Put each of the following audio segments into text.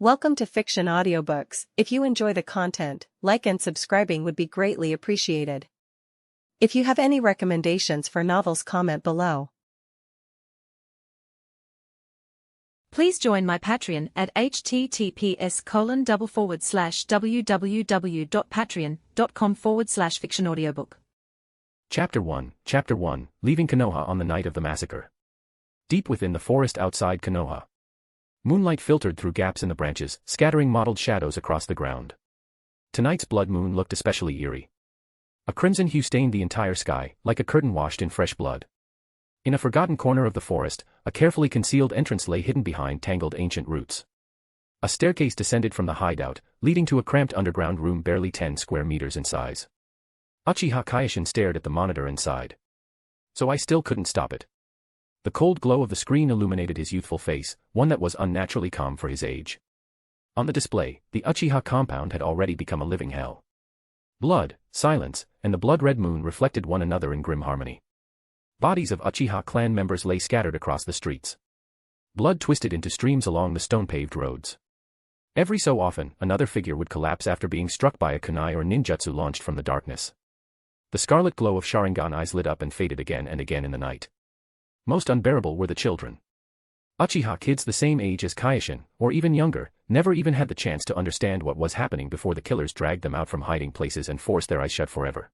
Welcome to Fiction Audiobooks. If you enjoy the content, like and subscribing would be greatly appreciated. If you have any recommendations for novels, comment below. Please join my Patreon at https://www.patreon.com/fictionaudiobook. Chapter 1, Leaving Konoha on the night of the massacre. Deep within the forest outside Konoha. Moonlight filtered through gaps in the branches, scattering mottled shadows across the ground. Tonight's blood moon looked especially eerie. A crimson hue stained the entire sky, like a curtain washed in fresh blood. In a forgotten corner of the forest, a carefully concealed entrance lay hidden behind tangled ancient roots. A staircase descended from the hideout, leading to a cramped underground room barely 10 square meters in size. Uchiha Kyoshin stared at the monitor inside. So I still couldn't stop it. The cold glow of the screen illuminated his youthful face, one that was unnaturally calm for his age. On the display, the Uchiha compound had already become a living hell. Blood, silence, and the blood-red moon reflected one another in grim harmony. Bodies of Uchiha clan members lay scattered across the streets. Blood twisted into streams along the stone-paved roads. Every so often, another figure would collapse after being struck by a kunai or ninjutsu launched from the darkness. The scarlet glow of Sharingan eyes lit up and faded again and again in the night. Most unbearable were the children. Uchiha kids the same age as Kyoshin, or even younger, never even had the chance to understand what was happening before the killers dragged them out from hiding places and forced their eyes shut forever.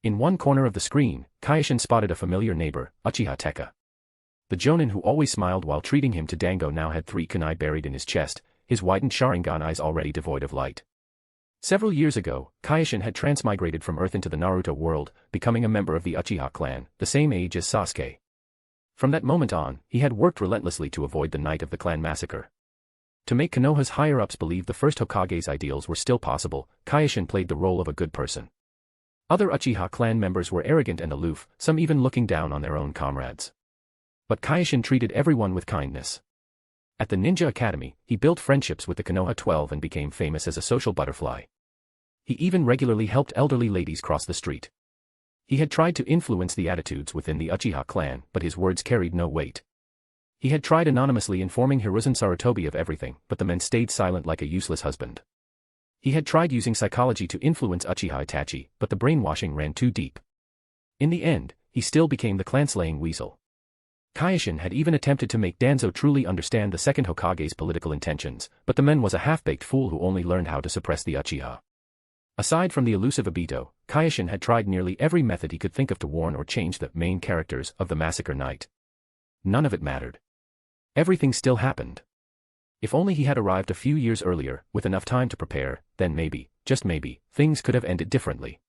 In one corner of the screen, Kyoshin spotted a familiar neighbor, Uchiha Teka. The jonin who always smiled while treating him to dango now had 3 kunai buried in his chest, his widened Sharingan eyes already devoid of light. Several years ago, Kyoshin had transmigrated from Earth into the Naruto world, becoming a member of the Uchiha clan, the same age as Sasuke. From that moment on, he had worked relentlessly to avoid the night of the clan massacre. To make Konoha's higher-ups believe the first Hokage's ideals were still possible, Kyoshin played the role of a good person. Other Uchiha clan members were arrogant and aloof, some even looking down on their own comrades. But Kyoshin treated everyone with kindness. At the Ninja Academy, he built friendships with the Konoha 12 and became famous as a social butterfly. He even regularly helped elderly ladies cross the street. He had tried to influence the attitudes within the Uchiha clan, but his words carried no weight. He had tried anonymously informing Hiruzen Sarutobi of everything, but the men stayed silent like a useless husband. He had tried using psychology to influence Uchiha Itachi, but the brainwashing ran too deep. In the end, he still became the clan-slaying weasel. Kyoshin had even attempted to make Danzo truly understand the Second Hokage's political intentions, but the man was a half-baked fool who only learned how to suppress the Uchiha. Aside from the elusive Obito, Kyoshin had tried nearly every method he could think of to warn or change the main characters of the massacre night. None of it mattered. Everything still happened. If only he had arrived a few years earlier, with enough time to prepare, then maybe, just maybe, things could have ended differently.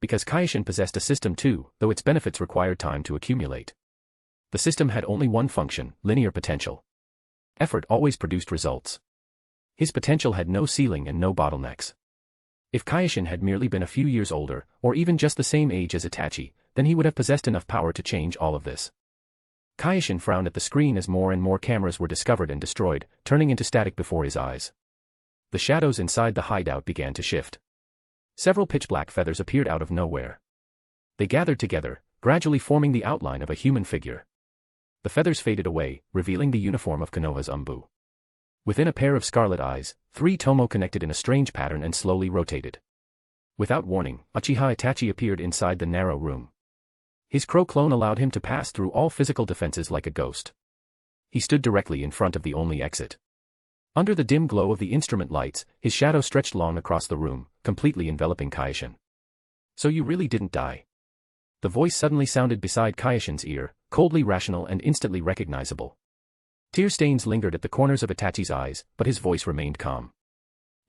Because Kyoshin possessed a system too, though its benefits required time to accumulate. The system had only one function, linear potential. Effort always produced results. His potential had no ceiling and no bottlenecks. If Kyoshin had merely been a few years older, or even just the same age as Itachi, then he would have possessed enough power to change all of this. Kyoshin frowned at the screen as more and more cameras were discovered and destroyed, turning into static before his eyes. The shadows inside the hideout began to shift. Several pitch-black feathers appeared out of nowhere. They gathered together, gradually forming the outline of a human figure. The feathers faded away, revealing the uniform of Konoha's Umbu. Within a pair of scarlet eyes, 3 tomo connected in a strange pattern and slowly rotated. Without warning, Uchiha Itachi appeared inside the narrow room. His crow clone allowed him to pass through all physical defenses like a ghost. He stood directly in front of the only exit. Under the dim glow of the instrument lights, his shadow stretched long across the room, completely enveloping Kyoshin. So you really didn't die. The voice suddenly sounded beside Kyoshin's ear, coldly rational and instantly recognizable. Tear stains lingered at the corners of Itachi's eyes, but his voice remained calm.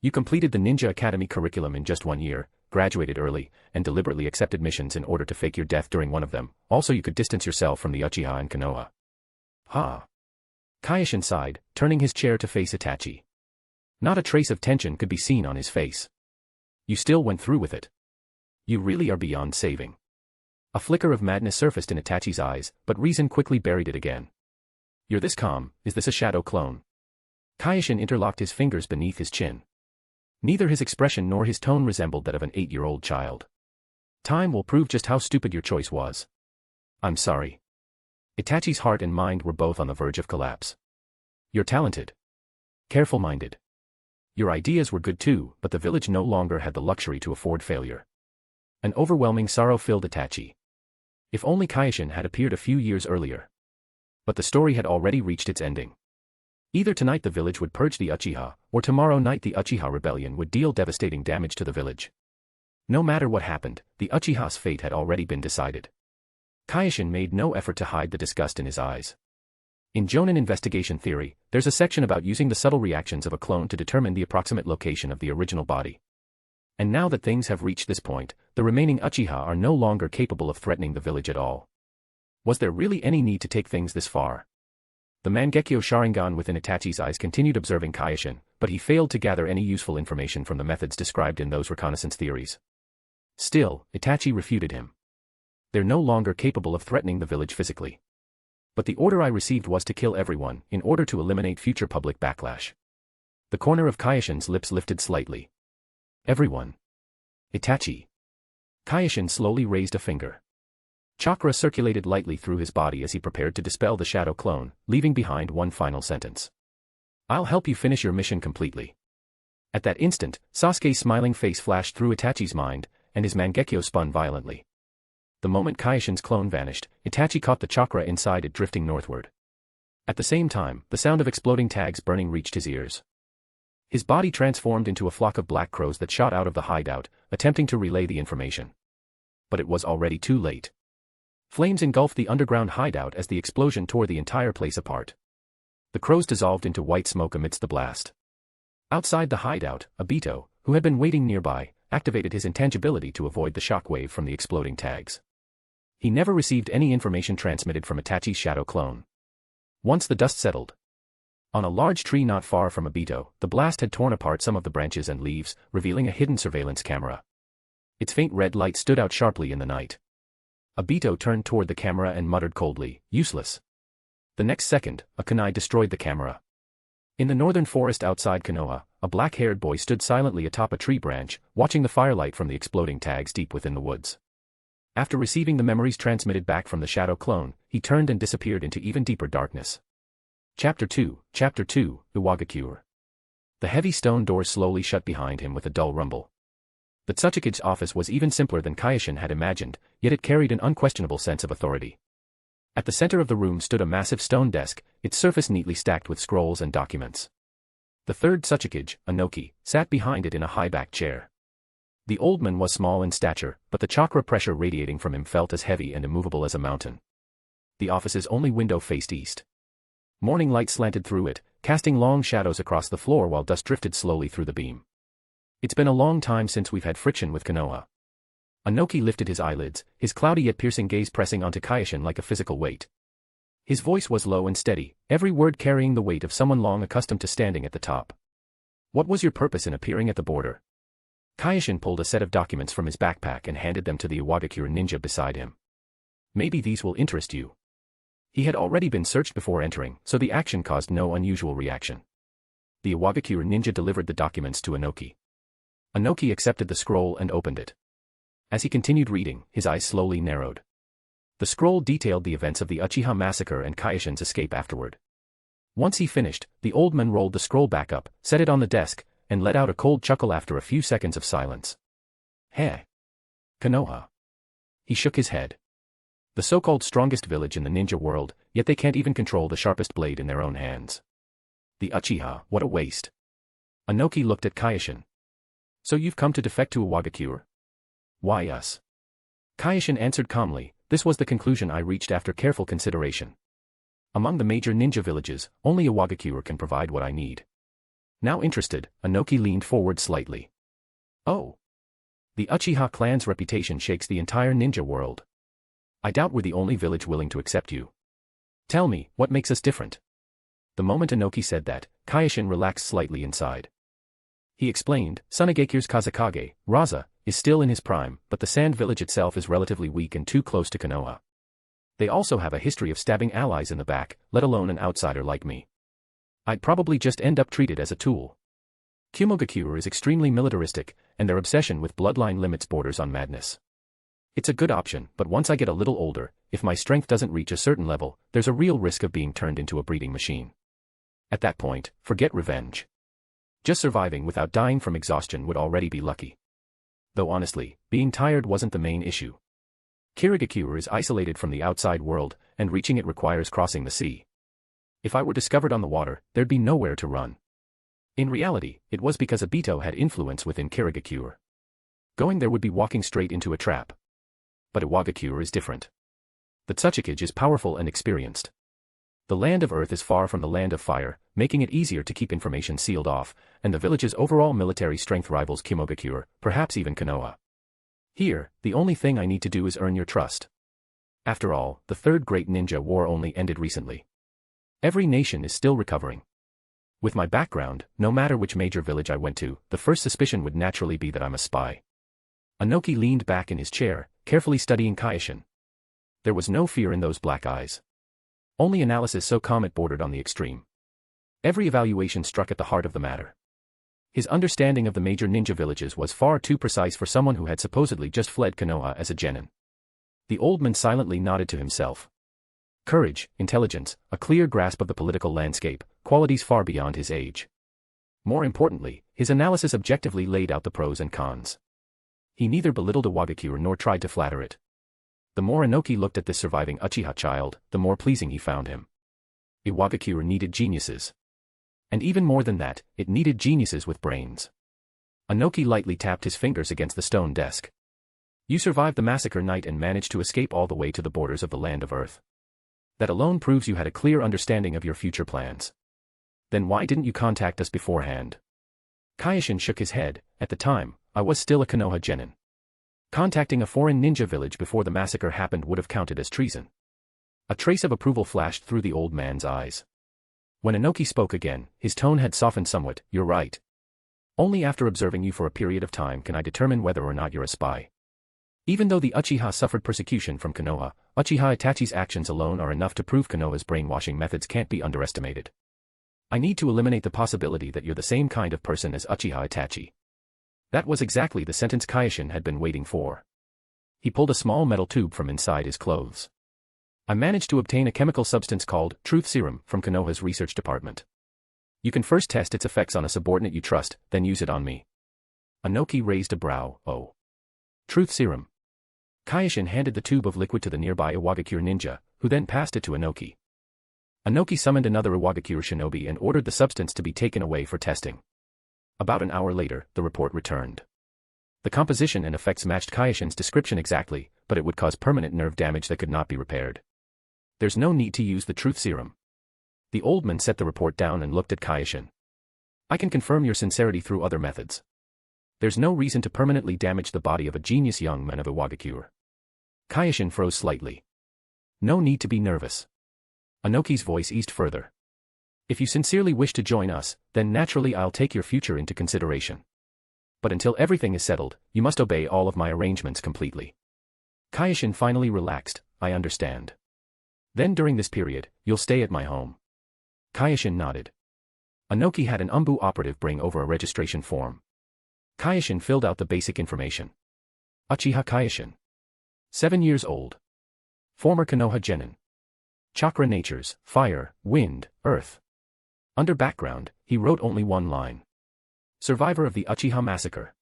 You completed the Ninja Academy curriculum in just 1 year, graduated early, and deliberately accepted missions in order to fake your death during one of them. Also you could distance yourself from the Uchiha and Konoha. Ha! Kyoshin sighed, turning his chair to face Itachi. Not a trace of tension could be seen on his face. You still went through with it. You really are beyond saving. A flicker of madness surfaced in Itachi's eyes, but reason quickly buried it again. You're this calm, is this a shadow clone? Kyoshin interlocked his fingers beneath his chin. Neither his expression nor his tone resembled that of an 8-year-old child. Time will prove just how stupid your choice was. I'm sorry. Itachi's heart and mind were both on the verge of collapse. You're talented. Careful-minded. Your ideas were good too, but the village no longer had the luxury to afford failure. An overwhelming sorrow filled Itachi. If only Kyoshin had appeared a few years earlier. But the story had already reached its ending. Either tonight the village would purge the Uchiha, or tomorrow night the Uchiha rebellion would deal devastating damage to the village. No matter what happened, the Uchiha's fate had already been decided. Kyoshin made no effort to hide the disgust in his eyes. In Jonin investigation theory, there's a section about using the subtle reactions of a clone to determine the approximate location of the original body. And now that things have reached this point, the remaining Uchiha are no longer capable of threatening the village at all. Was there really any need to take things this far? The Mangekyo Sharingan within Itachi's eyes continued observing Kyoshin, but he failed to gather any useful information from the methods described in those reconnaissance theories. Still, Itachi refuted him. They're no longer capable of threatening the village physically. But the order I received was to kill everyone, in order to eliminate future public backlash. The corner of Kyoshin's lips lifted slightly. Everyone. Itachi. Kyoshin slowly raised a finger. Chakra circulated lightly through his body as he prepared to dispel the shadow clone, leaving behind one final sentence. I'll help you finish your mission completely. At that instant, Sasuke's smiling face flashed through Itachi's mind, and his Mangekyo spun violently. The moment Kyoshin's clone vanished, Itachi caught the chakra inside it drifting northward. At the same time, the sound of exploding tags burning reached his ears. His body transformed into a flock of black crows that shot out of the hideout, attempting to relay the information. But it was already too late. Flames engulfed the underground hideout as the explosion tore the entire place apart. The crows dissolved into white smoke amidst the blast. Outside the hideout, Obito, who had been waiting nearby, activated his intangibility to avoid the shockwave from the exploding tags. He never received any information transmitted from Itachi's shadow clone. Once the dust settled. On a large tree not far from Obito, the blast had torn apart some of the branches and leaves, revealing a hidden surveillance camera. Its faint red light stood out sharply in the night. Obito turned toward the camera and muttered coldly, "Useless." The next second, a kunai destroyed the camera. In the northern forest outside Konoha, a black-haired boy stood silently atop a tree branch, watching the firelight from the exploding tags deep within the woods. After receiving the memories transmitted back from the shadow clone, he turned and disappeared into even deeper darkness. Chapter 2, Iwagakure. The heavy stone doors slowly shut behind him with a dull rumble. The Tsuchikage's office was even simpler than Kyoshin had imagined, yet it carried an unquestionable sense of authority. At the center of the room stood a massive stone desk, its surface neatly stacked with scrolls and documents. The third Tsuchikage, Inoki, sat behind it in a high-backed chair. The old man was small in stature, but the chakra pressure radiating from him felt as heavy and immovable as a mountain. The office's only window faced east. Morning light slanted through it, casting long shadows across the floor while dust drifted slowly through the beam. It's been a long time since we've had friction with Konoha. Inoki lifted his eyelids, his cloudy yet piercing gaze pressing onto Kyoshin like a physical weight. His voice was low and steady, every word carrying the weight of someone long accustomed to standing at the top. What was your purpose in appearing at the border? Kyoshin pulled a set of documents from his backpack and handed them to the Iwagakure ninja beside him. Maybe these will interest you. He had already been searched before entering, so the action caused no unusual reaction. The Iwagakure ninja delivered the documents to Inoki. Inoki accepted the scroll and opened it. As he continued reading, his eyes slowly narrowed. The scroll detailed the events of the Uchiha massacre and Kyoshin's escape afterward. Once he finished, the old man rolled the scroll back up, set it on the desk, and let out a cold chuckle after a few seconds of silence. Heh. Konoha. He shook his head. The so-called strongest village in the ninja world, yet they can't even control the sharpest blade in their own hands. The Uchiha, what a waste. Inoki looked at Kyoshin. So you've come to defect to Iwagakure? Why us? Kyoshin answered calmly, this was the conclusion I reached after careful consideration. Among the major ninja villages, only Iwagakure can provide what I need. Now interested, Inoki leaned forward slightly. Oh. The Uchiha clan's reputation shakes the entire ninja world. I doubt we're the only village willing to accept you. Tell me, what makes us different? The moment Inoki said that, Kyoshin relaxed slightly inside. He explained, Tsuchigakure's Kazekage, Raza, is still in his prime, but the Sand Village itself is relatively weak and too close to Konoha. They also have a history of stabbing allies in the back, let alone an outsider like me. I'd probably just end up treated as a tool. Kumogakure is extremely militaristic, and their obsession with bloodline limits borders on madness. It's a good option, but once I get a little older, if my strength doesn't reach a certain level, there's a real risk of being turned into a breeding machine. At that point, forget revenge. Just surviving without dying from exhaustion would already be lucky. Though honestly, being tired wasn't the main issue. Kirigakure is isolated from the outside world, and reaching it requires crossing the sea. If I were discovered on the water, there'd be nowhere to run. In reality, it was because Obito had influence within Kirigakure. Going there would be walking straight into a trap. But Iwagakure is different. The Tsuchikage is powerful and experienced. The land of earth is far from the land of fire, making it easier to keep information sealed off, and the village's overall military strength rivals Kimogakure, perhaps even Konoha. Here, the only thing I need to do is earn your trust. After all, the Third Great Ninja War only ended recently. Every nation is still recovering. With my background, no matter which major village I went to, the first suspicion would naturally be that I'm a spy. Inoki leaned back in his chair, carefully studying Kyoshin. There was no fear in those black eyes. Only analysis so calm it bordered on the extreme. Every evaluation struck at the heart of the matter. His understanding of the major ninja villages was far too precise for someone who had supposedly just fled Konoha as a genin. The old man silently nodded to himself. Courage, intelligence, a clear grasp of the political landscape, qualities far beyond his age. More importantly, his analysis objectively laid out the pros and cons. He neither belittled Iwagakure nor tried to flatter it. The more Inoki looked at this surviving Uchiha child, the more pleasing he found him. Iwagakure needed geniuses. And even more than that, it needed geniuses with brains. Inoki lightly tapped his fingers against the stone desk. You survived the massacre night and managed to escape all the way to the borders of the land of Earth. That alone proves you had a clear understanding of your future plans. Then why didn't you contact us beforehand? Kyoshin shook his head. At the time, I was still a Konoha genin. Contacting a foreign ninja village before the massacre happened would have counted as treason. A trace of approval flashed through the old man's eyes. When Inoki spoke again, his tone had softened somewhat. You're right. Only after observing you for a period of time can I determine whether or not you're a spy. Even though the Uchiha suffered persecution from Konoha, Uchiha Itachi's actions alone are enough to prove Konoha's brainwashing methods can't be underestimated. I need to eliminate the possibility that you're the same kind of person as Uchiha Itachi. That was exactly the sentence Kyoshin had been waiting for. He pulled a small metal tube from inside his clothes. I managed to obtain a chemical substance called Truth Serum from Konoha's research department. You can first test its effects on a subordinate you trust, then use it on me. Inoki raised a brow. Oh. Truth Serum. Kyoshin handed the tube of liquid to the nearby Iwagakure ninja, who then passed it to Inoki. Inoki summoned another Iwagakure shinobi and ordered the substance to be taken away for testing. About an hour later, the report returned. The composition and effects matched Kyoshin's description exactly, but it would cause permanent nerve damage that could not be repaired. There's no need to use the Truth Serum. The old man set the report down and looked at Kyoshin. I can confirm your sincerity through other methods. There's no reason to permanently damage the body of a genius young man of Iwagakure. Kyoshin froze slightly. No need to be nervous. Inoki's voice eased further. If you sincerely wish to join us, then naturally I'll take your future into consideration. But until everything is settled, you must obey all of my arrangements completely. Kyoshin finally relaxed. I understand. Then during this period, you'll stay at my home. Kyoshin nodded. Inoki had an Umbu operative bring over a registration form. Kyoshin filled out the basic information. Uchiha Kyoshin. 7 years old. Former Konoha genin. Chakra natures, fire, wind, earth. Under background, he wrote only one line. Survivor of the Uchiha massacre.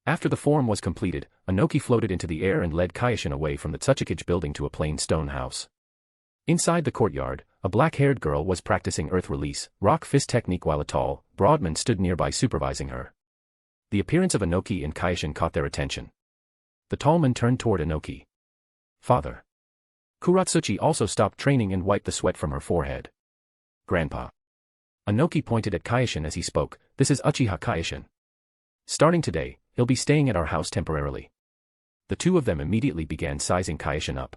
After the form was completed, Inoki floated into the air and led Kyoshin away from the Tsuchikage building to a plain stone house. Inside the courtyard, a black-haired girl was practicing earth release, rock fist technique while a tall, broad man stood nearby supervising her. The appearance of Inoki and Kyoshin caught their attention. The tall man turned toward Inoki. Father. Kuratsuchi also stopped training and wiped the sweat from her forehead. Grandpa. Inoki pointed at Kyoshin as he spoke. This is Uchiha Kyoshin. Starting today, he'll be staying at our house temporarily. The two of them immediately began sizing Kyoshin up.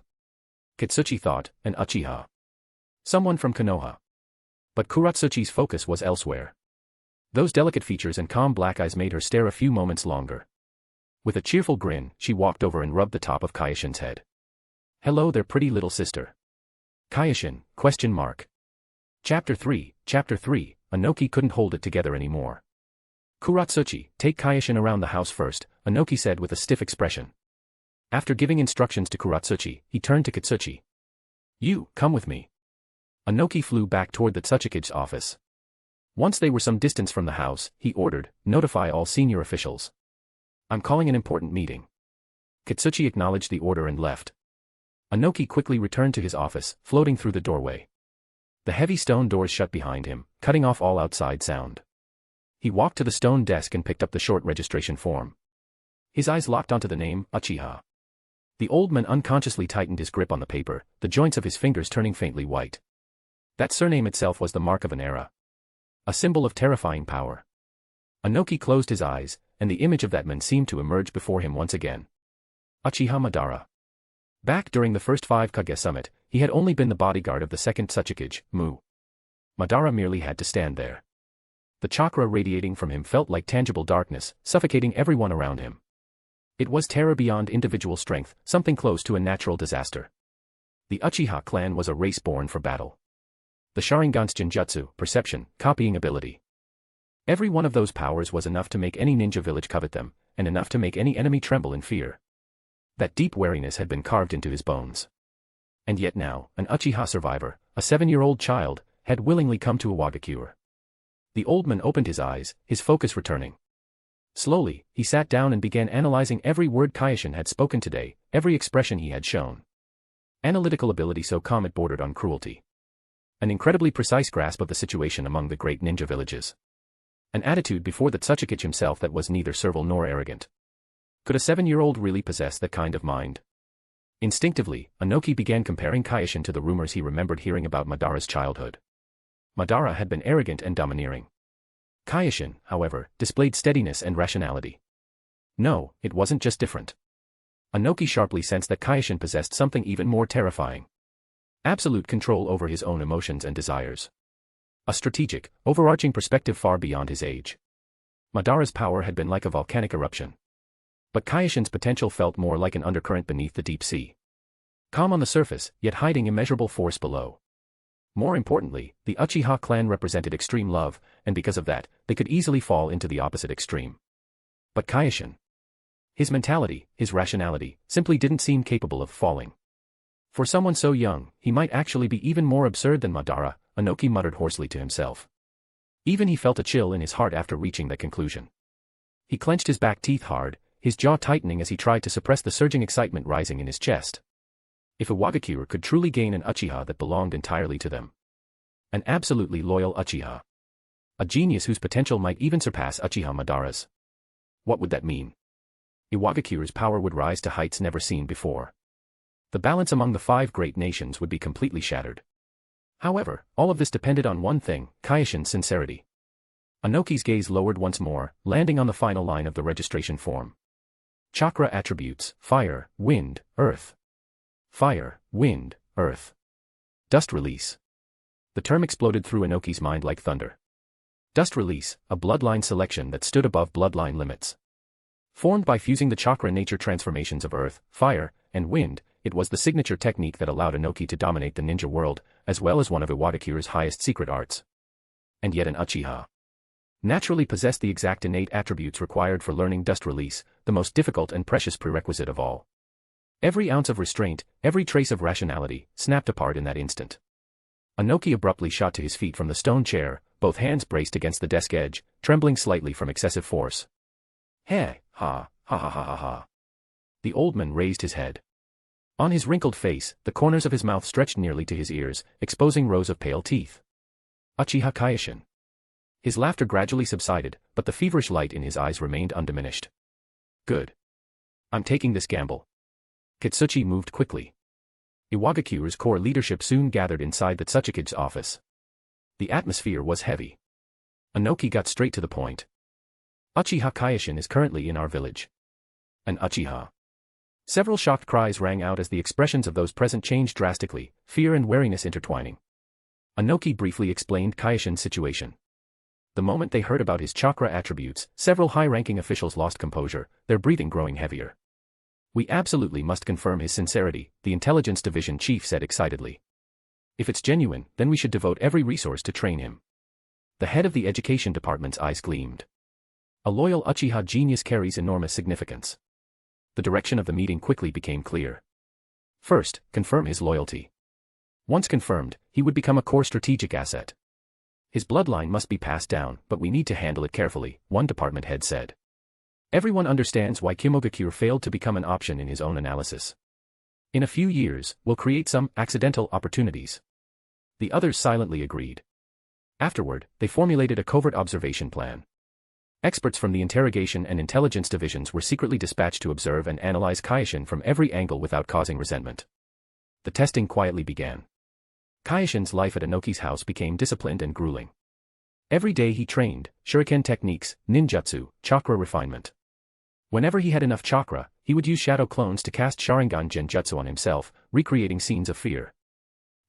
Kitsuchi thought, an Uchiha. Someone from Konoha. But Kuratsuchi's focus was elsewhere. Those delicate features and calm black eyes made her stare a few moments longer. With a cheerful grin, she walked over and rubbed the top of Kyoshin's head. Hello there, pretty little sister. Kyoshin, ? Chapter 3, Inoki couldn't hold it together anymore. Kuratsuchi, take Kyoshin around the house first, Inoki said with a stiff expression. After giving instructions to Kuratsuchi, he turned to Kitsuchi. You, come with me. Inoki flew back toward the Tsuchikage's office. Once they were some distance from the house, he ordered, "Notify all senior officials. I'm calling an important meeting." Kitsuchi acknowledged the order and left. Anoki quickly returned to his office, floating through the doorway. The heavy stone doors shut behind him, cutting off all outside sound. He walked to the stone desk and picked up the short registration form. His eyes locked onto the name, Uchiha. The old man unconsciously tightened his grip on the paper, the joints of his fingers turning faintly white. That surname itself was the mark of an era. A symbol of terrifying power. Anoki closed his eyes, and the image of that man seemed to emerge before him once again. Uchiha Madara. Back during the first 5 Kage summit, he had only been the bodyguard of the second Tsuchikage, Mu. Madara merely had to stand there. The chakra radiating from him felt like tangible darkness, suffocating everyone around him. It was terror beyond individual strength, something close to a natural disaster. The Uchiha clan was a race born for battle. The Sharingan's Genjutsu, perception, copying ability. Every one of those powers was enough to make any ninja village covet them, and enough to make any enemy tremble in fear. That deep wariness had been carved into his bones. And yet now, an Uchiha survivor, a 7-year-old child, had willingly come to Iwagakure. The old man opened his eyes, his focus returning. Slowly, he sat down and began analyzing every word Kyoshin had spoken today, every expression he had shown. Analytical ability so calm it bordered on cruelty. An incredibly precise grasp of the situation among the great ninja villages. An attitude before the Tsuchikage himself that was neither servile nor arrogant. Could a 7-year-old really possess that kind of mind? Instinctively, Anoki began comparing Kyoshin to the rumors he remembered hearing about Madara's childhood. Madara had been arrogant and domineering. Kyoshin, however, displayed steadiness and rationality. No, it wasn't just different. Anoki sharply sensed that Kyoshin possessed something even more terrifying. Absolute control over his own emotions and desires. A strategic, overarching perspective far beyond his age. Madara's power had been like a volcanic eruption. But Kyoshin's potential felt more like an undercurrent beneath the deep sea. Calm on the surface, yet hiding immeasurable force below. More importantly, the Uchiha clan represented extreme love, and because of that, they could easily fall into the opposite extreme. But Kyoshin. His mentality, his rationality, simply didn't seem capable of falling. For someone so young, he might actually be even more absurd than Madara, Anoki muttered hoarsely to himself. Even he felt a chill in his heart after reaching that conclusion. He clenched his back teeth hard, his jaw tightening as he tried to suppress the surging excitement rising in his chest. If Iwagakure could truly gain an Uchiha that belonged entirely to them. An absolutely loyal Uchiha. A genius whose potential might even surpass Uchiha Madara's. What would that mean? Iwagakure's power would rise to heights never seen before. The balance among the 5 great nations would be completely shattered. However, all of this depended on one thing, Kyoshin's sincerity. Anoki's gaze lowered once more, landing on the final line of the registration form. Chakra attributes, fire, wind, earth. Fire, wind, earth. Dust release. The term exploded through Anoki's mind like thunder. Dust release, a bloodline selection that stood above bloodline limits. Formed by fusing the chakra nature transformations of earth, fire, and wind, it was the signature technique that allowed Anoki to dominate the ninja world, as well as one of Iwagakure's highest secret arts. And yet an Uchiha naturally possessed the exact innate attributes required for learning dust release, the most difficult and precious prerequisite of all. Every ounce of restraint, every trace of rationality, snapped apart in that instant. Anoki abruptly shot to his feet from the stone chair, both hands braced against the desk edge, trembling slightly from excessive force. Hey, ha, ha ha ha ha ha. The old man raised his head. On his wrinkled face, the corners of his mouth stretched nearly to his ears, exposing rows of pale teeth. Uchiha Kyoshin. His laughter gradually subsided, but the feverish light in his eyes remained undiminished. Good. I'm taking this gamble. Kitsuchi moved quickly. Iwagakure's core leadership soon gathered inside the Tsuchikage's office. The atmosphere was heavy. Anoki got straight to the point. Uchiha Kyoshin is currently in our village. An Uchiha. Several shocked cries rang out as the expressions of those present changed drastically, fear and wariness intertwining. Anoki briefly explained Kyoshin's situation. The moment they heard about his chakra attributes, several high-ranking officials lost composure, their breathing growing heavier. We absolutely must confirm his sincerity, the intelligence division chief said excitedly. If it's genuine, then we should devote every resource to train him. The head of the education department's eyes gleamed. A loyal Uchiha genius carries enormous significance. The direction of the meeting quickly became clear. First, confirm his loyalty. Once confirmed, he would become a core strategic asset. His bloodline must be passed down, but we need to handle it carefully, one department head said. Everyone understands why Iwagakure failed to become an option in his own analysis. In a few years, we'll create some accidental opportunities. The others silently agreed. Afterward, they formulated a covert observation plan. Experts from the interrogation and intelligence divisions were secretly dispatched to observe and analyze Kyoshin from every angle without causing resentment. The testing quietly began. Kyoshin's life at Inoki's house became disciplined and grueling. Every day he trained, shuriken techniques, ninjutsu, chakra refinement. Whenever he had enough chakra, he would use shadow clones to cast Sharingan genjutsu on himself, recreating scenes of fear.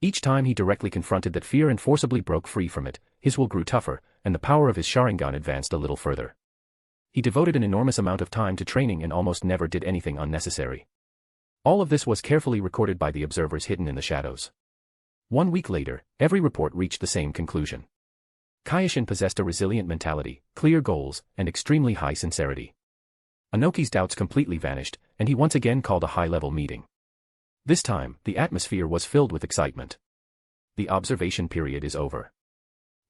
Each time he directly confronted that fear and forcibly broke free from it, his will grew tougher, and the power of his Sharingan advanced a little further. He devoted an enormous amount of time to training and almost never did anything unnecessary. All of this was carefully recorded by the observers hidden in the shadows. 1 week later, every report reached the same conclusion. Kyoshin possessed a resilient mentality, clear goals, and extremely high sincerity. Inoki's doubts completely vanished, and he once again called a high-level meeting. This time, the atmosphere was filled with excitement. The observation period is over.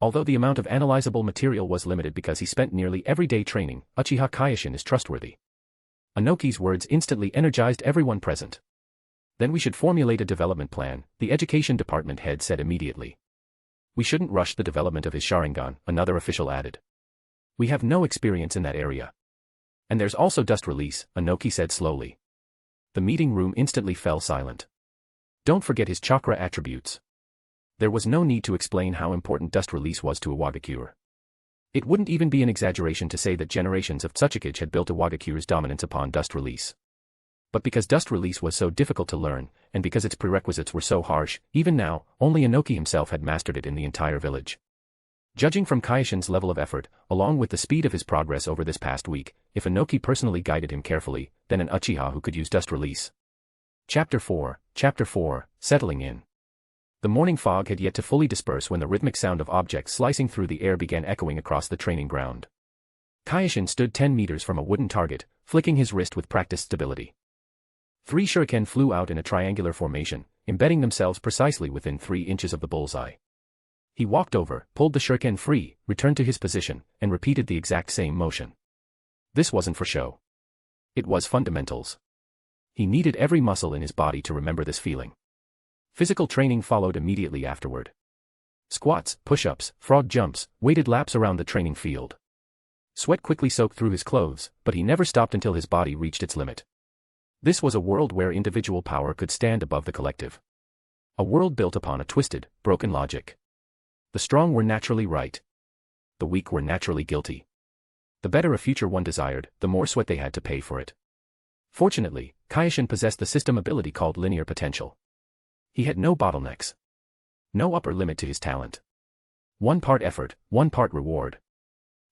Although the amount of analyzable material was limited because he spent nearly every day training, Uchiha Kyoshin is trustworthy. Inoki's words instantly energized everyone present. Then we should formulate a development plan, the education department head said immediately. We shouldn't rush the development of his Sharingan, another official added. We have no experience in that area. And there's also dust release, Inoki said slowly. The meeting room instantly fell silent. Don't forget his chakra attributes. There was no need to explain how important dust release was to Iwagakure. It wouldn't even be an exaggeration to say that generations of Tsuchikage had built Iwagakure's dominance upon dust release. But because dust release was so difficult to learn, and because its prerequisites were so harsh, even now, only Inoki himself had mastered it in the entire village. Judging from Kyoshin's level of effort, along with the speed of his progress over this past week, if Inoki personally guided him carefully, then an Uchiha who could use dust release. Chapter 4, Settling in. The morning fog had yet to fully disperse when the rhythmic sound of objects slicing through the air began echoing across the training ground. Kyoshin stood 10 meters from a wooden target, flicking his wrist with practiced stability. 3 shuriken flew out in a triangular formation, embedding themselves precisely within 3 inches of the bullseye. He walked over, pulled the shuriken free, returned to his position, and repeated the exact same motion. This wasn't for show. It was fundamentals. He needed every muscle in his body to remember this feeling. Physical training followed immediately afterward. Squats, push-ups, frog jumps, weighted laps around the training field. Sweat quickly soaked through his clothes, but he never stopped until his body reached its limit. This was a world where individual power could stand above the collective. A world built upon a twisted, broken logic. The strong were naturally right. The weak were naturally guilty. The better a future one desired, the more sweat they had to pay for it. Fortunately, Kyoshin possessed the system ability called linear potential. He had no bottlenecks. No upper limit to his talent. 1 part effort, 1 part reward.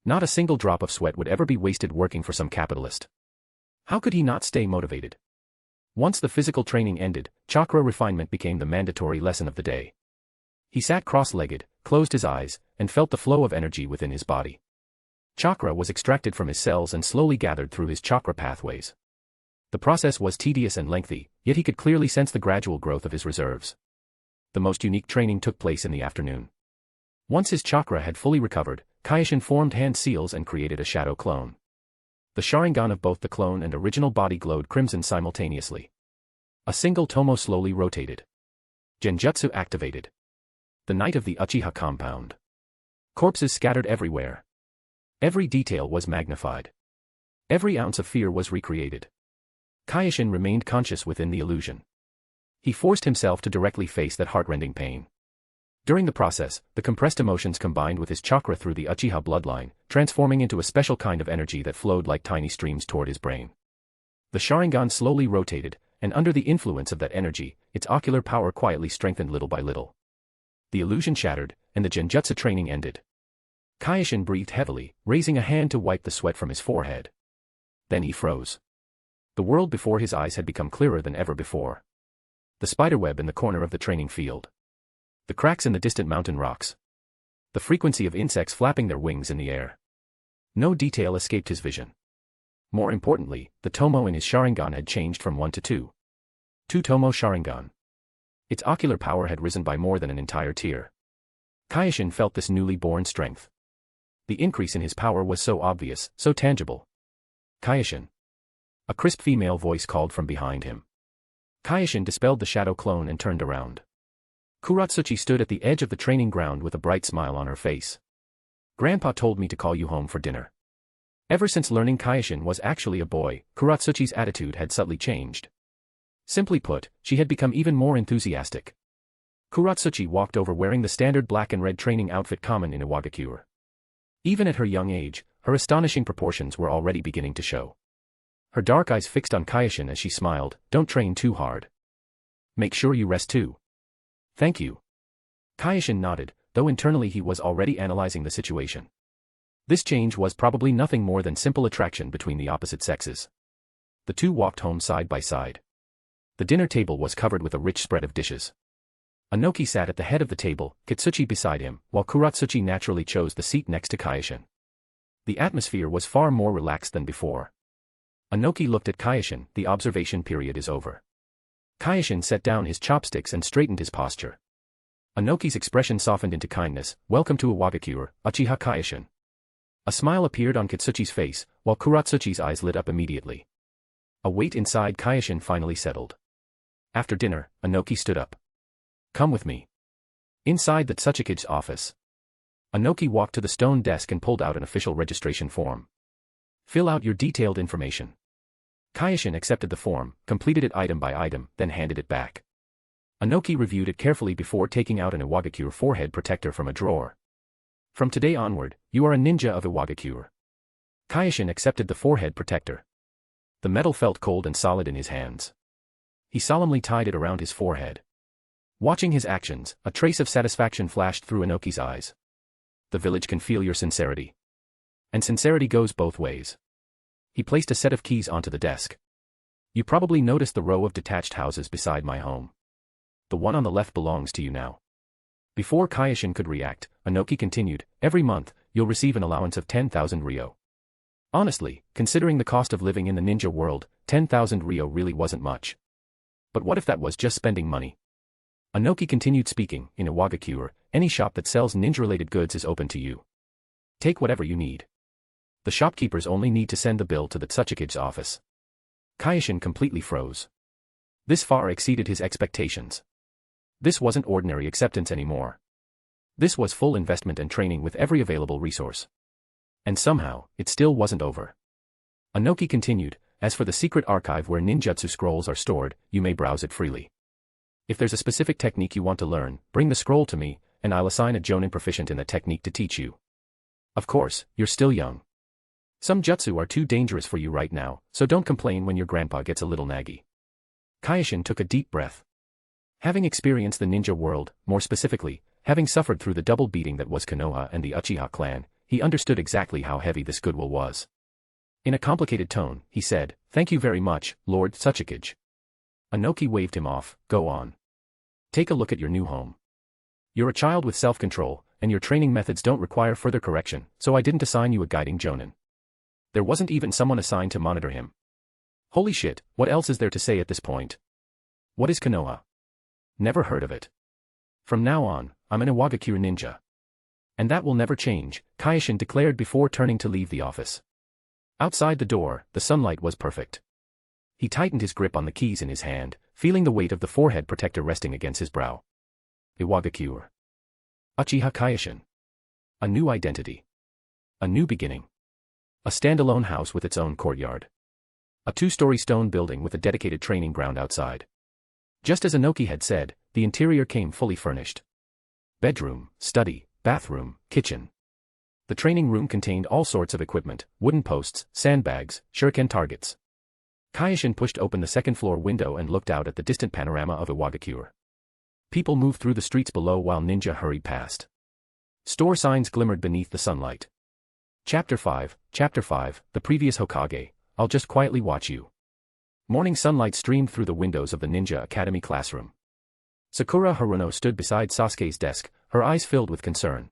Not a single drop of sweat would ever be wasted working for some capitalist. How could he not stay motivated? Once the physical training ended, chakra refinement became the mandatory lesson of the day. He sat cross-legged, closed his eyes, and felt the flow of energy within his body. Chakra was extracted from his cells and slowly gathered through his chakra pathways. The process was tedious and lengthy, yet he could clearly sense the gradual growth of his reserves. The most unique training took place in the afternoon. Once his chakra had fully recovered, Kyoshin formed hand seals and created a shadow clone. The Sharingan of both the clone and original body glowed crimson simultaneously. A single tomo slowly rotated. Genjutsu activated. The night of the Uchiha compound. Corpses scattered everywhere. Every detail was magnified. Every ounce of fear was recreated. Kyoshin remained conscious within the illusion. He forced himself to directly face that heartrending pain. During the process, the compressed emotions combined with his chakra through the Uchiha bloodline, transforming into a special kind of energy that flowed like tiny streams toward his brain. The Sharingan slowly rotated, and under the influence of that energy, its ocular power quietly strengthened little by little. The illusion shattered, and the genjutsu training ended. Kyoshin breathed heavily, raising a hand to wipe the sweat from his forehead. Then he froze. The world before his eyes had become clearer than ever before. The spiderweb in the corner of the training field. The cracks in the distant mountain rocks. The frequency of insects flapping their wings in the air. No detail escaped his vision. More importantly, the tomo in his Sharingan had changed from 1 to 2. 2 tomo Sharingan. Its ocular power had risen by more than an entire tier. Kyoshin felt this newly born strength. The increase in his power was so obvious, so tangible. Kyoshin. A crisp female voice called from behind him. Kyoshin dispelled the shadow clone and turned around. Kuratsuchi stood at the edge of the training ground with a bright smile on her face. Grandpa told me to call you home for dinner. Ever since learning Kyoshin was actually a boy, Kuratsuchi's attitude had subtly changed. Simply put, she had become even more enthusiastic. Kuratsuchi walked over wearing the standard black and red training outfit common in Iwagakure. Even at her young age, her astonishing proportions were already beginning to show. Her dark eyes fixed on Kyoshin as she smiled, "Don't train too hard. Make sure you rest too." "Thank you." Kyoshin nodded, though internally he was already analyzing the situation. This change was probably nothing more than simple attraction between the opposite sexes. The two walked home side by side. The dinner table was covered with a rich spread of dishes. Anoki sat at the head of the table, Kitsuchi beside him, while Kuratsuchi naturally chose the seat next to Kyoshin. The atmosphere was far more relaxed than before. Anoki looked at Kyoshin. The observation period is over. Kyoshin set down his chopsticks and straightened his posture. Anoki's expression softened into kindness. "Welcome to Iwagakure, Uchiha Kyoshin." A smile appeared on Kitsuchi's face, while Kuratsuchi's eyes lit up immediately. A weight inside Kyoshin finally settled. After dinner, Anoki stood up. "Come with me." Inside the Tsuchikage's office. Anoki walked to the stone desk and pulled out an official registration form. "Fill out your detailed information." Kyoshin accepted the form, completed it item by item, then handed it back. Anoki reviewed it carefully before taking out an Iwagakure forehead protector from a drawer. "From today onward, you are a ninja of Iwagakure." Kyoshin accepted the forehead protector. The metal felt cold and solid in his hands. He solemnly tied it around his forehead. Watching his actions, a trace of satisfaction flashed through Anoki's eyes. "The village can feel your sincerity. And sincerity goes both ways." He placed a set of keys onto the desk. "You probably noticed the row of detached houses beside my home. The one on the left belongs to you now." Before Kyoshin could react, Anoki continued, "Every month, you'll receive an allowance of 10,000 ryo. Honestly, considering the cost of living in the ninja world, 10,000 ryo really wasn't much. But what if that was just spending money?" Anoki continued speaking, "In Iwagakure, any shop that sells ninja-related goods is open to you. Take whatever you need. The shopkeepers only need to send the bill to the Tsuchikage's office." Kyoshin completely froze. This far exceeded his expectations. This wasn't ordinary acceptance anymore. This was full investment and training with every available resource. And somehow, it still wasn't over. Anoki continued, "As for the secret archive where ninjutsu scrolls are stored, you may browse it freely. If there's a specific technique you want to learn, bring the scroll to me, and I'll assign a jonin proficient in that technique to teach you. Of course, you're still young. Some jutsu are too dangerous for you right now, so don't complain when your grandpa gets a little naggy." Kyoshin took a deep breath. Having experienced the ninja world, more specifically, having suffered through the double beating that was Konoha and the Uchiha clan, he understood exactly how heavy this goodwill was. In a complicated tone, he said, "Thank you very much, Lord Tsuchikage." Anoki waved him off. "Go on. Take a look at your new home. You're a child with self-control, and your training methods don't require further correction, so I didn't assign you a guiding jonin. There wasn't even someone assigned to monitor him. Holy shit, what else is there to say at this point? What is Konoha? Never heard of it. From now on, I'm an Iwagakure ninja. And that will never change," Kyoshin declared before turning to leave the office. Outside the door, the sunlight was perfect. He tightened his grip on the keys in his hand, feeling the weight of the forehead protector resting against his brow. Iwagakure. Uchiha Kyoshin. A new identity. A new beginning. A standalone house with its own courtyard. A 2-story stone building with a dedicated training ground outside. Just as Anoki had said, the interior came fully furnished. Bedroom, study, bathroom, kitchen. The training room contained all sorts of equipment, wooden posts, sandbags, shuriken targets. Kyoshin pushed open the second-floor window and looked out at the distant panorama of Iwagakure. People moved through the streets below while ninja hurried past. Store signs glimmered beneath the sunlight. Chapter 5, The Previous Hokage, I'll just quietly watch you. Morning sunlight streamed through the windows of the Ninja Academy classroom. Sakura Haruno stood beside Sasuke's desk, her eyes filled with concern.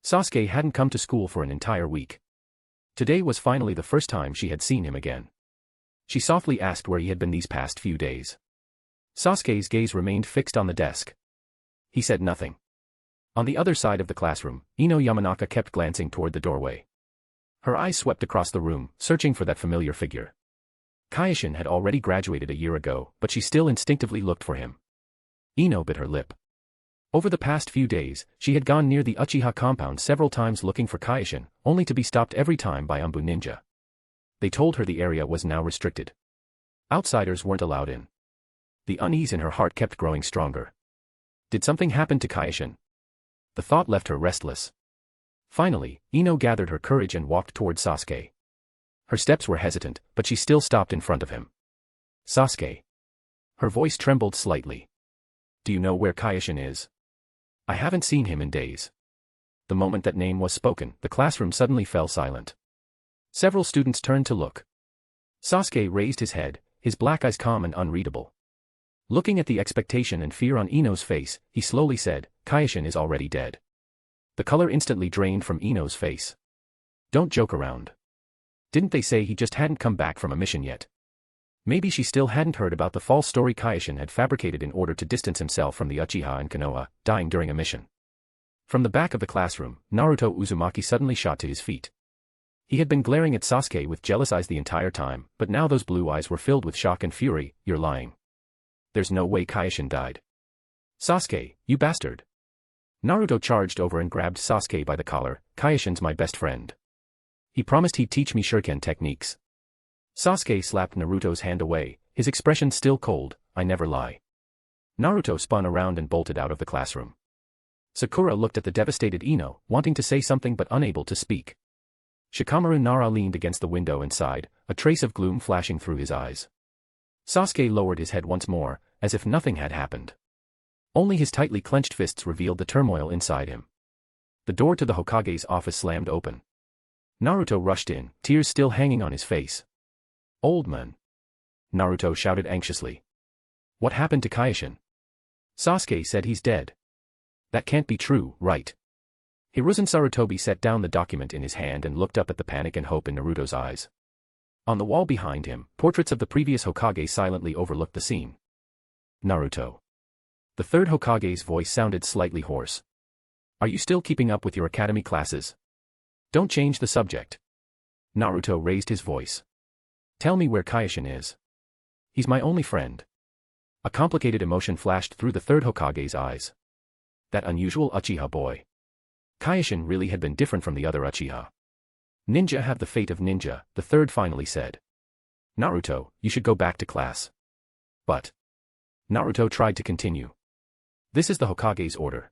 Sasuke hadn't come to school for an entire week. Today was finally the first time she had seen him again. She softly asked where he had been these past few days. Sasuke's gaze remained fixed on the desk. He said nothing. On the other side of the classroom, Ino Yamanaka kept glancing toward the doorway. Her eyes swept across the room, searching for that familiar figure. Kyoshin had already graduated a year ago, but she still instinctively looked for him. Ino bit her lip. Over the past few days, she had gone near the Uchiha compound several times looking for Kyoshin, only to be stopped every time by Umbu ninja. They told her the area was now restricted. Outsiders weren't allowed in. The unease in her heart kept growing stronger. Did something happen to Kyoshin? The thought left her restless. Finally, Ino gathered her courage and walked toward Sasuke. Her steps were hesitant, but she still stopped in front of him. Sasuke. Her voice trembled slightly. Do you know where Kyoshin is? I haven't seen him in days. The moment that name was spoken, the classroom suddenly fell silent. Several students turned to look. Sasuke raised his head, his black eyes calm and unreadable. Looking at the expectation and fear on Ino's face, he slowly said, Kyoshin is already dead. The color instantly drained from Ino's face. Don't joke around. Didn't they say he just hadn't come back from a mission yet? Maybe she still hadn't heard about the false story Kyoshin had fabricated in order to distance himself from the Uchiha and Konoha, dying during a mission. From the back of the classroom, Naruto Uzumaki suddenly shot to his feet. He had been glaring at Sasuke with jealous eyes the entire time, but now those blue eyes were filled with shock and fury. You're lying. There's no way Kyoshin died. Sasuke, you bastard. Naruto charged over and grabbed Sasuke by the collar. Kyoshin's my best friend. He promised he'd teach me shuriken techniques. Sasuke slapped Naruto's hand away, his expression still cold. I never lie. Naruto spun around and bolted out of the classroom. Sakura looked at the devastated Ino, wanting to say something but unable to speak. Shikamaru Nara leaned against the window and sighed, a trace of gloom flashing through his eyes. Sasuke lowered his head once more, as if nothing had happened. Only his tightly clenched fists revealed the turmoil inside him. The door to the Hokage's office slammed open. Naruto rushed in, tears still hanging on his face. Old man. Naruto shouted anxiously. What happened to Kyoshin? Sasuke said he's dead. That can't be true, right? Hiruzen Sarutobi set down the document in his hand and looked up at the panic and hope in Naruto's eyes. On the wall behind him, portraits of the previous Hokage silently overlooked the scene. Naruto. The third Hokage's voice sounded slightly hoarse. Are you still keeping up with your academy classes? Don't change the subject. Naruto raised his voice. Tell me where Kyoshin is. He's my only friend. A complicated emotion flashed through the third Hokage's eyes. That unusual Uchiha boy. Kyoshin really had been different from the other Uchiha. Ninja have the fate of ninja, the third finally said. Naruto, you should go back to class. But. Naruto tried to continue. This is the Hokage's order.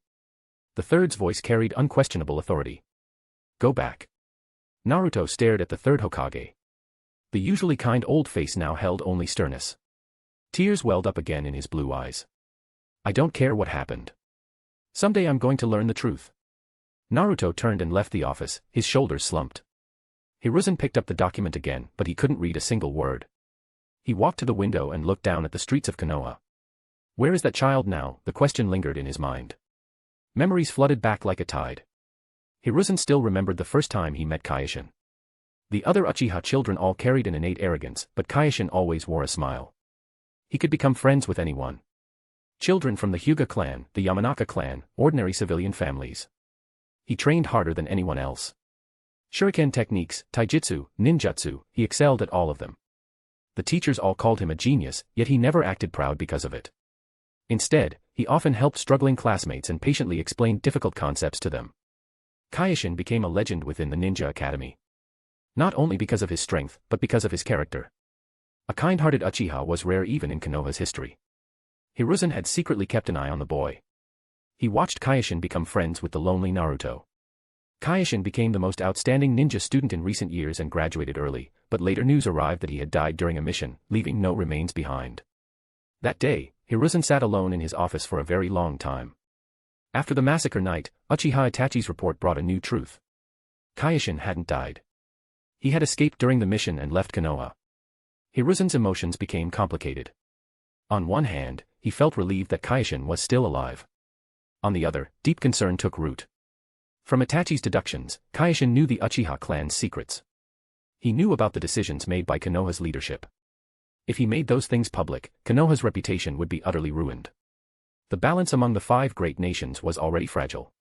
The third's voice carried unquestionable authority. Go back. Naruto stared at the third Hokage. The usually kind old face now held only sternness. Tears welled up again in his blue eyes. I don't care what happened. Someday I'm going to learn the truth. Naruto turned and left the office, his shoulders slumped. Hiruzen picked up the document again, but he couldn't read a single word. He walked to the window and looked down at the streets of Konoha. Where is that child now? The question lingered in his mind. Memories flooded back like a tide. Hiruzen still remembered the first time he met Kyoshin. The other Uchiha children all carried an innate arrogance, but Kyoshin always wore a smile. He could become friends with anyone. Children from the Hyuga clan, the Yamanaka clan, ordinary civilian families. He trained harder than anyone else. Shuriken techniques, taijutsu, ninjutsu, he excelled at all of them. The teachers all called him a genius, yet he never acted proud because of it. Instead, he often helped struggling classmates and patiently explained difficult concepts to them. Kyoshin became a legend within the ninja academy. Not only because of his strength, but because of his character. A kind-hearted Uchiha was rare even in Konoha's history. Hiruzen had secretly kept an eye on the boy. He watched Kyoshin become friends with the lonely Naruto. Kyoshin became the most outstanding ninja student in recent years and graduated early, but later news arrived that he had died during a mission, leaving no remains behind. That day, Hiruzen sat alone in his office for a very long time. After the massacre night, Uchiha Itachi's report brought a new truth. Kyoshin hadn't died. He had escaped during the mission and left Konoha. Hiruzen's emotions became complicated. On one hand, he felt relieved that Kyoshin was still alive. On the other, deep concern took root. From Itachi's deductions, Kyoshin knew the Uchiha clan's secrets. He knew about the decisions made by Konoha's leadership. If he made those things public, Konoha's reputation would be utterly ruined. The balance among the five great nations was already fragile.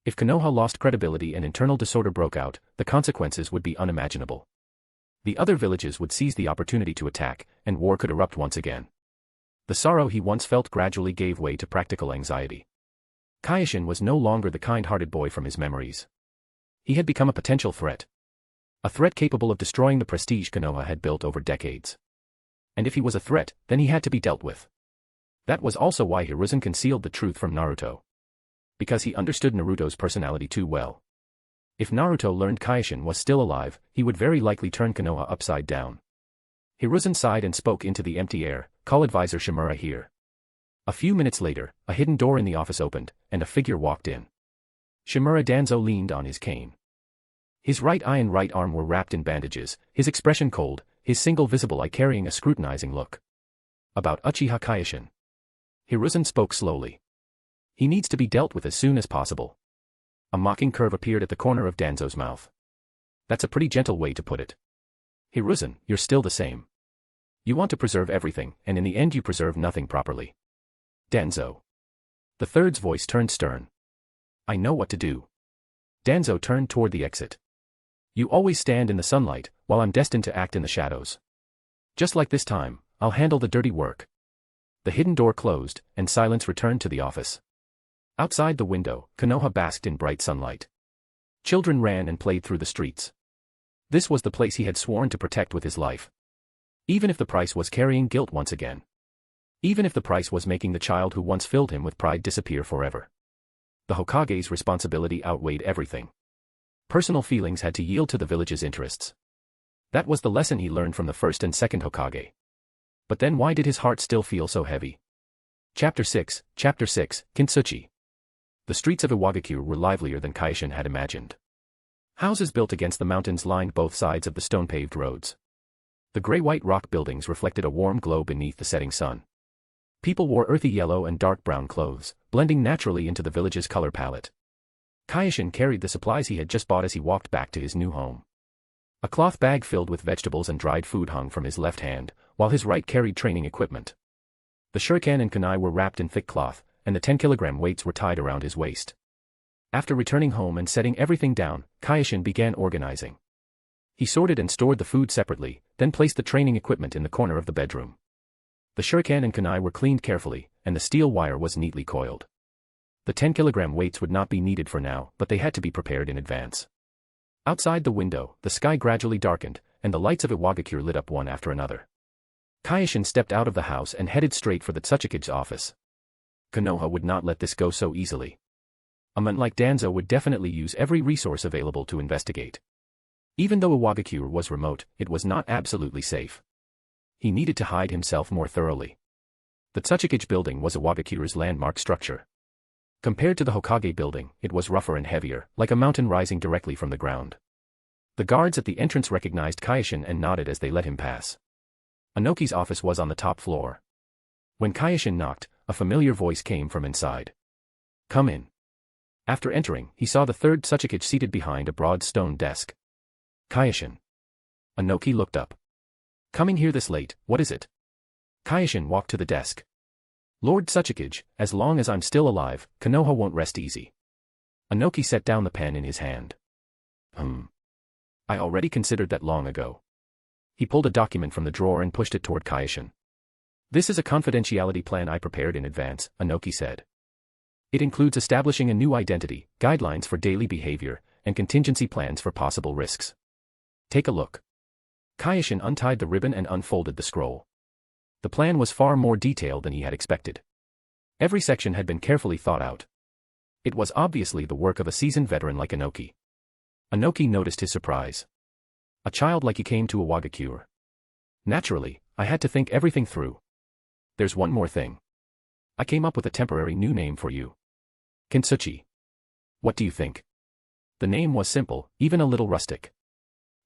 If Konoha lost credibility and internal disorder broke out, the consequences would be unimaginable. The other villages would seize the opportunity to attack, and war could erupt once again. The sorrow he once felt gradually gave way to practical anxiety. Kyoshin was no longer the kind-hearted boy from his memories. He had become a potential threat. A threat capable of destroying the prestige Konoha had built over decades. And if he was a threat, then he had to be dealt with. That was also why Hiruzen concealed the truth from Naruto. Because he understood Naruto's personality too well. If Naruto learned Kyoshin was still alive, he would very likely turn Konoha upside down. Hiruzen sighed and spoke into the empty air, "Call Advisor Shimura here." A few minutes later, a hidden door in the office opened, and a figure walked in. Shimura Danzo leaned on his cane. His right eye and right arm were wrapped in bandages, his expression cold, his single visible eye carrying a scrutinizing look. "About Uchiha Kyoshin." Hiruzen spoke slowly. "He needs to be dealt with as soon as possible." A mocking curve appeared at the corner of Danzo's mouth. "That's a pretty gentle way to put it. Hiruzen, you're still the same. You want to preserve everything, and in the end you preserve nothing properly." "Danzo." The third's voice turned stern. "I know what to do." Danzo turned toward the exit. "You always stand in the sunlight, while I'm destined to act in the shadows. Just like this time, I'll handle the dirty work." The hidden door closed, and silence returned to the office. Outside the window, Konoha basked in bright sunlight. Children ran and played through the streets. This was the place he had sworn to protect with his life. Even if the price was carrying guilt once again. Even if the price was making the child who once filled him with pride disappear forever. The Hokage's responsibility outweighed everything. Personal feelings had to yield to the village's interests. That was the lesson he learned from the first and second Hokage. But then why did his heart still feel so heavy? Chapter 6, Kintsuchi. The streets of Iwagakure were livelier than Kyoshin had imagined. Houses built against the mountains lined both sides of the stone-paved roads. The gray-white rock buildings reflected a warm glow beneath the setting sun. People wore earthy yellow and dark brown clothes, blending naturally into the village's color palette. Kyoshin carried the supplies he had just bought as he walked back to his new home. A cloth bag filled with vegetables and dried food hung from his left hand, while his right carried training equipment. The shuriken and kunai were wrapped in thick cloth, and the 10-kilogram weights were tied around his waist. After returning home and setting everything down, Kyoshin began organizing. He sorted and stored the food separately, then placed the training equipment in the corner of the bedroom. The shuriken and kunai were cleaned carefully, and the steel wire was neatly coiled. The 10-kilogram weights would not be needed for now, but they had to be prepared in advance. Outside the window, the sky gradually darkened, and the lights of Iwagakure lit up one after another. Kyoshin stepped out of the house and headed straight for the Tsuchikage's office. Konoha would not let this go so easily. A man like Danzo would definitely use every resource available to investigate. Even though Iwagakure was remote, it was not absolutely safe. He needed to hide himself more thoroughly. The Tsuchikage building was Iwagakure's landmark structure. Compared to the Hokage building, it was rougher and heavier, like a mountain rising directly from the ground. The guards at the entrance recognized Kyoshin and nodded as they let him pass. Inoki's office was on the top floor. When Kyoshin knocked, a familiar voice came from inside. "Come in." After entering, he saw the third Tsuchikage seated behind a broad stone desk. "Kyoshin." Inoki looked up. "Coming here this late, what is it?" Kyoshin walked to the desk. "Lord Tsuchikage, as long as I'm still alive, Konoha won't rest easy." Inoki set down the pen in his hand. I already considered that long ago." He pulled a document from the drawer and pushed it toward Kyoshin. "This is a confidentiality plan I prepared in advance," Inoki said. "It includes establishing a new identity, guidelines for daily behavior, and contingency plans for possible risks. Take a look." Kyoshin untied the ribbon and unfolded the scroll. The plan was far more detailed than he had expected. Every section had been carefully thought out. It was obviously the work of a seasoned veteran like Inoki. Inoki noticed his surprise. "A child like you came to Iwagakure." "Naturally, I had to think everything through. There's one more thing. I came up with a temporary new name for you. Kintsuchi. What do you think?" The name was simple, even a little rustic.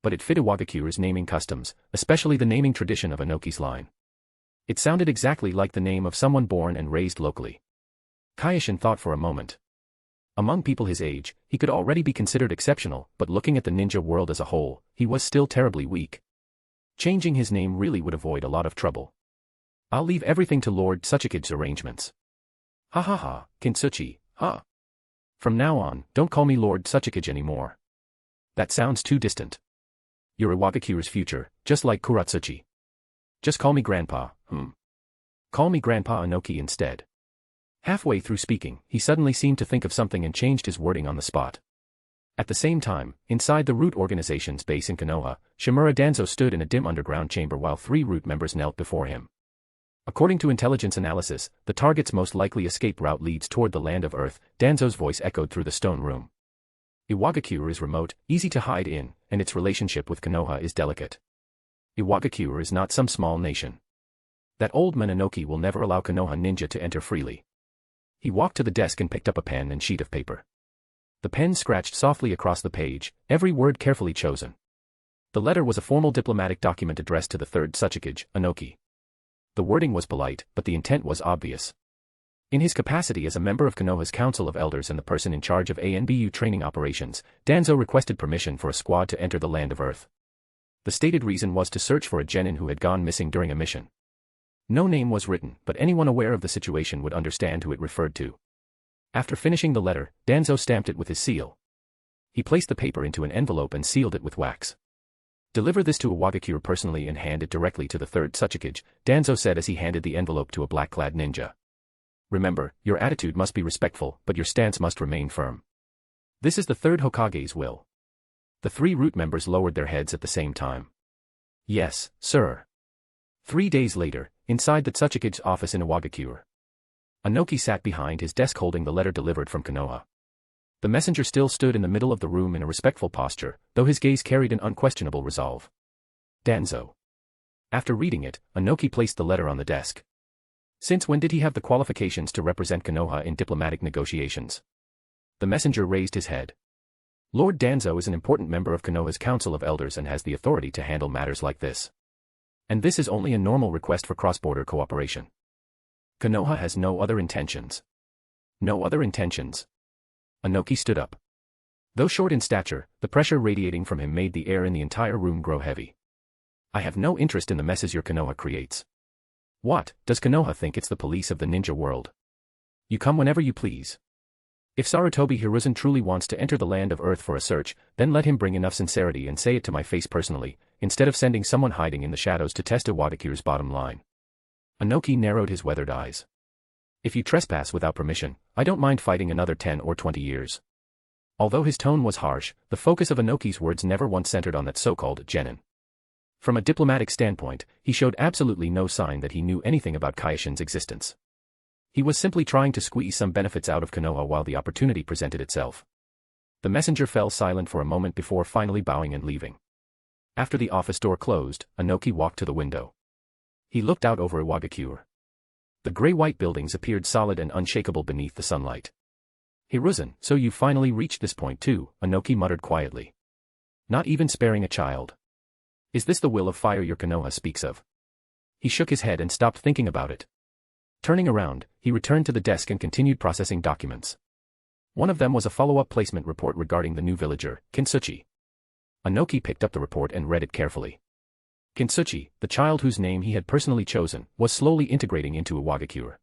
But it fit Iwagakure's naming customs, especially the naming tradition of Inoki's line. It sounded exactly like the name of someone born and raised locally. Kyoshin thought for a moment. Among people his age, he could already be considered exceptional, but looking at the ninja world as a whole, he was still terribly weak. Changing his name really would avoid a lot of trouble. "I'll leave everything to Lord Tsuchikage's arrangements." "Ha ha ha, Kintsuchi, ha." From now on, don't call me Lord Tsuchikage anymore. That sounds too distant. You're Iwagakure's future, just like Kuratsuchi. Just call me Grandpa, Call me Grandpa Inoki instead. Halfway through speaking, he suddenly seemed to think of something and changed his wording on the spot. At the same time, inside the Root Organization's base in Konoha, Shimura Danzo stood in a dim underground chamber while 3 Root members knelt before him. According to intelligence analysis, the target's most likely escape route leads toward the land of Earth. Danzo's voice echoed through the stone room. Iwagakure is remote, easy to hide in, and its relationship with Konoha is delicate. Iwagakure is not some small nation. That old man Inoki will never allow Konoha ninja to enter freely. He walked to the desk and picked up a pen and sheet of paper. The pen scratched softly across the page, every word carefully chosen. The letter was a formal diplomatic document addressed to the third Tsuchikage, Inoki. The wording was polite, but the intent was obvious. In his capacity as a member of Konoha's Council of Elders and the person in charge of ANBU training operations, Danzo requested permission for a squad to enter the land of Earth. The stated reason was to search for a genin who had gone missing during a mission. No name was written, but anyone aware of the situation would understand who it referred to. After finishing the letter, Danzo stamped it with his seal. He placed the paper into an envelope and sealed it with wax. Deliver this to Iwagakure personally and hand it directly to the third Tsuchikage, Danzo said as he handed the envelope to a black-clad ninja. Remember, your attitude must be respectful, but your stance must remain firm. This is the third Hokage's will. The 3 Root members lowered their heads at the same time. Yes, sir. 3 days later, inside the Tsuchikage's office in Iwagakure, Inoki sat behind his desk holding the letter delivered from Konoha. The messenger still stood in the middle of the room in a respectful posture, though his gaze carried an unquestionable resolve. Danzo. After reading it, Inoki placed the letter on the desk. Since when did he have the qualifications to represent Konoha in diplomatic negotiations? The messenger raised his head. Lord Danzo is an important member of Konoha's Council of Elders and has the authority to handle matters like this. And this is only a normal request for cross-border cooperation. Konoha has no other intentions. No other intentions. Inoki stood up. Though short in stature, the pressure radiating from him made the air in the entire room grow heavy. I have no interest in the messes your Konoha creates. What, does Konoha think it's the police of the ninja world? You come whenever you please. If Sarutobi Hiruzen truly wants to enter the land of Earth for a search, then let him bring enough sincerity and say it to my face personally, instead of sending someone hiding in the shadows to test Iwagakure's bottom line. Inoki narrowed his weathered eyes. If you trespass without permission, I don't mind fighting another 10 or 20 years. Although his tone was harsh, the focus of Inoki's words never once centered on that so-called genin. From a diplomatic standpoint, he showed absolutely no sign that he knew anything about Kyoshin's existence. He was simply trying to squeeze some benefits out of Konoha while the opportunity presented itself. The messenger fell silent for a moment before finally bowing and leaving. After the office door closed, Inoki walked to the window. He looked out over Iwagakure. The gray-white buildings appeared solid and unshakable beneath the sunlight. Hiruzen, so you finally reached this point too, Inoki muttered quietly. Not even sparing a child. Is this the will of fire your Konoha speaks of? He shook his head and stopped thinking about it. Turning around, he returned to the desk and continued processing documents. One of them was a follow-up placement report regarding the new villager, Kintsuchi. Inoki picked up the report and read it carefully. Kintsuchi, the child whose name he had personally chosen, was slowly integrating into Iwagakure.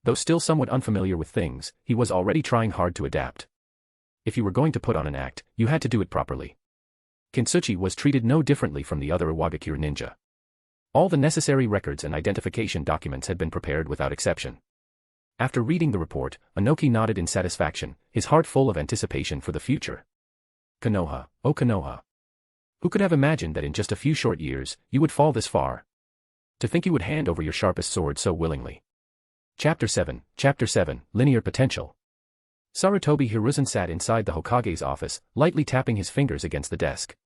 Though still somewhat unfamiliar with things, he was already trying hard to adapt. If you were going to put on an act, you had to do it properly. Kintsuchi was treated no differently from the other Iwagakure ninja. All the necessary records and identification documents had been prepared without exception. After reading the report, Inoki nodded in satisfaction, his heart full of anticipation for the future. Konoha, oh Konoha. Who could have imagined that in just a few short years, you would fall this far? To think you would hand over your sharpest sword so willingly. Chapter 7, Linear Potential. Sarutobi Hiruzen sat inside the Hokage's office, lightly tapping his fingers against the desk.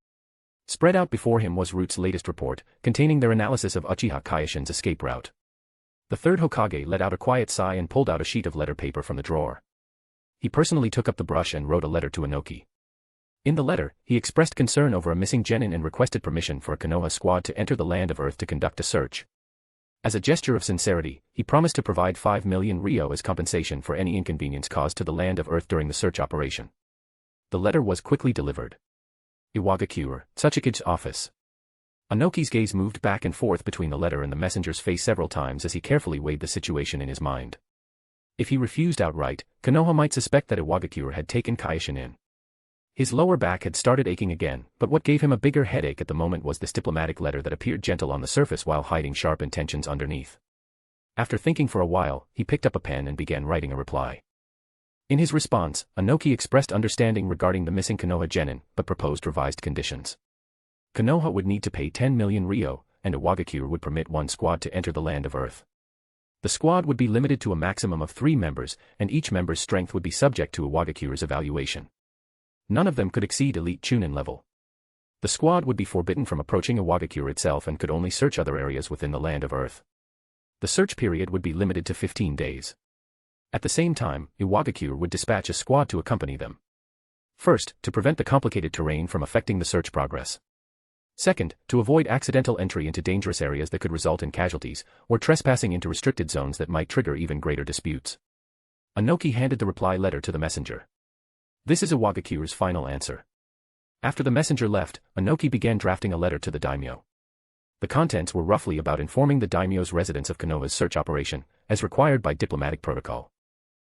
Spread out before him was Root's latest report, containing their analysis of Uchiha Kyoshin's escape route. The third Hokage let out a quiet sigh and pulled out a sheet of letter paper from the drawer. He personally took up the brush and wrote a letter to Inoki. In the letter, he expressed concern over a missing genin and requested permission for a Konoha squad to enter the land of Earth to conduct a search. As a gesture of sincerity, he promised to provide 5 million ryo as compensation for any inconvenience caused to the land of Earth during the search operation. The letter was quickly delivered. Iwagakure, Tsuchikage's office. Inoki's gaze moved back and forth between the letter and the messenger's face several times as he carefully weighed the situation in his mind. If he refused outright, Konoha might suspect that Iwagakure had taken Kyoshin in. His lower back had started aching again, but what gave him a bigger headache at the moment was this diplomatic letter that appeared gentle on the surface while hiding sharp intentions underneath. After thinking for a while, he picked up a pen and began writing a reply. In his response, Inoki expressed understanding regarding the missing Konoha genin, but proposed revised conditions. Konoha would need to pay 10 million ryo, and Iwagakure would permit one squad to enter the land of Earth. The squad would be limited to a maximum of 3 members, and each member's strength would be subject to Iwagakure's evaluation. None of them could exceed elite Chunin level. The squad would be forbidden from approaching Iwagakure itself and could only search other areas within the land of Earth. The search period would be limited to 15 days. At the same time, Iwagakure would dispatch a squad to accompany them. First, to prevent the complicated terrain from affecting the search progress. Second, to avoid accidental entry into dangerous areas that could result in casualties, or trespassing into restricted zones that might trigger even greater disputes. Inoki handed the reply letter to the messenger. This is Iwagakure's final answer. After the messenger left, Inoki began drafting a letter to the daimyo. The contents were roughly about informing the daimyo's residents of Konoha's search operation, as required by diplomatic protocol.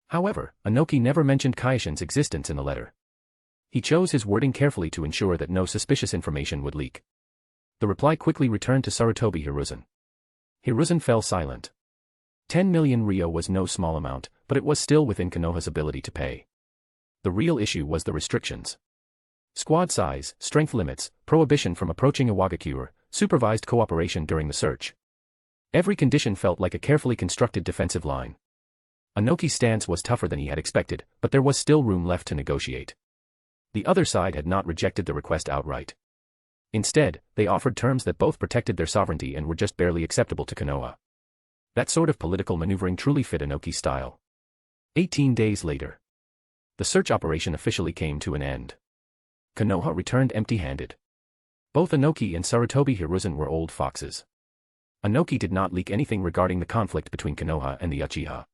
However, Inoki never mentioned Kyoshin's existence in the letter. He chose his wording carefully to ensure that no suspicious information would leak. The reply quickly returned to Sarutobi Hiruzen. Hiruzen fell silent. 10 million ryo was no small amount, but it was still within Konoha's ability to pay. The real issue was the restrictions. Squad size, strength limits, prohibition from approaching Iwagakure, supervised cooperation during the search. Every condition felt like a carefully constructed defensive line. Inoki's stance was tougher than he had expected, but there was still room left to negotiate. The other side had not rejected the request outright. Instead, they offered terms that both protected their sovereignty and were just barely acceptable to Konoha. That sort of political maneuvering truly fit Inoki's style. 18 days later. The search operation officially came to an end. Konoha returned empty-handed. Both Inoki and Sarutobi Hiruzen were old foxes. Inoki did not leak anything regarding the conflict between Konoha and the Uchiha.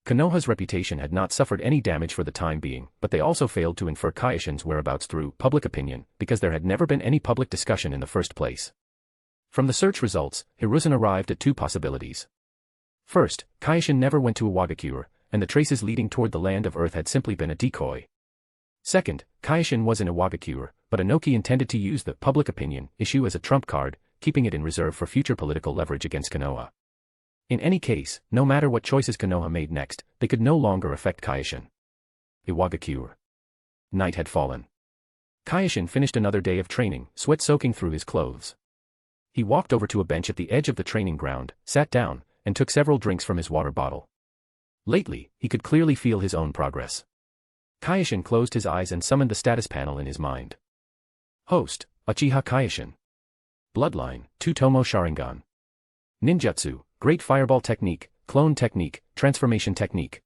Konoha's reputation had not suffered any damage for the time being, but they also failed to infer Kyoshin's whereabouts through public opinion, because there had never been any public discussion in the first place. From the search results, Hiruzen arrived at 2 possibilities. First, Kyoshin never went to Iwagakure, and the traces leading toward the land of Earth had simply been a decoy. Second, Kyoshin was in Iwagakure, but Inoki intended to use the public opinion issue as a trump card, keeping it in reserve for future political leverage against Konoha. In any case, no matter what choices Konoha made next, they could no longer affect Kyoshin. Iwagakure. Night had fallen. Kyoshin finished another day of training, sweat soaking through his clothes. He walked over to a bench at the edge of the training ground, sat down, and took several drinks from his water bottle. Lately, he could clearly feel his own progress. Kyoshin closed his eyes and summoned the status panel in his mind. Host, Uchiha Kyoshin. Bloodline, Tutomo Sharingan. Ninjutsu, Great Fireball Technique, Clone Technique, Transformation Technique.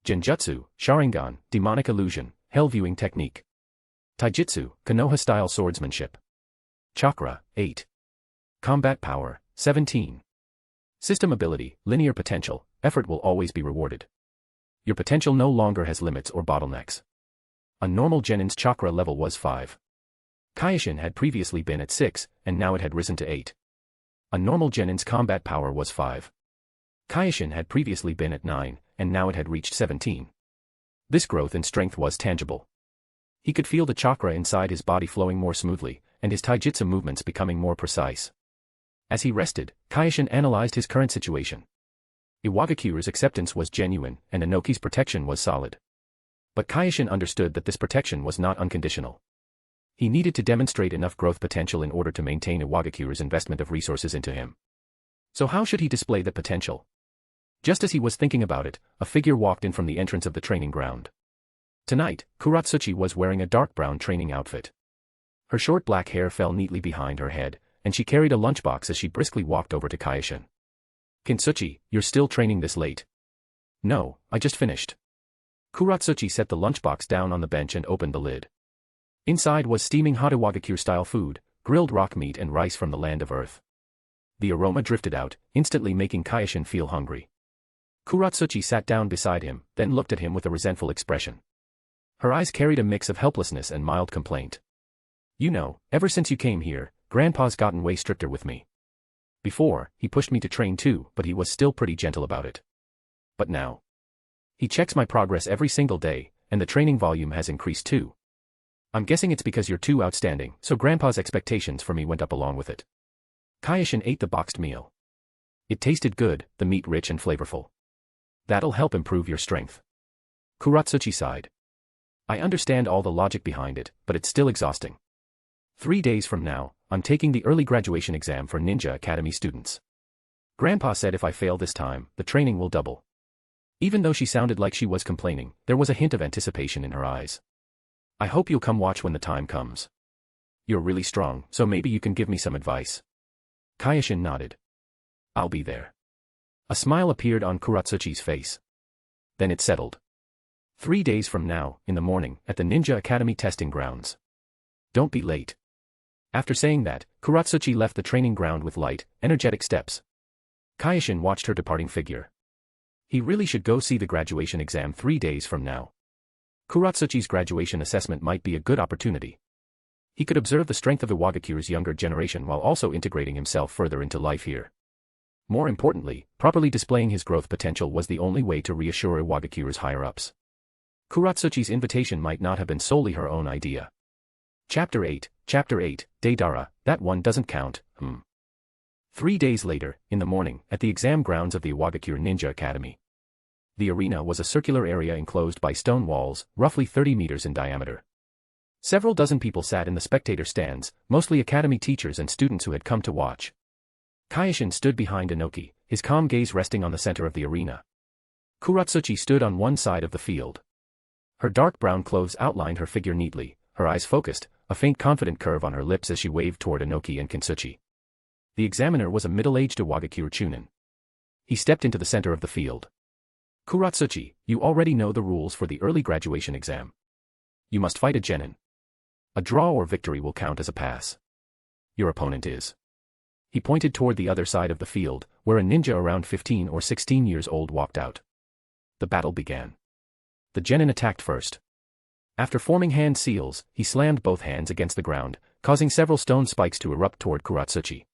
Genjutsu, Sharingan, Demonic Illusion, Hell Viewing Technique. Taijutsu, Konoha-style swordsmanship. Chakra, 8. Combat power, 17. System ability, linear potential, effort will always be rewarded. Your potential no longer has limits or bottlenecks. A normal genin's chakra level was 5. Kyoshin had previously been at 6, and now it had risen to 8. A normal genin's combat power was 5. Kyoshin had previously been at 9, and now it had reached 17. This growth in strength was tangible. He could feel the chakra inside his body flowing more smoothly, and his taijutsu movements becoming more precise. As he rested, Kyoshin analyzed his current situation. Iwagakure's acceptance was genuine, and Inoki's protection was solid. But Kyoshin understood that this protection was not unconditional. He needed to demonstrate enough growth potential in order to maintain Iwagakure's investment of resources into him. So how should he display that potential? Just as he was thinking about it, a figure walked in from the entrance of the training ground. Tonight, Kuratsuchi was wearing a dark brown training outfit. Her short black hair fell neatly behind her head, and she carried a lunchbox as she briskly walked over to Kyoshin. Kintsuchi, you're still training this late? No, I just finished. Kuratsuchi set the lunchbox down on the bench and opened the lid. Inside was steaming hot Iwagakure-style food, grilled rock meat and rice from the land of Earth. The aroma drifted out, instantly making Kyoshin feel hungry. Kuratsuchi sat down beside him, then looked at him with a resentful expression. Her eyes carried a mix of helplessness and mild complaint. You know, ever since you came here, Grandpa's gotten way stricter with me. Before, he pushed me to train too, but he was still pretty gentle about it. But now. He checks my progress every single day, and the training volume has increased too. I'm guessing it's because you're too outstanding, so Grandpa's expectations for me went up along with it. Kyoshin ate the boxed meal. It tasted good, the meat rich and flavorful. That'll help improve your strength. Kuratsuchi sighed. I understand all the logic behind it, but it's still exhausting. 3 days from now, I'm taking the early graduation exam for Ninja Academy students. Grandpa said if I fail this time, the training will double. Even though she sounded like she was complaining, there was a hint of anticipation in her eyes. I hope you'll come watch when the time comes. You're really strong, so maybe you can give me some advice. Kyoshin nodded. I'll be there. A smile appeared on Kuratsuchi's face. Then it settled. 3 days from now, in the morning, at the Ninja Academy testing grounds. Don't be late. After saying that, Kuratsuchi left the training ground with light, energetic steps. Kyoshin watched her departing figure. He really should go see the graduation exam 3 days from now. Kuratsuchi's graduation assessment might be a good opportunity. He could observe the strength of Iwagakure's younger generation while also integrating himself further into life here. More importantly, properly displaying his growth potential was the only way to reassure Iwagakure's higher-ups. Kuratsuchi's invitation might not have been solely her own idea. Chapter 8, Deidara, that one doesn't count, 3 days later, in the morning, at the exam grounds of the Iwagakure Ninja Academy. The arena was a circular area enclosed by stone walls, roughly 30 meters in diameter. Several dozen people sat in the spectator stands, mostly academy teachers and students who had come to watch. Kyoshin stood behind Inoki, his calm gaze resting on the center of the arena. Kuratsuchi stood on one side of the field. Her dark brown clothes outlined her figure neatly, her eyes focused, a faint confident curve on her lips as she waved toward Inoki and Kintsuchi. The examiner was a middle-aged Iwagakure Chunin. He stepped into the center of the field. Kuratsuchi, you already know the rules for the early graduation exam. You must fight a genin. A draw or victory will count as a pass. Your opponent is. He pointed toward the other side of the field, where a ninja around 15 or 16 years old walked out. The battle began. The genin attacked first. After forming hand seals, he slammed both hands against the ground, causing several stone spikes to erupt toward Kuratsuchi.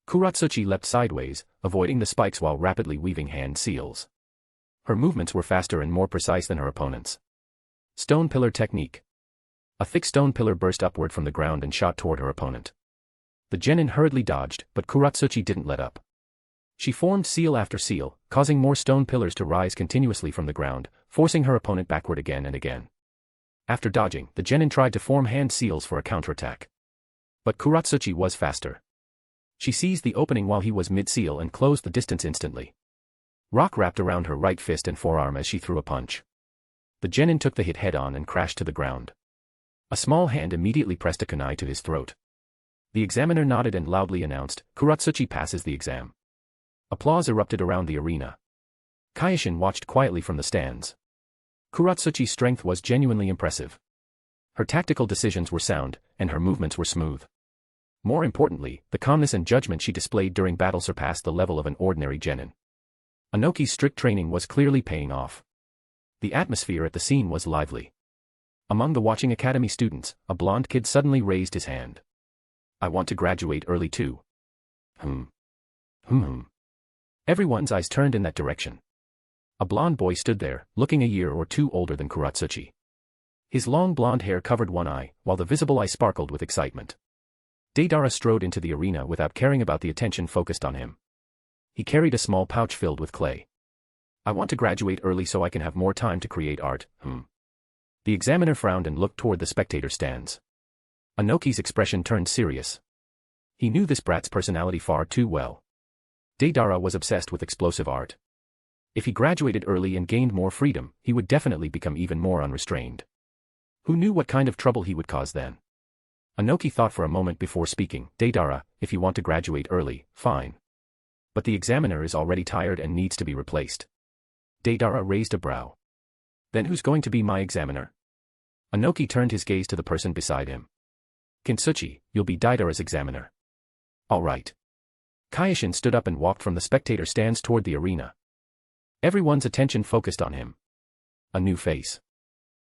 Kuratsuchi leapt sideways, avoiding the spikes while rapidly weaving hand seals. Her movements were faster and more precise than her opponent's. Stone pillar technique. A thick stone pillar burst upward from the ground and shot toward her opponent. The genin hurriedly dodged, but Kuratsuchi didn't let up. She formed seal after seal, causing more stone pillars to rise continuously from the ground, forcing her opponent backward again and again. After dodging, the genin tried to form hand seals for a counterattack. But Kuratsuchi was faster. She seized the opening while he was mid-seal and closed the distance instantly. Rock wrapped around her right fist and forearm as she threw a punch. The genin took the hit head-on and crashed to the ground. A small hand immediately pressed a kunai to his throat. The examiner nodded and loudly announced, Kuratsuchi passes the exam. Applause erupted around the arena. Kyoshin watched quietly from the stands. Kuratsuchi's strength was genuinely impressive. Her tactical decisions were sound, and her movements were smooth. More importantly, the calmness and judgment she displayed during battle surpassed the level of an ordinary genin. Inoki's strict training was clearly paying off. The atmosphere at the scene was lively. Among the watching academy students, a blonde kid suddenly raised his hand. I want to graduate early too. Everyone's eyes turned in that direction. A blonde boy stood there, looking a year or two older than Kuratsuchi. His long blonde hair covered one eye, while the visible eye sparkled with excitement. Deidara strode into the arena without caring about the attention focused on him. He carried a small pouch filled with clay. I want to graduate early so I can have more time to create art, The examiner frowned and looked toward the spectator stands. Inoki's expression turned serious. He knew this brat's personality far too well. Deidara was obsessed with explosive art. If he graduated early and gained more freedom, he would definitely become even more unrestrained. Who knew what kind of trouble he would cause then? Inoki thought for a moment before speaking. Deidara, if you want to graduate early, fine. But the examiner is already tired and needs to be replaced. Deidara raised a brow. Then who's going to be my examiner? Inoki turned his gaze to the person beside him. Kintsuchi, you'll be Deidara's examiner. All right. Kyoshin stood up and walked from the spectator stands toward the arena. Everyone's attention focused on him. A new face.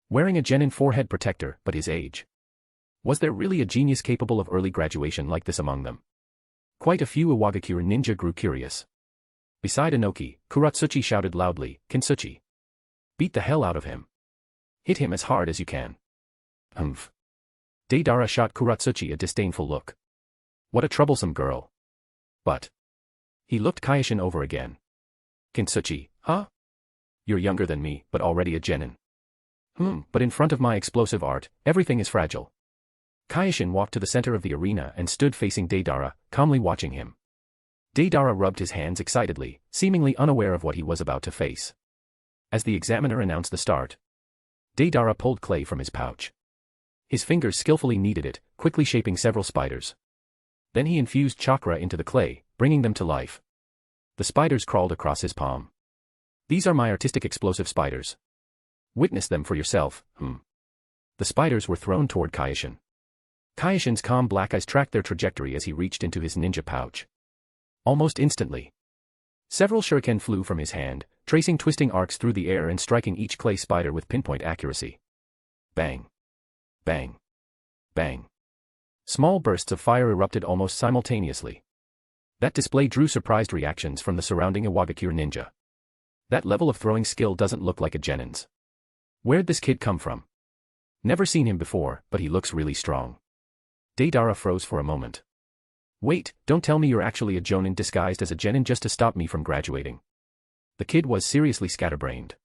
Wearing a genin forehead protector, but his age. Was there really a genius capable of early graduation like this among them? Quite a few Iwagakure ninja grew curious. Beside Inoki, Kuratsuchi shouted loudly, Kintsuchi. Beat the hell out of him. Hit him as hard as you can. Humph. Deidara shot Kuratsuchi a disdainful look. What a troublesome girl. But. He looked Kyoshin over again. Kintsuchi, huh? You're younger than me, but already a genin. But in front of my explosive art, everything is fragile. Kyoshin walked to the center of the arena and stood facing Deidara, calmly watching him. Deidara rubbed his hands excitedly, seemingly unaware of what he was about to face. As the examiner announced the start, Deidara pulled clay from his pouch. His fingers skillfully kneaded it, quickly shaping several spiders. Then he infused chakra into the clay, bringing them to life. The spiders crawled across his palm. These are my artistic explosive spiders. Witness them for yourself, The spiders were thrown toward Kyoshin. Kyoshin's calm black eyes tracked their trajectory as he reached into his ninja pouch. Almost instantly, several shuriken flew from his hand, tracing twisting arcs through the air and striking each clay spider with pinpoint accuracy. Bang. Bang. Bang. Small bursts of fire erupted almost simultaneously. That display drew surprised reactions from the surrounding Iwagakure ninja. That level of throwing skill doesn't look like a genin's. Where'd this kid come from? Never seen him before, but he looks really strong. Deidara froze for a moment. Wait, don't tell me you're actually a jonin disguised as a genin just to stop me from graduating. The kid was seriously scatterbrained.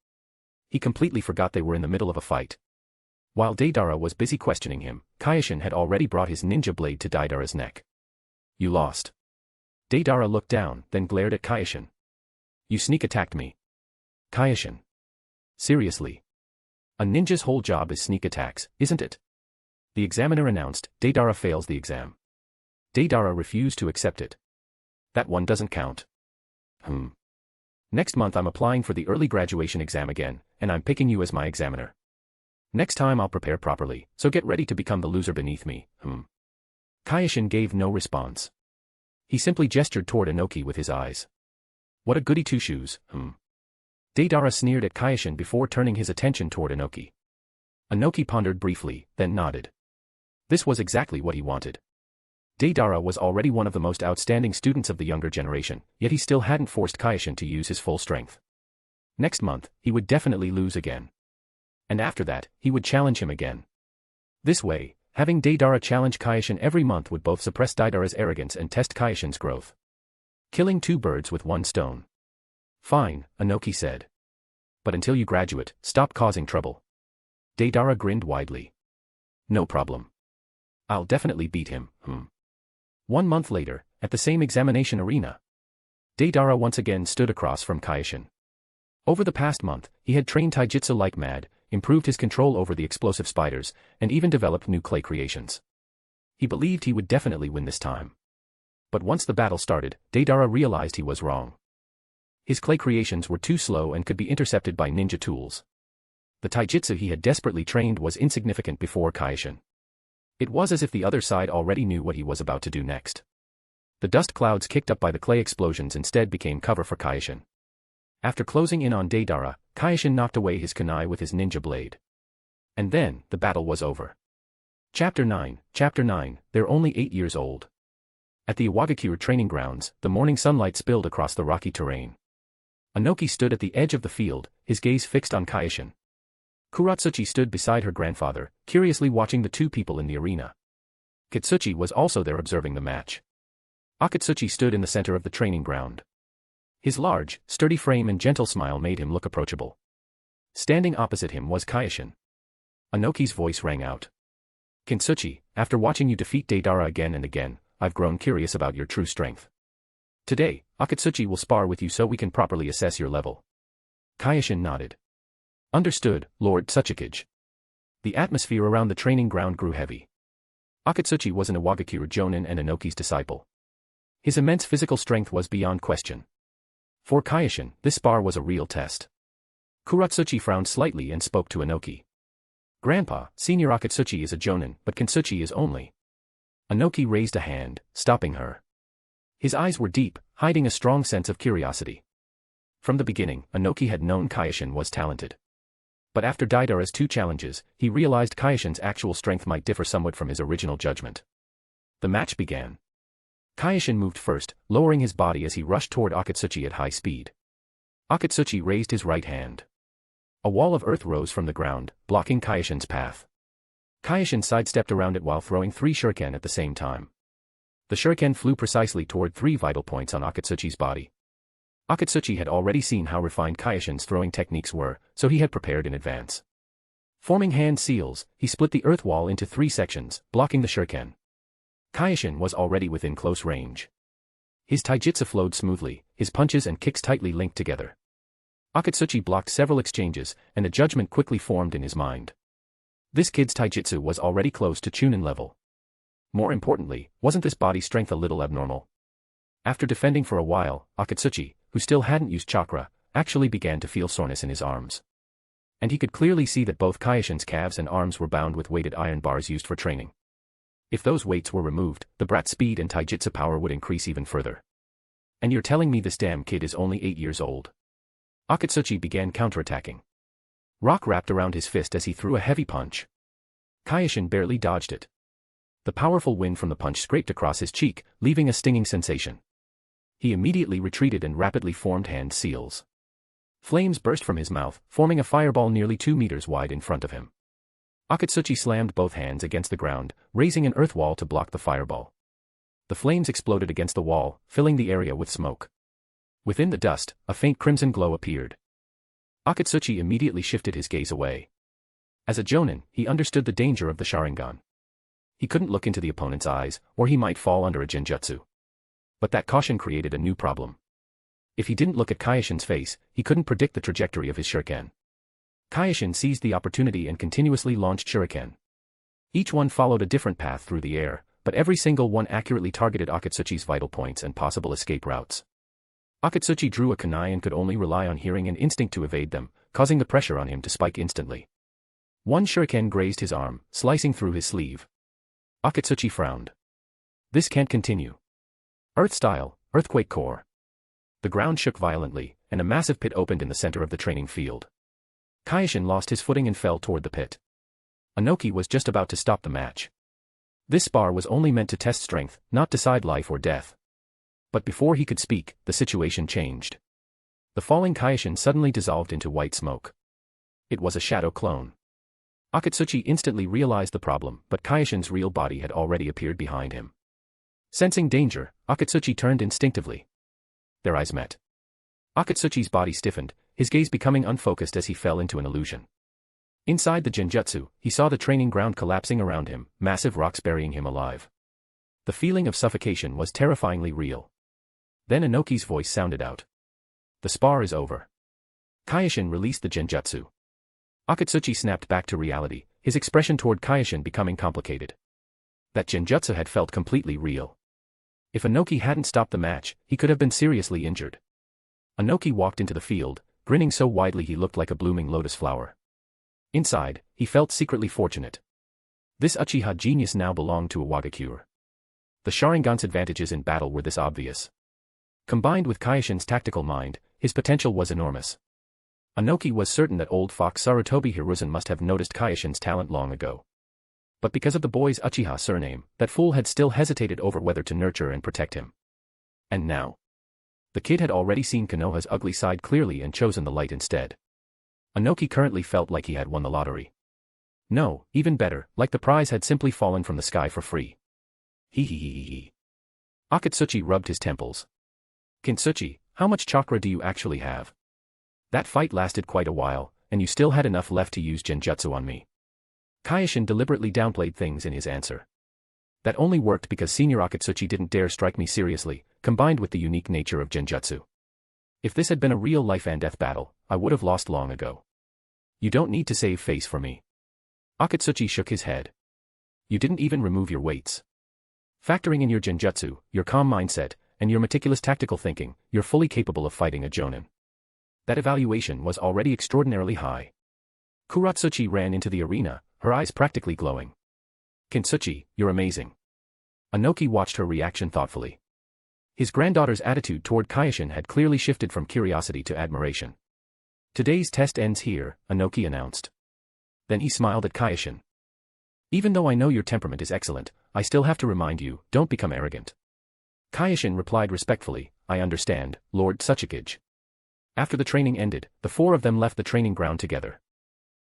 He completely forgot they were in the middle of a fight. While Deidara was busy questioning him, Kyoshin had already brought his ninja blade to Deidara's neck. You lost. Deidara looked down, then glared at Kyoshin. You sneak attacked me. Kyoshin. Seriously. A ninja's whole job is sneak attacks, isn't it? The examiner announced, Deidara fails the exam. Deidara refused to accept it. That one doesn't count. Next month I'm applying for the early graduation exam again, and I'm picking you as my examiner. Next time I'll prepare properly, so get ready to become the loser beneath me, Kyoshin gave no response. He simply gestured toward Inoki with his eyes. What a goody two-shoes, Deidara sneered at Kyoshin before turning his attention toward Inoki. Inoki pondered briefly, then nodded. This was exactly what he wanted. Deidara was already one of the most outstanding students of the younger generation, yet he still hadn't forced Kyoshin to use his full strength. Next month, he would definitely lose again. And after that, he would challenge him again. This way, having Deidara challenge Kyoshin every month would both suppress Deidara's arrogance and test Kyoshin's growth. Killing two birds with one stone. Fine, Inoki said. But until you graduate, stop causing trouble. Deidara grinned widely. No problem. I'll definitely beat him, 1 month later, at the same examination arena, Deidara once again stood across from Kyoshin. Over the past month, he had trained taijutsu like mad, improved his control over the explosive spiders, and even developed new clay creations. He believed he would definitely win this time. But once the battle started, Deidara realized he was wrong. His clay creations were too slow and could be intercepted by ninja tools. The taijutsu he had desperately trained was insignificant before Kyoshin. It was as if the other side already knew what he was about to do next. The dust clouds kicked up by the clay explosions instead became cover for Kyoshin. After closing in on Deidara, Kyoshin knocked away his kunai with his ninja blade. And then, the battle was over. Chapter 9, they're only 8 years old. At the Iwagakure training grounds, the morning sunlight spilled across the rocky terrain. Inoki stood at the edge of the field, his gaze fixed on Kyoshin. Kuratsuchi stood beside her grandfather, curiously watching the two people in the arena. Kitsuchi was also there observing the match. Akatsuchi stood in the center of the training ground. His large, sturdy frame and gentle smile made him look approachable. Standing opposite him was Kyoshin. Inoki's voice rang out. Kintsuchi, after watching you defeat Deidara again and again, I've grown curious about your true strength. Today, Akatsuchi will spar with you so we can properly assess your level. Kyoshin nodded. Understood, Lord Tsuchikage. The atmosphere around the training ground grew heavy. Akatsuchi was an Iwagakure jonin and Inoki's disciple. His immense physical strength was beyond question. For Kyoshin, this spar was a real test. Kuratsuchi frowned slightly and spoke to Inoki. Grandpa, Senior Akatsuchi is a jonin, but Kintsuchi is only. Inoki raised a hand, stopping her. His eyes were deep, hiding a strong sense of curiosity. From the beginning, Inoki had known Kyoshin was talented. But after Deidara's 2 challenges, he realized Kyoshin's actual strength might differ somewhat from his original judgment. The match began. Kyoshin moved first, lowering his body as he rushed toward Akatsuchi at high speed. Akatsuchi raised his right hand. A wall of earth rose from the ground, blocking Kyoshin's path. Kyoshin sidestepped around it while throwing 3 shuriken at the same time. The shuriken flew precisely toward 3 vital points on Akatsuchi's body. Akatsuchi had already seen how refined Kyoshin's throwing techniques were, so he had prepared in advance. Forming hand seals, he split the earth wall into 3 sections, blocking the shuriken. Kyoshin was already within close range. His taijutsu flowed smoothly, his punches and kicks tightly linked together. Akatsuchi blocked several exchanges, and a judgment quickly formed in his mind. This kid's taijutsu was already close to Chunin level. More importantly, wasn't this body strength a little abnormal? After defending for a while, Akatsuchi, who still hadn't used chakra, actually began to feel soreness in his arms. And he could clearly see that both Kyoshin's calves and arms were bound with weighted iron bars used for training. If those weights were removed, the brat's speed and taijutsu power would increase even further. And you're telling me this damn kid is only 8 years old? Akatsuchi began counterattacking. Rock wrapped around his fist as he threw a heavy punch. Kyoshin barely dodged it. The powerful wind from the punch scraped across his cheek, leaving a stinging sensation. He immediately retreated and rapidly formed hand seals. Flames burst from his mouth, forming a fireball nearly 2 meters wide in front of him. Akatsuchi slammed both hands against the ground, raising an earth wall to block the fireball. The flames exploded against the wall, filling the area with smoke. Within the dust, a faint crimson glow appeared. Akatsuchi immediately shifted his gaze away. As a jonin, he understood the danger of the Sharingan. He couldn't look into the opponent's eyes, or he might fall under a genjutsu. But that caution created a new problem. If he didn't look at Kyoshin's face, he couldn't predict the trajectory of his shuriken. Kyoshin seized the opportunity and continuously launched shuriken. Each one followed a different path through the air, but every single one accurately targeted Akatsuchi's vital points and possible escape routes. Akatsuchi drew a kunai and could only rely on hearing and instinct to evade them, causing the pressure on him to spike instantly. One shuriken grazed his arm, slicing through his sleeve. Akatsuchi frowned. This can't continue. Earth-style, earthquake core. The ground shook violently, and a massive pit opened in the center of the training field. Kyoshin lost his footing and fell toward the pit. Inoki was just about to stop the match. This spar was only meant to test strength, not decide life or death. But before he could speak, the situation changed. The falling Kyoshin suddenly dissolved into white smoke. It was a shadow clone. Akatsuchi instantly realized the problem, but Kyoshin's real body had already appeared behind him. Sensing danger, Akatsuchi turned instinctively. Their eyes met. Akatsuchi's body stiffened, his gaze becoming unfocused as he fell into an illusion. Inside the genjutsu, he saw the training ground collapsing around him, massive rocks burying him alive. The feeling of suffocation was terrifyingly real. Then Inoki's voice sounded out. The spar is over. Kyoshin released the genjutsu. Akatsuchi snapped back to reality, his expression toward Kyoshin becoming complicated. That genjutsu had felt completely real. If Inoki hadn't stopped the match, he could have been seriously injured. Inoki walked into the field, grinning so widely he looked like a blooming lotus flower. Inside, he felt secretly fortunate. This Uchiha genius now belonged to Iwagakure. The Sharingan's advantages in battle were this obvious. Combined with Kyoshin's tactical mind, his potential was enormous. Inoki was certain that old fox Sarutobi Hiruzen must have noticed Kyoshin's talent long ago. But because of the boy's Uchiha surname, that fool had still hesitated over whether to nurture and protect him. And now, the kid had already seen Konoha's ugly side clearly and chosen the light instead. Inoki currently felt like he had won the lottery. No, even better, like the prize had simply fallen from the sky for free. Hee hee hee hee. Akatsuchi rubbed his temples. Kintsuchi, how much chakra do you actually have? That fight lasted quite a while, and you still had enough left to use genjutsu on me. Kyoshin deliberately downplayed things in his answer. That only worked because Senior Akatsuchi didn't dare strike me seriously, combined with the unique nature of genjutsu. If this had been a real life and death battle, I would have lost long ago. You don't need to save face for me. Akatsuchi shook his head. You didn't even remove your weights. Factoring in your genjutsu, your calm mindset, and your meticulous tactical thinking, you're fully capable of fighting a jonin. That evaluation was already extraordinarily high. Kuratsuchi ran into the arena, her eyes practically glowing. Kintsuchi, you're amazing. Inoki watched her reaction thoughtfully. His granddaughter's attitude toward Kyoshin had clearly shifted from curiosity to admiration. Today's test ends here, Inoki announced. Then he smiled at Kyoshin. Even though I know your temperament is excellent, I still have to remind you, don't become arrogant. Kyoshin replied respectfully, I understand, Lord Tsuchikage. After the training ended, the four of them left the training ground together.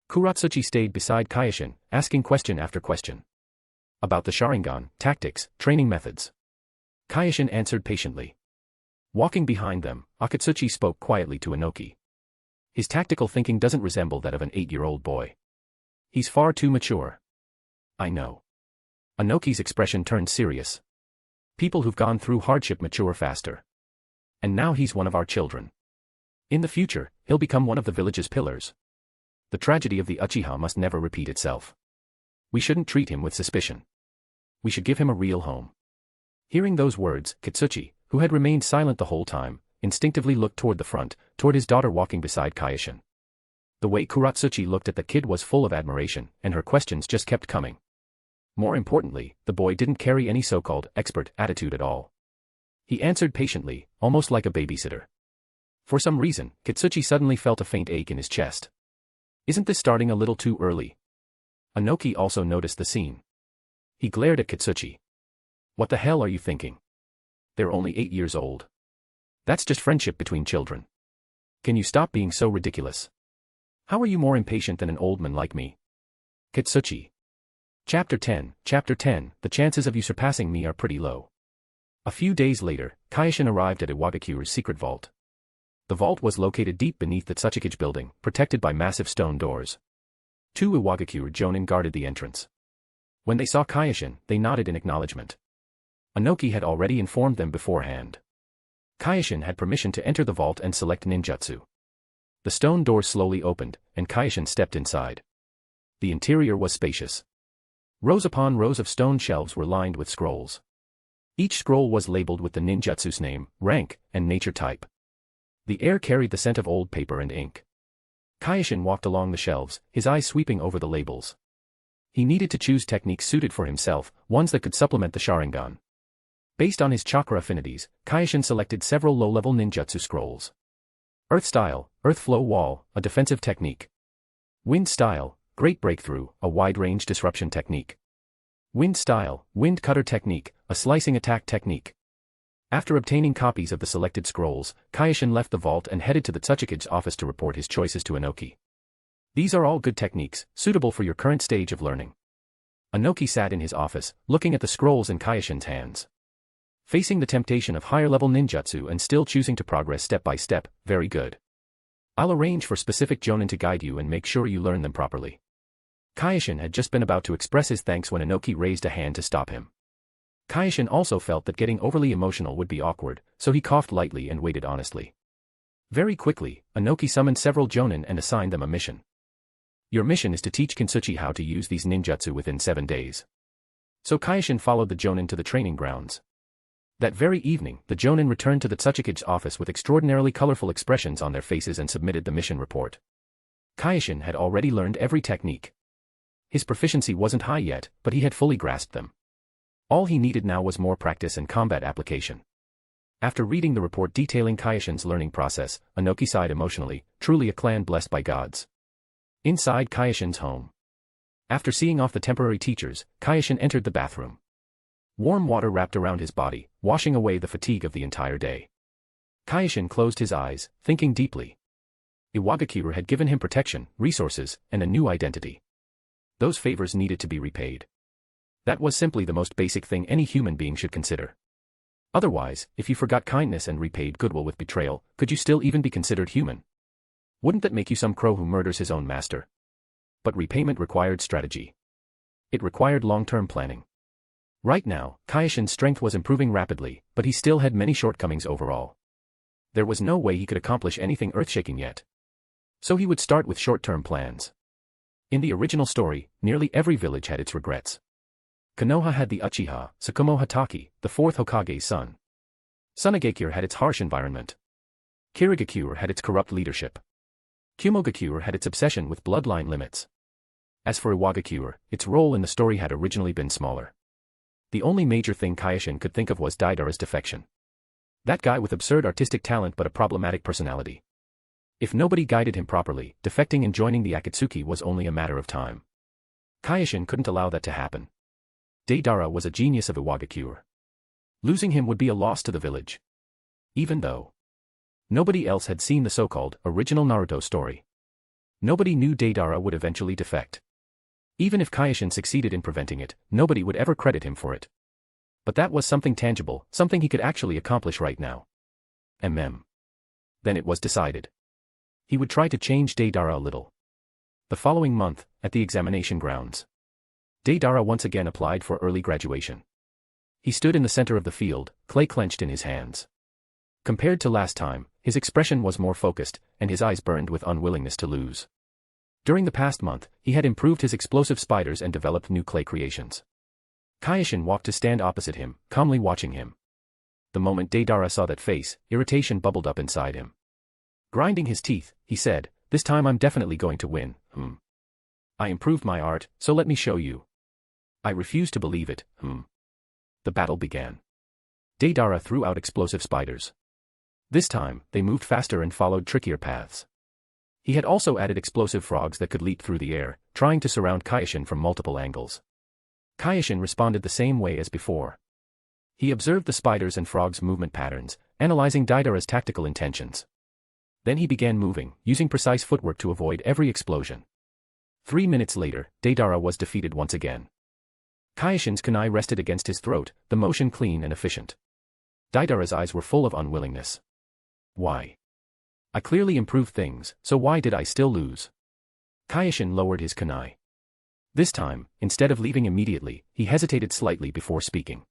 Kuratsuchi stayed beside Kyoshin, asking question after question. About the Sharingan, tactics, training methods. Kyoshin answered patiently. Walking behind them, Akatsuchi spoke quietly to Inoki. His tactical thinking doesn't resemble that of an 8-year-old boy. He's far too mature. I know. Inoki's expression turned serious. People who've gone through hardship mature faster. And now he's one of our children. In the future, he'll become one of the village's pillars. The tragedy of the Uchiha must never repeat itself. We shouldn't treat him with suspicion. We should give him a real home. Hearing those words, Kitsuchi, who had remained silent the whole time, instinctively looked toward the front, toward his daughter walking beside Kyoshin. The way Kuratsuchi looked at the kid was full of admiration, and her questions just kept coming. More importantly, the boy didn't carry any so-called expert attitude at all. He answered patiently, almost like a babysitter. For some reason, Kitsuchi suddenly felt a faint ache in his chest. Isn't this starting a little too early? Inoki also noticed the scene. He glared at Kitsuchi. What the hell are you thinking? They're only 8 years old. That's just friendship between children. Can you stop being so ridiculous? How are you more impatient than an old man like me? Kitsuchi. Chapter 10, the chances of you surpassing me are pretty low. A few days later, Kyoshin arrived at Iwagakure's secret vault. The vault was located deep beneath the Tsuchikage building, protected by massive stone doors. 2 Iwagakure jonin guarded the entrance. When they saw Kyoshin, they nodded in acknowledgement. Inoki had already informed them beforehand. Kyoshin had permission to enter the vault and select ninjutsu. The stone doors slowly opened, and Kyoshin stepped inside. The interior was spacious. Rows upon rows of stone shelves were lined with scrolls. Each scroll was labeled with the ninjutsu's name, rank, and nature type. The air carried the scent of old paper and ink. Kyoshin walked along the shelves, his eyes sweeping over the labels. He needed to choose techniques suited for himself, ones that could supplement the Sharingan. Based on his chakra affinities, Kyoshin selected several low-level ninjutsu scrolls. Earth Style, Earth Flow Wall, a defensive technique. Wind Style, Great Breakthrough, a wide-range disruption technique. Wind Style, Wind Cutter Technique, a slicing attack technique. After obtaining copies of the selected scrolls, Kyoshin left the vault and headed to the Tsuchikage's office to report his choices to Inoki. These are all good techniques, suitable for your current stage of learning. Inoki sat in his office, looking at the scrolls in Kyoshin's hands. Facing the temptation of higher-level ninjutsu and still choosing to progress step by step, very good. I'll arrange for specific jonin to guide you and make sure you learn them properly. Kyoshin had just been about to express his thanks when Inoki raised a hand to stop him. Kyoshin also felt that getting overly emotional would be awkward, so he coughed lightly and waited honestly. Very quickly, Inoki summoned several jonin and assigned them a mission. Your mission is to teach Kintsuchi how to use these ninjutsu within 7 days. So Kyoshin followed the jonin to the training grounds. That very evening, the jonin returned to the Tsuchikage's office with extraordinarily colorful expressions on their faces and submitted the mission report. Kyoshin had already learned every technique. His proficiency wasn't high yet, but he had fully grasped them. All he needed now was more practice and combat application. After reading the report detailing Kyoshin's learning process, Inoki sighed emotionally, truly a clan blessed by gods. Inside Kyoshin's home. After seeing off the temporary teachers, Kyoshin entered the bathroom. Warm water wrapped around his body, washing away the fatigue of the entire day. Kyoshin closed his eyes, thinking deeply. Iwagakure had given him protection, resources, and a new identity. Those favors needed to be repaid. That was simply the most basic thing any human being should consider. Otherwise, if you forgot kindness and repaid goodwill with betrayal, could you still even be considered human? Wouldn't that make you some crow who murders his own master? But repayment required strategy. It required long-term planning. Right now, Kyoshin's strength was improving rapidly, but he still had many shortcomings overall. There was no way he could accomplish anything earth-shaking yet. So he would start with short-term plans. In the original story, nearly every village had its regrets. Konoha had the Uchiha, Tsukumo Hatake, the Fourth Hokage's son. Sunagakure had its harsh environment. Kirigakure had its corrupt leadership. Kumogakure had its obsession with bloodline limits. As for Iwagakure, its role in the story had originally been smaller. The only major thing Kyoshin could think of was Deidara's defection. That guy with absurd artistic talent but a problematic personality. If nobody guided him properly, defecting and joining the Akatsuki was only a matter of time. Kyoshin couldn't allow that to happen. Deidara was a genius of Iwagakure. Losing him would be a loss to the village. Even though Nobody else had seen the so-called original Naruto story. Nobody knew Deidara would eventually defect. Even if Kyoshin succeeded in preventing it, nobody would ever credit him for it. But that was something tangible, something he could actually accomplish right now. Then it was decided. He would try to change Deidara a little. The following month, at the examination grounds, Deidara once again applied for early graduation. He stood in the center of the field, clay clenched in his hands. Compared to last time, his expression was more focused, and his eyes burned with unwillingness to lose. During the past month, he had improved his explosive spiders and developed new clay creations. Kyoshin walked to stand opposite him, calmly watching him. The moment Deidara saw that face, irritation bubbled up inside him. Grinding his teeth, he said, "This time I'm definitely going to win, I improved my art, so let me show you." I refuse to believe it, The battle began. Deidara threw out explosive spiders. This time, they moved faster and followed trickier paths. He had also added explosive frogs that could leap through the air, trying to surround Kyoshin from multiple angles. Kyoshin responded the same way as before. He observed the spiders and frogs' movement patterns, analyzing Deidara's tactical intentions. Then he began moving, using precise footwork to avoid every explosion. 3 minutes later, Deidara was defeated once again. Kyoshin's kunai rested against his throat, the motion clean and efficient. Deidara's eyes were full of unwillingness. Why? I clearly improved things, so why did I still lose? Kyoshin lowered his kunai. This time, instead of leaving immediately, he hesitated slightly before speaking.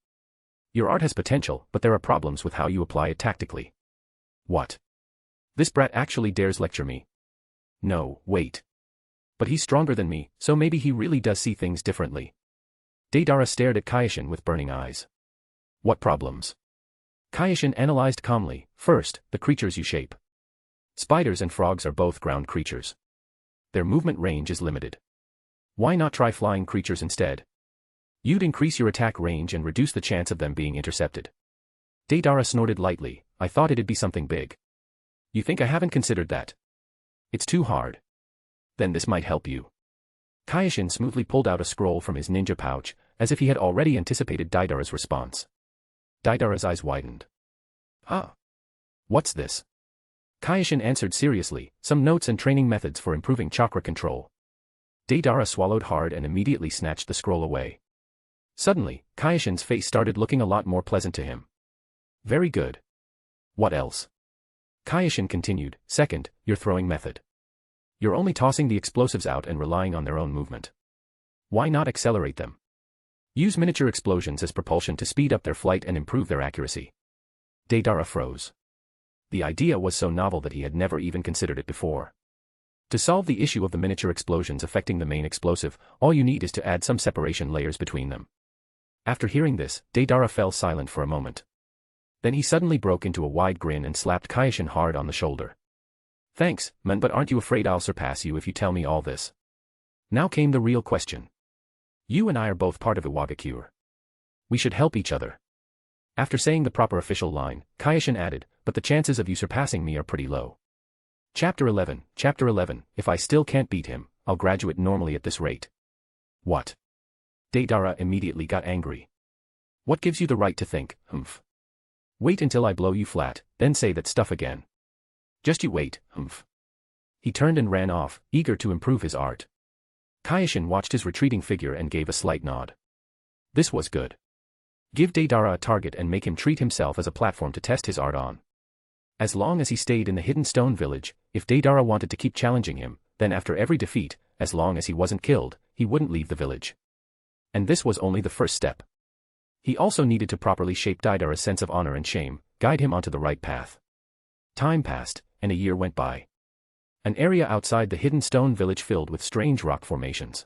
Your art has potential, but there are problems with how you apply it tactically. What? This brat actually dares lecture me. No, wait. But he's stronger than me, so maybe he really does see things differently. Deidara stared at Kyoshin with burning eyes. What problems? Kyoshin analyzed calmly. First, the creatures you shape. Spiders and frogs are both ground creatures. Their movement range is limited. Why not try flying creatures instead? You'd increase your attack range and reduce the chance of them being intercepted. Deidara snorted lightly. I thought it'd be something big. You think I haven't considered that? It's too hard. Then this might help you. Kyoshin smoothly pulled out a scroll from his ninja pouch, as if he had already anticipated Deidara's response. Deidara's eyes widened. Huh? What's this? Kyoshin answered seriously, some notes and training methods for improving chakra control. Deidara swallowed hard and immediately snatched the scroll away. Suddenly, Kyoshin's face started looking a lot more pleasant to him. Very good. What else? Kyoshin continued, second, your throwing method. You're only tossing the explosives out and relying on their own movement. Why not accelerate them? Use miniature explosions as propulsion to speed up their flight and improve their accuracy. Deidara froze. The idea was so novel that he had never even considered it before. To solve the issue of the miniature explosions affecting the main explosive, all you need is to add some separation layers between them. After hearing this, Deidara fell silent for a moment. Then he suddenly broke into a wide grin and slapped Kyoshin hard on the shoulder. Thanks, man, but aren't you afraid I'll surpass you if you tell me all this? Now came the real question. You and I are both part of Iwagakure. We should help each other. After saying the proper official line, Kyoshin added, but the chances of you surpassing me are pretty low. Chapter 11, if I still can't beat him, I'll graduate normally at this rate. What? Deidara immediately got angry. What gives you the right to think, Wait until I blow you flat, then say that stuff again. Just you wait, He turned and ran off, eager to improve his art. Kyoshin watched his retreating figure and gave a slight nod. This was good. Give Deidara a target and make him treat himself as a platform to test his art on. As long as he stayed in the hidden stone village, if Deidara wanted to keep challenging him, then after every defeat, as long as he wasn't killed, he wouldn't leave the village. And this was only the first step. He also needed to properly shape Deidara's sense of honor and shame, guide him onto the right path. Time passed, and a year went by. An area outside the hidden stone village filled with strange rock formations.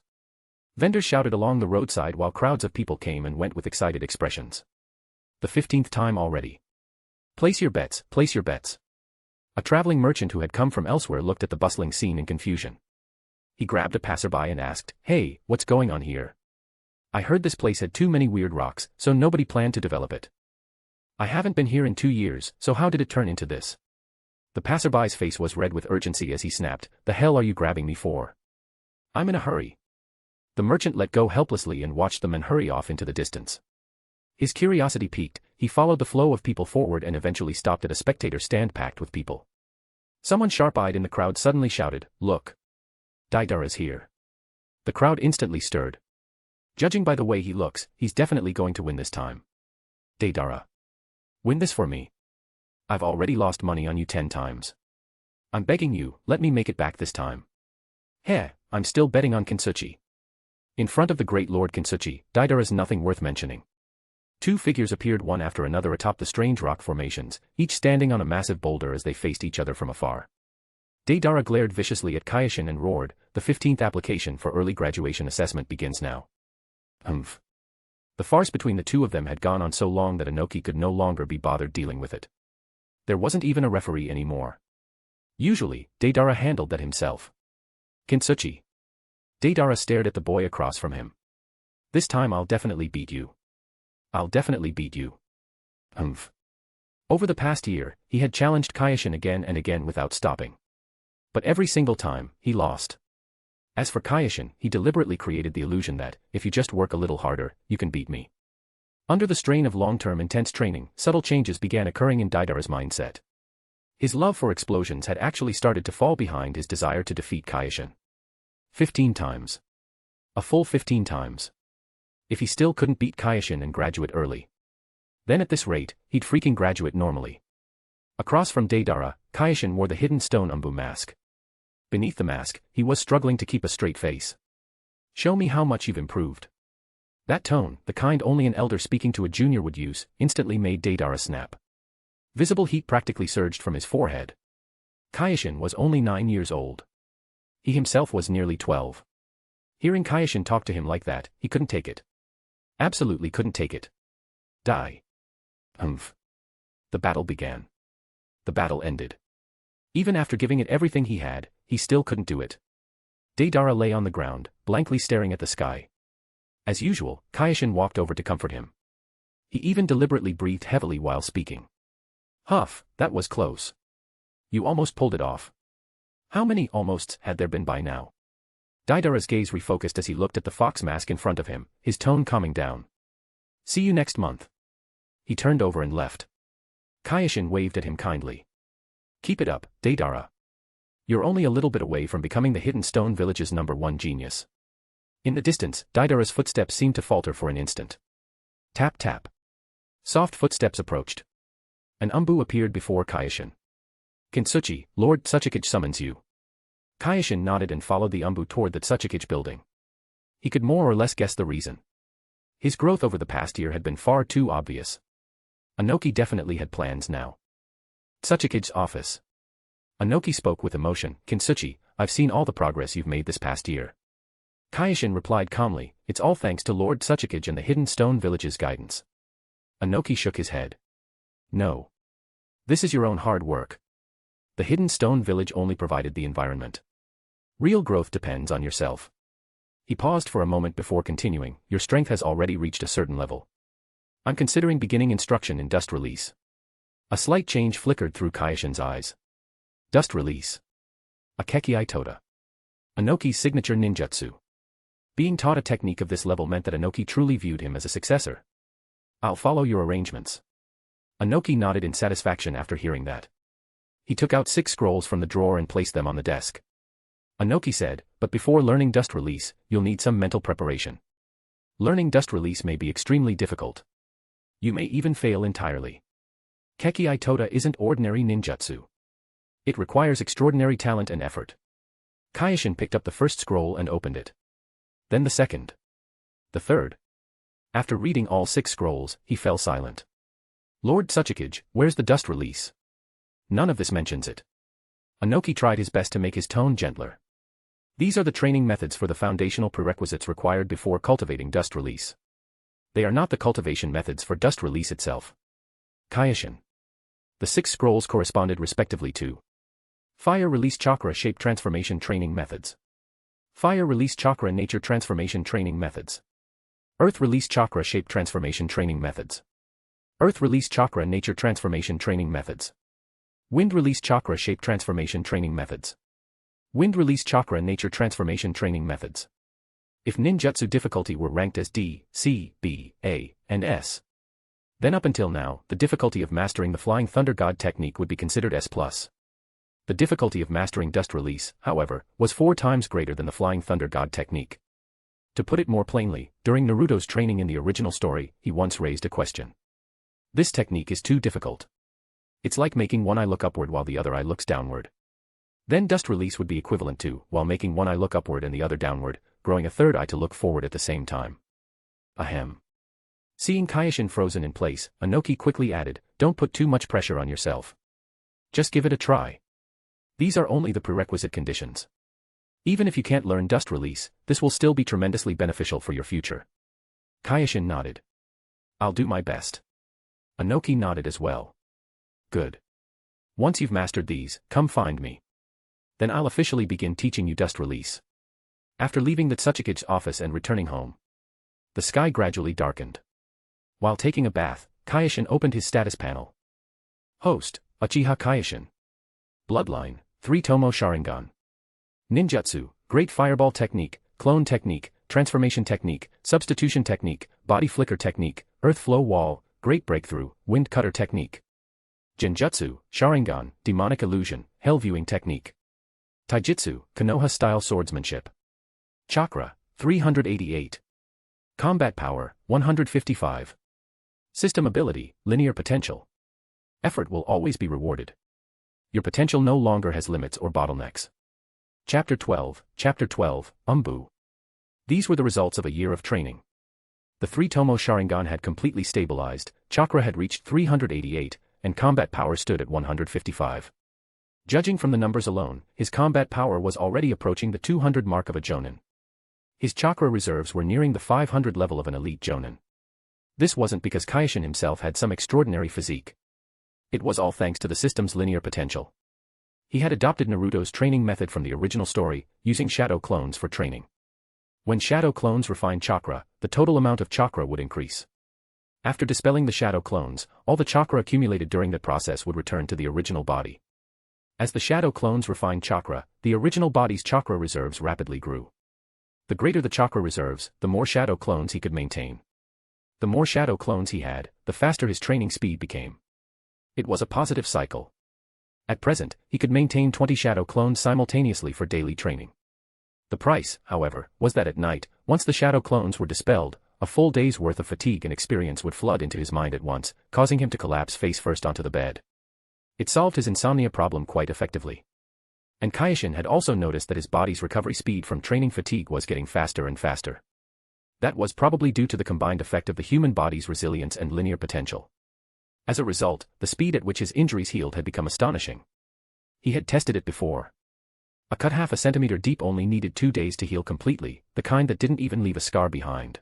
Vendors shouted along the roadside while crowds of people came and went with excited expressions. The 15th time already. Place your bets, place your bets. A traveling merchant who had come from elsewhere looked at the bustling scene in confusion. He grabbed a passerby and asked, "Hey, what's going on here? I heard this place had too many weird rocks, so nobody planned to develop it. I haven't been here in 2 years, so how did it turn into this?" The passerby's face was red with urgency as he snapped, "The hell are you grabbing me for? I'm in a hurry." The merchant let go helplessly and watched the men hurry off into the distance. His curiosity piqued, he followed the flow of people forward and eventually stopped at a spectator stand packed with people. Someone sharp-eyed in the crowd suddenly shouted, "Look! Deidara's here." The crowd instantly stirred. Judging by the way he looks, he's definitely going to win this time. Deidara. Win this for me. I've already lost money on you 10 times. I'm begging you, let me make it back this time. Heh, I'm still betting on Kintsuchi. In front of the great Lord Kintsuchi, Deidara's nothing worth mentioning. 2 figures appeared one after another atop the strange rock formations, each standing on a massive boulder as they faced each other from afar. Deidara glared viciously at Kyoshin and roared, "The 15th application for early graduation assessment begins now." Humph. The farce between the two of them had gone on so long that Inoki could no longer be bothered dealing with it. There wasn't even a referee anymore. Usually, Deidara handled that himself. Kintsuchi. Deidara stared at the boy across from him. "This time I'll definitely beat you. I'll definitely beat you." Humph. Over the past year, he had challenged Kyoshin again and again without stopping. But every single time, he lost. As for Kyoshin, he deliberately created the illusion that, if you just work a little harder, you can beat me. Under the strain of long-term intense training, subtle changes began occurring in Deidara's mindset. His love for explosions had actually started to fall behind his desire to defeat Kyoshin. 15 times. A full 15 times. If he still couldn't beat Kyoshin and graduate early, then at this rate, he'd freaking graduate normally. Across from Deidara, Kyoshin wore the hidden stone umbu mask. Beneath the mask, he was struggling to keep a straight face. "Show me how much you've improved." That tone, the kind only an elder speaking to a junior would use, instantly made Deidara snap. Visible heat practically surged from his forehead. Kyoshin was only 9 years old. He himself was nearly 12. Hearing Kyoshin talk to him like that, he couldn't take it. Absolutely couldn't take it. Die. Humph. The battle began. The battle ended. Even after giving it everything he had, he still couldn't do it. Deidara lay on the ground, blankly staring at the sky. As usual, Kyoshin walked over to comfort him. He even deliberately breathed heavily while speaking. "Huff, that was close. You almost pulled it off." How many almosts had there been by now? Deidara's gaze refocused as he looked at the fox mask in front of him, his tone calming down. "See you next month." He turned over and left. Kyoshin waved at him kindly. "Keep it up, Deidara. You're only a little bit away from becoming the Hidden Stone Village's #1 genius." In the distance, Deidara's footsteps seemed to falter for an instant. Tap tap. Soft footsteps approached. An umbu appeared before Kyoshin. "Kintsuchi, Lord Tsuchikage summons you." Kyoshin nodded and followed the umbu toward the Tsuchikage building. He could more or less guess the reason. His growth over the past year had been far too obvious. Inoki definitely had plans now. Tsuchikage's office. Inoki spoke with emotion. "Kintsuchi, I've seen all the progress you've made this past year." Kyoshin replied calmly, "It's all thanks to Lord Tsuchikage and the Hidden Stone Village's guidance." Inoki shook his head. "No. This is your own hard work. The Hidden Stone Village only provided the environment. Real growth depends on yourself." He paused for a moment before continuing, "Your strength has already reached a certain level. I'm considering beginning instruction in dust release." A slight change flickered through Kyoshin's eyes. Dust release. A Kekei Tota. Inoki's signature ninjutsu. Being taught a technique of this level meant that Inoki truly viewed him as a successor. "I'll follow your arrangements." Inoki nodded in satisfaction after hearing that. He took out 6 scrolls from the drawer and placed them on the desk. Inoki said, "But before learning dust release, you'll need some mental preparation. Learning dust release may be extremely difficult. You may even fail entirely. Kekei Tota isn't ordinary ninjutsu. It requires extraordinary talent and effort." Kyoshin picked up the first scroll and opened it. Then the second. The third. After reading all 6 scrolls, he fell silent. "Lord Tsuchikage, where's the dust release? None of this mentions it." Inoki tried his best to make his tone gentler. "These are the training methods for the foundational prerequisites required before cultivating dust release. They are not the cultivation methods for dust release itself." Kyoshin. The 6 scrolls corresponded respectively to Fire Release Chakra Shape Transformation Training Methods. Fire Release Chakra Nature Transformation Training Methods. Earth Release Chakra Shape Transformation Training Methods. Earth Release Chakra Nature Transformation Training Methods. Wind Release Chakra Shape Transformation Training Methods. Wind Release Chakra Nature Transformation Training Methods. If ninjutsu difficulty were ranked as D, C, B, A, and S, Then up until now, the difficulty of mastering the Flying Thunder God technique would be considered S+. The difficulty of mastering Dust Release, however, was 4 times greater than the Flying Thunder God technique. To put it more plainly, during Naruto's training in the original story, he once raised a question. This technique is too difficult. It's like making one eye look upward while the other eye looks downward. Then Dust Release would be equivalent to, while making one eye look upward and the other downward, growing a third eye to look forward at the same time. Ahem. Seeing Kyoshin frozen in place, Inoki quickly added, "Don't put too much pressure on yourself. Just give it a try. These are only the prerequisite conditions. Even if you can't learn Dust Release, this will still be tremendously beneficial for your future." Kyoshin nodded. "I'll do my best." Inoki nodded as well. "Good. Once you've mastered these, come find me. Then I'll officially begin teaching you Dust Release." After leaving the Tsuchikage's office and returning home, the sky gradually darkened. While taking a bath, Kyoshin opened his status panel. Host, Uchiha Kyoshin. Bloodline, 3 Tomo Sharingan. Ninjutsu, Great Fireball Technique, Clone Technique, Transformation Technique, Substitution Technique, Body Flicker Technique, Earth Flow Wall, Great Breakthrough, Wind Cutter Technique. Genjutsu, Sharingan, Demonic Illusion, Hell Viewing Technique. Taijutsu, Konoha-style swordsmanship. Chakra, 388. Combat power, 155. System ability, linear potential. Effort will always be rewarded. Your potential no longer has limits or bottlenecks. Chapter 12, Umbu. These were the results of a year of training. The 3 Tomo Sharingan had completely stabilized, chakra had reached 388, and combat power stood at 155. Judging from the numbers alone, his combat power was already approaching the 200 mark of a Jonin. His chakra reserves were nearing the 500 level of an elite Jonin. This wasn't because Kyoshin himself had some extraordinary physique. It was all thanks to the system's linear potential. He had adopted Naruto's training method from the original story, using shadow clones for training. When shadow clones refined chakra, the total amount of chakra would increase. After dispelling the shadow clones, all the chakra accumulated during that process would return to the original body. As the shadow clones refined chakra, the original body's chakra reserves rapidly grew. The greater the chakra reserves, the more shadow clones he could maintain. The more shadow clones he had, the faster his training speed became. It was a positive cycle. At present, he could maintain 20 shadow clones simultaneously for daily training. The price, however, was that at night, once the shadow clones were dispelled, a full day's worth of fatigue and experience would flood into his mind at once, causing him to collapse face first onto the bed. It solved his insomnia problem quite effectively. And Kyoshin had also noticed that his body's recovery speed from training fatigue was getting faster and faster. That was probably due to the combined effect of the human body's resilience and linear potential. As a result, the speed at which his injuries healed had become astonishing. He had tested it before. A cut half a centimeter deep only needed 2 days to heal completely, the kind that didn't even leave a scar behind.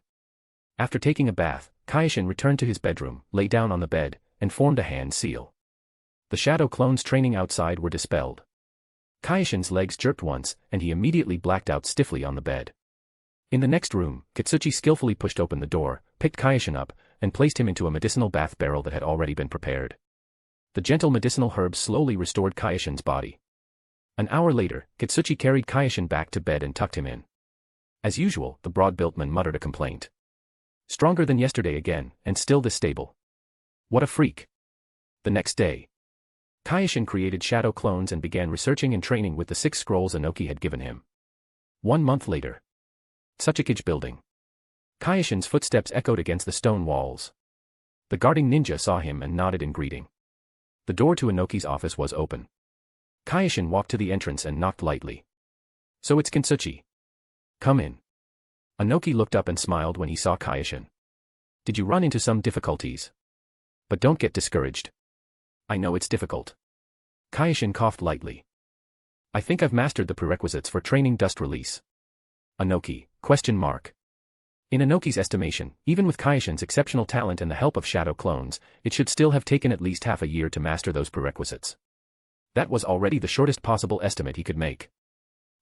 After taking a bath, Kyoshin returned to his bedroom, lay down on the bed, and formed a hand seal. The shadow clones training outside were dispelled. Kyoshin's legs jerked once, and he immediately blacked out stiffly on the bed. In the next room, Kitsuchi skillfully pushed open the door, picked Kyoshin up, and placed him into a medicinal bath barrel that had already been prepared. The gentle medicinal herbs slowly restored Kyoshin's body. An hour later, Kitsuchi carried Kyoshin back to bed and tucked him in. As usual, the broad-built man muttered a complaint. Stronger than yesterday again, and still this stable. What a freak. The next day, Kyoshin created shadow clones and began researching and training with the 6 scrolls Inoki had given him. 1 month later, Tsuchikage building. Kyoshin's footsteps echoed against the stone walls. The guarding ninja saw him and nodded in greeting. The door to Inoki's office was open. Kyoshin walked to the entrance and knocked lightly. "So it's Kitsuchi. Come in." Inoki looked up and smiled when he saw Kyoshin. "Did you run into some difficulties? But don't get discouraged. I know it's difficult." Kyoshin coughed lightly. "I think I've mastered the prerequisites for training Dust Release." Inoki, ? In Inoki's estimation, even with Kyoshin's exceptional talent and the help of shadow clones, it should still have taken at least half a year to master those prerequisites. That was already the shortest possible estimate he could make.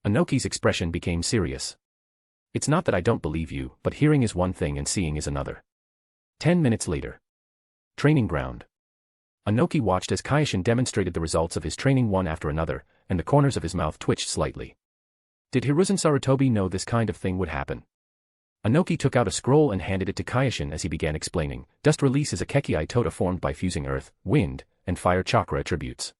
Inoki's expression became serious. "It's not that I don't believe you, but hearing is one thing and seeing is another." 10 minutes later. Training ground. Inoki watched as Kyoshin demonstrated the results of his training one after another, and the corners of his mouth twitched slightly. Did Hiruzen Sarutobi know this kind of thing would happen? Anoki took out a scroll and handed it to Kyoshin as he began explaining. Dust release is a Kekkei Tota formed by fusing earth, wind, and fire chakra attributes.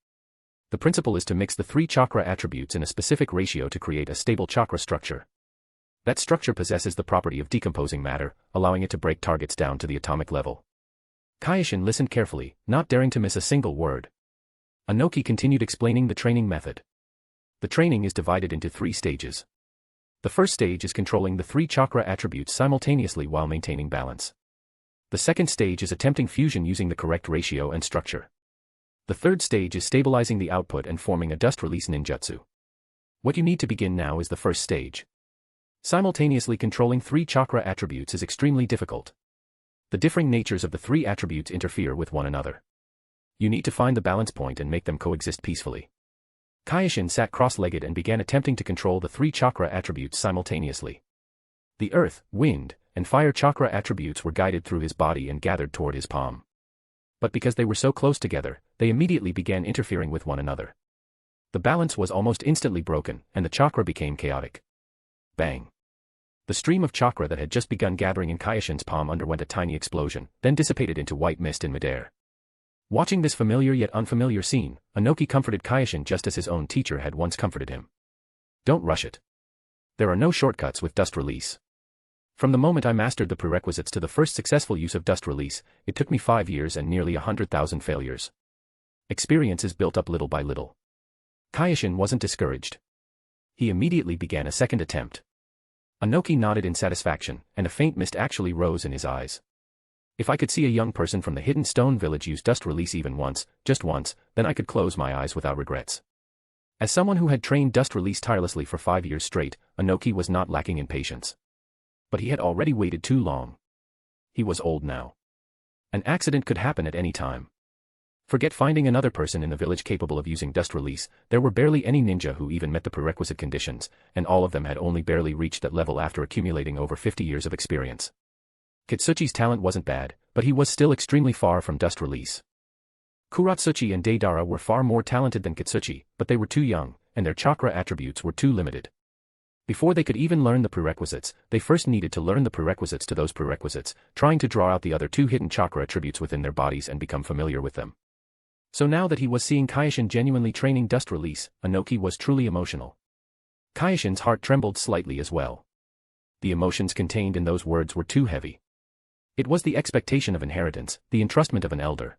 The principle is to mix the 3 chakra attributes in a specific ratio to create a stable chakra structure. That structure possesses the property of decomposing matter, allowing it to break targets down to the atomic level. Kyoshin listened carefully, not daring to miss a single word. Anoki continued explaining the training method. The training is divided into 3 stages. The first stage is controlling the 3 chakra attributes simultaneously while maintaining balance. The second stage is attempting fusion using the correct ratio and structure. The third stage is stabilizing the output and forming a dust release ninjutsu. What you need to begin now is the first stage. Simultaneously controlling 3 chakra attributes is extremely difficult. The differing natures of the 3 attributes interfere with one another. You need to find the balance point and make them coexist peacefully. Kyoshin sat cross-legged and began attempting to control the 3 chakra attributes simultaneously. The earth, wind, and fire chakra attributes were guided through his body and gathered toward his palm. But because they were so close together, they immediately began interfering with one another. The balance was almost instantly broken, and the chakra became chaotic. Bang! The stream of chakra that had just begun gathering in Kyoshin's palm underwent a tiny explosion, then dissipated into white mist in midair. Watching this familiar yet unfamiliar scene, Anoki comforted Kyoshin just as his own teacher had once comforted him. Don't rush it. There are no shortcuts with dust release. From the moment I mastered the prerequisites to the first successful use of dust release, it took me 5 years and nearly 100,000 failures. Experience is built up little by little. Kyoshin wasn't discouraged. He immediately began a second attempt. Anoki nodded in satisfaction, and a faint mist actually rose in his eyes. If I could see a young person from the hidden stone village use dust release even once, just once, then I could close my eyes without regrets. As someone who had trained dust release tirelessly for 5 years straight, Anoki was not lacking in patience. But he had already waited too long. He was old now. An accident could happen at any time. Forget finding another person in the village capable of using dust release, there were barely any ninja who even met the prerequisite conditions, and all of them had only barely reached that level after accumulating over 50 years of experience. Kitsuchi's talent wasn't bad, but he was still extremely far from dust release. Kuratsuchi and Deidara were far more talented than Kitsuchi, but they were too young, and their chakra attributes were too limited. Before they could even learn the prerequisites, they first needed to learn the prerequisites to those prerequisites, trying to draw out the other 2 hidden chakra attributes within their bodies and become familiar with them. So now that he was seeing Kyoshin genuinely training dust release, Anoki was truly emotional. Kyoshin's heart trembled slightly as well. The emotions contained in those words were too heavy. It was the expectation of inheritance, the entrustment of an elder.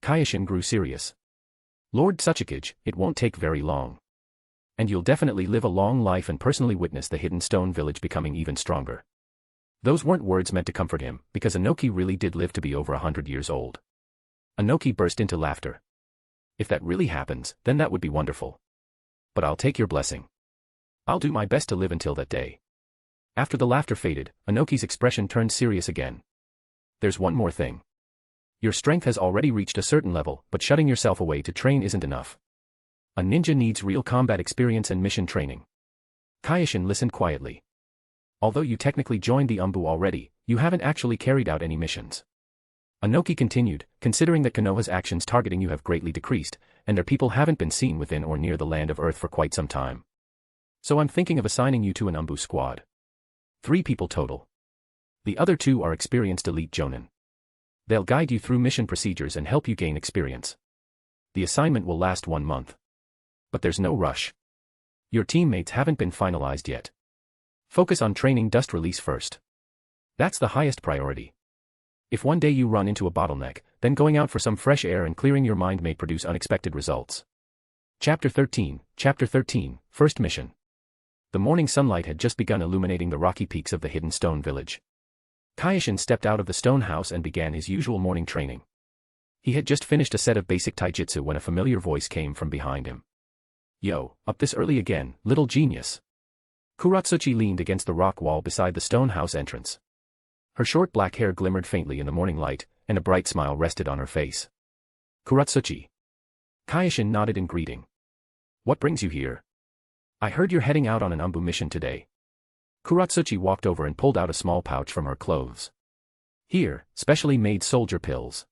Kyoshin grew serious. Lord Tsuchikage, it won't take very long. And you'll definitely live a long life and personally witness the hidden stone village becoming even stronger. Those weren't words meant to comfort him, because Anoki really did live to be over 100 years old. Anoki burst into laughter. If that really happens, then that would be wonderful. But I'll take your blessing. I'll do my best to live until that day. After the laughter faded, Anoki's expression turned serious again. There's one more thing. Your strength has already reached a certain level, but shutting yourself away to train isn't enough. A ninja needs real combat experience and mission training. Kyoshin listened quietly. Although you technically joined the Umbu already, you haven't actually carried out any missions. Anoki continued, considering that Konoha's actions targeting you have greatly decreased, and their people haven't been seen within or near the land of Earth for quite some time. So I'm thinking of assigning you to an Umbu squad. 3 people total. The other 2 are experienced elite jonin. They'll guide you through mission procedures and help you gain experience. The assignment will last 1 month. But there's no rush. Your teammates haven't been finalized yet. Focus on training dust release first. That's the highest priority. If one day you run into a bottleneck, then going out for some fresh air and clearing your mind may produce unexpected results. Chapter 13, First Mission. The morning sunlight had just begun illuminating the rocky peaks of the hidden stone village. Kyoshin stepped out of the stone house and began his usual morning training. He had just finished a set of basic taijutsu when a familiar voice came from behind him. Yo, up this early again, little genius. Kuratsuchi leaned against the rock wall beside the stone house entrance. Her short black hair glimmered faintly in the morning light, and a bright smile rested on her face. Kuratsuchi. Kyoshin nodded in greeting. What brings you here? I heard you're heading out on an Umbu mission today. Kuratsuchi walked over and pulled out a small pouch from her clothes. Here, specially made soldier pills.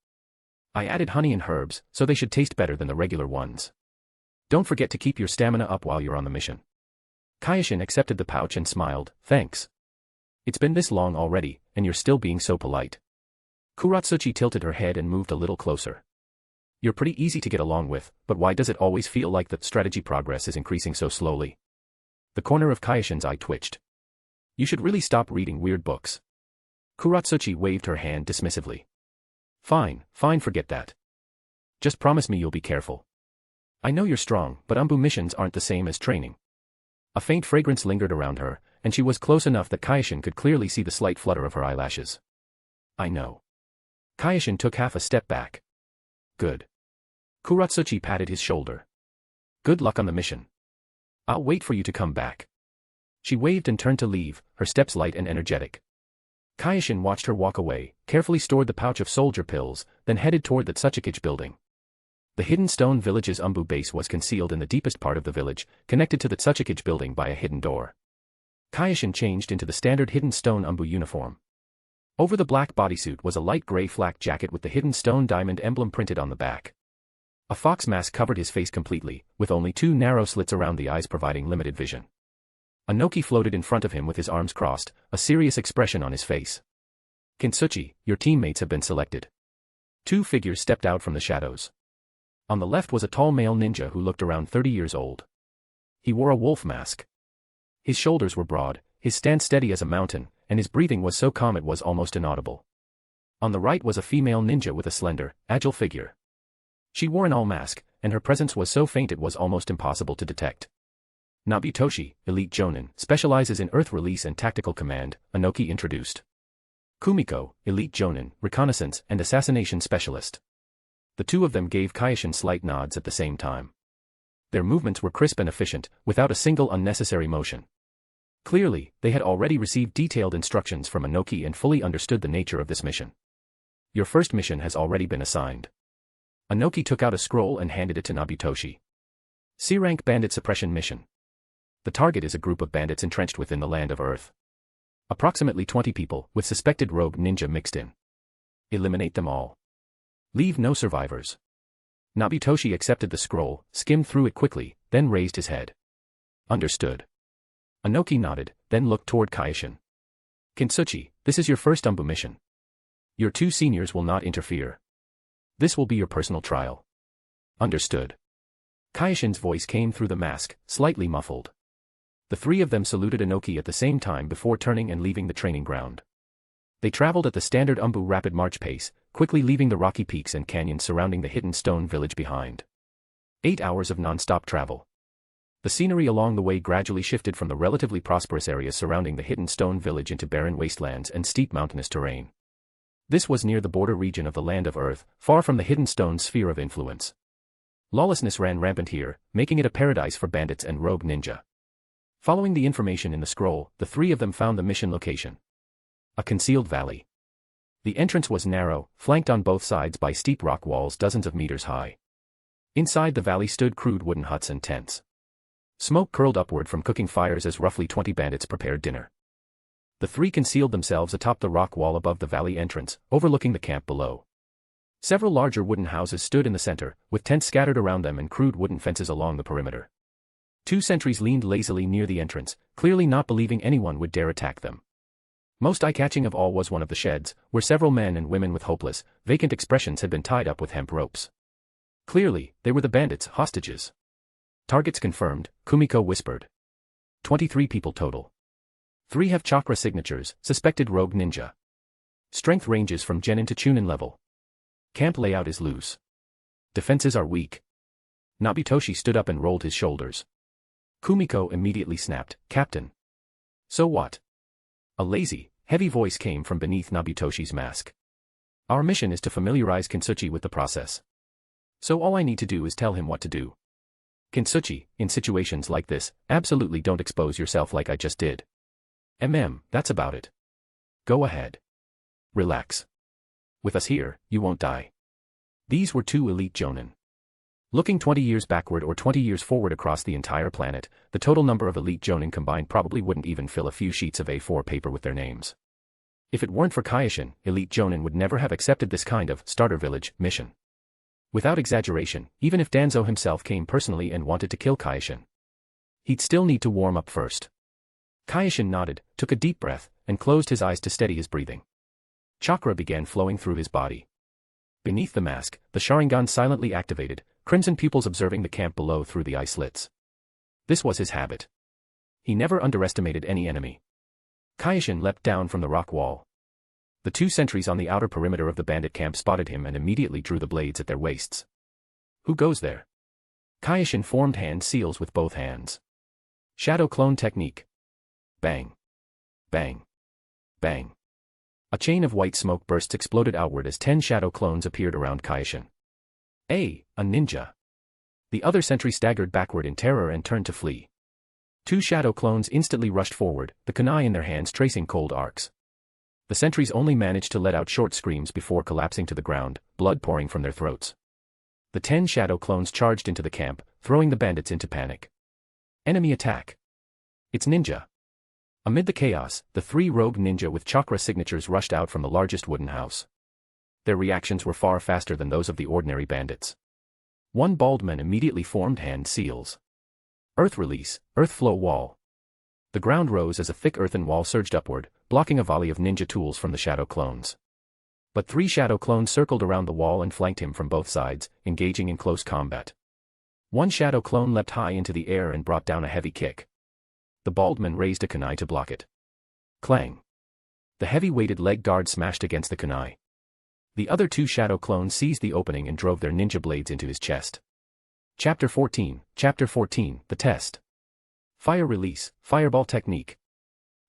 I added honey and herbs, so they should taste better than the regular ones. Don't forget to keep your stamina up while you're on the mission. Kyoshin accepted the pouch and smiled, thanks. It's been this long already, and you're still being so polite. Kuratsuchi tilted her head and moved a little closer. You're pretty easy to get along with, but why does it always feel like the strategy progress is increasing so slowly? The corner of Kaioshin's eye twitched. You should really stop reading weird books. Kuratsuchi waved her hand dismissively. Fine, forget that. Just promise me you'll be careful. I know you're strong, but Umbu missions aren't the same as training. A faint fragrance lingered around her, and she was close enough that Kaioshin could clearly see the slight flutter of her eyelashes. I know. Kaioshin took half a step back. Good. Kuratsuchi patted his shoulder. Good luck on the mission. I'll wait for you to come back. She waved and turned to leave, her steps light and energetic. Kaioshin watched her walk away, carefully stored the pouch of soldier pills, then headed toward the Tsuchikage building. The hidden stone village's Umbu base was concealed in the deepest part of the village, connected to the Tsuchikage building by a hidden door. Kaioshin changed into the standard hidden stone Umbu uniform. Over the black bodysuit was a light gray flak jacket with the hidden stone diamond emblem printed on the back. A fox mask covered his face completely, with only 2 narrow slits around the eyes providing limited vision. Anoki floated in front of him with his arms crossed, a serious expression on his face. Kintsuchi, your teammates have been selected. 2 figures stepped out from the shadows. On the left was a tall male ninja who looked around 30 years old. He wore a wolf mask. His shoulders were broad, his stance steady as a mountain, and his breathing was so calm it was almost inaudible. On the right was a female ninja with a slender, agile figure. She wore an all mask, and her presence was so faint it was almost impossible to detect. Nabitoshi, Elite Jonin, specializes in earth release and tactical command, Anoki introduced. Kumiko, Elite Jonin, reconnaissance and assassination specialist. The 2 of them gave Kaioshin slight nods at the same time. Their movements were crisp and efficient, without a single unnecessary motion. Clearly, they had already received detailed instructions from Anoki and fully understood the nature of this mission. Your first mission has already been assigned. Anoki took out a scroll and handed it to Nabitoshi. C-rank bandit suppression mission. The target is a group of bandits entrenched within the land of Earth. Approximately 20 people, with suspected rogue ninja mixed in. Eliminate them all. Leave no survivors. Nabitoshi accepted the scroll, skimmed through it quickly, then raised his head. Understood. Anoki nodded, then looked toward Kaioshin. Kintsuchi, this is your first Umbu mission. Your 2 seniors will not interfere. This will be your personal trial. Understood. Kaioshin's voice came through the mask, slightly muffled. The 3 of them saluted Anoki at the same time before turning and leaving the training ground. They traveled at the standard Umbu rapid march pace, quickly leaving the rocky peaks and canyons surrounding the hidden stone village behind. 8 hours of non-stop travel. The scenery along the way gradually shifted from the relatively prosperous areas surrounding the hidden stone village into barren wastelands and steep mountainous terrain. This was near the border region of the land of Earth, far from the hidden stone sphere of influence. Lawlessness ran rampant here, making it a paradise for bandits and rogue ninja. Following the information in the scroll, the 3 of them found the mission location. A concealed valley. The entrance was narrow, flanked on both sides by steep rock walls dozens of meters high. Inside the valley stood crude wooden huts and tents. Smoke curled upward from cooking fires as roughly 20 bandits prepared dinner. The 3 concealed themselves atop the rock wall above the valley entrance, overlooking the camp below. Several larger wooden houses stood in the center, with tents scattered around them and crude wooden fences along the perimeter. 2 sentries leaned lazily near the entrance, clearly not believing anyone would dare attack them. Most eye-catching of all was one of the sheds, where several men and women with hopeless, vacant expressions had been tied up with hemp ropes. Clearly, they were the bandits' hostages. Targets confirmed, Kumiko whispered. 23 people total. 3 have chakra signatures, suspected rogue ninja. Strength ranges from genin to chunin level. Camp layout is loose. Defenses are weak. Nabitoshi stood up and rolled his shoulders. Kumiko immediately snapped, Captain. So what? A lazy, heavy voice came from beneath Nabitoshi's mask. Our mission is to familiarize Kintsuchi with the process. So all I need to do is tell him what to do. Kintsuchi, in situations like this, absolutely don't expose yourself like I just did. That's about it. Go ahead. Relax. With us here, you won't die. These were 2 elite jonin. Looking 20 years backward or 20 years forward across the entire planet, the total number of elite jonin combined probably wouldn't even fill a few sheets of A4 paper with their names. If it weren't for Kaioshin, elite jonin would never have accepted this kind of starter village mission. Without exaggeration, even if Danzo himself came personally and wanted to kill Kaioshin, he'd still need to warm up first. Kaioshin nodded, took a deep breath, and closed his eyes to steady his breathing. Chakra began flowing through his body. Beneath the mask, the Sharingan silently activated, crimson pupils observing the camp below through the eye slits. This was his habit. He never underestimated any enemy. Kyoshin leapt down from the rock wall. The 2 sentries on the outer perimeter of the bandit camp spotted him and immediately drew the blades at their waists. Who goes there? Kyoshin formed hand seals with both hands. Shadow clone technique. Bang. Bang. Bang. A chain of white smoke bursts exploded outward as 10 shadow clones appeared around Kyoshin. A ninja. The other sentry staggered backward in terror and turned to flee. 2 shadow clones instantly rushed forward, the kunai in their hands tracing cold arcs. The sentries only managed to let out short screams before collapsing to the ground, blood pouring from their throats. The 10 shadow clones charged into the camp, throwing the bandits into panic. Enemy attack. It's ninja. Amid the chaos, the 3 rogue ninja with chakra signatures rushed out from the largest wooden house. Their reactions were far faster than those of the ordinary bandits. One bald man immediately formed hand seals. Earth release, earth flow wall. The ground rose as a thick earthen wall surged upward, blocking a volley of ninja tools from the shadow clones. But 3 shadow clones circled around the wall and flanked him from both sides, engaging in close combat. One shadow clone leapt high into the air and brought down a heavy kick. The bald man raised a kunai to block it. Clang. The heavy-weighted leg guard smashed against the kunai. The other 2 shadow clones seized the opening and drove their ninja blades into his chest. Chapter 14, The Test. Fire release, fireball technique.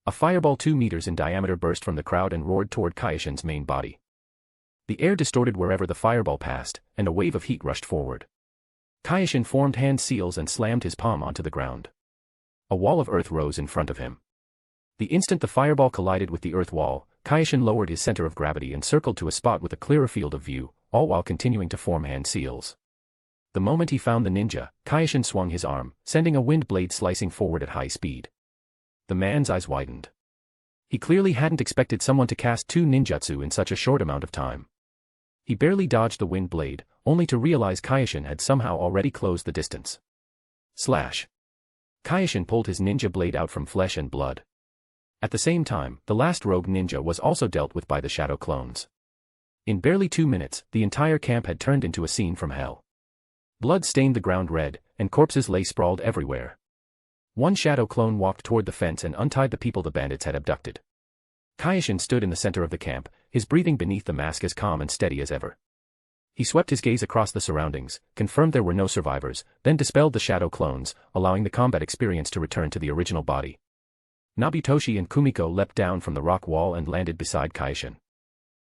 A fireball 2 meters in diameter burst from the crowd and roared toward Kyoshin's main body. The air distorted wherever the fireball passed, and a wave of heat rushed forward. Kyoshin formed hand seals and slammed his palm onto the ground. A wall of earth rose in front of him. The instant the fireball collided with the earth wall, Kyoshin lowered his center of gravity and circled to a spot with a clearer field of view, all while continuing to form hand seals. The moment he found the ninja, Kyoshin swung his arm, sending a wind blade slicing forward at high speed. The man's eyes widened. He clearly hadn't expected someone to cast 2 ninjutsu in such a short amount of time. He barely dodged the wind blade, only to realize Kyoshin had somehow already closed the distance. Slash. Kyoshin pulled his ninja blade out from flesh and blood. At the same time, the last rogue ninja was also dealt with by the shadow clones. In barely 2 minutes, the entire camp had turned into a scene from hell. Blood stained the ground red, and corpses lay sprawled everywhere. One shadow clone walked toward the fence and untied the people the bandits had abducted. Kyoshin stood in the center of the camp, his breathing beneath the mask as calm and steady as ever. He swept his gaze across the surroundings, confirmed there were no survivors, then dispelled the shadow clones, allowing the combat experience to return to the original body. Nabitoshi and Kumiko leapt down from the rock wall and landed beside Kyoshin.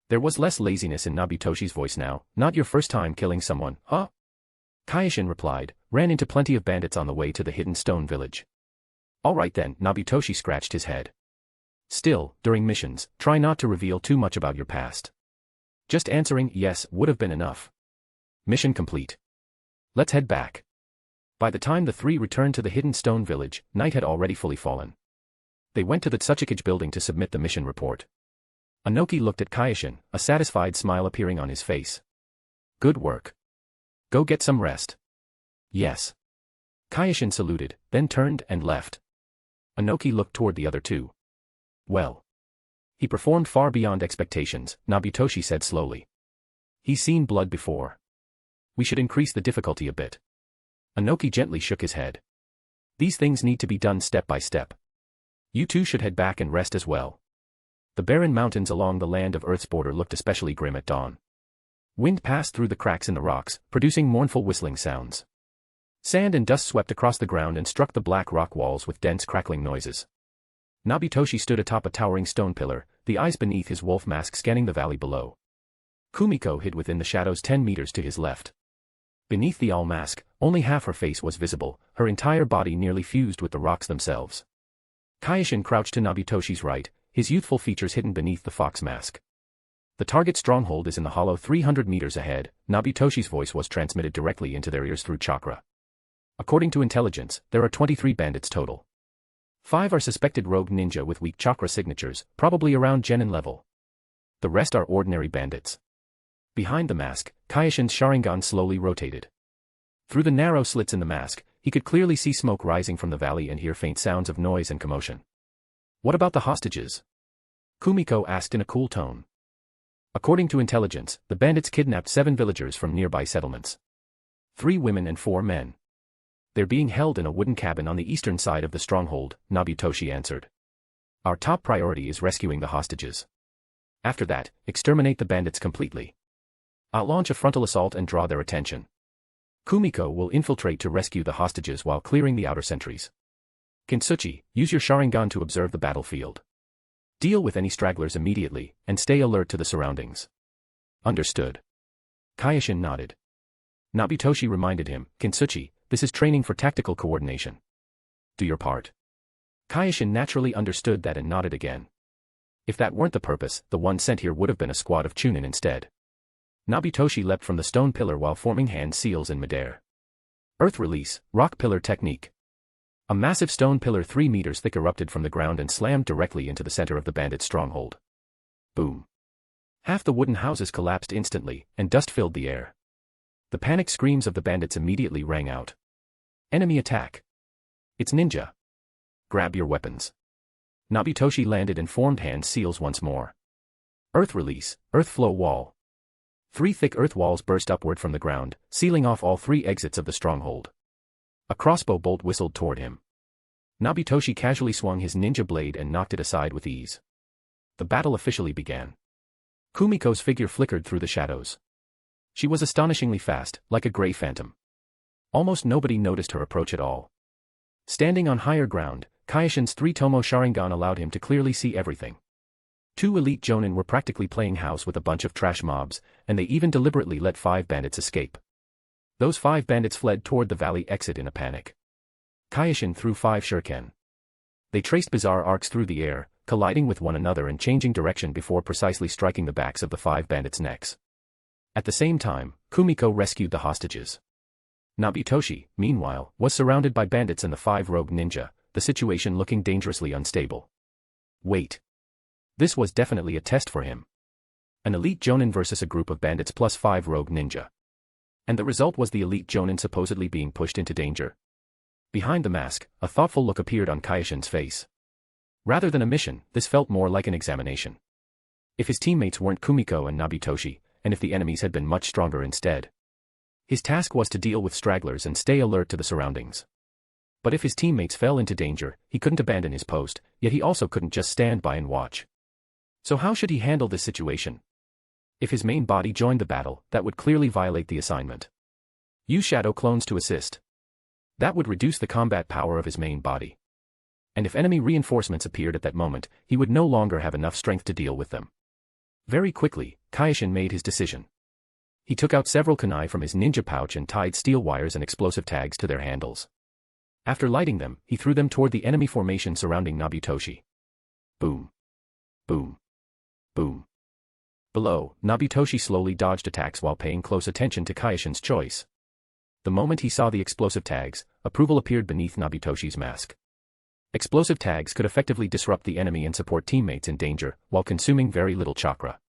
There was less laziness in Nabitoshi's voice now. Not your first time killing someone, huh? Kyoshin replied, ran into plenty of bandits on the way to the hidden stone village. All right then, Nabitoshi scratched his head. Still, during missions, try not to reveal too much about your past. Just answering yes would have been enough. Mission complete. Let's head back. By the time the 3 returned to the hidden stone village, night had already fully fallen. They went to the Tsuchikage building to submit the mission report. Anoki looked at Kyoshin, a satisfied smile appearing on his face. Good work. Go get some rest. Yes. Kyoshin saluted, then turned and left. Anoki looked toward the other 2. Well. He performed far beyond expectations, Nabitoshi said slowly. He's seen blood before. We should increase the difficulty a bit. Anoki gently shook his head. These things need to be done step by step. You 2 should head back and rest as well. The barren mountains along the land of Earth's border looked especially grim at dawn. Wind passed through the cracks in the rocks, producing mournful whistling sounds. Sand and dust swept across the ground and struck the black rock walls with dense crackling noises. Nabitoshi stood atop a towering stone pillar, the eyes beneath his wolf mask scanning the valley below. Kumiko hid within the shadows 10 meters to his left. Beneath the owl mask, only half her face was visible, her entire body nearly fused with the rocks themselves. Kyoshin crouched to Nabitoshi's right, his youthful features hidden beneath the fox mask. The target stronghold is in the hollow 300 meters ahead. Nabitoshi's voice was transmitted directly into their ears through chakra. According to intelligence, there are 23 bandits total. 5 are suspected rogue ninja with weak chakra signatures, probably around genin level. The rest are ordinary bandits. Behind the mask, Kyoshin's Sharingan slowly rotated. Through the narrow slits in the mask, he could clearly see smoke rising from the valley and hear faint sounds of noise and commotion. What about the hostages? Kumiko asked in a cool tone. According to intelligence, the bandits kidnapped 7 villagers from nearby settlements. 3 women and 4 men. They're being held in a wooden cabin on the eastern side of the stronghold, Nobitoshi answered. Our top priority is rescuing the hostages. After that, exterminate the bandits completely. I'll launch a frontal assault and draw their attention. Kumiko will infiltrate to rescue the hostages while clearing the outer sentries. Kintsuchi, use your Sharingan to observe the battlefield. Deal with any stragglers immediately, and stay alert to the surroundings. Understood. Kyoshin nodded. Nobitoshi reminded him, Kintsuchi, this is training for tactical coordination. Do your part. Kyoshin naturally understood that and nodded again. If that weren't the purpose, the one sent here would have been a squad of Chunin instead. Nobitoshi leapt from the stone pillar while forming hand seals in midair. Earth release, rock pillar technique. A massive stone pillar 3 meters thick erupted from the ground and slammed directly into the center of the bandits' stronghold. Boom. Half the wooden houses collapsed instantly, and dust filled the air. The panic screams of the bandits immediately rang out. Enemy attack. It's ninja. Grab your weapons. Nobitoshi landed and formed hand seals once more. Earth release, earth flow wall. 3 thick earth walls burst upward from the ground, sealing off all 3 exits of the stronghold. A crossbow bolt whistled toward him. Nobitoshi casually swung his ninja blade and knocked it aside with ease. The battle officially began. Kumiko's figure flickered through the shadows. She was astonishingly fast, like a gray phantom. Almost nobody noticed her approach at all. Standing on higher ground, Kyoshin's 3-tomo Sharingan allowed him to clearly see everything. 2 elite jonin were practically playing house with a bunch of trash mobs, and they even deliberately let 5 bandits escape. Those 5 bandits fled toward the valley exit in a panic. Kyoshin threw 5 shuriken. They traced bizarre arcs through the air, colliding with one another and changing direction before precisely striking the backs of the 5 bandits' necks. At the same time, Kumiko rescued the hostages. Nobitoshi, meanwhile, was surrounded by bandits and the 5 rogue ninja, the situation looking dangerously unstable. Wait. This was definitely a test for him. An elite jonin versus a group of bandits plus 5 rogue ninja. And the result was the elite jonin supposedly being pushed into danger. Behind the mask, a thoughtful look appeared on Kyoshin's face. Rather than a mission, this felt more like an examination. If his teammates weren't Kumiko and Nobitoshi, and if the enemies had been much stronger instead. His task was to deal with stragglers and stay alert to the surroundings. But if his teammates fell into danger, he couldn't abandon his post, yet he also couldn't just stand by and watch. So how should he handle this situation? If his main body joined the battle, that would clearly violate the assignment. Use shadow clones to assist. That would reduce the combat power of his main body. And if enemy reinforcements appeared at that moment, he would no longer have enough strength to deal with them. Very quickly, Kyoshin made his decision. He took out several kunai from his ninja pouch and tied steel wires and explosive tags to their handles. After lighting them, he threw them toward the enemy formation surrounding Nobitoshi. Boom. Boom. Boom. Below, Nobitoshi slowly dodged attacks while paying close attention to Kyoshin's choice. The moment he saw the explosive tags, approval appeared beneath Nobitoshi's mask. Explosive tags could effectively disrupt the enemy and support teammates in danger, while consuming very little chakra.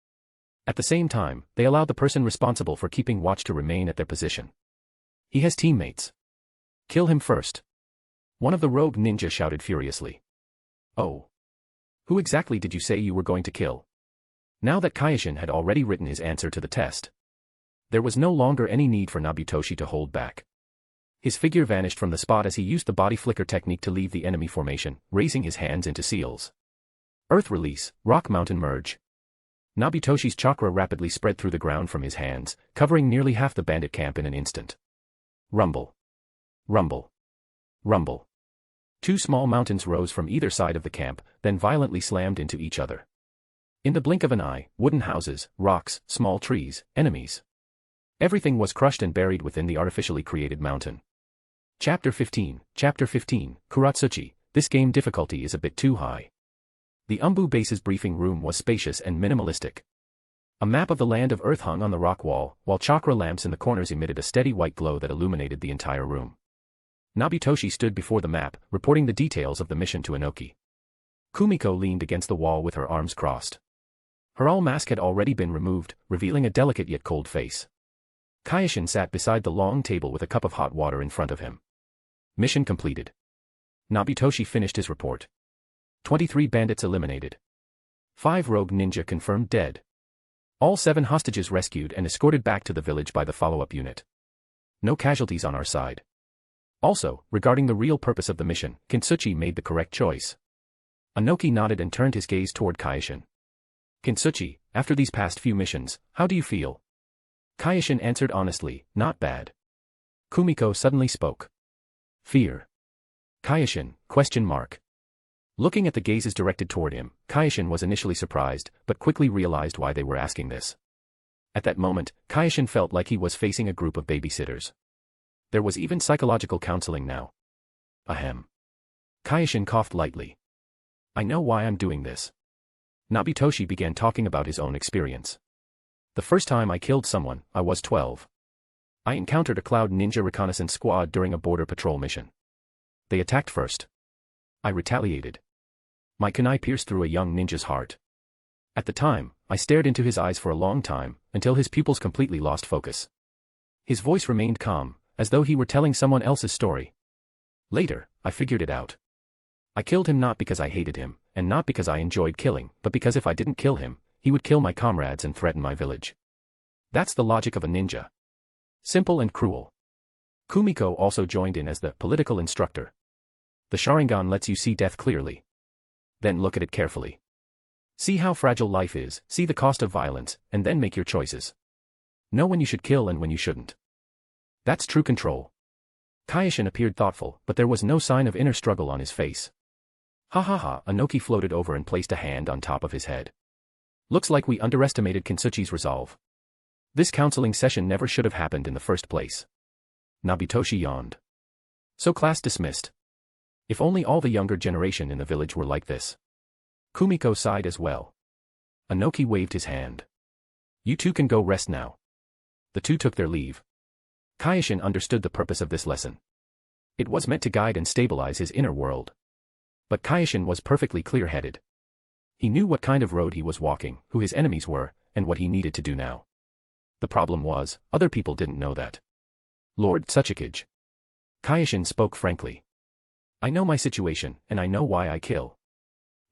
At the same time, they allowed the person responsible for keeping watch to remain at their position. He has teammates. Kill him first. One of the rogue ninja shouted furiously. Oh. Who exactly did you say you were going to kill? Now that Kyoshin had already written his answer to the test, there was no longer any need for Nobitoshi to hold back. His figure vanished from the spot as he used the body flicker technique to leave the enemy formation, raising his hands into seals. Earth release, rock mountain merge. Nobitoshi's chakra rapidly spread through the ground from his hands, covering nearly half the bandit camp in an instant. Rumble. Rumble. Rumble. 2 small mountains rose from either side of the camp, then violently slammed into each other. In the blink of an eye, wooden houses, rocks, small trees, enemies. Everything was crushed and buried within the artificially created mountain. Chapter 15, Kuratsuchi, this game difficulty is a bit too high. The Umbu base's briefing room was spacious and minimalistic. A map of the land of Earth hung on the rock wall, while chakra lamps in the corners emitted a steady white glow that illuminated the entire room. Nobitoshi stood before the map, reporting the details of the mission to Inoki. Kumiko leaned against the wall with her arms crossed. Her all mask had already been removed, revealing a delicate yet cold face. Kyoshin sat beside the long table with a cup of hot water in front of him. Mission completed. Nobitoshi finished his report. 23 bandits eliminated. 5 rogue ninja confirmed dead. All 7 hostages rescued and escorted back to the village by the follow-up unit. No casualties on our side. Also, regarding the real purpose of the mission, Kintsuchi made the correct choice. Inoki nodded and turned his gaze toward Kyoshin. Kintsuchi, after these past few missions, how do you feel? Kyoshin answered honestly, not bad. Kumiko suddenly spoke. Fear. Kyoshin, ? Looking at the gazes directed toward him, Kyoshin was initially surprised, but quickly realized why they were asking this. At that moment, Kyoshin felt like he was facing a group of babysitters. There was even psychological counseling now. Ahem. Kyoshin coughed lightly. I know why I'm doing this. Nobitoshi began talking about his own experience. The first time I killed someone, I was 12. I encountered a Cloud Ninja reconnaissance squad during a border patrol mission. They attacked first. I retaliated. My kunai pierced through a young ninja's heart. At the time, I stared into his eyes for a long time, until his pupils completely lost focus. His voice remained calm, as though he were telling someone else's story. Later, I figured it out. I killed him not because I hated him, and not because I enjoyed killing, but because if I didn't kill him, he would kill my comrades and threaten my village. That's the logic of a ninja. Simple and cruel. Kumiko also joined in as the political instructor. The Sharingan lets you see death clearly. Then look at it carefully. See how fragile life is, see the cost of violence, and then make your choices. Know when you should kill and when you shouldn't. That's true control. Kyoshin appeared thoughtful, but there was no sign of inner struggle on his face. Ha ha ha, Inoki floated over and placed a hand on top of his head. Looks like we underestimated Kintsuchi's resolve. This counseling session never should have happened in the first place. Nobitoshi yawned. So class dismissed. If only all the younger generation in the village were like this. Kumiko sighed as well. Inoki waved his hand. You two can go rest now. The two took their leave. Kyoshin understood the purpose of this lesson. It was meant to guide and stabilize his inner world. But Kyoshin was perfectly clear-headed. He knew what kind of road he was walking, who his enemies were, and what he needed to do now. The problem was, other people didn't know that. Lord Tsuchikage. Kyoshin spoke frankly. I know my situation, and I know why I kill.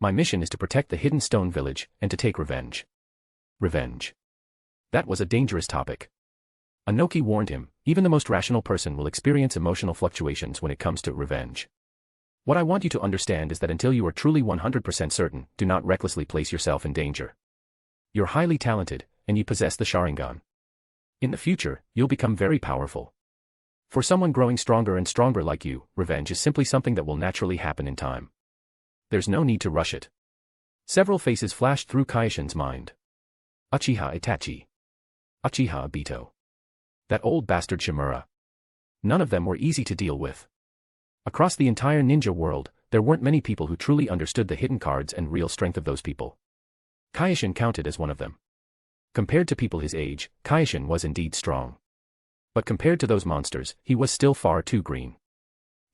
My mission is to protect the Hidden Stone Village, and to take revenge. Revenge. That was a dangerous topic. Inoki warned him, even the most rational person will experience emotional fluctuations when it comes to revenge. What I want you to understand is that until you are truly 100% certain, do not recklessly place yourself in danger. You're highly talented, and you possess the Sharingan. In the future, you'll become very powerful. For someone growing stronger and stronger like you, revenge is simply something that will naturally happen in time. There's no need to rush it. Several faces flashed through Kyoshin's mind. Uchiha Itachi. Uchiha Obito. That old bastard Shimura. None of them were easy to deal with. Across the entire ninja world, there weren't many people who truly understood the hidden cards and real strength of those people. Kyoshin counted as one of them. Compared to people his age, Kyoshin was indeed strong. But compared to those monsters, he was still far too green.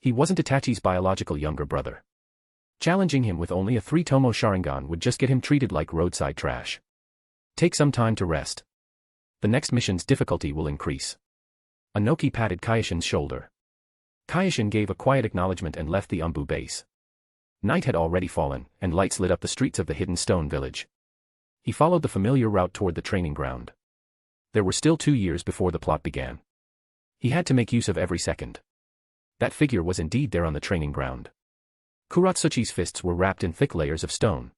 He wasn't Itachi's biological younger brother. Challenging him with only a 3-tomo Sharingan would just get him treated like roadside trash. Take some time to rest. The next mission's difficulty will increase. Inoki patted Kyoshin's shoulder. Kyoshin gave a quiet acknowledgement and left the Umbu base. Night had already fallen, and lights lit up the streets of the Hidden Stone Village. He followed the familiar route toward the training ground. There were still 2 years before the plot began. He had to make use of every second. That figure was indeed there on the training ground. Kuratsuchi's fists were wrapped in thick layers of stone.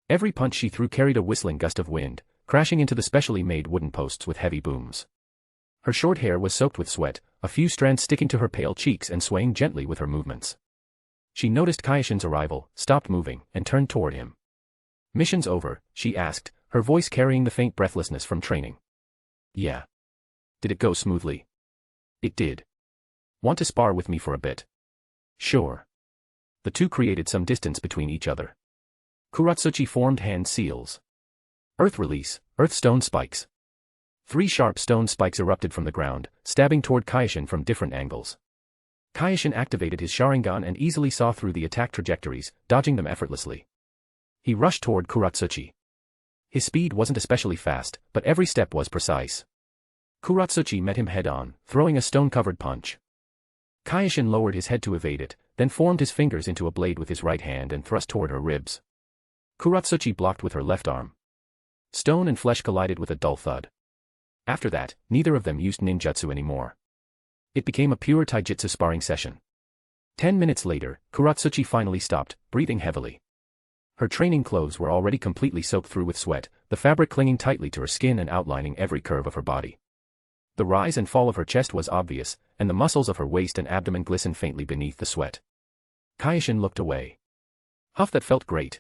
Every punch she threw carried a whistling gust of wind, crashing into the specially made wooden posts with heavy booms. Her short hair was soaked with sweat, a few strands sticking to her pale cheeks and swaying gently with her movements. She noticed Kyoshin's arrival, stopped moving, and turned toward him. Mission's over, she asked, her voice carrying the faint breathlessness from training. Yeah. Did it go smoothly? It did. Want to spar with me for a bit? Sure. The two created some distance between each other. Kuratsuchi formed hand seals. Earth release, earth stone spikes. 3 sharp stone spikes erupted from the ground, stabbing toward Kyoshin from different angles. Kyoshin activated his Sharingan and easily saw through the attack trajectories, dodging them effortlessly. He rushed toward Kuratsuchi. His speed wasn't especially fast, but every step was precise. Kuratsuchi met him head-on, throwing a stone-covered punch. Kyoshin lowered his head to evade it, then formed his fingers into a blade with his right hand and thrust toward her ribs. Kuratsuchi blocked with her left arm. Stone and flesh collided with a dull thud. After that, neither of them used ninjutsu anymore. It became a pure taijutsu sparring session. 10 minutes later, Kuratsuchi finally stopped, breathing heavily. Her training clothes were already completely soaked through with sweat, the fabric clinging tightly to her skin and outlining every curve of her body. The rise and fall of her chest was obvious, and the muscles of her waist and abdomen glistened faintly beneath the sweat. Kyoshin looked away. Huff, that felt great.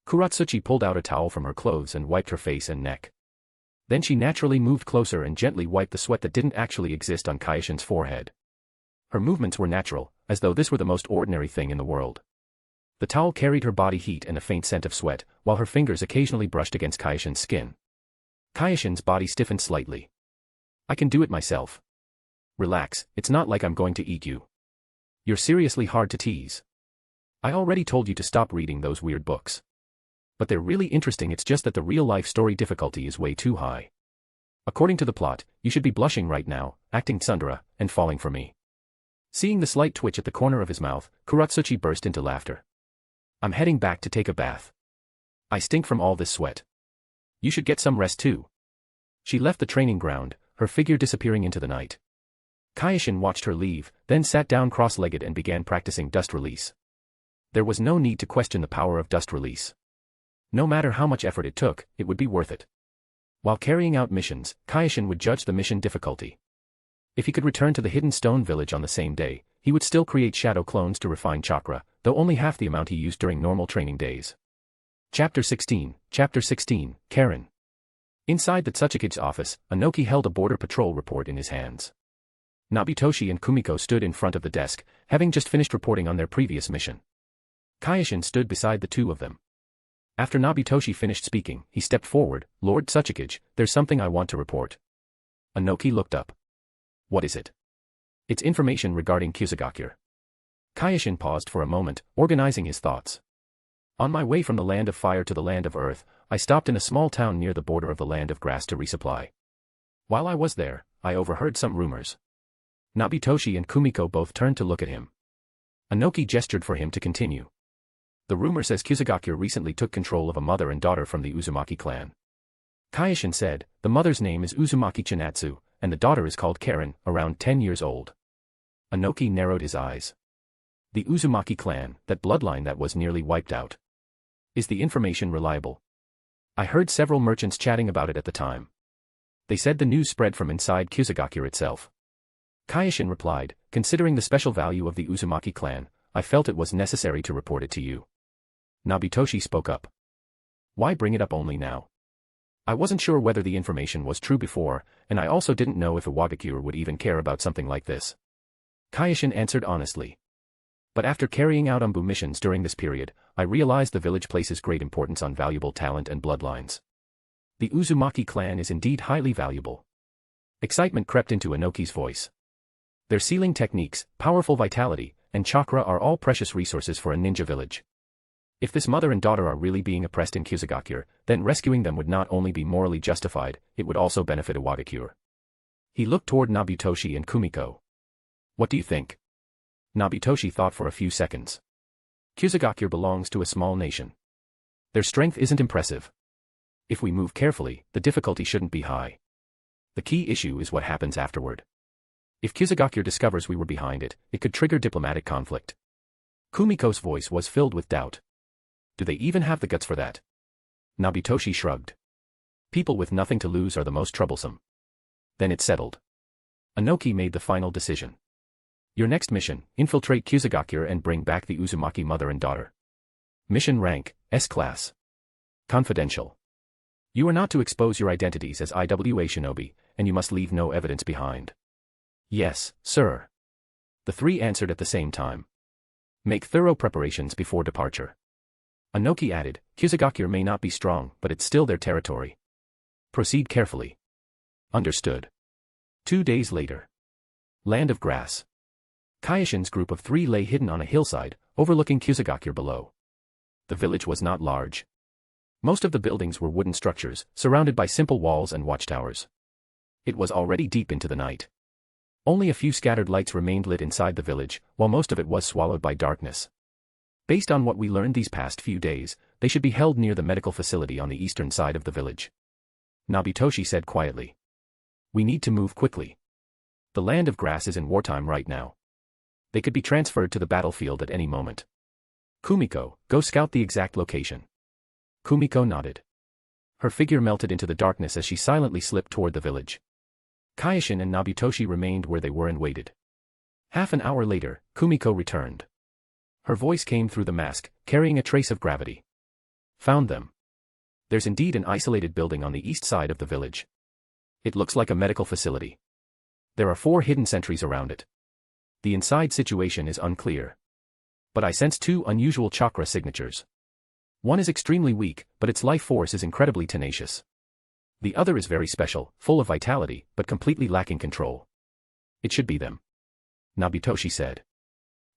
Kuratsuchi pulled out a towel from her clothes and wiped her face and neck. Then she naturally moved closer and gently wiped the sweat that didn't actually exist on Kyoshin's forehead. Her movements were natural, as though this were the most ordinary thing in the world. The towel carried her body heat and a faint scent of sweat, while her fingers occasionally brushed against Kyoshin's skin. Kyoshin's body stiffened slightly. I can do it myself. Relax, it's not like I'm going to eat you. You're seriously hard to tease. I already told you to stop reading those weird books. But they're really interesting, it's just that the real-life story difficulty is way too high. According to the plot, you should be blushing right now, acting tsundere, and falling for me. Seeing the slight twitch at the corner of his mouth, Kuratsuchi burst into laughter. I'm heading back to take a bath. I stink from all this sweat. You should get some rest too. She left the training ground, her figure disappearing into the night. Kyoshin watched her leave, then sat down cross-legged and began practicing dust release. There was no need to question the power of dust release. No matter how much effort it took, it would be worth it. While carrying out missions, Kyoshin would judge the mission difficulty. If he could return to the hidden stone village on the same day, he would still create shadow clones to refine chakra, though only half the amount he used during normal training days. Chapter 16, Karen. Inside the Tsuchikage's office, Inoki held a border patrol report in his hands. Nobitoshi and Kumiko stood in front of the desk, having just finished reporting on their previous mission. Kyoshin stood beside the two of them. After Nobitoshi finished speaking, he stepped forward. Lord Tsuchikage, there's something I want to report. Inoki looked up. What is it? It's information regarding Kyoshin. Kyoshin paused for a moment, organizing his thoughts. On my way from the land of fire to the land of earth, I stopped in a small town near the border of the land of grass to resupply. While I was there, I overheard some rumors. Nobitoshi and Kumiko both turned to look at him. Inoki gestured for him to continue. The rumor says Kyoshin recently took control of a mother and daughter from the Uzumaki clan. Kyoshin said, the mother's name is Uzumaki Chinatsu, and the daughter is called Karen, around 10 years old. Inoki narrowed his eyes. The Uzumaki clan, that bloodline that was nearly wiped out. Is the information reliable? I heard several merchants chatting about it at the time. They said the news spread from inside Kyoshin itself. Kyoshin replied, considering the special value of the Uzumaki clan, I felt it was necessary to report it to you. Nobitoshi spoke up. Why bring it up only now? I wasn't sure whether the information was true before, and I also didn't know if Iwagakure would even care about something like this. Kyoshin answered honestly. But after carrying out Umbu missions during this period, I realized the village places great importance on valuable talent and bloodlines. The Uzumaki clan is indeed highly valuable. Excitement crept into Inoki's voice. Their sealing techniques, powerful vitality, and chakra are all precious resources for a ninja village. If this mother and daughter are really being oppressed in Kyoshin, then rescuing them would not only be morally justified, it would also benefit Iwagakure. He looked toward Nobitoshi and Kumiko. What do you think? Nobitoshi thought for a few seconds. Kyoshin belongs to a small nation. Their strength isn't impressive. If we move carefully, the difficulty shouldn't be high. The key issue is what happens afterward. If Kyoshin discovers we were behind it, it could trigger diplomatic conflict. Kumiko's voice was filled with doubt. Do they even have the guts for that? Nobitoshi shrugged. People with nothing to lose are the most troublesome. Then it's settled. Inoki made the final decision. Your next mission, infiltrate Kyoshin and bring back the Uzumaki mother and daughter. Mission rank, S-Class. Confidential. You are not to expose your identities as IWA shinobi, and you must leave no evidence behind. Yes, sir. The three answered at the same time. Make thorough preparations before departure. Inoki added, Kyoshin may not be strong, but it's still their territory. Proceed carefully. Understood. 2 days later. Land of Grass. Kyoshin's group of 3 lay hidden on a hillside, overlooking Kyoshin below. The village was not large. Most of the buildings were wooden structures, surrounded by simple walls and watchtowers. It was already deep into the night. Only a few scattered lights remained lit inside the village, while most of it was swallowed by darkness. Based on what we learned these past few days, they should be held near the medical facility on the eastern side of the village. Nobitoshi said quietly. We need to move quickly. The land of grass is in wartime right now. They could be transferred to the battlefield at any moment. Kumiko, go scout the exact location. Kumiko nodded. Her figure melted into the darkness as she silently slipped toward the village. Kyoshin and Nobitoshi remained where they were and waited. Half an hour later, Kumiko returned. Her voice came through the mask, carrying a trace of gravity. Found them. There's indeed an isolated building on the east side of the village. It looks like a medical facility. There are 4 hidden sentries around it. The inside situation is unclear. But I sense 2 unusual chakra signatures. One is extremely weak, but its life force is incredibly tenacious. The other is very special, full of vitality, but completely lacking control. It should be them. Nobitoshi said.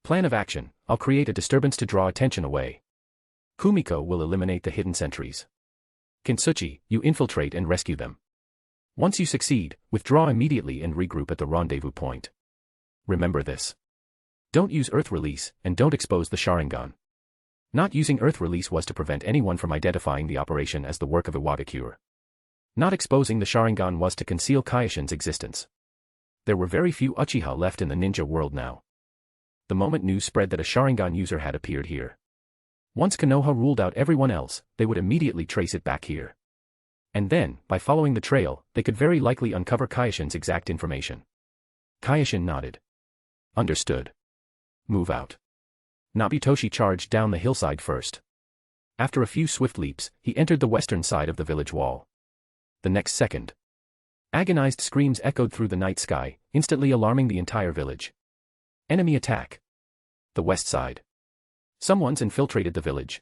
Plan of action, I'll create a disturbance to draw attention away. Kumiko will eliminate the hidden sentries. Kintsuchi, you infiltrate and rescue them. Once you succeed, withdraw immediately and regroup at the rendezvous point. Remember this. Don't use Earth Release, and don't expose the Sharingan. Not using Earth Release was to prevent anyone from identifying the operation as the work of Iwagakure. Not exposing the Sharingan was to conceal Kyoshin's existence. There were very few Uchiha left in the ninja world now. The moment news spread that a Sharingan user had appeared here. Once Konoha ruled out everyone else, they would immediately trace it back here. And then, by following the trail, they could very likely uncover Kyoshin's exact information. Kyoshin nodded. Understood. Move out. Nobitoshi charged down the hillside first. After a few swift leaps, he entered the western side of the village wall. The next second, agonized screams echoed through the night sky, instantly alarming the entire village. Enemy attack. The west side. Someone's infiltrated the village.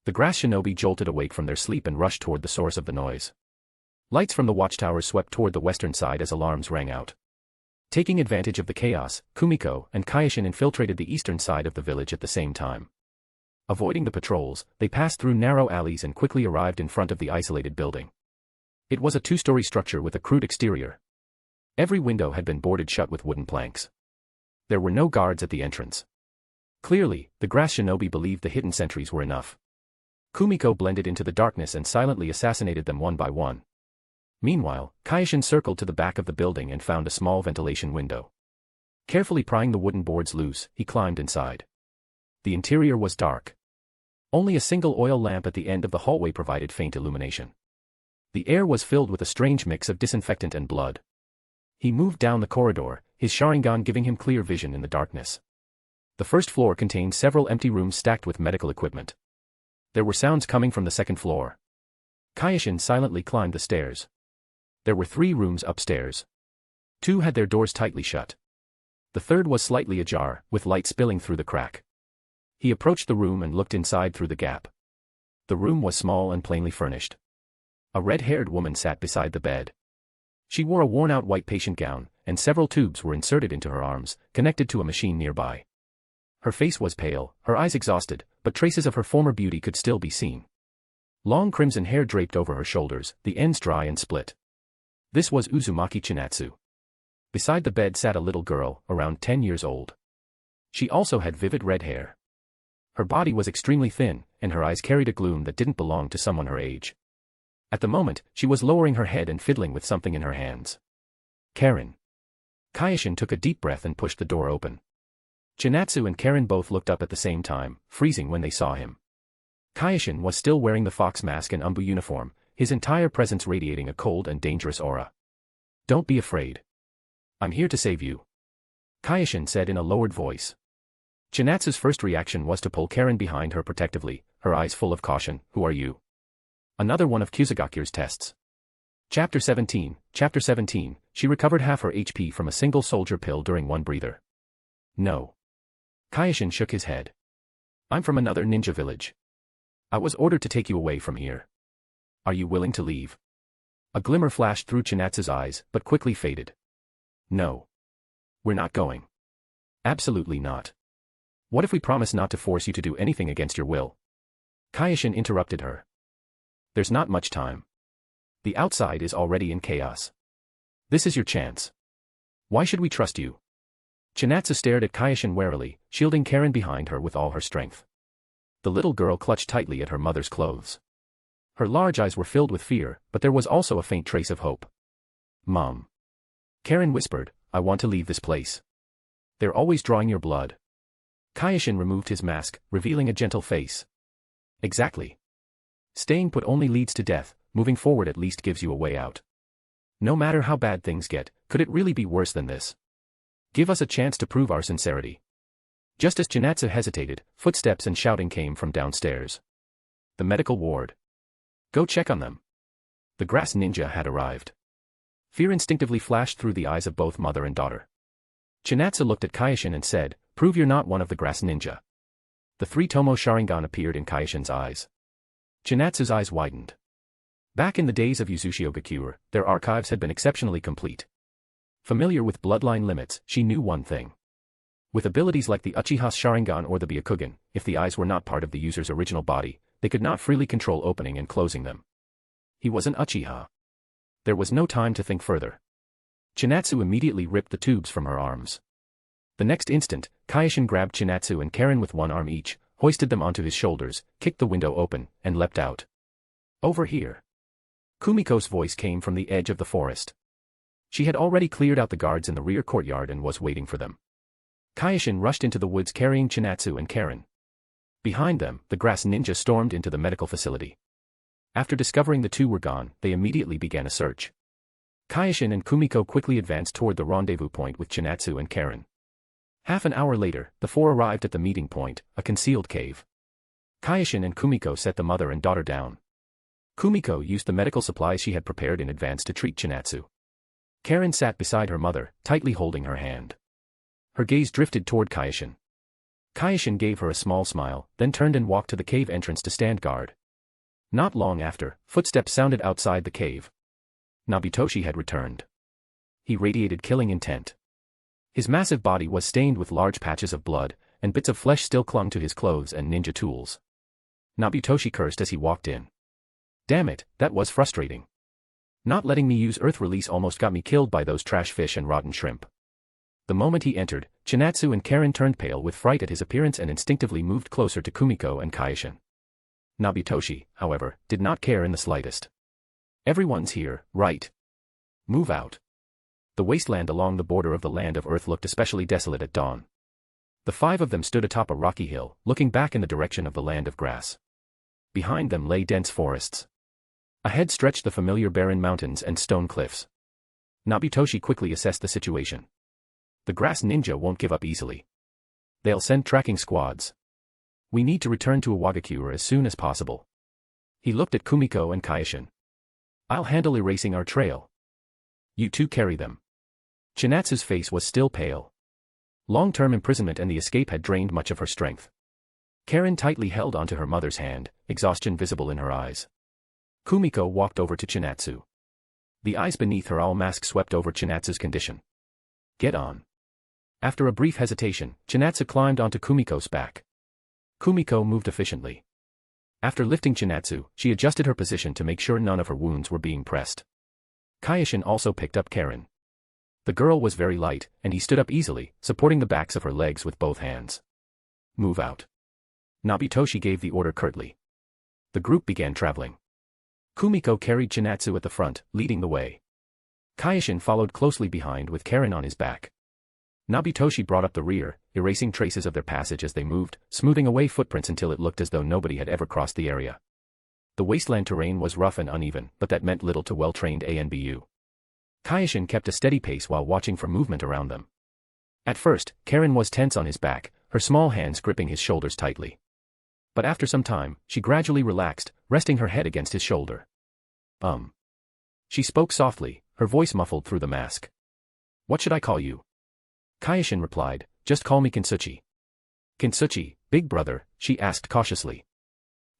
The grass shinobi jolted awake from their sleep and rushed toward the source of the noise. Lights from the watchtowers swept toward the western side as alarms rang out. Taking advantage of the chaos, Kumiko and Kyoshin infiltrated the eastern side of the village at the same time. Avoiding the patrols, they passed through narrow alleys and quickly arrived in front of the isolated building. It was a 2-story structure with a crude exterior. Every window had been boarded shut with wooden planks. There were no guards at the entrance. Clearly, the grass shinobi believed the hidden sentries were enough. Kumiko blended into the darkness and silently assassinated them one by one. Meanwhile, Kyoshin circled to the back of the building and found a small ventilation window. Carefully prying the wooden boards loose, he climbed inside. The interior was dark. Only a single oil lamp at the end of the hallway provided faint illumination. The air was filled with a strange mix of disinfectant and blood. He moved down the corridor, his Sharingan giving him clear vision in the darkness. The first floor contained several empty rooms stacked with medical equipment. There were sounds coming from the second floor. Kyoshin silently climbed the stairs. There were 3 rooms upstairs. 2 had their doors tightly shut. The third was slightly ajar, with light spilling through the crack. He approached the room and looked inside through the gap. The room was small and plainly furnished. A red-haired woman sat beside the bed. She wore a worn-out white patient gown, and several tubes were inserted into her arms, connected to a machine nearby. Her face was pale, her eyes exhausted, but traces of her former beauty could still be seen. Long crimson hair draped over her shoulders, the ends dry and split. This was Uzumaki Chinatsu. Beside the bed sat a little girl, around 10 years old. She also had vivid red hair. Her body was extremely thin, and her eyes carried a gloom that didn't belong to someone her age. At the moment, she was lowering her head and fiddling with something in her hands. Karen. Kyoshin took a deep breath and pushed the door open. Chinatsu and Karen both looked up at the same time, freezing when they saw him. Kyoshin was still wearing the fox mask and umbu uniform, his entire presence radiating a cold and dangerous aura. Don't be afraid. I'm here to save you. Kyoshin said in a lowered voice. Chinatsu's first reaction was to pull Karen behind her protectively, her eyes full of caution. Who are you? Another one of Kyuzugakure's tests. Chapter 17. She recovered half her HP from a single soldier pill during one breather. No. Kyoshin shook his head. I'm from another ninja village. I was ordered to take you away from here. Are you willing to leave? A glimmer flashed through Chinatsu's eyes, but quickly faded. No. We're not going. Absolutely not. What if we promise not to force you to do anything against your will? Kyoshin interrupted her. There's not much time. The outside is already in chaos. This is your chance. Why should we trust you? Chinatsu stared at Kyoshin warily, shielding Karen behind her with all her strength. The little girl clutched tightly at her mother's clothes. Her large eyes were filled with fear, but there was also a faint trace of hope. Mom. Karen whispered, I want to leave this place. They're always drawing your blood. Kyoshin removed his mask, revealing a gentle face. Exactly. Staying put only leads to death, moving forward at least gives you a way out. No matter how bad things get, could it really be worse than this? Give us a chance to prove our sincerity. Just as Chinatsu hesitated, footsteps and shouting came from downstairs. The medical ward. Go check on them. The grass ninja had arrived. Fear instinctively flashed through the eyes of both mother and daughter. Chinatsu looked at Kyoshin and said, prove you're not one of the grass ninja. The three-tomo Sharingan appeared in Kyoshin's eyes. Chinatsu's eyes widened. Back in the days of Uchiha, their archives had been exceptionally complete. Familiar with bloodline limits, she knew one thing. With abilities like the Uchiha Sharingan or the Byakugan, if the eyes were not part of the user's original body, they could not freely control opening and closing them. He was an Uchiha. There was no time to think further. Chinatsu immediately ripped the tubes from her arms. The next instant, Kyoshin grabbed Chinatsu and Karen with one arm each, hoisted them onto his shoulders, kicked the window open, and leapt out. Over here. Kumiko's voice came from the edge of the forest. She had already cleared out the guards in the rear courtyard and was waiting for them. Kyoshin rushed into the woods carrying Chinatsu and Karen. Behind them, the grass ninja stormed into the medical facility. After discovering the two were gone, they immediately began a search. Kyoshin and Kumiko quickly advanced toward the rendezvous point with Chinatsu and Karen. Half an hour later, the four arrived at the meeting point, a concealed cave. Kyoshin and Kumiko set the mother and daughter down. Kumiko used the medical supplies she had prepared in advance to treat Chinatsu. Karen sat beside her mother, tightly holding her hand. Her gaze drifted toward Kyoshin. Kyoshin gave her a small smile, then turned and walked to the cave entrance to stand guard. Not long after, footsteps sounded outside the cave. Nabitoshi had returned. He radiated killing intent. His massive body was stained with large patches of blood, and bits of flesh still clung to his clothes and ninja tools. Nabitoshi cursed as he walked in. Damn it, that was frustrating. Not letting me use Earth Release almost got me killed by those trash fish and rotten shrimp. The moment he entered, Chinatsu and Karen turned pale with fright at his appearance and instinctively moved closer to Kumiko and Kyoshin. Nabitoshi, however, did not care in the slightest. Everyone's here, right? Move out. The wasteland along the border of the land of Earth looked especially desolate at dawn. The five of them stood atop a rocky hill, looking back in the direction of the land of grass. Behind them lay dense forests. Ahead stretched the familiar barren mountains and stone cliffs. Nabitoshi quickly assessed the situation. The grass ninja won't give up easily. They'll send tracking squads. We need to return to Iwagakure as soon as possible. He looked at Kumiko and Kyoshin. I'll handle erasing our trail. You two carry them. Chinatsu's face was still pale. Long-term imprisonment and the escape had drained much of her strength. Karen tightly held onto her mother's hand, exhaustion visible in her eyes. Kumiko walked over to Chinatsu. The eyes beneath her owl mask swept over Chinatsu's condition. Get on. After a brief hesitation, Chinatsu climbed onto Kumiko's back. Kumiko moved efficiently. After lifting Chinatsu, she adjusted her position to make sure none of her wounds were being pressed. Kyoshin also picked up Karen. The girl was very light, and he stood up easily, supporting the backs of her legs with both hands. Move out. Nabitoshi gave the order curtly. The group began traveling. Kumiko carried Chinatsu at the front, leading the way. Kyoshin followed closely behind with Karen on his back. Nabitoshi brought up the rear, erasing traces of their passage as they moved, smoothing away footprints until it looked as though nobody had ever crossed the area. The wasteland terrain was rough and uneven, but that meant little to well-trained ANBU. Kyoshin kept a steady pace while watching for movement around them. At first, Karen was tense on his back, her small hands gripping his shoulders tightly. But after some time, she gradually relaxed, resting her head against his shoulder. She spoke softly, her voice muffled through the mask. What should I call you? Kyoshin replied, just call me Kintsuchi. Kintsuchi, big brother, she asked cautiously.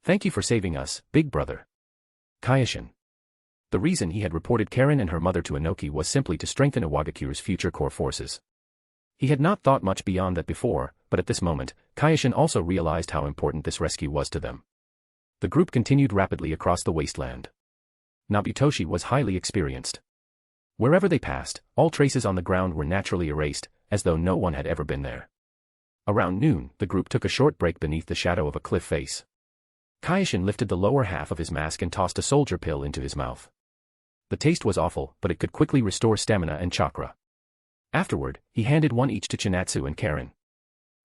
Thank you for saving us, big brother. Kyoshin. The reason he had reported Karen and her mother to Inoki was simply to strengthen Iwagakure's future core forces. He had not thought much beyond that before, but at this moment, Kyoshin also realized how important this rescue was to them. The group continued rapidly across the wasteland. Nabitoshi was highly experienced. Wherever they passed, all traces on the ground were naturally erased, as though no one had ever been there. Around noon, the group took a short break beneath the shadow of a cliff face. Kyoshin lifted the lower half of his mask and tossed a soldier pill into his mouth. The taste was awful, but it could quickly restore stamina and chakra. Afterward, he handed one each to Chinatsu and Karen.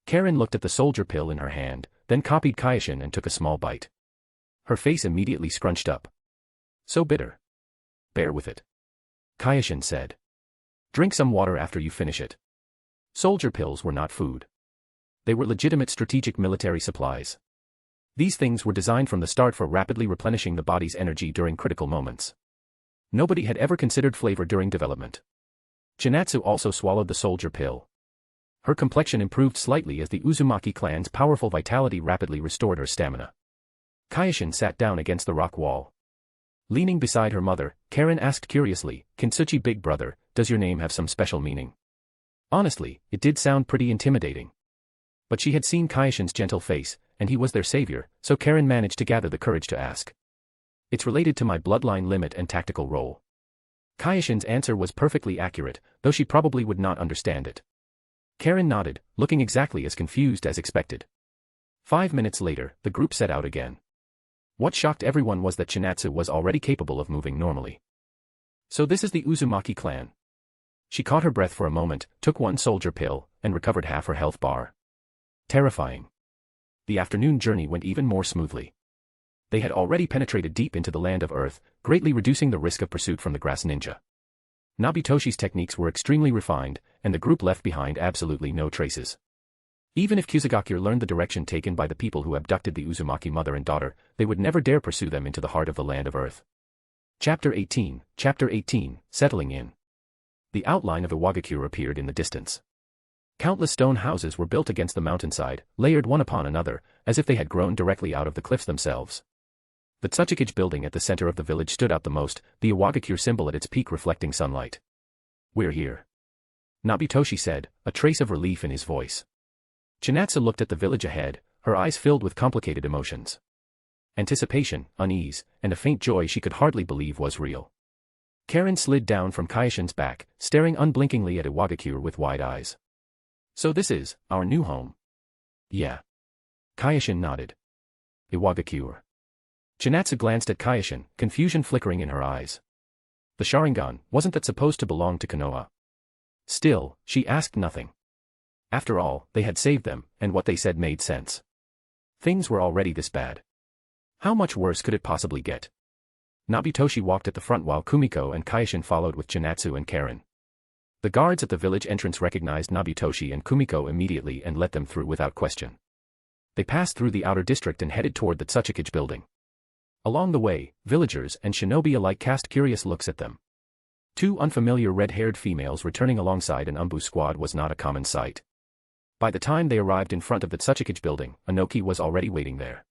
Karen looked at the soldier pill in her hand, then copied Kyoshin and took a small bite. Her face immediately scrunched up. So bitter. Bear with it. Kyoshin said. Drink some water after you finish it. Soldier pills were not food. They were legitimate strategic military supplies. These things were designed from the start for rapidly replenishing the body's energy during critical moments. Nobody had ever considered flavor during development. Chinatsu also swallowed the soldier pill. Her complexion improved slightly as the Uzumaki clan's powerful vitality rapidly restored her stamina. Kyoshin sat down against the rock wall. Leaning beside her mother, Karen asked curiously, Kintsuchi big brother, does your name have some special meaning? Honestly, it did sound pretty intimidating. But she had seen Kyoshin's gentle face, and he was their savior, so Karen managed to gather the courage to ask. It's related to my bloodline limit and tactical role. Kyoshin's answer was perfectly accurate, though she probably would not understand it. Karen nodded, looking exactly as confused as expected. 5 minutes later, the group set out again. What shocked everyone was that Chinatsu was already capable of moving normally. So this is the Uzumaki clan. She caught her breath for a moment, took one soldier pill, and recovered half her health bar. Terrifying. The afternoon journey went even more smoothly. They had already penetrated deep into the land of Earth, greatly reducing the risk of pursuit from the grass ninja. Nabutoshi's techniques were extremely refined, and the group left behind absolutely no traces. Even if Iwagakure learned the direction taken by the people who abducted the Uzumaki mother and daughter, they would never dare pursue them into the heart of the land of Earth. Chapter 18, Settling in. The outline of Iwagakure appeared in the distance. Countless stone houses were built against the mountainside, layered one upon another, as if they had grown directly out of the cliffs themselves. The Tsuchikage building at the center of the village stood out the most, the Iwagakure symbol at its peak reflecting sunlight. We're here. Nabutoshi said, a trace of relief in his voice. Chinatsu looked at the village ahead, her eyes filled with complicated emotions. Anticipation, unease, and a faint joy she could hardly believe was real. Karen slid down from Kyoshin's back, staring unblinkingly at Iwagakure with wide eyes. So this is our new home? Yeah. Kyoshin nodded. Iwagakure. Chinatsu glanced at Kyoshin, confusion flickering in her eyes. The Sharingan, wasn't that supposed to belong to Konoha? Still, she asked nothing. After all, they had saved them, and what they said made sense. Things were already this bad. How much worse could it possibly get? Nabutoshi walked at the front while Kumiko and Kyoshin followed with Chinatsu and Karen. The guards at the village entrance recognized Nabutoshi and Kumiko immediately and let them through without question. They passed through the outer district and headed toward the Tsuchikage building. Along the way, villagers and shinobi alike cast curious looks at them. Two unfamiliar red-haired females returning alongside an Umbu squad was not a common sight. By the time they arrived in front of the Tsuchikage building, Inoki was already waiting there.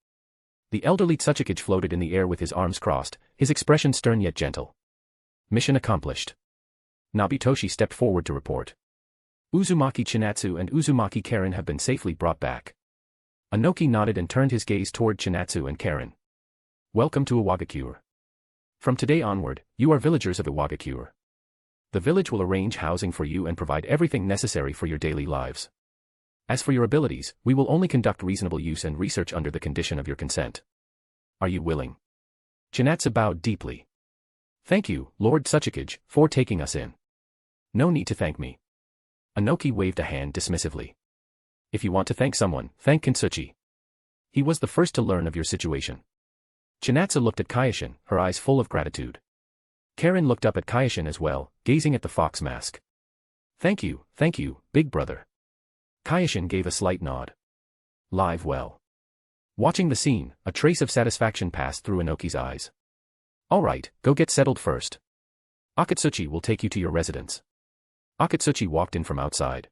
The elderly Tsuchikage floated in the air with his arms crossed, his expression stern yet gentle. Mission accomplished. Nabutoshi stepped forward to report. Uzumaki Chinatsu and Uzumaki Karen have been safely brought back. Inoki nodded and turned his gaze toward Chinatsu and Karen. Welcome to Iwagakure. From today onward, you are villagers of Iwagakure. The village will arrange housing for you and provide everything necessary for your daily lives. As for your abilities, we will only conduct reasonable use and research under the condition of your consent. Are you willing? Chinatsu bowed deeply. Thank you, Lord Tsuchikage, for taking us in. No need to thank me. Inoki waved a hand dismissively. If you want to thank someone, thank Kintsuchi. He was the first to learn of your situation. Chinatsu looked at Kyoshin, her eyes full of gratitude. Karen looked up at Kyoshin as well, gazing at the fox mask. Thank you, big brother. Kyoshin gave a slight nod. Live well. Watching the scene, a trace of satisfaction passed through Inoki's eyes. All right, go get settled first. Akatsuchi will take you to your residence. Akatsuchi walked in from outside.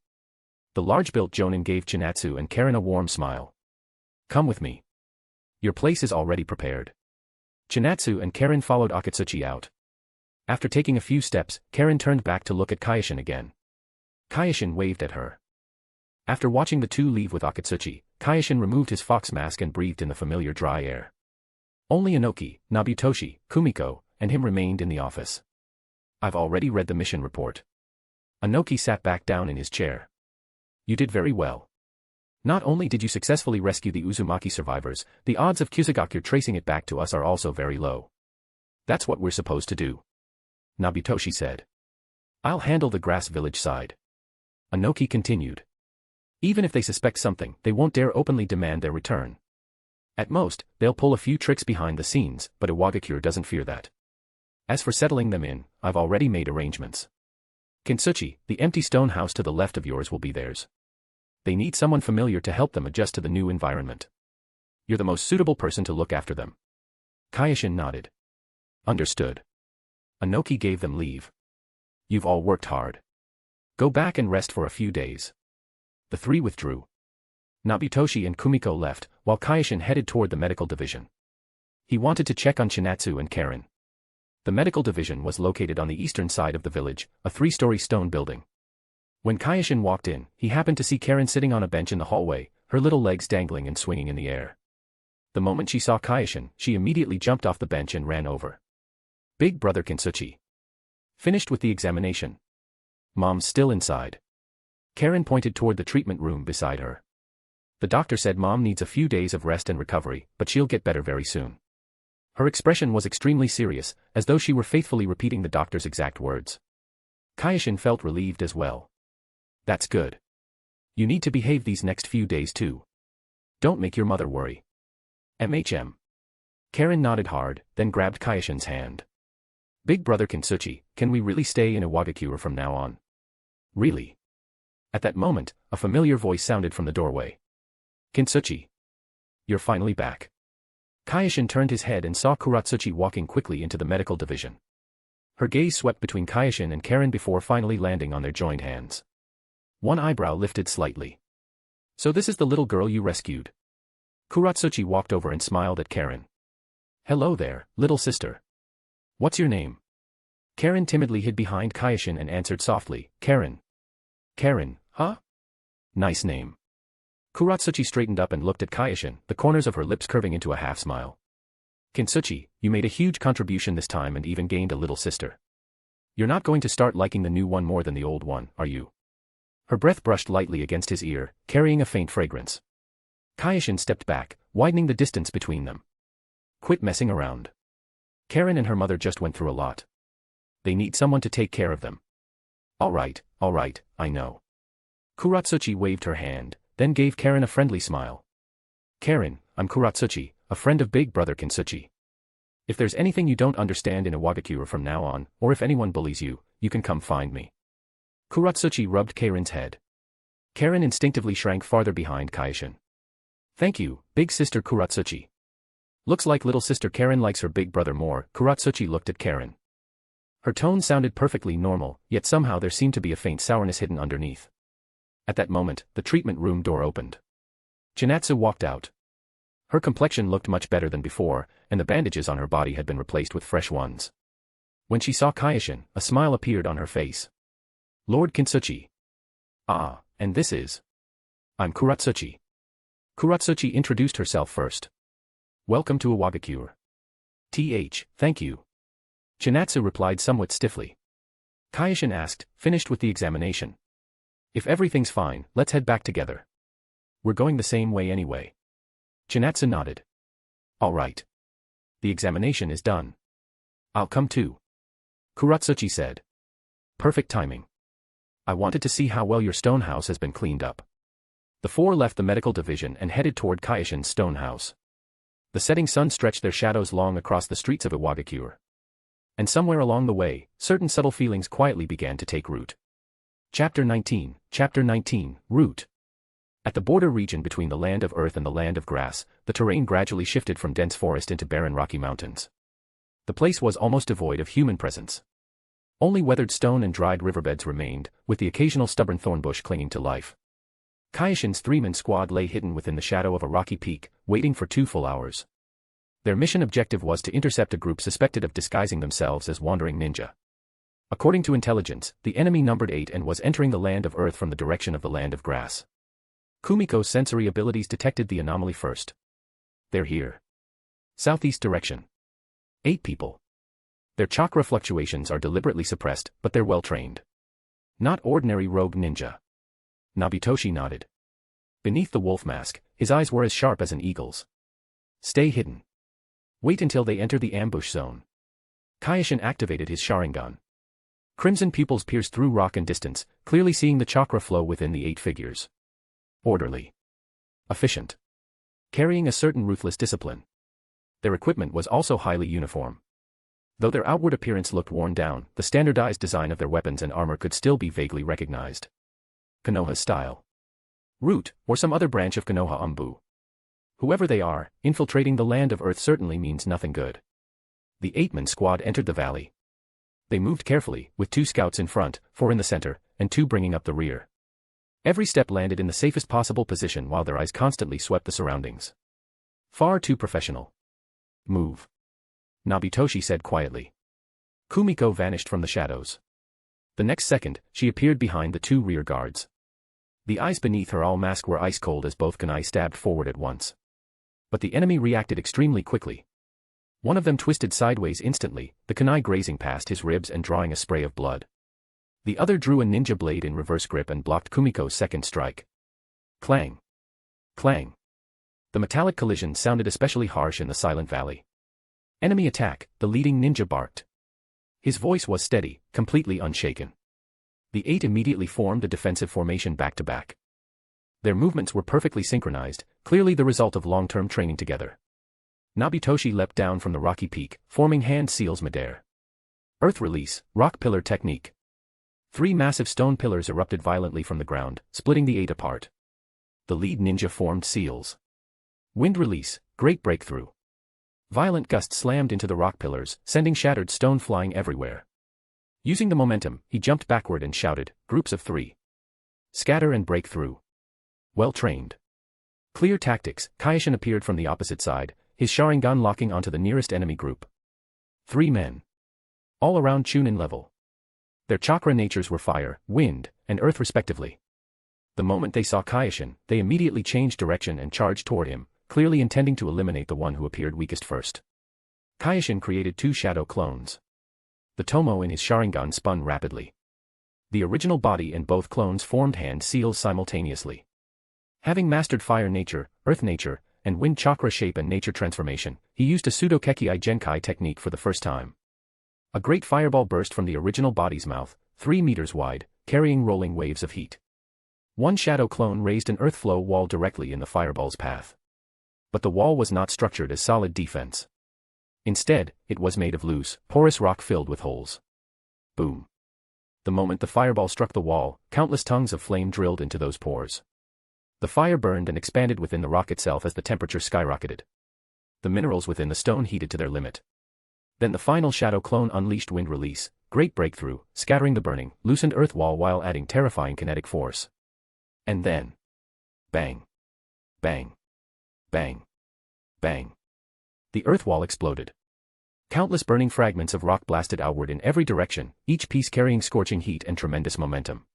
The large-built jonin gave Chinatsu and Karen a warm smile. Come with me. Your place is already prepared. Chinatsu and Karen followed Akatsuchi out. After taking a few steps, Karen turned back to look at Kyoshin again. Kyoshin waved at her. After watching the two leave with Akatsuchi, Kyoshin removed his fox mask and breathed in the familiar dry air. Only Inoki, Nabutoshi, Kumiko, and him remained in the office. I've already read the mission report. Inoki sat back down in his chair. You did very well. Not only did you successfully rescue the Uzumaki survivors, the odds of Kusagakure tracing it back to us are also very low. That's what we're supposed to do. Nabitoshi said. I'll handle the grass village side. Anoki continued. Even if they suspect something, they won't dare openly demand their return. At most, they'll pull a few tricks behind the scenes, but Iwagakure doesn't fear that. As for settling them in, I've already made arrangements. Kintsuchi, the empty stone house to the left of yours will be theirs. They need someone familiar to help them adjust to the new environment. You're the most suitable person to look after them. Kyoshin nodded. Understood. Anoki gave them leave. You've all worked hard. Go back and rest for a few days. The three withdrew. Nabitoshi and Kumiko left, while Kyoshin headed toward the medical division. He wanted to check on Chinatsu and Karen. The medical division was located on the eastern side of the village, a 3-story stone building. When Kyoshin walked in, he happened to see Karen sitting on a bench in the hallway, her little legs dangling and swinging in the air. The moment she saw Kyoshin, she immediately jumped off the bench and ran over. Big brother Kintsuchi. Finished with the examination. Mom's still inside. Karen pointed toward the treatment room beside her. The doctor said Mom needs a few days of rest and recovery, but she'll get better very soon. Her expression was extremely serious, as though she were faithfully repeating the doctor's exact words. Kyoshin felt relieved as well. That's good. You need to behave these next few days too. Don't make your mother worry. MHM. Karen nodded hard, then grabbed Kyoshin's hand. Big brother Kintsuchi, can we really stay in Iwagakure from now on? Really? At that moment, a familiar voice sounded from the doorway. Kintsuchi. You're finally back. Kyoshin turned his head and saw Kuratsuchi walking quickly into the medical division. Her gaze swept between Kyoshin and Karen before finally landing on their joined hands. One eyebrow lifted slightly. So this is the little girl you rescued. Kuratsuchi walked over and smiled at Karen. Hello there, little sister. What's your name? Karen timidly hid behind Kyoshin and answered softly, Karen. Karen, huh? Nice name. Kuratsuchi straightened up and looked at Kyoshin, the corners of her lips curving into a half-smile. Kintsuchi, you made a huge contribution this time and even gained a little sister. You're not going to start liking the new one more than the old one, are you? Her breath brushed lightly against his ear, carrying a faint fragrance. Kyoshin stepped back, widening the distance between them. Quit messing around. Karen and her mother just went through a lot. They need someone to take care of them. All right, I know. Kuratsuchi waved her hand, then gave Karen a friendly smile. Karen, I'm Kuratsuchi, a friend of big brother Kintsuchi. If there's anything you don't understand in Iwagakure from now on, or if anyone bullies you, you can come find me. Kuratsuchi rubbed Karen's head. Karen instinctively shrank farther behind Kyoshin. Thank you, big sister Kuratsuchi. Looks like little sister Karen likes her big brother more. Kuratsuchi looked at Karen. Her tone sounded perfectly normal, yet somehow there seemed to be a faint sourness hidden underneath. At that moment, the treatment room door opened. Chinatsu walked out. Her complexion looked much better than before, and the bandages on her body had been replaced with fresh ones. When she saw Kyoshin, a smile appeared on her face. Lord Kintsuchi. Ah, and this is... I'm Kuratsuchi. Kuratsuchi introduced herself first. Welcome to Iwagakure. Thank you. Chinatsu replied somewhat stiffly. Kyoshin asked, finished with the examination. If everything's fine, let's head back together. We're going the same way anyway. Chinatsu nodded. All right. The examination is done. I'll come too. Kuratsuchi said. Perfect timing. I wanted to see how well your stone house has been cleaned up. The four left the medical division and headed toward Kyoshin's stone house. The setting sun stretched their shadows long across the streets of Iwagakure. And somewhere along the way, certain subtle feelings quietly began to take root. Chapter 19, Root. At the border region between the land of earth and the land of grass, the terrain gradually shifted from dense forest into barren rocky mountains. The place was almost devoid of human presence. Only weathered stone and dried riverbeds remained, with the occasional stubborn thorn bush clinging to life. Kyoshin's three-man squad lay hidden within the shadow of a rocky peak, waiting for 2 full hours. Their mission objective was to intercept a group suspected of disguising themselves as wandering ninja. According to intelligence, the enemy numbered 8 and was entering the land of earth from the direction of the land of grass. Kumiko's sensory abilities detected the anomaly first. They're here. Southeast direction. 8 people. Their chakra fluctuations are deliberately suppressed, but they're well trained. Not ordinary rogue ninja. Nabitoshi nodded. Beneath the wolf mask, his eyes were as sharp as an eagle's. Stay hidden. Wait until they enter the ambush zone. Kyoshin activated his Sharingan. Crimson pupils pierced through rock and distance, clearly seeing the chakra flow within the 8 figures. Orderly. Efficient. Carrying a certain ruthless discipline. Their equipment was also highly uniform. Though their outward appearance looked worn down, the standardized design of their weapons and armor could still be vaguely recognized. Konoha's style. Root, or some other branch of Konoha Anbu. Whoever they are, infiltrating the land of Earth certainly means nothing good. The 8-man squad entered the valley. They moved carefully, with 2 scouts in front, 4 in the center, and 2 bringing up the rear. Every step landed in the safest possible position while their eyes constantly swept the surroundings. Far too professional. Move. Nabitoshi said quietly. Kumiko vanished from the shadows. The next second, she appeared behind the 2 rear guards. The eyes beneath her all mask were ice cold as both kunai stabbed forward at once. But the enemy reacted extremely quickly. One of them twisted sideways instantly, the kunai grazing past his ribs and drawing a spray of blood. The other drew a ninja blade in reverse grip and blocked Kumiko's second strike. Clang. Clang. The metallic collision sounded especially harsh in the silent valley. Enemy attack, the leading ninja barked. His voice was steady, completely unshaken. The 8 immediately formed a defensive formation back-to-back. Their movements were perfectly synchronized, clearly the result of long-term training together. Nabitoshi leapt down from the rocky peak, forming hand seals midair. Earth release, rock pillar technique. 3 massive stone pillars erupted violently from the ground, splitting the 8 apart. The lead ninja formed seals. Wind release, great breakthrough. Violent gusts slammed into the rock pillars, sending shattered stone flying everywhere. Using the momentum, he jumped backward and shouted, groups of 3. Scatter and break through. Well trained. Clear tactics, Kyoshin appeared from the opposite side, his Sharingan locking onto the nearest enemy group. 3 men. All around Chunin level. Their chakra natures were fire, wind, and earth respectively. The moment they saw Kyoshin, they immediately changed direction and charged toward him, clearly intending to eliminate the one who appeared weakest first. Kyoshin created 2 shadow clones. The Tomo in his Sharingan spun rapidly. The original body and both clones formed hand seals simultaneously. Having mastered fire nature, earth nature, and wind chakra shape and nature transformation, he used a pseudo-Kekkei Genkai technique for the first time. A great fireball burst from the original body's mouth, 3 meters wide, carrying rolling waves of heat. One shadow clone raised an earth flow wall directly in the fireball's path. But the wall was not structured as solid defense. Instead, it was made of loose, porous rock filled with holes. Boom. The moment the fireball struck the wall, countless tongues of flame drilled into those pores. The fire burned and expanded within the rock itself as the temperature skyrocketed. The minerals within the stone heated to their limit. Then the final shadow clone unleashed wind release, great breakthrough, scattering the burning, loosened earth wall while adding terrifying kinetic force. And then... bang. Bang. Bang. Bang. The earth wall exploded. Countless burning fragments of rock blasted outward in every direction, each piece carrying scorching heat and tremendous momentum.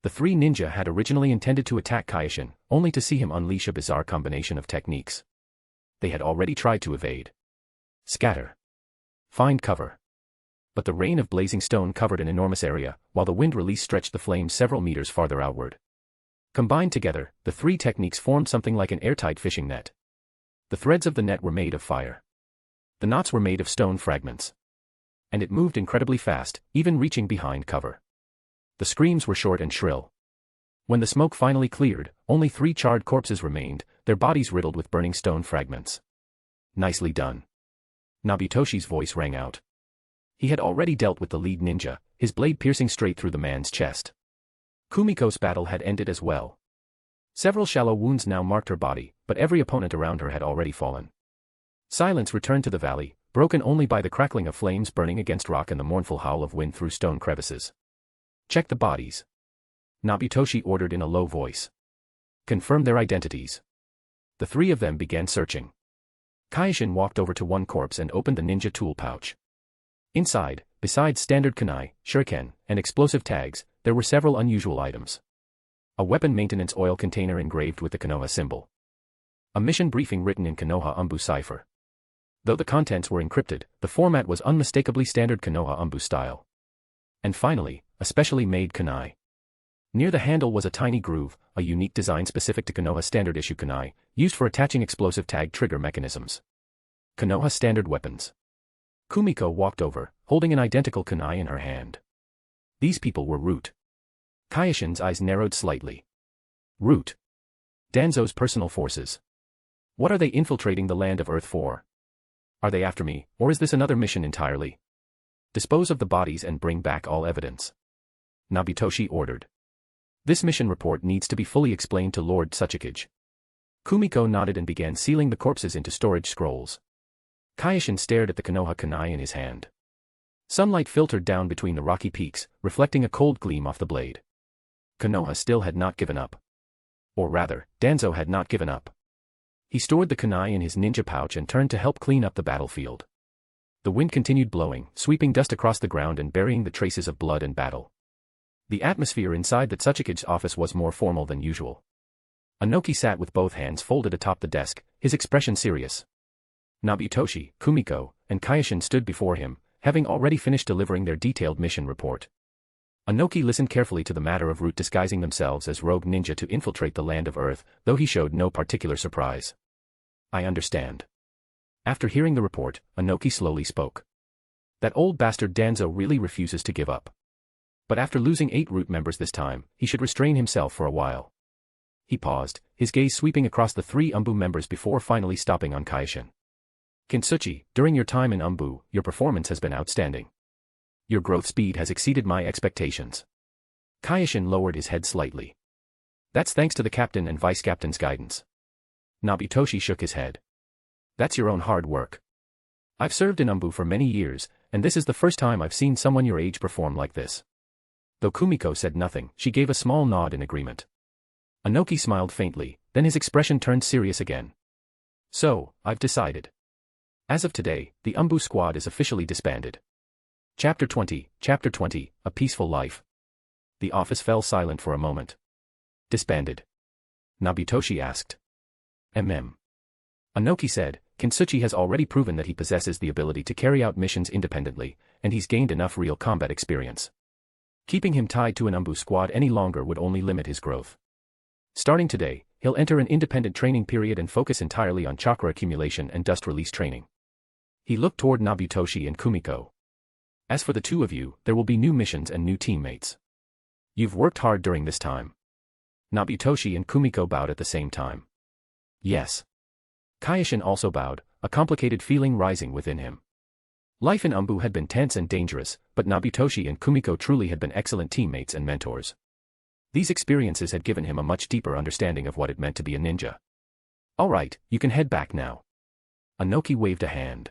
The 3 ninja had originally intended to attack Kyoshin, only to see him unleash a bizarre combination of techniques. They had already tried to evade. Scatter. Find cover. But the rain of blazing stone covered an enormous area, while the wind release stretched the flames several meters farther outward. Combined together, the 3 techniques formed something like an airtight fishing net. The threads of the net were made of fire. The knots were made of stone fragments. And it moved incredibly fast, even reaching behind cover. The screams were short and shrill. When the smoke finally cleared, only 3 charred corpses remained, their bodies riddled with burning stone fragments. Nicely done. Nabitoshi's voice rang out. He had already dealt with the lead ninja, his blade piercing straight through the man's chest. Kumiko's battle had ended as well. Several shallow wounds now marked her body, but every opponent around her had already fallen. Silence returned to the valley, broken only by the crackling of flames burning against rock and the mournful howl of wind through stone crevices. Check the bodies. Nabitoshi ordered in a low voice. Confirm their identities. The 3 of them began searching. Kyoshin walked over to one corpse and opened the ninja tool pouch. Inside, besides standard kunai, shuriken, and explosive tags, there were several unusual items. A weapon maintenance oil container engraved with the Konoha symbol. A mission briefing written in Konoha Anbu cipher. Though the contents were encrypted, the format was unmistakably standard Konoha Anbu style. And finally, a specially made kunai. Near the handle was a tiny groove, a unique design specific to Konoha standard issue kunai, used for attaching explosive tag trigger mechanisms. Konoha standard weapons. Kumiko walked over, holding an identical kunai in her hand. These people were Root. Kyoshin's eyes narrowed slightly. Root. Danzo's personal forces. What are they infiltrating the land of Earth for? Are they after me, or is this another mission entirely? Dispose of the bodies and bring back all evidence. Nabitoshi ordered. This mission report needs to be fully explained to Lord Tsuchikage. Kumiko nodded and began sealing the corpses into storage scrolls. Kyoshin stared at the Konoha kunai in his hand. Sunlight filtered down between the rocky peaks, reflecting a cold gleam off the blade. Konoha still had not given up. Or rather, Danzo had not given up. He stored the kunai in his ninja pouch and turned to help clean up the battlefield. The wind continued blowing, sweeping dust across the ground and burying the traces of blood and battle. The atmosphere inside the Tsuchikage's office was more formal than usual. Inoki sat with both hands folded atop the desk, his expression serious. Nabitoshi, Kumiko, and Kyoshin stood before him, having already finished delivering their detailed mission report. Inoki listened carefully to the matter of Root disguising themselves as rogue ninja to infiltrate the land of Earth, though he showed no particular surprise. I understand. After hearing the report, Inoki slowly spoke. That old bastard Danzo really refuses to give up. But after losing 8 Root members this time, he should restrain himself for a while. He paused, his gaze sweeping across the 3 Umbu members before finally stopping on Kyoshin. Kintsuchi, during your time in Umbu, your performance has been outstanding. Your growth speed has exceeded my expectations. Kyoshin lowered his head slightly. That's thanks to the captain and vice-captain's guidance. Nabitoshi shook his head. That's your own hard work. I've served in Umbu for many years, and this is the first time I've seen someone your age perform like this. Though Kumiko said nothing, she gave a small nod in agreement. Inoki smiled faintly, then his expression turned serious again. So, I've decided. As of today, the Umbu squad is officially disbanded. Chapter 20, A Peaceful Life. The office fell silent for a moment. Disbanded? Nabitoshi asked. Inoki said, Kintsuchi has already proven that he possesses the ability to carry out missions independently, and he's gained enough real combat experience. Keeping him tied to an Umbu squad any longer would only limit his growth. Starting today, he'll enter an independent training period and focus entirely on chakra accumulation and dust release training. He looked toward Nabitoshi and Kumiko. As for the two of you, there will be new missions and new teammates. You've worked hard during this time. Nabitoshi and Kumiko bowed at the same time. Yes. Kyoshin also bowed, a complicated feeling rising within him. Life in Umbu had been tense and dangerous, but Nabitoshi and Kumiko truly had been excellent teammates and mentors. These experiences had given him a much deeper understanding of what it meant to be a ninja. All right, you can head back now. Inoki waved a hand.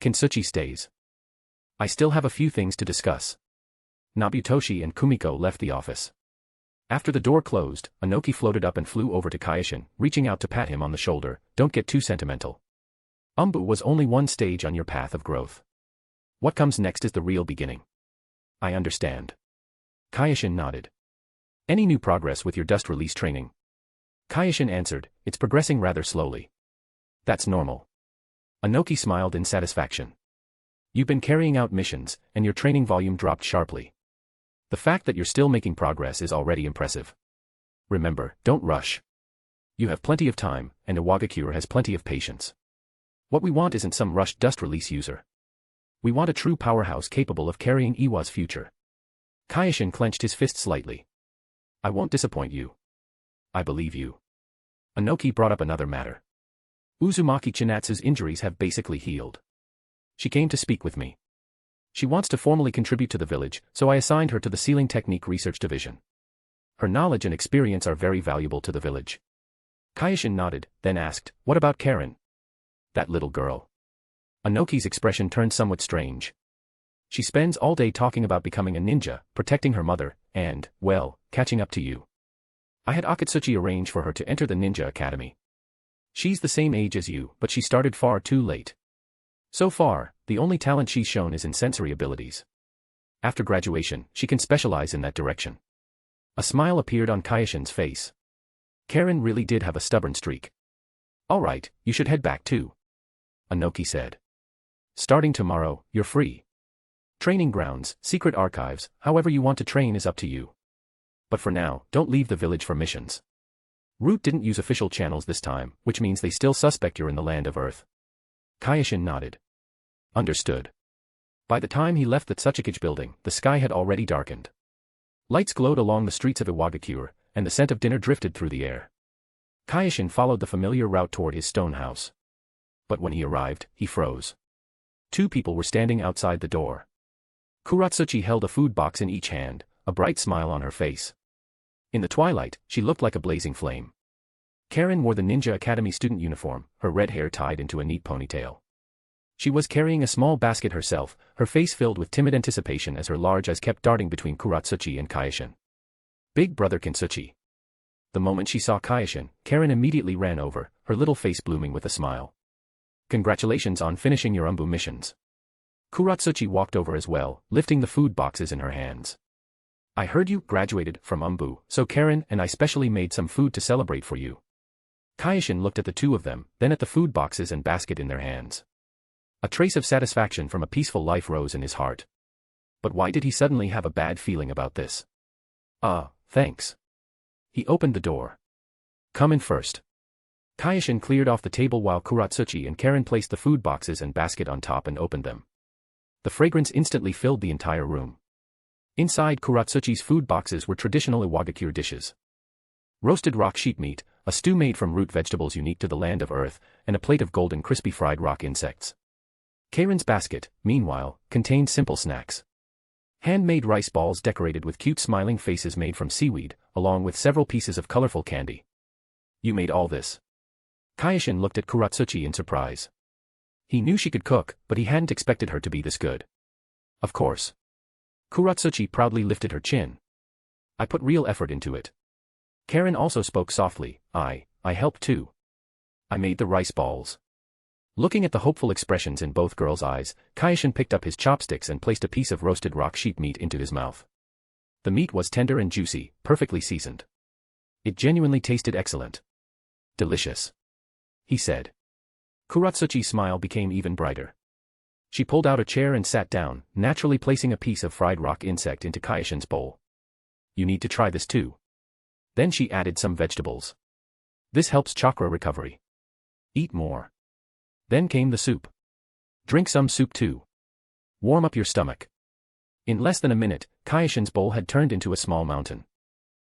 Kintsuchi stays. I still have a few things to discuss. Nabitoshi and Kumiko left the office. After the door closed, Inoki floated up and flew over to Kyoshin, reaching out to pat him on the shoulder. Don't get too sentimental. Umbu was only one stage on your path of growth. What comes next is the real beginning. I understand. Kyoshin nodded. Any new progress with your dust release training? Kyoshin answered, it's progressing rather slowly. That's normal. Inoki smiled in satisfaction. You've been carrying out missions, and your training volume dropped sharply. The fact that you're still making progress is already impressive. Remember, don't rush. You have plenty of time, and Iwagakure has plenty of patience. What we want isn't some rushed dust release user. We want a true powerhouse capable of carrying Iwa's future. Kyoshin clenched his fist slightly. I won't disappoint you. I believe you. Inoki brought up another matter. Uzumaki Chinatsu's injuries have basically healed. She came to speak with me. She wants to formally contribute to the village, so I assigned her to the Sealing Technique Research Division. Her knowledge and experience are very valuable to the village. Kyoshin nodded, then asked, what about Karen? That little girl. Inoki's expression turned somewhat strange. She spends all day talking about becoming a ninja, protecting her mother, and, well, catching up to you. I had Akatsuchi arrange for her to enter the ninja academy. She's the same age as you, but she started far too late. So far, the only talent she's shown is in sensory abilities. After graduation, she can specialize in that direction. A smile appeared on Kyoshin's face. Karen really did have a stubborn streak. All right, you should head back too. Inoki said. Starting tomorrow, you're free. Training grounds, secret archives, however you want to train is up to you. But for now, don't leave the village for missions. Root didn't use official channels this time, which means they still suspect you're in the land of Earth. Kyoshin nodded. Understood. By the time he left the Tsuchikage building, the sky had already darkened. Lights glowed along the streets of Iwagakure, and the scent of dinner drifted through the air. Kyoshin followed the familiar route toward his stone house. But when he arrived, he froze. Two people were standing outside the door. Kuratsuchi held a food box in each hand, a bright smile on her face. In the twilight, she looked like a blazing flame. Karen wore the Ninja Academy student uniform, her red hair tied into a neat ponytail. She was carrying a small basket herself, her face filled with timid anticipation as her large eyes kept darting between Kuratsuchi and Kyoshin. Big brother Kintsuchi. The moment she saw Kyoshin, Karen immediately ran over, her little face blooming with a smile. Congratulations on finishing your Umbu missions. Kuratsuchi walked over as well, lifting the food boxes in her hands. I heard you graduated from Umbu, so Karen and I specially made some food to celebrate for you. Kyoshin looked at the two of them, then at the food boxes and basket in their hands. A trace of satisfaction from a peaceful life rose in his heart. But why did he suddenly have a bad feeling about this? Thanks. He opened the door. Come in first. Kyoshin cleared off the table while Kuratsuchi and Karen placed the food boxes and basket on top and opened them. The fragrance instantly filled the entire room. Inside Kuratsuchi's food boxes were traditional Iwagakure dishes. Roasted rock sheep meat, a stew made from root vegetables unique to the land of Earth, and a plate of golden crispy fried rock insects. Karen's basket, meanwhile, contained simple snacks. Handmade rice balls decorated with cute smiling faces made from seaweed, along with several pieces of colorful candy. You made all this? Kyoshin looked at Kuratsuchi in surprise. He knew she could cook, but he hadn't expected her to be this good. Of course. Kuratsuchi proudly lifted her chin. I put real effort into it. Karen also spoke softly, I helped too. I made the rice balls. Looking at the hopeful expressions in both girls' eyes, Kyoshin picked up his chopsticks and placed a piece of roasted rock sheep meat into his mouth. The meat was tender and juicy, perfectly seasoned. It genuinely tasted excellent. Delicious. He said. Kuratsuchi's smile became even brighter. She pulled out a chair and sat down, naturally placing a piece of fried rock insect into Kyoshin's bowl. You need to try this too. Then she added some vegetables. This helps chakra recovery. Eat more. Then came the soup. Drink some soup too. Warm up your stomach. In less than a minute, Kyoshin's bowl had turned into a small mountain.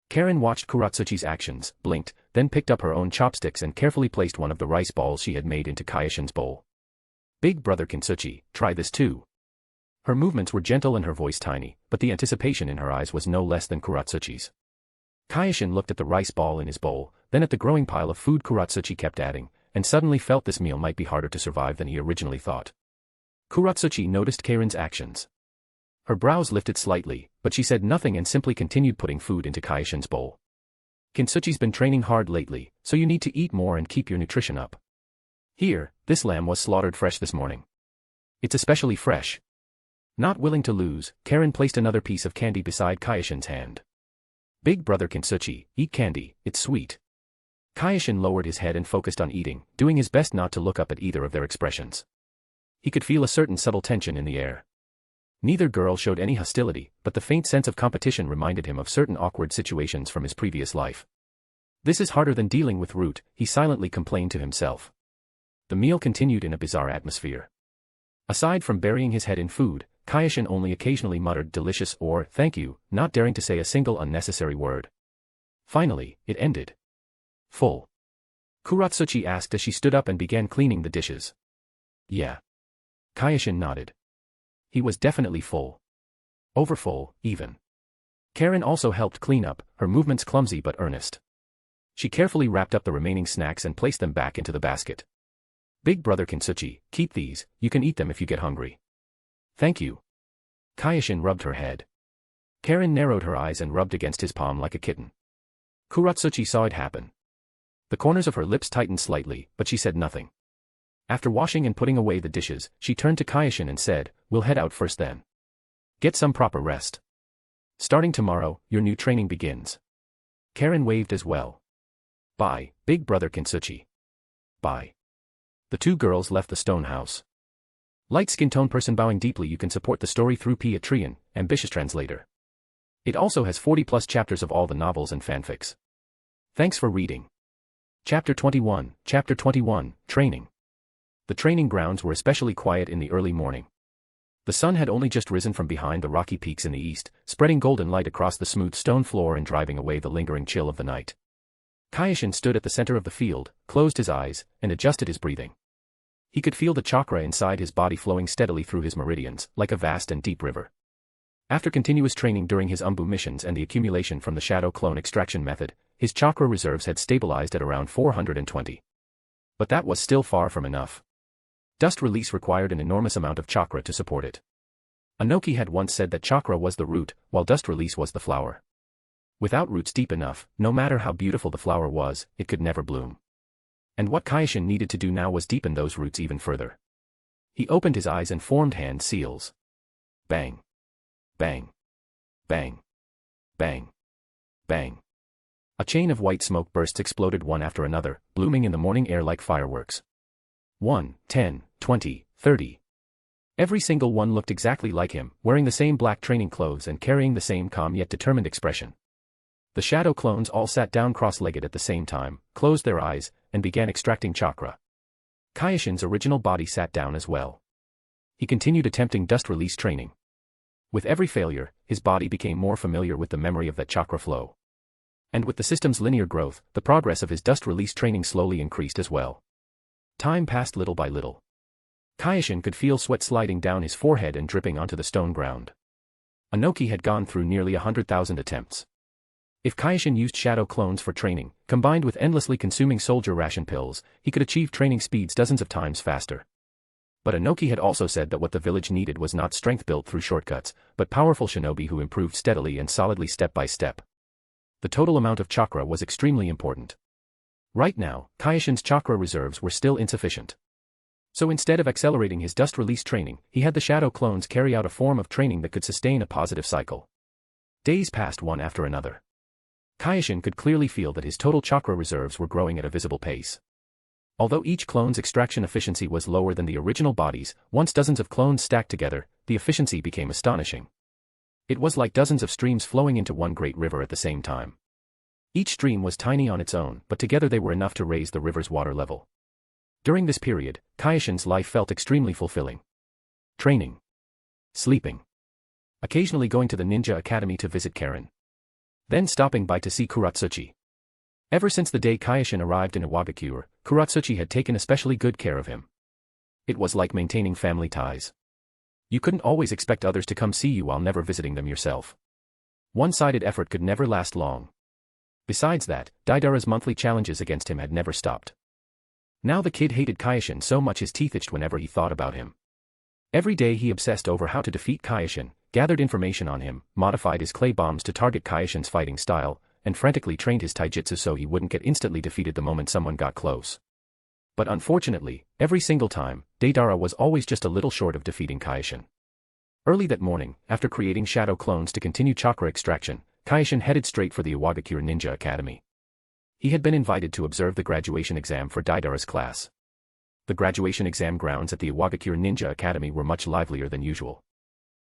Karen watched Kuratsuchi's actions, blinked, then picked up her own chopsticks and carefully placed one of the rice balls she had made into Kyoshin's bowl. Big brother Kintsuchi, try this too. Her movements were gentle and her voice tiny, but the anticipation in her eyes was no less than Kuratsuchi's. Kyoshin looked at the rice ball in his bowl, then at the growing pile of food Kuratsuchi kept adding, and suddenly felt this meal might be harder to survive than he originally thought. Kuratsuchi noticed Karen's actions. Her brows lifted slightly, but she said nothing and simply continued putting food into Kyoshin's bowl. Kintsuchi's been training hard lately, so you need to eat more and keep your nutrition up. Here, this lamb was slaughtered fresh this morning. It's especially fresh. Not willing to lose, Karen placed another piece of candy beside Kyoshin's hand. Big brother Kintsuchi, eat candy, it's sweet. Kyoshin lowered his head and focused on eating, doing his best not to look up at either of their expressions. He could feel a certain subtle tension in the air. Neither girl showed any hostility, but the faint sense of competition reminded him of certain awkward situations from his previous life. This is harder than dealing with Root, he silently complained to himself. The meal continued in a bizarre atmosphere. Aside from burying his head in food, Kyoshin only occasionally muttered delicious or thank you, not daring to say a single unnecessary word. Finally, it ended. Full. Kuratsuchi asked as she stood up and began cleaning the dishes. Yeah. Kyoshin nodded. He was definitely full. Overfull, even. Karen also helped clean up, her movements clumsy but earnest. She carefully wrapped up the remaining snacks and placed them back into the basket. Big brother Kintsuchi, keep these, you can eat them if you get hungry. Thank you. Kyoshin rubbed her head. Karen narrowed her eyes and rubbed against his palm like a kitten. Kuratsuchi saw it happen. The corners of her lips tightened slightly, but she said nothing. After washing and putting away the dishes, she turned to Kyoshin and said, we'll head out first then. Get some proper rest. Starting tomorrow, your new training begins. Karen waved as well. Bye, big brother Kintsuchi. Bye. The two girls left the stone house. Light skin tone person bowing deeply. You can support the story through Patreon, ambitious translator. It also has 40+ chapters of all the novels and fanfics. Thanks for reading. Chapter 21, Training. The training grounds were especially quiet in the early morning. The sun had only just risen from behind the rocky peaks in the east, spreading golden light across the smooth stone floor and driving away the lingering chill of the night. Kyoshin stood at the center of the field, closed his eyes, and adjusted his breathing. He could feel the chakra inside his body flowing steadily through his meridians, like a vast and deep river. After continuous training during his Umbu missions and the accumulation from the shadow clone extraction method, his chakra reserves had stabilized at around 420. But that was still far from enough. Dust release required an enormous amount of chakra to support it. Inoki had once said that chakra was the root, while dust release was the flower. Without roots deep enough, no matter how beautiful the flower was, it could never bloom. And what Kyoshin needed to do now was deepen those roots even further. He opened his eyes and formed hand seals. Bang. Bang. Bang. Bang. Bang. A chain of white smoke bursts exploded one after another, blooming in the morning air like fireworks. 1, 10, 20, 30. Every single one looked exactly like him, wearing the same black training clothes and carrying the same calm yet determined expression. The shadow clones all sat down cross-legged at the same time, closed their eyes, and began extracting chakra. Kyoshin's original body sat down as well. He continued attempting dust release training. With every failure, his body became more familiar with the memory of that chakra flow. And with the system's linear growth, the progress of his dust release training slowly increased as well. Time passed little by little. Kyoshin could feel sweat sliding down his forehead and dripping onto the stone ground. Inoki had gone through nearly 100,000 attempts. If Kyoshin used shadow clones for training, combined with endlessly consuming soldier ration pills, he could achieve training speeds dozens of times faster. But Inoki had also said that what the village needed was not strength built through shortcuts, but powerful shinobi who improved steadily and solidly step by step. The total amount of chakra was extremely important. Right now, Kyoshin's chakra reserves were still insufficient. So instead of accelerating his dust release training, he had the shadow clones carry out a form of training that could sustain a positive cycle. Days passed one after another. Kyoshin could clearly feel that his total chakra reserves were growing at a visible pace. Although each clone's extraction efficiency was lower than the original bodies, once dozens of clones stacked together, the efficiency became astonishing. It was like dozens of streams flowing into one great river at the same time. Each stream was tiny on its own, but together they were enough to raise the river's water level. During this period, Kyoshin's life felt extremely fulfilling. Training. Sleeping. Occasionally going to the ninja academy to visit Karen. Then stopping by to see Kuratsuchi. Ever since the day Kyoshin arrived in Iwagakure, Kuratsuchi had taken especially good care of him. It was like maintaining family ties. You couldn't always expect others to come see you while never visiting them yourself. One-sided effort could never last long. Besides that, Deidara's monthly challenges against him had never stopped. Now the kid hated Kyoshin so much his teeth itched whenever he thought about him. Every day he obsessed over how to defeat Kyoshin, gathered information on him, modified his clay bombs to target Kyoshin's fighting style, and frantically trained his taijutsu so he wouldn't get instantly defeated the moment someone got close. But unfortunately, every single time, Deidara was always just a little short of defeating Kyoshin. Early that morning, after creating shadow clones to continue chakra extraction, Kyoshin headed straight for the Iwagakure Ninja Academy. He had been invited to observe the graduation exam for Deidara's class. The graduation exam grounds at the Iwagakure Ninja Academy were much livelier than usual.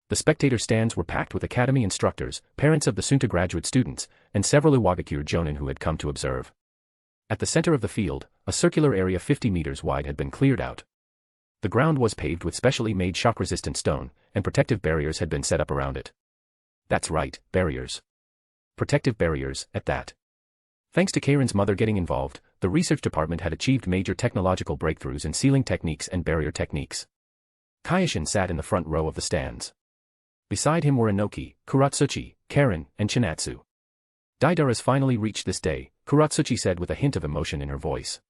The spectator stands were packed with academy instructors, parents of the soon-to graduate students, and several Iwagakure jonin who had come to observe. At the center of the field, a circular area 50 meters wide had been cleared out. The ground was paved with specially made shock-resistant stone, and protective barriers had been set up around it. That's right, barriers. Protective barriers, at that. Thanks to Karen's mother getting involved, the research department had achieved major technological breakthroughs in sealing techniques and barrier techniques. Kyoshin sat in the front row of the stands. Beside him were Inoki, Kuratsuchi, Karen, and Chinatsu. Deidara's finally reached this day, Kuratsuchi said with a hint of emotion in her voice.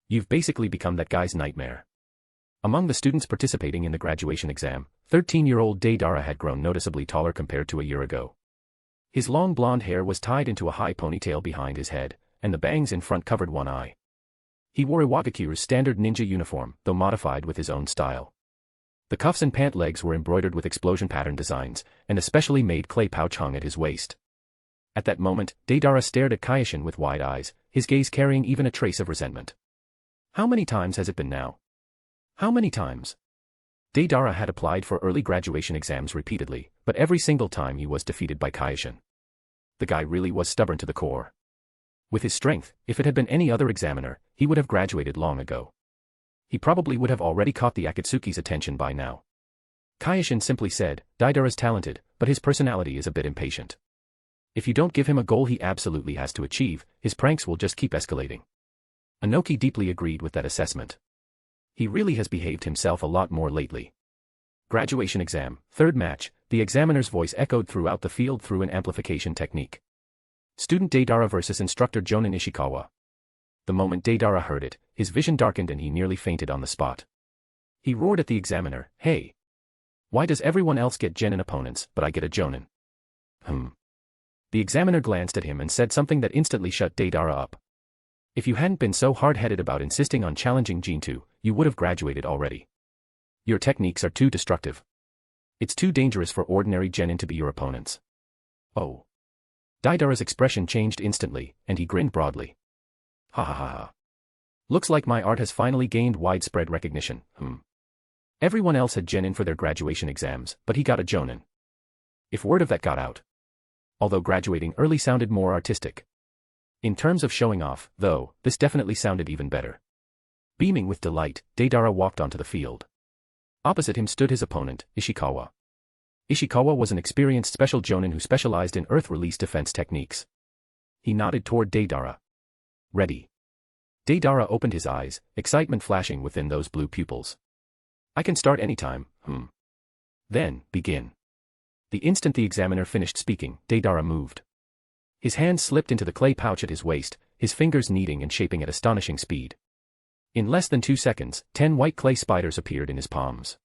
You've basically become that guy's nightmare. Among the students participating in the graduation exam, 13-year-old Deidara had grown noticeably taller compared to a year ago. His long blonde hair was tied into a high ponytail behind his head, and the bangs in front covered one eye. He wore Iwagakure's standard ninja uniform, though modified with his own style. The cuffs and pant legs were embroidered with explosion pattern designs, and a specially made clay pouch hung at his waist. At that moment, Deidara stared at Kyoshin with wide eyes, his gaze carrying even a trace of resentment. How many times has it been now? How many times? Deidara had applied for early graduation exams repeatedly, but every single time he was defeated by Kyoshin. The guy really was stubborn to the core. With his strength, if it had been any other examiner, he would have graduated long ago. He probably would have already caught the Akatsuki's attention by now. Kyoshin simply said, "Deidara's talented, but his personality is a bit impatient. If you don't give him a goal he absolutely has to achieve, his pranks will just keep escalating." Inoki deeply agreed with that assessment. He really has behaved himself a lot more lately. Graduation exam, third match, the examiner's voice echoed throughout the field through an amplification technique. Student Deidara versus instructor Jonin Ishikawa. The moment Deidara heard it, his vision darkened and he nearly fainted on the spot. He roared at the examiner, "Hey! Why does everyone else get genin opponents, but I get a Jonin?" The examiner glanced at him and said something that instantly shut Deidara up. "If you hadn't been so hard-headed about insisting on challenging Jintu, you would have graduated already. Your techniques are too destructive. It's too dangerous for ordinary genin to be your opponents." Oh. Deidara's expression changed instantly, and he grinned broadly. "Ha ha ha ha. Looks like my art has finally gained widespread recognition, Everyone else had genin for their graduation exams, but he got a jonin. If word of that got out. Although graduating early sounded more artistic. In terms of showing off, though, this definitely sounded even better." Beaming with delight, Deidara walked onto the field. Opposite him stood his opponent, Ishikawa. Ishikawa was an experienced special jonin who specialized in earth release defense techniques. He nodded toward Deidara. "Ready." Deidara opened his eyes, excitement flashing within those blue pupils. "I can start anytime, Then, begin." The instant the examiner finished speaking, Deidara moved. His hand slipped into the clay pouch at his waist, his fingers kneading and shaping at astonishing speed. In less than 2 seconds, 10 white clay spiders appeared in his palms.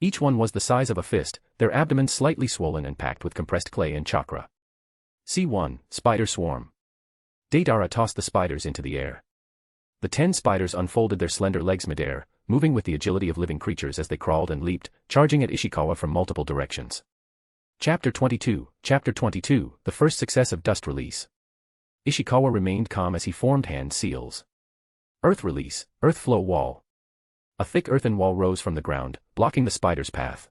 Each one was the size of a fist, their abdomens slightly swollen and packed with compressed clay and chakra. C1, Spider Swarm. Deidara tossed the spiders into the air. The 10 spiders unfolded their slender legs midair, moving with the agility of living creatures as they crawled and leaped, charging at Ishikawa from multiple directions. Chapter 22, the first success of dust release. Ishikawa remained calm as he formed hand seals. Earth release, earth flow wall. A thick earthen wall rose from the ground, blocking the spider's path.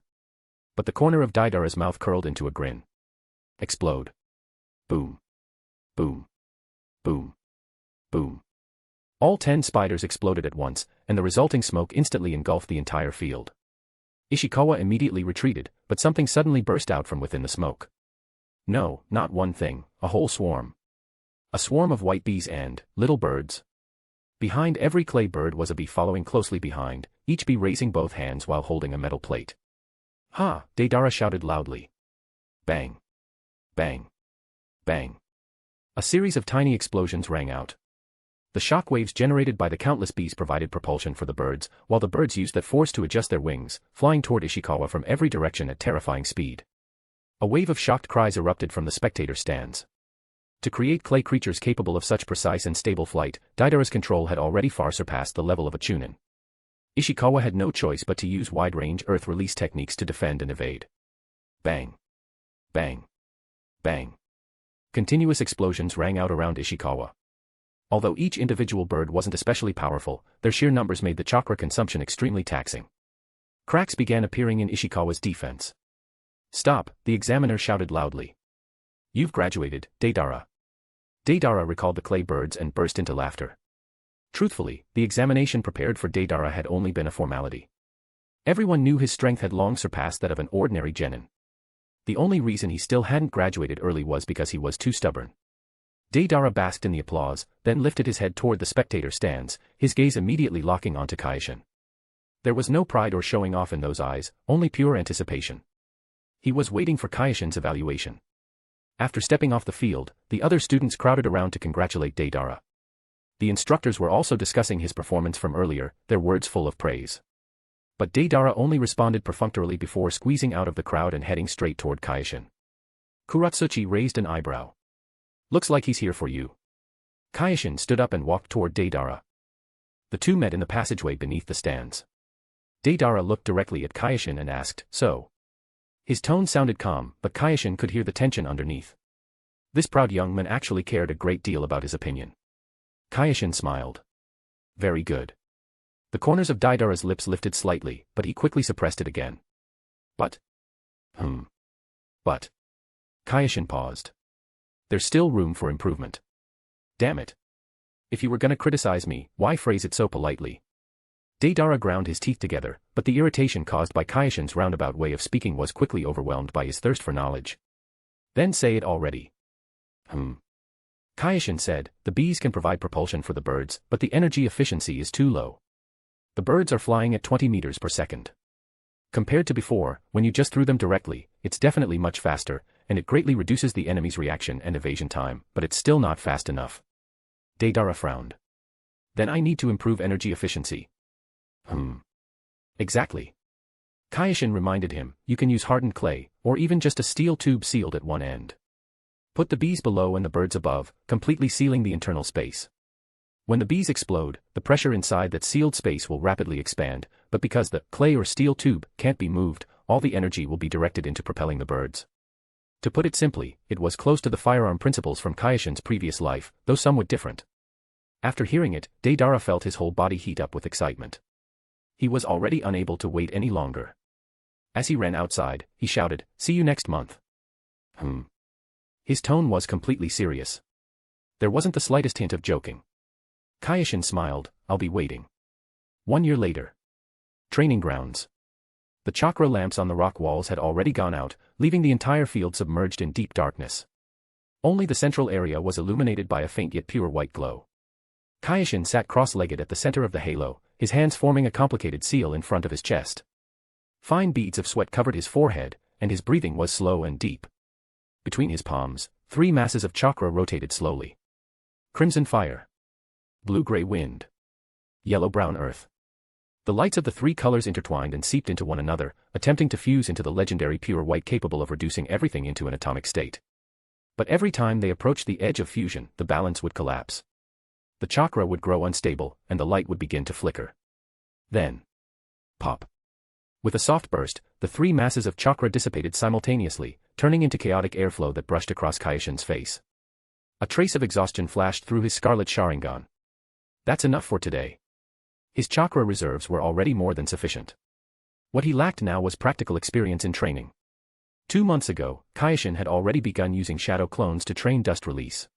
But the corner of Deidara's mouth curled into a grin. Explode. Boom. Boom. Boom. Boom. All 10 spiders exploded at once, and the resulting smoke instantly engulfed the entire field. Ishikawa immediately retreated, but something suddenly burst out from within the smoke. No, not one thing, a whole swarm. A swarm of white bees and little birds. Behind every clay bird was a bee following closely behind, each bee raising both hands while holding a metal plate. "Ha!" Deidara shouted loudly. Bang. Bang. Bang. A series of tiny explosions rang out. The shock waves generated by the countless bees provided propulsion for the birds, while the birds used that force to adjust their wings, flying toward Ishikawa from every direction at terrifying speed. A wave of shocked cries erupted from the spectator stands. To create clay creatures capable of such precise and stable flight, Deidara's control had already far surpassed the level of a chunin. Ishikawa had no choice but to use wide-range earth release techniques to defend and evade. Bang. Bang. Bang. Continuous explosions rang out around Ishikawa. Although each individual bird wasn't especially powerful, their sheer numbers made the chakra consumption extremely taxing. Cracks began appearing in Ishikawa's defense. "Stop," the examiner shouted loudly. "You've graduated, Deidara." Deidara recalled the clay birds and burst into laughter. Truthfully, the examination prepared for Deidara had only been a formality. Everyone knew his strength had long surpassed that of an ordinary genin. The only reason he still hadn't graduated early was because he was too stubborn. Deidara basked in the applause, then lifted his head toward the spectator stands, his gaze immediately locking onto Kyoshin. There was no pride or showing off in those eyes, only pure anticipation. He was waiting for Kyoshin's evaluation. After stepping off the field, the other students crowded around to congratulate Deidara. The instructors were also discussing his performance from earlier, their words full of praise. But Deidara only responded perfunctorily before squeezing out of the crowd and heading straight toward Kyoshin. Kuratsuchi raised an eyebrow. "Looks like he's here for you." Kyoshin stood up and walked toward Deidara. The two met in the passageway beneath the stands. Deidara looked directly at Kyoshin and asked, "So?" His tone sounded calm, but Kyoshin could hear the tension underneath. This proud young man actually cared a great deal about his opinion. Kyoshin smiled. "Very good. The corners of Deidara's lips lifted slightly, but he quickly suppressed it again. But. But. Kyoshin paused. There's still room for improvement. Damn it. If you were gonna criticize me, why phrase it so politely? Deidara ground his teeth together, but the irritation caused by Kyoshin's roundabout way of speaking was quickly overwhelmed by his thirst for knowledge. Then say it already. Kyoshin said, the bees can provide propulsion for the birds, but the energy efficiency is too low. The birds are flying at 20 meters per second. Compared to before, when you just threw them directly, it's definitely much faster, and it greatly reduces the enemy's reaction and evasion time, but it's still not fast enough. Deidara frowned. Then I need to improve energy efficiency. Exactly. Kyoshin reminded him, you can use hardened clay, or even just a steel tube sealed at one end. Put the bees below and the birds above, completely sealing the internal space. When the bees explode, the pressure inside that sealed space will rapidly expand, but because the clay or steel tube can't be moved, all the energy will be directed into propelling the birds. To put it simply, it was close to the firearm principles from Kyoshin's previous life, though somewhat different. After hearing it, Deidara felt his whole body heat up with excitement. He was already unable to wait any longer. As he ran outside, he shouted, see you next month. His tone was completely serious. There wasn't the slightest hint of joking. Kyoshin smiled, I'll be waiting. 1 year later. Training grounds. The chakra lamps on the rock walls had already gone out, leaving the entire field submerged in deep darkness. Only the central area was illuminated by a faint yet pure white glow. Kyoshin sat cross-legged at the center of the halo, his hands forming a complicated seal in front of his chest. Fine beads of sweat covered his forehead, and his breathing was slow and deep. Between his palms, 3 masses of chakra rotated slowly. Crimson fire. Blue-gray wind. Yellow-brown earth. The lights of the 3 colors intertwined and seeped into one another, attempting to fuse into the legendary pure white capable of reducing everything into an atomic state. But every time they approached the edge of fusion, the balance would collapse. The chakra would grow unstable, and the light would begin to flicker. Then. Pop. With a soft burst, the 3 masses of chakra dissipated simultaneously, turning into chaotic airflow that brushed across Kyoshin's face. A trace of exhaustion flashed through his scarlet Sharingan. That's enough for today. His chakra reserves were already more than sufficient. What he lacked now was practical experience in training. 2 months ago, Kyoshin had already begun using shadow clones to train dust release.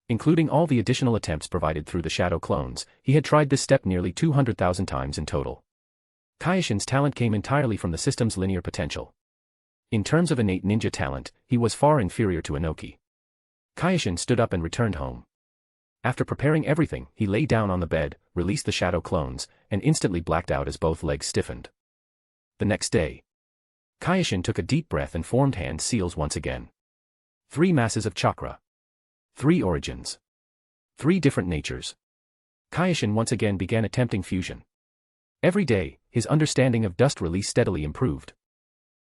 Including all the additional attempts provided through the shadow clones, he had tried this step nearly 200,000 times in total. Kyoshin's talent came entirely from the system's linear potential. In terms of innate ninja talent, he was far inferior to Inoki. Kyoshin stood up and returned home. After preparing everything, he lay down on the bed, released the shadow clones, and instantly blacked out as both legs stiffened. The next day. Kyoshin took a deep breath and formed hand seals once again. 3 masses of chakra. 3 origins. 3 different natures. Kyoshin once again began attempting fusion. Every day, his understanding of dust release steadily improved.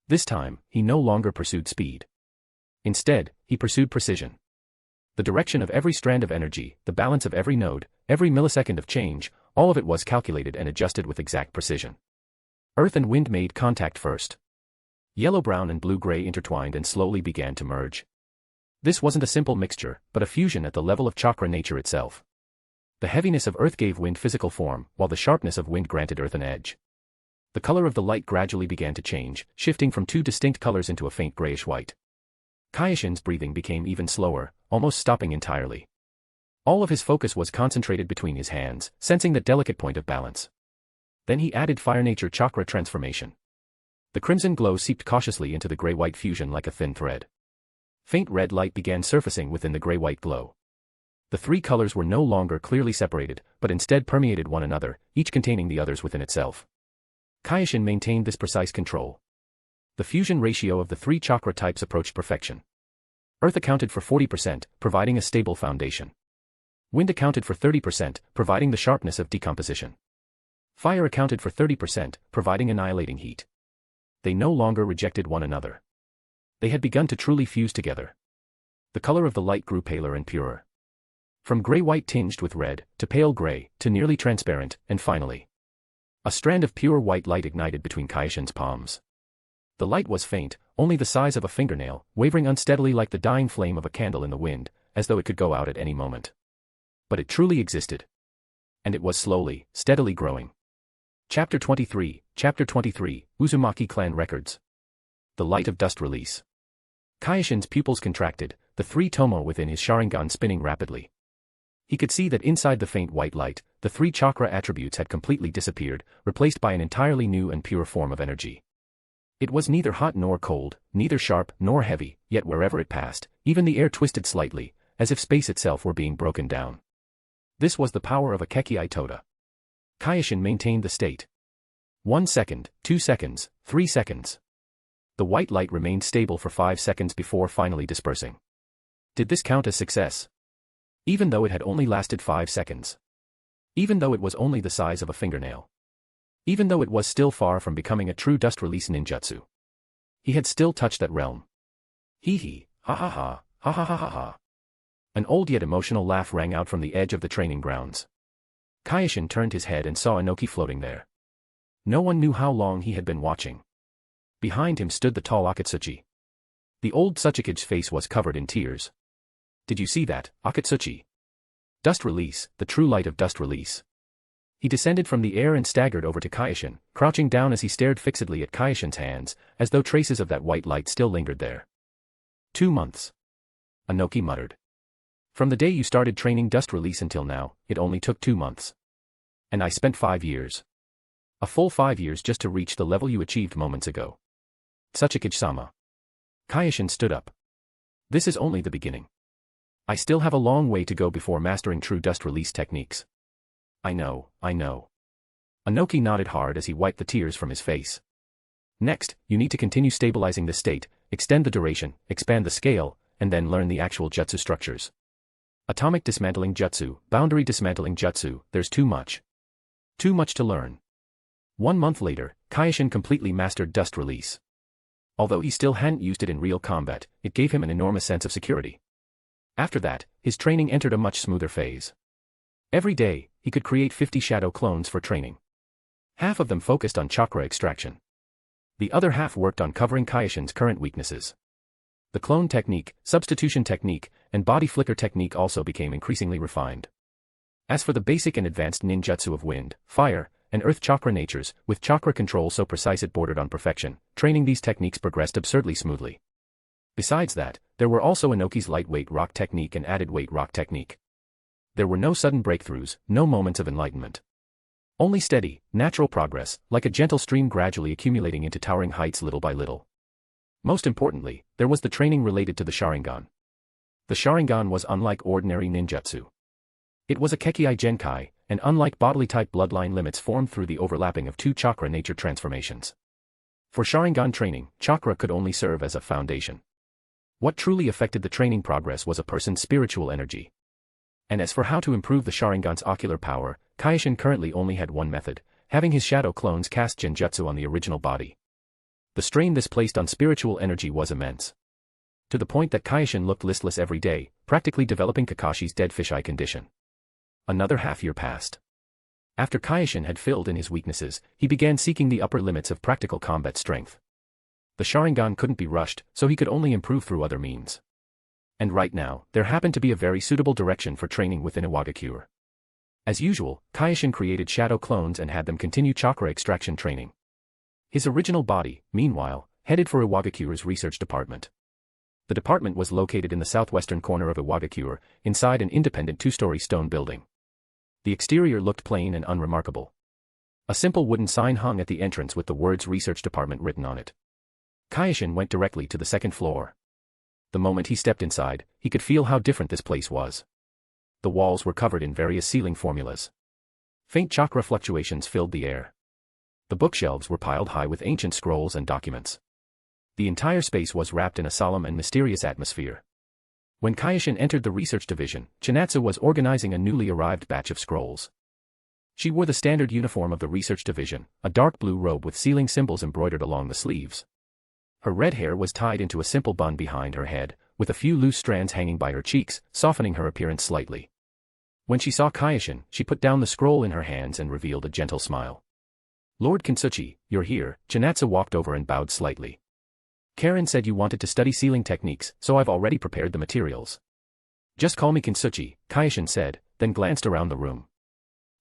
This time, he no longer pursued speed. Instead, he pursued precision. The direction of every strand of energy, the balance of every node, every millisecond of change, all of it was calculated and adjusted with exact precision. Earth and wind made contact first. Yellow-brown and blue-gray intertwined and slowly began to merge. This wasn't a simple mixture, but a fusion at the level of chakra nature itself. The heaviness of earth gave wind physical form, while the sharpness of wind granted earth an edge. The color of the light gradually began to change, shifting from 2 distinct colors into a faint grayish white. Kyoshin's breathing became even slower, almost stopping entirely. All of his focus was concentrated between his hands, sensing that delicate point of balance. Then he added fire nature chakra transformation. The crimson glow seeped cautiously into the gray-white fusion like a thin thread. Faint red light began surfacing within the gray-white glow. The 3 colors were no longer clearly separated, but instead permeated one another, each containing the others within itself. Kyoshin maintained this precise control. The fusion ratio of the 3 chakra types approached perfection. Earth accounted for 40%, providing a stable foundation. Wind accounted for 30%, providing the sharpness of decomposition. Fire accounted for 30%, providing annihilating heat. They no longer rejected one another. They had begun to truly fuse together. The color of the light grew paler and purer. From gray-white tinged with red, to pale gray, to nearly transparent, and finally. A strand of pure white light ignited between Kyoshin's palms. The light was faint, only the size of a fingernail, wavering unsteadily like the dying flame of a candle in the wind, as though it could go out at any moment. But it truly existed. And it was slowly, steadily growing. Chapter 23, Uzumaki Clan Records. The Light of Dust Release. Kyoshin's pupils contracted, the three tomo within his Sharingan spinning rapidly. He could see that inside the faint white light, the three chakra attributes had completely disappeared, replaced by an entirely new and pure form of energy. It was neither hot nor cold, neither sharp nor heavy, yet wherever it passed, even the air twisted slightly, as if space itself were being broken down. This was the power of a Kekei Toda. Kyoshin maintained the state. 1 second, 2 seconds, 3 seconds. The white light remained stable for 5 seconds before finally dispersing. Did this count as success? Even though it had only lasted 5 seconds. Even though it was only the size of a fingernail. Even though it was still far from becoming a true dust release ninjutsu. He had still touched that realm. Hee hee, ha ha ha, ha ha ha ha ha. An old yet emotional laugh rang out from the edge of the training grounds. Kyoshin turned his head and saw Inoki floating there. No one knew how long he had been watching. Behind him stood the tall Akatsuchi. The old Tsuchikage's face was covered in tears. Did you see that, Akatsuchi? Dust release, the true light of dust release. He descended from the air and staggered over to Kyoshin, crouching down as he stared fixedly at Kyoshin's hands, as though traces of that white light still lingered there. 2 months. Inoki muttered. From the day you started training dust release until now, it only took 2 months. And I spent 5 years. A full 5 years just to reach the level you achieved moments ago. Tsuchikage-sama. Kyoshin stood up. This is only the beginning. I still have a long way to go before mastering true dust release techniques. I know. Inoki nodded hard as he wiped the tears from his face. Next, you need to continue stabilizing the state, extend the duration, expand the scale, and then learn the actual jutsu structures. Atomic dismantling jutsu, boundary dismantling jutsu, there's too much. Too much to learn. 1 month later, Kyoshin completely mastered dust release. Although he still hadn't used it in real combat, it gave him an enormous sense of security. After that, his training entered a much smoother phase. Every day, he could create 50 shadow clones for training. Half of them focused on chakra extraction. The other half worked on covering Kyoshin's current weaknesses. The clone technique, substitution technique, and body flicker technique also became increasingly refined. As for the basic and advanced ninjutsu of wind, fire, and earth chakra natures, with chakra control so precise it bordered on perfection, training these techniques progressed absurdly smoothly. Besides that, there were also Inoki's lightweight rock technique and added weight rock technique. There were no sudden breakthroughs, no moments of enlightenment. Only steady, natural progress, like a gentle stream gradually accumulating into towering heights little by little. Most importantly, there was the training related to the Sharingan. The Sharingan was unlike ordinary ninjutsu. It was a Kekei Genkai, and unlike bodily-type bloodline limits formed through the overlapping of 2 chakra nature transformations. For Sharingan training, chakra could only serve as a foundation. What truly affected the training progress was a person's spiritual energy. And as for how to improve the Sharingan's ocular power, Kyoshin currently only had one method, having his shadow clones cast genjutsu on the original body. The strain this placed on spiritual energy was immense. To the point that Kyoshin looked listless every day, practically developing Kakashi's dead fisheye condition. Another half-year passed. After Kyoshin had filled in his weaknesses, he began seeking the upper limits of practical combat strength. The Sharingan couldn't be rushed, so he could only improve through other means. And right now, there happened to be a very suitable direction for training within Iwagakure. As usual, Kyoshin created shadow clones and had them continue chakra extraction training. His original body, meanwhile, headed for Iwagakure's research department. The department was located in the southwestern corner of Iwagakure, inside an independent 2-story stone building. The exterior looked plain and unremarkable. A simple wooden sign hung at the entrance with the words Research Department written on it. Kyoshin went directly to the 2nd floor. The moment he stepped inside, he could feel how different this place was. The walls were covered in various sealing formulas. Faint chakra fluctuations filled the air. The bookshelves were piled high with ancient scrolls and documents. The entire space was wrapped in a solemn and mysterious atmosphere. When Kyoshin entered the research division, Chinatsu was organizing a newly arrived batch of scrolls. She wore the standard uniform of the research division, a dark blue robe with sealing symbols embroidered along the sleeves. Her red hair was tied into a simple bun behind her head, with a few loose strands hanging by her cheeks, softening her appearance slightly. When she saw Kyoshin, she put down the scroll in her hands and revealed a gentle smile. Lord Kintsuchi, you're here. Chinatsu walked over and bowed slightly. Karen said you wanted to study sealing techniques, so I've already prepared the materials. Just call me Kintsuchi, Kyoshin said, then glanced around the room.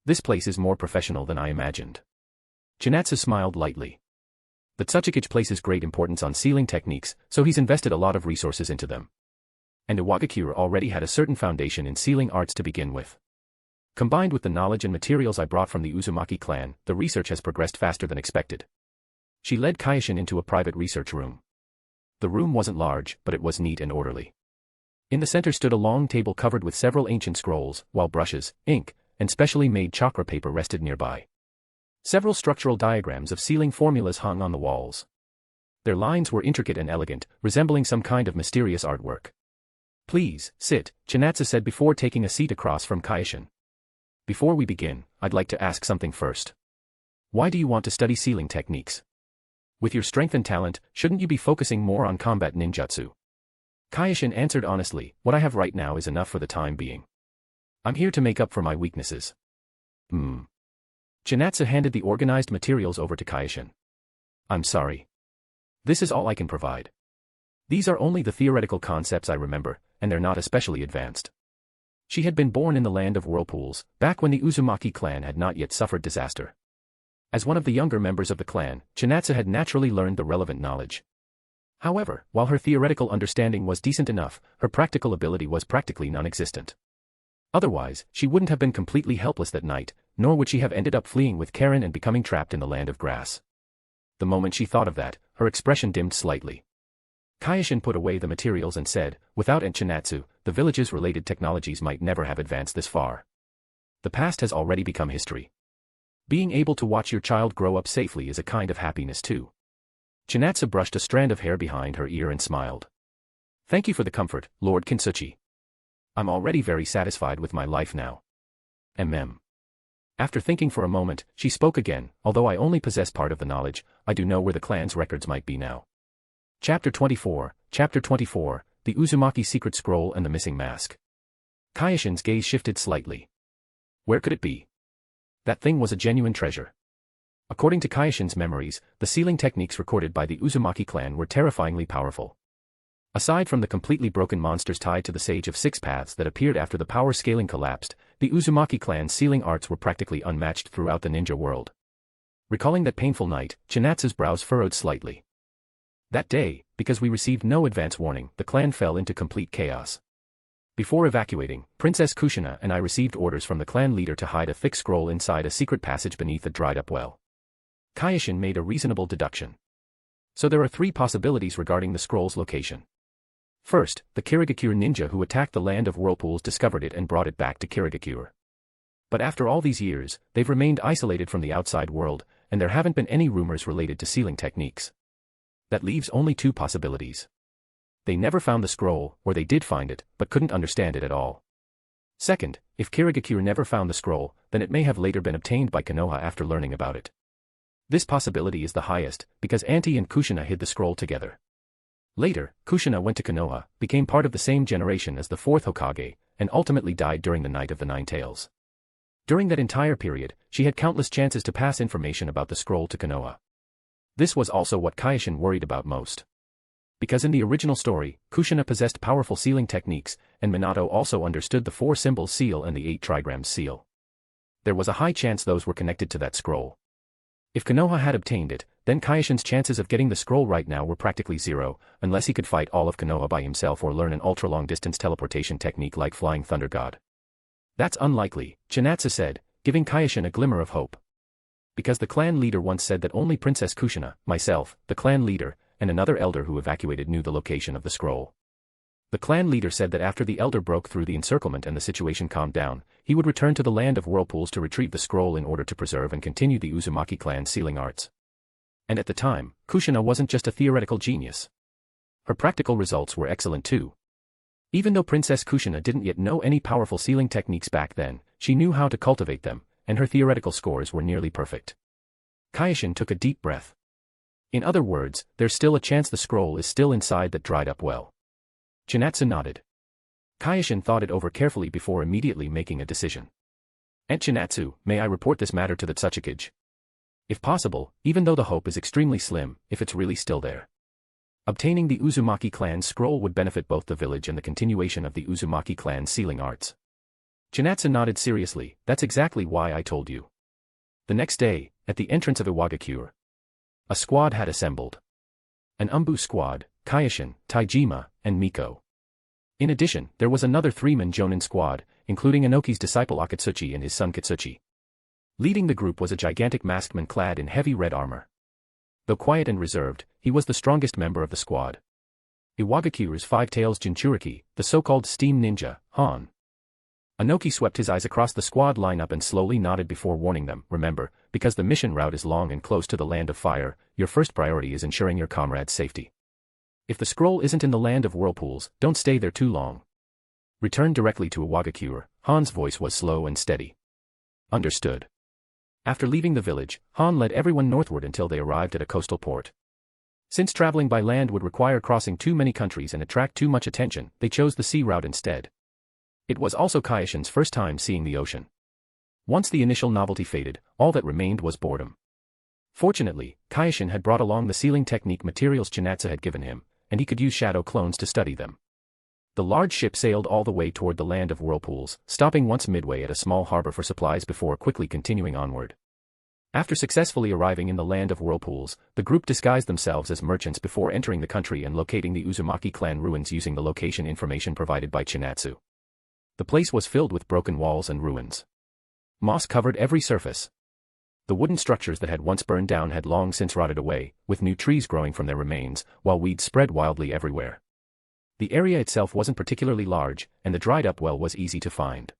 This place is more professional than I imagined. Chinatsu smiled lightly. The Tsuchikage places great importance on sealing techniques, so he's invested a lot of resources into them. And Iwagakure already had a certain foundation in sealing arts to begin with. Combined with the knowledge and materials I brought from the Uzumaki clan, the research has progressed faster than expected. She led Kyoshin into a private research room. The room wasn't large, but it was neat and orderly. In the center stood a long table covered with several ancient scrolls, while brushes, ink, and specially made chakra paper rested nearby. Several structural diagrams of sealing formulas hung on the walls. Their lines were intricate and elegant, resembling some kind of mysterious artwork. "Please, sit," Chinatsu said before taking a seat across from Kyoshin. "Before we begin, I'd like to ask something first. Why do you want to study sealing techniques? With your strength and talent, shouldn't you be focusing more on combat ninjutsu?" Kyoshin answered honestly, "What I have right now is enough for the time being. I'm here to make up for my weaknesses." Chinatsu handed the organized materials over to Kyoshin. "I'm sorry. This is all I can provide. These are only the theoretical concepts I remember, and they're not especially advanced." She had been born in the land of whirlpools, back when the Uzumaki clan had not yet suffered disaster. As one of the younger members of the clan, Chinatsu had naturally learned the relevant knowledge. However, while her theoretical understanding was decent enough, her practical ability was practically non-existent. Otherwise, she wouldn't have been completely helpless that night, nor would she have ended up fleeing with Karen and becoming trapped in the land of grass. The moment she thought of that, her expression dimmed slightly. Kyoshin put away the materials and said, "Without Chinatsu, the village's related technologies might never have advanced this far. The past has already become history. Being able to watch your child grow up safely is a kind of happiness too." Chinatsu brushed a strand of hair behind her ear and smiled. "Thank you for the comfort, Lord Kintsuchi. I'm already very satisfied with my life now." After thinking for a moment, she spoke again, "Although I only possess part of the knowledge, I do know where the clan's records might be now." Chapter 24, The Uzumaki Secret Scroll and the Missing Mask. Kyoshin's gaze shifted slightly. Where could it be? That thing was a genuine treasure. According to Kyoshin's memories, the sealing techniques recorded by the Uzumaki clan were terrifyingly powerful. Aside from the completely broken monsters tied to the Sage of Six Paths that appeared after the power scaling collapsed, the Uzumaki clan's sealing arts were practically unmatched throughout the ninja world. Recalling that painful night, Chinatsu's brows furrowed slightly. That day, because we received no advance warning, the clan fell into complete chaos. Before evacuating, Princess Kushina and I received orders from the clan leader to hide a thick scroll inside a secret passage beneath a dried-up well. Kyoshin made a reasonable deduction. So there are three possibilities regarding the scroll's location. First, the Kirigakure ninja who attacked the land of whirlpools discovered it and brought it back to Kirigakure. But after all these years, they've remained isolated from the outside world, and there haven't been any rumors related to sealing techniques. That leaves only two possibilities. They never found the scroll, or they did find it, but couldn't understand it at all. Second, if Kirigakure never found the scroll, then it may have later been obtained by Konoha after learning about it. This possibility is the highest, because Auntie and Kushina hid the scroll together. Later, Kushina went to Konoha, became part of the same generation as the Fourth Hokage, and ultimately died during the Night of the Nine Tails. During that entire period, she had countless chances to pass information about the scroll to Konoha. This was also what Kyoshin worried about most. Because in the original story, Kushina possessed powerful sealing techniques, and Minato also understood the 4-symbol seal and the 8 trigrams seal. There was a high chance those were connected to that scroll. If Konoha had obtained it, then Kyoshin's chances of getting the scroll right now were practically zero, unless he could fight all of Konoha by himself or learn an ultra-long-distance teleportation technique like Flying Thunder God. That's unlikely, Chinatsu said, giving Kyoshin a glimmer of hope. Because the clan leader once said that only Princess Kushina, myself, the clan leader, and another elder who evacuated knew the location of the scroll. The clan leader said that after the elder broke through the encirclement and the situation calmed down, he would return to the land of whirlpools to retrieve the scroll in order to preserve and continue the Uzumaki clan's sealing arts. And at the time, Kushina wasn't just a theoretical genius. Her practical results were excellent too. Even though Princess Kushina didn't yet know any powerful sealing techniques back then, she knew how to cultivate them, and her theoretical scores were nearly perfect. Kyoshin took a deep breath. In other words, there's still a chance the scroll is still inside that dried-up well. Chinatsu nodded. Kyoshin thought it over carefully before immediately making a decision. "Aunt Chinatsu, may I report this matter to the Tsuchikage? If possible, even though the hope is extremely slim, if it's really still there. Obtaining the Uzumaki clan's scroll would benefit both the village and the continuation of the Uzumaki clan's sealing arts." Chinatsu nodded seriously. "That's exactly why I told you." The next day, at the entrance of Iwagakure. A squad had assembled. An Umbu squad, Kyoshin, Taijima, and Miko. In addition, there was another three-man Jonin squad, including Inoki's disciple Akatsuchi and his son Kitsuchi. Leading the group was a gigantic masked man clad in heavy red armor. Though quiet and reserved, he was the strongest member of the squad. Iwagakure's five-tails Jinchuriki, the so-called steam ninja, Han. Inoki swept his eyes across the squad lineup and slowly nodded before warning them, remember, because the mission route is long and close to the land of fire, your first priority is ensuring your comrades' safety. If the scroll isn't in the land of whirlpools, don't stay there too long. Return directly to Iwagakure, Han's voice was slow and steady. Understood. After leaving the village, Han led everyone northward until they arrived at a coastal port. Since traveling by land would require crossing too many countries and attract too much attention, they chose the sea route instead. It was also Kyoshin's first time seeing the ocean. Once the initial novelty faded, all that remained was boredom. Fortunately, Kyoshin had brought along the sealing technique materials Chinatsu had given him, and he could use shadow clones to study them. The large ship sailed all the way toward the land of whirlpools, stopping once midway at a small harbor for supplies before quickly continuing onward. After successfully arriving in the land of whirlpools, the group disguised themselves as merchants before entering the country and locating the Uzumaki clan ruins using the location information provided by Chinatsu. The place was filled with broken walls and ruins. Moss covered every surface. The wooden structures that had once burned down had long since rotted away, with new trees growing from their remains, while weeds spread wildly everywhere. The area itself wasn't particularly large, and the dried-up well was easy to find.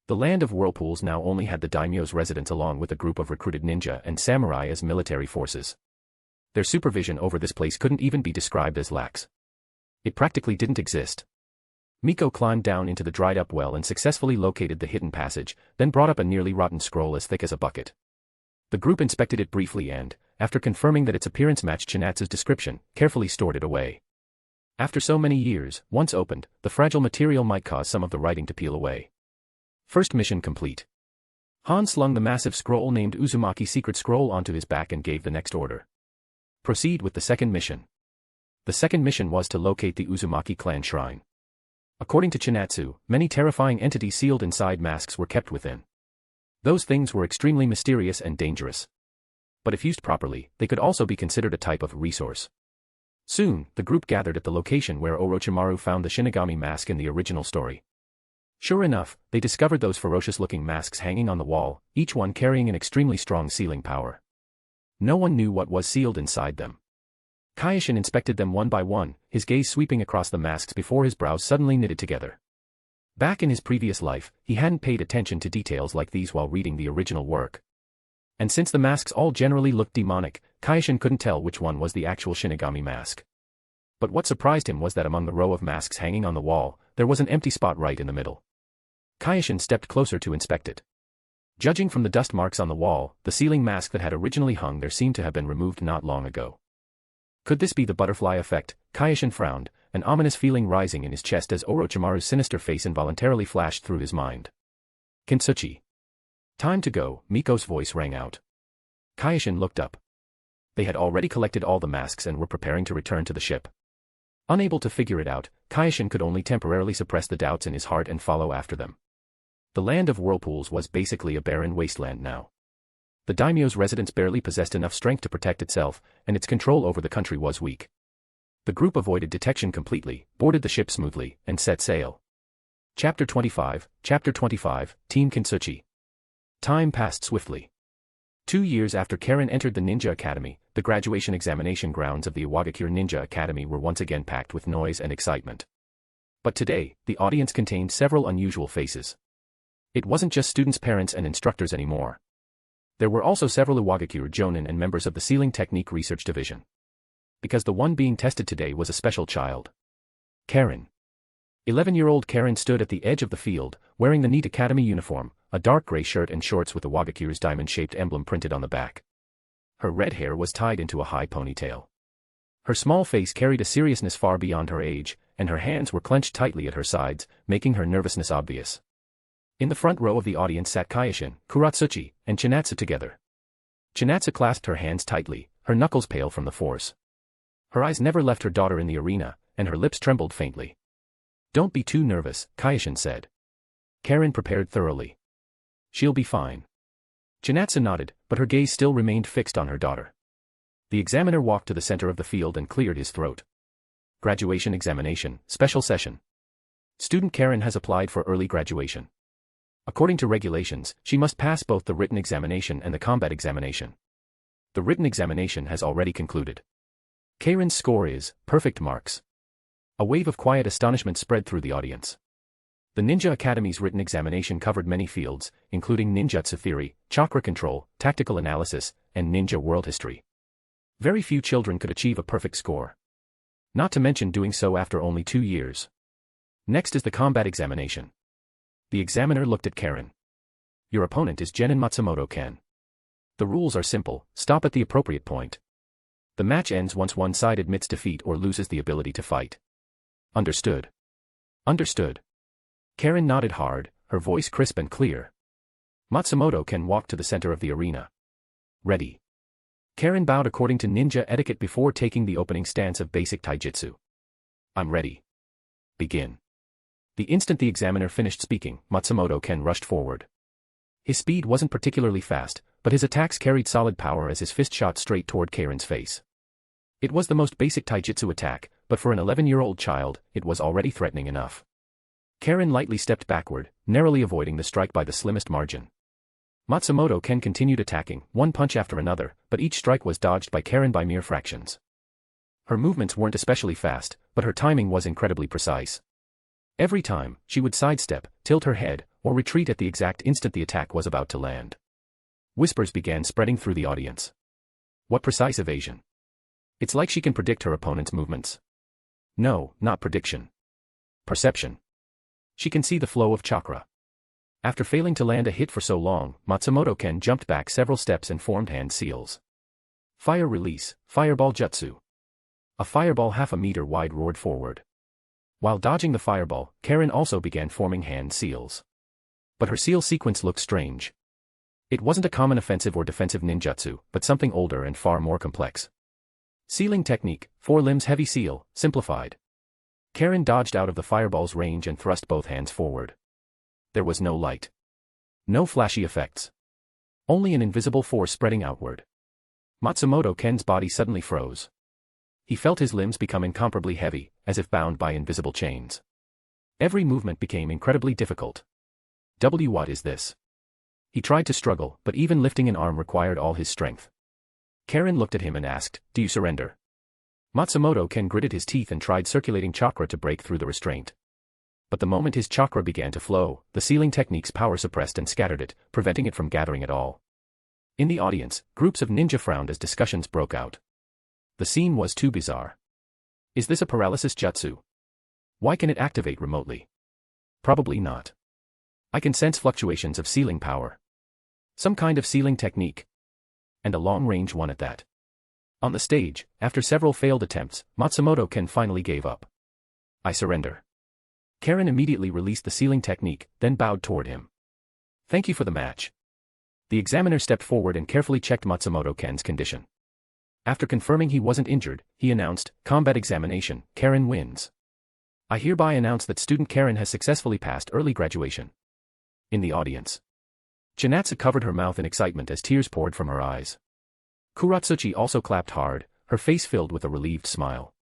The land of whirlpools now only had the daimyo's residents along with a group of recruited ninja and samurai as military forces. Their supervision over this place couldn't even be described as lax. It practically didn't exist. Miko climbed down into the dried-up well and successfully located the hidden passage, then brought up a nearly rotten scroll as thick as a bucket. The group inspected it briefly and, after confirming that its appearance matched Chinatsu's description, carefully stored it away. After so many years, once opened, the fragile material might cause some of the writing to peel away. First mission complete. Han slung the massive scroll named Uzumaki Secret Scroll onto his back and gave the next order. Proceed with the second mission. The second mission was to locate the Uzumaki clan shrine. According to Chinatsu, many terrifying entities sealed inside masks were kept within. Those things were extremely mysterious and dangerous. But if used properly, they could also be considered a type of resource. Soon, the group gathered at the location where Orochimaru found the Shinigami mask in the original story. Sure enough, they discovered those ferocious-looking masks hanging on the wall, each one carrying an extremely strong sealing power. No one knew what was sealed inside them. Kyoshin inspected them one by one, his gaze sweeping across the masks before his brows suddenly knitted together. Back in his previous life, he hadn't paid attention to details like these while reading the original work. And since the masks all generally looked demonic, Kyoshin couldn't tell which one was the actual Shinigami mask. But what surprised him was that among the row of masks hanging on the wall, there was an empty spot right in the middle. Kyoshin stepped closer to inspect it. Judging from the dust marks on the wall, the sealing mask that had originally hung there seemed to have been removed not long ago. Could this be the butterfly effect? Kyoshin frowned, an ominous feeling rising in his chest as Orochimaru's sinister face involuntarily flashed through his mind. Kintsuchi. Time to go, Miko's voice rang out. Kyoshin looked up. They had already collected all the masks and were preparing to return to the ship. Unable to figure it out, Kyoshin could only temporarily suppress the doubts in his heart and follow after them. The land of whirlpools was basically a barren wasteland now. The daimyo's residents barely possessed enough strength to protect itself, and its control over the country was weak. The group avoided detection completely, boarded the ship smoothly, and set sail. Chapter 25, Team Kintsuchi. Time passed swiftly. 2 years after Karen entered the Ninja Academy, the graduation examination grounds of the Iwagakure Ninja Academy were once again packed with noise and excitement. But today, the audience contained several unusual faces. It wasn't just students' parents and instructors anymore. There were also several Iwagakure Jonin and members of the Sealing Technique Research Division. Because the one being tested today was a special child. Karen. 11-year-old Karen stood at the edge of the field, wearing the neat academy uniform, a dark gray shirt and shorts with Iwagakure's diamond-shaped emblem printed on the back. Her red hair was tied into a high ponytail. Her small face carried a seriousness far beyond her age, and her hands were clenched tightly at her sides, making her nervousness obvious. In the front row of the audience sat Kyoshin, Kuratsuchi, and Chinatsu together. Chinatsu clasped her hands tightly, her knuckles pale from the force. Her eyes never left her daughter in the arena, and her lips trembled faintly. "Don't be too nervous," Kyoshin said. Karen prepared thoroughly. "She'll be fine." Chinatsu nodded, but her gaze still remained fixed on her daughter. The examiner walked to the center of the field and cleared his throat. Graduation examination, special session. Student Karen has applied for early graduation. According to regulations, she must pass both the written examination and the combat examination. The written examination has already concluded. Karen's score is perfect marks. A wave of quiet astonishment spread through the audience. The Ninja Academy's written examination covered many fields, including ninjutsu theory, chakra control, tactical analysis, and ninja world history. Very few children could achieve a perfect score. Not to mention doing so after only 2 years. Next is the combat examination. The examiner looked at Karen. Your opponent is Genin Matsumoto-ken. The rules are simple, stop at the appropriate point. The match ends once one side admits defeat or loses the ability to fight. Understood. Understood. Karen nodded hard, her voice crisp and clear. Matsumoto-ken walked to the center of the arena. Ready. Karen bowed according to ninja etiquette before taking the opening stance of basic taijutsu. I'm ready. Begin. The instant the examiner finished speaking, Matsumoto-ken rushed forward. His speed wasn't particularly fast, but his attacks carried solid power as his fist shot straight toward Karen's face. It was the most basic taijutsu attack, but for an 11-year-old child, it was already threatening enough. Karen lightly stepped backward, narrowly avoiding the strike by the slimmest margin. Matsumoto-ken continued attacking, one punch after another, but each strike was dodged by Karen by mere fractions. Her movements weren't especially fast, but her timing was incredibly precise. Every time, she would sidestep, tilt her head, or retreat at the exact instant the attack was about to land. Whispers began spreading through the audience. What precise evasion! It's like she can predict her opponent's movements. No, not prediction. Perception. She can see the flow of chakra. After failing to land a hit for so long, Matsumoto-ken jumped back several steps and formed hand seals. Fire release, fireball jutsu. A fireball half a meter wide roared forward. While dodging the fireball, Karen also began forming hand seals. But her seal sequence looked strange. It wasn't a common offensive or defensive ninjutsu, but something older and far more complex. Sealing technique, 4 limbs heavy seal, simplified. Karen dodged out of the fireball's range and thrust both hands forward. There was no light. No flashy effects. Only an invisible force spreading outward. Matsumoto-ken's body suddenly froze. He felt his limbs become incomparably heavy, as if bound by invisible chains. Every movement became incredibly difficult. What is this? He tried to struggle, but even lifting an arm required all his strength. Karen looked at him and asked, "Do you surrender?" Matsumoto-ken gritted his teeth and tried circulating chakra to break through the restraint. But the moment his chakra began to flow, the sealing technique's power suppressed and scattered it, preventing it from gathering at all. In the audience, groups of ninja frowned as discussions broke out. The scene was too bizarre. Is this a paralysis jutsu? Why can it activate remotely? Probably not. I can sense fluctuations of sealing power. Some kind of sealing technique. And a long-range one at that. On the stage, after several failed attempts, Matsumoto-ken finally gave up. I surrender. Karen immediately released the sealing technique, then bowed toward him. Thank you for the match. The examiner stepped forward and carefully checked Matsumoto-ken's condition. After confirming he wasn't injured, he announced, combat examination, Karen wins. I hereby announce that student Karen has successfully passed early graduation. In the audience, Chinatsu covered her mouth in excitement as tears poured from her eyes. Kuratsuchi also clapped hard, her face filled with a relieved smile.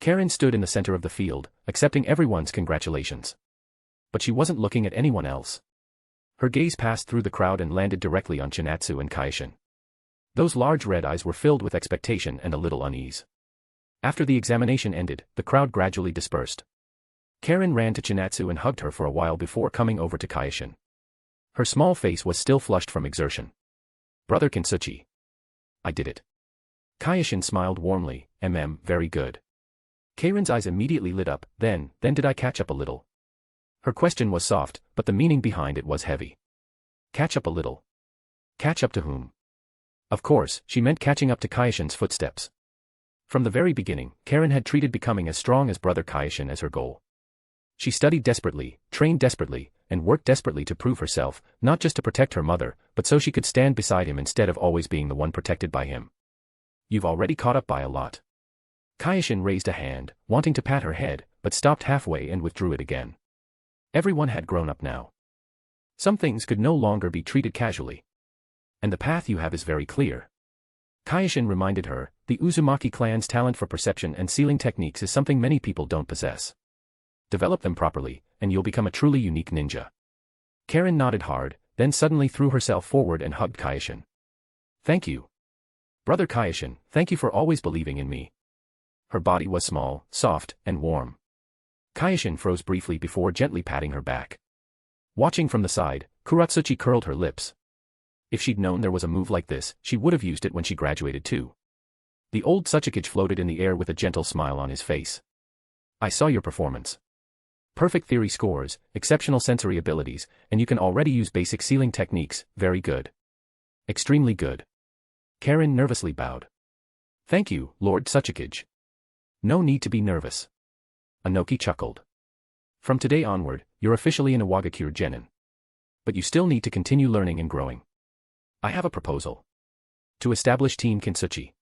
Karen stood in the center of the field, accepting everyone's congratulations. But she wasn't looking at anyone else. Her gaze passed through the crowd and landed directly on Chinatsu and Kyoshin. Those large red eyes were filled with expectation and a little unease. After the examination ended, the crowd gradually dispersed. Karen ran to Chinatsu and hugged her for a while before coming over to Kyoshin. Her small face was still flushed from exertion. Brother Kintsuchi. I did it. Kyoshin smiled warmly, very good. Karen's eyes immediately lit up, then did I catch up a little? Her question was soft, but the meaning behind it was heavy. Catch up a little. Catch up to whom? Of course, she meant catching up to Kyoshin's footsteps. From the very beginning, Karen had treated becoming as strong as brother Kyoshin as her goal. She studied desperately, trained desperately, and worked desperately to prove herself, not just to protect her mother, but so she could stand beside him instead of always being the one protected by him. You've already caught up by a lot. Kyoshin raised a hand, wanting to pat her head, but stopped halfway and withdrew it again. Everyone had grown up now. Some things could no longer be treated casually. And the path you have is very clear. Kyoshin reminded her, the Uzumaki clan's talent for perception and sealing techniques is something many people don't possess. Develop them properly, and you'll become a truly unique ninja. Karen nodded hard, then suddenly threw herself forward and hugged Kyoshin. Thank you. Brother Kyoshin, thank you for always believing in me. Her body was small, soft, and warm. Kyoshin froze briefly before gently patting her back. Watching from the side, Kuratsuchi curled her lips. If she'd known there was a move like this, she would have used it when she graduated too. The old Tsuchikage floated in the air with a gentle smile on his face. I saw your performance. Perfect theory scores, exceptional sensory abilities, and you can already use basic sealing techniques, very good. Extremely good. Karen nervously bowed. Thank you, Lord Tsuchikage. No need to be nervous. Anoki chuckled. From today onward, you're officially an Iwagakure genin. But you still need to continue learning and growing. I have a proposal. To establish Team Kintsuchi.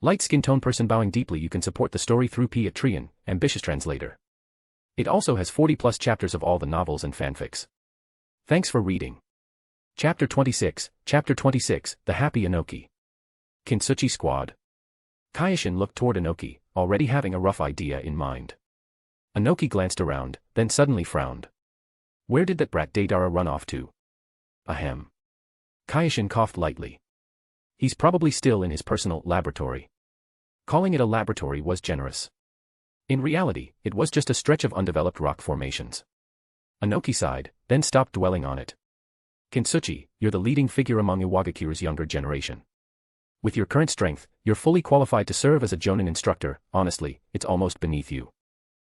Light skin tone person bowing deeply, you can support the story through Patreon, ambitious translator. It also has 40+ chapters of all the novels and fanfics. Thanks for reading. Chapter 26, The Happy Anoki. Kintsuchi Squad. Kyoshin looked toward Anoki, already having a rough idea in mind. Anoki glanced around, then suddenly frowned. Where did that brat Deidara run off to? Ahem. Kyoshin coughed lightly. He's probably still in his personal laboratory. Calling it a laboratory was generous. In reality, it was just a stretch of undeveloped rock formations. Anoki sighed, then stopped dwelling on it. Kintsuchi, you're the leading figure among Iwagakure's younger generation. With your current strength, you're fully qualified to serve as a jonin instructor. Honestly, it's almost beneath you.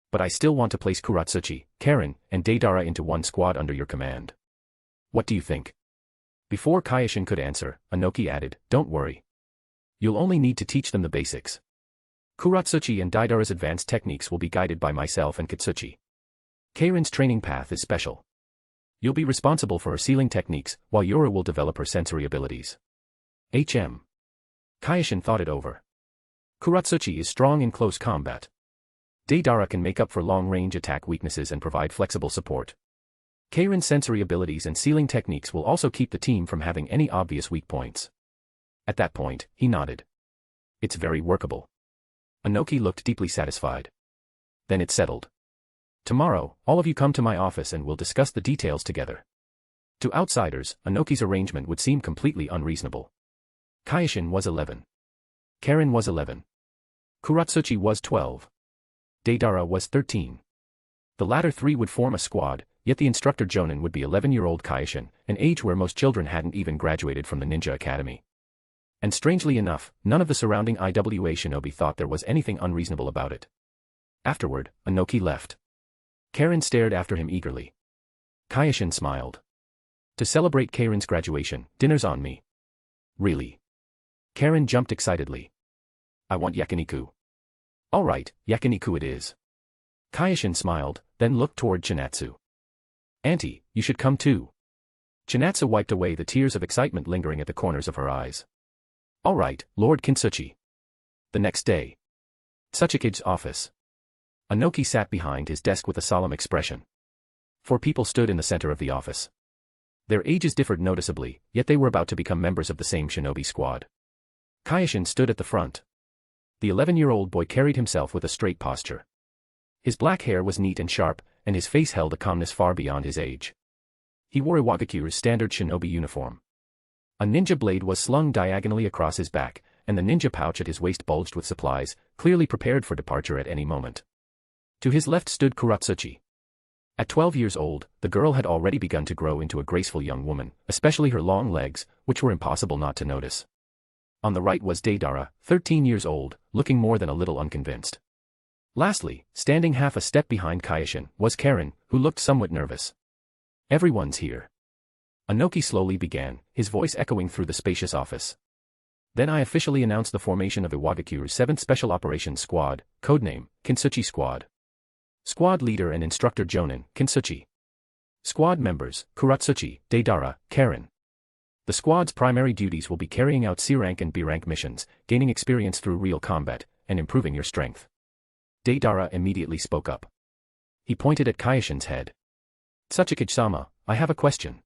But I still want to place Kuratsuchi, Karen, and Deidara into one squad under your command. What do you think? Before Kyoshin could answer, Anoki added, don't worry. You'll only need to teach them the basics. Kuratsuchi and Deidara's advanced techniques will be guided by myself and Kitsuchi. Karen's training path is special. You'll be responsible for her sealing techniques, while Yura will develop her sensory abilities. Kyoshin thought it over. Kuratsuchi is strong in close combat. Deidara can make up for long-range attack weaknesses and provide flexible support. Karen's sensory abilities and sealing techniques will also keep the team from having any obvious weak points. At that point, he nodded. It's very workable. Anoki looked deeply satisfied. Then it settled. Tomorrow, all of you come to my office and we'll discuss the details together. To outsiders, Anoki's arrangement would seem completely unreasonable. Kyoshin was 11. Karen was 11. Kuratsuchi was 12. Deidara was 13. The latter three would form a squad, yet the instructor Jonin would be 11-year-old Kyoshin, an age where most children hadn't even graduated from the ninja academy. And strangely enough, none of the surrounding IWA shinobi thought there was anything unreasonable about it. Afterward, Anoki left. Karen stared after him eagerly. Kyoshin smiled. To celebrate Karen's graduation, dinner's on me. Really? Karen jumped excitedly. I want yakiniku. All right, yakiniku it is. Kyoshin smiled, then looked toward Chinatsu. Auntie, you should come too. Chinatsu wiped away the tears of excitement lingering at the corners of her eyes. All right, Lord Kintsuchi. The next day. Tsuchikage's office. Anoki sat behind his desk with a solemn expression. 4 people stood in the center of the office. Their ages differed noticeably, yet they were about to become members of the same shinobi squad. Kyoshin stood at the front. The 11-year-old boy carried himself with a straight posture. His black hair was neat and sharp, and his face held a calmness far beyond his age. He wore Iwagakure's standard shinobi uniform. A ninja blade was slung diagonally across his back, and the ninja pouch at his waist bulged with supplies, clearly prepared for departure at any moment. To his left stood Kuratsuchi. At 12 years old, the girl had already begun to grow into a graceful young woman, especially her long legs, which were impossible not to notice. On the right was Deidara, 13 years old, looking more than a little unconvinced. Lastly, standing half a step behind Kyoshin, was Karen, who looked somewhat nervous. Everyone's here. Anoki slowly began, his voice echoing through the spacious office. Then I officially announced the formation of Iwagakure's 7th Special Operations Squad, codename, Kintsuchi Squad. Squad leader and instructor Jonin, Kintsuchi. Squad members, Kuratsuchi, Deidara, Karen. The squad's primary duties will be carrying out C-rank and B-rank missions, gaining experience through real combat, and improving your strength. Deidara immediately spoke up. He pointed at Kyoshin's head. Tsuchikage-sama, I have a question.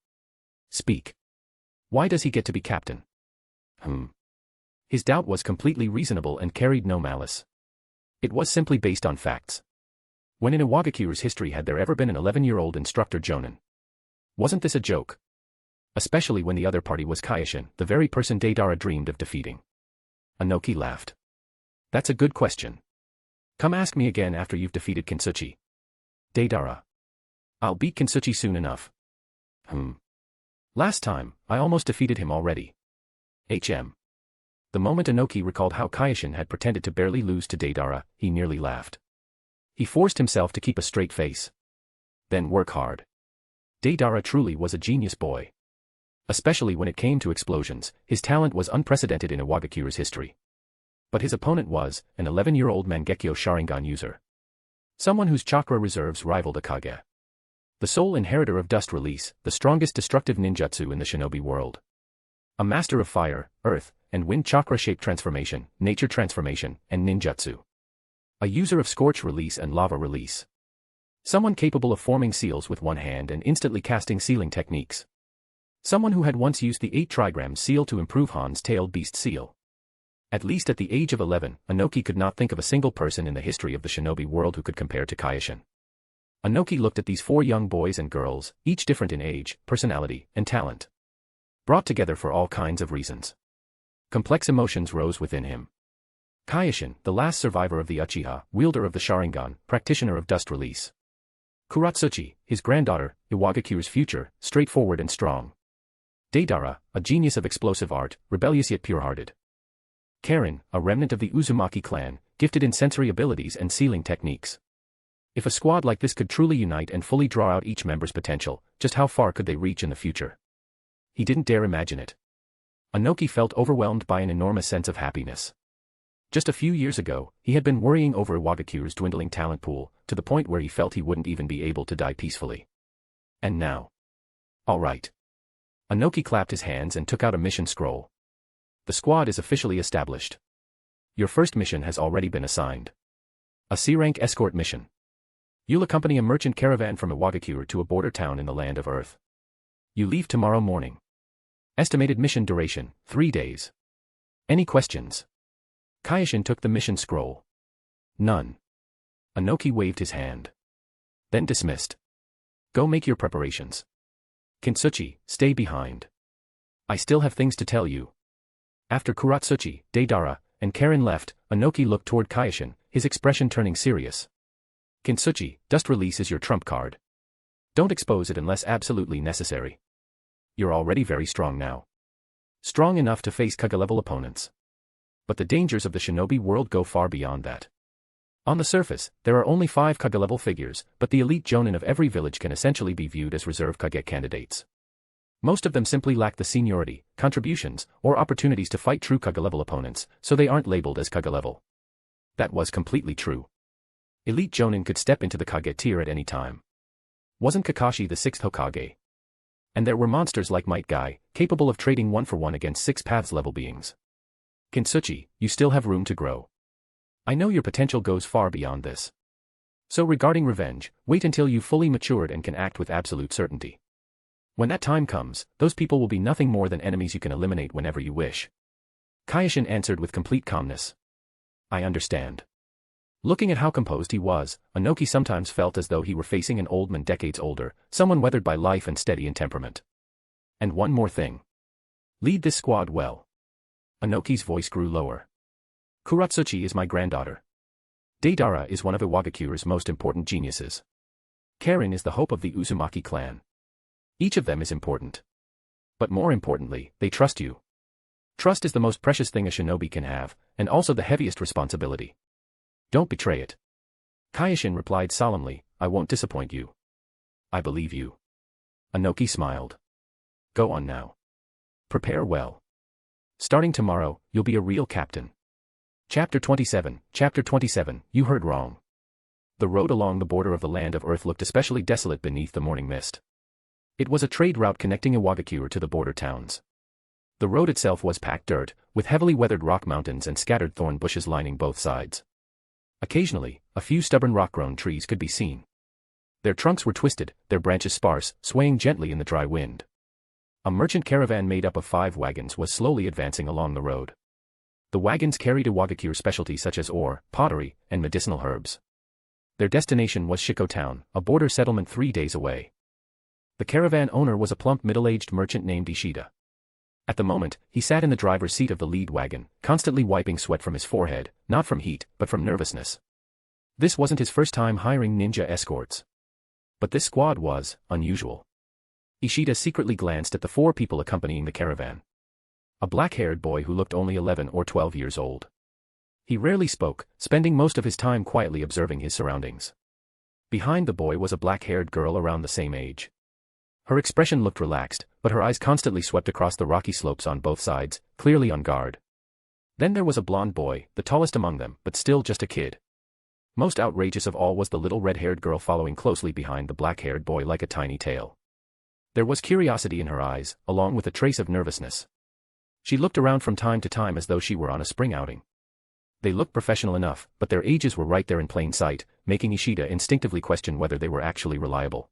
Speak. Why does he get to be captain? His doubt was completely reasonable and carried no malice. It was simply based on facts. When in Iwagakure's history had there ever been an 11-year-old instructor jonin? Wasn't this a joke? Especially when the other party was Kyoshin, the very person Deidara dreamed of defeating. Inoki laughed. That's a good question. Come ask me again after you've defeated Kintsuchi. Deidara. I'll beat Kintsuchi soon enough. Last time, I almost defeated him already. The moment Inoki recalled how Kyoshin had pretended to barely lose to Deidara, he nearly laughed. He forced himself to keep a straight face. Then work hard. Deidara truly was a genius boy. Especially when it came to explosions, his talent was unprecedented in Iwagakure's history. But his opponent was an 11-year-old Mangekyo Sharingan user. Someone whose chakra reserves rivaled a Kage. The sole inheritor of dust release, the strongest destructive ninjutsu in the shinobi world. A master of fire, earth, and wind chakra shape transformation, nature transformation, and ninjutsu. A user of scorch release and lava release. Someone capable of forming seals with one hand and instantly casting sealing techniques. Someone who had once used the 8 trigram seal to improve Han's tailed beast seal. At least at the age of 11, Inoki could not think of a single person in the history of the shinobi world who could compare to Kyoshin. Inoki looked at these 4 young boys and girls, each different in age, personality, and talent. Brought together for all kinds of reasons. Complex emotions rose within him. Kyoshin, the last survivor of the Uchiha, wielder of the Sharingan, practitioner of dust release. Kuratsuchi, his granddaughter, Iwagakure's future, straightforward and strong. Deidara, a genius of explosive art, rebellious yet pure-hearted. Karin, a remnant of the Uzumaki clan, gifted in sensory abilities and sealing techniques. If a squad like this could truly unite and fully draw out each member's potential, just how far could they reach in the future? He didn't dare imagine it. Inoki felt overwhelmed by an enormous sense of happiness. Just a few years ago, he had been worrying over Iwagakure's dwindling talent pool, to the point where he felt he wouldn't even be able to die peacefully. And now. All right. Inoki clapped his hands and took out a mission scroll. The squad is officially established. Your first mission has already been assigned. A C-rank escort mission. You'll accompany a merchant caravan from Iwagakure to a border town in the land of Earth. You leave tomorrow morning. Estimated mission duration, 3 days. Any questions? Kyoshin took the mission scroll. None. Inoki waved his hand. Then dismissed. Go make your preparations. Kintsuchi, stay behind. I still have things to tell you. After Kuratsuchi, Deidara, and Karin left, Inoki looked toward Kyoshin, his expression turning serious. Kintsuchi, dust release is your trump card. Don't expose it unless absolutely necessary. You're already very strong now. Strong enough to face Kage-level opponents. But the dangers of the shinobi world go far beyond that. On the surface, there are only 5 Kage-level figures, but the elite jonin of every village can essentially be viewed as reserve Kage candidates. Most of them simply lack the seniority, contributions, or opportunities to fight true Kage-level opponents, so they aren't labeled as Kage-level. That was completely true. Elite jonin could step into the Kage tier at any time. Wasn't Kakashi the 6th Hokage? And there were monsters like Might Guy, capable of trading 1-for-1 against 6 paths level beings. Kintsuchi, you still have room to grow. I know your potential goes far beyond this. So regarding revenge, wait until you've fully matured and can act with absolute certainty. When that time comes, those people will be nothing more than enemies you can eliminate whenever you wish. Kyoshin answered with complete calmness. I understand. Looking at how composed he was, Inoki sometimes felt as though he were facing an old man decades older, someone weathered by life and steady in temperament. And one more thing. Lead this squad well. Inoki's voice grew lower. Kuratsuchi is my granddaughter. Deidara is one of Iwagakure's most important geniuses. Karin is the hope of the Uzumaki clan. Each of them is important. But more importantly, they trust you. Trust is the most precious thing a shinobi can have, and also the heaviest responsibility. Don't betray it. Kyoshin replied solemnly, I won't disappoint you. I believe you. Inoki smiled. Go on now. Prepare well. Starting tomorrow, you'll be a real captain. Chapter 27, you heard wrong. The road along the border of the land of Earth looked especially desolate beneath the morning mist. It was a trade route connecting Iwagakure to the border towns. The road itself was packed dirt, with heavily weathered rock mountains and scattered thorn bushes lining both sides. Occasionally, a few stubborn rock-grown trees could be seen. Their trunks were twisted, their branches sparse, swaying gently in the dry wind. A merchant caravan made up of 5 wagons was slowly advancing along the road. The wagons carried Iwagakure specialties such as ore, pottery, and medicinal herbs. Their destination was Shiko Town, a border settlement 3 days away. The caravan owner was a plump middle-aged merchant named Ishida. At the moment, he sat in the driver's seat of the lead wagon, constantly wiping sweat from his forehead, not from heat, but from nervousness. This wasn't his first time hiring ninja escorts. But this squad was unusual. Ishida secretly glanced at the 4 people accompanying the caravan. A black-haired boy who looked only 11 or 12 years old. He rarely spoke, spending most of his time quietly observing his surroundings. Behind the boy was a black-haired girl around the same age. Her expression looked relaxed, but her eyes constantly swept across the rocky slopes on both sides, clearly on guard. Then there was a blond boy, the tallest among them, but still just a kid. Most outrageous of all was the little red-haired girl following closely behind the black-haired boy like a tiny tail. There was curiosity in her eyes, along with a trace of nervousness. She looked around from time to time as though she were on a spring outing. They looked professional enough, but their ages were right there in plain sight, making Ishida instinctively question whether they were actually reliable.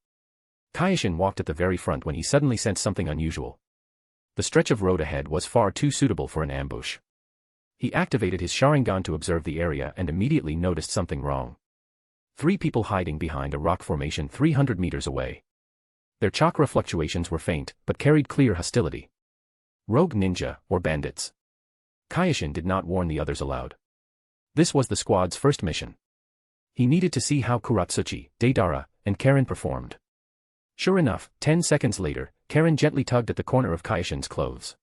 Kyoshin walked at the very front when he suddenly sensed something unusual. The stretch of road ahead was far too suitable for an ambush. He activated his Sharingan to observe the area and immediately noticed something wrong. 3 people hiding behind a rock formation 300 meters away. Their chakra fluctuations were faint, but carried clear hostility. Rogue ninja, or bandits. Kyoshin did not warn the others aloud. This was the squad's first mission. He needed to see how Kuratsuchi, Deidara, and Karen performed. Sure enough, 10 seconds later, Karen gently tugged at the corner of Kyoshin's clothes.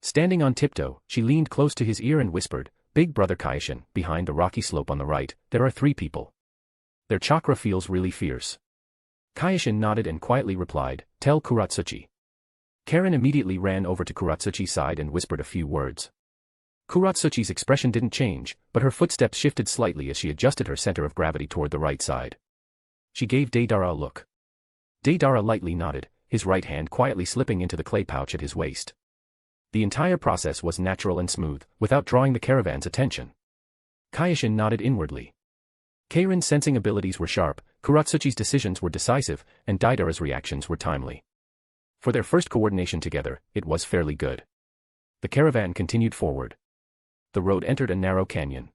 Standing on tiptoe, she leaned close to his ear and whispered, "Big brother Kyoshin, behind the rocky slope on the right, there are 3 people. Their chakra feels really fierce." Kyoshin nodded and quietly replied, "Tell Kuratsuchi." Karen immediately ran over to Kuratsuchi's side and whispered a few words. Kuratsuchi's expression didn't change, but her footsteps shifted slightly as she adjusted her center of gravity toward the right side. She gave Deidara a look. Deidara lightly nodded, his right hand quietly slipping into the clay pouch at his waist. The entire process was natural and smooth, without drawing the caravan's attention. Kyoshin nodded inwardly. Karen's sensing abilities were sharp, Kuratsuchi's decisions were decisive, and Deidara's reactions were timely. For their first coordination together, it was fairly good. The caravan continued forward. The road entered a narrow canyon.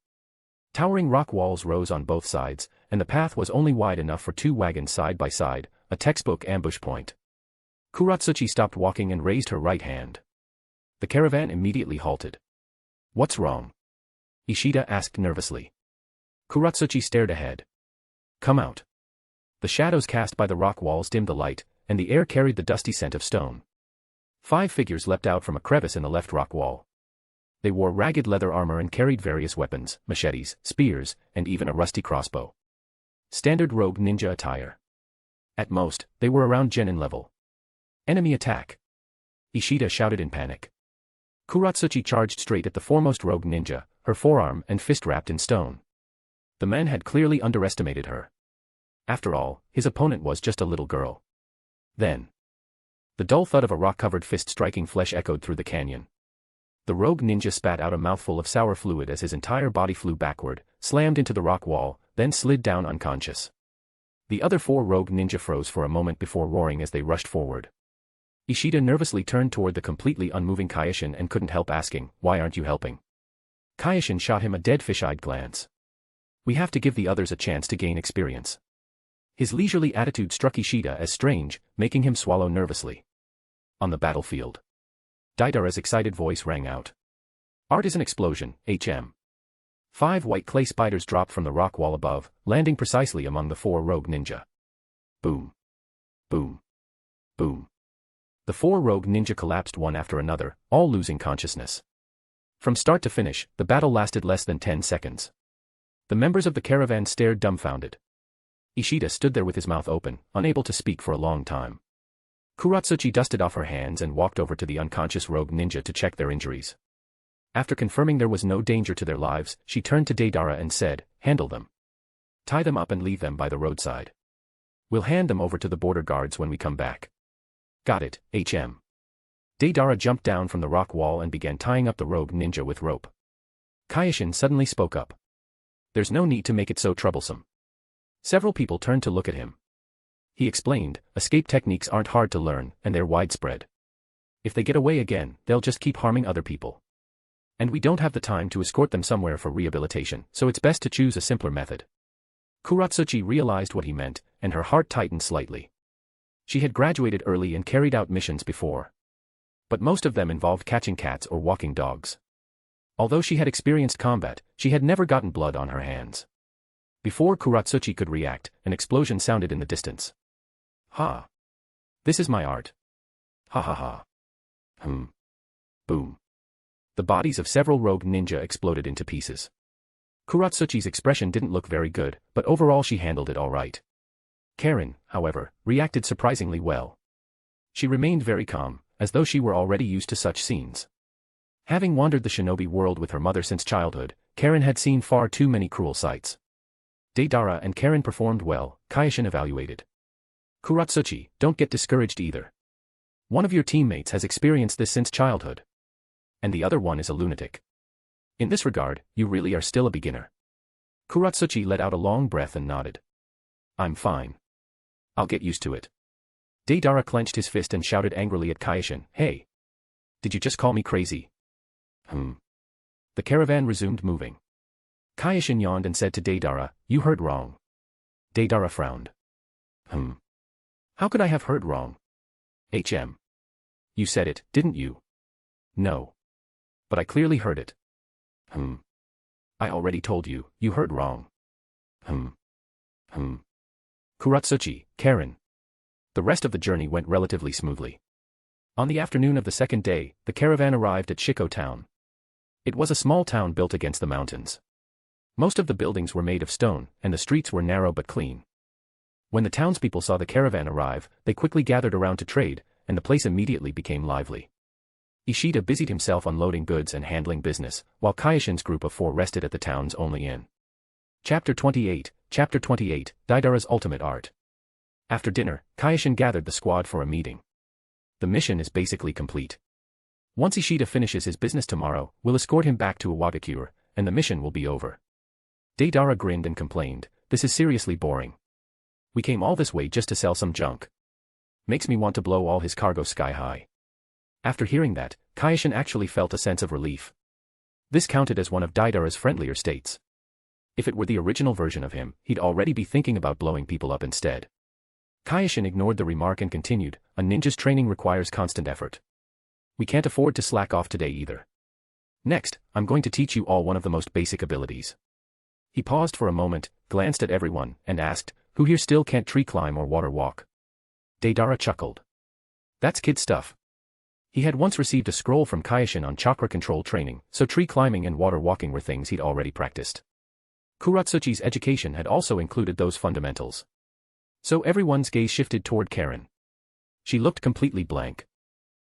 Towering rock walls rose on both sides, and the path was only wide enough for 2 wagons side by side, a textbook ambush point. Kuratsuchi stopped walking and raised her right hand. The caravan immediately halted. "What's wrong?" Ishida asked nervously. Kuratsuchi stared ahead. "Come out." The shadows cast by the rock walls dimmed the light, and the air carried the dusty scent of stone. 5 figures leapt out from a crevice in the left rock wall. They wore ragged leather armor and carried various weapons, machetes, spears, and even a rusty crossbow. Standard rogue ninja attire. At most, they were around genin level. "Enemy attack!" Ishida shouted in panic. Kuratsuchi charged straight at the foremost rogue ninja, her forearm and fist wrapped in stone. The man had clearly underestimated her. After all, his opponent was just a little girl. Then, the dull thud of a rock-covered fist striking flesh echoed through the canyon. The rogue ninja spat out a mouthful of sour fluid as his entire body flew backward, slammed into the rock wall, then slid down unconscious. The other 4 rogue ninja froze for a moment before roaring as they rushed forward. Ishida nervously turned toward the completely unmoving Kyoshin and couldn't help asking, "Why aren't you helping?" Kyoshin shot him a dead fish-eyed glance. "We have to give the others a chance to gain experience." His leisurely attitude struck Ishida as strange, making him swallow nervously. On the battlefield, Deidara's excited voice rang out. "Art is an explosion, HM." 5 white clay spiders dropped from the rock wall above, landing precisely among the 4 rogue ninja. Boom. Boom. Boom. The 4 rogue ninja collapsed one after another, all losing consciousness. From start to finish, the battle lasted less than 10 seconds. The members of the caravan stared dumbfounded. Ishida stood there with his mouth open, unable to speak for a long time. Kuratsuchi dusted off her hands and walked over to the unconscious rogue ninja to check their injuries. After confirming there was no danger to their lives, she turned to Deidara and said, "Handle them. Tie them up and leave them by the roadside. We'll hand them over to the border guards when we come back." "Got it, HM." Deidara jumped down from the rock wall and began tying up the rogue ninja with rope. Kyoshin suddenly spoke up. "There's no need to make it so troublesome." Several people turned to look at him. He explained, "Escape techniques aren't hard to learn, and they're widespread. If they get away again, they'll just keep harming other people. And we don't have the time to escort them somewhere for rehabilitation, so it's best to choose a simpler method. Kuratsuchi realized what he meant, and her heart tightened slightly. She had graduated early and carried out missions before. But most of them involved catching cats or walking dogs. Although she had experienced combat, she had never gotten blood on her hands. Before Kuratsuchi could react, an explosion sounded in the distance. Ha! This is my art. Ha ha ha. Boom. The bodies of several rogue ninja exploded into pieces. Kuratsuchi's expression didn't look very good, but overall she handled it all right. Karen, however, reacted surprisingly well. She remained very calm, as though she were already used to such scenes. Having wandered the shinobi world with her mother since childhood, Karen had seen far too many cruel sights. Deidara and Karen performed well, Kyoshin evaluated. Kuratsuchi, don't get discouraged either. One of your teammates has experienced this since childhood. And the other one is a lunatic. In this regard, you really are still a beginner. Kuratsuchi let out a long breath and nodded. I'm fine. I'll get used to it. Deidara clenched his fist and shouted angrily at Kyoshin, hey! Did you just call me crazy? The caravan resumed moving. Kyoshin yawned and said to Deidara, you heard wrong. Deidara frowned. How could I have heard wrong? You said it, didn't you? No. But I clearly heard it. I already told you, you heard wrong. Kuratsuchi, Karen. The rest of the journey went relatively smoothly. On the afternoon of the second day, the caravan arrived at Shiko town. It was a small town built against the mountains. Most of the buildings were made of stone, and the streets were narrow but clean. When the townspeople saw the caravan arrive, they quickly gathered around to trade, and the place immediately became lively. Ishida busied himself unloading goods and handling business, while Kyoshin's group of 4 rested at the town's only inn. Chapter 28, Deidara's Ultimate Art. After dinner, Kyoshin gathered the squad for a meeting. The mission is basically complete. Once Ishida finishes his business tomorrow, we'll escort him back to Iwagakure, and the mission will be over. Deidara grinned and complained, this is seriously boring. We came all this way just to sell some junk. Makes me want to blow all his cargo sky high. After hearing that, Kyoshin actually felt a sense of relief. This counted as one of Deidara's friendlier states. If it were the original version of him, he'd already be thinking about blowing people up instead. Kyoshin ignored the remark and continued, a ninja's training requires constant effort. We can't afford to slack off today either. Next, I'm going to teach you all one of the most basic abilities. He paused for a moment, glanced at everyone, and asked, who here still can't tree climb or water walk? Deidara chuckled. That's kid stuff. He had once received a scroll from Kyoshin on chakra control training, so tree climbing and water walking were things he'd already practiced. Kuratsuchi's education had also included those fundamentals. So everyone's gaze shifted toward Karen. She looked completely blank.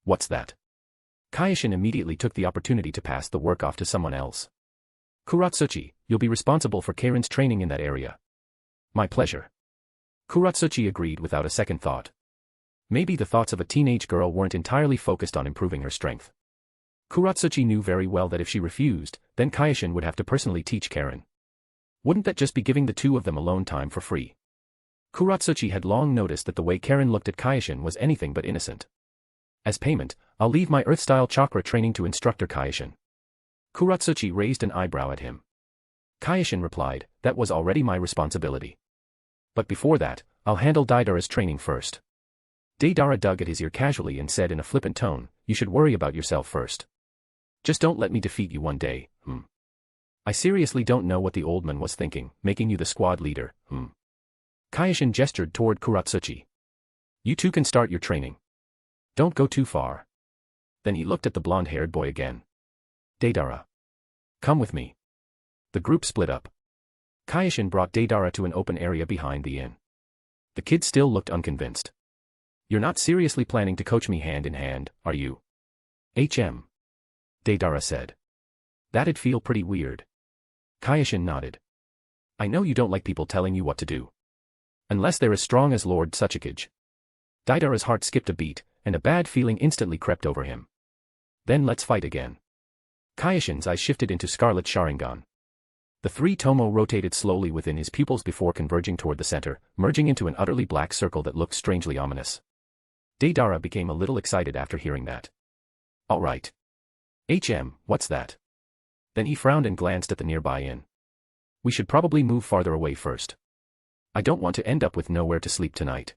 What's that? Kyoshin immediately took the opportunity to pass the work off to someone else. Kuratsuchi, you'll be responsible for Karen's training in that area. My pleasure. Kuratsuchi agreed without a second thought. Maybe the thoughts of a teenage girl weren't entirely focused on improving her strength. Kuratsuchi knew very well that if she refused, then Kyoshin would have to personally teach Karen. Wouldn't that just be giving the two of them alone time for free? Kuratsuchi had long noticed that the way Karen looked at Kyoshin was anything but innocent. As payment, I'll leave my earth-style chakra training to instructor Kyoshin. Kuratsuchi raised an eyebrow at him. Kyoshin replied, that was already my responsibility. But before that, I'll handle Deidara's training first. Deidara dug at his ear casually and said in a flippant tone, you should worry about yourself first. Just don't let me defeat you one day, I seriously don't know what the old man was thinking, making you the squad leader, Kyoshin gestured toward Kuratsuchi. You two can start your training. Don't go too far. Then he looked at the blonde-haired boy again. Deidara. Come with me. The group split up. Kyoshin brought Deidara to an open area behind the inn. The kid still looked unconvinced. You're not seriously planning to coach me hand in hand, are you? Deidara said. That'd feel pretty weird. Kyoshin nodded. I know you don't like people telling you what to do. Unless they're as strong as Lord Tsuchikage. Deidara's heart skipped a beat, and a bad feeling instantly crept over him. Then let's fight again. Kyoshin's eyes shifted into Scarlet Sharingan. The 3 tomo rotated slowly within his pupils before converging toward the center, merging into an utterly black circle that looked strangely ominous. Deidara became a little excited after hearing that. Alright. What's that? Then he frowned and glanced at the nearby inn. We should probably move farther away first. I don't want to end up with nowhere to sleep tonight.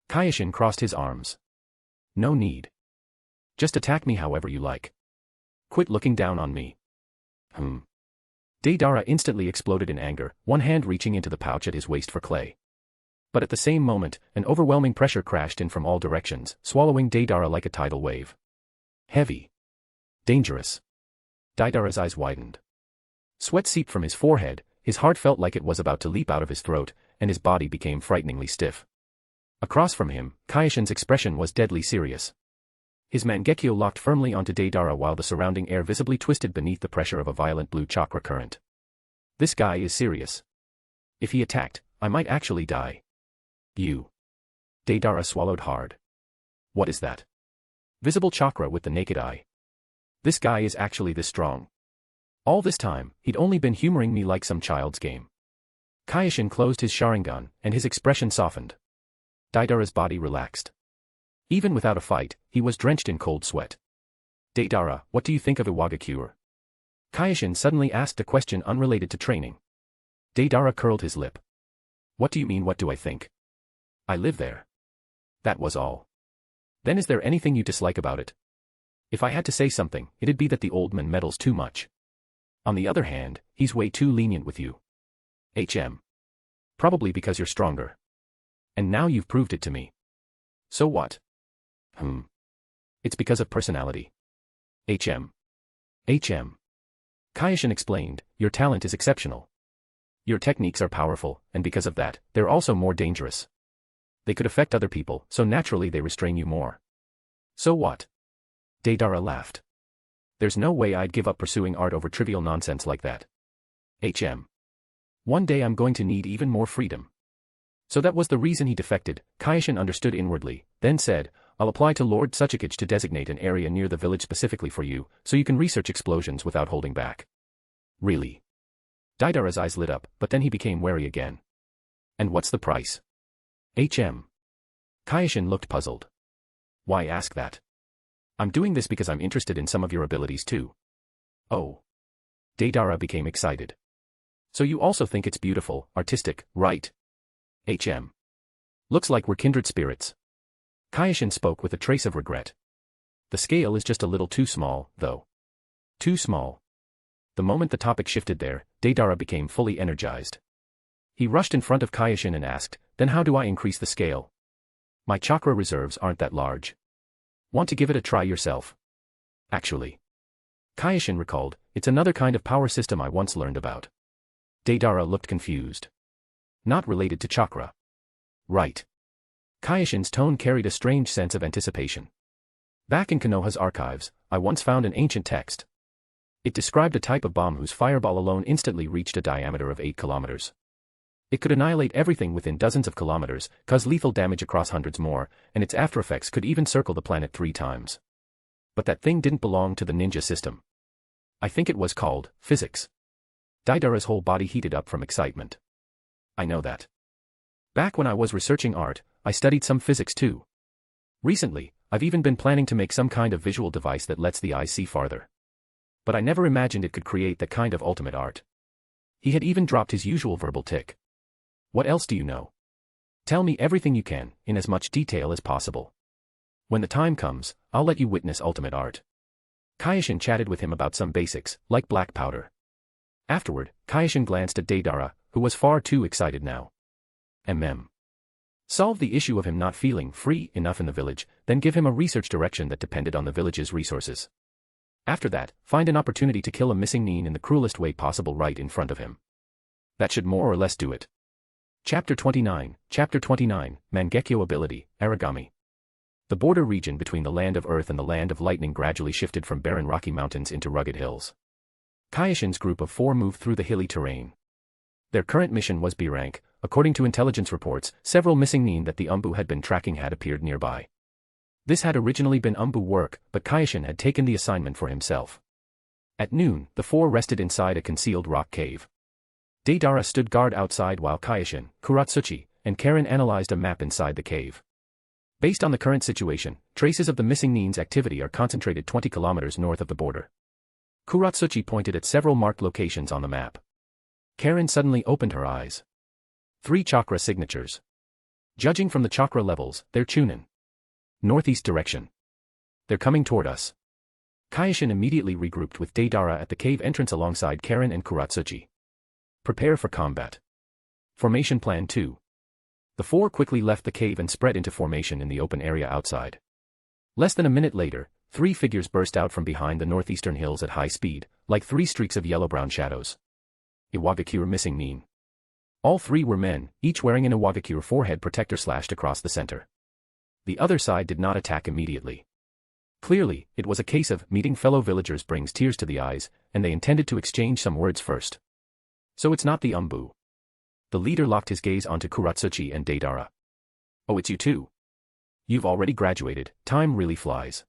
Kyoshin crossed his arms. No need. Just attack me however you like. Quit looking down on me. Deidara instantly exploded in anger, one hand reaching into the pouch at his waist for clay. But at the same moment, an overwhelming pressure crashed in from all directions, swallowing Deidara like a tidal wave. Heavy. Dangerous. Deidara's eyes widened. Sweat seeped from his forehead, his heart felt like it was about to leap out of his throat, and his body became frighteningly stiff. Across from him, Kyoshin's expression was deadly serious. His Mangekyo locked firmly onto Deidara while the surrounding air visibly twisted beneath the pressure of a violent blue chakra current. This guy is serious. If he attacked, I might actually die. You. Deidara swallowed hard. What is that? Visible chakra with the naked eye. This guy is actually this strong. All this time, he'd only been humoring me like some child's game. Kyoshin closed his Sharingan, and his expression softened. Deidara's body relaxed. Even without a fight, he was drenched in cold sweat. Deidara, what do you think of Iwagakure? Kyoshin suddenly asked a question unrelated to training. Deidara curled his lip. What do you mean, what do I think? I live there. That was all. Then is there anything you dislike about it? If I had to say something, it'd be that the old man meddles too much. On the other hand, he's way too lenient with you. Probably because you're stronger. And now you've proved it to me. So what? It's because of personality. Kyoshin explained, your talent is exceptional. Your techniques are powerful, and because of that, they're also more dangerous. They could affect other people, so naturally they restrain you more. So what? Deidara laughed. There's no way I'd give up pursuing art over trivial nonsense like that. One day I'm going to need even more freedom. So that was the reason he defected, Kyoshin understood inwardly, then said, I'll apply to Lord Tsuchikage to designate an area near the village specifically for you, so you can research explosions without holding back. Really? Deidara's eyes lit up, but then he became wary again. And what's the price? Kyoshin looked puzzled. Why ask that? I'm doing this because I'm interested in some of your abilities too. Oh. Deidara became excited. So you also think it's beautiful, artistic, right? Looks like we're kindred spirits. Kyoshin spoke with a trace of regret. The scale is just a little too small, though. Too small. The moment the topic shifted there, Deidara became fully energized. He rushed in front of Kyoshin and asked, then how do I increase the scale? My chakra reserves aren't that large. Want to give it a try yourself? Actually. Kyoshin recalled, it's another kind of power system I once learned about. Deidara looked confused. Not related to chakra. Right. Kyoshin's tone carried a strange sense of anticipation. Back in Konoha's archives, I once found an ancient text. It described a type of bomb whose fireball alone instantly reached a diameter of 8 kilometers. It could annihilate everything within dozens of kilometers, cause lethal damage across hundreds more, and its aftereffects could even circle the planet 3 times. But that thing didn't belong to the ninja system. I think it was called physics. Deidara's whole body heated up from excitement. I know that. Back when I was researching art, I studied some physics too. Recently, I've even been planning to make some kind of visual device that lets the eye see farther. But I never imagined it could create that kind of ultimate art. He had even dropped his usual verbal tick. What else do you know? Tell me everything you can, in as much detail as possible. When the time comes, I'll let you witness ultimate art. Kyoshin chatted with him about some basics, like black powder. Afterward, Kyoshin glanced at Deidara, who was far too excited now. Solve the issue of him not feeling free enough in the village, then give him a research direction that depended on the village's resources. After that, find an opportunity to kill a missing nin in the cruelest way possible right in front of him. That should more or less do it. Chapter 29, Mangekyo Ability, Aragami. The border region between the land of earth and the land of lightning gradually shifted from barren rocky mountains into rugged hills. Kyoshin's group of 4 moved through the hilly terrain. Their current mission was B rank. According to intelligence reports, several missing nin that the Umbu had been tracking had appeared nearby. This had originally been Umbu work, but Kyoshin had taken the assignment for himself. At noon, the 4 rested inside a concealed rock cave. Deidara stood guard outside while Kyoshin, Kuratsuchi, and Karen analyzed a map inside the cave. Based on the current situation, traces of the missing Nin's activity are concentrated 20 kilometers north of the border. Kuratsuchi pointed at several marked locations on the map. Karen suddenly opened her eyes. 3 chakra signatures. Judging from the chakra levels, they're Chunin. Northeast direction. They're coming toward us. Kyoshin immediately regrouped with Deidara at the cave entrance alongside Karen and Kuratsuchi. Prepare for combat. Formation Plan 2. The 4 quickly left the cave and spread into formation in the open area outside. Less than a minute later, 3 figures burst out from behind the northeastern hills at high speed, like 3 streaks of yellow-brown shadows. Iwagakure missing Nin. All 3 were men, each wearing an Iwagakure forehead protector slashed across the center. The other side did not attack immediately. Clearly, it was a case of meeting fellow villagers brings tears to the eyes, and they intended to exchange some words first. So it's not the Umbu. The leader locked his gaze onto Kuratsuchi and Deidara. Oh, it's you too. You've already graduated, time really flies.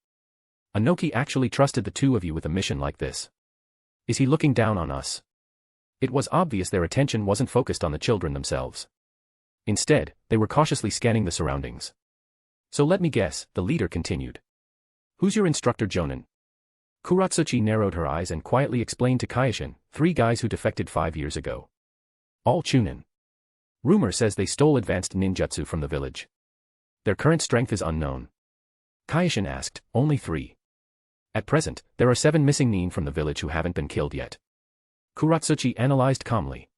Anoki actually trusted the 2 of you with a mission like this. Is he looking down on us? It was obvious their attention wasn't focused on the children themselves. Instead, they were cautiously scanning the surroundings. So let me guess, the leader continued. Who's your instructor, Jonin? Kuratsuchi narrowed her eyes and quietly explained to Kyoshin, 3 guys who defected 5 years ago. All Chunin. Rumor says they stole advanced ninjutsu from the village. Their current strength is unknown. Kyoshin asked, only 3. At present, there are 7 missing Nin from the village who haven't been killed yet. Kuratsuchi analyzed calmly.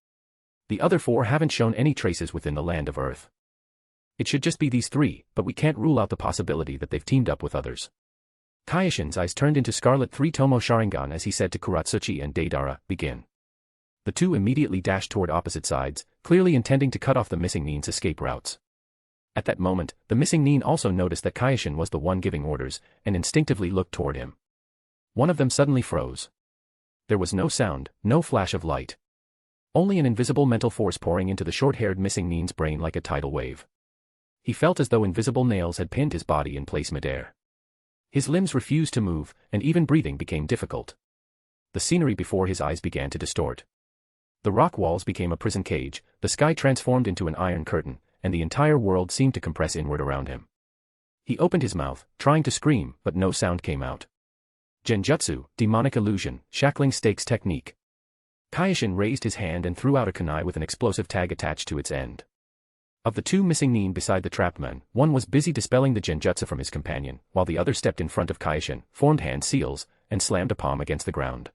The other 4 haven't shown any traces within the land of Earth. It should just be these 3, but we can't rule out the possibility that they've teamed up with others. Kyoshin's eyes turned into scarlet 3-tomo Sharingan as he said to Kuratsuchi and Deidara, begin. The 2 immediately dashed toward opposite sides, clearly intending to cut off the missing Nin's escape routes. At that moment, the missing Nin also noticed that Kyoshin was the one giving orders, and instinctively looked toward him. One of them suddenly froze. There was no sound, no flash of light. Only an invisible mental force pouring into the short-haired missing Nin's brain like a tidal wave. He felt as though invisible nails had pinned his body in place midair. His limbs refused to move, and even breathing became difficult. The scenery before his eyes began to distort. The rock walls became a prison cage, the sky transformed into an iron curtain, and the entire world seemed to compress inward around him. He opened his mouth, trying to scream, but no sound came out. Genjutsu, demonic illusion, shackling stakes technique. Kyoshin raised his hand and threw out a kunai with an explosive tag attached to its end. Of the 2 missing Nin beside the trapped man, one was busy dispelling the genjutsu from his companion, while the other stepped in front of Kyoshin, formed hand seals, and slammed a palm against the ground.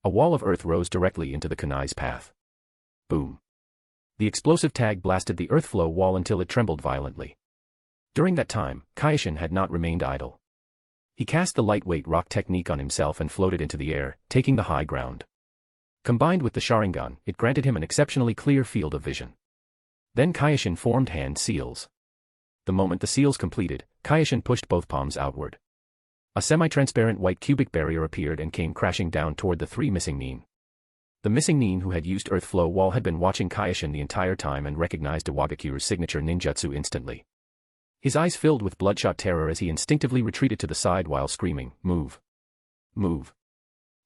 A wall of earth rose directly into the kunai's path. Boom. The explosive tag blasted the earth flow wall until it trembled violently. During that time, Kyoshin had not remained idle. He cast the lightweight rock technique on himself and floated into the air, taking the high ground. Combined with the Sharingan, it granted him an exceptionally clear field of vision. Then Kyoshin formed hand seals. The moment the seals completed, Kyoshin pushed both palms outward. A semi-transparent white cubic barrier appeared and came crashing down toward the 3 missing Nin. The missing Nin who had used Earth Flow Wall had been watching Kyoshin the entire time and recognized Iwagakure's signature ninjutsu instantly. His eyes filled with bloodshot terror as he instinctively retreated to the side while screaming, "Move! Move!"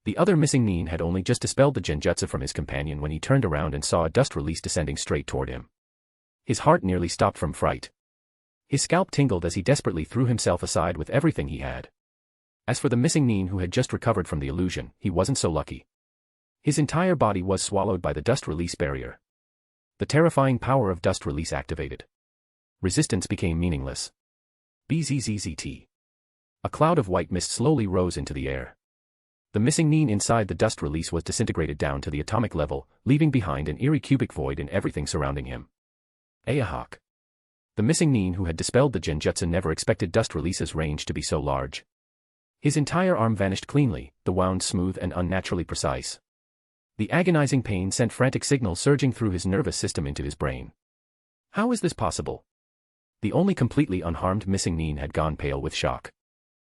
The other missing Nin had only just dispelled the genjutsu from his companion when he turned around and saw a dust release descending straight toward him. His heart nearly stopped from fright. His scalp tingled as he desperately threw himself aside with everything he had. As for the missing Nin who had just recovered from the illusion, he wasn't so lucky. His entire body was swallowed by the dust release barrier. The terrifying power of dust release activated. Resistance became meaningless. Bzzzt. A cloud of white mist slowly rose into the air. The missing Nin inside the dust release was disintegrated down to the atomic level, leaving behind an eerie cubic void in everything surrounding him. Ayahawk. The missing Nin who had dispelled the genjutsu never expected dust release's range to be so large. His entire arm vanished cleanly, the wound smooth and unnaturally precise. The agonizing pain sent frantic signals surging through his nervous system into his brain. How is this possible? The only completely unharmed missing Nin had gone pale with shock.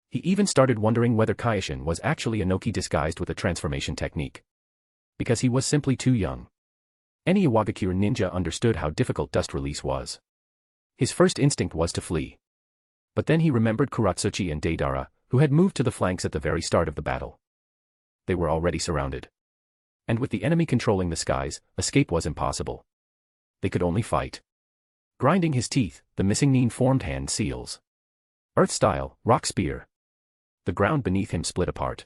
He even started wondering whether Kyoshin was actually a Noki disguised with a transformation technique. Because he was simply too young. Any Iwagakure ninja understood how difficult dust release was. His first instinct was to flee. But then he remembered Kuratsuchi and Deidara, who had moved to the flanks at the very start of the battle. They were already surrounded. And with the enemy controlling the skies, escape was impossible. They could only fight. Grinding his teeth, the missing nin formed hand seals. Earth-style, rock spear. The ground beneath him split apart.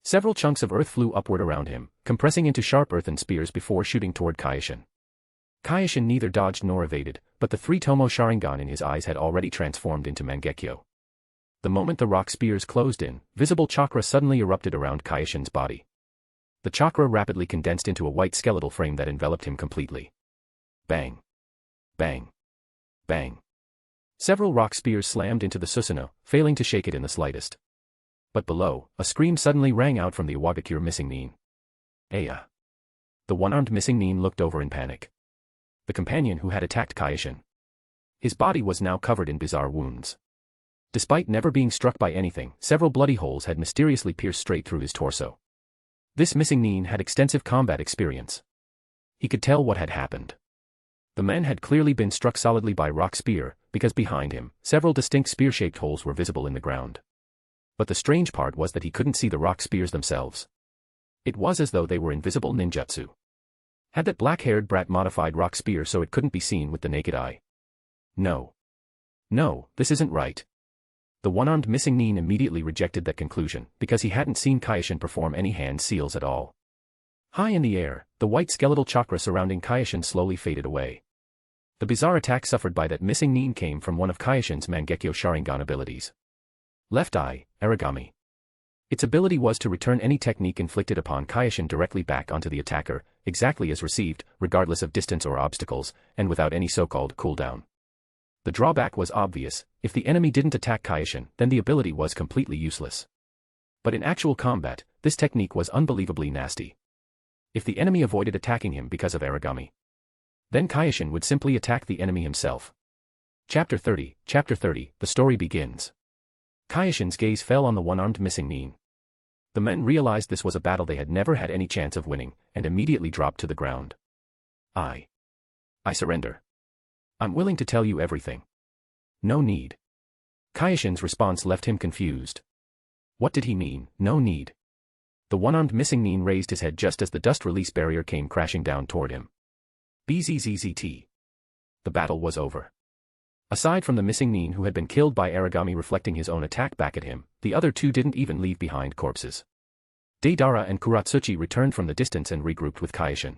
Several chunks of earth flew upward around him, compressing into sharp earthen spears before shooting toward Kyoshin. Kyoshin neither dodged nor evaded, but the three-tomo Sharingan in his eyes had already transformed into Mangekyo. The moment the rock spears closed in, visible chakra suddenly erupted around Kyoshin's body. The chakra rapidly condensed into a white skeletal frame that enveloped him completely. Bang. Bang. Bang. Several rock spears slammed into the Susanoo, failing to shake it in the slightest. But below, a scream suddenly rang out from the Iwagakure missing nin. Aya. The one-armed missing nin looked over in panic. The companion who had attacked Kyoshin. His body was now covered in bizarre wounds. Despite never being struck by anything, several bloody holes had mysteriously pierced straight through his torso. This missing nin had extensive combat experience. He could tell what had happened. The man had clearly been struck solidly by rock spear, because behind him, several distinct spear-shaped holes were visible in the ground. But the strange part was that he couldn't see the rock spears themselves. It was as though they were invisible ninjutsu. Had that black-haired brat modified rock spear so it couldn't be seen with the naked eye? No. No, this isn't right. The one-armed missing nin immediately rejected that conclusion, because he hadn't seen Kyoshin perform any hand seals at all. High in the air, the white skeletal chakra surrounding Kyoshin slowly faded away. The bizarre attack suffered by that missing nin came from one of Kyoshin's Mangekyo Sharingan abilities. Left Eye, Origami. Its ability was to return any technique inflicted upon Kyoshin directly back onto the attacker, exactly as received, regardless of distance or obstacles, and without any so-called cooldown. The drawback was obvious: if the enemy didn't attack Kyoshin, then the ability was completely useless. But in actual combat, this technique was unbelievably nasty. If the enemy avoided attacking him because of Origami, then Kyoshin would simply attack the enemy himself. Chapter 30, the story begins. Kyoshin's gaze fell on the one-armed missing nin. The men realized this was a battle they had never had any chance of winning, and immediately dropped to the ground. I surrender. I'm willing to tell you everything. No need. Kyoshin's response left him confused. What did he mean, no need? The one-armed missing nin raised his head just as the dust release barrier came crashing down toward him. Bzzzt. The battle was over. Aside from the missing nin who had been killed by Origami reflecting his own attack back at him, the other two didn't even leave behind corpses. Deidara and Kuratsuchi returned from the distance and regrouped with Kyoshin.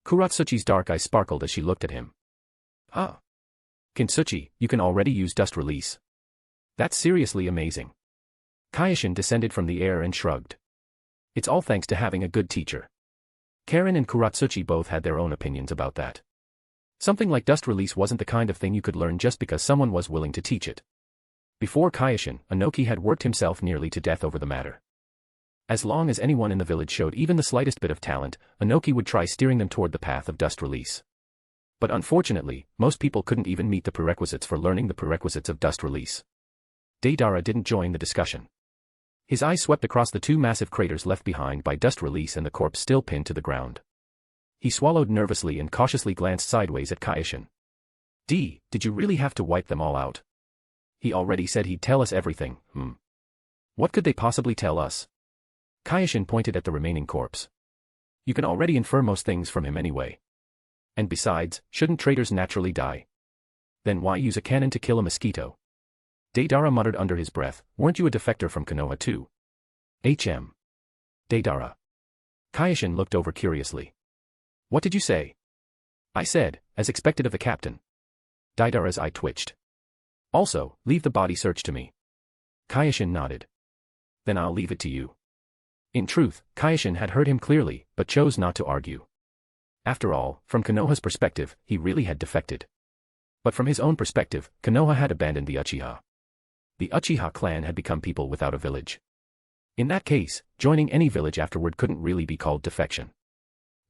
Kuratsuchi's dark eyes sparkled as she looked at him. Ah. Kintsuchi, you can already use dust release. That's seriously amazing. Kyoshin descended from the air and shrugged. It's all thanks to having a good teacher. Karen and Kuratsuchi both had their own opinions about that. Something like dust release wasn't the kind of thing you could learn just because someone was willing to teach it. Before Kyoshin, Inoki had worked himself nearly to death over the matter. As long as anyone in the village showed even the slightest bit of talent, Inoki would try steering them toward the path of dust release. But unfortunately, most people couldn't even meet the prerequisites for learning the prerequisites of dust release. Deidara didn't join the discussion. His eyes swept across the two massive craters left behind by dust release and the corpse still pinned to the ground. He swallowed nervously and cautiously glanced sideways at Kyoshin. Did you really have to wipe them all out? He already said he'd tell us everything, What could they possibly tell us? Kyoshin pointed at the remaining corpse. You can already infer most things from him anyway. And besides, shouldn't traitors naturally die? Then why use a cannon to kill a mosquito? Deidara muttered under his breath, weren't you a defector from Konoha too? Deidara. Kyoshin looked over curiously. What did you say? I said, as expected of the captain. Deidara's eye twitched. Also, leave the body search to me. Kyoshin nodded. Then I'll leave it to you. In truth, Kyoshin had heard him clearly, but chose not to argue. After all, from Konoha's perspective, he really had defected. But from his own perspective, Konoha had abandoned the Uchiha. The Uchiha clan had become people without a village. In that case, joining any village afterward couldn't really be called defection.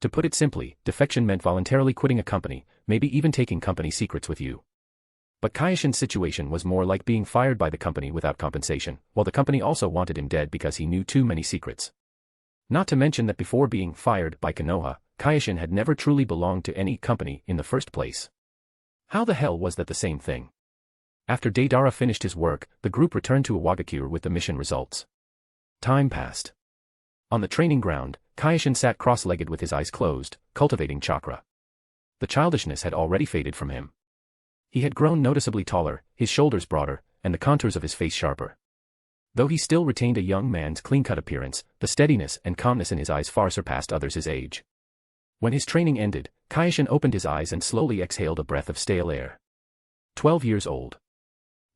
To put it simply, defection meant voluntarily quitting a company, maybe even taking company secrets with you. But Kyoshin's situation was more like being fired by the company without compensation, while the company also wanted him dead because he knew too many secrets. Not to mention that before being fired by Konoha, Kyoshin had never truly belonged to any company in the first place. How the hell was that the same thing? After Deidara finished his work, the group returned to Iwagakure with the mission results. Time passed. On the training ground, Kyoshin sat cross-legged with his eyes closed, cultivating chakra. The childishness had already faded from him. He had grown noticeably taller, his shoulders broader, and the contours of his face sharper. Though he still retained a young man's clean-cut appearance, the steadiness and calmness in his eyes far surpassed others his age. When his training ended, Kyoshin opened his eyes and slowly exhaled a breath of stale air. 12 years old.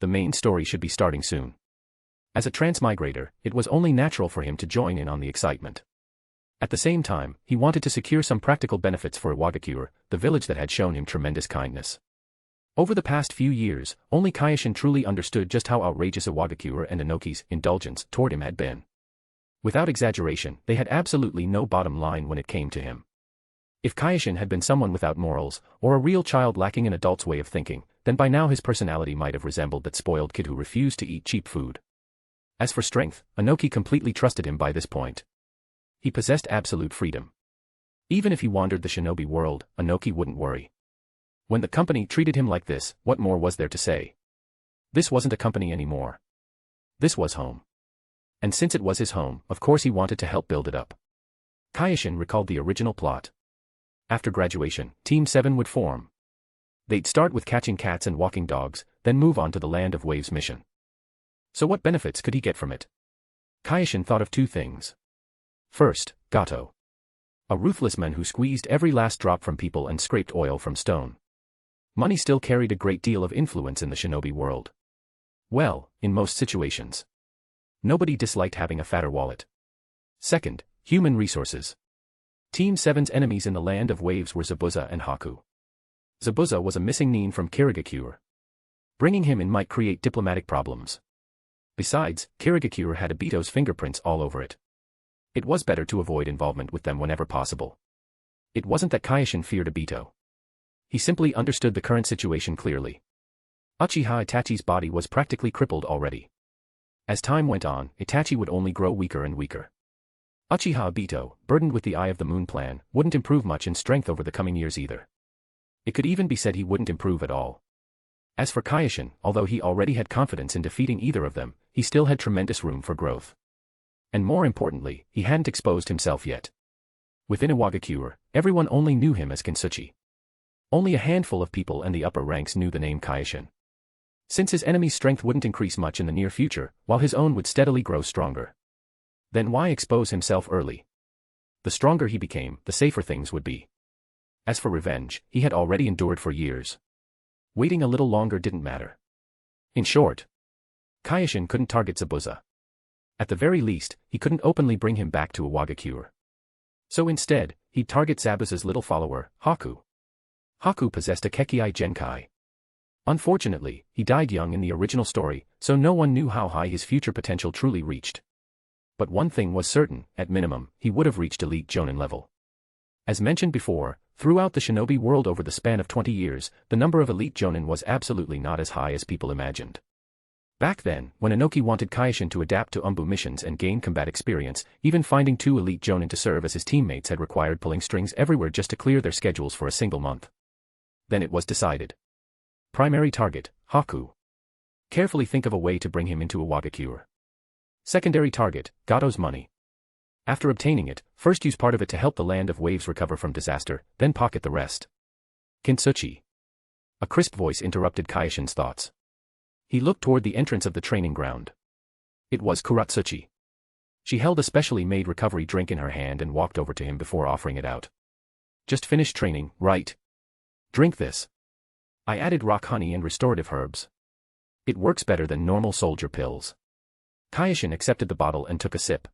The main story should be starting soon. As a transmigrator, it was only natural for him to join in on the excitement. At the same time, he wanted to secure some practical benefits for Iwagakure, the village that had shown him tremendous kindness. Over the past few years, only Kyoshin truly understood just how outrageous Iwagakure and Inoki's indulgence toward him had been. Without exaggeration, they had absolutely no bottom line when it came to him. If Kyoshin had been someone without morals, or a real child lacking an adult's way of thinking, then by now his personality might have resembled that spoiled kid who refused to eat cheap food. As for strength, Inoki completely trusted him by this point. He possessed absolute freedom. Even if he wandered the shinobi world, Inoki wouldn't worry. When the company treated him like this, what more was there to say? This wasn't a company anymore. This was home. And since it was his home, of course he wanted to help build it up. Kyoshin recalled the original plot. After graduation, Team 7 would form. They'd start with catching cats and walking dogs, then move on to the Land of Waves mission. So what benefits could he get from it? Kyoshin thought of two things. First, Gato. A ruthless man who squeezed every last drop from people and scraped oil from stone. Money still carried a great deal of influence in the shinobi world. Well, in most situations. Nobody disliked having a fatter wallet. Second, human resources. Team 7's enemies in the Land of Waves were Zabuza and Haku. Zabuza was a missing nin from Kirigakure. Bringing him in might create diplomatic problems. Besides, Kirigakure had Obito's fingerprints all over it. It was better to avoid involvement with them whenever possible. It wasn't that Kyoshin feared Obito. He simply understood the current situation clearly. Uchiha Itachi's body was practically crippled already. As time went on, Itachi would only grow weaker and weaker. Uchiha Obito, burdened with the Eye of the Moon plan, wouldn't improve much in strength over the coming years either. It could even be said he wouldn't improve at all. As for Kyoshin, although he already had confidence in defeating either of them, he still had tremendous room for growth. And more importantly, he hadn't exposed himself yet. Within Iwagakure, everyone only knew him as Kintsuchi. Only a handful of people and the upper ranks knew the name Kyoshin. Since his enemy's strength wouldn't increase much in the near future, while his own would steadily grow stronger. Then why expose himself early? The stronger he became, the safer things would be. As for revenge, he had already endured for years. Waiting a little longer didn't matter. In short, Kyoshin couldn't target Zabuza. At the very least, he couldn't openly bring him back to Iwagakure. So instead, he'd target Zabuza's little follower, Haku. Haku possessed a Kekkai Genkai. Unfortunately, he died young in the original story, so no one knew how high his future potential truly reached. But one thing was certain, at minimum, he would have reached elite Jonin level. As mentioned before, throughout the shinobi world over the span of 20 years, the number of elite Jonin was absolutely not as high as people imagined. Back then, when Inoki wanted Kyoshin to adapt to Umbu missions and gain combat experience, even finding 2 elite Jonin to serve as his teammates had required pulling strings everywhere just to clear their schedules for a single month. Then it was decided. Primary target, Haku. Carefully think of a way to bring him into Iwagakure. Secondary target, Gato's money. After obtaining it, first use part of it to help the Land of Waves recover from disaster, then pocket the rest. Kintsuchi. A crisp voice interrupted Kyoshin's thoughts. He looked toward the entrance of the training ground. It was Kuratsuchi. She held a specially made recovery drink in her hand and walked over to him before offering it out. Just finished training, right? Drink this. I added rock honey and restorative herbs. It works better than normal soldier pills. Kyoshin accepted the bottle and took a sip.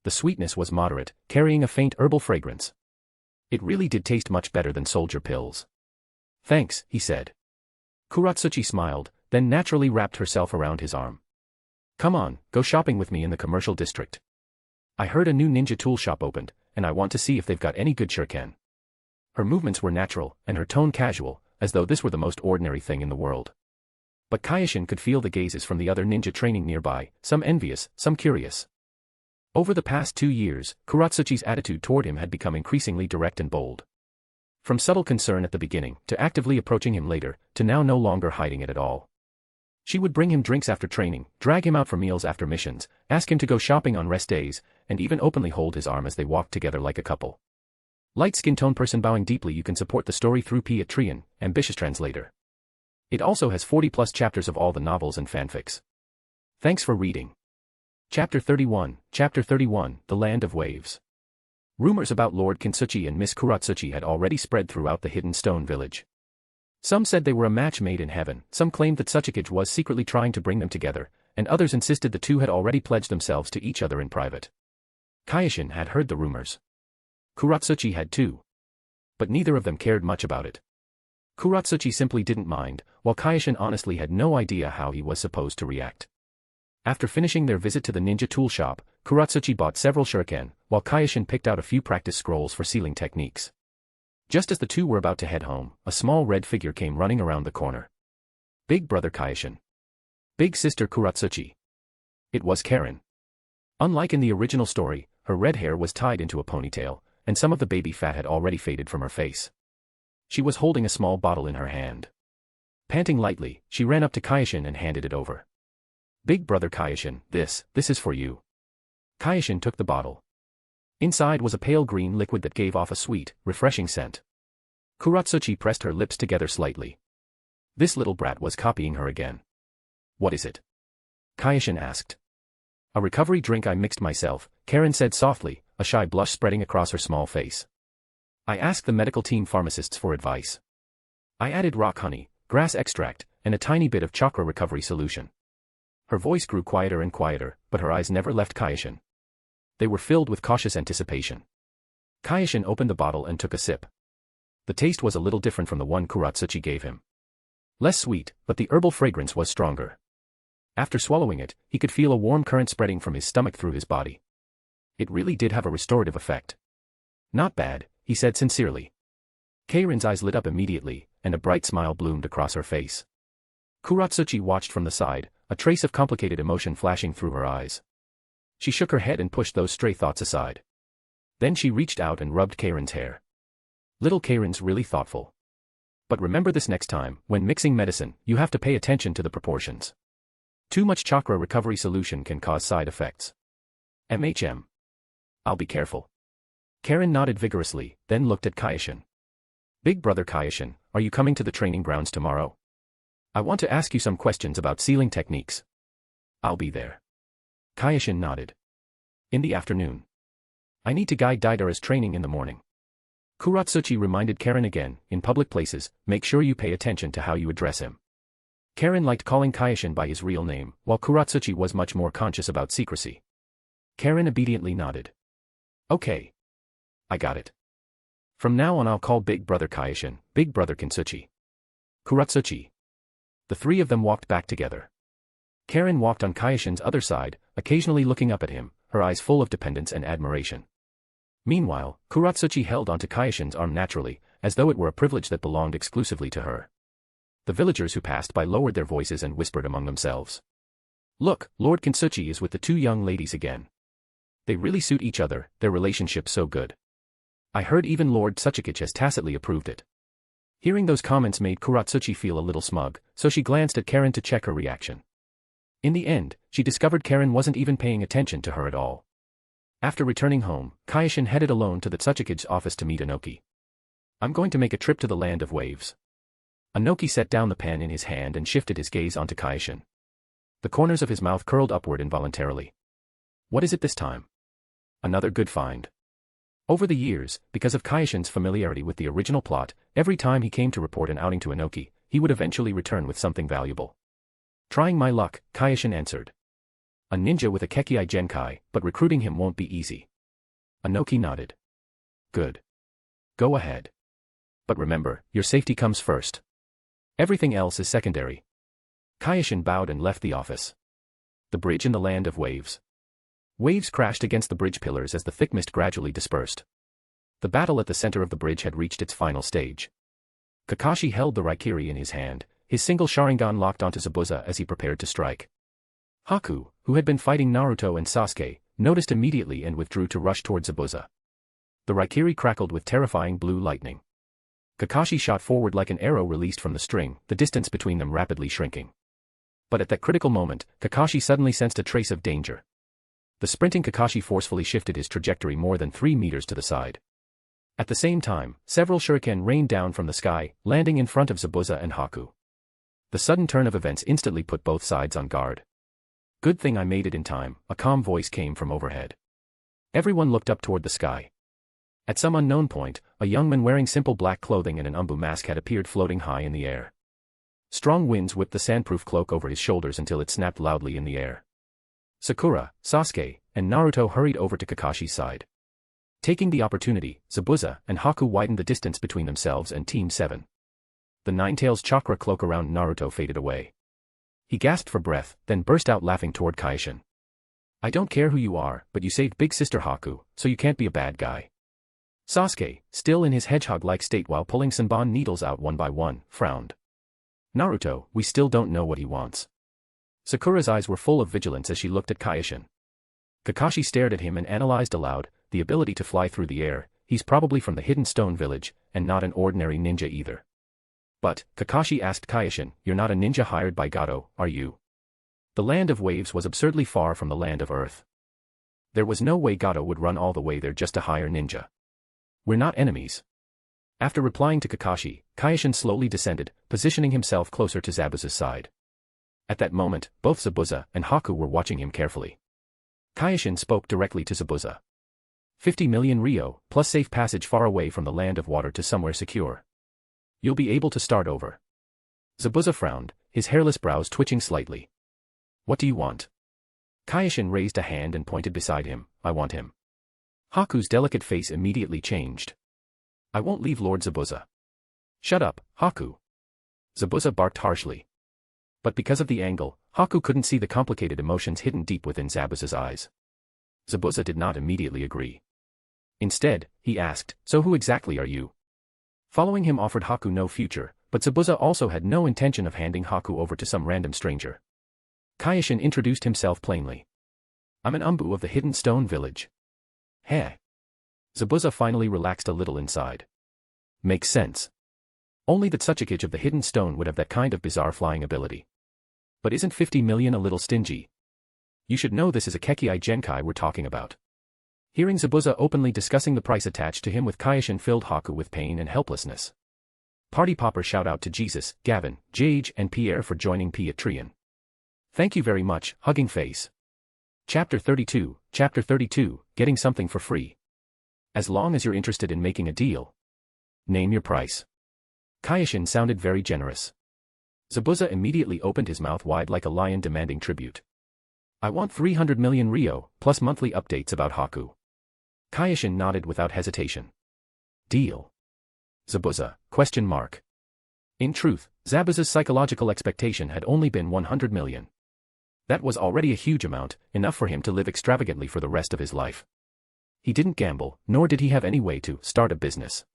The sweetness was moderate, carrying a faint herbal fragrance. It really did taste much better than soldier pills. Thanks, he said. Kuratsuchi smiled, then naturally wrapped herself around his arm. Come on, go shopping with me in the commercial district. I heard a new ninja tool shop opened, and I want to see if they've got any good shuriken. Her movements were natural, and her tone casual, as though this were the most ordinary thing in the world. But Kyoshin could feel the gazes from the other ninja training nearby, some envious, some curious. Over the past 2 years, Kuratsuchi's attitude toward him had become increasingly direct and bold. From subtle concern at the beginning, to actively approaching him later, to now no longer hiding it at all. She would bring him drinks after training, drag him out for meals after missions, ask him to go shopping on rest days, and even openly hold his arm as they walked together like a couple. Light skin tone person bowing deeply. You can support the story through Patreon, ambitious translator. It also has 40+ chapters of all the novels and fanfics. Thanks for reading. Chapter 31, The Land of Waves. Rumors about Lord Kintsuchi and Miss Kuratsuchi had already spread throughout the hidden stone village. Some said they were a match made in heaven, some claimed that Tsuchikage was secretly trying to bring them together, and others insisted the two had already pledged themselves to each other in private. Kyoshin had heard the rumors. Kuratsuchi had too. But neither of them cared much about it. Kuratsuchi simply didn't mind, while Kyoshin honestly had no idea how he was supposed to react. After finishing their visit to the ninja tool shop, Kuratsuchi bought several shuriken, while Kyoshin picked out a few practice scrolls for sealing techniques. Just as the two were about to head home, a small red figure came running around the corner. Big brother Kyoshin. Big sister Kuratsuchi. It was Karen. Unlike in the original story, her red hair was tied into a ponytail, and some of the baby fat had already faded from her face. She was holding a small bottle in her hand. Panting lightly, she ran up to Kyoshin and handed it over. Big brother Kyoshin, this is for you. Kyoshin took the bottle. Inside was a pale green liquid that gave off a sweet, refreshing scent. Kuratsuchi pressed her lips together slightly. This little brat was copying her again. What is it? Kyoshin asked. A recovery drink I mixed myself, Karen said softly, a shy blush spreading across her small face. I asked the medical team pharmacists for advice. I added rock honey, grass extract, and a tiny bit of chakra recovery solution. Her voice grew quieter and quieter, but her eyes never left Kyoshin. They were filled with cautious anticipation. Kyoshin opened the bottle and took a sip. The taste was a little different from the one Kuratsuchi gave him. Less sweet, but the herbal fragrance was stronger. After swallowing it, he could feel a warm current spreading from his stomach through his body. It really did have a restorative effect. Not bad, he said sincerely. Karen's eyes lit up immediately, and a bright smile bloomed across her face. Kuratsuchi watched from the side, a trace of complicated emotion flashing through her eyes. She shook her head and pushed those stray thoughts aside. Then she reached out and rubbed Karen's hair. Little Karen's really thoughtful. But remember this next time, when mixing medicine, you have to pay attention to the proportions. Too much chakra recovery solution can cause side effects. I'll be careful. Karen nodded vigorously, then looked at Kyoshin. Big brother Kyoshin, are you coming to the training grounds tomorrow? I want to ask you some questions about sealing techniques. I'll be there. Kyoshin nodded. In the afternoon. I need to guide Deidara's training in the morning. Kuratsuchi reminded Karen again, in public places, make sure you pay attention to how you address him. Karen liked calling Kyoshin by his real name, while Kuratsuchi was much more conscious about secrecy. Karen obediently nodded. Okay. I got it. From now on I'll call Big Brother Kyoshin, Big Brother Kintsuchi. Kuratsuchi. The three of them walked back together. Karen walked on Kyoshin's other side, occasionally looking up at him, her eyes full of dependence and admiration. Meanwhile, Kuratsuchi held onto Kyoshin's arm naturally, as though it were a privilege that belonged exclusively to her. The villagers who passed by lowered their voices and whispered among themselves. Look, Lord Kintsuchi is with the two young ladies again. They really suit each other, their relationship's so good. I heard even Lord Tsuchikage has tacitly approved it. Hearing those comments made Kuratsuchi feel a little smug, so she glanced at Karen to check her reaction. In the end, she discovered Karen wasn't even paying attention to her at all. After returning home, Kyoshin headed alone to the Tsuchikage's office to meet Inoki. I'm going to make a trip to the Land of Waves. Inoki set down the pen in his hand and shifted his gaze onto Kyoshin. The corners of his mouth curled upward involuntarily. What is it this time? Another good find. Over the years, because of Kyoshin's familiarity with the original plot, every time he came to report an outing to Inoki, he would eventually return with something valuable. Trying my luck, Kyoshin answered. A ninja with a Kekkai Genkai, but recruiting him won't be easy. Inoki nodded. Good. Go ahead. But remember, your safety comes first. Everything else is secondary. Kyoshin bowed and left the office. The bridge in the Land of Waves. Waves crashed against the bridge pillars as the thick mist gradually dispersed. The battle at the center of the bridge had reached its final stage. Kakashi held the Raikiri in his hand, his single Sharingan locked onto Zabuza as he prepared to strike. Haku, who had been fighting Naruto and Sasuke, noticed immediately and withdrew to rush toward Zabuza. The Raikiri crackled with terrifying blue lightning. Kakashi shot forward like an arrow released from the string, the distance between them rapidly shrinking. But at that critical moment, Kakashi suddenly sensed a trace of danger. The sprinting Kakashi forcefully shifted his trajectory more than 3 meters to the side. At the same time, several shuriken rained down from the sky, landing in front of Zabuza and Haku. The sudden turn of events instantly put both sides on guard. Good thing I made it in time, a calm voice came from overhead. Everyone looked up toward the sky. At some unknown point, a young man wearing simple black clothing and an umbu mask had appeared floating high in the air. Strong winds whipped the sandproof cloak over his shoulders until it snapped loudly in the air. Sakura, Sasuke, and Naruto hurried over to Kakashi's side. Taking the opportunity, Zabuza and Haku widened the distance between themselves and Team 7. The Ninetales chakra cloak around Naruto faded away. He gasped for breath, then burst out laughing toward Kyoshin. I don't care who you are, but you saved Big Sister Haku, so you can't be a bad guy. Sasuke, still in his hedgehog-like state while pulling Senbon needles out one by one, frowned. Naruto, we still don't know what he wants. Sakura's eyes were full of vigilance as she looked at Kyoshin. Kakashi stared at him and analyzed aloud, the ability to fly through the air, he's probably from the Hidden Stone Village, and not an ordinary ninja either. But, Kakashi asked Kyoshin, you're not a ninja hired by Gato, are you? The land of waves was absurdly far from the land of earth. There was no way Gato would run all the way there just to hire ninja. We're not enemies. After replying to Kakashi, Kyoshin slowly descended, positioning himself closer to Zabuza's side. At that moment, both Zabuza and Haku were watching him carefully. Kyoshin spoke directly to Zabuza. 50 million Ryo, plus safe passage far away from the land of water to somewhere secure. You'll be able to start over. Zabuza frowned, his hairless brows twitching slightly. What do you want? Kyoshin raised a hand and pointed beside him, I want him. Haku's delicate face immediately changed. I won't leave Lord Zabuza. Shut up, Haku. Zabuza barked harshly. But because of the angle, Haku couldn't see the complicated emotions hidden deep within Zabuza's eyes. Zabuza did not immediately agree. Instead, he asked, so who exactly are you? Following him offered Haku no future, but Zabuza also had no intention of handing Haku over to some random stranger. Kyoshin introduced himself plainly. I'm an umbu of the Hidden Stone Village. Heh. Zabuza finally relaxed a little inside. Makes sense. Only the Tsuchikage of the Hidden Stone would have that kind of bizarre flying ability. But isn't 50 million a little stingy? You should know this is a Kekkei Genkai we're talking about. Hearing Zabuza openly discussing the price attached to him with Kyoshin filled Haku with pain and helplessness. Party popper shout out to Jesus, Gavin, Jage and Pierre for joining Patreon. Thank you very much, hugging face. Chapter 32, Getting something for free. As long as you're interested in making a deal. Name your price. Kyoshin sounded very generous. Zabuza immediately opened his mouth wide like a lion demanding tribute. I want 300 million Ryo, plus monthly updates about Haku. Kyoshin nodded without hesitation. Deal. Zabuza, ? In truth, Zabuza's psychological expectation had only been 100 million. That was already a huge amount, enough for him to live extravagantly for the rest of his life. He didn't gamble, nor did he have any way to start a business.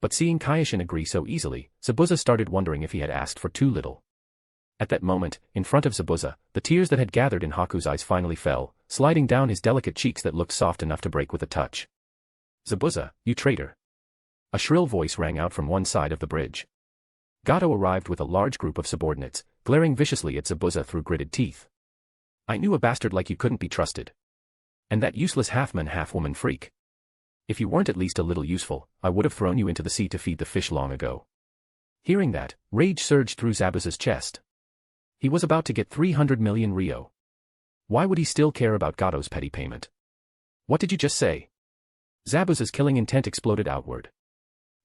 But seeing Kyoshin agree so easily, Zabuza started wondering if he had asked for too little. At that moment, in front of Zabuza, the tears that had gathered in Haku's eyes finally fell, sliding down his delicate cheeks that looked soft enough to break with a touch. Zabuza, you traitor. A shrill voice rang out from one side of the bridge. Gato arrived with a large group of subordinates, glaring viciously at Zabuza through gritted teeth. I knew a bastard like you couldn't be trusted. And that useless half-man half-woman freak. If you weren't at least a little useful, I would have thrown you into the sea to feed the fish long ago. Hearing that, rage surged through Zabuza's chest. He was about to get 300 million Ryo. Why would he still care about Gato's petty payment? What did you just say? Zabuza's killing intent exploded outward.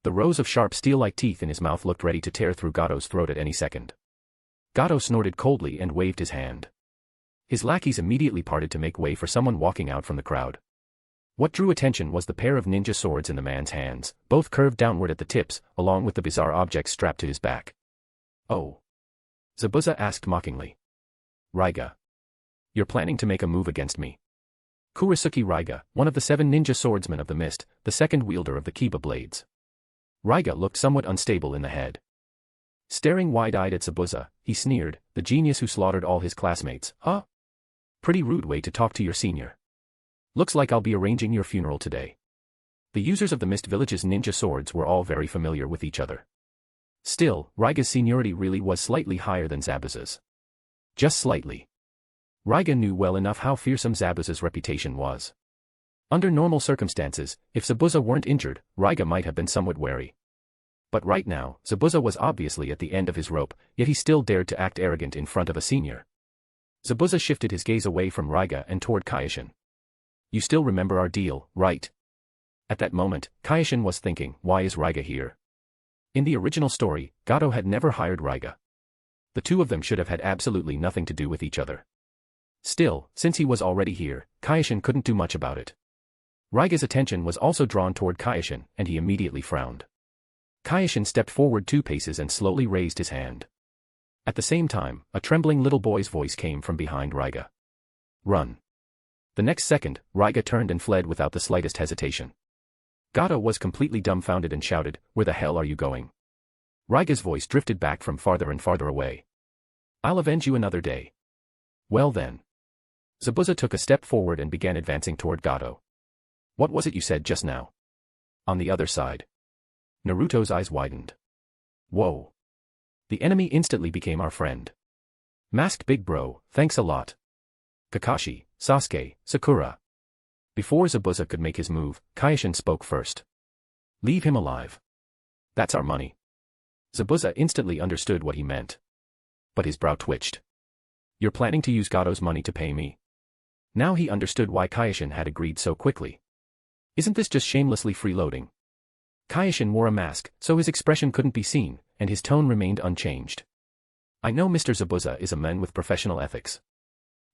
The rows of sharp steel-like teeth in his mouth looked ready to tear through Gato's throat at any second. Gato snorted coldly and waved his hand. His lackeys immediately parted to make way for someone walking out from the crowd. What drew attention was the pair of ninja swords in the man's hands, both curved downward at the tips, along with the bizarre objects strapped to his back. Oh. Zabuza asked mockingly. Raiga. You're planning to make a move against me. Kurisuke Raiga, one of the 7 ninja swordsmen of the mist, the second wielder of the Kiba blades. Raiga looked somewhat unstable in the head. Staring wide-eyed at Zabuza, he sneered, the genius who slaughtered all his classmates, huh? Pretty rude way to talk to your senior. Looks like I'll be arranging your funeral today. The users of the Mist Village's ninja swords were all very familiar with each other. Still, Raiga's seniority really was slightly higher than Zabuza's. Just slightly. Raiga knew well enough how fearsome Zabuza's reputation was. Under normal circumstances, if Zabuza weren't injured, Raiga might have been somewhat wary. But right now, Zabuza was obviously at the end of his rope, yet he still dared to act arrogant in front of a senior. Zabuza shifted his gaze away from Raiga and toward Kyoshin. You still remember our deal, right? At that moment, Kyoshin was thinking, why is Raiga here? In the original story, Gato had never hired Raiga. The two of them should have had absolutely nothing to do with each other. Still, since he was already here, Kyoshin couldn't do much about it. Raiga's attention was also drawn toward Kyoshin, and he immediately frowned. Kyoshin stepped forward 2 paces and slowly raised his hand. At the same time, a trembling little boy's voice came from behind Raiga. Run. The next second, Raiga turned and fled without the slightest hesitation. Gato was completely dumbfounded and shouted, where the hell are you going? Raiga's voice drifted back from farther and farther away. I'll avenge you another day. Well then. Zabuza took a step forward and began advancing toward Gato. What was it you said just now? On the other side. Naruto's eyes widened. Whoa. The enemy instantly became our friend. Masked big bro, thanks a lot. Kakashi, Sasuke, Sakura. Before Zabuza could make his move, Kyoshin spoke first. Leave him alive. That's our money. Zabuza instantly understood what he meant. But his brow twitched. You're planning to use Gato's money to pay me? Now he understood why Kyoshin had agreed so quickly. Isn't this just shamelessly freeloading? Kyoshin wore a mask, so his expression couldn't be seen, and his tone remained unchanged. I know Mr. Zabuza is a man with professional ethics.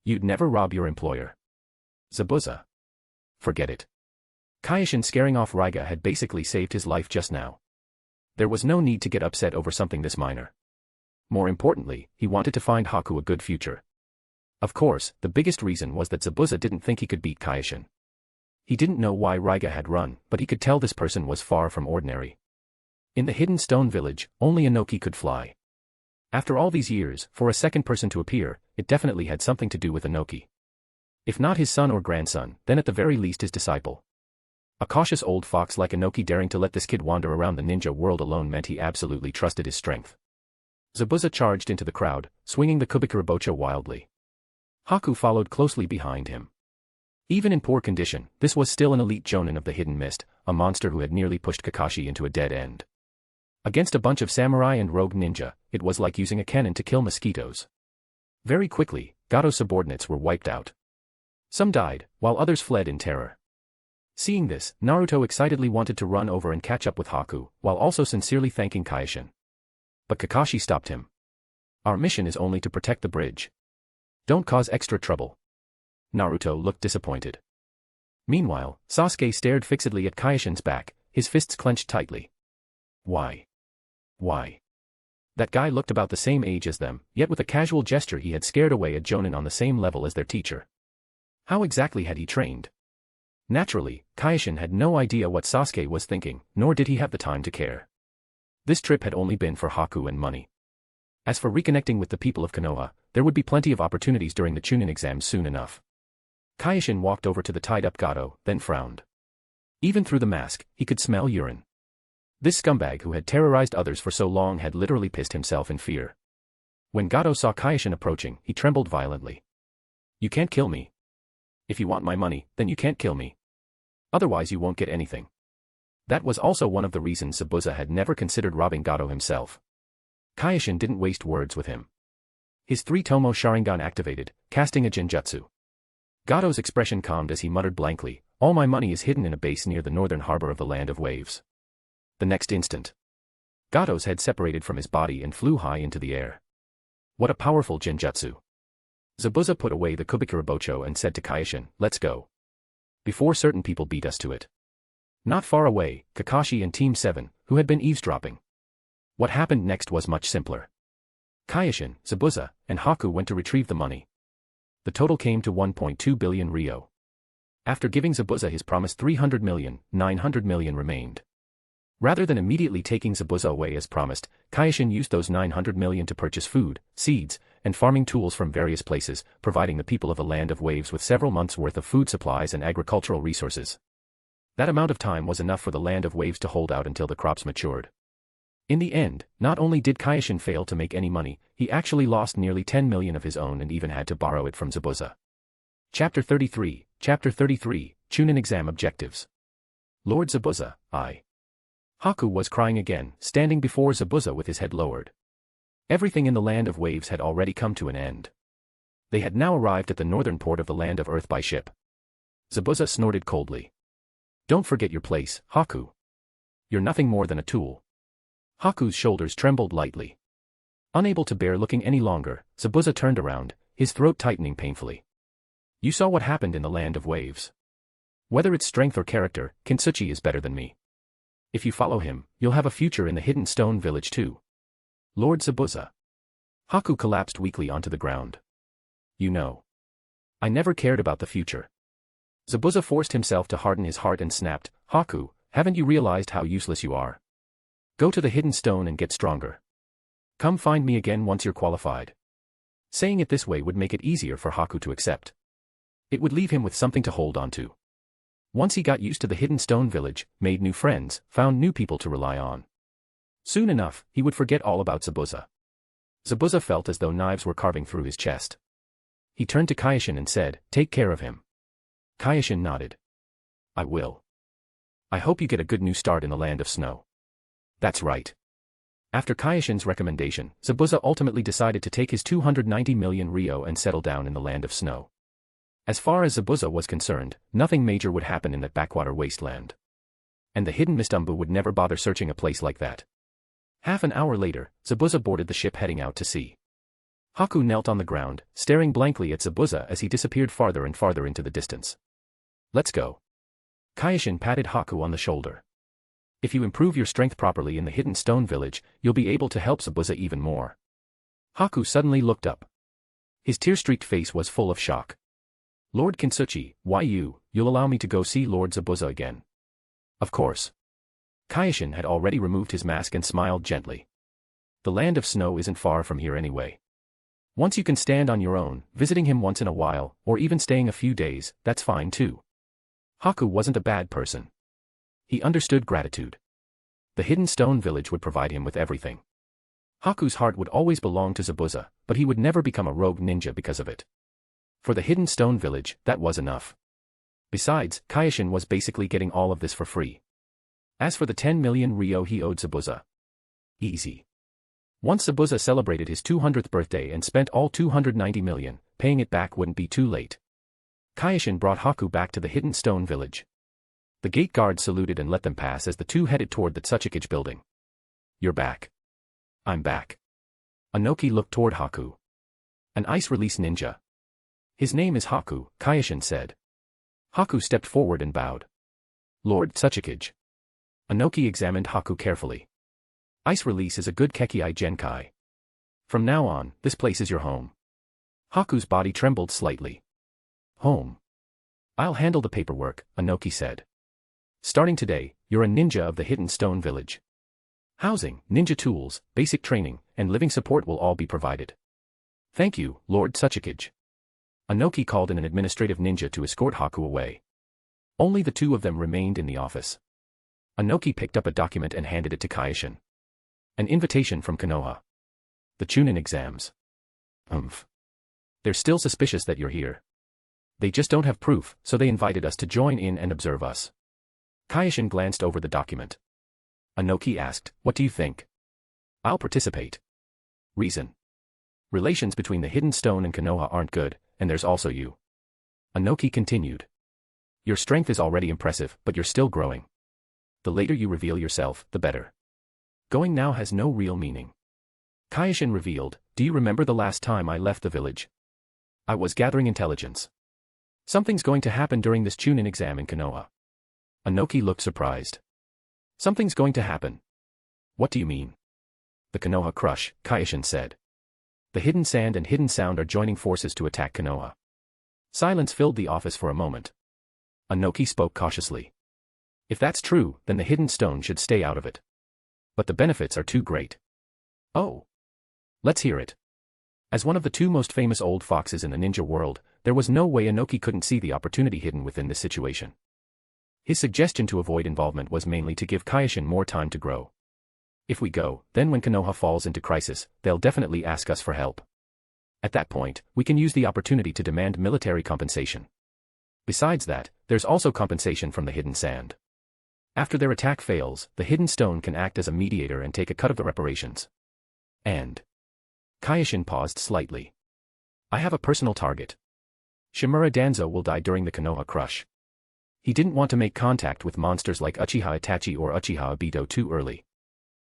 You'd never rob your employer. Zabuza. Forget it. Kyoshin scaring off Raiga had basically saved his life just now. There was no need to get upset over something this minor. More importantly, he wanted to find Haku a good future. Of course, the biggest reason was that Zabuza didn't think he could beat Kyoshin. He didn't know why Raiga had run, but he could tell this person was far from ordinary. In the hidden stone village, only Inoki could fly. After all these years, for a second person to appear, it definitely had something to do with Inoki. If not his son or grandson, then at the very least his disciple. A cautious old fox like Inoki daring to let this kid wander around the ninja world alone meant he absolutely trusted his strength. Zabuza charged into the crowd, swinging the Kubikurabocha wildly. Haku followed closely behind him. Even in poor condition, this was still an elite jonin of the hidden mist, a monster who had nearly pushed Kakashi into a dead end. Against a bunch of samurai and rogue ninja, it was like using a cannon to kill mosquitoes. Very quickly, Gato's subordinates were wiped out. Some died, while others fled in terror. Seeing this, Naruto excitedly wanted to run over and catch up with Haku, while also sincerely thanking Kyoshin. But Kakashi stopped him. Our mission is only to protect the bridge. Don't cause extra trouble. Naruto looked disappointed. Meanwhile, Sasuke stared fixedly at Kyoshin's back, his fists clenched tightly. Why? Why? That guy looked about the same age as them, yet with a casual gesture he had scared away a jonin on the same level as their teacher. How exactly had he trained? Naturally, Kyoshin had no idea what Sasuke was thinking, nor did he have the time to care. This trip had only been for Haku and money. As for reconnecting with the people of Konoha, there would be plenty of opportunities during the Chunin exams soon enough. Kyoshin walked over to the tied-up Gato, then frowned. Even through the mask, he could smell urine. This scumbag who had terrorized others for so long had literally pissed himself in fear. When Gato saw Kyoshin approaching, he trembled violently. You can't kill me. If you want my money, then you can't kill me. Otherwise you won't get anything. That was also one of the reasons Zabuza had never considered robbing Gato himself. Kyoshin didn't waste words with him. His 3-tomo Sharingan activated, casting a genjutsu. Gato's expression calmed as he muttered blankly, all my money is hidden in a base near the northern harbor of the Land of Waves. The next instant, Gato's head separated from his body and flew high into the air. What a powerful genjutsu. Zabuza put away the Kubikurabocho and said to Kyoshin, let's go. Before certain people beat us to it. Not far away, Kakashi and Team 7, who had been eavesdropping. What happened next was much simpler. Kyoshin, Zabuza, and Haku went to retrieve the money. The total came to 1.2 billion ryo. After giving Zabuza his promised 300 million, 900 million remained. Rather than immediately taking Zabuza away as promised, Kyoshin used those 900 million to purchase food, seeds, and farming tools from various places, providing the people of the Land of Waves with several months' worth of food supplies and agricultural resources. That amount of time was enough for the Land of Waves to hold out until the crops matured. In the end, not only did Kyoshin fail to make any money, he actually lost nearly 10 million of his own and even had to borrow it from Zabuza. Chapter 33, Chunin Exam Objectives. Lord Zabuza, I. Haku was crying again, standing before Zabuza with his head lowered. Everything in the Land of Waves had already come to an end. They had now arrived at the northern port of the Land of Earth by ship. Zabuza snorted coldly. Don't forget your place, Haku. You're nothing more than a tool. Haku's shoulders trembled lightly. Unable to bear looking any longer, Zabuza turned around, his throat tightening painfully. You saw what happened in the Land of Waves. Whether it's strength or character, Kintsuchi is better than me. If you follow him, you'll have a future in the Hidden Stone Village too. Lord Zabuza. Haku collapsed weakly onto the ground. You know. I never cared about the future. Zabuza forced himself to harden his heart and snapped, Haku, haven't you realized how useless you are? Go to the Hidden Stone and get stronger. Come find me again once you're qualified. Saying it this way would make it easier for Haku to accept. It would leave him with something to hold on to. Once he got used to the Hidden Stone Village, made new friends, found new people to rely on. Soon enough, he would forget all about Zabuza. Zabuza felt as though knives were carving through his chest. He turned to Kyoshin and said, take care of him. Kyoshin nodded. I will. I hope you get a good new start in the Land of Snow. That's right. After Kyoshin's recommendation, Zabuza ultimately decided to take his 290 million ryo and settle down in the Land of Snow. As far as Zabuza was concerned, nothing major would happen in that backwater wasteland. And the hidden Mistumbu would never bother searching a place like that. Half an hour later, Zabuza boarded the ship heading out to sea. Haku knelt on the ground, staring blankly at Zabuza as he disappeared farther and farther into the distance. Let's go. Kyoshin patted Haku on the shoulder. If you improve your strength properly in the Hidden Stone Village, you'll be able to help Zabuza even more. Haku suddenly looked up. His tear-streaked face was full of shock. Lord Kintsuchi, why you'll allow me to go see Lord Zabuza again? Of course. Kyoshin had already removed his mask and smiled gently. The Land of Snow isn't far from here anyway. Once you can stand on your own, visiting him once in a while, or even staying a few days, that's fine too. Haku wasn't a bad person. He understood gratitude. The Hidden Stone Village would provide him with everything. Haku's heart would always belong to Zabuza, but he would never become a rogue ninja because of it. For the Hidden Stone Village, that was enough. Besides, Kyoshin was basically getting all of this for free. As for the 10 million ryo he owed Zabuza. Easy. Once Zabuza celebrated his 200th birthday and spent all 290 million, paying it back wouldn't be too late. Kyoshin brought Haku back to the Hidden Stone Village. The gate guard saluted and let them pass as the two headed toward the Tsuchikage building. You're back. I'm back. Anoki looked toward Haku. An ice-release ninja. His name is Haku, Kyoshin said. Haku stepped forward and bowed. Lord Tsuchikage. Anoki examined Haku carefully. Ice release is a good Kekkei Genkai. From now on, this place is your home. Haku's body trembled slightly. Home. I'll handle the paperwork, Anoki said. Starting today, you're a ninja of the Hidden Stone Village. Housing, ninja tools, basic training, and living support will all be provided. Thank you, Lord Tsuchikage. Anoki called in an administrative ninja to escort Haku away. Only the two of them remained in the office. Anoki picked up a document and handed it to Kyoshin. An invitation from Konoha. The Chunin exams. They're still suspicious that you're here. They just don't have proof, so they invited us to join in and observe us. Kyoshin glanced over the document. Anoki asked, what do you think? I'll participate. Reason. Relations between the Hidden Stone and Konoha aren't good, and there's also you. Anoki continued. Your strength is already impressive, but you're still growing. The later you reveal yourself, the better. Going now has no real meaning. Kyoshin revealed, do you remember the last time I left the village? I was gathering intelligence. Something's going to happen during this Chunin exam in Konoha. Anoki looked surprised. Something's going to happen. What do you mean? The Konoha Crush, Kyoshin said. The Hidden Sand and Hidden Sound are joining forces to attack Konoha. Silence filled the office for a moment. Anoki spoke cautiously. If that's true, then the Hidden Stone should stay out of it. But the benefits are too great. Oh. Let's hear it. As one of the two most famous old foxes in the ninja world, there was no way Anoki couldn't see the opportunity hidden within this situation. His suggestion to avoid involvement was mainly to give Kyoshin more time to grow. If we go, then when Konoha falls into crisis, they'll definitely ask us for help. At that point, we can use the opportunity to demand military compensation. Besides that, there's also compensation from the Hidden Sand. After their attack fails, the hidden stone can act as a mediator and take a cut of the reparations. And Kyoshin paused slightly. I have a personal target. Shimura Danzo will die during the Konoha crush. He didn't want to make contact with monsters like Uchiha Itachi or Uchiha Obito too early.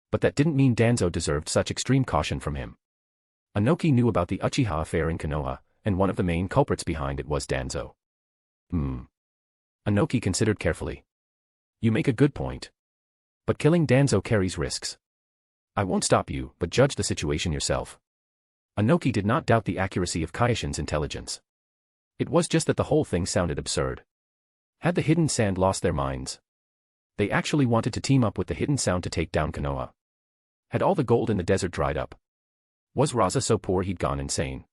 But that didn't mean Danzo deserved such extreme caution from him. Inoki knew about the Uchiha affair in Konoha, and one of the main culprits behind it was Danzo. Inoki considered carefully. You make a good point. But killing Danzo carries risks. I won't stop you, but judge the situation yourself. Inoki did not doubt the accuracy of Kyoshin's intelligence. It was just that the whole thing sounded absurd. Had the Hidden Sand lost their minds? They actually wanted to team up with the Hidden Sound to take down Konoha. Had all the gold in the desert dried up? Was Raza so poor he'd gone insane?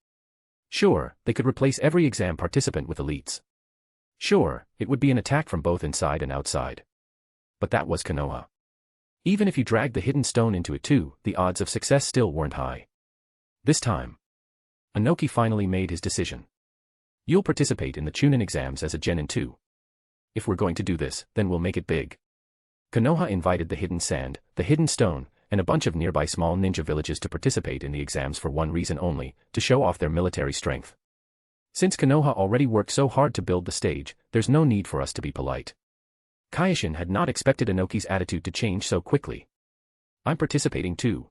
Sure, they could replace every exam participant with elites. Sure, it would be an attack from both inside and outside. But that was Konoha. Even if you dragged the hidden stone into it too, the odds of success still weren't high. This time, Inoki finally made his decision. You'll participate in the Chunin exams as a genin too. If we're going to do this, then we'll make it big. Konoha invited the Hidden Sand, the Hidden Stone, and a bunch of nearby small ninja villages to participate in the exams for one reason only, to show off their military strength. Since Konoha already worked so hard to build the stage, there's no need for us to be polite. Kyoshin had not expected Inoki's attitude to change so quickly. I'm participating too.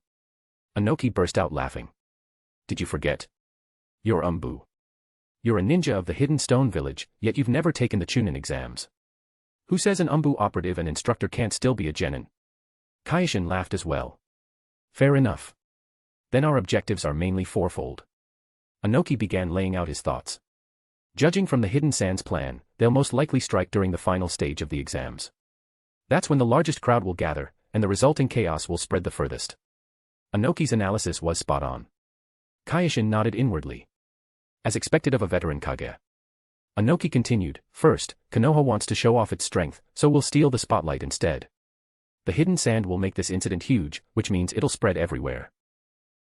Inoki burst out laughing. Did you forget? You're Umbu. You're a ninja of the Hidden Stone Village, yet you've never taken the Chunin exams. Who says an Umbu operative and instructor can't still be a genin? Kyoshin laughed as well. Fair enough. Then our objectives are mainly fourfold. Inoki began laying out his thoughts. Judging from the Hidden Sand's plan, they'll most likely strike during the final stage of the exams. That's when the largest crowd will gather, and the resulting chaos will spread the furthest. Inoki's analysis was spot on. Kyoshin nodded inwardly. As expected of a veteran Kage. Inoki continued, first, Konoha wants to show off its strength, so we'll steal the spotlight instead. The Hidden Sand will make this incident huge, which means it'll spread everywhere.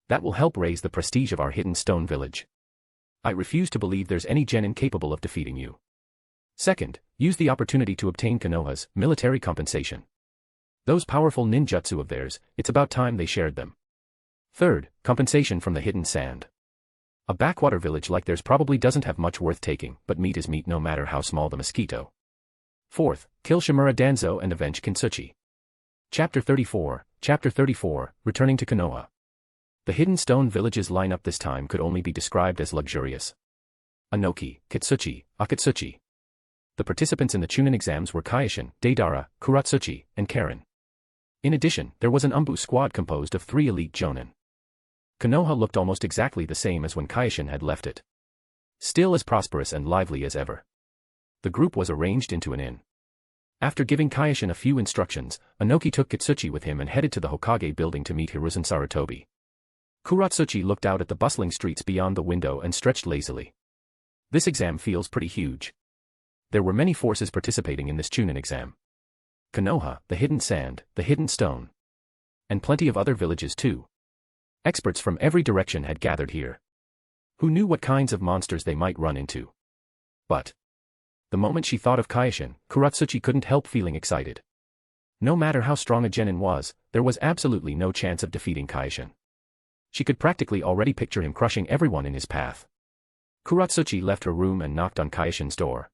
That will help raise the prestige of our Hidden Stone Village. I refuse to believe there's any genin capable of defeating you. Second, use the opportunity to obtain Konoha's military compensation. Those powerful ninjutsu of theirs, it's about time they shared them. Third, compensation from the Hidden Sand. A backwater village like theirs probably doesn't have much worth taking, but meat is meat no matter how small the mosquito. Fourth, kill Shimura Danzo and avenge Kintsuchi. Chapter 34, Returning to Konoha. The Hidden Stone Village's lineup this time could only be described as luxurious. Inoki, Kitsuchi, Akatsuchi. The participants in the Chunin exams were Kyoshin, Deidara, Kuratsuchi, and Karen. In addition, there was an Umbu squad composed of 3 elite jonin. Konoha looked almost exactly the same as when Kyoshin had left it. Still as prosperous and lively as ever. The group was arranged into an inn. After giving Kyoshin a few instructions, Inoki took Kitsuchi with him and headed to the Hokage building to meet Hiruzen Sarutobi. Kuratsuchi looked out at the bustling streets beyond the window and stretched lazily. This exam feels pretty huge. There were many forces participating in this Chunin exam. Konoha, the Hidden Sand, the Hidden Stone. And plenty of other villages too. Experts from every direction had gathered here. Who knew what kinds of monsters they might run into? But the moment she thought of Kyoshin, Kuratsuchi couldn't help feeling excited. No matter how strong a genin was, there was absolutely no chance of defeating Kyoshin. She could practically already picture him crushing everyone in his path. Kuratsuchi left her room and knocked on Kyoshin's door.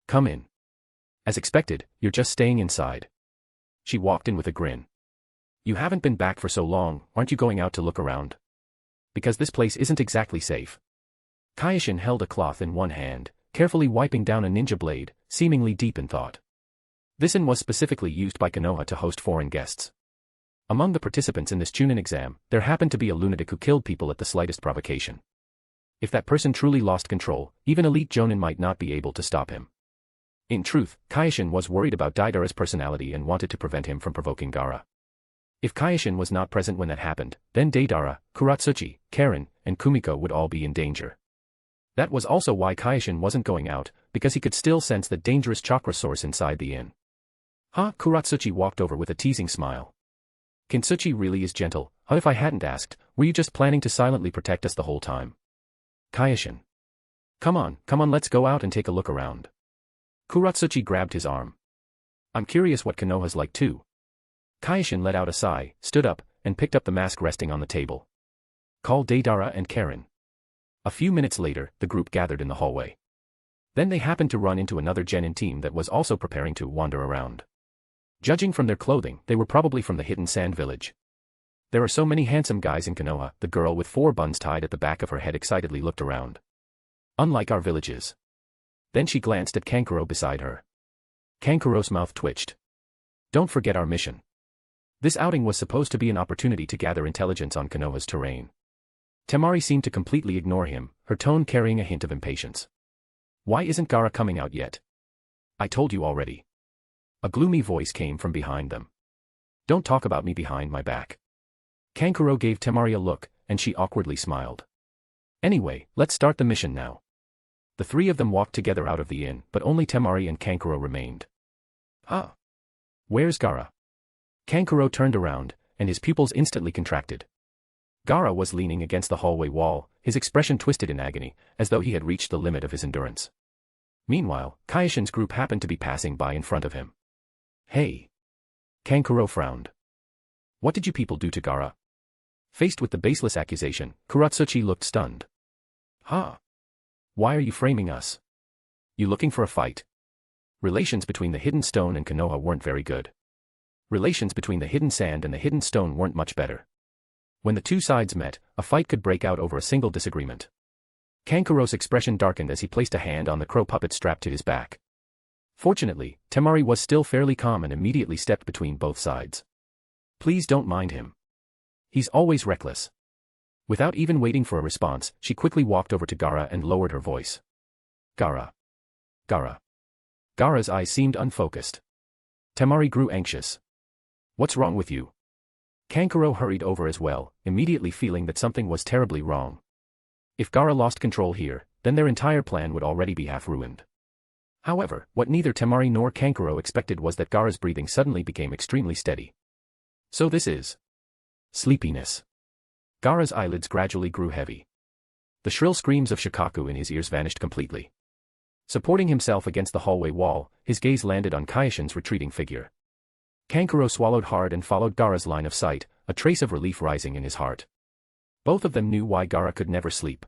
Come in. As expected, you're just staying inside. She walked in with a grin. You haven't been back for so long, aren't you going out to look around? Because this place isn't exactly safe. Kyoshin held a cloth in one hand, carefully wiping down a ninja blade, seemingly deep in thought. This inn was specifically used by Konoha to host foreign guests. Among the participants in this Chunin exam, there happened to be a lunatic who killed people at the slightest provocation. If that person truly lost control, even elite jonin might not be able to stop him. In truth, Kyoshin was worried about Deidara's personality and wanted to prevent him from provoking Gaara. If Kyoshin was not present when that happened, then Deidara, Kuratsuchi, Karen, and Kumiko would all be in danger. That was also why Kyoshin wasn't going out, because he could still sense the dangerous chakra source inside the inn. Kuratsuchi walked over with a teasing smile. Kintsuchi really is gentle. How if I hadn't asked, were you just planning to silently protect us the whole time? Kyoshin. Come on, let's go out and take a look around. Kuratsuchi grabbed his arm. I'm curious what Konoha's like too. Kyoshin let out a sigh, stood up, and picked up the mask resting on the table. Call Deidara and Karen. A few minutes later, the group gathered in the hallway. Then they happened to run into another genin team that was also preparing to wander around. Judging from their clothing, they were probably from the hidden sand village. There are so many handsome guys in Konoha. The girl with 4 buns tied at the back of her head excitedly looked around. Unlike our villages. Then she glanced at Kankuro beside her. Kankuro's mouth twitched. Don't forget our mission. This outing was supposed to be an opportunity to gather intelligence on Konoha's terrain. Temari seemed to completely ignore him, her tone carrying a hint of impatience. Why isn't Gaara coming out yet? I told you already. A gloomy voice came from behind them. Don't talk about me behind my back. Kankuro gave Temari a look, and she awkwardly smiled. Anyway, let's start the mission now. The 3 of them walked together out of the inn, but only Temari and Kankuro remained. Ah. Where's Gaara? Kankuro turned around, and his pupils instantly contracted. Gaara was leaning against the hallway wall, his expression twisted in agony, as though he had reached the limit of his endurance. Meanwhile, Kyoshin's group happened to be passing by in front of him. Hey. Kankuro frowned. What did you people do to Gaara? Faced with the baseless accusation, Kuratsuchi looked stunned. Huh? Why are you framing us? You looking for a fight? Relations between the hidden stone and Konoha weren't very good. Relations between the hidden sand and the hidden stone weren't much better. When the 2 sides met, a fight could break out over a single disagreement. Kankuro's expression darkened as he placed a hand on the crow puppet strapped to his back. Fortunately, Temari was still fairly calm and immediately stepped between both sides. Please don't mind him. He's always reckless. Without even waiting for a response, she quickly walked over to Gaara and lowered her voice. Gaara. Gaara. Gaara's eyes seemed unfocused. Temari grew anxious. What's wrong with you? Kankuro hurried over as well, immediately feeling that something was terribly wrong. If Gaara lost control here, then their entire plan would already be half ruined. However, what neither Temari nor Kankuro expected was that Gaara's breathing suddenly became extremely steady. So this is sleepiness. Gaara's eyelids gradually grew heavy. The shrill screams of Shikaku in his ears vanished completely. Supporting himself against the hallway wall, his gaze landed on Kyoshin's retreating figure. Kankuro swallowed hard and followed Gaara's line of sight, a trace of relief rising in his heart. Both of them knew why Gaara could never sleep.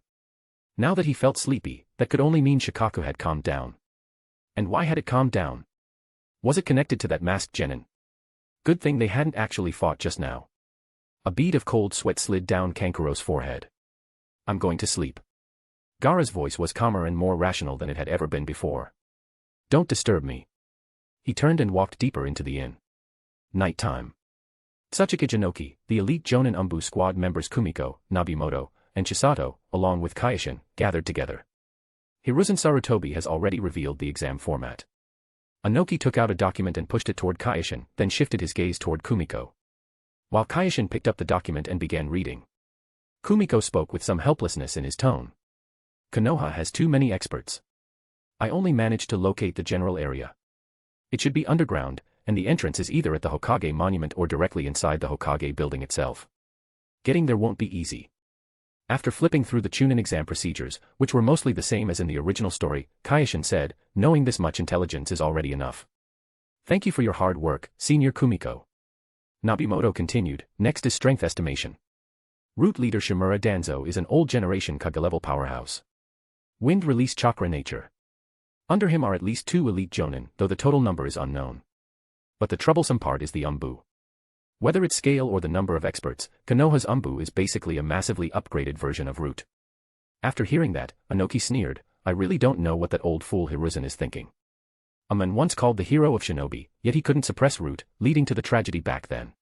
Now that he felt sleepy, that could only mean Shikaku had calmed down. And why had it calmed down? Was it connected to that masked genin? Good thing they hadn't actually fought just now. A bead of cold sweat slid down Kankuro's forehead. I'm going to sleep. Gaara's voice was calmer and more rational than it had ever been before. Don't disturb me. He turned and walked deeper into the inn. Nighttime. Tsuchikage Inoki, the elite Jonin Umbu squad members Kumiko, Nabimoto, and Chisato, along with Kyoshin, gathered together. Hiruzen Sarutobi has already revealed the exam format. Inoki took out a document and pushed it toward Kyoshin, then shifted his gaze toward Kumiko. While Kyoshin picked up the document and began reading, Kumiko spoke with some helplessness in his tone. Konoha has too many experts. I only managed to locate the general area. It should be underground, and the entrance is either at the Hokage monument or directly inside the Hokage building itself. Getting there won't be easy. After flipping through the Chunin exam procedures, which were mostly the same as in the original story, Kyoshin said, knowing this much intelligence is already enough. Thank you for your hard work, Senior Kumiko. Nabimoto continued, next is strength estimation. Root leader Shimura Danzo is an old generation Kage-level powerhouse. Wind release chakra nature. Under him are at least 2 elite Jonin, though the total number is unknown. But the troublesome part is the Umbu. Whether its scale or the number of experts, Konoha's Umbu is basically a massively upgraded version of Root. After hearing that, Inoki sneered, I really don't know what that old fool Hiruzen is thinking. A man once called the hero of shinobi, yet he couldn't suppress Root, leading to the tragedy back then.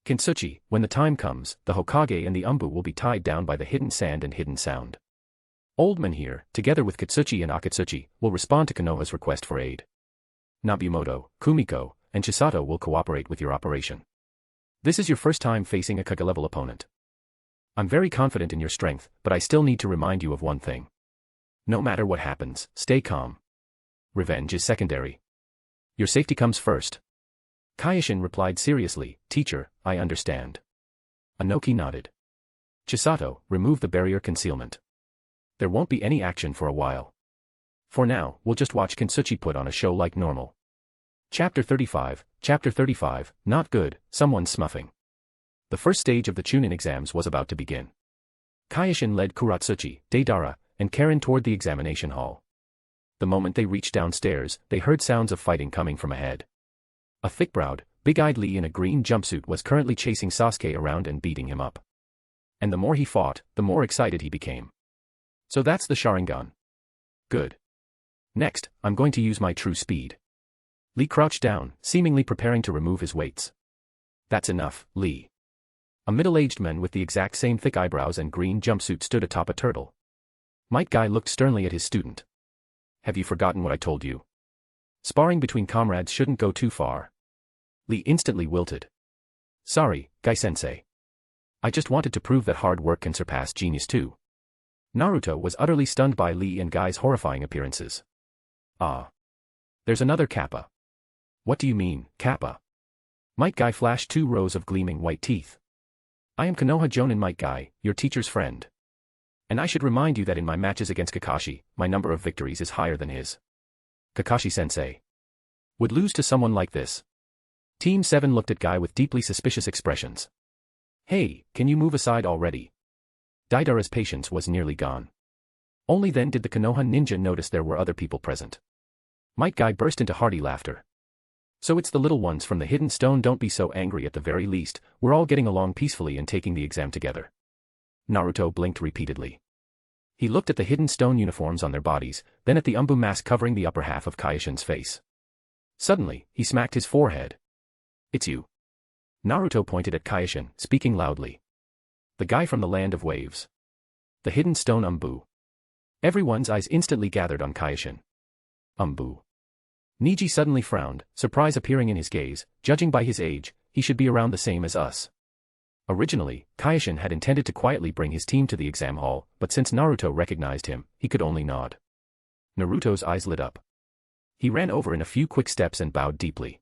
Kintsuchi, when the time comes, the Hokage and the Umbu will be tied down by the hidden sand and hidden sound. Old man here, together with Kitsuchi and Akatsuchi, will respond to Konoha's request for aid. Nabimoto, Kumiko, and Chisato will cooperate with your operation. This is your first time facing a Kage-level opponent. I'm very confident in your strength, but I still need to remind you of one thing. No matter what happens, stay calm. Revenge is secondary. Your safety comes first. Kyoshin replied seriously, Teacher, I understand. Inoki nodded. Chisato, remove the barrier concealment. There won't be any action for a while. For now, we'll just watch Kintsuchi put on a show like normal. Chapter 35, Not Good, Someone's Smuffing. The first stage of the Chunin exams was about to begin. Kyoshin led Kuratsuchi, Deidara, and Karen toward the examination hall. The moment they reached downstairs, they heard sounds of fighting coming from ahead. A thick-browed, big-eyed Lee in a green jumpsuit was currently chasing Sasuke around and beating him up. And the more he fought, the more excited he became. So that's the Sharingan. Good. Next, I'm going to use my true speed. Lee crouched down, seemingly preparing to remove his weights. That's enough, Lee. A middle-aged man with the exact same thick eyebrows and green jumpsuit stood atop a turtle. Might Guy looked sternly at his student. Have you forgotten what I told you? Sparring between comrades shouldn't go too far. Lee instantly wilted. Sorry, Guy-sensei. I just wanted to prove that hard work can surpass genius too. Naruto was utterly stunned by Lee and Guy's horrifying appearances. Ah. There's another Kappa. What do you mean, Kappa? Might Guy flashed 2 rows of gleaming white teeth. I am Konoha Jonin Might Guy, your teacher's friend. And I should remind you that in my matches against Kakashi, my number of victories is higher than his. Kakashi-sensei would lose to someone like this. Team 7 looked at Guy with deeply suspicious expressions. Hey, can you move aside already? Deidara's patience was nearly gone. Only then did the Konoha ninja notice there were other people present. Might Guy burst into hearty laughter. So it's the little ones from the hidden stone. Don't be so angry. At the very least, we're all getting along peacefully and taking the exam together. Naruto blinked repeatedly. He looked at the hidden stone uniforms on their bodies, then at the umbu mask covering the upper half of Kyoshin's face. Suddenly, he smacked his forehead. It's you. Naruto pointed at Kyoshin, speaking loudly. The guy from the land of waves. The hidden stone umbu. Everyone's eyes instantly gathered on Kyoshin. Umbu. Niji suddenly frowned, surprise appearing in his gaze. Judging by his age, he should be around the same as us. Originally, Kyoshin had intended to quietly bring his team to the exam hall, but since Naruto recognized him, he could only nod. Naruto's eyes lit up. He ran over in a few quick steps and bowed deeply.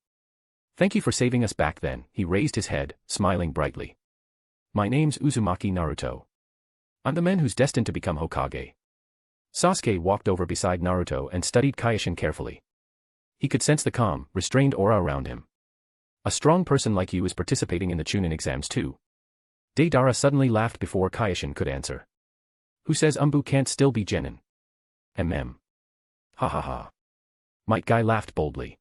Thank you for saving us back then. He raised his head, smiling brightly. My name's Uzumaki Naruto. I'm the man who's destined to become Hokage. Sasuke walked over beside Naruto and studied Kyoshin carefully. He could sense the calm, restrained aura around him. A strong person like you is participating in the Chunin exams too. Deidara suddenly laughed before Kyoshin could answer. Who says umbu can't still be genin? Ha ha ha. Might Guy laughed boldly.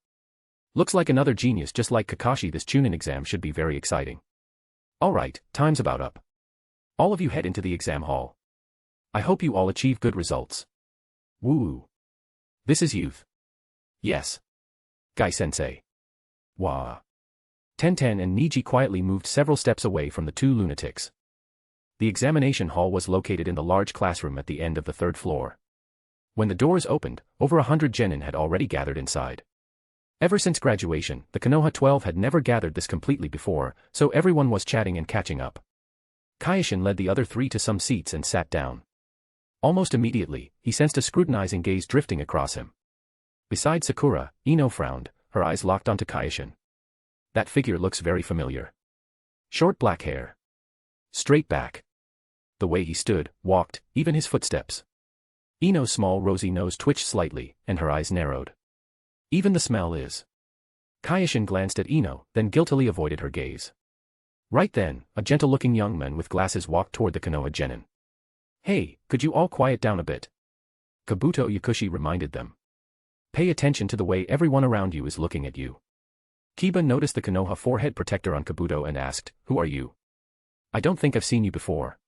Looks like another genius just like Kakashi. This Chunin exam should be very exciting. Alright, time's about up. All of you head into the exam hall. I hope you all achieve good results. Woo. This is youth. Yes. Guy-sensei. Wah. Tenten and Niji quietly moved several steps away from the 2 lunatics. The examination hall was located in the large classroom at the end of the 3rd floor. When the doors opened, over 100 genin had already gathered inside. Ever since graduation, the Konoha 12 had never gathered this completely before, so everyone was chatting and catching up. Kyoshin led the other 3 to some seats and sat down. Almost immediately, he sensed a scrutinizing gaze drifting across him. Beside Sakura, Ino frowned, her eyes locked onto Kyoshin. That figure looks very familiar. Short black hair. Straight back. The way he stood, walked, even his footsteps. Ino's small rosy nose twitched slightly, and her eyes narrowed. Even the smell is. Kyoshin glanced at Ino, then guiltily avoided her gaze. Right then, a gentle-looking young man with glasses walked toward the Konoha genin. Hey, could you all quiet down a bit? Kabuto Yakushi reminded them. Pay attention to the way everyone around you is looking at you. Kiba noticed the Konoha forehead protector on Kabuto and asked, Who are you? I don't think I've seen you before.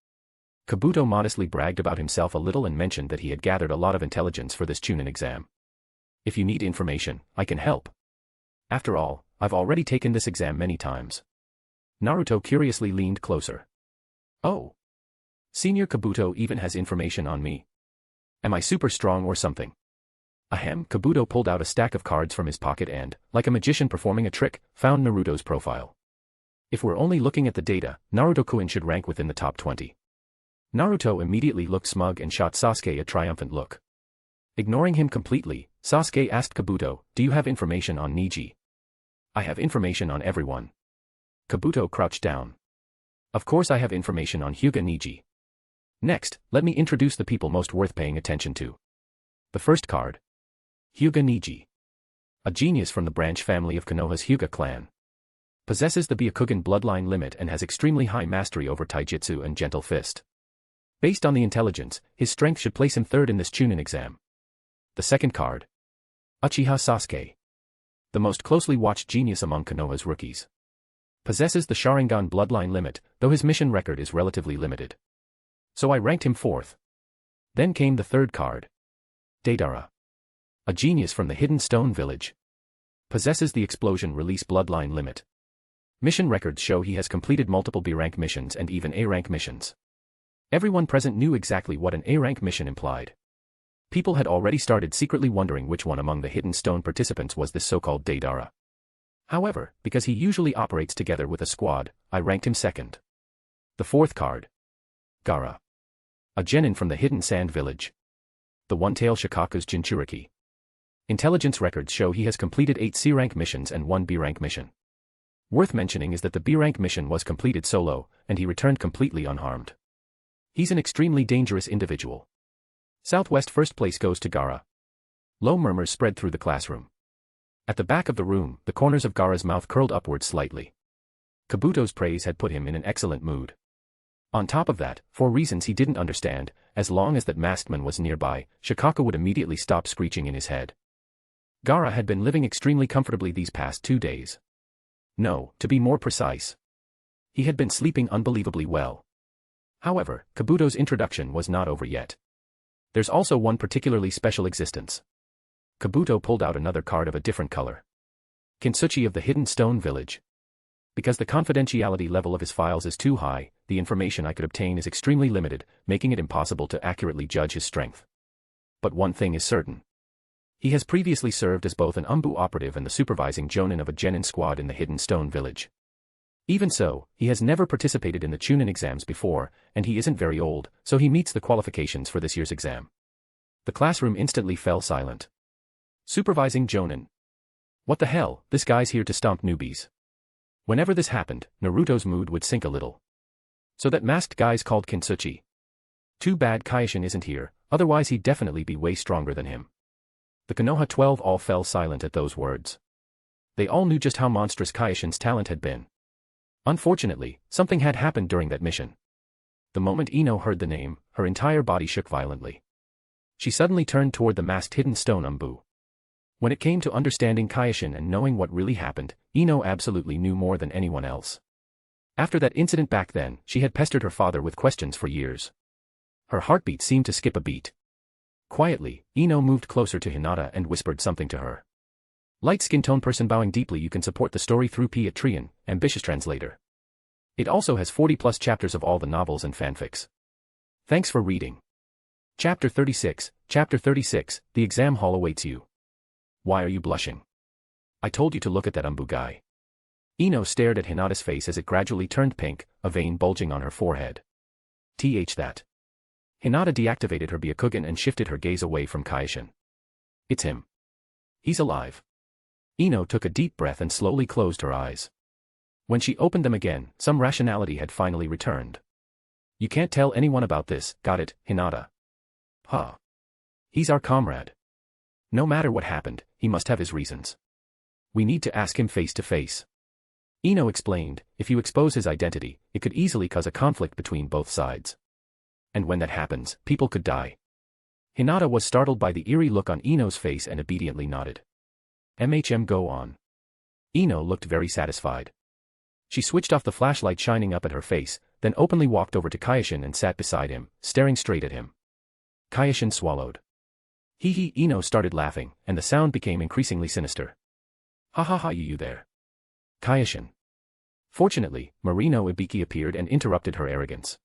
Kabuto modestly bragged about himself a little and mentioned that he had gathered a lot of intelligence for this Chunin exam. If you need information, I can help. After all, I've already taken this exam many times. Naruto curiously leaned closer. Oh. Senior Kabuto even has information on me. Am I super strong or something? Ahem. Kabuto pulled out a stack of cards from his pocket and, like a magician performing a trick, found Naruto's profile. If we're only looking at the data, Naruto-kun should rank within the top 20. Naruto immediately looked smug and shot Sasuke a triumphant look. Ignoring him completely, Sasuke asked Kabuto, Do you have information on Niji? I have information on everyone. Kabuto crouched down. Of course I have information on Hyuga Niji. Next, let me introduce the people most worth paying attention to. The first card. Hyuga Niji. A genius from the branch family of Konoha's Hyuga clan. Possesses the Byakugan bloodline limit and has extremely high mastery over taijutsu and gentle fist. Based on the intelligence, his strength should place him third in this Chunin exam. The second card. Uchiha Sasuke. The most closely watched genius among Konoha's rookies. Possesses the Sharingan bloodline limit, though his mission record is relatively limited. So I ranked him fourth. Then came the third card. Deidara. A genius from the Hidden Stone Village. Possesses the explosion release bloodline limit. Mission records show he has completed multiple B-rank missions and even A-rank missions. Everyone present knew exactly what an A-rank mission implied. People had already started secretly wondering which one among the Hidden Stone participants was this so-called Deidara. However, because he usually operates together with a squad, I ranked him second. The fourth card. Gaara. A genin from the Hidden Sand Village. The One-Tail Shikaku's Jinchuriki. Intelligence records show he has completed 8 C-rank missions and 1 B-rank mission. Worth mentioning is that the B-rank mission was completed solo, and he returned completely unharmed. He's an extremely dangerous individual. Southwest first place goes to Gaara. Low murmurs spread through the classroom. At the back of the room, the corners of Gaara's mouth curled upward slightly. Kabuto's praise had put him in an excellent mood. On top of that, for reasons he didn't understand, as long as that masked man was nearby, Shikaku would immediately stop screeching in his head. Gaara had been living extremely comfortably these past 2 days. No, to be more precise. He had been sleeping unbelievably well. However, Kabuto's introduction was not over yet. There's also one particularly special existence. Kabuto pulled out another card of a different color. Kintsuchi of the Hidden Stone Village. Because the confidentiality level of his files is too high, the information I could obtain is extremely limited, making it impossible to accurately judge his strength. But one thing is certain. He has previously served as both an Umbu operative and the supervising jonin of a genin squad in the Hidden Stone Village. Even so, he has never participated in the Chunin exams before, and he isn't very old, so he meets the qualifications for this year's exam. The classroom instantly fell silent. Supervising jonin. What the hell, this guy's here to stomp newbies. Whenever this happened, Naruto's mood would sink a little. So that masked guy's called Kintsuchi. Too bad Kyoshin isn't here, otherwise he'd definitely be way stronger than him. The Konoha 12 all fell silent at those words. They all knew just how monstrous Kyoshin's talent had been. Unfortunately, something had happened during that mission. The moment Ino heard the name, her entire body shook violently. She suddenly turned toward the masked Hidden Stone Umbu. When it came to understanding Kyoshin and knowing what really happened, Ino absolutely knew more than anyone else. After that incident back then, she had pestered her father with questions for years. Her heartbeat seemed to skip a beat. Quietly, Ino moved closer to Hinata and whispered something to her. Light skin tone person bowing deeply. You can support the story through Patreon, ambitious translator. It also has 40+ chapters of all the novels and fanfics. Thanks for reading. Chapter 36, the exam hall awaits you. Why are you blushing? I told you to look at that Umbu guy. Ino stared at Hinata's face as it gradually turned pink, a vein bulging on her forehead. That. Hinata deactivated her Byakugan and shifted her gaze away from Kyoshin. It's him. He's alive. Ino took a deep breath and slowly closed her eyes. When she opened them again, some rationality had finally returned. You can't tell anyone about this, got it, Hinata? Huh. He's our comrade. No matter what happened, he must have his reasons. We need to ask him face to face. Ino explained, if you expose his identity, it could easily cause a conflict between both sides. And when that happens, people could die. Hinata was startled by the eerie look on Ino's face and obediently nodded. Go on. Ino looked very satisfied. She switched off the flashlight shining up at her face, then openly walked over to Kyoshin and sat beside him, staring straight at him. Kyoshin swallowed. Hee, Ino started laughing, and the sound became increasingly sinister. Ha ha ha, you there. Kyoshin. Fortunately, Marino Ibiki appeared and interrupted her arrogance.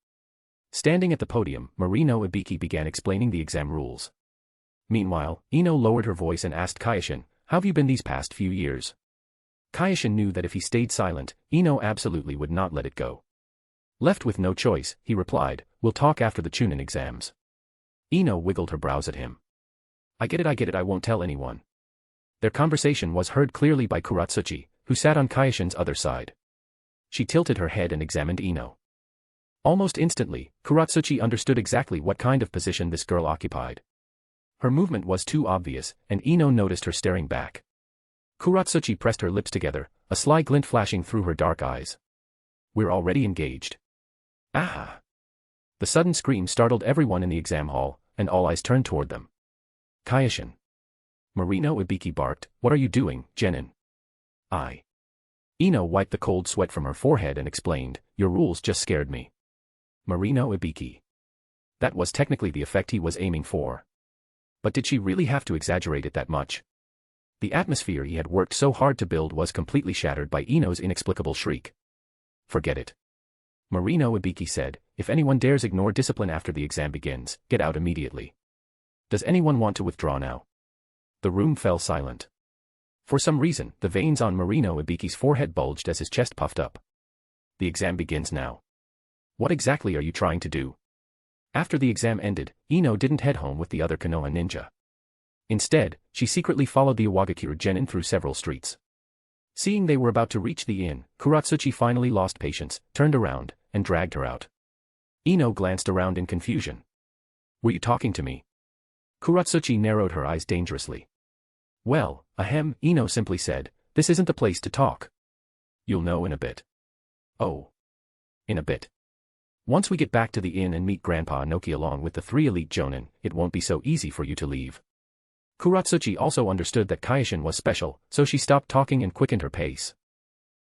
Standing at the podium, Marino Ibiki began explaining the exam rules. Meanwhile, Ino lowered her voice and asked Kyoshin, how have you been these past few years? Kyoshin knew that if he stayed silent, Ino absolutely would not let it go. Left with no choice, he replied, we'll talk after the Chunin exams. Ino wiggled her brows at him. I get it, I won't tell anyone. Their conversation was heard clearly by Kuratsuchi, who sat on Kyoshin's other side. She tilted her head and examined Ino. Almost instantly, Kuratsuchi understood exactly what kind of position this girl occupied. Her movement was too obvious, and Ino noticed her staring back. Kuratsuchi pressed her lips together, a sly glint flashing through her dark eyes. We're already engaged. Ah! The sudden scream startled everyone in the exam hall, and all eyes turned toward them. Kyoshin. Marino Ibiki barked, what are you doing, Genin? Ino wiped the cold sweat from her forehead and explained, your rules just scared me. Marino Ibiki. That was technically the effect he was aiming for. But did she really have to exaggerate it that much? The atmosphere he had worked so hard to build was completely shattered by Ino's inexplicable shriek. Forget it. Marino Ibiki said, if anyone dares ignore discipline after the exam begins, get out immediately. Does anyone want to withdraw now? The room fell silent. For some reason, the veins on Marino Ibiki's forehead bulged as his chest puffed up. The exam begins now. What exactly are you trying to do? After the exam ended, Ino didn't head home with the other Konoha ninja. Instead, she secretly followed the Iwagakure genin through several streets. Seeing they were about to reach the inn, Kuratsuchi finally lost patience, turned around, and dragged her out. Ino glanced around in confusion. Were you talking to me? Kuratsuchi narrowed her eyes dangerously. Well, ahem, Ino simply said, this isn't the place to talk. You'll know in a bit. Oh. In a bit. Once we get back to the inn and meet Grandpa Noki along with the 3 elite jonin, it won't be so easy for you to leave. Kuratsuchi also understood that Kyoshin was special, so she stopped talking and quickened her pace.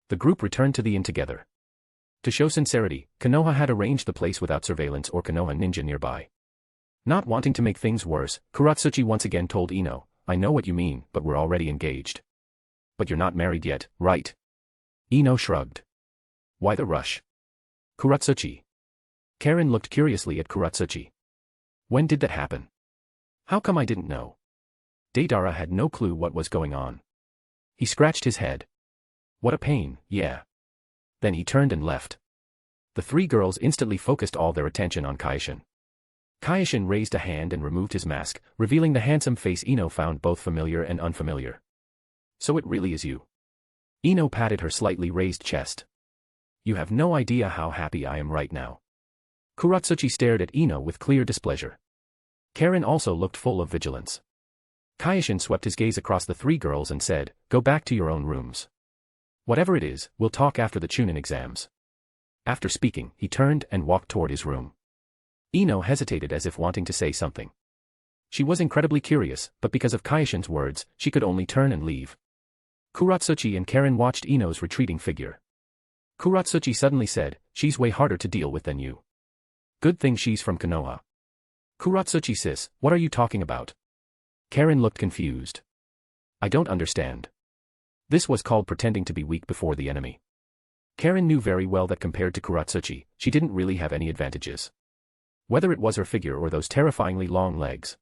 The group returned to the inn together. To show sincerity, Konoha had arranged the place without surveillance or Konoha ninja nearby. Not wanting to make things worse, Kuratsuchi once again told Ino, I know what you mean, but we're already engaged. But you're not married yet, right? Ino shrugged. Why the rush? Kuratsuchi. Karen looked curiously at Kuratsuchi. When did that happen? How come I didn't know? Deidara had no clue what was going on. He scratched his head. What a pain, yeah. Then he turned and left. The 3 girls instantly focused all their attention on Kyoshin. Kyoshin raised a hand and removed his mask, revealing the handsome face Ino found both familiar and unfamiliar. So it really is you. Ino patted her slightly raised chest. You have no idea how happy I am right now. Kuratsuchi stared at Ino with clear displeasure. Karen also looked full of vigilance. Kyoshin swept his gaze across the 3 girls and said, go back to your own rooms. Whatever it is, we'll talk after the Chunin exams. After speaking, he turned and walked toward his room. Ino hesitated as if wanting to say something. She was incredibly curious, but because of Kyoshin's words, she could only turn and leave. Kuratsuchi and Karen watched Ino's retreating figure. Kuratsuchi suddenly said, she's way harder to deal with than you. Good thing she's from Konoha. Kuratsuchi sis, what are you talking about? Karen looked confused. I don't understand. This was called pretending to be weak before the enemy. Karen knew very well that compared to Kuratsuchi, she didn't really have any advantages. Whether it was her figure or those terrifyingly long legs.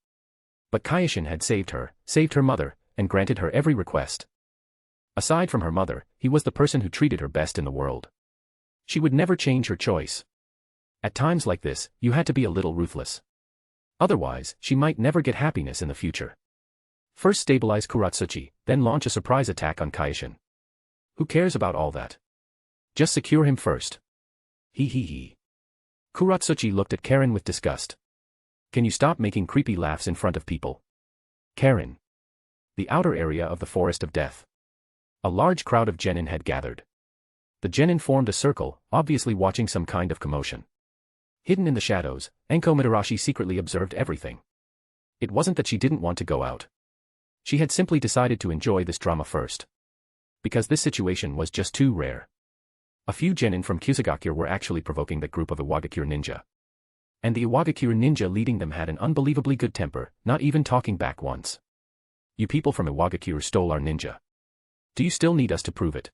But Kyoshin had saved her mother, and granted her every request. Aside from her mother, he was the person who treated her best in the world. She would never change her choice. At times like this, you had to be a little ruthless. Otherwise, she might never get happiness in the future. First stabilize Kuratsuchi, then launch a surprise attack on Kyoshin. Who cares about all that? Just secure him first. He. Kuratsuchi looked at Karen with disgust. Can you stop making creepy laughs in front of people? Karen. The outer area of the Forest of Death. A large crowd of genin had gathered. The genin formed a circle, obviously watching some kind of commotion. Hidden in the shadows, Enko Mitarashi secretly observed everything. It wasn't that she didn't want to go out. She had simply decided to enjoy this drama first. Because this situation was just too rare. A few genin from Kusagakure were actually provoking that group of Iwagakure ninja. And the Iwagakure ninja leading them had an unbelievably good temper, not even talking back once. You people from Iwagakure stole our ninja. Do you still need us to prove it?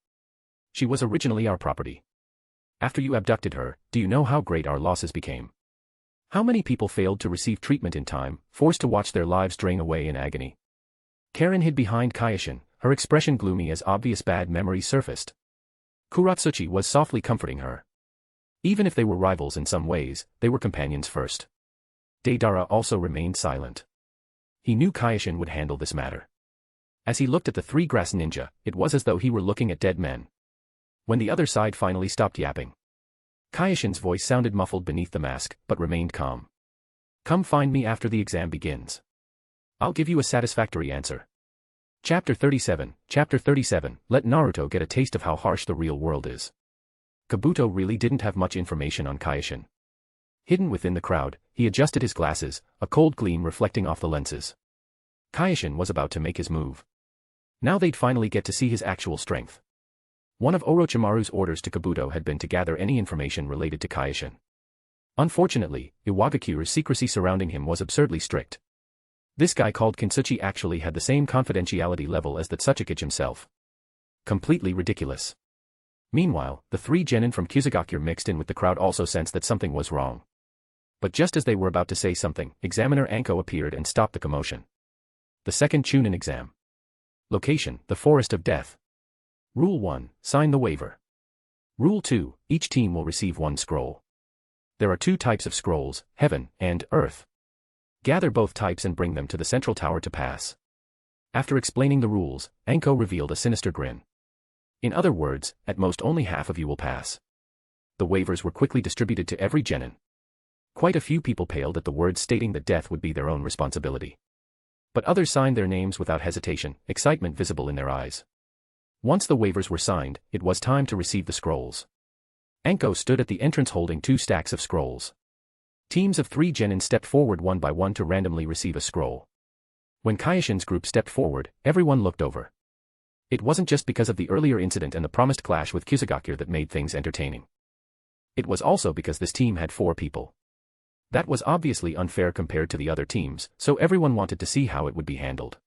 She was originally our property. After you abducted her, do you know how great our losses became? How many people failed to receive treatment in time, forced to watch their lives drain away in agony? Karen hid behind Kyoshin, her expression gloomy as obvious bad memories surfaced. Kuratsuchi was softly comforting her. Even if they were rivals in some ways, they were companions first. Deidara also remained silent. He knew Kyoshin would handle this matter. As he looked at the 3 grass ninja, it was as though he were looking at dead men. When the other side finally stopped yapping, Kyoshin's voice sounded muffled beneath the mask, but remained calm. Come find me after the exam begins. I'll give you a satisfactory answer. Chapter 37, Let Naruto get a taste of how harsh the real world is. Kabuto really didn't have much information on Kyoshin. Hidden within the crowd, he adjusted his glasses, a cold gleam reflecting off the lenses. Kyoshin was about to make his move. Now they'd finally get to see his actual strength. One of Orochimaru's orders to Kabuto had been to gather any information related to Kyoshin. Unfortunately, Iwagakure's secrecy surrounding him was absurdly strict. This guy called Kintsuchi actually had the same confidentiality level as the Tsuchikage himself. Completely ridiculous. Meanwhile, the three genin from Uchiha mixed in with the crowd also sensed that something was wrong. But just as they were about to say something, Examiner Anko appeared and stopped the commotion. The second Chunin exam. Location, the Forest of Death. Rule 1, sign the waiver. Rule 2, each team will receive one scroll. There are two types of scrolls, Heaven and Earth. Gather both types and bring them to the central tower to pass. After explaining the rules, Anko revealed a sinister grin. In other words, at most only half of you will pass. The waivers were quickly distributed to every genin. Quite a few people paled at the words stating that death would be their own responsibility. But others signed their names without hesitation, excitement visible in their eyes. Once the waivers were signed, it was time to receive the scrolls. Anko stood at the entrance holding 2 stacks of scrolls. Teams of 3 genin stepped forward one by one to randomly receive a scroll. When Kyoshin's group stepped forward, everyone looked over. It wasn't just because of the earlier incident and the promised clash with Uchiha that made things entertaining. It was also because this team had 4 people. That was obviously unfair compared to the other teams, so everyone wanted to see how it would be handled.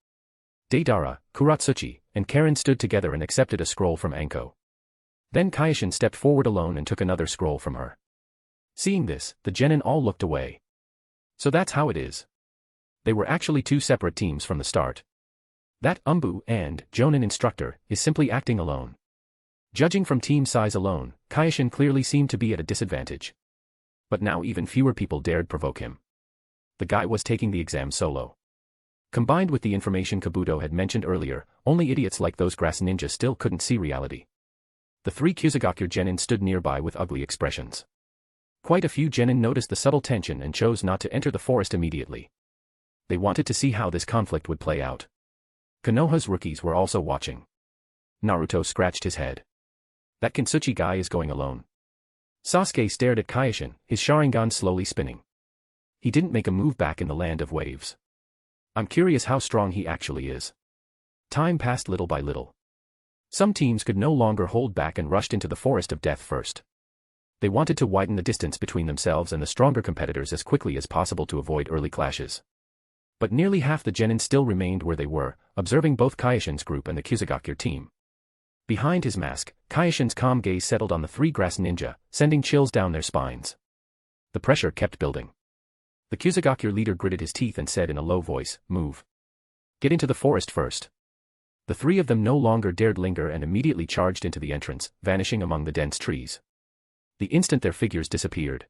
Deidara, Kuratsuchi, and Karen stood together and accepted a scroll from Anko. Then Kyoshin stepped forward alone and took another scroll from her. Seeing this, the genin all looked away. So that's how it is. They were actually 2 separate teams from the start. That Umbu and Jonin instructor is simply acting alone. Judging from team size alone, Kyoshin clearly seemed to be at a disadvantage. But now even fewer people dared provoke him. The guy was taking the exam solo. Combined with the information Kabuto had mentioned earlier, only idiots like those grass ninjas still couldn't see reality. The 3 Uchiha genin stood nearby with ugly expressions. Quite a few genin noticed the subtle tension and chose not to enter the forest immediately. They wanted to see how this conflict would play out. Konoha's rookies were also watching. Naruto scratched his head. That Kintsuchi guy is going alone. Sasuke stared at Kyoshin, his Sharingan slowly spinning. He didn't make a move back in the land of waves. I'm curious how strong he actually is. Time passed little by little. Some teams could no longer hold back and rushed into the Forest of Death first. They wanted to widen the distance between themselves and the stronger competitors as quickly as possible to avoid early clashes. But nearly half the genin still remained where they were, observing both Kyoshin's group and the Uchiha team. Behind his mask, Kyoshin's calm gaze settled on the 3 grass ninja, sending chills down their spines. The pressure kept building. The Uchiha leader gritted his teeth and said in a low voice, "Move. Get into the forest first." The 3 of them no longer dared linger and immediately charged into the entrance, vanishing among the dense trees. The instant their figures disappeared,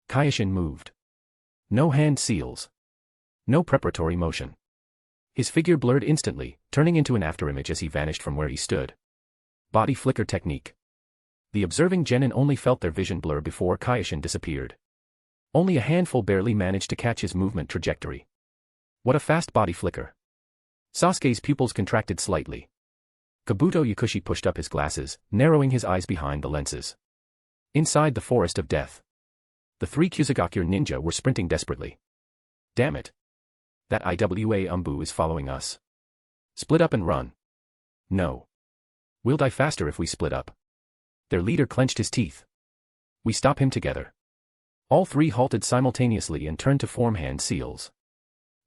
Kyoshin moved. No hand seals. No preparatory motion. His figure blurred instantly, turning into an afterimage as he vanished from where he stood. Body flicker technique. The observing genin only felt their vision blur before Kyoshin disappeared. Only a handful barely managed to catch his movement trajectory. What a fast body flicker. Sasuke's pupils contracted slightly. Kabuto Yakushi pushed up his glasses, narrowing his eyes behind the lenses. Inside the Forest of Death, the 3 Uchiha ninja were sprinting desperately. Damn it. That Iwa Umbu is following us. Split up and run. No. We'll die faster if we split up. Their leader clenched his teeth. We stop him together. All 3 halted simultaneously and turned to form hand seals.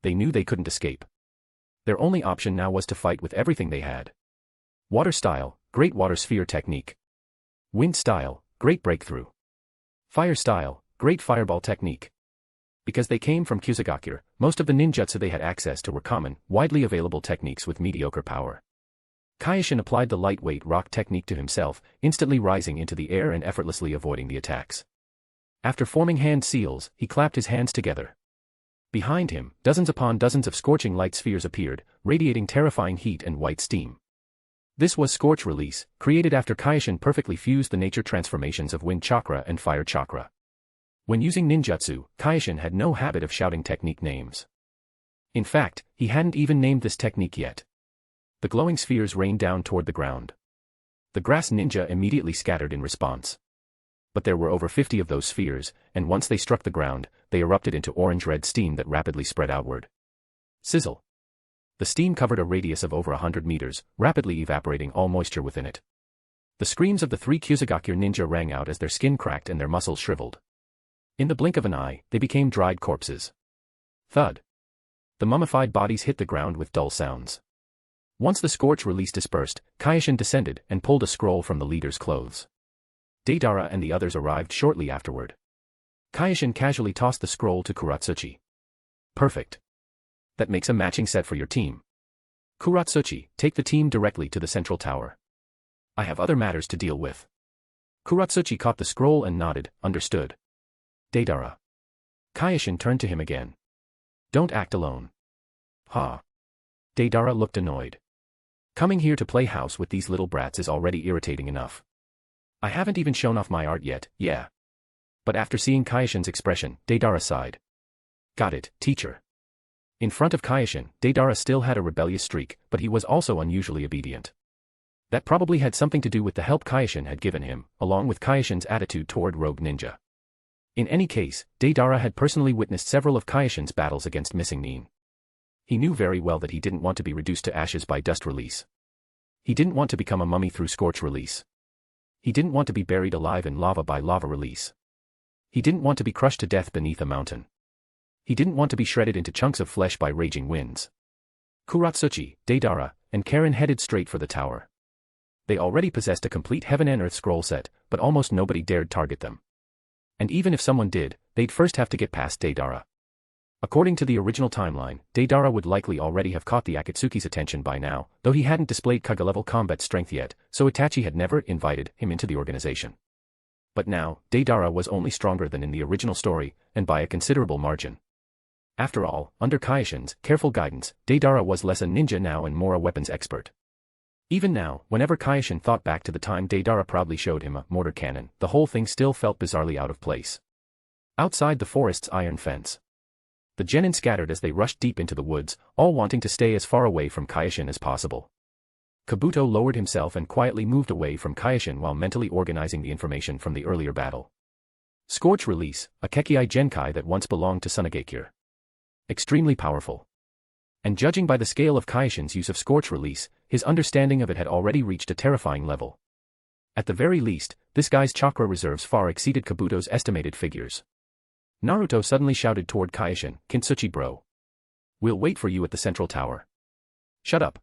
They knew they couldn't escape. Their only option now was to fight with everything they had. Water style, great water sphere technique. Wind style, great breakthrough. Fire style, great fireball technique. Because they came from Uchiha, most of the ninjutsu they had access to were common, widely available techniques with mediocre power. Kyoshin applied the lightweight rock technique to himself, instantly rising into the air and effortlessly avoiding the attacks. After forming hand seals, he clapped his hands together. Behind him, dozens upon dozens of scorching light spheres appeared, radiating terrifying heat and white steam. This was Scorch Release, created after Kyoshin perfectly fused the nature transformations of Wind Chakra and Fire Chakra. When using ninjutsu, Kyoshin had no habit of shouting technique names. In fact, he hadn't even named this technique yet. The glowing spheres rained down toward the ground. The grass ninja immediately scattered in response. But there were over 50 of those spheres, and once they struck the ground, they erupted into orange-red steam that rapidly spread outward. Sizzle. The steam covered a radius of over 100 meters, rapidly evaporating all moisture within it. The screams of the 3 Uchiha ninja rang out as their skin cracked and their muscles shriveled. In the blink of an eye, they became dried corpses. Thud. The mummified bodies hit the ground with dull sounds. Once the scorch release dispersed, Kyoshin descended and pulled a scroll from the leader's clothes. Deidara and the others arrived shortly afterward. Kyoshin casually tossed the scroll to Kuratsuchi. Perfect. That makes a matching set for your team. Kuratsuchi, take the team directly to the central tower. I have other matters to deal with. Kuratsuchi caught the scroll and nodded, understood. Deidara. Kyoshin turned to him again. Don't act alone. Ha. Deidara looked annoyed. Coming here to play house with these little brats is already irritating enough. I haven't even shown off my art yet, yeah. But after seeing Kyoshin's expression, Deidara sighed. Got it, teacher. In front of Kyoshin, Deidara still had a rebellious streak, but he was also unusually obedient. That probably had something to do with the help Kyoshin had given him, along with Kyoshin's attitude toward Rogue Ninja. In any case, Deidara had personally witnessed several of Kyoshin's battles against Missing Nin. He knew very well that he didn't want to be reduced to ashes by dust release. He didn't want to become a mummy through scorch release. He didn't want to be buried alive in lava by lava release. He didn't want to be crushed to death beneath a mountain. He didn't want to be shredded into chunks of flesh by raging winds. Kuratsuchi, Deidara, and Karen headed straight for the tower. They already possessed a complete Heaven and Earth scroll set, but almost nobody dared target them. And even if someone did, they'd first have to get past Deidara. According to the original timeline, Deidara would likely already have caught the Akatsuki's attention by now, though he hadn't displayed Kage-level combat strength yet, so Itachi had never invited him into the organization. But now, Deidara was only stronger than in the original story, and by a considerable margin. After all, under Kyoshin's careful guidance, Deidara was less a ninja now and more a weapons expert. Even now, whenever Kyoshin thought back to the time Deidara proudly showed him a mortar cannon, the whole thing still felt bizarrely out of place. Outside the forest's iron fence, the genin scattered as they rushed deep into the woods, all wanting to stay as far away from Kyoshin as possible. Kabuto lowered himself and quietly moved away from Kyoshin while mentally organizing the information from the earlier battle. Scorch release, a Kekkei Genkai that once belonged to Tsunagakure. Extremely powerful. And judging by the scale of Kyoshin's use of scorch release, his understanding of it had already reached a terrifying level. At the very least, this guy's chakra reserves far exceeded Kabuto's estimated figures. Naruto suddenly shouted toward Kyoshin, "Kintsuchi bro. We'll wait for you at the central tower." Shut up.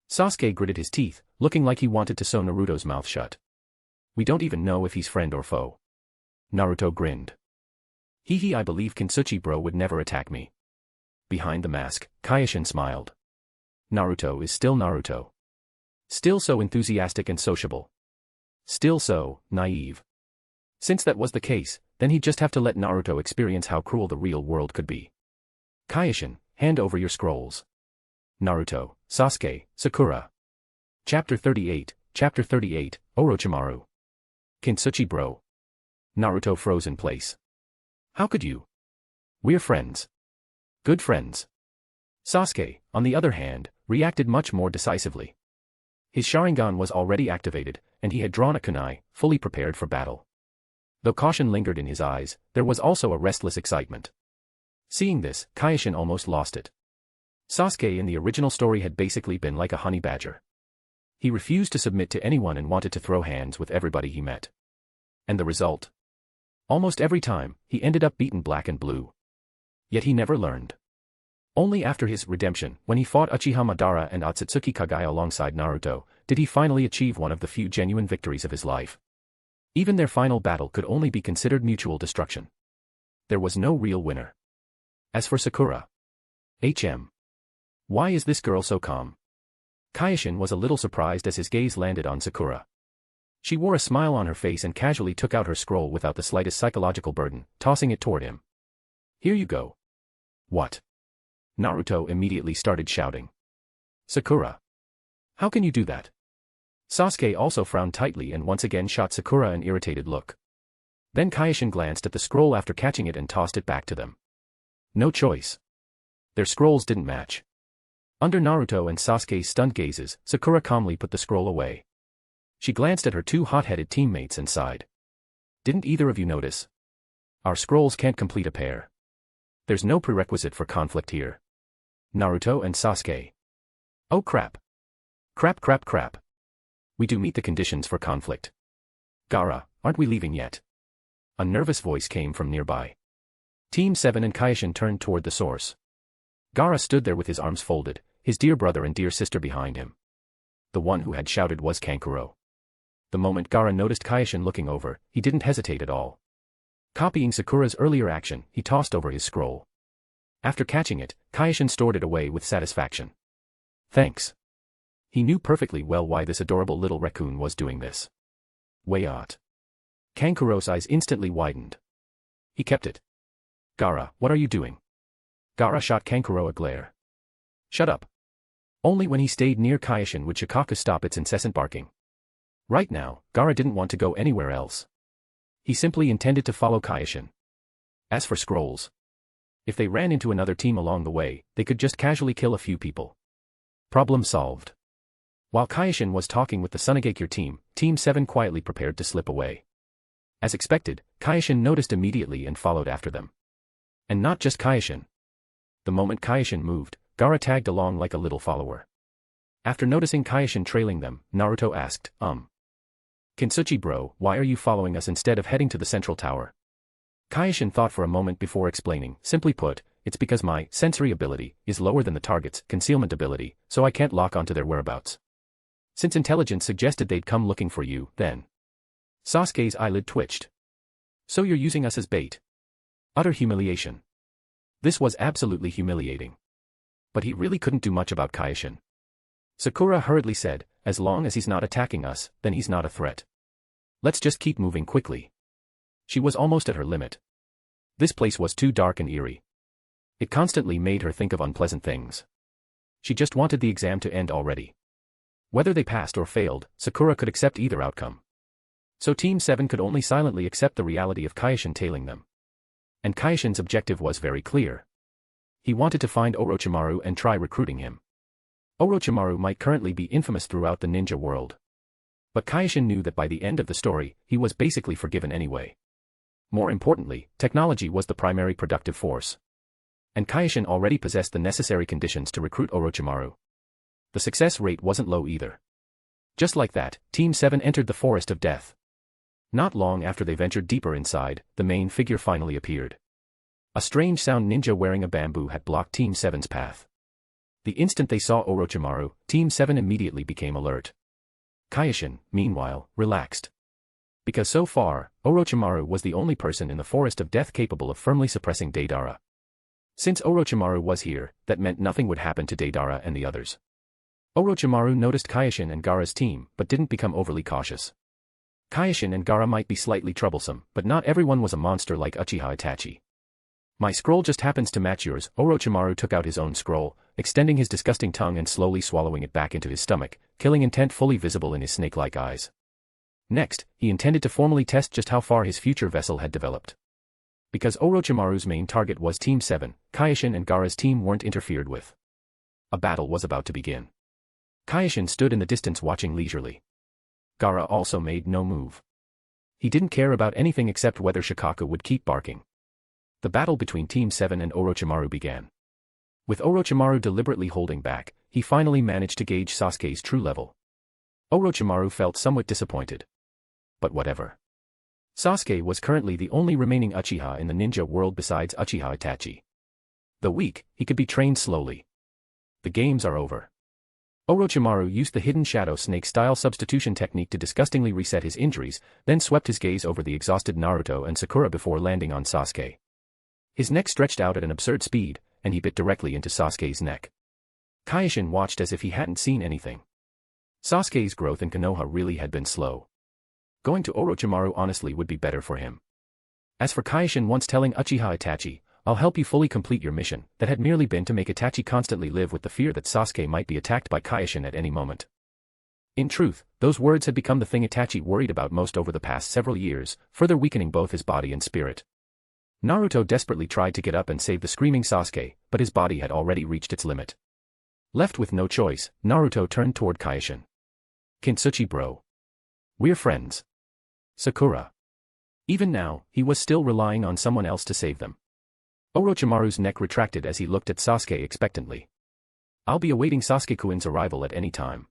Sasuke gritted his teeth, looking like he wanted to sew Naruto's mouth shut. We don't even know if he's friend or foe. Naruto grinned. Hee, I believe Kintsuchi bro would never attack me. Behind the mask, Kyoshin smiled. Naruto is still Naruto. Still so enthusiastic and sociable. Still so naive. Since that was the case, then he'd just have to let Naruto experience how cruel the real world could be. Kyoshin, hand over your scrolls. Naruto, Sasuke, Sakura. Chapter 38, Orochimaru. Kintsuchi bro. Naruto froze in place. How could you? We're friends. Good friends. Sasuke, on the other hand, reacted much more decisively. His Sharingan was already activated, and he had drawn a kunai, fully prepared for battle. Though caution lingered in his eyes, there was also a restless excitement. Seeing this, Kyoshin almost lost it. Sasuke in the original story had basically been like a honey badger. He refused to submit to anyone and wanted to throw hands with everybody he met. And the result? Almost every time, he ended up beaten black and blue. Yet he never learned. Only after his redemption, when he fought Uchiha Madara and Tsuchikage alongside Naruto, did he finally achieve one of the few genuine victories of his life. Even their final battle could only be considered mutual destruction. There was no real winner. As for Sakura. Why is this girl so calm? Kyoshin was a little surprised as his gaze landed on Sakura. She wore a smile on her face and casually took out her scroll without the slightest psychological burden, tossing it toward him. Here you go. What? Naruto immediately started shouting. Sakura. How can you do that? Sasuke also frowned tightly and once again shot Sakura an irritated look. Then Kyoshin glanced at the scroll after catching it and tossed it back to them. No choice. Their scrolls didn't match. Under Naruto and Sasuke's stunned gazes, Sakura calmly put the scroll away. She glanced at her two hot-headed teammates and sighed. Didn't either of you notice? Our scrolls can't complete a pair. There's no prerequisite for conflict here. Naruto and Sasuke. Oh crap. Crap. We do meet the conditions for conflict. Gaara, aren't we leaving yet? A nervous voice came from nearby. Team 7 and Kyoshin turned toward the source. Gaara stood there with his arms folded, his dear brother and dear sister behind him. The one who had shouted was Kankuro. The moment Gaara noticed Kyoshin looking over, he didn't hesitate at all. Copying Sakura's earlier action, he tossed over his scroll. After catching it, Kyoshin stored it away with satisfaction. Thanks. He knew perfectly well why this adorable little raccoon was doing this. Wayot. Kankuro's eyes instantly widened. He kept it. Gaara, what are you doing? Gaara shot Kankuro a glare. Shut up. Only when he stayed near Kyoshin would Shikaku stop its incessant barking. Right now, Gaara didn't want to go anywhere else. He simply intended to follow Kyoshin. As for scrolls, if they ran into another team along the way, they could just casually kill a few people. Problem solved. While Kyoshin was talking with the Sunagakure team, Team 7 quietly prepared to slip away. As expected, Kyoshin noticed immediately and followed after them. And not just Kyoshin. The moment Kyoshin moved, Gaara tagged along like a little follower. After noticing Kyoshin trailing them, Naruto asked, Kintsuchi bro, why are you following us instead of heading to the central tower? Kyoshin thought for a moment before explaining, simply put, it's because my sensory ability is lower than the target's concealment ability, so I can't lock onto their whereabouts. Since intelligence suggested they'd come looking for you, then. Sasuke's eyelid twitched. So you're using us as bait. Utter humiliation. This was absolutely humiliating. But he really couldn't do much about Kyoshin. Sakura hurriedly said, as long as he's not attacking us, then he's not a threat. Let's just keep moving quickly. She was almost at her limit. This place was too dark and eerie. It constantly made her think of unpleasant things. She just wanted the exam to end already. Whether they passed or failed, Sakura could accept either outcome. So Team 7 could only silently accept the reality of Kyoshin tailing them. And Kyoshin's objective was very clear. He wanted to find Orochimaru and try recruiting him. Orochimaru might currently be infamous throughout the ninja world. But Kyoshin knew that by the end of the story, he was basically forgiven anyway. More importantly, technology was the primary productive force. And Kyoshin already possessed the necessary conditions to recruit Orochimaru. The success rate wasn't low either. Just like that, Team 7 entered the Forest of Death. Not long after they ventured deeper inside, the main figure finally appeared. A strange sound ninja wearing a bamboo had blocked Team 7's path. The instant they saw Orochimaru, Team 7 immediately became alert. Kyoshin, meanwhile, relaxed. Because so far, Orochimaru was the only person in the Forest of Death capable of firmly suppressing Deidara. Since Orochimaru was here, that meant nothing would happen to Deidara and the others. Orochimaru noticed Kyoshin and Gaara's team but didn't become overly cautious. Kyoshin and Gaara might be slightly troublesome, but not everyone was a monster like Uchiha Itachi. My scroll just happens to match yours. Orochimaru took out his own scroll, extending his disgusting tongue and slowly swallowing it back into his stomach, killing intent fully visible in his snake-like eyes. Next, he intended to formally test just how far his future vessel had developed. Because Orochimaru's main target was Team 7, Kyoshin and Gaara's team weren't interfered with. A battle was about to begin. Kyoshin stood in the distance watching leisurely. Gaara also made no move. He didn't care about anything except whether Shikaku would keep barking. The battle between Team 7 and Orochimaru began. With Orochimaru deliberately holding back, he finally managed to gauge Sasuke's true level. Orochimaru felt somewhat disappointed. But whatever. Sasuke was currently the only remaining Uchiha in the ninja world besides Uchiha Itachi. Though weak, he could be trained slowly. The games are over. Orochimaru used the hidden shadow snake-style substitution technique to disgustingly reset his injuries, then swept his gaze over the exhausted Naruto and Sakura before landing on Sasuke. His neck stretched out at an absurd speed, and he bit directly into Sasuke's neck. Kyoshin watched as if he hadn't seen anything. Sasuke's growth in Konoha really had been slow. Going to Orochimaru honestly would be better for him. As for Kyoshin once telling Uchiha Itachi, I'll help you fully complete your mission, that had merely been to make Itachi constantly live with the fear that Sasuke might be attacked by Kyoshin at any moment. In truth, those words had become the thing Itachi worried about most over the past several years, further weakening both his body and spirit. Naruto desperately tried to get up and save the screaming Sasuke, but his body had already reached its limit. Left with no choice, Naruto turned toward Kyoshin. Kintsuchi bro. We're friends. Sakura. Even now, he was still relying on someone else to save them. Orochimaru's neck retracted as he looked at Sasuke expectantly. I'll be awaiting Sasuke-kun's arrival at any time.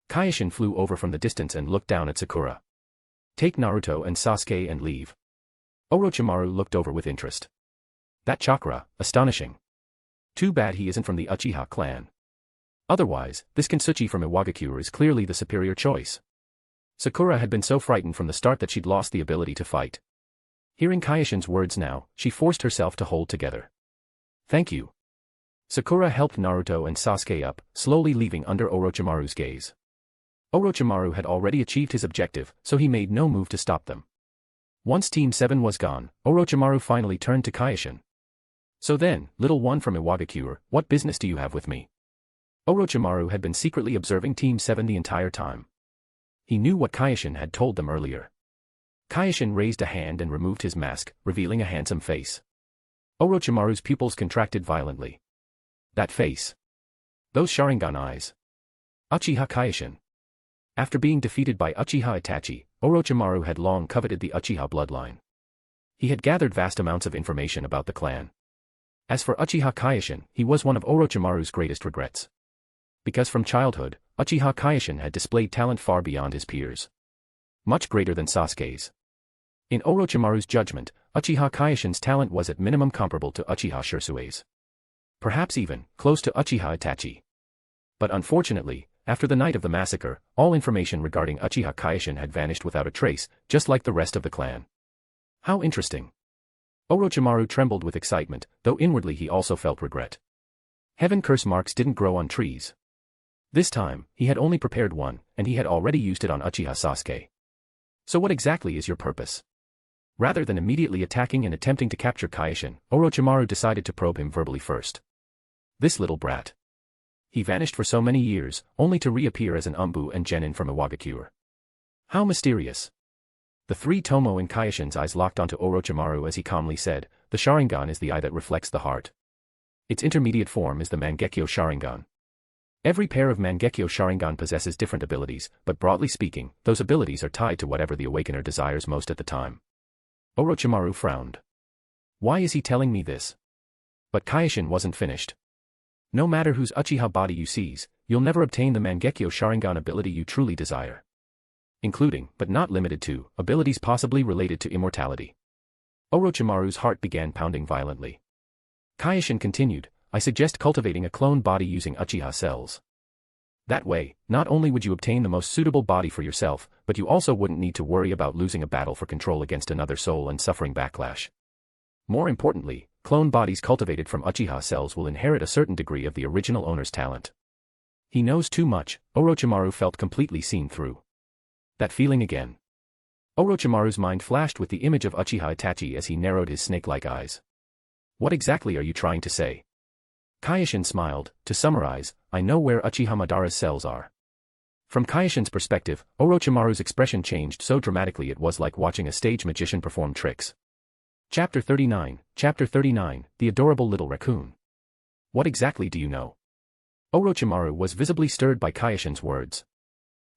Kyoshin flew over from the distance and looked down at Sakura. Take Naruto and Sasuke and leave. Orochimaru looked over with interest. That chakra, astonishing. Too bad he isn't from the Uchiha clan. Otherwise, this Kintsuchi from Iwagakure is clearly the superior choice. Sakura had been so frightened from the start that she'd lost the ability to fight. Hearing Kyoshin's words now, she forced herself to hold together. Thank you. Sakura helped Naruto and Sasuke up, slowly leaving under Orochimaru's gaze. Orochimaru had already achieved his objective, so he made no move to stop them. Once Team 7 was gone, Orochimaru finally turned to Kyoshin. So then, little one from Iwagakure, what business do you have with me? Orochimaru had been secretly observing Team 7 the entire time. He knew what Kyoshin had told them earlier. Kyoshin raised a hand and removed his mask, revealing a handsome face. Orochimaru's pupils contracted violently. That face. Those Sharingan eyes. Uchiha Kyoshin. After being defeated by Uchiha Itachi, Orochimaru had long coveted the Uchiha bloodline. He had gathered vast amounts of information about the clan. As for Uchiha Kyoshin, he was one of Orochimaru's greatest regrets. Because from childhood, Uchiha Kyoshin had displayed talent far beyond his peers. Much greater than Sasuke's. In Orochimaru's judgment, Uchiha Kyoshin's talent was at minimum comparable to Uchiha Shirsue's. Perhaps even, close to Uchiha Itachi. But unfortunately, after the night of the massacre, all information regarding Uchiha Kyoshin had vanished without a trace, just like the rest of the clan. How interesting. Orochimaru trembled with excitement, though inwardly he also felt regret. Heaven curse marks didn't grow on trees. This time, he had only prepared one, and he had already used it on Uchiha Sasuke. So what exactly is your purpose? Rather than immediately attacking and attempting to capture Kyoshin, Orochimaru decided to probe him verbally first. This little brat. He vanished for so many years, only to reappear as an Umbu and Genin from Iwagakure. How mysterious. The three Tomo in Kyoshin's eyes locked onto Orochimaru as he calmly said, the Sharingan is the eye that reflects the heart. Its intermediate form is the Mangekyo Sharingan. Every pair of Mangekyo Sharingan possesses different abilities, but broadly speaking, those abilities are tied to whatever the awakener desires most at the time. Orochimaru frowned. Why is he telling me this? But Kyoshin wasn't finished. No matter whose Uchiha body you seize, you'll never obtain the Mangekyo Sharingan ability you truly desire. Including, but not limited to, abilities possibly related to immortality. Orochimaru's heart began pounding violently. Kyoshin continued, I suggest cultivating a clone body using Uchiha cells. That way, not only would you obtain the most suitable body for yourself, but you also wouldn't need to worry about losing a battle for control against another soul and suffering backlash. More importantly, clone bodies cultivated from Uchiha cells will inherit a certain degree of the original owner's talent. He knows too much, Orochimaru felt completely seen through. That feeling again. Orochimaru's mind flashed with the image of Uchiha Itachi as he narrowed his snake-like eyes. What exactly are you trying to say? Kyoshin smiled, to summarize, I know where Uchiha Madara's cells are. From Kyoshin's perspective, Orochimaru's expression changed so dramatically it was like watching a stage magician perform tricks. Chapter 39, The Adorable Little Raccoon. What exactly do you know? Orochimaru was visibly stirred by Kyoshin's words.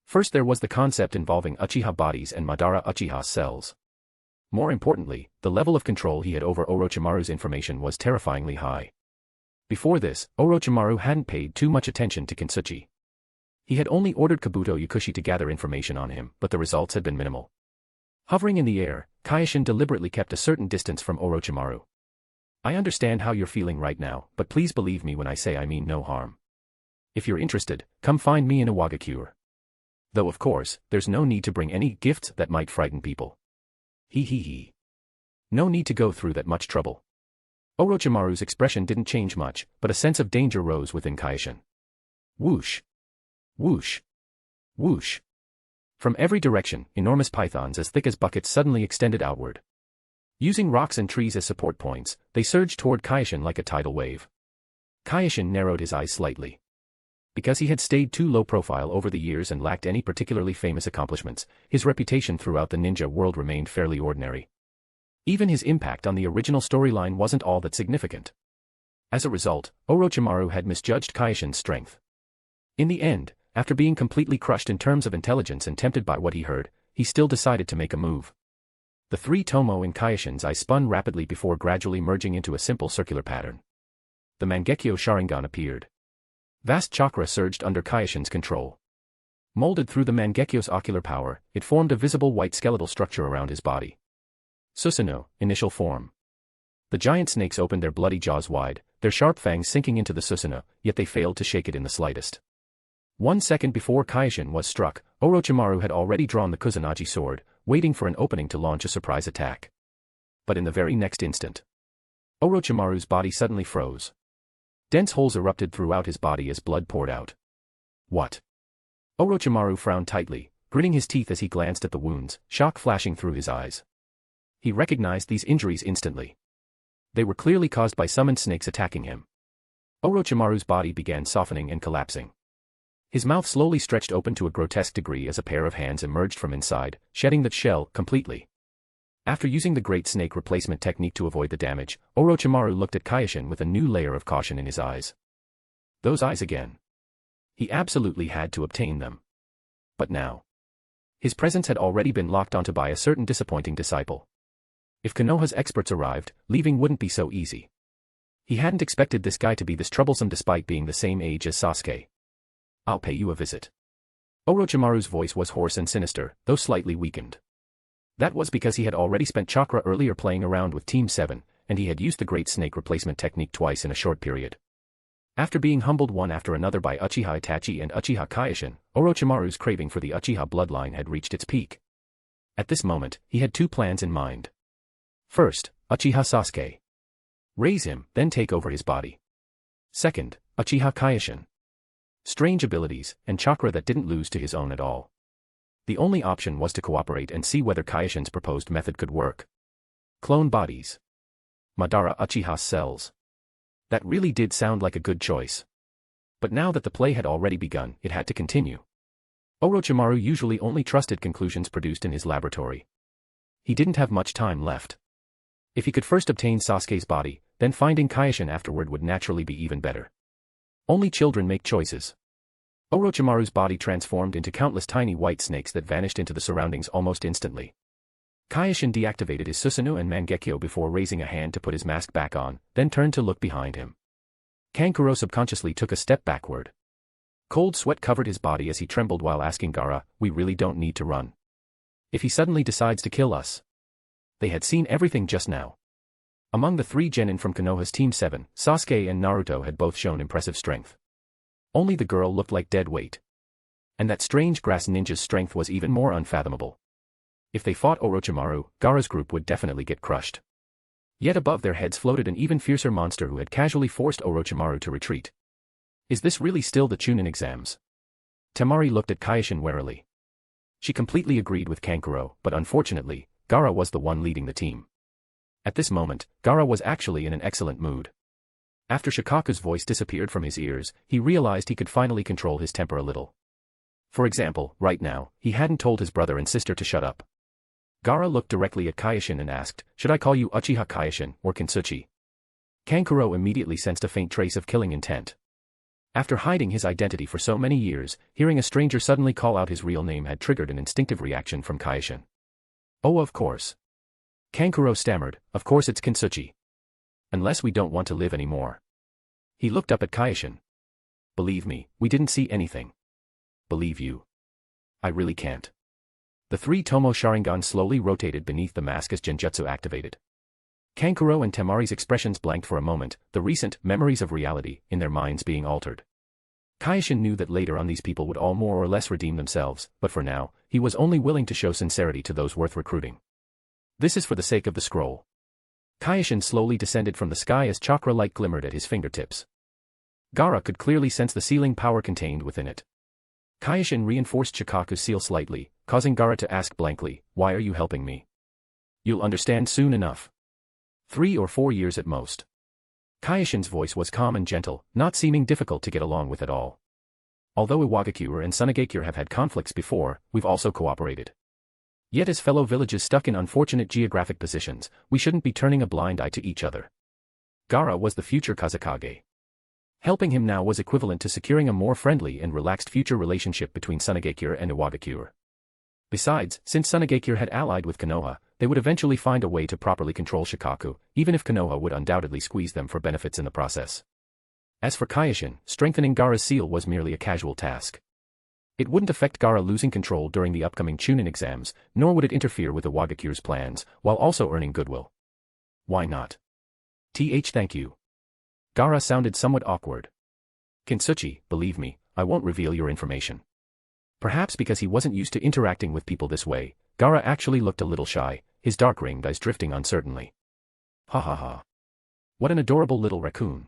First there was the concept involving Uchiha bodies and Madara Uchiha cells. More importantly, the level of control he had over Orochimaru's information was terrifyingly high. Before this, Orochimaru hadn't paid too much attention to Kintsuchi. He had only ordered Kabuto Yakushi to gather information on him, but the results had been minimal. Hovering in the air, Kyoshin deliberately kept a certain distance from Orochimaru. I understand how you're feeling right now, but please believe me when I say I mean no harm. If you're interested, come find me in Iwagakure. Though of course, there's no need to bring any gifts that might frighten people. He. No need to go through that much trouble. Orochimaru's expression didn't change much, but a sense of danger rose within Kyoshin. Whoosh. Whoosh. Whoosh. From every direction, enormous pythons as thick as buckets suddenly extended outward. Using rocks and trees as support points, they surged toward Kyoshin like a tidal wave. Kyoshin narrowed his eyes slightly. Because he had stayed too low profile over the years and lacked any particularly famous accomplishments, his reputation throughout the ninja world remained fairly ordinary. Even his impact on the original storyline wasn't all that significant. As a result, Orochimaru had misjudged Kyoshin's strength. In the end, after being completely crushed in terms of intelligence and tempted by what he heard, he still decided to make a move. The three tomo in Kyoshin's eyes spun rapidly before gradually merging into a simple circular pattern. The Mangekyo Sharingan appeared. Vast chakra surged under Kyoshin's control. Molded through the Mangekyo's ocular power, it formed a visible white skeletal structure around his body. Susanoo, initial form. The giant snakes opened their bloody jaws wide, their sharp fangs sinking into the Susanoo, yet they failed to shake it in the slightest. 1 second before Kyoshin was struck, Orochimaru had already drawn the Kusanagi sword, waiting for an opening to launch a surprise attack. But in the very next instant, Orochimaru's body suddenly froze. Dense holes erupted throughout his body as blood poured out. What? Orochimaru frowned tightly, gritting his teeth as he glanced at the wounds, shock flashing through his eyes. He recognized these injuries instantly. They were clearly caused by summoned snakes attacking him. Orochimaru's body began softening and collapsing. His mouth slowly stretched open to a grotesque degree as a pair of hands emerged from inside, shedding the shell completely. After using the Great Snake Replacement technique to avoid the damage, Orochimaru looked at Kyoshin with a new layer of caution in his eyes. Those eyes again. He absolutely had to obtain them. But now, his presence had already been locked onto by a certain disappointing disciple. If Konoha's experts arrived, leaving wouldn't be so easy. He hadn't expected this guy to be this troublesome despite being the same age as Sasuke. I'll pay you a visit. Orochimaru's voice was hoarse and sinister, though slightly weakened. That was because he had already spent chakra earlier playing around with Team 7, and he had used the Great Snake Replacement technique twice in a short period. After being humbled one after another by Uchiha Itachi and Uchiha Kyoshin, Orochimaru's craving for the Uchiha bloodline had reached its peak. At this moment, he had two plans in mind. First, Uchiha Sasuke. Raise him, then take over his body. Second, Uchiha Kyoshin. Strange abilities, and chakra that didn't lose to his own at all. The only option was to cooperate and see whether Kyoshin's proposed method could work. Clone bodies. Madara Uchiha's cells. That really did sound like a good choice. But now that the play had already begun, it had to continue. Orochimaru usually only trusted conclusions produced in his laboratory. He didn't have much time left. If he could first obtain Sasuke's body, then finding Kyoshin afterward would naturally be even better. Only children make choices. Orochimaru's body transformed into countless tiny white snakes that vanished into the surroundings almost instantly. Kyoshin deactivated his Susanoo and Mangekyo before raising a hand to put his mask back on, then turned to look behind him. Kankuro subconsciously took a step backward. Cold sweat covered his body as he trembled while asking Gaara, "We really don't need to run. If he suddenly decides to kill us." They had seen everything just now. Among the three genin from Konoha's Team 7, Sasuke and Naruto had both shown impressive strength. Only the girl looked like dead weight. And that strange grass ninja's strength was even more unfathomable. If they fought Orochimaru, Gaara's group would definitely get crushed. Yet above their heads floated an even fiercer monster who had casually forced Orochimaru to retreat. Is this really still the Chunin exams? Temari looked at Kyoshin warily. She completely agreed with Kankuro, but unfortunately, Gaara was the one leading the team. At this moment, Gaara was actually in an excellent mood. After Shikaku's voice disappeared from his ears, he realized he could finally control his temper a little. For example, right now, he hadn't told his brother and sister to shut up. Gaara looked directly at Kyoshin and asked, "Should I call you Uchiha Kyoshin, or Kintsuchi?" Kankuro immediately sensed a faint trace of killing intent. After hiding his identity for so many years, hearing a stranger suddenly call out his real name had triggered an instinctive reaction from Kyoshin. "Oh, of course." Kankuro stammered, "Of course it's Kintsuchi. Unless we don't want to live anymore." He looked up at Kyoshin. "Believe me, we didn't see anything." "Believe you? I really can't." The three Tomo Sharingan slowly rotated beneath the mask as Genjutsu activated. Kankuro and Temari's expressions blanked for a moment, the recent memories of reality in their minds being altered. Kyoshin knew that later on these people would all more or less redeem themselves, but for now, he was only willing to show sincerity to those worth recruiting. This is for the sake of the scroll. Kyoshin slowly descended from the sky as chakra light glimmered at his fingertips. Gaara could clearly sense the sealing power contained within it. Kyoshin reinforced Shikaku's seal slightly, causing Gaara to ask blankly, "Why are you helping me?" "You'll understand soon enough. 3 or 4 years at most." Kyoshin's voice was calm and gentle, not seeming difficult to get along with at all. "Although Iwagakure and Tsunagakure have had conflicts before, we've also cooperated. Yet as fellow villages stuck in unfortunate geographic positions, we shouldn't be turning a blind eye to each other. Gaara was the future Kazekage. Helping him now was equivalent to securing a more friendly and relaxed future relationship between Tsunagakure and Iwagakure. Besides, since Tsunagakure had allied with Konoha, they would eventually find a way to properly control Shikaku, even if Konoha would undoubtedly squeeze them for benefits in the process. As for Kyoshin, strengthening Gaara's seal was merely a casual task. It wouldn't affect Gaara losing control during the upcoming Chunin exams, nor would it interfere with Iwagakure's plans, while also earning goodwill. Why not? Thank you. Gaara sounded somewhat awkward. Kintsuchi, believe me, I won't reveal your information. Perhaps because he wasn't used to interacting with people this way, Gaara actually looked a little shy, his dark-ringed eyes drifting uncertainly. Ha ha ha. What an adorable little raccoon.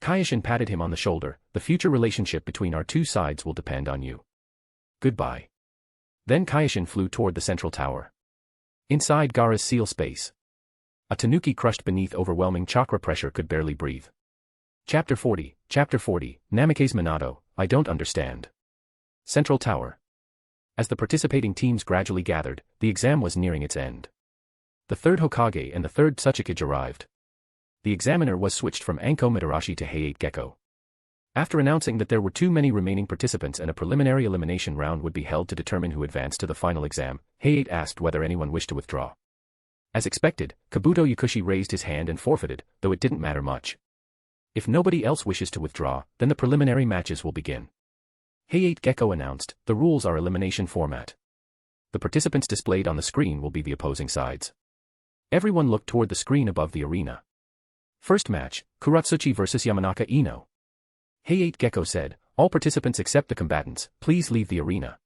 Kyoshin patted him on the shoulder. The future relationship between our two sides will depend on you. Goodbye. Then Kyoshin flew toward the central tower. Inside Gaara's seal space, a tanuki crushed beneath overwhelming chakra pressure could barely breathe. Chapter 40, Namikaze Minato, I don't understand. Central Tower. As the participating teams gradually gathered, the exam was nearing its end. The third Hokage and the third Tsuchikage arrived. The examiner was switched from Anko Mitarashi to Heiate Gecko. After announcing that there were too many remaining participants and a preliminary elimination round would be held to determine who advanced to the final exam, Heiate asked whether anyone wished to withdraw. As expected, Kabuto Yakushi raised his hand and forfeited, though it didn't matter much. If nobody else wishes to withdraw, then the preliminary matches will begin. Heiate Gecko announced, the rules are elimination format. The participants displayed on the screen will be the opposing sides. Everyone looked toward the screen above the arena. First match, Kuratsuchi vs Yamanaka Ino. Heiate Gecko said, all participants except the combatants, please leave the arena.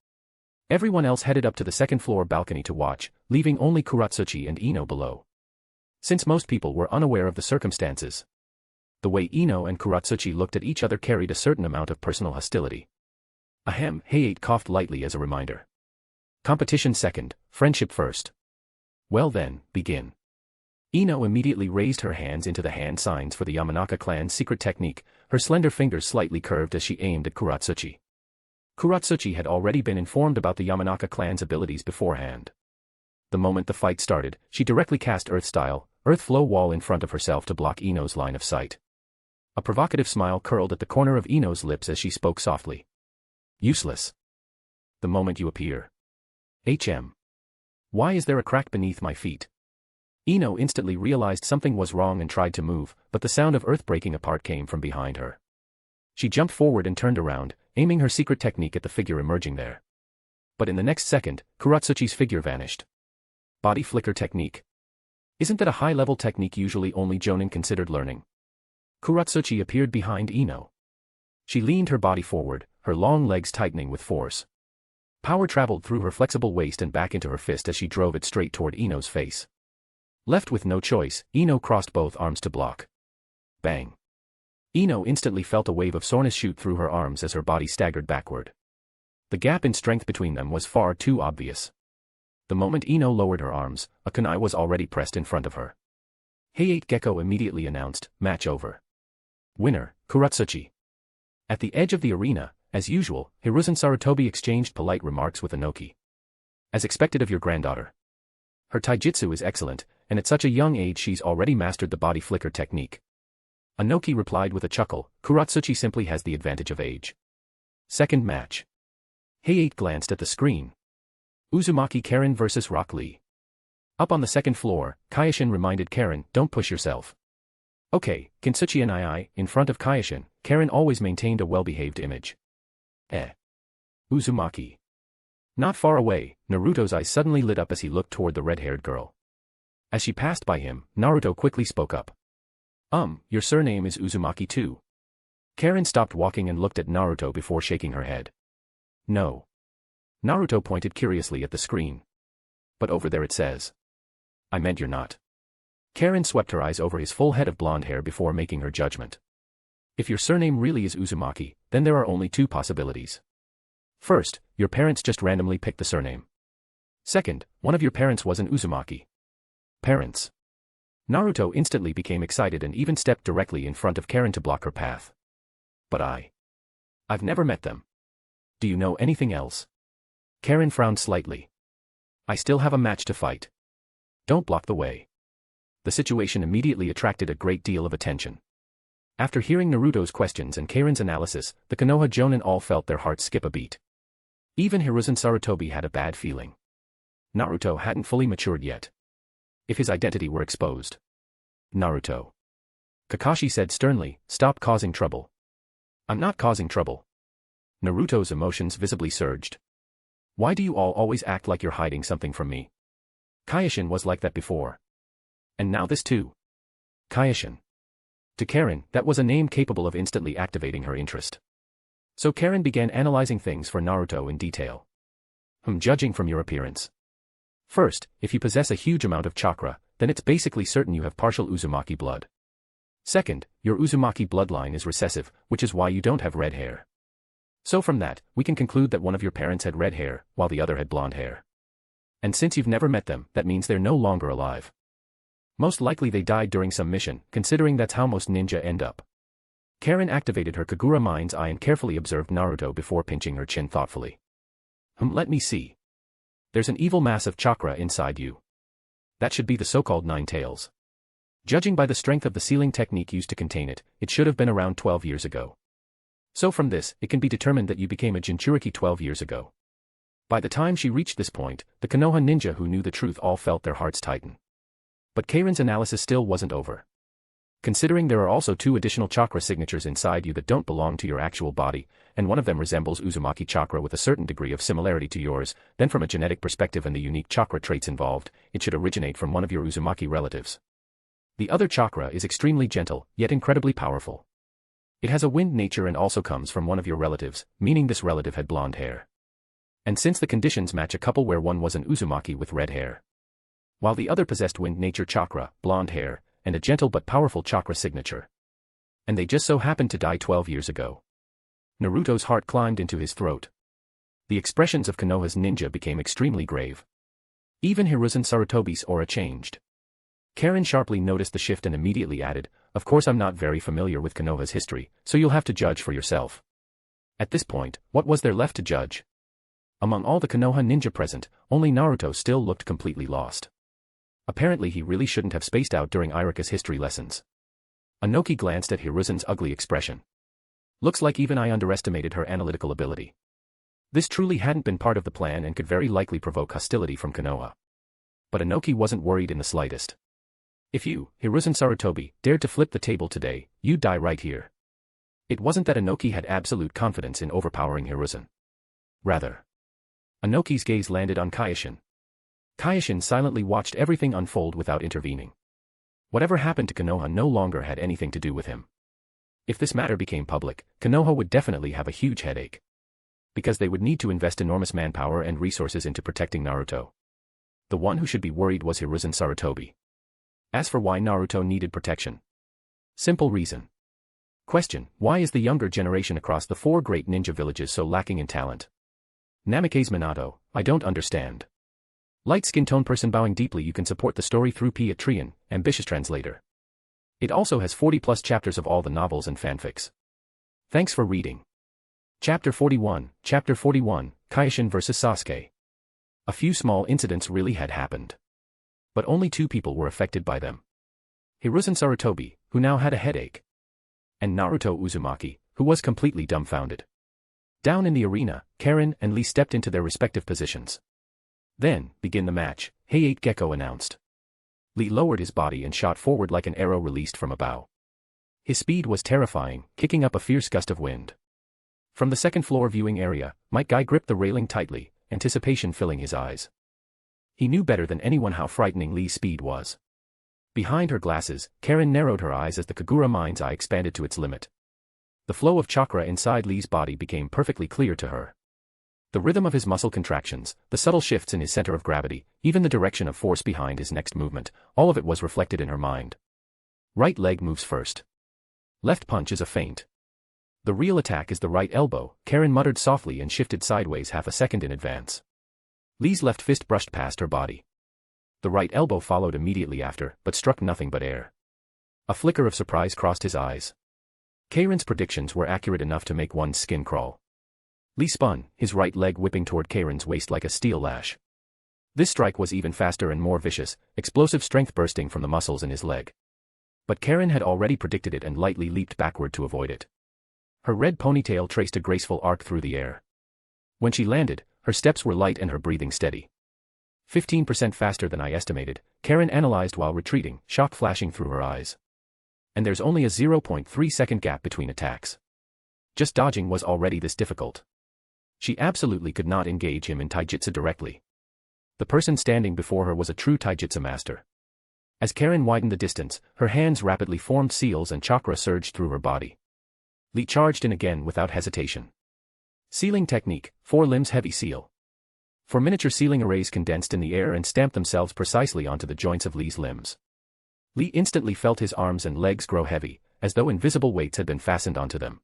Everyone else headed up to the second floor balcony to watch, leaving only Kuratsuchi and Ino below. Since most people were unaware of the circumstances, the way Ino and Kuratsuchi looked at each other carried a certain amount of personal hostility. Ahem, Heiate coughed lightly as a reminder. Competition second, friendship first. Well then, begin. Ino immediately raised her hands into the hand signs for the Yamanaka clan's secret technique, her slender fingers slightly curved as she aimed at Kuratsuchi. Kuratsuchi had already been informed about the Yamanaka clan's abilities beforehand. The moment the fight started, she directly cast Earth-style, Earth Flow Wall in front of herself to block Ino's line of sight. A provocative smile curled at the corner of Ino's lips as she spoke softly. Useless. The moment you appear. Why is there a crack beneath my feet? Ino instantly realized something was wrong and tried to move, but the sound of earth breaking apart came from behind her. She jumped forward and turned around, aiming her secret technique at the figure emerging there. But in the next second, Kuratsuchi's figure vanished. Body flicker technique. Isn't that a high-level technique usually only jonin considered learning? Kuratsuchi appeared behind Ino. She leaned her body forward, her long legs tightening with force. Power traveled through her flexible waist and back into her fist as she drove it straight toward Ino's face. Left with no choice, Ino crossed both arms to block. Bang. Ino instantly felt a wave of soreness shoot through her arms as her body staggered backward. The gap in strength between them was far too obvious. The moment Ino lowered her arms, a kunai was already pressed in front of her. Heiate Gecko immediately announced, match over. Winner, Kuratsuchi. At the edge of the arena, as usual, Hiruzen Sarutobi exchanged polite remarks with Inoki. As expected of your granddaughter. Her taijutsu is excellent, and at such a young age she's already mastered the body flicker technique. Inoki replied with a chuckle, Kuratsuchi simply has the advantage of age. Second match. Heiate glanced at the screen. Uzumaki Karen vs Rock Lee. Up on the second floor, Kyoshin reminded Karen, don't push yourself. Okay, Kintsuchi and I, in front of Kyoshin, Karen always maintained a well-behaved image. Uzumaki. Not far away, Naruto's eyes suddenly lit up as he looked toward the red-haired girl. As she passed by him, Naruto quickly spoke up. Your surname is Uzumaki too. Karen stopped walking and looked at Naruto before shaking her head. No. Naruto pointed curiously at the screen. But over there it says. I meant you're not. Karen swept her eyes over his full head of blonde hair before making her judgment. If your surname really is Uzumaki, then there are only two possibilities. First, your parents just randomly picked the surname. Second, one of your parents was an Uzumaki. Parents. Naruto instantly became excited and even stepped directly in front of Karen to block her path. But I've never met them. Do you know anything else? Karen frowned slightly. I still have a match to fight. Don't block the way. the situation immediately attracted a great deal of attention. After hearing Naruto's questions and Karin's analysis, the Konoha Jonin all felt their hearts skip a beat. Even Hiruzen Sarutobi had a bad feeling. Naruto hadn't fully matured yet. If his identity were exposed. Naruto. Kakashi said sternly, "Stop causing trouble." "I'm not causing trouble." Naruto's emotions visibly surged. "Why do you all always act like you're hiding something from me? Kyoshin was like that before. And now this too." Kyoshin. To Karin, that was a name capable of instantly activating her interest. So Karin began analyzing things for Naruto in detail. Judging from your appearance. First, if you possess a huge amount of chakra, then it's basically certain you have partial Uzumaki blood. Second, your Uzumaki bloodline is recessive, which is why you don't have red hair. So from that, we can conclude that one of your parents had red hair, while the other had blonde hair. And since you've never met them, that means they're no longer alive. Most likely they died during some mission, considering that's how most ninja end up. Karin activated her Kagura mind's eye and carefully observed Naruto before pinching her chin thoughtfully. Let me see. There's an evil mass of chakra inside you. That should be the so-called Nine Tails. Judging by the strength of the sealing technique used to contain it, it should have been around 12 years ago. So from this, it can be determined that you became a Jinchuriki 12 years ago. By the time she reached this point, the Konoha ninja who knew the truth all felt their hearts tighten. But Karin's analysis still wasn't over. Considering there are also 2 additional chakra signatures inside you that don't belong to your actual body, and one of them resembles Uzumaki chakra with a certain degree of similarity to yours, then from a genetic perspective and the unique chakra traits involved, it should originate from one of your Uzumaki relatives. The other chakra is extremely gentle, yet incredibly powerful. It has a wind nature and also comes from one of your relatives, meaning this relative had blonde hair. And since the conditions match a couple where one was an Uzumaki with red hair, while the other possessed wind nature chakra, blonde hair, and a gentle but powerful chakra signature. And they just so happened to die 12 years ago. Naruto's heart climbed into his throat. The expressions of Konoha's ninja became extremely grave. Even Hiruzen Sarutobi's aura changed. Karin sharply noticed the shift and immediately added, "Of course I'm not very familiar with Konoha's history, so you'll have to judge for yourself." At this point, what was there left to judge? Among all the Konoha ninja present, only Naruto still looked completely lost. Apparently he really shouldn't have spaced out during Irika's history lessons. Anoki glanced at Hiruzen's ugly expression. Looks like even I underestimated her analytical ability. This truly hadn't been part of the plan and could very likely provoke hostility from Konoha. But Anoki wasn't worried in the slightest. "If you, Hiruzen Sarutobi, dared to flip the table today, you'd die right here." It wasn't that Anoki had absolute confidence in overpowering Hiruzen. Rather, Anoki's gaze landed on Kyoshin. Kyoshin silently watched everything unfold without intervening. Whatever happened to Konoha no longer had anything to do with him. If this matter became public, Konoha would definitely have a huge headache. Because they would need to invest enormous manpower and resources into protecting Naruto. The one who should be worried was Hiruzen Sarutobi. As for why Naruto needed protection. Simple reason. Question: why is the younger generation across the 4 great ninja villages so lacking in talent? Namikaze Minato, I don't understand. Light skin tone person bowing deeply. You can support the story through Patreon, ambitious translator. It also has 40+ chapters of all the novels and fanfics. Thanks for reading. Chapter 41, Kyoshin vs Sasuke. A few small incidents really had happened. But only 2 people were affected by them. Hiruzen Sarutobi, who now had a headache. And Naruto Uzumaki, who was completely dumbfounded. Down in the arena, Karin and Lee stepped into their respective positions. "Then, begin the match," Hayate Gecko announced. Lee lowered his body and shot forward like an arrow released from a bow. His speed was terrifying, kicking up a fierce gust of wind. From the second-floor viewing area, Might Guy gripped the railing tightly, anticipation filling his eyes. He knew better than anyone how frightening Lee's speed was. Behind her glasses, Karin narrowed her eyes as the Kagura mind's eye expanded to its limit. The flow of chakra inside Lee's body became perfectly clear to her. The rhythm of his muscle contractions, the subtle shifts in his center of gravity, even the direction of force behind his next movement, all of it was reflected in her mind. Right leg moves first. Left punch is a feint. The real attack is the right elbow, Karin muttered softly and shifted sideways half a second in advance. Lee's left fist brushed past her body. The right elbow followed immediately after, but struck nothing but air. A flicker of surprise crossed his eyes. Karin's predictions were accurate enough to make one's skin crawl. Lee spun, his right leg whipping toward Karin's waist like a steel lash. This strike was even faster and more vicious, explosive strength bursting from the muscles in his leg. But Karen had already predicted it and lightly leaped backward to avoid it. Her red ponytail traced a graceful arc through the air. When she landed, her steps were light and her breathing steady. 15% faster than I estimated, Karen analyzed while retreating, shock flashing through her eyes. And there's only a 0.3-second gap between attacks. Just dodging was already this difficult. She absolutely could not engage him in taijutsu directly. The person standing before her was a true taijutsu master. As Karen widened the distance, her hands rapidly formed seals and chakra surged through her body. Lee charged in again without hesitation. Sealing technique, 4 limbs heavy seal. 4 miniature sealing arrays condensed in the air and stamped themselves precisely onto the joints of Lee's limbs. Lee instantly felt his arms and legs grow heavy, as though invisible weights had been fastened onto them.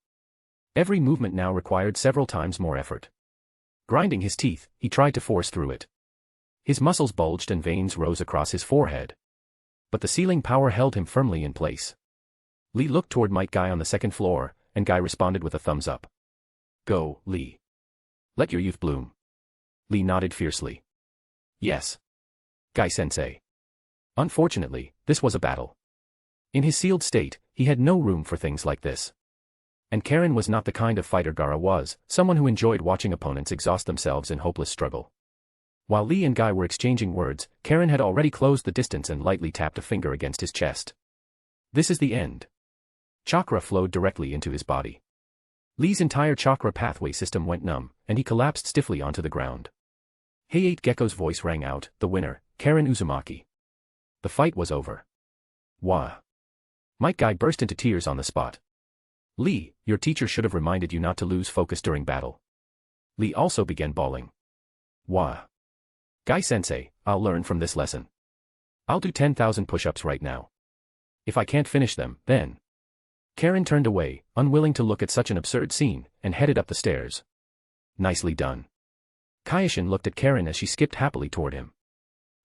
Every movement now required several times more effort. Grinding his teeth, he tried to force through it. His muscles bulged and veins rose across his forehead. But the sealing power held him firmly in place. Lee looked toward Might Guy on the second floor, and Guy responded with a thumbs up. Go, Lee. Let your youth bloom. Lee nodded fiercely. Yes. Guy-sensei. Unfortunately, this was a battle. In his sealed state, he had no room for things like this. And Karen was not the kind of fighter Gaara was, someone who enjoyed watching opponents exhaust themselves in hopeless struggle. While Lee and Guy were exchanging words, Karen had already closed the distance and lightly tapped a finger against his chest. This is the end. Chakra flowed directly into his body. Lee's entire chakra pathway system went numb, and he collapsed stiffly onto the ground. Hey-8 Gecko's voice rang out, the winner, Karen Uzumaki. The fight was over. Wah. Might Guy burst into tears on the spot. Lee, your teacher should have reminded you not to lose focus during battle. Lee also began bawling. Wah. Guy-sensei, I'll learn from this lesson. I'll do 10,000 push-ups right now. If I can't finish them, then... Karen turned away, unwilling to look at such an absurd scene, and headed up the stairs. Nicely done. Kyoshin looked at Karen as she skipped happily toward him.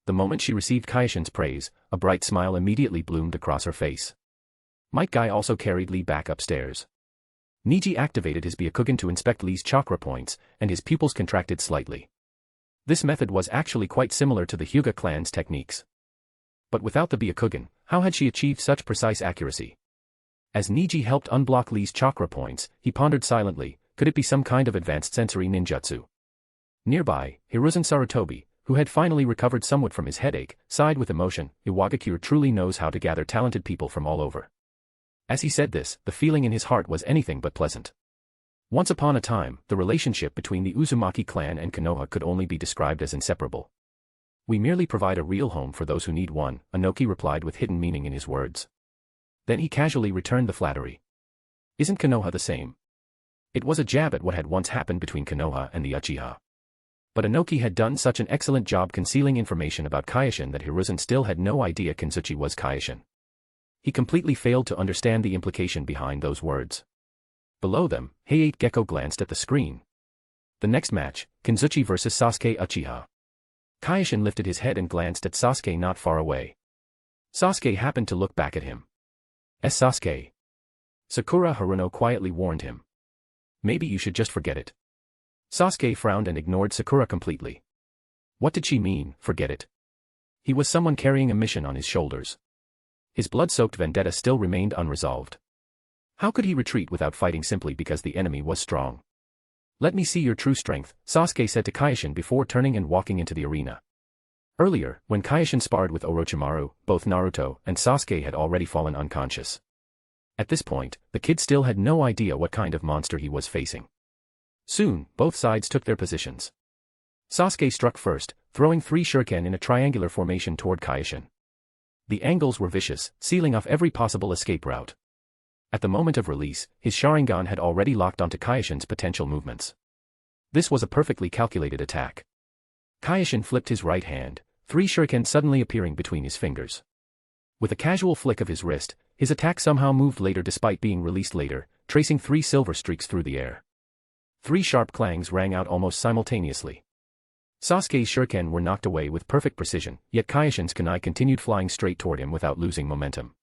The moment she received Kyoshin's praise, a bright smile immediately bloomed across her face. Might Guy also carried Lee back upstairs. Niji activated his Byakugan to inspect Lee's chakra points, and his pupils contracted slightly. This method was actually quite similar to the Hyuga clan's techniques. But without the Byakugan, how had she achieved such precise accuracy? As Niji helped unblock Lee's chakra points, he pondered silently, could it be some kind of advanced sensory ninjutsu? Nearby, Hiruzen Sarutobi, who had finally recovered somewhat from his headache, sighed with emotion. Iwagakure truly knows how to gather talented people from all over. As he said this, the feeling in his heart was anything but pleasant. Once upon a time, the relationship between the Uzumaki clan and Konoha could only be described as inseparable. We merely provide a real home for those who need one, Inoki replied with hidden meaning in his words. Then he casually returned the flattery. Isn't Konoha the same? It was a jab at what had once happened between Konoha and the Uchiha. But Inoki had done such an excellent job concealing information about Kyoshin that Hiruzen still had no idea Kensuchi was Kyoshin. He completely failed to understand the implication behind those words. Below them, Hey-8 Gecko glanced at the screen. The next match, Kensuchi vs Sasuke Uchiha. Kyoshin lifted his head and glanced at Sasuke not far away. Sasuke happened to look back at him. Sasuke. Sakura Haruno quietly warned him. Maybe you should just forget it. Sasuke frowned and ignored Sakura completely. What did she mean, forget it? He was someone carrying a mission on his shoulders. His blood-soaked vendetta still remained unresolved. How could he retreat without fighting simply because the enemy was strong? Let me see your true strength, Sasuke said to Kyoshin before turning and walking into the arena. Earlier, when Kyoshin sparred with Orochimaru, both Naruto and Sasuke had already fallen unconscious. At this point, the kid still had no idea what kind of monster he was facing. Soon, both sides took their positions. Sasuke struck first, throwing 3 shuriken in a triangular formation toward Kyoshin. The angles were vicious, sealing off every possible escape route. At the moment of release, his Sharingan had already locked onto Kyoshin's potential movements. This was a perfectly calculated attack. Kyoshin flipped his right hand, 3 shuriken suddenly appearing between his fingers. With a casual flick of his wrist, his attack somehow moved later despite being released later, tracing 3 silver streaks through the air. 3 sharp clangs rang out almost simultaneously. Sasuke's shuriken were knocked away with perfect precision, yet Kyoshin's kunai continued flying straight toward him without losing momentum.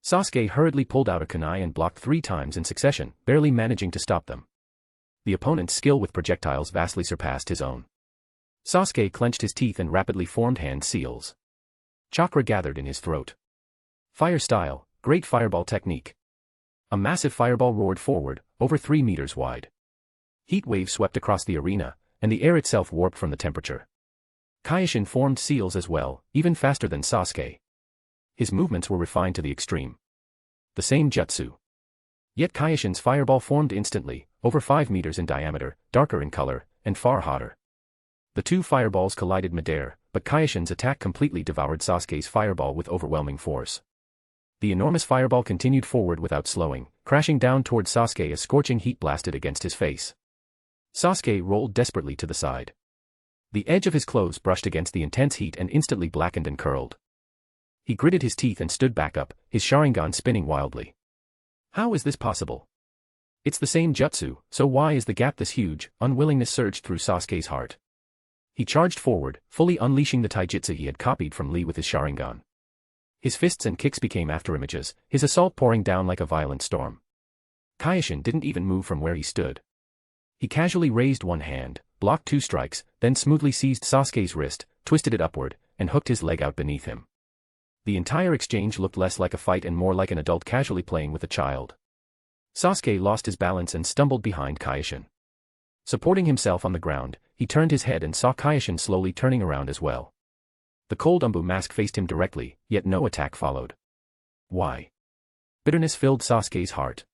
Sasuke hurriedly pulled out a kunai and blocked 3 times in succession, barely managing to stop them. The opponent's skill with projectiles vastly surpassed his own. Sasuke clenched his teeth and rapidly formed hand seals. Chakra gathered in his throat. Fire style, great fireball technique. A massive fireball roared forward, over 3 meters wide. Heat waves swept across the arena, and the air itself warped from the temperature. Kyoshin formed seals as well, even faster than Sasuke. His movements were refined to the extreme. The same jutsu. Yet Kyoshin's fireball formed instantly, over 5 meters in diameter, darker in color, and far hotter. The two fireballs collided midair, but Kyoshin's attack completely devoured Sasuke's fireball with overwhelming force. The enormous fireball continued forward without slowing, crashing down toward Sasuke as scorching heat blasted against his face. Sasuke rolled desperately to the side. The edge of his clothes brushed against the intense heat and instantly blackened and curled. He gritted his teeth and stood back up, his Sharingan spinning wildly. How is this possible? It's the same jutsu, so why is the gap this huge? Unwillingness surged through Sasuke's heart. He charged forward, fully unleashing the taijutsu he had copied from Lee with his Sharingan. His fists and kicks became afterimages, his assault pouring down like a violent storm. Kyoshin didn't even move from where he stood. He casually raised one hand, blocked 2 strikes, then smoothly seized Sasuke's wrist, twisted it upward, and hooked his leg out beneath him. The entire exchange looked less like a fight and more like an adult casually playing with a child. Sasuke lost his balance and stumbled behind Kyoshin. Supporting himself on the ground, he turned his head and saw Kyoshin slowly turning around as well. The cold Umbu mask faced him directly, yet no attack followed. Why? Bitterness filled Sasuke's heart.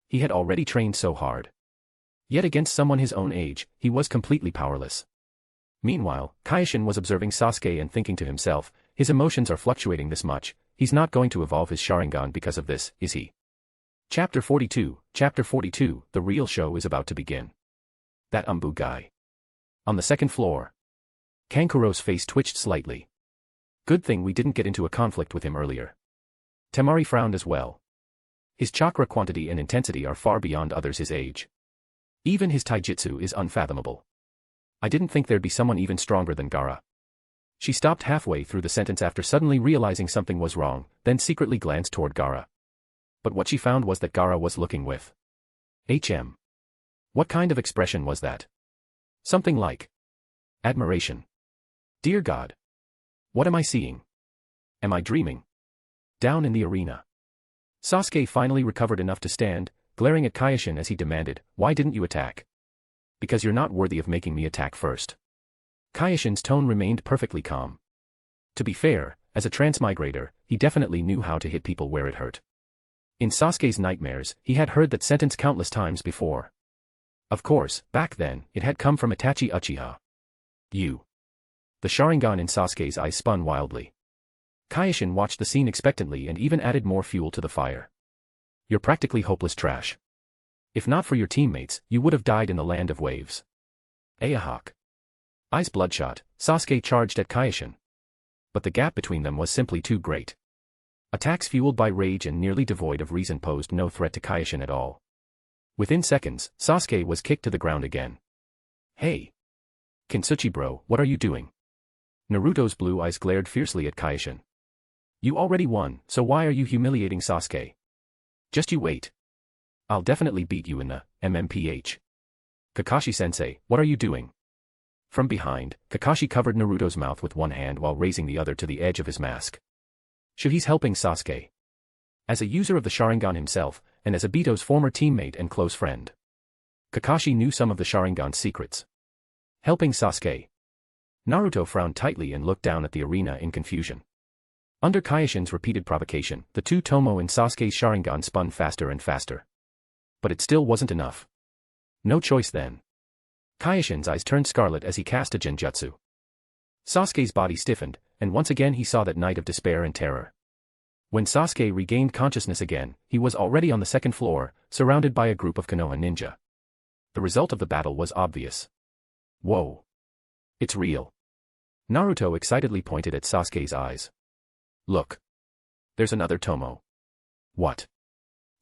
He had already trained so hard. Yet against someone his own age, he was completely powerless. Meanwhile, Kyoshin was observing Sasuke and thinking to himself, his emotions are fluctuating this much, he's not going to evolve his Sharingan because of this, is he? Chapter 42, the real show is about to begin. That Umbu guy. On the second floor. Kankuro's face twitched slightly. Good thing we didn't get into a conflict with him earlier. Temari frowned as well. His chakra quantity and intensity are far beyond others his age. Even his taijutsu is unfathomable. I didn't think there'd be someone even stronger than Gaara. She stopped halfway through the sentence after suddenly realizing something was wrong, then secretly glanced toward Gaara. But what she found was that Gaara was looking with HM. What kind of expression was that? Something like admiration. Dear God. What am I seeing? Am I dreaming? Down in the arena. Sasuke finally recovered enough to stand, glaring at Kyoshin as he demanded, why didn't you attack? Because you're not worthy of making me attack first. Kyoshin's tone remained perfectly calm. To be fair, as a transmigrator, he definitely knew how to hit people where it hurt. In Sasuke's nightmares, he had heard that sentence countless times before. Of course, back then, it had come from Itachi Uchiha. You. The Sharingan in Sasuke's eyes spun wildly. Kyoshin watched the scene expectantly and even added more fuel to the fire. You're practically hopeless trash. If not for your teammates, you would have died in the land of waves. Ayahawk. Eyes bloodshot, Sasuke charged at Kyoshin. But the gap between them was simply too great. Attacks fueled by rage and nearly devoid of reason posed no threat to Kyoshin at all. Within seconds, Sasuke was kicked to the ground again. Hey! Kintsuchi bro, what are you doing? Naruto's blue eyes glared fiercely at Kyoshin. You already won, so why are you humiliating Sasuke? Just you wait. I'll definitely beat you in the MMPH. Kakashi-sensei, what are you doing? From behind, Kakashi covered Naruto's mouth with one hand while raising the other to the edge of his mask. Sure, he's helping Sasuke. As a user of the Sharingan himself, and as Obito's former teammate and close friend, Kakashi knew some of the Sharingan's secrets. Helping Sasuke. Naruto frowned tightly and looked down at the arena in confusion. Under Kyoshin's repeated provocation, the two Tomo in Sasuke's Sharingan spun faster and faster. But it still wasn't enough. No choice then. Kyoshin's eyes turned scarlet as he cast a genjutsu. Sasuke's body stiffened, and once again he saw that night of despair and terror. When Sasuke regained consciousness again, he was already on the second floor, surrounded by a group of Konoha ninja. The result of the battle was obvious. Whoa. It's real. Naruto excitedly pointed at Sasuke's eyes. Look. There's another Tomo. What?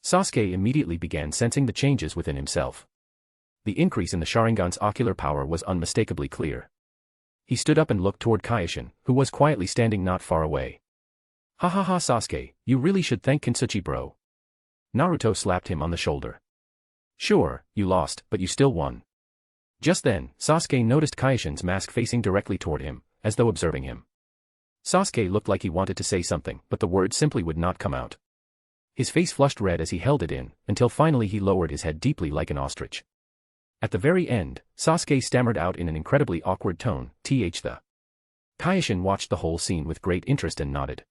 Sasuke immediately began sensing the changes within himself. The increase in the Sharingan's ocular power was unmistakably clear. He stood up and looked toward Kyoshin, who was quietly standing not far away. Ha ha ha Sasuke, you really should thank Kintsuchi bro. Naruto slapped him on the shoulder. Sure, you lost, but you still won. Just then, Sasuke noticed Kyoshin's mask facing directly toward him, as though observing him. Sasuke looked like he wanted to say something, but the words simply would not come out. His face flushed red as he held it in, until finally he lowered his head deeply like an ostrich. At the very end, Sasuke stammered out in an incredibly awkward tone, the. Kyoshin watched the whole scene with great interest and nodded.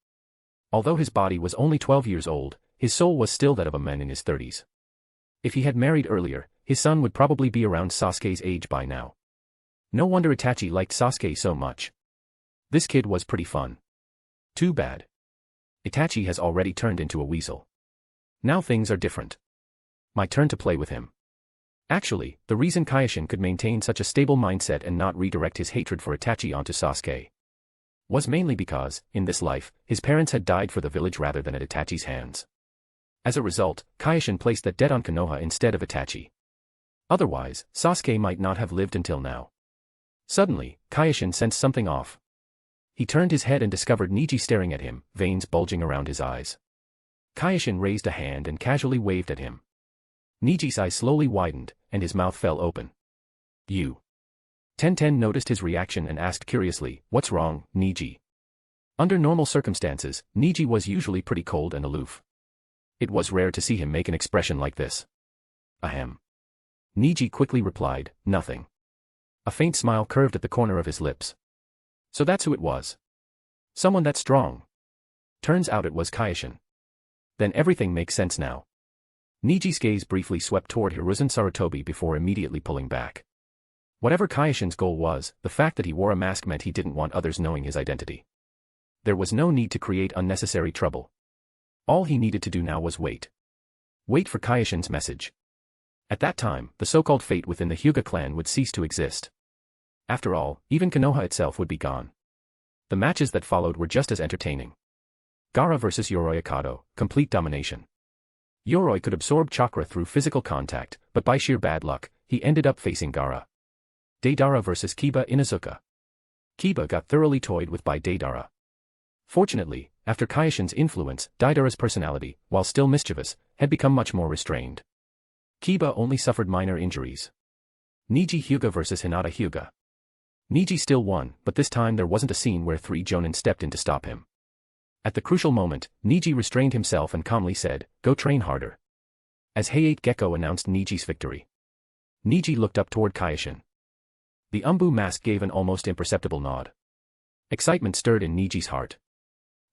Although his body was only 12 years old, his soul was still that of a man in his 30s. If he had married earlier, his son would probably be around Sasuke's age by now. No wonder Itachi liked Sasuke so much. This kid was pretty fun. Too bad. Itachi has already turned into a weasel. Now things are different. My turn to play with him. Actually, the reason Kyoshin could maintain such a stable mindset and not redirect his hatred for Itachi onto Sasuke was mainly because, in this life, his parents had died for the village rather than at Itachi's hands. As a result, Kyoshin placed that debt on Konoha instead of Itachi. Otherwise, Sasuke might not have lived until now. Suddenly, Kyoshin sensed something off. He turned his head and discovered Neji staring at him, veins bulging around his eyes. Kyoshin raised a hand and casually waved at him. Neji's eyes slowly widened, and his mouth fell open. You. Tenten noticed his reaction and asked curiously, "What's wrong, Neji?" Under normal circumstances, Neji was usually pretty cold and aloof. It was rare to see him make an expression like this. Ahem. Neji quickly replied, "Nothing." A faint smile curved at the corner of his lips. So that's who it was. Someone that strong. Turns out it was Kyoshin. Then everything makes sense now. Neji's gaze briefly swept toward Hiruzen Sarutobi before immediately pulling back. Whatever Kyoshin's goal was, the fact that he wore a mask meant he didn't want others knowing his identity. There was no need to create unnecessary trouble. All he needed to do now was wait. Wait for Kyoshin's message. At that time, the so-called fate within the Hyuga clan would cease to exist. After all, even Konoha itself would be gone. The matches that followed were just as entertaining. Gaara vs Yoroi Akado, complete domination. Yoroi could absorb chakra through physical contact, but by sheer bad luck, he ended up facing Gaara. Deidara vs Kiba Inuzuka. Kiba got thoroughly toyed with by Deidara. Fortunately, after Kyoshin's influence, Deidara's personality, while still mischievous, had become much more restrained. Kiba only suffered minor injuries. Neji Hyuga vs Hinata Hyuga. Neji still won, but this time there wasn't a scene where 3 Jonin stepped in to stop him. At the crucial moment, Neji restrained himself and calmly said, "Go train harder." As Hayate Gecko announced Neji's victory. Neji looked up toward Kyoshin. The Umbu mask gave an almost imperceptible nod. Excitement stirred in Neji's heart.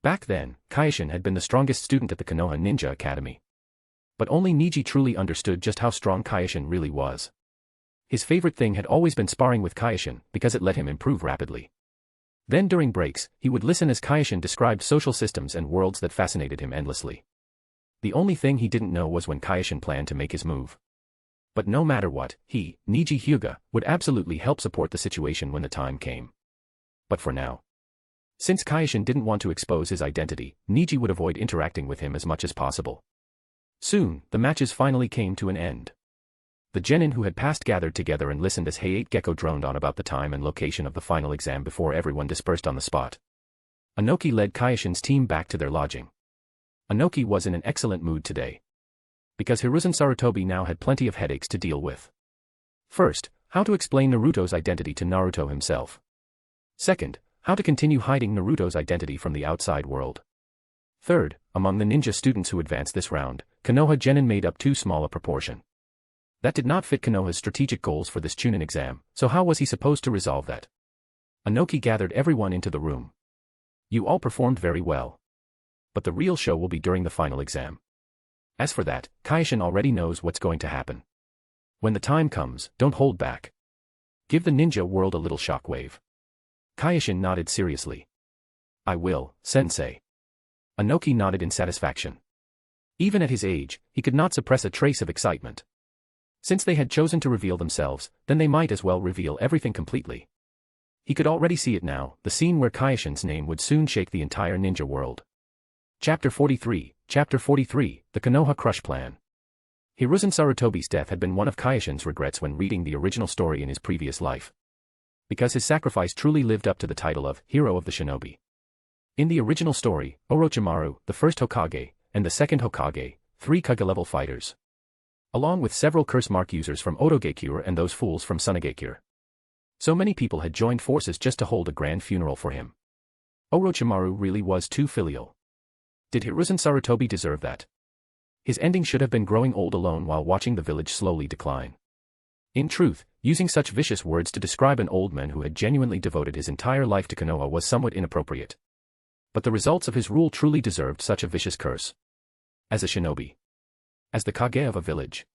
Back then, Kyoshin had been the strongest student at the Konoha Ninja Academy. But only Neji truly understood just how strong Kyoshin really was. His favorite thing had always been sparring with Kyoshin because it let him improve rapidly. Then during breaks, he would listen as Kyoshin described social systems and worlds that fascinated him endlessly. The only thing he didn't know was when Kyoshin planned to make his move. But no matter what, he, Neji Hyuga, would absolutely help support the situation when the time came. But for now. Since Kyoshin didn't want to expose his identity, Neji would avoid interacting with him as much as possible. Soon, the matches finally came to an end. The genin who had passed gathered together and listened as Hayate Gecko droned on about the time and location of the final exam before everyone dispersed on the spot. Anoki led Kyoshin's team back to their lodging. Anoki was in an excellent mood today. Because Hiruzen Sarutobi now had plenty of headaches to deal with. First, how to explain Naruto's identity to Naruto himself. Second, how to continue hiding Naruto's identity from the outside world. Third, among the ninja students who advanced this round, Konoha genin made up too small a proportion. That did not fit Konoha's strategic goals for this Chunin exam, so how was he supposed to resolve that? Anoki gathered everyone into the room. You all performed very well. But the real show will be during the final exam. As for that, Kyoshin already knows what's going to happen. When the time comes, don't hold back. Give the ninja world a little shockwave. Kyoshin nodded seriously. I will, sensei. Anoki nodded in satisfaction. Even at his age, he could not suppress a trace of excitement. Since they had chosen to reveal themselves, then they might as well reveal everything completely. He could already see it now, the scene where Kyoshin's name would soon shake the entire ninja world. Chapter 43, the Konoha Crush Plan. Hiruzen Sarutobi's death had been one of Kyoshin's regrets when reading the original story in his previous life. Because his sacrifice truly lived up to the title of Hero of the Shinobi. In the original story, Orochimaru, the first Hokage, and the second Hokage, 3 Kage-level fighters, along with several curse mark users from Otogakure and those fools from Sunagakure. So many people had joined forces just to hold a grand funeral for him. Orochimaru really was too filial. Did Hiruzen Sarutobi deserve that? His ending should have been growing old alone while watching the village slowly decline. In truth, using such vicious words to describe an old man who had genuinely devoted his entire life to Konoha was somewhat inappropriate. But the results of his rule truly deserved such a vicious curse. As a shinobi. As the Kage of a village.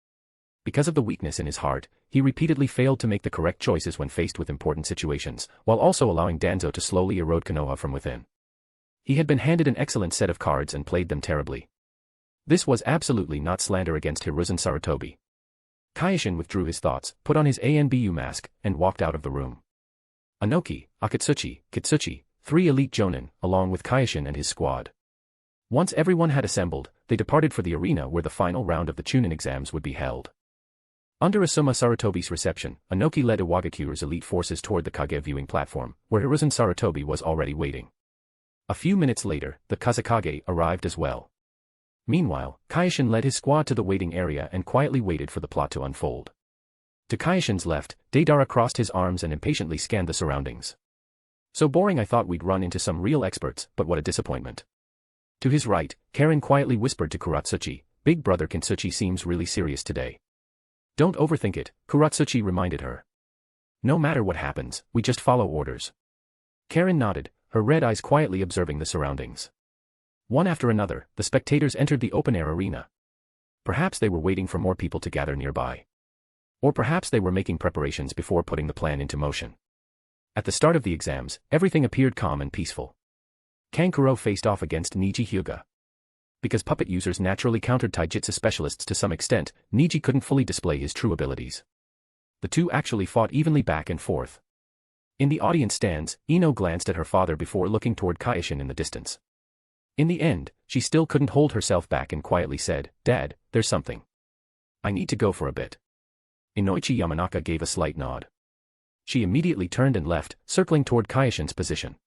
Because of the weakness in his heart, he repeatedly failed to make the correct choices when faced with important situations, while also allowing Danzo to slowly erode Konoha from within. He had been handed an excellent set of cards and played them terribly. This was absolutely not slander against Hiruzen Sarutobi. Kyoshin withdrew his thoughts, put on his ANBU mask, and walked out of the room. Anoki, Akatsuchi, Kitsuchi, 3 elite jonin, along with Kyoshin and his squad. Once everyone had assembled, they departed for the arena where the final round of the Chunin exams would be held. Under Asuma Sarutobi's reception, Anoki led Iwagakure's elite forces toward the Kage viewing platform, where Hiruzen Sarutobi was already waiting. A few minutes later, the Kazekage arrived as well. Meanwhile, Kyoshin led his squad to the waiting area and quietly waited for the plot to unfold. To Kyoshin's left, Deidara crossed his arms and impatiently scanned the surroundings. So boring, I thought we'd run into some real experts, but what a disappointment. To his right, Karen quietly whispered to Kuratsuchi, "Big brother Kintsuchi seems really serious today." "Don't overthink it," Kuratsuchi reminded her. "No matter what happens, we just follow orders." Karen nodded, her red eyes quietly observing the surroundings. One after another, the spectators entered the open-air arena. Perhaps they were waiting for more people to gather nearby. Or perhaps they were making preparations before putting the plan into motion. At the start of the exams, everything appeared calm and peaceful. Kankuro faced off against Niji Hyuga. Because puppet users naturally countered taijutsu specialists to some extent, Niji couldn't fully display his true abilities. The two actually fought evenly back and forth. In the audience stands, Ino glanced at her father before looking toward Kyoshin in the distance. In the end, she still couldn't hold herself back and quietly said, "Dad, there's something. I need to go for a bit." Inoichi Yamanaka gave a slight nod. She immediately turned and left, circling toward Kyoshin's position.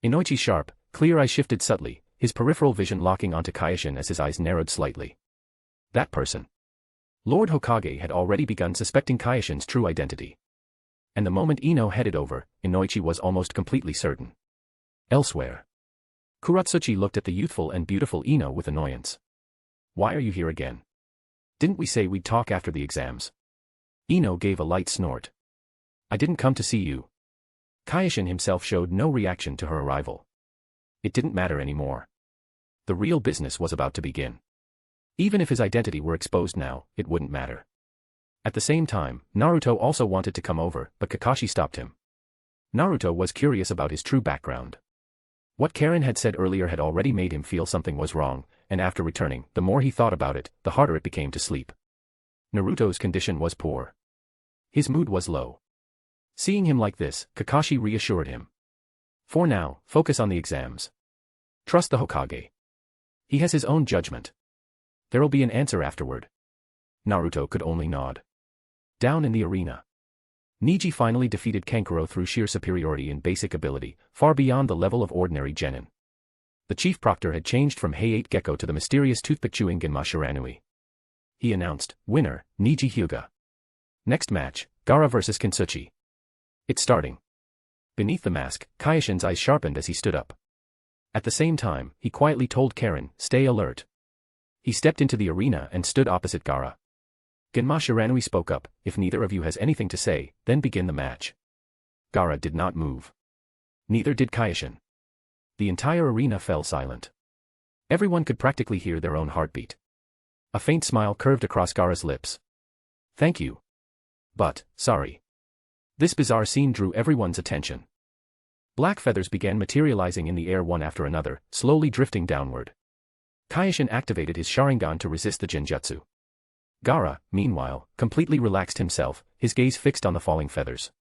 Inoichi's sharp, clear eyes shifted subtly, his peripheral vision locking onto Kyoshin as his eyes narrowed slightly. That person. Lord Hokage had already begun suspecting Kyoshin's true identity. And the moment Ino headed over, Inoichi was almost completely certain. Elsewhere. Kuratsuchi looked at the youthful and beautiful Ino with annoyance. "Why are you here again? Didn't we say we'd talk after the exams?" Ino gave a light snort. "I didn't come to see you." Kyoshin himself showed no reaction to her arrival. It didn't matter anymore. The real business was about to begin. Even if his identity were exposed now, it wouldn't matter. At the same time, Naruto also wanted to come over, but Kakashi stopped him. Naruto was curious about his true background. What Karen had said earlier had already made him feel something was wrong, and after returning, the more he thought about it, the harder it became to sleep. Naruto's condition was poor. His mood was low. Seeing him like this, Kakashi reassured him. "For now, focus on the exams. Trust the Hokage. He has his own judgment. There'll be an answer afterward." Naruto could only nod. Down in the arena. Niji finally defeated Kankuro through sheer superiority in basic ability, far beyond the level of ordinary genin. The chief proctor had changed from Hay-8 Gecko to the mysterious toothpick-chewing Genma Shiranui. He announced, "Winner, Niji Hyuga. Next match, Gaara vs Kintsuchi. It's starting." Beneath the mask, Kyoshin's eyes sharpened as he stood up. At the same time, he quietly told Karen, "Stay alert." He stepped into the arena and stood opposite Gaara. Genma Shiranui spoke up, "If neither of you has anything to say, then begin the match." Gaara did not move. Neither did Kyoshin. The entire arena fell silent. Everyone could practically hear their own heartbeat. A faint smile curved across Gaara's lips. "Thank you. But, sorry." This bizarre scene drew everyone's attention. Black feathers began materializing in the air one after another, slowly drifting downward. Kyoshin activated his Sharingan to resist the genjutsu. Gaara, meanwhile, completely relaxed himself, his gaze fixed on the falling feathers.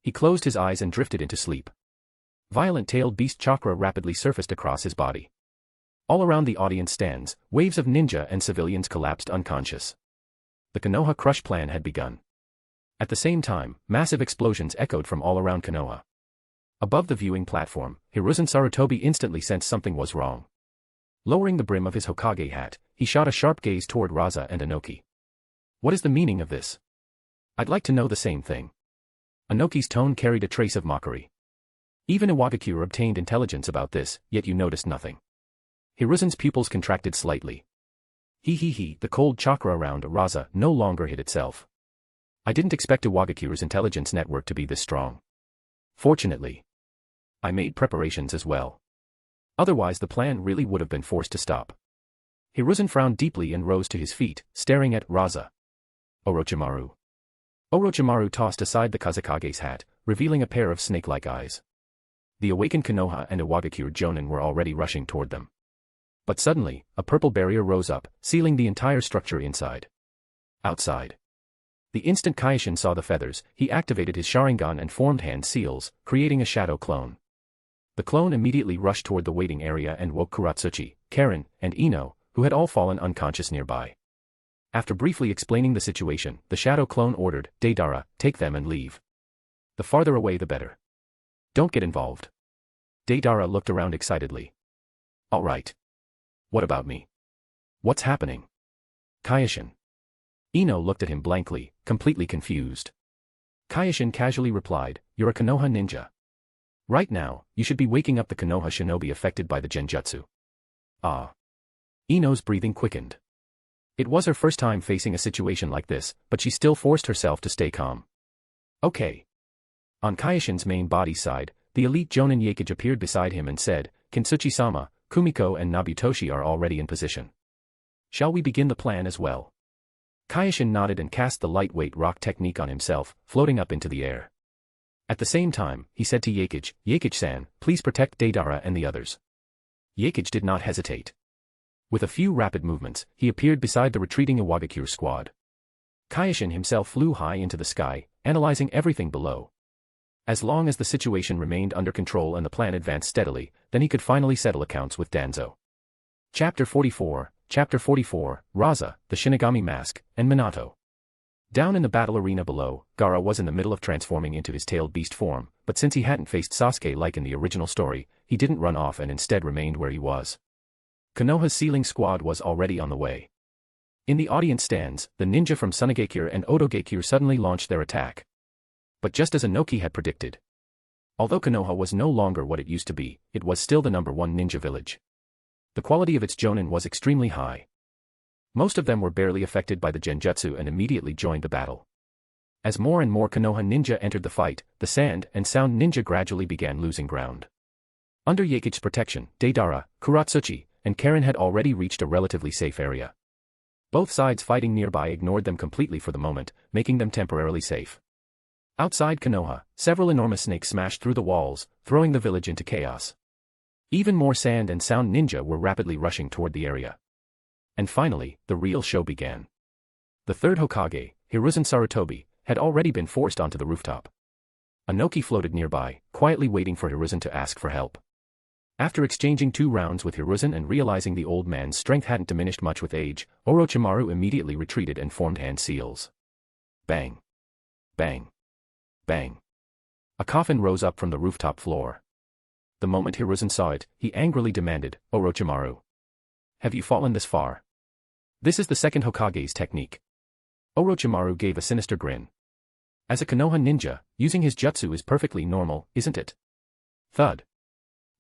He closed his eyes and drifted into sleep. Violent-tailed beast chakra rapidly surfaced across his body. All around the audience stands, waves of ninja and civilians collapsed unconscious. The Konoha Crush plan had begun. At the same time, massive explosions echoed from all around Konoha. Above the viewing platform, Hiruzen Sarutobi instantly sensed something was wrong. Lowering the brim of his Hokage hat, he shot a sharp gaze toward Raza and Inoki. What is the meaning of this? I'd like to know the same thing. Anoki's tone carried a trace of mockery. Even Iwagakure obtained intelligence about this, yet you noticed nothing. Hiruzen's pupils contracted slightly. The cold chakra around Raza no longer hid itself. I didn't expect Iwagakure's intelligence network to be this strong. Fortunately, I made preparations as well. Otherwise the plan really would have been forced to stop. Hiruzen frowned deeply and rose to his feet, staring at Raza. Orochimaru. Orochimaru tossed aside the Tsuchikage's hat, revealing a pair of snake-like eyes. The awakened Konoha and Iwagakure Jonin were already rushing toward them. But suddenly, a purple barrier rose up, sealing the entire structure inside. Outside. The instant Kyoshin saw the feathers, he activated his Sharingan and formed hand seals, creating a shadow clone. The clone immediately rushed toward the waiting area and woke Kuratsuchi, Karen, and Ino, who had all fallen unconscious nearby. After briefly explaining the situation, the shadow clone ordered, Deidara, take them and leave. The farther away the better. Don't get involved. Deidara looked around excitedly. All right. What about me? What's happening? Kyoshin. Ino looked at him blankly, completely confused. Kyoshin casually replied, you're a Konoha ninja. Right now, you should be waking up the Konoha shinobi affected by the genjutsu. Ah. Ino's breathing quickened. It was her first time facing a situation like this, but she still forced herself to stay calm. Okay. On Kyoshin's main body side, the elite Jonin Yakuji appeared beside him and said, Kintsuchi-sama, Kumiko and Nabutoshi are already in position. Shall we begin the plan as well? Kyoshin nodded and cast the lightweight rock technique on himself, floating up into the air. At the same time, he said to Yakuji, Yakuji-san, please protect Deidara and the others. Yakuji did not hesitate. With a few rapid movements, he appeared beside the retreating Iwagakure squad. Kyoshin himself flew high into the sky, analyzing everything below. As long as the situation remained under control and the plan advanced steadily, then he could finally settle accounts with Danzo. Chapter 44, Raza, the Shinigami Mask, and Minato. Down in the battle arena below, Gaara was in the middle of transforming into his tailed beast form, but since he hadn't faced Sasuke like in the original story, he didn't run off and instead remained where he was. Konoha's sealing squad was already on the way. In the audience stands, the ninja from Tsunagakure and Otogakure suddenly launched their attack. But just as Inoki had predicted. Although Konoha was no longer what it used to be, it was still the #1 ninja village. The quality of its jonin was extremely high. Most of them were barely affected by the genjutsu and immediately joined the battle. As more and more Konoha ninja entered the fight, the sand and sound ninja gradually began losing ground. Under Yakuji's protection, Deidara, Kuratsuchi, and Karen had already reached a relatively safe area. Both sides fighting nearby ignored them completely for the moment, making them temporarily safe. Outside Konoha, several enormous snakes smashed through the walls, throwing the village into chaos. Even more sand and sound ninja were rapidly rushing toward the area. And finally, the real show began. The third Hokage, Hiruzen Sarutobi, had already been forced onto the rooftop. Inoki floated nearby, quietly waiting for Hiruzen to ask for help. After exchanging 2 rounds with Hiruzen and realizing the old man's strength hadn't diminished much with age, Orochimaru immediately retreated and formed hand seals. Bang. Bang. Bang. A coffin rose up from the rooftop floor. The moment Hiruzen saw it, he angrily demanded, Orochimaru. Have you fallen this far? This is the second Hokage's technique. Orochimaru gave a sinister grin. As a Konoha ninja, using his jutsu is perfectly normal, isn't it? Thud.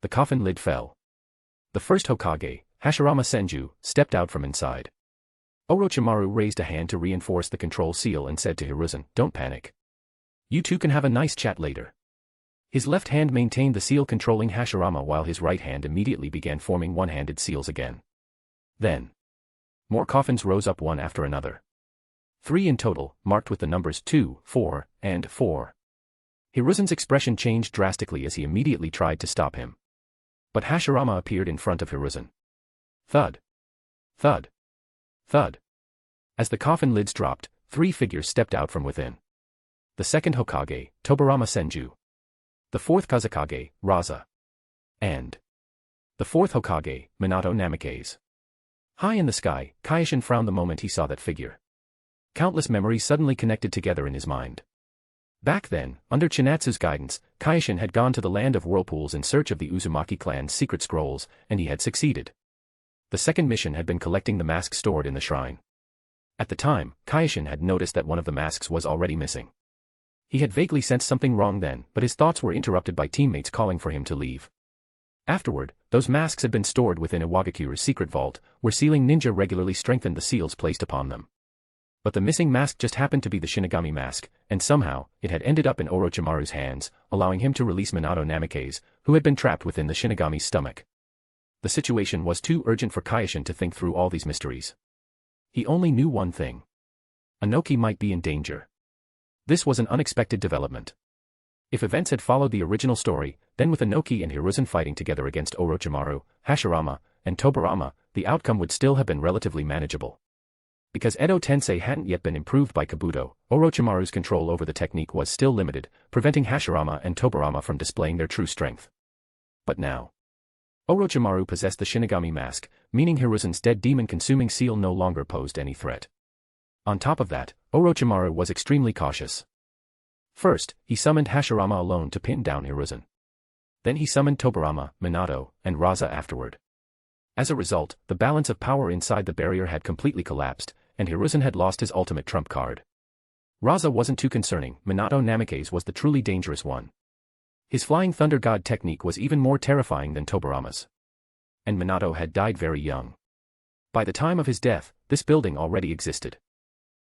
The coffin lid fell. The first Hokage, Hashirama Senju, stepped out from inside. Orochimaru raised a hand to reinforce the control seal and said to Hiruzen, don't panic. You two can have a nice chat later. His left hand maintained the seal controlling Hashirama while his right hand immediately began forming one-handed seals again. Then, more coffins rose up one after another. 3 in total, marked with the numbers 2, 4, and 4. Hiruzen's expression changed drastically as he immediately tried to stop him. But Hashirama appeared in front of Hiruzen. Thud. Thud. Thud. As the coffin lids dropped, 3 figures stepped out from within. The second Hokage, Tobirama Senju. The fourth Tsuchikage, Raza. And the fourth Hokage, Minato Namikaze. High in the sky, Kyoshin frowned the moment he saw that figure. Countless memories suddenly connected together in his mind. Back then, under Chinatsu's guidance, Kyoshin had gone to the land of whirlpools in search of the Uzumaki clan's secret scrolls, and he had succeeded. The second mission had been collecting the mask stored in the shrine. At the time, Kyoshin had noticed that one of the masks was already missing. He had vaguely sensed something wrong then, but his thoughts were interrupted by teammates calling for him to leave. Afterward, those masks had been stored within Iwagakure's secret vault, where sealing ninja regularly strengthened the seals placed upon them. But the missing mask just happened to be the Shinigami mask, and somehow, it had ended up in Orochimaru's hands, allowing him to release Minato Namikaze, who had been trapped within the Shinigami's stomach. The situation was too urgent for Kyoshin to think through all these mysteries. He only knew one thing. Inoki might be in danger. This was an unexpected development. If events had followed the original story, then with Inoki and Hiruzen fighting together against Orochimaru, Hashirama, and Tobirama, the outcome would still have been relatively manageable. Because Edo Tensei hadn't yet been improved by Kabuto, Orochimaru's control over the technique was still limited, preventing Hashirama and Tobirama from displaying their true strength. But now, Orochimaru possessed the Shinigami mask, meaning Hiruzen's dead demon-consuming seal no longer posed any threat. On top of that, Orochimaru was extremely cautious. First, he summoned Hashirama alone to pin down Hiruzen. Then he summoned Tobirama, Minato, and Raza afterward. As a result, the balance of power inside the barrier had completely collapsed, and Hiruzen had lost his ultimate trump card. Raza wasn't too concerning, Minato Namikaze was the truly dangerous one. His Flying Thunder God technique was even more terrifying than Tobirama's. And Minato had died very young. By the time of his death, this building already existed.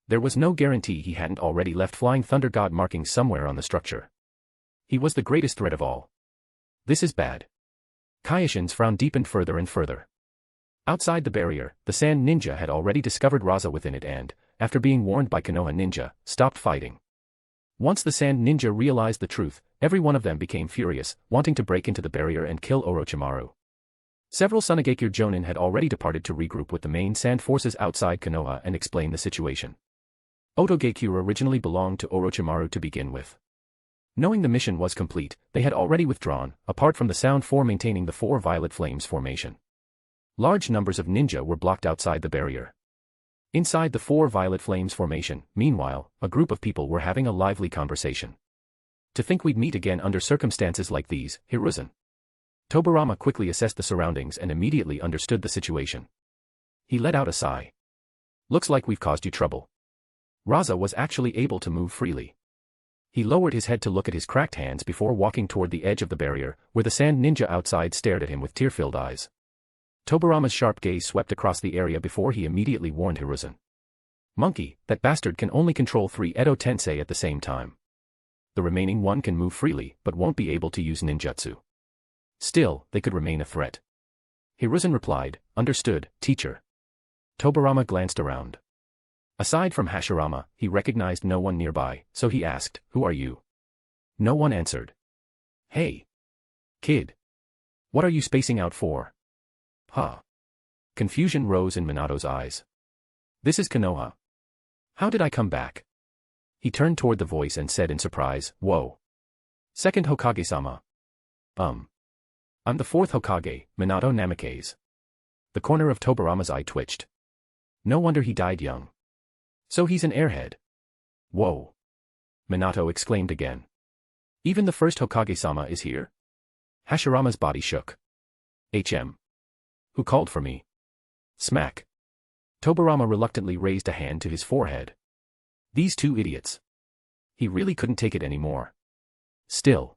There was no guarantee he hadn't already left Flying Thunder God markings somewhere on the structure. He was the greatest threat of all. This is bad. Kyoshin's frown deepened further and further. Outside the barrier, the Sand Ninja had already discovered Raza within it and, after being warned by Konoha Ninja, stopped fighting. Once the Sand Ninja realized the truth, every one of them became furious, wanting to break into the barrier and kill Orochimaru. Several Sunagekure Jonin had already departed to regroup with the main Sand forces outside Konoha and explain the situation. Otogekure originally belonged to Orochimaru to begin with. Knowing the mission was complete, they had already withdrawn, apart from the Sound 4 maintaining the 4 Violet Flames formation. Large numbers of ninja were blocked outside the barrier. Inside the 4 Violet Flames formation, meanwhile, a group of people were having a lively conversation. To think we'd meet again under circumstances like these, Hiruzen. Tobirama quickly assessed the surroundings and immediately understood the situation. He let out a sigh. Looks like we've caused you trouble. Raza was actually able to move freely. He lowered his head to look at his cracked hands before walking toward the edge of the barrier, where the Sand Ninja outside stared at him with tear-filled eyes. Tobirama's sharp gaze swept across the area before he immediately warned Hiruzen. Monkey, that bastard can only control 3 Edo Tensei at the same time. The remaining one can move freely, but won't be able to use ninjutsu. Still, they could remain a threat. Hiruzen replied, understood, teacher. Tobirama glanced around. Aside from Hashirama, he recognized no one nearby, so he asked, who are you? No one answered. Hey. Kid. What are you spacing out for? Huh. Confusion rose in Minato's eyes. This is Konoha. How did I come back? He turned toward the voice and said in surprise, whoa. Second Hokage-sama. I'm the 4th Hokage, Minato Namikaze. The corner of Tobirama's eye twitched. No wonder he died young. So he's an airhead. Whoa. Minato exclaimed again. Even the 1st Hokage-sama is here? Hashirama's body shook. HM. Who called for me? Smack. Tobirama reluctantly raised a hand to his forehead. These two idiots. He really couldn't take it anymore. Still.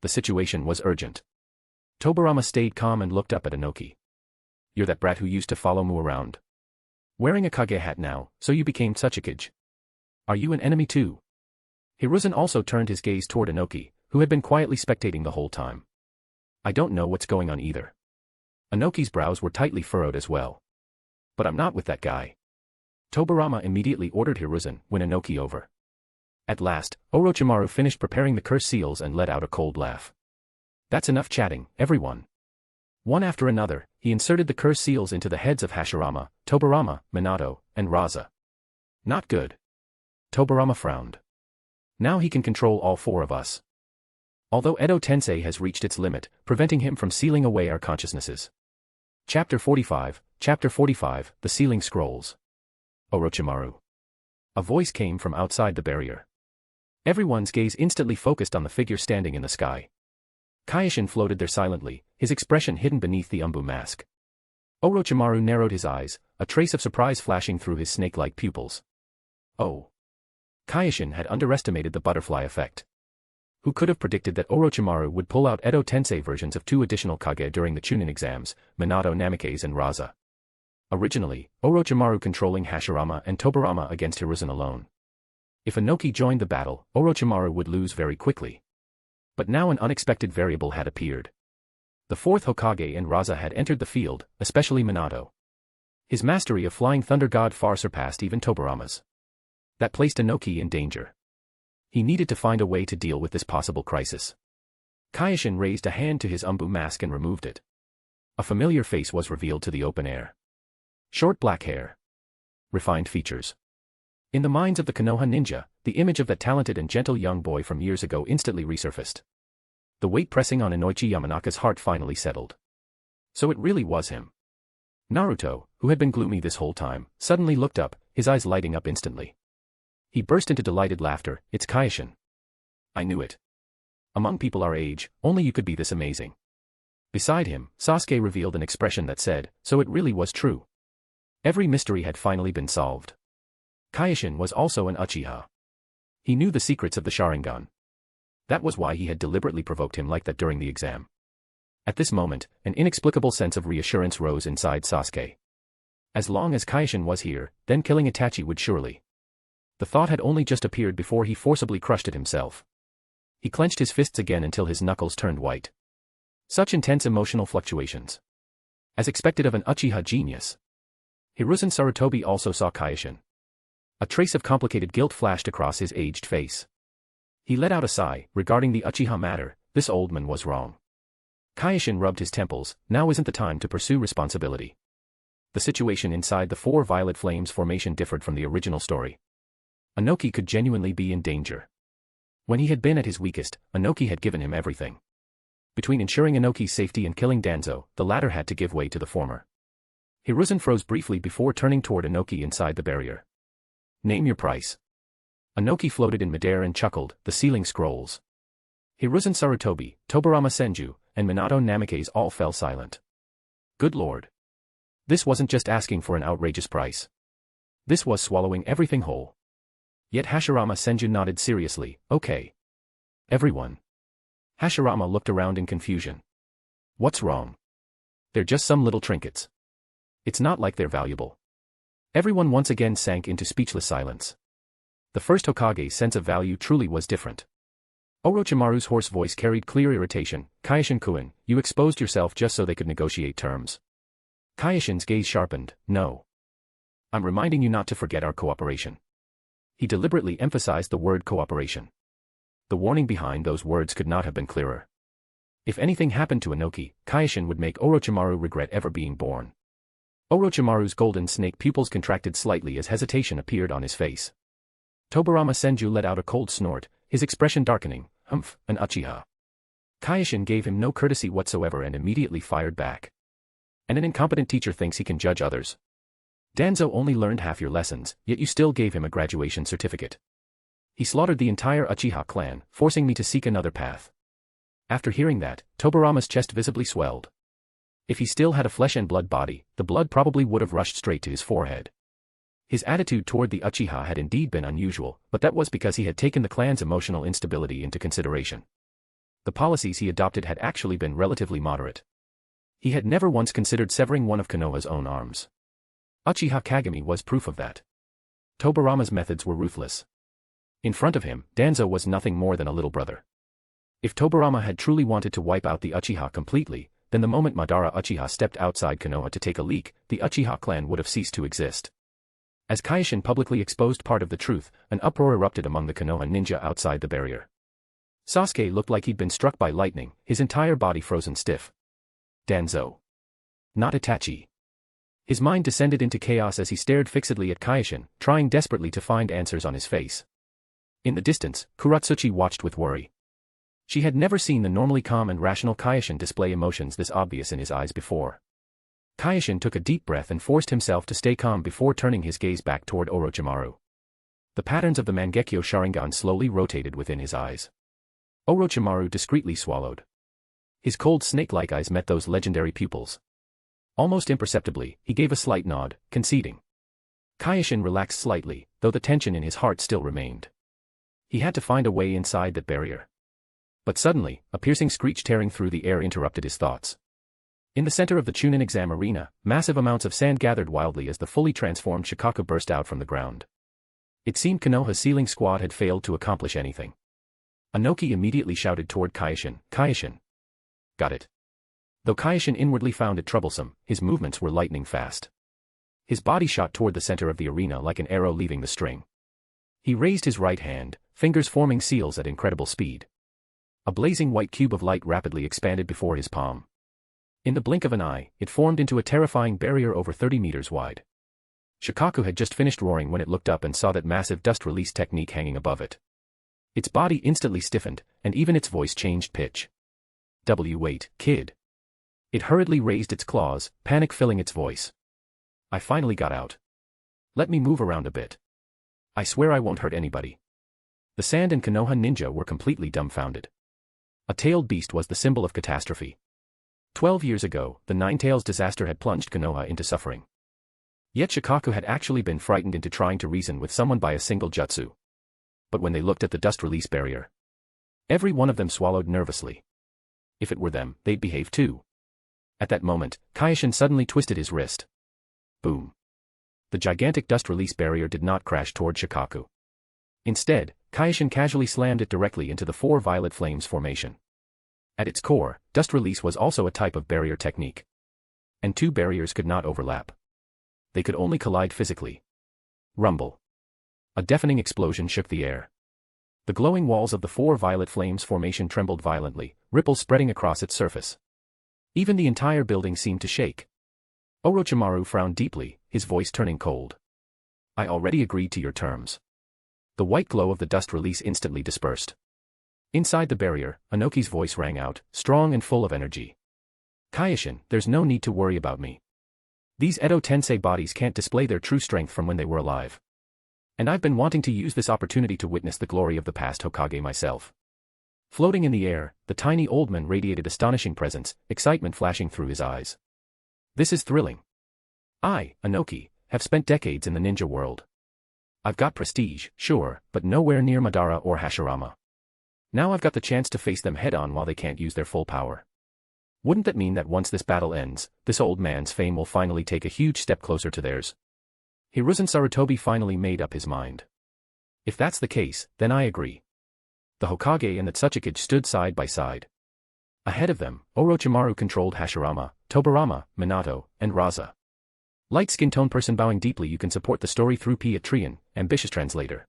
The situation was urgent. Tobirama stayed calm and looked up at Inoki. You're that brat who used to follow Mu around. Wearing a Kage hat now, so you became Tsuchikage. Are you an enemy too? Hiruzen also turned his gaze toward Inoki, who had been quietly spectating the whole time. I don't know what's going on either. Inoki's brows were tightly furrowed as well. But I'm not with that guy. Tobirama immediately ordered Hiruzen, when Inoki over. At last, Orochimaru finished preparing the curse seals and let out a cold laugh. That's enough chatting, everyone. One after another, he inserted the curse seals into the heads of Hashirama, Tobirama, Minato, and Raza. Not good. Tobirama frowned. Now he can control all 4 of us. Although Edo Tensei has reached its limit, preventing him from sealing away our consciousnesses. Chapter 45, The Sealing Scrolls. Orochimaru. A voice came from outside the barrier. Everyone's gaze instantly focused on the figure standing in the sky. Kyoshin floated there silently, his expression hidden beneath the Umbu mask. Orochimaru narrowed his eyes, a trace of surprise flashing through his snake-like pupils. Oh. Kyoshin had underestimated the butterfly effect. Who could have predicted that Orochimaru would pull out Edo Tensei versions of 2 additional Kage during the Chunin exams, Minato Namikaze and Raza. Originally, Orochimaru controlling Hashirama and Tobirama against Hiruzen alone. If Inoki joined the battle, Orochimaru would lose very quickly. But now an unexpected variable had appeared. The Fourth Hokage and Raza had entered the field, especially Minato. His mastery of Flying Thunder God far surpassed even Tobirama's. That placed Inoki in danger. He needed to find a way to deal with this possible crisis. Kyoshin raised a hand to his Umbu mask and removed it. A familiar face was revealed to the open air. Short black hair. Refined features. In the minds of the Konoha ninja, the image of that talented and gentle young boy from years ago instantly resurfaced. The weight pressing on Inoichi Yamanaka's heart finally settled. So it really was him. Naruto, who had been gloomy this whole time, suddenly looked up, his eyes lighting up instantly. He burst into delighted laughter. It's Kyoshin. I knew it. Among people our age, only you could be this amazing. Beside him, Sasuke revealed an expression that said, so it really was true. Every mystery had finally been solved. Kyoshin was also an Uchiha. He knew the secrets of the Sharingan. That was why he had deliberately provoked him like that during the exam. At this moment, an inexplicable sense of reassurance rose inside Sasuke. As long as Kyoshin was here, then killing Itachi would surely. The thought had only just appeared before he forcibly crushed it himself. He clenched his fists again until his knuckles turned white. Such intense emotional fluctuations. As expected of an Uchiha genius. Hiruzen Sarutobi also saw Kyoshin. A trace of complicated guilt flashed across his aged face. He let out a sigh. Regarding the Uchiha matter, this old man was wrong. Kyoshin rubbed his temples. Now isn't the time to pursue responsibility. The situation inside the 4 Violet Flames formation differed from the original story. Inoki could genuinely be in danger. When he had been at his weakest, Inoki had given him everything. Between ensuring Inoki's safety and killing Danzo, the latter had to give way to the former. Hiruzen froze briefly before turning toward Inoki inside the barrier. Name your price. Inoki floated in midair and chuckled, the ceiling scrolls. Hiruzen Sarutobi, Tobirama Senju, and Minato Namikaze all fell silent. Good lord. This wasn't just asking for an outrageous price. This was swallowing everything whole. Yet Hashirama Senju nodded seriously, okay. Everyone. Hashirama looked around in confusion. What's wrong? They're just some little trinkets. It's not like they're valuable. Everyone once again sank into speechless silence. The first Hokage's sense of value truly was different. Orochimaru's hoarse voice carried clear irritation. Kyoshin-kun, you exposed yourself just so they could negotiate terms. Kyoshin's gaze sharpened. No. I'm reminding you not to forget our cooperation. He deliberately emphasized the word cooperation. The warning behind those words could not have been clearer. If anything happened to Inoki, Kyoshin would make Orochimaru regret ever being born. Orochimaru's golden snake pupils contracted slightly as hesitation appeared on his face. Tobirama Senju let out a cold snort, his expression darkening. Humph, an Uchiha. Kyoshin gave him no courtesy whatsoever and immediately fired back. And an incompetent teacher thinks he can judge others. Danzo only learned half your lessons, yet you still gave him a graduation certificate. He slaughtered the entire Uchiha clan, forcing me to seek another path. After hearing that, Tobirama's chest visibly swelled. If he still had a flesh and blood body, the blood probably would have rushed straight to his forehead. His attitude toward the Uchiha had indeed been unusual, but that was because he had taken the clan's emotional instability into consideration. The policies he adopted had actually been relatively moderate. He had never once considered severing one of Konoha's own arms. Uchiha Kagami was proof of that. Tobirama's methods were ruthless. In front of him, Danzo was nothing more than a little brother. If Tobirama had truly wanted to wipe out the Uchiha completely, then the moment Madara Uchiha stepped outside Konoha to take a leak, the Uchiha clan would have ceased to exist. As Kyoshin publicly exposed part of the truth, an uproar erupted among the Konoha ninja outside the barrier. Sasuke looked like he'd been struck by lightning, his entire body frozen stiff. Danzo. Not Itachi. His mind descended into chaos as he stared fixedly at Kyoshin, trying desperately to find answers on his face. In the distance, Kuratsuchi watched with worry. She had never seen the normally calm and rational Kyoshin display emotions this obvious in his eyes before. Kyoshin took a deep breath and forced himself to stay calm before turning his gaze back toward Orochimaru. The patterns of the Mangekyo Sharingan slowly rotated within his eyes. Orochimaru discreetly swallowed. His cold snake-like eyes met those legendary pupils. Almost imperceptibly, he gave a slight nod, conceding. Kyoshin relaxed slightly, though the tension in his heart still remained. He had to find a way inside that barrier. But suddenly, a piercing screech tearing through the air interrupted his thoughts. In the center of the Chunin exam arena, massive amounts of sand gathered wildly as the fully transformed Shikaku burst out from the ground. It seemed Konoha's sealing squad had failed to accomplish anything. Inoki immediately shouted toward Kyoshin, "Kyoshin! Got it." Though Kyoshin inwardly found it troublesome, his movements were lightning fast. His body shot toward the center of the arena like an arrow leaving the string. He raised his right hand, fingers forming seals at incredible speed. A blazing white cube of light rapidly expanded before his palm. In the blink of an eye, it formed into a terrifying barrier over 30 meters wide. Shikaku had just finished roaring when it looked up and saw that massive dust release technique hanging above it. Its body instantly stiffened, and even its voice changed pitch. "Wait, kid." It hurriedly raised its claws, panic filling its voice. "I finally got out. Let me move around a bit. I swear I won't hurt anybody." The Sand and Konoha ninja were completely dumbfounded. A tailed beast was the symbol of catastrophe. 12 years ago, the Nine-Tails disaster had plunged Konoha into suffering. Yet Shikaku had actually been frightened into trying to reason with someone by a single jutsu. But when they looked at the dust release barrier, every one of them swallowed nervously. If it were them, they'd behave too. At that moment, Kyoshin suddenly twisted his wrist. Boom. The gigantic dust release barrier did not crash toward Shikaku. Instead, Kyoshin casually slammed it directly into the four violet flames formation. At its core, dust release was also a type of barrier technique. And two barriers could not overlap. They could only collide physically. Rumble. A deafening explosion shook the air. The glowing walls of the four violet flames formation trembled violently, ripples spreading across its surface. Even the entire building seemed to shake. Orochimaru frowned deeply, his voice turning cold. "I already agreed to your terms." The white glow of the dust release instantly dispersed. Inside the barrier, Inoki's voice rang out, strong and full of energy. "Kyoshin, there's no need to worry about me. These Edo Tensei bodies can't display their true strength from when they were alive. And I've been wanting to use this opportunity to witness the glory of the past Hokage myself." Floating in the air, the tiny old man radiated astonishing presence, excitement flashing through his eyes. "This is thrilling. I, Inoki, have spent decades in the ninja world. I've got prestige, sure, but nowhere near Madara or Hashirama. Now I've got the chance to face them head-on while they can't use their full power. Wouldn't that mean that once this battle ends, this old man's fame will finally take a huge step closer to theirs?" Hiruzen Sarutobi finally made up his mind. "If that's the case, then I agree." The Hokage and the Tsuchikage stood side by side. Ahead of them, Orochimaru controlled Hashirama, Tobirama, Minato, and Raza. Light skin tone person bowing deeply. You can support the story through Patreon, ambitious translator.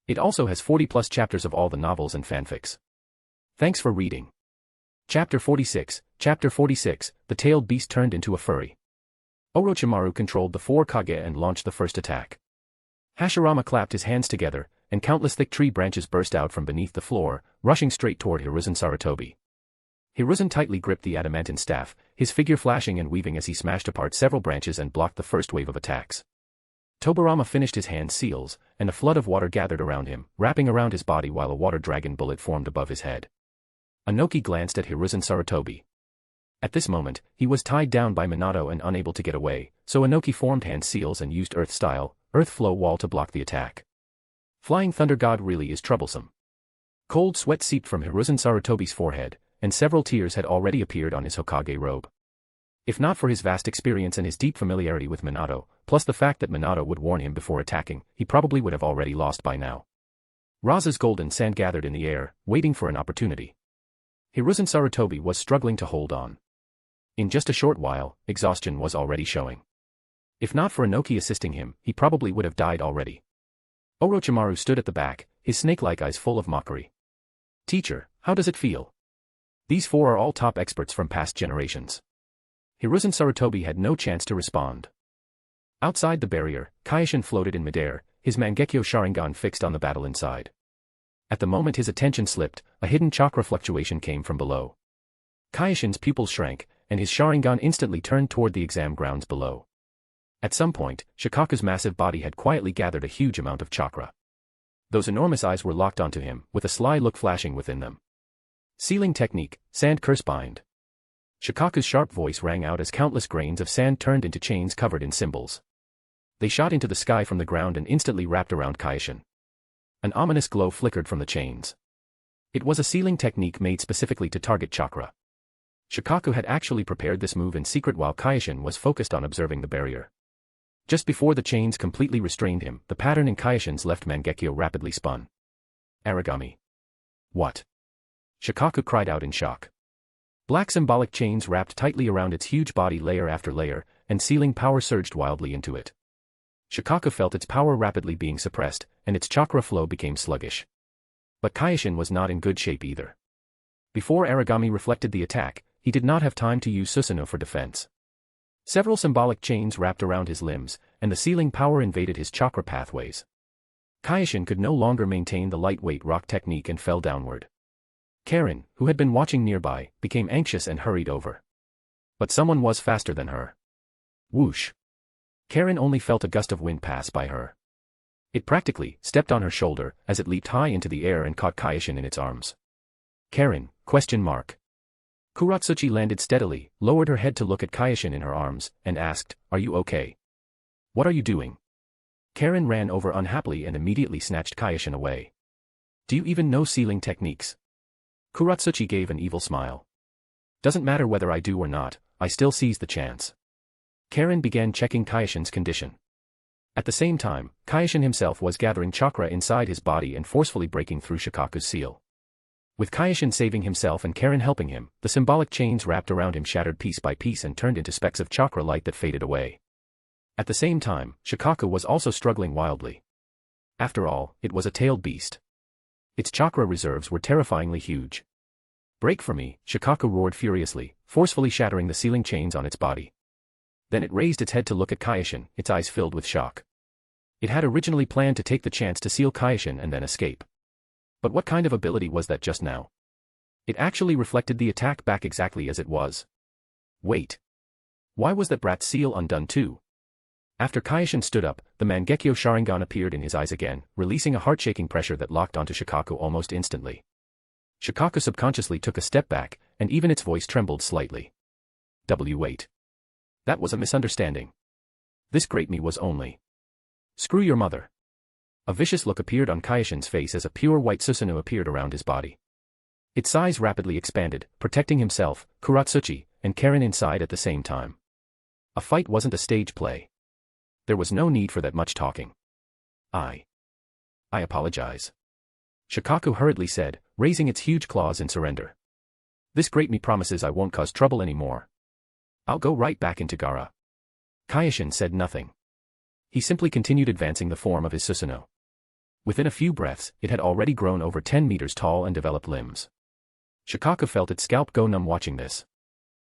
It also has 40+ chapters of all the novels and fanfics. Thanks for reading. Chapter 46, the tailed beast turned into a furry. Orochimaru controlled the four Kage and launched the first attack. Hashirama clapped his hands together, and countless thick tree branches burst out from beneath the floor, rushing straight toward Hiruzen Sarutobi. Hiruzen tightly gripped the adamantine staff, his figure flashing and weaving as he smashed apart several branches and blocked the first wave of attacks. Tobirama finished his hand seals, and a flood of water gathered around him, wrapping around his body while a water dragon bullet formed above his head. Inoki glanced at Hiruzen Sarutobi. At this moment, he was tied down by Minato and unable to get away, so Inoki formed hand seals and used Earth-style, Earth Flow Wall to block the attack. Flying Thunder God really is troublesome. Cold sweat seeped from Hiruzen Sarutobi's forehead, and several tears had already appeared on his Hokage robe. If not for his vast experience and his deep familiarity with Minato, plus the fact that Minato would warn him before attacking, he probably would have already lost by now. Raza's golden sand gathered in the air, waiting for an opportunity. Hiruzen Sarutobi was struggling to hold on. In just a short while, exhaustion was already showing. If not for Inoki assisting him, he probably would have died already. Orochimaru stood at the back, his snake-like eyes full of mockery. "Teacher, how does it feel? These four are all top experts from past generations." Hiruzen Sarutobi had no chance to respond. Outside the barrier, Kyoshin floated in midair, his Mangekyo Sharingan fixed on the battle inside. At the moment his attention slipped, a hidden chakra fluctuation came from below. Kyoshin's pupils shrank, and his Sharingan instantly turned toward the exam grounds below. At some point, Shikaku's massive body had quietly gathered a huge amount of chakra. Those enormous eyes were locked onto him, with a sly look flashing within them. Sealing technique, Sand Curse Bind. Shikaku's sharp voice rang out as countless grains of sand turned into chains covered in symbols. They shot into the sky from the ground and instantly wrapped around Kyoshin. An ominous glow flickered from the chains. It was a sealing technique made specifically to target chakra. Shikaku had actually prepared this move in secret while Kyoshin was focused on observing the barrier. Just before the chains completely restrained him, the pattern in Kyoshin's left Mangekyo rapidly spun. Origami. What? Shikaku cried out in shock. Black symbolic chains wrapped tightly around its huge body layer after layer, and sealing power surged wildly into it. Shikaku felt its power rapidly being suppressed, and its chakra flow became sluggish. But Kyoshin was not in good shape either. Before Origami reflected the attack, he did not have time to use Susanoo for defense. Several symbolic chains wrapped around his limbs, and the sealing power invaded his chakra pathways. Kyoshin could no longer maintain the lightweight rock technique and fell downward. Karen, who had been watching nearby, became anxious and hurried over. But someone was faster than her. Whoosh! Karen only felt a gust of wind pass by her. It practically stepped on her shoulder as it leaped high into the air and caught Kyoshin in its arms. Karen, ? Kuratsuchi landed steadily, lowered her head to look at Kyoshin in her arms, and asked, "Are you okay? What are you doing?" Karen ran over unhappily and immediately snatched Kyoshin away. "Do you even know sealing techniques?" Kuratsuchi gave an evil smile. "Doesn't matter whether I do or not, I still seize the chance." Karen began checking Kyoshin's condition. At the same time, Kyoshin himself was gathering chakra inside his body and forcefully breaking through Shikaku's seal. With Kyoshin saving himself and Karen helping him, the symbolic chains wrapped around him shattered piece by piece and turned into specks of chakra light that faded away. At the same time, Shikaku was also struggling wildly. After all, it was a tailed beast. Its chakra reserves were terrifyingly huge. "Break for me," Shikaku roared furiously, forcefully shattering the sealing chains on its body. Then it raised its head to look at Kyoshin, its eyes filled with shock. It had originally planned to take the chance to seal Kyoshin and then escape. But what kind of ability was that just now? It actually reflected the attack back exactly as it was. Wait. Why was that brat's seal undone too? After Kyoshin stood up, the Mangekyo Sharingan appeared in his eyes again, releasing a heart-shaking pressure that locked onto Shikaku almost instantly. Shikaku subconsciously took a step back, and even its voice trembled slightly. Wait. That was a misunderstanding. This great me was only. Screw your mother. A vicious look appeared on Kyoshin's face as a pure white Susanoo appeared around his body. Its size rapidly expanded, protecting himself, Kuratsuchi, and Karen inside at the same time. A fight wasn't a stage play. There was no need for that much talking. I apologize. Shikaku hurriedly said, raising its huge claws in surrender. This great me promises I won't cause trouble anymore. I'll go right back into Gaara. Kyoshin said nothing. He simply continued advancing the form of his Susanoo. Within a few breaths, it had already grown over 10 meters tall and developed limbs. Shikaku felt its scalp go numb watching this.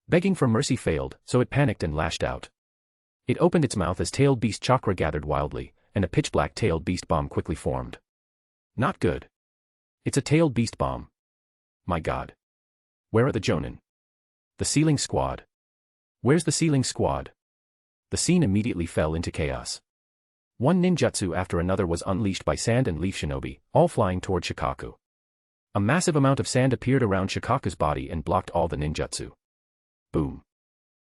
Begging for mercy failed, so it panicked and lashed out. It opened its mouth as tailed beast chakra gathered wildly, and a pitch-black tailed beast bomb quickly formed. Not good. It's a tailed beast bomb. My god. Where are the Jonin? The sealing squad. Where's the sealing squad? The scene immediately fell into chaos. One ninjutsu after another was unleashed by Sand and Leaf Shinobi, all flying toward Shikaku. A massive amount of sand appeared around Shikaku's body and blocked all the ninjutsu. Boom.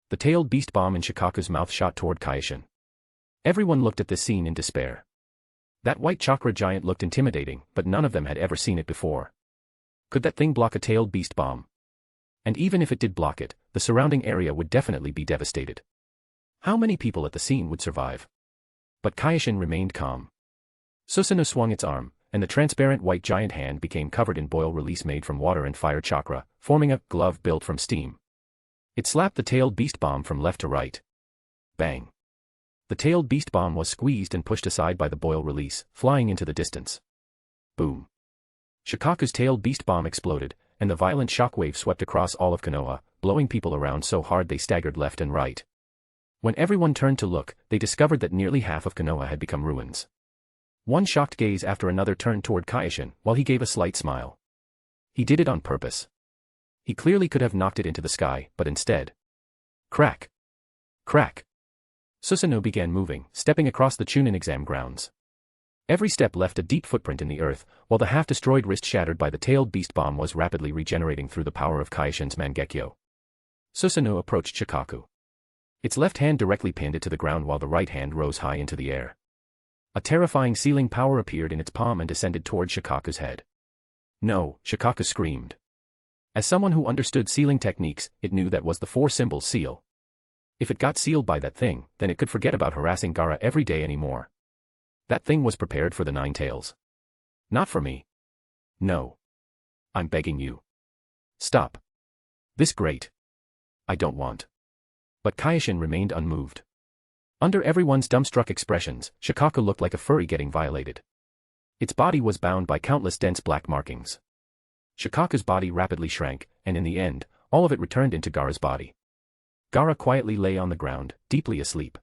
The tailed beast bomb in Shikaku's mouth shot toward Kyoshin. Everyone looked at this scene in despair. That white chakra giant looked intimidating, but none of them had ever seen it before. Could that thing block a tailed beast bomb? And even if it did block it, the surrounding area would definitely be devastated. How many people at the scene would survive? But Kyoshin remained calm. Susanoo swung its arm, and the transparent white giant hand became covered in boil release made from water and fire chakra, forming a glove built from steam. It slapped the tailed beast bomb from left to right. Bang. The tailed beast bomb was squeezed and pushed aside by the boil release, flying into the distance. Boom. Shikaku's tailed beast bomb exploded, and the violent shockwave swept across all of Konoha, blowing people around so hard they staggered left and right. When everyone turned to look, they discovered that nearly half of Konoha had become ruins. One shocked gaze after another turned toward Kyoshin, while he gave a slight smile. He did it on purpose. He clearly could have knocked it into the sky, but instead. Crack. Crack. Susanoo began moving, stepping across the Chunin exam grounds. Every step left a deep footprint in the earth, while the half-destroyed wrist shattered by the tailed beast bomb was rapidly regenerating through the power of Kyoshin's Mangekyo. Susanoo approached Shikaku. Its left hand directly pinned it to the ground while the right hand rose high into the air. A terrifying sealing power appeared in its palm and descended toward Shikaku's head. No, Shikaku screamed. As someone who understood sealing techniques, it knew that was the four-symbol seal. If it got sealed by that thing, then it could forget about harassing Gaara every day anymore. That thing was prepared for the Nine Tails. Not for me. No. I'm begging you. Stop. This great. I don't want. But Kyoshin remained unmoved. Under everyone's dumbstruck expressions, Shikaku looked like a furry getting violated. Its body was bound by countless dense black markings. Shikaku's body rapidly shrank, and in the end, all of it returned into Gaara's body. Gaara quietly lay on the ground, deeply asleep.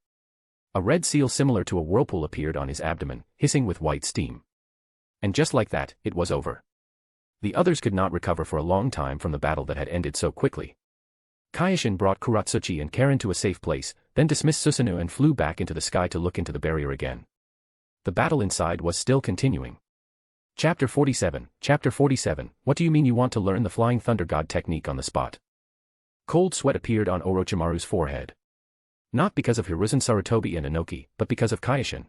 A red seal similar to a whirlpool appeared on his abdomen, hissing with white steam. And just like that, it was over. The others could not recover for a long time from the battle that had ended so quickly. Kyoshin brought Kuratsuchi and Karen to a safe place, then dismissed Susanoo and flew back into the sky to look into the barrier again. The battle inside was still continuing. Chapter 47, What do you mean you want to learn the Flying Thunder God technique on the spot? Cold sweat appeared on Orochimaru's forehead. Not because of Hiruzen Sarutobi and Inoki, but because of Kyoshin.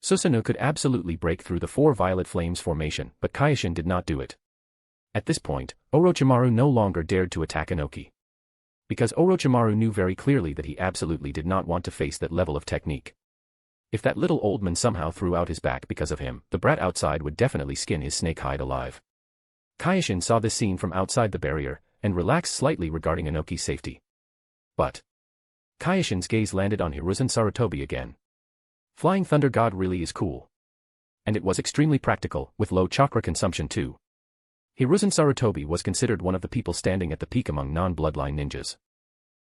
Susanoo could absolutely break through the four violet flames formation, but Kyoshin did not do it. At this point, Orochimaru no longer dared to attack Inoki. Because Orochimaru knew very clearly that he absolutely did not want to face that level of technique. If that little old man somehow threw out his back because of him, the brat outside would definitely skin his snake hide alive. Kyoshin saw this scene from outside the barrier, and relaxed slightly regarding Inoki's safety. But Kyoshin's gaze landed on Hiruzen Sarutobi again. Flying Thunder God really is cool. And it was extremely practical, with low chakra consumption too. Hiruzen Sarutobi was considered one of the people standing at the peak among non-bloodline ninjas.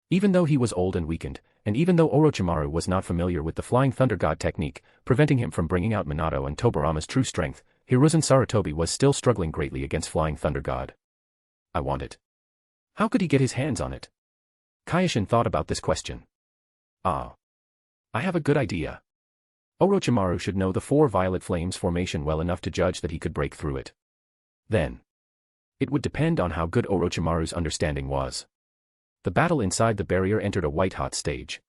Even though he was old and weakened, and even though Orochimaru was not familiar with the Flying Thunder God technique, preventing him from bringing out Minato and Tobirama's true strength, Hiruzen Sarutobi was still struggling greatly against Flying Thunder God. I want it. How could he get his hands on it? Kyoshin thought about this question. I have a good idea. Orochimaru should know the four violet flames formation well enough to judge that he could break through it. Then it would depend on how good Orochimaru's understanding was. The battle inside the barrier entered a white-hot stage.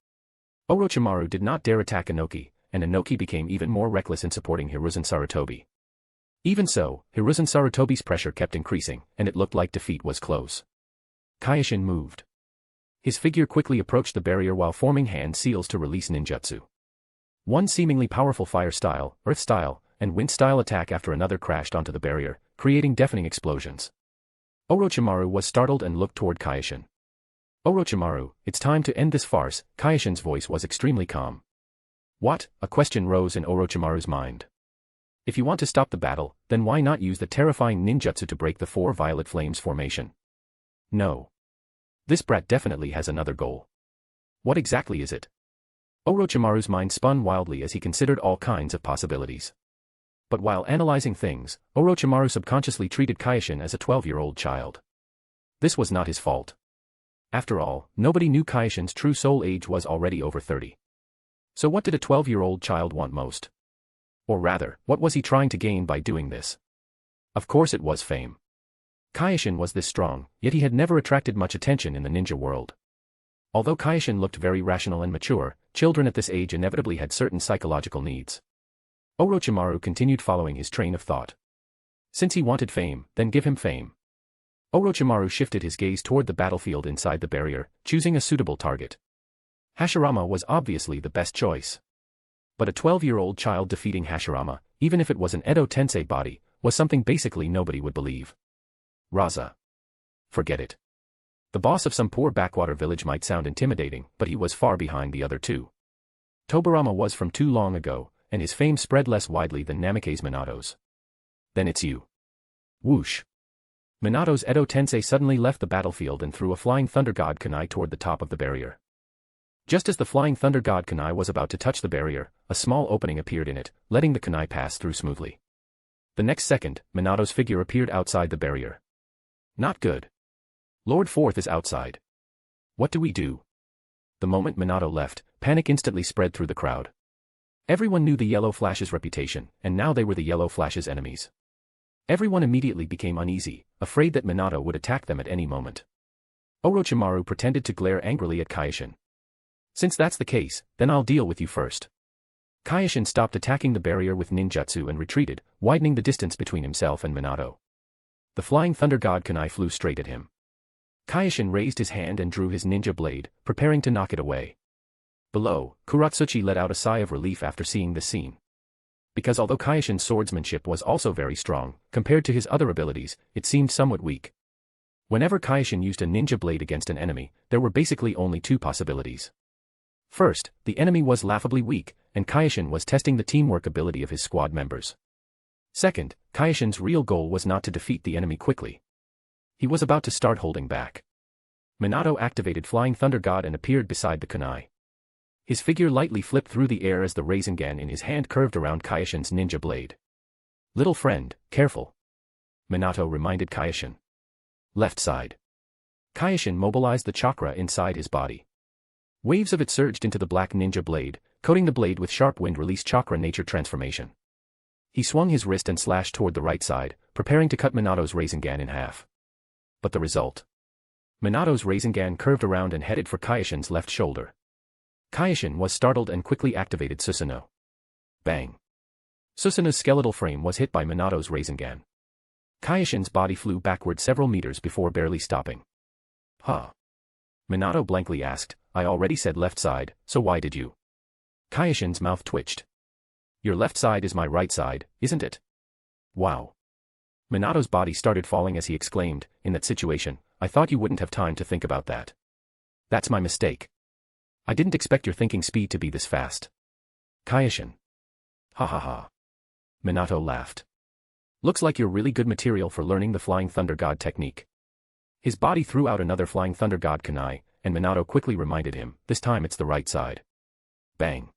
Orochimaru did not dare attack Inoki, and Inoki became even more reckless in supporting Hiruzen Sarutobi. Even so, Hiruzen Sarutobi's pressure kept increasing, and it looked like defeat was close. Kyoshin moved. His figure quickly approached the barrier while forming hand seals to release ninjutsu. One seemingly powerful fire style, earth style, and wind style attack after another crashed onto the barrier, creating deafening explosions. Orochimaru was startled and looked toward Kyoshin. Orochimaru, it's time to end this farce. Kyoshin's voice was extremely calm. What? A question rose in Orochimaru's mind. If you want to stop the battle, then why not use the terrifying ninjutsu to break the four violet flames formation? No. This brat definitely has another goal. What exactly is it? Orochimaru's mind spun wildly as he considered all kinds of possibilities. But while analyzing things, Orochimaru subconsciously treated Kyoshin as a 12-year-old child. This was not his fault. After all, nobody knew Kyoshin's true soul age was already over 30. So what did a 12-year-old child want most? Or rather, what was he trying to gain by doing this? Of course it was fame. Kyoshin was this strong, yet he had never attracted much attention in the ninja world. Although Kyoshin looked very rational and mature, children at this age inevitably had certain psychological needs. Orochimaru continued following his train of thought. Since he wanted fame, then give him fame. Orochimaru shifted his gaze toward the battlefield inside the barrier, choosing a suitable target. Hashirama was obviously the best choice. But a 12-year-old child defeating Hashirama, even if it was an Edo Tensei body, was something basically nobody would believe. Raza. Forget it. The boss of some poor backwater village might sound intimidating, but he was far behind the other two. Tobirama was from too long ago, and his fame spread less widely than Namake's Minato's. Then it's you. Whoosh. Minato's Edo Tensei suddenly left the battlefield and threw a Flying Thunder God Kunai toward the top of the barrier. Just as the Flying Thunder God Kunai was about to touch the barrier, a small opening appeared in it, letting the kunai pass through smoothly. The next second, Minato's figure appeared outside the barrier. Not good. Lord Fourth is outside. What do we do? The moment Minato left, panic instantly spread through the crowd. Everyone knew the Yellow Flash's reputation, and now they were the Yellow Flash's enemies. Everyone immediately became uneasy, afraid that Minato would attack them at any moment. Orochimaru pretended to glare angrily at Kyoshin. Since that's the case, then I'll deal with you first. Kyoshin stopped attacking the barrier with ninjutsu and retreated, widening the distance between himself and Minato. The flying thunder god kunai flew straight at him. Kyoshin raised his hand and drew his ninja blade, preparing to knock it away. Below, Kuratsuchi let out a sigh of relief after seeing this scene. Because although Kyoshin's swordsmanship was also very strong, compared to his other abilities, it seemed somewhat weak. Whenever Kyoshin used a ninja blade against an enemy, there were basically only two possibilities. First, the enemy was laughably weak, and Kyoshin was testing the teamwork ability of his squad members. Second, Kyoshin's real goal was not to defeat the enemy quickly. He was about to start holding back. Minato activated Flying Thunder God and appeared beside the kunai. His figure lightly flipped through the air as the Rasengan in his hand curved around Kyoshin's ninja blade. "Little friend, careful," Minato reminded Kyoshin. Left side. Kyoshin mobilized the chakra inside his body. Waves of it surged into the black ninja blade, coating the blade with sharp wind-release chakra nature transformation. He swung his wrist and slashed toward the right side, preparing to cut Minato's Rasengan in half. But the result? Minato's Rasengan curved around and headed for Kyoshin's left shoulder. Kyoshin was startled and quickly activated Susanoo. Bang! Susanoo's skeletal frame was hit by Minato's Rasengan. Kyoshin's body flew backward several meters before barely stopping. Huh? Minato blankly asked, "I already said left side, so why did you?" Kyoshin's mouth twitched. "Your left side is my right side, isn't it?" Wow. Minato's body started falling as he exclaimed, "In that situation, I thought you wouldn't have time to think about that. That's my mistake. I didn't expect your thinking speed to be this fast." Kyoshin. Ha ha ha. Minato laughed. "Looks like you're really good material for learning the Flying Thunder God technique." His body threw out another Flying Thunder God kunai, and Minato quickly reminded him, "This time it's the right side." Bang.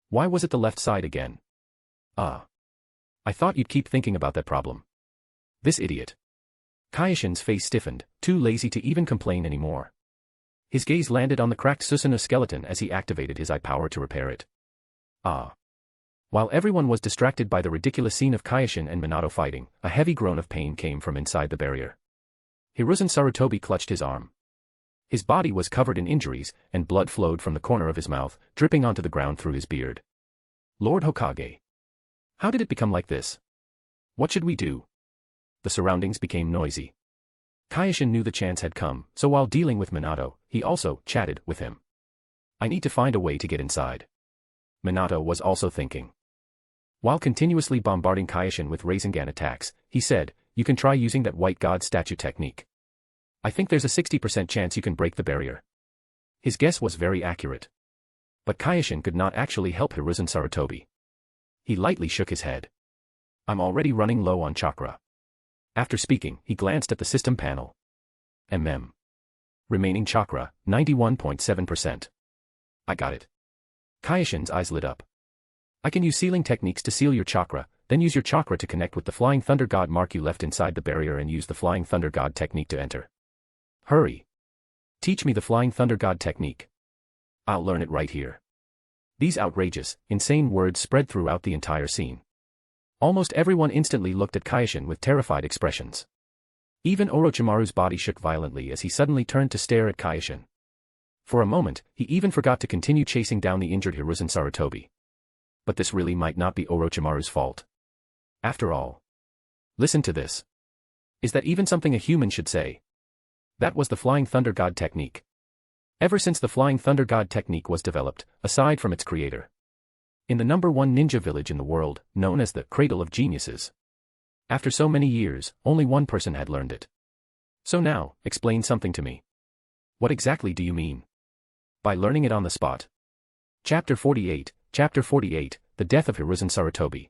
Why was it the left side again? Ah. I thought you'd keep thinking about that problem. This idiot. Kyoshin's face stiffened, too lazy to even complain anymore. His gaze landed on the cracked Susanoo skeleton as he activated his eye power to repair it. Ah. While everyone was distracted by the ridiculous scene of Kyoshin and Minato fighting, a heavy groan of pain came from inside the barrier. Hiruzen Sarutobi clutched his arm. His body was covered in injuries, and blood flowed from the corner of his mouth, dripping onto the ground through his beard. "Lord Hokage. How did it become like this? What should we do?" The surroundings became noisy. Kyoshin knew the chance had come, so while dealing with Minato, he also chatted with him. "I need to find a way to get inside." Minato was also thinking. While continuously bombarding Kyoshin with Rasengan attacks, he said, "You can try using that white god statue technique. I think there's a 60% chance you can break the barrier." His guess was very accurate. But Kyoshin could not actually help Hiruzen Sarutobi. He lightly shook his head. "I'm already running low on chakra." After speaking, he glanced at the system panel. Remaining chakra, 91.7%. I got it. Kyoshin's eyes lit up. "I can use sealing techniques to seal your chakra, then use your chakra to connect with the Flying Thunder God mark you left inside the barrier and use the Flying Thunder God technique to enter." "Hurry. Teach me the Flying Thunder God technique. I'll learn it right here." These outrageous, insane words spread throughout the entire scene. Almost everyone instantly looked at Kyoshin with terrified expressions. Even Orochimaru's body shook violently as he suddenly turned to stare at Kyoshin. For a moment, he even forgot to continue chasing down the injured Hiruzen Sarutobi. But this really might not be Orochimaru's fault. After all. Listen to this. Is that even something a human should say? That was the Flying Thunder God technique. Ever since the Flying Thunder God technique was developed, aside from its creator. In the #1 ninja village in the world, known as the Cradle of Geniuses. After so many years, only one person had learned it. So now, explain something to me. What exactly do you mean by learning it on the spot? Chapter 48, The Death of Hiruzen Sarutobi.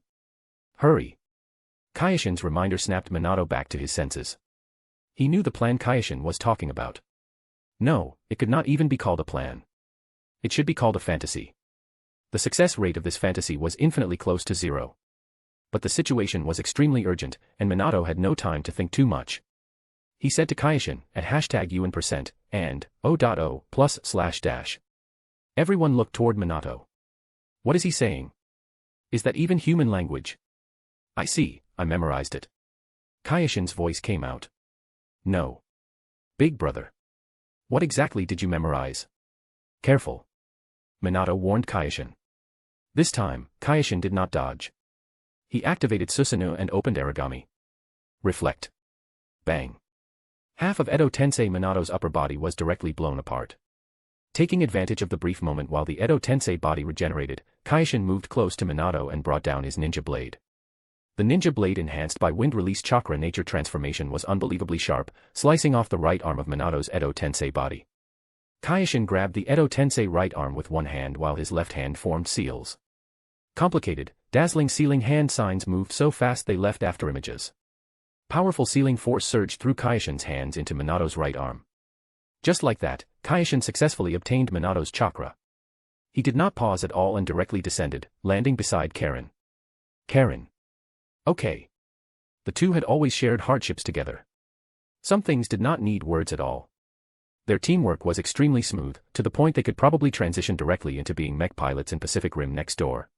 Hurry. Kyoshin's reminder snapped Minato back to his senses. He knew the plan Kyoshin was talking about. No, it could not even be called a plan. It should be called a fantasy. The success rate of this fantasy was infinitely close to zero. But the situation was extremely urgent, and Minato had no time to think too much. He said to Kyoshin, at #UN% and O.O+/-. Everyone looked toward Minato. What is he saying? Is that even human language? I see, I memorized it. Kyoshin's voice came out. No. Big brother. What exactly did you memorize? Careful. Minato warned Kyoshin. This time, Kyoshin did not dodge. He activated Susanoo and opened origami. Reflect. Bang. Half of Edo Tensei Minato's upper body was directly blown apart. Taking advantage of the brief moment while the Edo Tensei body regenerated, Kyoshin moved close to Minato and brought down his ninja blade. The ninja blade enhanced by wind-release chakra nature transformation was unbelievably sharp, slicing off the right arm of Minato's Edo Tensei body. Kyoshin grabbed the Edo Tensei right arm with one hand while his left hand formed seals. Complicated, dazzling sealing hand signs moved so fast they left afterimages. Powerful sealing force surged through Kyoshin's hands into Minato's right arm. Just like that, Kyoshin successfully obtained Minato's chakra. He did not pause at all and directly descended, landing beside Karen. Karen. Okay. The two had always shared hardships together. Some things did not need words at all. Their teamwork was extremely smooth, to the point they could probably transition directly into being mech pilots in Pacific Rim next door.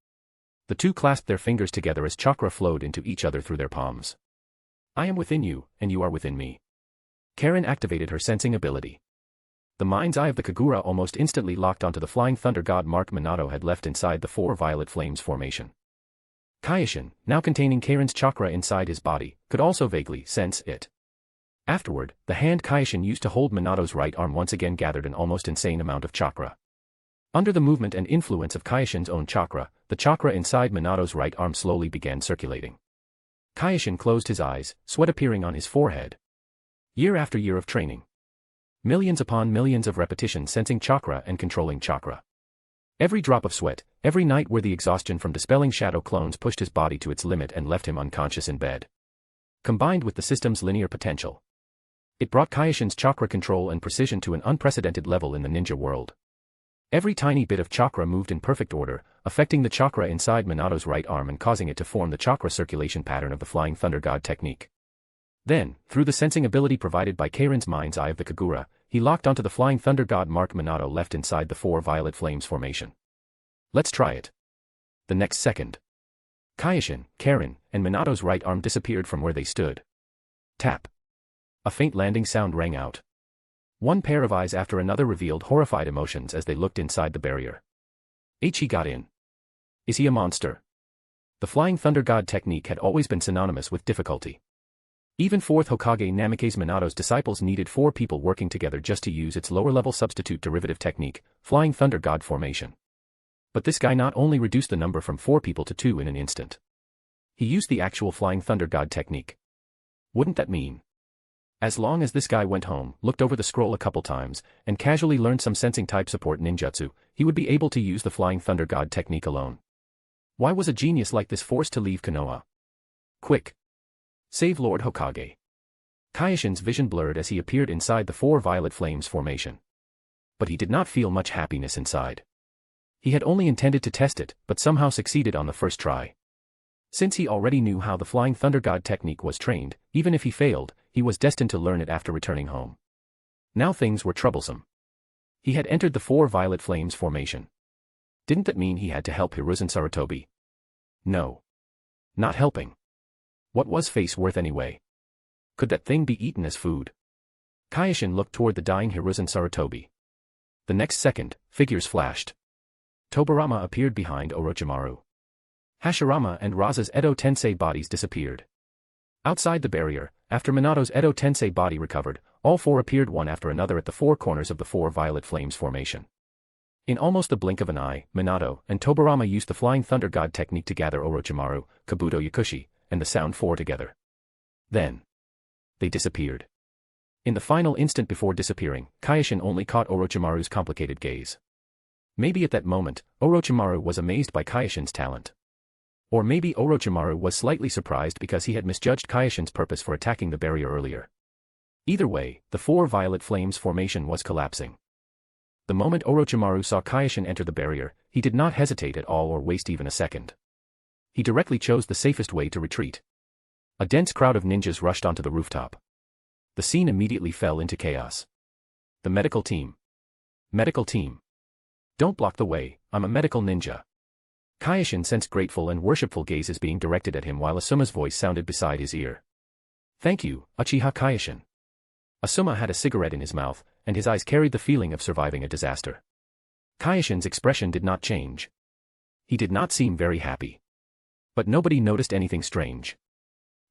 The two clasped their fingers together as chakra flowed into each other through their palms. I am within you, and you are within me. Karen activated her sensing ability. The mind's eye of the Kagura almost instantly locked onto the flying thunder god mark Minato had left inside the four violet flames formation. Kyoshin, now containing Karen's chakra inside his body, could also vaguely sense it. Afterward, the hand Kyoshin used to hold Minato's right arm once again gathered an almost insane amount of chakra. Under the movement and influence of Kyoshin's own chakra, the chakra inside Minato's right arm slowly began circulating. Kyoshin closed his eyes, sweat appearing on his forehead. Year after year of training. Millions upon millions of repetitions sensing chakra and controlling chakra. Every drop of sweat, every night where the exhaustion from dispelling shadow clones pushed his body to its limit and left him unconscious in bed. Combined with the system's linear potential. It brought Kyoshin's chakra control and precision to an unprecedented level in the ninja world. Every tiny bit of chakra moved in perfect order, affecting the chakra inside Minato's right arm and causing it to form the chakra circulation pattern of the Flying Thunder God technique. Then, through the sensing ability provided by Karen's mind's eye of the Kagura, he locked onto the Flying Thunder God mark Minato left inside the four violet flames formation. Let's try it. The next second. Kyoshin, Karen, and Minato's right arm disappeared from where they stood. Tap. A faint landing sound rang out. One pair of eyes after another revealed horrified emotions as they looked inside the barrier. He got in. Is he a monster? The Flying Thunder God technique had always been synonymous with difficulty. Even Fourth Hokage Namikaze Minato's disciples needed 4 people working together just to use its lower-level substitute derivative technique, Flying Thunder God formation. But this guy not only reduced the number from 4 people to 2 in an instant. He used the actual Flying Thunder God technique. Wouldn't that mean? As long as this guy went home, looked over the scroll a couple times, and casually learned some sensing-type support ninjutsu, he would be able to use the Flying Thunder God technique alone. Why was a genius like this forced to leave Konoha? Quick! Save Lord Hokage. Kyoshin's vision blurred as he appeared inside the 4 violet flames formation. But he did not feel much happiness inside. He had only intended to test it, but somehow succeeded on the first try. Since he already knew how the Flying Thunder God technique was trained, even if he failed, he was destined to learn it after returning home. Now things were troublesome. He had entered the 4 violet flames formation. Didn't that mean he had to help Hiruzen Sarutobi? No. Not helping. What was face worth anyway? Could that thing be eaten as food? Kyoshin looked toward the dying Hiruzen Sarutobi. The next second, figures flashed. Tobirama appeared behind Orochimaru. Hashirama and Raza's Edo Tensei bodies disappeared. Outside the barrier, after Minato's Edo Tensei body recovered, all 4 appeared one after another at the 4 corners of the 4 violet flames formation. In almost the blink of an eye, Minato and Tobirama used the Flying Thunder God technique to gather Orochimaru, Kabuto Yakushi, and the Sound 4 together. Then, they disappeared. In the final instant before disappearing, Kyoshin only caught Orochimaru's complicated gaze. Maybe at that moment, Orochimaru was amazed by Kyoshin's talent. Or maybe Orochimaru was slightly surprised because he had misjudged Kyoshin's purpose for attacking the barrier earlier. Either way, the 4 violet flames formation was collapsing. The moment Orochimaru saw Kyoshin enter the barrier, he did not hesitate at all or waste even a second. He directly chose the safest way to retreat. A dense crowd of ninjas rushed onto the rooftop. The scene immediately fell into chaos. The medical team. Medical team. Don't block the way, I'm a medical ninja. Kyoshin sensed grateful and worshipful gazes being directed at him while Asuma's voice sounded beside his ear. Thank you, Uchiha Kyoshin. Asuma had a cigarette in his mouth, and his eyes carried the feeling of surviving a disaster. Kyoshin's expression did not change. He did not seem very happy. But nobody noticed anything strange.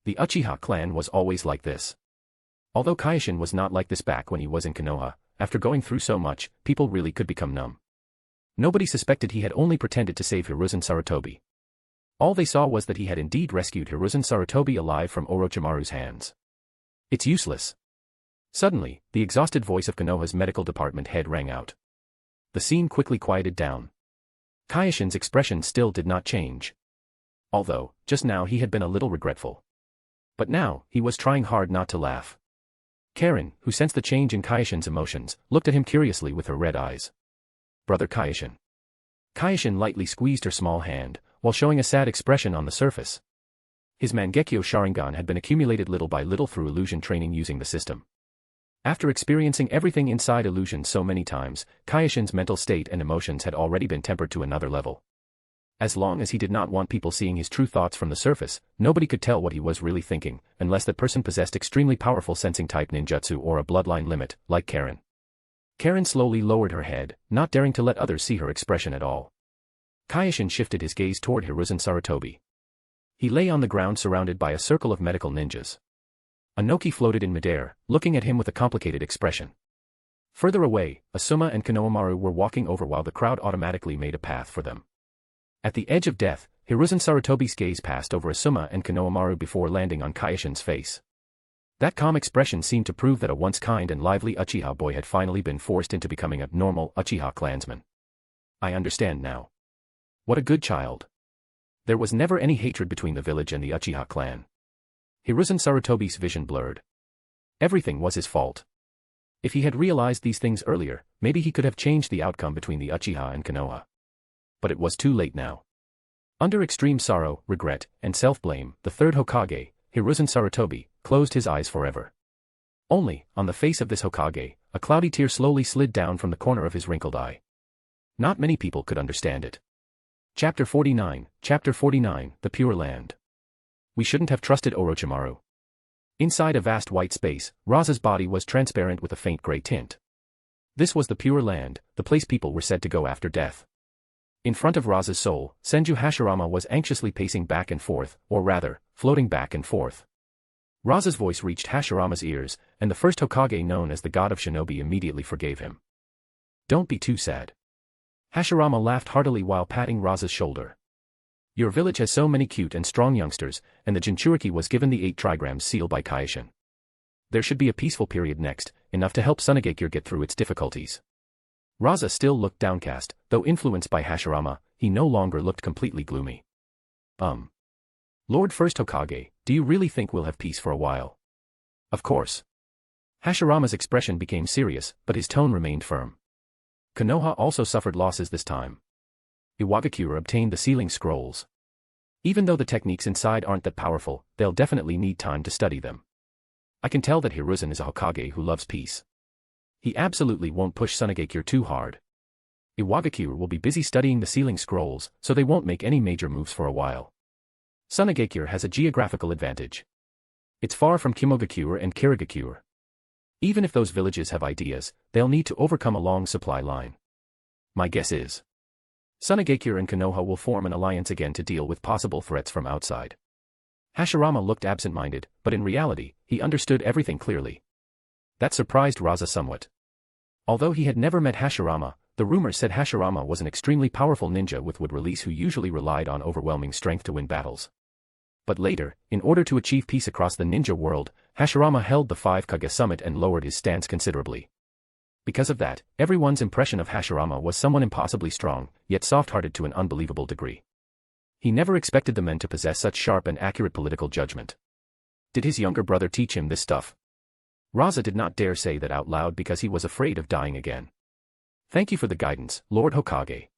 The Uchiha clan was always like this. Although Kyoshin was not like this back when he was in Konoha, after going through so much, people really could become numb. Nobody suspected he had only pretended to save Hiruzen Sarutobi. All they saw was that he had indeed rescued Hiruzen Sarutobi alive from Orochimaru's hands. It's useless. Suddenly, the exhausted voice of Konoha's medical department head rang out. The scene quickly quieted down. Kyoshin's expression still did not change. Although, just now he had been a little regretful. But now, he was trying hard not to laugh. Karen, who sensed the change in Kyoshin's emotions, looked at him curiously with her red eyes. Brother Kyoshin. Kyoshin lightly squeezed her small hand, while showing a sad expression on the surface. His Mangekyo Sharingan had been accumulated little by little through illusion training using the system. After experiencing everything inside illusion so many times, Kyoshin's mental state and emotions had already been tempered to another level. As long as he did not want people seeing his true thoughts from the surface, nobody could tell what he was really thinking, unless that person possessed extremely powerful sensing-type ninjutsu or a bloodline limit, like Karen. Karen slowly lowered her head, not daring to let others see her expression at all. Kyoshin shifted his gaze toward Hiruzen Sarutobi. He lay on the ground surrounded by a circle of medical ninjas. Anoki floated in midair, looking at him with a complicated expression. Further away, Asuma and Konohamaru were walking over while the crowd automatically made a path for them. At the edge of death, Hiruzen Sarutobi's gaze passed over Asuma and Konohamaru before landing on Kyoshin's face. That calm expression seemed to prove that a once kind and lively Uchiha boy had finally been forced into becoming a normal Uchiha clansman. I understand now. What a good child. There was never any hatred between the village and the Uchiha clan. Hiruzen Sarutobi's vision blurred. Everything was his fault. If he had realized these things earlier, maybe he could have changed the outcome between the Uchiha and Konoha. But it was too late now. Under extreme sorrow, regret, and self-blame, the third Hokage, Hiruzen Sarutobi, closed his eyes forever. Only, on the face of this Hokage, a cloudy tear slowly slid down from the corner of his wrinkled eye. Not many people could understand it. Chapter 49, The Pure Land. We shouldn't have trusted Orochimaru. Inside a vast white space, Raza's body was transparent with a faint gray tint. This was the Pure Land, the place people were said to go after death. In front of Raza's soul, Senju Hashirama was anxiously pacing back and forth, or rather, floating back and forth. Raza's voice reached Hashirama's ears, and the first Hokage known as the God of Shinobi immediately forgave him. Don't be too sad. Hashirama laughed heartily while patting Raza's shoulder. Your village has so many cute and strong youngsters, and the Jinchuriki was given the 8 trigrams seal by Kyoshin. There should be a peaceful period next, enough to help Tsunagakure get through its difficulties. Raza still looked downcast, though influenced by Hashirama, he no longer looked completely gloomy. Lord First Hokage, do you really think we'll have peace for a while? Of course. Hashirama's expression became serious, but his tone remained firm. Konoha also suffered losses this time. Iwagakure obtained the sealing scrolls. Even though the techniques inside aren't that powerful, they'll definitely need time to study them. I can tell that Hiruzen is a Hokage who loves peace. He absolutely won't push Tsunagakure too hard. Iwagakure will be busy studying the sealing scrolls, so they won't make any major moves for a while. Tsunagakure has a geographical advantage. It's far from Kimogakure and Kirigakure. Even if those villages have ideas, they'll need to overcome a long supply line. My guess is Tsunagakure and Konoha will form an alliance again to deal with possible threats from outside. Hashirama looked absent-minded, but in reality, he understood everything clearly. That surprised Raza somewhat. Although he had never met Hashirama, the rumor said Hashirama was an extremely powerful ninja with wood release who usually relied on overwhelming strength to win battles. But later, in order to achieve peace across the ninja world, Hashirama held the 5 Kage summit and lowered his stance considerably. Because of that, everyone's impression of Hashirama was someone impossibly strong, yet soft-hearted to an unbelievable degree. He never expected the men to possess such sharp and accurate political judgment. Did his younger brother teach him this stuff? Raza did not dare say that out loud because he was afraid of dying again. Thank you for the guidance, Lord Hokage.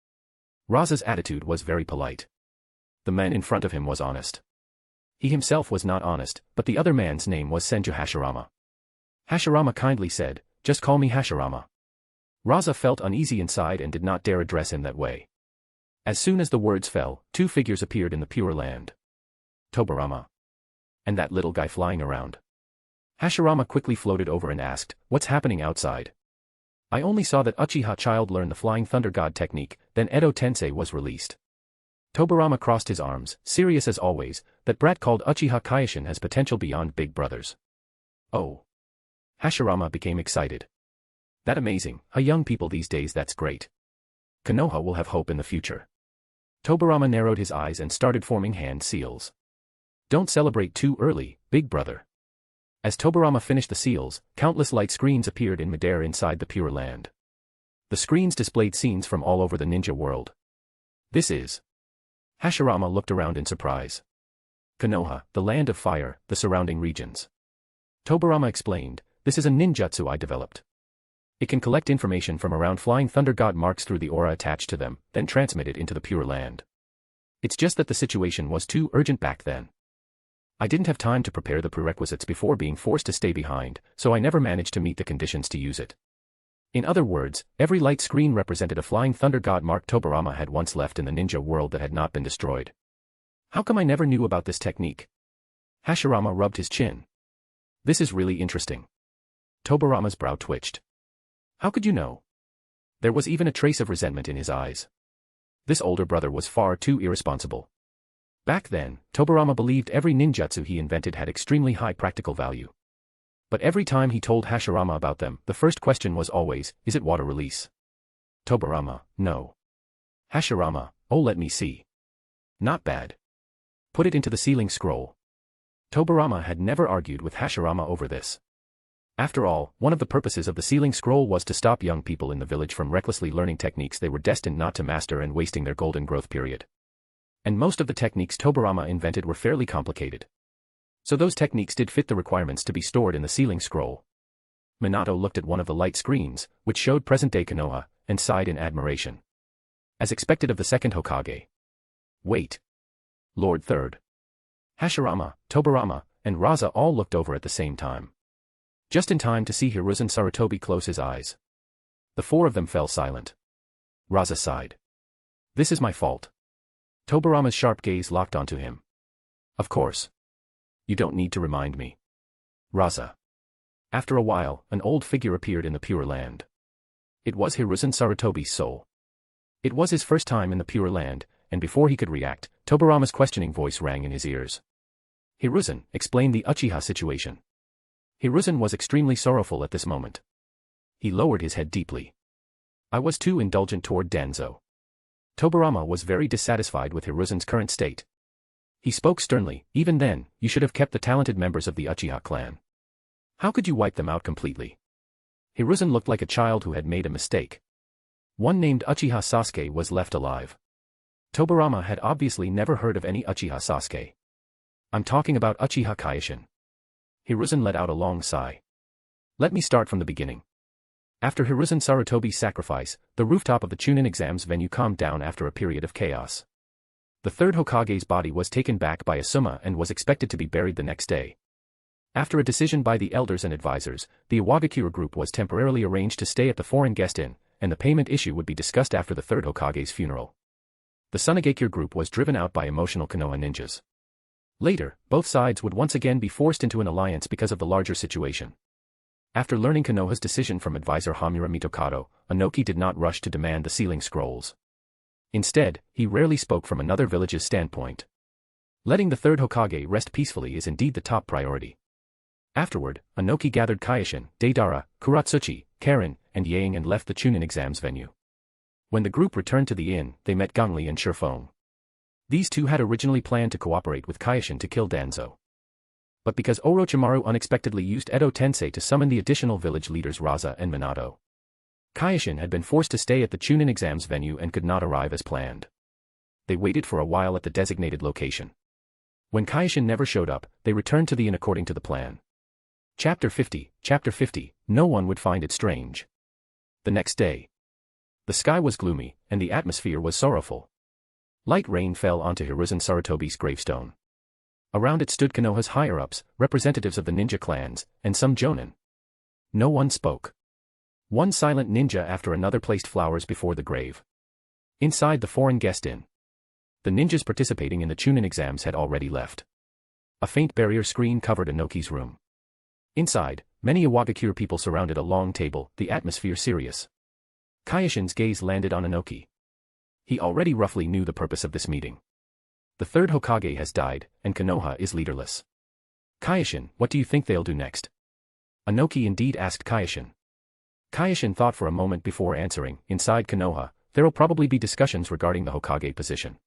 Raza's attitude was very polite. The man in front of him was honest. He himself was not honest, but the other man's name was Senju Hashirama. Hashirama kindly said, "Just call me Hashirama." Raza felt uneasy inside and did not dare address him that way. As soon as the words fell, 2 figures appeared in the Pure Land. Tobarama. And that little guy flying around. Hashirama quickly floated over and asked, "What's happening outside?" I only saw that Uchiha child learn the Flying Thunder God technique, then Edo Tensei was released. Tobarama crossed his arms, serious as always. That brat called Uchiha Kyoshin has potential beyond big brothers. Oh. Hashirama became excited. That amazing, young people these days, that's great. Konoha will have hope in the future. Tobarama narrowed his eyes and started forming hand seals. Don't celebrate too early, big brother. As Tobarama finished the seals, countless light screens appeared in midair inside the Pure Land. The screens displayed scenes from all over the ninja world. This is... Hashirama looked around in surprise. Konoha, the land of fire, the surrounding regions. Tobarama explained, this is a ninjutsu I developed. It can collect information from around Flying Thunder God marks through the aura attached to them, then transmit it into the Pure Land. It's just that the situation was too urgent back then. I didn't have time to prepare the prerequisites before being forced to stay behind, so I never managed to meet the conditions to use it. In other words, every light screen represented a Flying Thunder God mark Tobarama had once left in the ninja world that had not been destroyed. How come I never knew about this technique? Hashirama rubbed his chin. This is really interesting. Tobarama's brow twitched. How could you know? There was even a trace of resentment in his eyes. This older brother was far too irresponsible. Back then, Tobarama believed every ninjutsu he invented had extremely high practical value. But every time he told Hashirama about them, the first question was always, is it water release? Tobarama, no. Hashirama, oh let me see. Not bad. Put it into the sealing scroll. Tobarama had never argued with Hashirama over this. After all, one of the purposes of the sealing scroll was to stop young people in the village from recklessly learning techniques they were destined not to master and wasting their golden growth period. And most of the techniques Tobarama invented were fairly complicated. So those techniques did fit the requirements to be stored in the sealing scroll. Minato looked at one of the light screens, which showed present-day Konoha, and sighed in admiration. As expected of the second Hokage. Wait. Lord Third. Hashirama, Tobarama, and Raza all looked over at the same time. Just in time to see Hiruzen Sarutobi close his eyes. The four of them fell silent. Raza sighed. This is my fault. Tobarama's sharp gaze locked onto him. Of course. You don't need to remind me. Raza. After a while, an old figure appeared in the Pure Land. It was Hiruzen Sarutobi's soul. It was his first time in the Pure Land, and before he could react, Tobarama's questioning voice rang in his ears. Hiruzen, explain the Uchiha situation. Hiruzen was extremely sorrowful at this moment. He lowered his head deeply. I was too indulgent toward Danzo. Tobarama was very dissatisfied with Hiruzen's current state. He spoke sternly, even then, you should have kept the talented members of the Uchiha clan. How could you wipe them out completely? Hiruzen looked like a child who had made a mistake. One named Uchiha Sasuke was left alive. Tobarama had obviously never heard of any Uchiha Sasuke. I'm talking about Uchiha Kyoshin. Hiruzen let out a long sigh. Let me start from the beginning. After Hiruzen Sarutobi's sacrifice, the rooftop of the Chunin exams venue calmed down after a period of chaos. The third Hokage's body was taken back by Asuma and was expected to be buried the next day. After a decision by the elders and advisors, the Iwagakure group was temporarily arranged to stay at the foreign guest inn, and the payment issue would be discussed after the third Hokage's funeral. The Tsunagakure group was driven out by emotional Konoha ninjas. Later, both sides would once again be forced into an alliance because of the larger situation. After learning Konoha's decision from advisor Hamura Mitokado, Inoki did not rush to demand the sealing scrolls. Instead, he rarely spoke from another village's standpoint. Letting the third Hokage rest peacefully is indeed the top priority. Afterward, Inoki gathered Kyoshin, Deidara, Kuratsuchi, Karen, and Yang and left the Chunin exams venue. When the group returned to the inn, they met Gongli and Shifeng. These two had originally planned to cooperate with Kyoshin to kill Danzo. But because Orochimaru unexpectedly used Edo Tensei to summon the additional village leaders Raza and Minato, Kyoshin had been forced to stay at the Chunin exams venue and could not arrive as planned. They waited for a while at the designated location. When Kyoshin never showed up, they returned to the inn according to the plan. Chapter 50, no one would find it strange. The next day. The sky was gloomy, and the atmosphere was sorrowful. Light rain fell onto Hiruzen Sarutobi's gravestone. Around it stood Konoha's higher-ups, representatives of the ninja clans, and some jonin. No one spoke. One silent ninja after another placed flowers before the grave. Inside the foreign guest inn, the ninjas participating in the Chunin exams had already left. A faint barrier screen covered Inoki's room. Inside, many Iwagakure people surrounded a long table, the atmosphere serious. Kyoshin's gaze landed on Inoki. He already roughly knew the purpose of this meeting. The third Hokage has died, and Konoha is leaderless. Kyoshin, what do you think they'll do next? Inoki indeed asked Kyoshin. Kyoshin thought for a moment before answering. Inside Konoha, there'll probably be discussions regarding the Hokage position.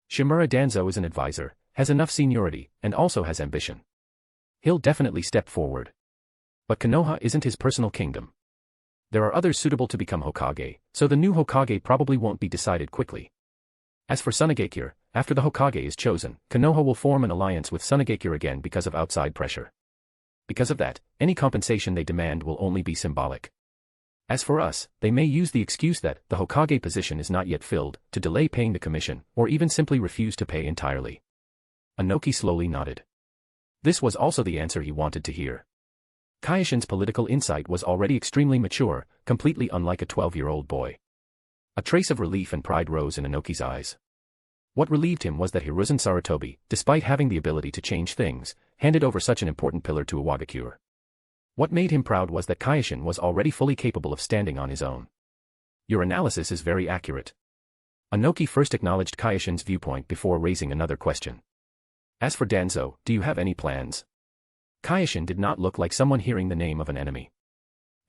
Shimura Danzo is an advisor, has enough seniority, and also has ambition. He'll definitely step forward. But Konoha isn't his personal kingdom. There are others suitable to become Hokage, so the new Hokage probably won't be decided quickly. As for Tsunagakure, after the Hokage is chosen, Konoha will form an alliance with Tsunagakure again because of outside pressure. Because of that, any compensation they demand will only be symbolic. As for us, they may use the excuse that the Hokage position is not yet filled, to delay paying the commission, or even simply refuse to pay entirely. Inoki slowly nodded. This was also the answer he wanted to hear. Kyoshin's political insight was already extremely mature, completely unlike a 12-year-old boy. A trace of relief and pride rose in Inoki's eyes. What relieved him was that Hiruzen Sarutobi, despite having the ability to change things, handed over such an important pillar to Iwagakure. What made him proud was that Kyoshin was already fully capable of standing on his own. Your analysis is very accurate. Inoki first acknowledged Kyoshin's viewpoint before raising another question. As for Danzo, do you have any plans? Kyoshin did not look like someone hearing the name of an enemy.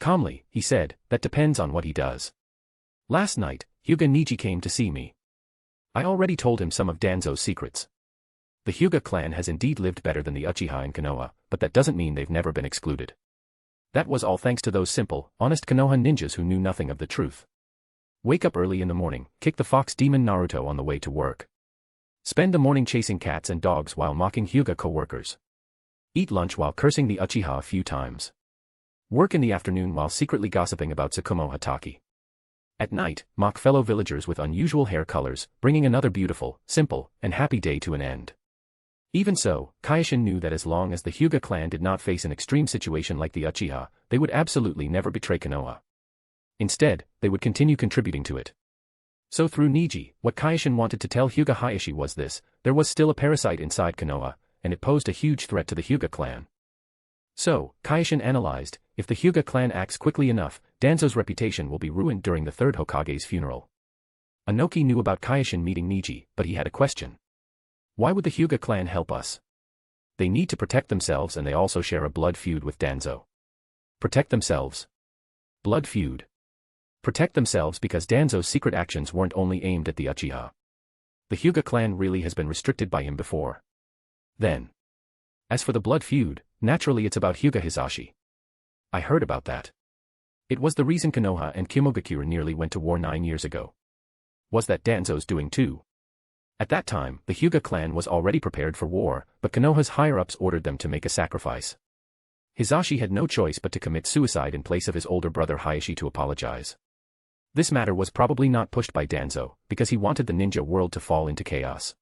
Calmly, he said, that depends on what he does. Last night, Hyuga Neji came to see me. I already told him some of Danzo's secrets. The Hyuga clan has indeed lived better than the Uchiha in Konoha, but that doesn't mean they've never been excluded. That was all thanks to those simple, honest Konoha ninjas who knew nothing of the truth. Wake up early in the morning, kick the fox demon Naruto on the way to work. Spend the morning chasing cats and dogs while mocking Hyuga co-workers. Eat lunch while cursing the Uchiha a few times. Work in the afternoon while secretly gossiping about Tsukumo Hatake. At night, mock fellow villagers with unusual hair colors, bringing another beautiful, simple, and happy day to an end. Even so, Kyoshin knew that as long as the Hyuga clan did not face an extreme situation like the Uchiha, they would absolutely never betray Konoha. Instead, they would continue contributing to it. So through Neji, what Kyoshin wanted to tell Hyuga Hayashi was this: there was still a parasite inside Konoha, and it posed a huge threat to the Hyuga clan. So, Kyoshin analyzed, if the Hyuga clan acts quickly enough, Danzo's reputation will be ruined during the third Hokage's funeral. Inoki knew about Kyoshin meeting Neji, but he had a question. Why would the Hyuga clan help us? They need to protect themselves, and they also share a blood feud with Danzo. Protect themselves. Blood feud. Protect themselves because Danzo's secret actions weren't only aimed at the Uchiha. The Hyuga clan really has been restricted by him before. Then. As for the blood feud, naturally it's about Hyuga Hisashi. I heard about that. It was the reason Konoha and Kimogakure nearly went to war 9 years ago. Was that Danzo's doing too? At that time, the Hyuga clan was already prepared for war, but Konoha's higher-ups ordered them to make a sacrifice. Hisashi had no choice but to commit suicide in place of his older brother Hayashi to apologize. This matter was probably not pushed by Danzo, because he wanted the ninja world to fall into chaos.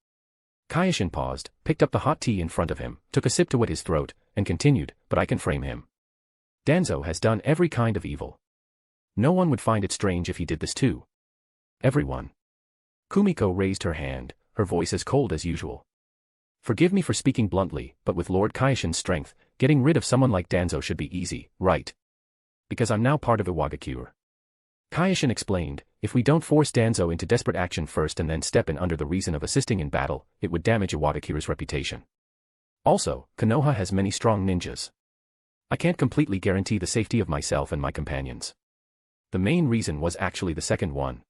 Kyoshin paused, picked up the hot tea in front of him, took a sip to wet his throat, and continued, but I can frame him. Danzo has done every kind of evil. No one would find it strange if he did this too. Everyone. Kumiko raised her hand, her voice as cold as usual. Forgive me for speaking bluntly, but with Lord Kyoshin's strength, getting rid of someone like Danzo should be easy, right? Because I'm now part of Iwagakure. Kyoshin explained, if we don't force Danzo into desperate action first and then step in under the reason of assisting in battle, it would damage Iwagakure's reputation. Also, Konoha has many strong ninjas. I can't completely guarantee the safety of myself and my companions. The main reason was actually the second one.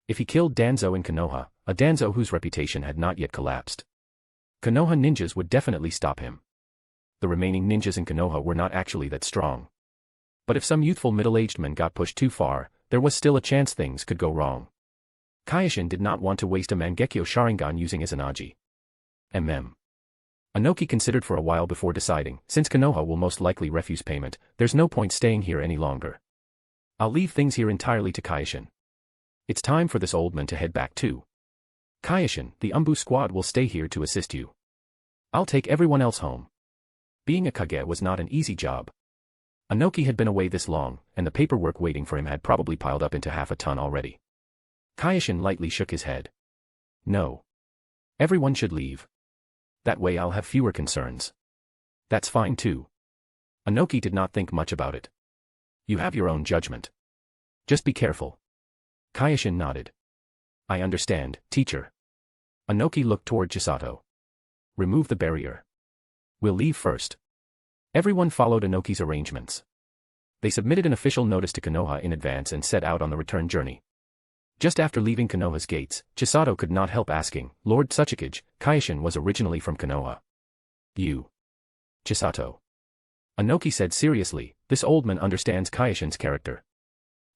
If he killed Danzo in Konoha, a Danzo whose reputation had not yet collapsed, Konoha ninjas would definitely stop him. The remaining ninjas in Konoha were not actually that strong. But if some youthful middle-aged men got pushed too far, there was still a chance things could go wrong. Kyoshin did not want to waste a Mangekyo Sharingan using Izanagi. Inoki considered for a while before deciding, since Konoha will most likely refuse payment, there's no point staying here any longer. I'll leave things here entirely to Kyoshin. It's time for this old man to head back too. Kyoshin, the Umbu squad will stay here to assist you. I'll take everyone else home. Being a Kage was not an easy job. Inoki had been away this long, and the paperwork waiting for him had probably piled up into half a ton already. Kyoshin lightly shook his head. No. Everyone should leave. That way I'll have fewer concerns. That's fine too. Anoki did not think much about it. You have your own judgment. Just be careful. Kyoshin nodded. I understand, teacher. Anoki looked toward Chisato. Remove the barrier. We'll leave first. Everyone followed Anoki's arrangements. They submitted an official notice to Konoha in advance and set out on the return journey. Just after leaving Konoha's gates, Chisato could not help asking, Lord Tsuchikage, Kyoshin was originally from Konoha. You. Chisato. Anoki said seriously, this old man understands Kyoshin's character.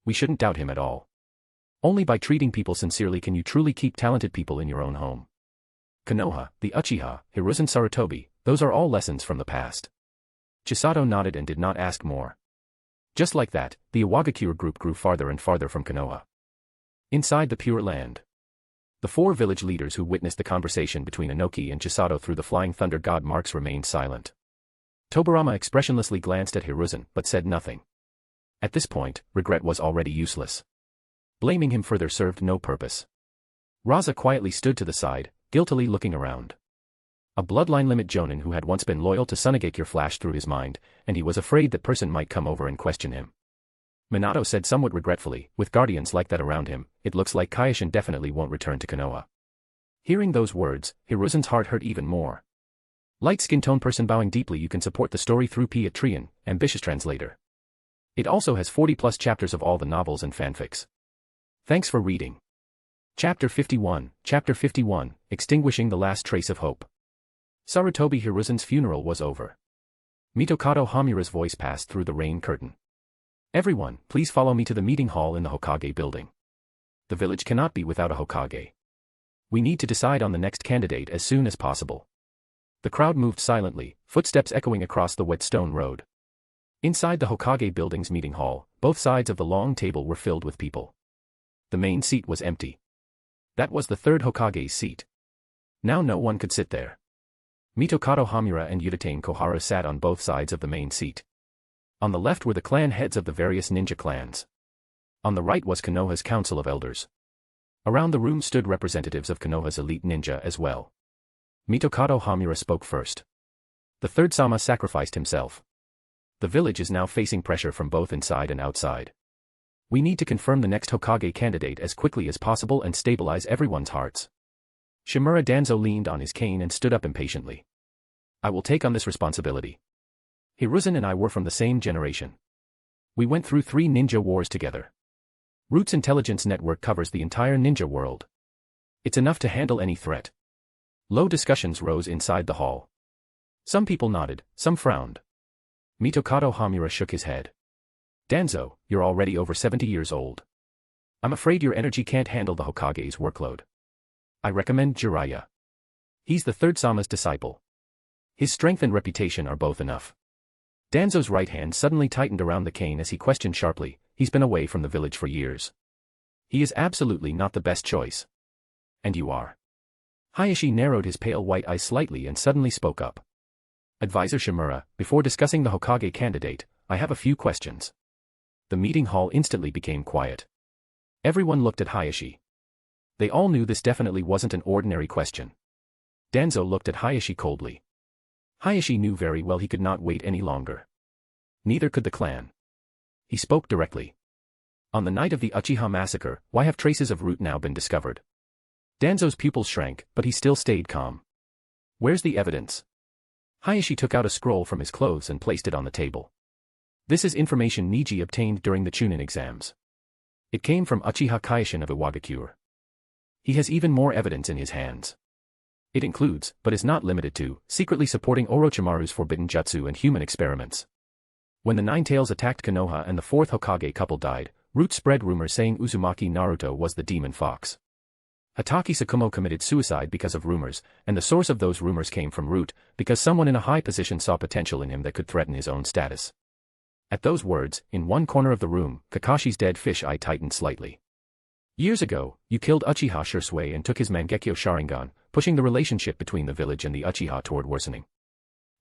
We shouldn't doubt him at all. Only by treating people sincerely can you truly keep talented people in your own home. Konoha, the Uchiha, Hiruzen Sarutobi, those are all lessons from the past. Chisato nodded and did not ask more. Just like that, the Iwagakure group grew farther and farther from Konoha. Inside the Pure Land. The four village leaders who witnessed the conversation between Anoki and Chisato through the Flying Thunder God marks remained silent. Tobirama expressionlessly glanced at Hiruzen but said nothing. At this point, regret was already useless. Blaming him further served no purpose. Raza quietly stood to the side, guiltily looking around. A bloodline limit jonin who had once been loyal to Tsunagakure flashed through his mind, and he was afraid that person might come over and question him. Minato said somewhat regretfully, with guardians like that around him, it looks like Kyoshin definitely won't return to Konoha. Hearing those words, Hiruzen's heart hurt even more. Light skin tone person bowing deeply. You can support the story through Patreon, ambitious translator. It also has 40+ chapters of all the novels and fanfics. Thanks for reading. Chapter 51, Extinguishing the Last Trace of Hope. Sarutobi Hiruzen's funeral was over. Mitokado Hamura's voice passed through the rain curtain. Everyone, please follow me to the meeting hall in the Hokage building. The village cannot be without a Hokage. We need to decide on the next candidate as soon as possible. The crowd moved silently, footsteps echoing across the wet stone road. Inside the Hokage building's meeting hall, both sides of the long table were filled with people. The main seat was empty. That was the third Hokage's seat. Now no one could sit there. Mitokado Hamura and Udatane Kohara sat on both sides of the main seat. On the left were the clan heads of the various ninja clans. On the right was Konoha's Council of Elders. Around the room stood representatives of Konoha's elite ninja as well. Mitokado Hamura spoke first. The third Sama sacrificed himself. The village is now facing pressure from both inside and outside. We need to confirm the next Hokage candidate as quickly as possible and stabilize everyone's hearts. Shimura Danzo leaned on his cane and stood up impatiently. I will take on this responsibility. Hiruzen and I were from the same generation. We went through 3 ninja wars together. Root's intelligence network covers the entire ninja world. It's enough to handle any threat. Low discussions rose inside the hall. Some people nodded, some frowned. Mitokado Hamura shook his head. Danzo, you're already over 70 years old. I'm afraid your energy can't handle the Hokage's workload. I recommend Jiraiya. He's the third Sama's disciple. His strength and reputation are both enough. Danzo's right hand suddenly tightened around the cane as he questioned sharply, he's been away from the village for years. He is absolutely not the best choice. And you are. Hayashi narrowed his pale white eyes slightly and suddenly spoke up. Advisor Shimura, before discussing the Hokage candidate, I have a few questions. The meeting hall instantly became quiet. Everyone looked at Hayashi. They all knew this definitely wasn't an ordinary question. Danzo looked at Hayashi coldly. Hayashi knew very well he could not wait any longer. Neither could the clan. He spoke directly. On the night of the Uchiha massacre, why have traces of Root now been discovered? Danzo's pupils shrank, but he still stayed calm. Where's the evidence? Hayashi took out a scroll from his clothes and placed it on the table. This is information Niji obtained during the Chunin exams. It came from Uchiha Kyoshin of Iwagakure. He has even more evidence in his hands. It includes, but is not limited to, secretly supporting Orochimaru's forbidden jutsu and human experiments. When the Nine Tails attacked Konoha and the fourth Hokage couple died, Root spread rumors saying Uzumaki Naruto was the demon fox. Hatake Tsukumo committed suicide because of rumors, and the source of those rumors came from Root, because someone in a high position saw potential in him that could threaten his own status. At those words, in one corner of the room, Kakashi's dead fish eye tightened slightly. Years ago, you killed Uchiha Shursui and took his Mangekyo Sharingan, pushing the relationship between the village and the Uchiha toward worsening.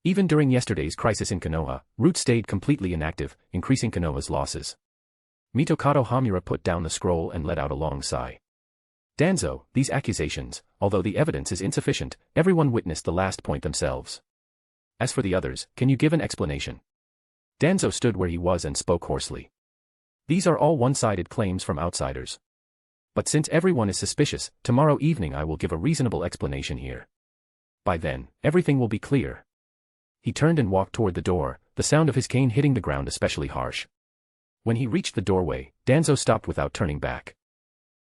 Even during yesterday's crisis in Konoha, Root stayed completely inactive, increasing Konoha's losses. Mitokado Hamura put down the scroll and let out a long sigh. Danzo, these accusations, although the evidence is insufficient, everyone witnessed the last point themselves. As for the others, can you give an explanation? Danzo stood where he was and spoke hoarsely. These are all one-sided claims from outsiders. But since everyone is suspicious, tomorrow evening I will give a reasonable explanation here. By then, everything will be clear. He turned and walked toward the door, the sound of his cane hitting the ground especially harsh. When he reached the doorway, Danzo stopped without turning back.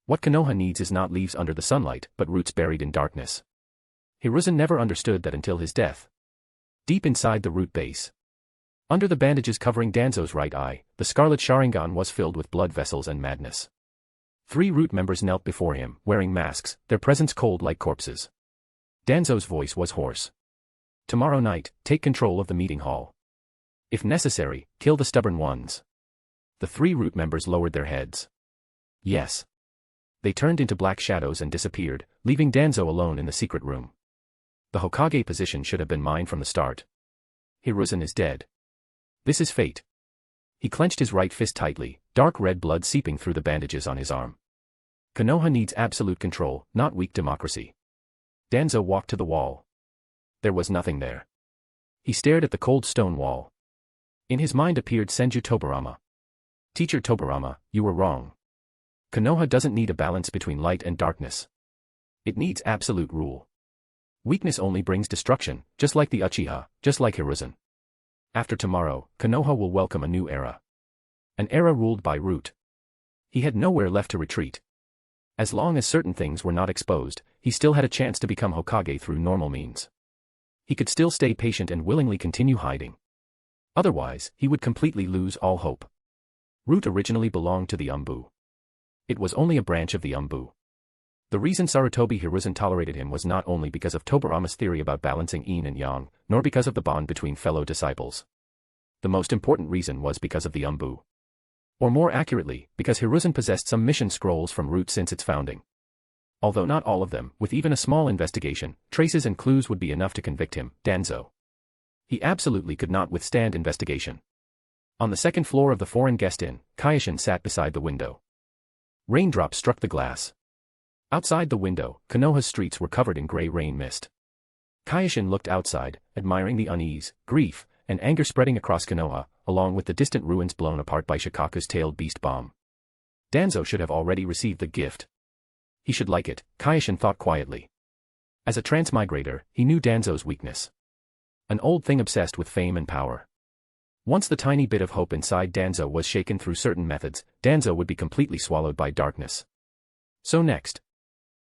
What Konoha needs is not leaves under the sunlight, but roots buried in darkness. Hiruzen never understood that until his death. Deep inside the root base, under the bandages covering Danzo's right eye, the scarlet Sharingan was filled with blood vessels and madness. 3 root members knelt before him, wearing masks, their presence cold like corpses. Danzo's voice was hoarse. Tomorrow night, take control of the meeting hall. If necessary, kill the stubborn ones. The 3 root members lowered their heads. Yes. They turned into black shadows and disappeared, leaving Danzo alone in the secret room. The Hokage position should have been mine from the start. Hiruzen is dead. This is fate. He clenched his right fist tightly, dark red blood seeping through the bandages on his arm. Konoha needs absolute control, not weak democracy. Danzo walked to the wall. There was nothing there. He stared at the cold stone wall. In his mind appeared Senju Tobarama. Teacher Tobarama, you were wrong. Konoha doesn't need a balance between light and darkness. It needs absolute rule. Weakness only brings destruction, just like the Uchiha, just like Hiruzen. After tomorrow, Konoha will welcome a new era. An era ruled by root. He had nowhere left to retreat. As long as certain things were not exposed, he still had a chance to become Hokage through normal means. He could still stay patient and willingly continue hiding. Otherwise, he would completely lose all hope. Root originally belonged to the Umbu. It was only a branch of the Umbu. The reason Sarutobi Hiruzen tolerated him was not only because of Tobarama's theory about balancing yin and yang, nor because of the bond between fellow disciples. The most important reason was because of the Umbu. Or more accurately, because Hiruzen possessed some mission scrolls from Root since its founding. Although not all of them, with even a small investigation, traces and clues would be enough to convict him, Danzo. He absolutely could not withstand investigation. On the second floor of the foreign guest inn, Kyoshin sat beside the window. Raindrops struck the glass. Outside the window, Konoha's streets were covered in gray rain mist. Kyoshin looked outside, admiring the unease, grief, and anger spreading across Konoha, along with the distant ruins blown apart by Shikaku's tailed beast bomb. Danzo should have already received the gift. He should like it, Kyoshin thought quietly. As a transmigrator, he knew Danzo's weakness. An old thing obsessed with fame and power. Once the tiny bit of hope inside Danzo was shaken through certain methods, Danzo would be completely swallowed by darkness. So next.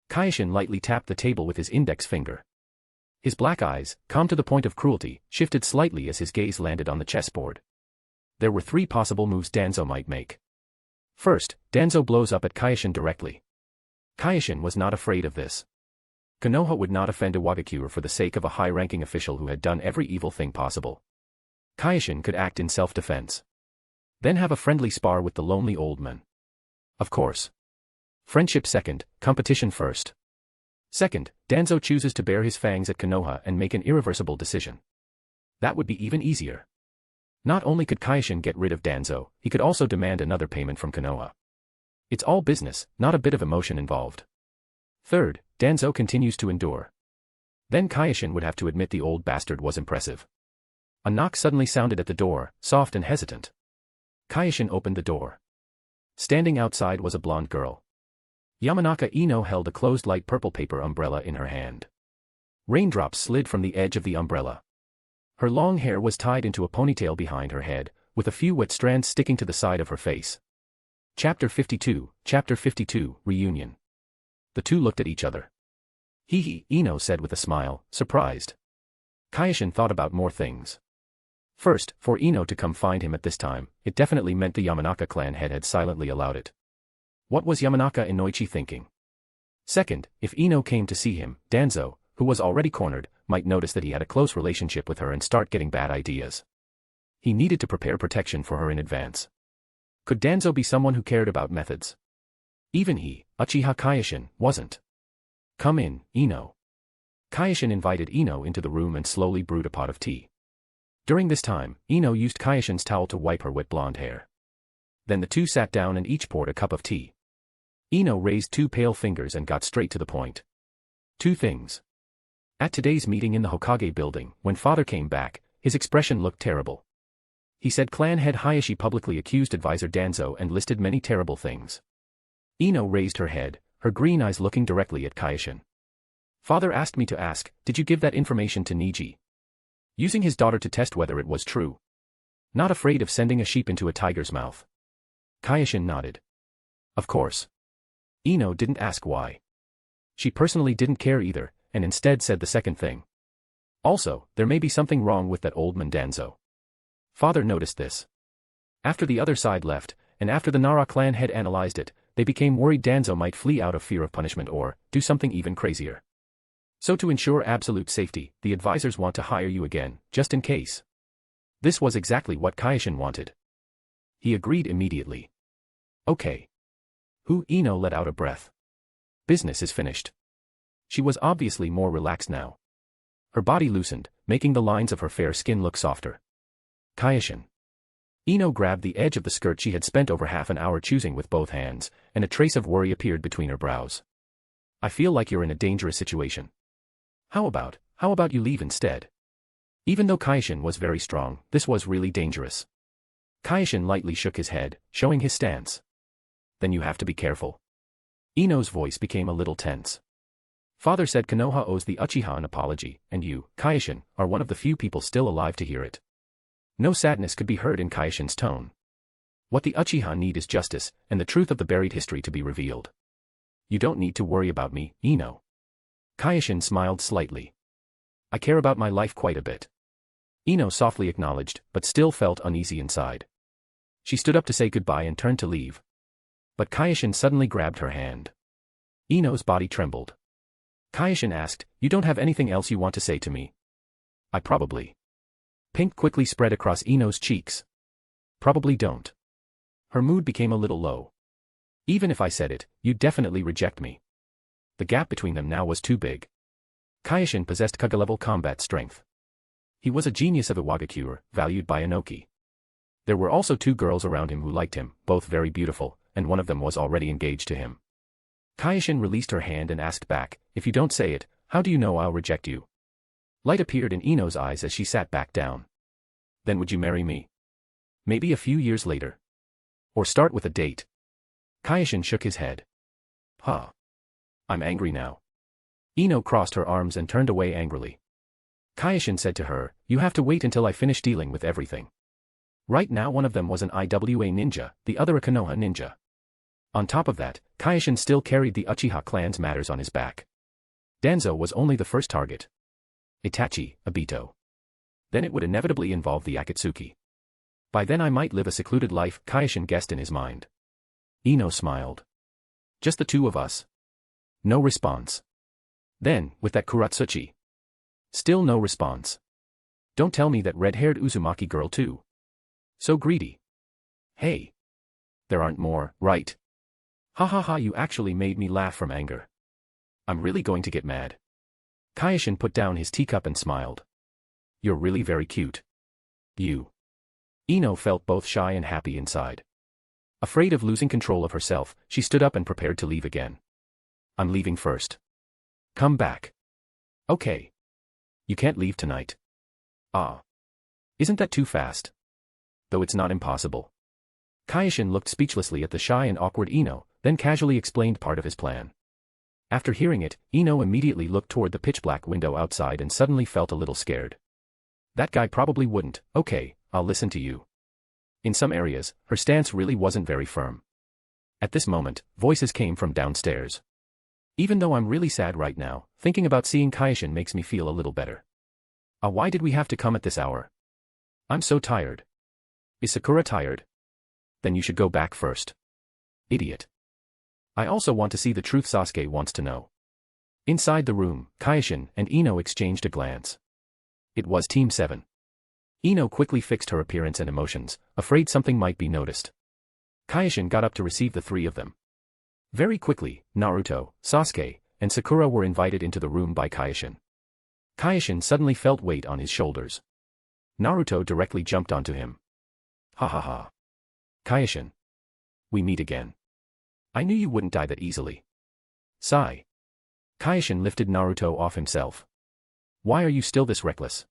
Kyoshin lightly tapped the table with his index finger. His black eyes, calm to the point of cruelty, shifted slightly as his gaze landed on the chessboard. There were 3 possible moves Danzo might make. First, Danzo blows up at Kyoshin directly. Kyoshin was not afraid of this. Konoha would not offend Iwagakure for the sake of a high-ranking official who had done every evil thing possible. Kyoshin could act in self-defense. Then have a friendly spar with the lonely old man. Of course. Friendship second, competition first. Second, Danzo chooses to bare his fangs at Konoha and make an irreversible decision. That would be even easier. Not only could Kyoshin get rid of Danzo, he could also demand another payment from Konoha. It's all business, not a bit of emotion involved. Third, Danzo continues to endure. Then Kyoshin would have to admit the old bastard was impressive. A knock suddenly sounded at the door, soft and hesitant. Kyoshin opened the door. Standing outside was a blonde girl. Yamanaka Ino held a closed light purple paper umbrella in her hand. Raindrops slid from the edge of the umbrella. Her long hair was tied into a ponytail behind her head, with a few wet strands sticking to the side of her face. Chapter 52, Reunion. The two looked at each other. Hee, Ino said with a smile, surprised. Kyoshin thought about more things. First, for Ino to come find him at this time, it definitely meant the Yamanaka clan head had silently allowed it. What was Yamanaka Inoichi thinking? Second, if Ino came to see him, Danzo, who was already cornered, might notice that he had a close relationship with her and start getting bad ideas. He needed to prepare protection for her in advance. Could Danzo be someone who cared about methods? Even he, Uchiha Kyoshin, wasn't. Come in, Ino. Kyoshin invited Ino into the room and slowly brewed a pot of tea. During this time, Ino used Kyoshin's towel to wipe her wet blonde hair. Then the two sat down and each poured a cup of tea. Ino raised 2 pale fingers and got straight to the point. 2 things. At today's meeting in the Hokage building, when father came back, his expression looked terrible. He said clan head Hayashi publicly accused advisor Danzo and listed many terrible things. Ino raised her head, her green eyes looking directly at Kyoshin. Father asked me to ask, did you give that information to Niji? Using his daughter to test whether it was true. Not afraid of sending a sheep into a tiger's mouth. Kyoshin nodded. Of course. Ino didn't ask why. She personally didn't care either, and instead said the second thing. Also, there may be something wrong with that old man Danzo. Father noticed this. After the other side left, and after the Nara clan had analyzed it, they became worried Danzo might flee out of fear of punishment or do something even crazier. So to ensure absolute safety, the advisors want to hire you again, just in case. This was exactly what Kyoshin wanted. He agreed immediately. Okay. Ino let out a breath. Business is finished. She was obviously more relaxed now. Her body loosened, making the lines of her fair skin look softer. Kyoshin. Ino grabbed the edge of the skirt she had spent over half an hour choosing with both hands, and a trace of worry appeared between her brows. I feel like you're in a dangerous situation. How about you leave instead? Even though Kyoshin was very strong, this was really dangerous. Kyoshin lightly shook his head, showing his stance. Then you have to be careful. Ino's voice became a little tense. Father said Konoha owes the Uchiha an apology, and you, Kyoshin, are one of the few people still alive to hear it. No sadness could be heard in Kyoshin's tone. What the Uchiha need is justice, and the truth of the buried history to be revealed. You don't need to worry about me, Ino. Kyoshin smiled slightly. I care about my life quite a bit. Ino softly acknowledged, but still felt uneasy inside. She stood up to say goodbye and turned to leave. But Kyoshin suddenly grabbed her hand. Ino's body trembled. Kyoshin asked, you don't have anything else you want to say to me? I probably. Pink quickly spread across Ino's cheeks. Probably don't. Her mood became a little low. Even if I said it, you'd definitely reject me. The gap between them now was too big. Kyoshin possessed Kage-level combat strength. He was a genius of Iwagakure, valued by Inoki. There were also two girls around him who liked him, both very beautiful, and one of them was already engaged to him. Kyoshin released her hand and asked back, if you don't say it, how do you know I'll reject you? Light appeared in Ino's eyes as she sat back down. Then would you marry me? Maybe a few years later. Or start with a date. Kyoshin shook his head. Huh. I'm angry now. Ino crossed her arms and turned away angrily. Kyoshin said to her, you have to wait until I finish dealing with everything. Right now one of them was an IWA ninja, the other a Konoha ninja. On top of that, Kyoshin still carried the Uchiha clan's matters on his back. Danzo was only the first target. Itachi, Obito. Then it would inevitably involve the Akatsuki. By then I might live a secluded life, Kyoshin guessed in his mind. Ino smiled. Just the two of us. No response. Then, with that Kuratsuchi. Still no response. Don't tell me that red-haired Uzumaki girl too. So greedy. Hey. There aren't more, right? Ha ha ha, you actually made me laugh from anger. I'm really going to get mad. Kyoshin put down his teacup and smiled. You're really very cute. You. Ino felt both shy and happy inside. Afraid of losing control of herself, she stood up and prepared to leave again. I'm leaving first. Come back. Okay. You can't leave tonight. Ah. Isn't that too fast? Though it's not impossible. Kyoshin looked speechlessly at the shy and awkward Ino, then casually explained part of his plan. After hearing it, Ino immediately looked toward the pitch-black window outside and suddenly felt a little scared. That guy probably wouldn't. Okay, I'll listen to you. In some areas, her stance really wasn't very firm. At this moment, voices came from downstairs. Even though I'm really sad right now, thinking about seeing Kyoshin makes me feel a little better. Why did we have to come at this hour? I'm so tired. Is Sakura tired? Then you should go back first. Idiot. I also want to see the truth Sasuke wants to know. Inside the room, Kyoshin and Ino exchanged a glance. It was Team 7. Ino quickly fixed her appearance and emotions, afraid something might be noticed. Kyoshin got up to receive the three of them. Very quickly, Naruto, Sasuke, and Sakura were invited into the room by Kyoshin. Kyoshin suddenly felt weight on his shoulders. Naruto directly jumped onto him. Ha ha ha. Kyoshin. We meet again. I knew you wouldn't die that easily. Sigh. Kyoshin lifted Naruto off himself. Why are you still this reckless?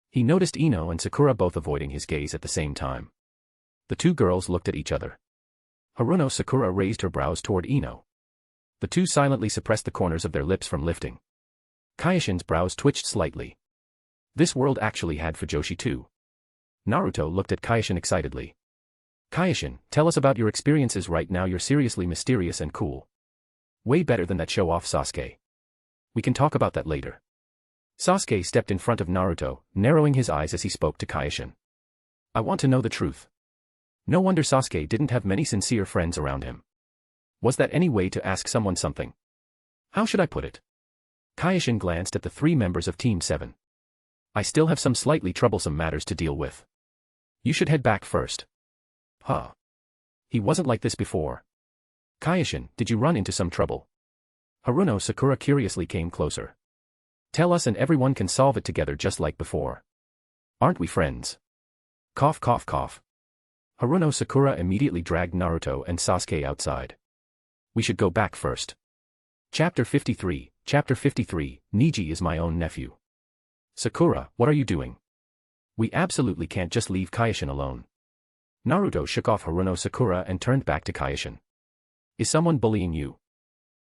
He noticed Ino and Sakura both avoiding his gaze at the same time. The two girls looked at each other. Haruno Sakura raised her brows toward Ino. The two silently suppressed the corners of their lips from lifting. Kyoshin's brows twitched slightly. This world actually had Fujoshi too. Naruto looked at Kyoshin excitedly. Kyoshin, tell us about your experiences right now. You're seriously mysterious and cool. Way better than that show-off Sasuke. We can talk about that later. Sasuke stepped in front of Naruto, narrowing his eyes as he spoke to Kyoshin. I want to know the truth. No wonder Sasuke didn't have many sincere friends around him. Was that any way to ask someone something? How should I put it? Kyoshin glanced at the three members of Team 7. I still have some slightly troublesome matters to deal with. You should head back first. Huh. He wasn't like this before. Kyoshin, did you run into some trouble? Haruno Sakura curiously came closer. Tell us and everyone can solve it together just like before. Aren't we friends? Cough cough cough. Haruno Sakura immediately dragged Naruto and Sasuke outside. We should go back first. Chapter 53, Niji is my own nephew. Sakura, what are you doing? We absolutely can't just leave Kyoshin alone. Naruto shook off Haruno Sakura and turned back to Kyoshin. Is someone bullying you?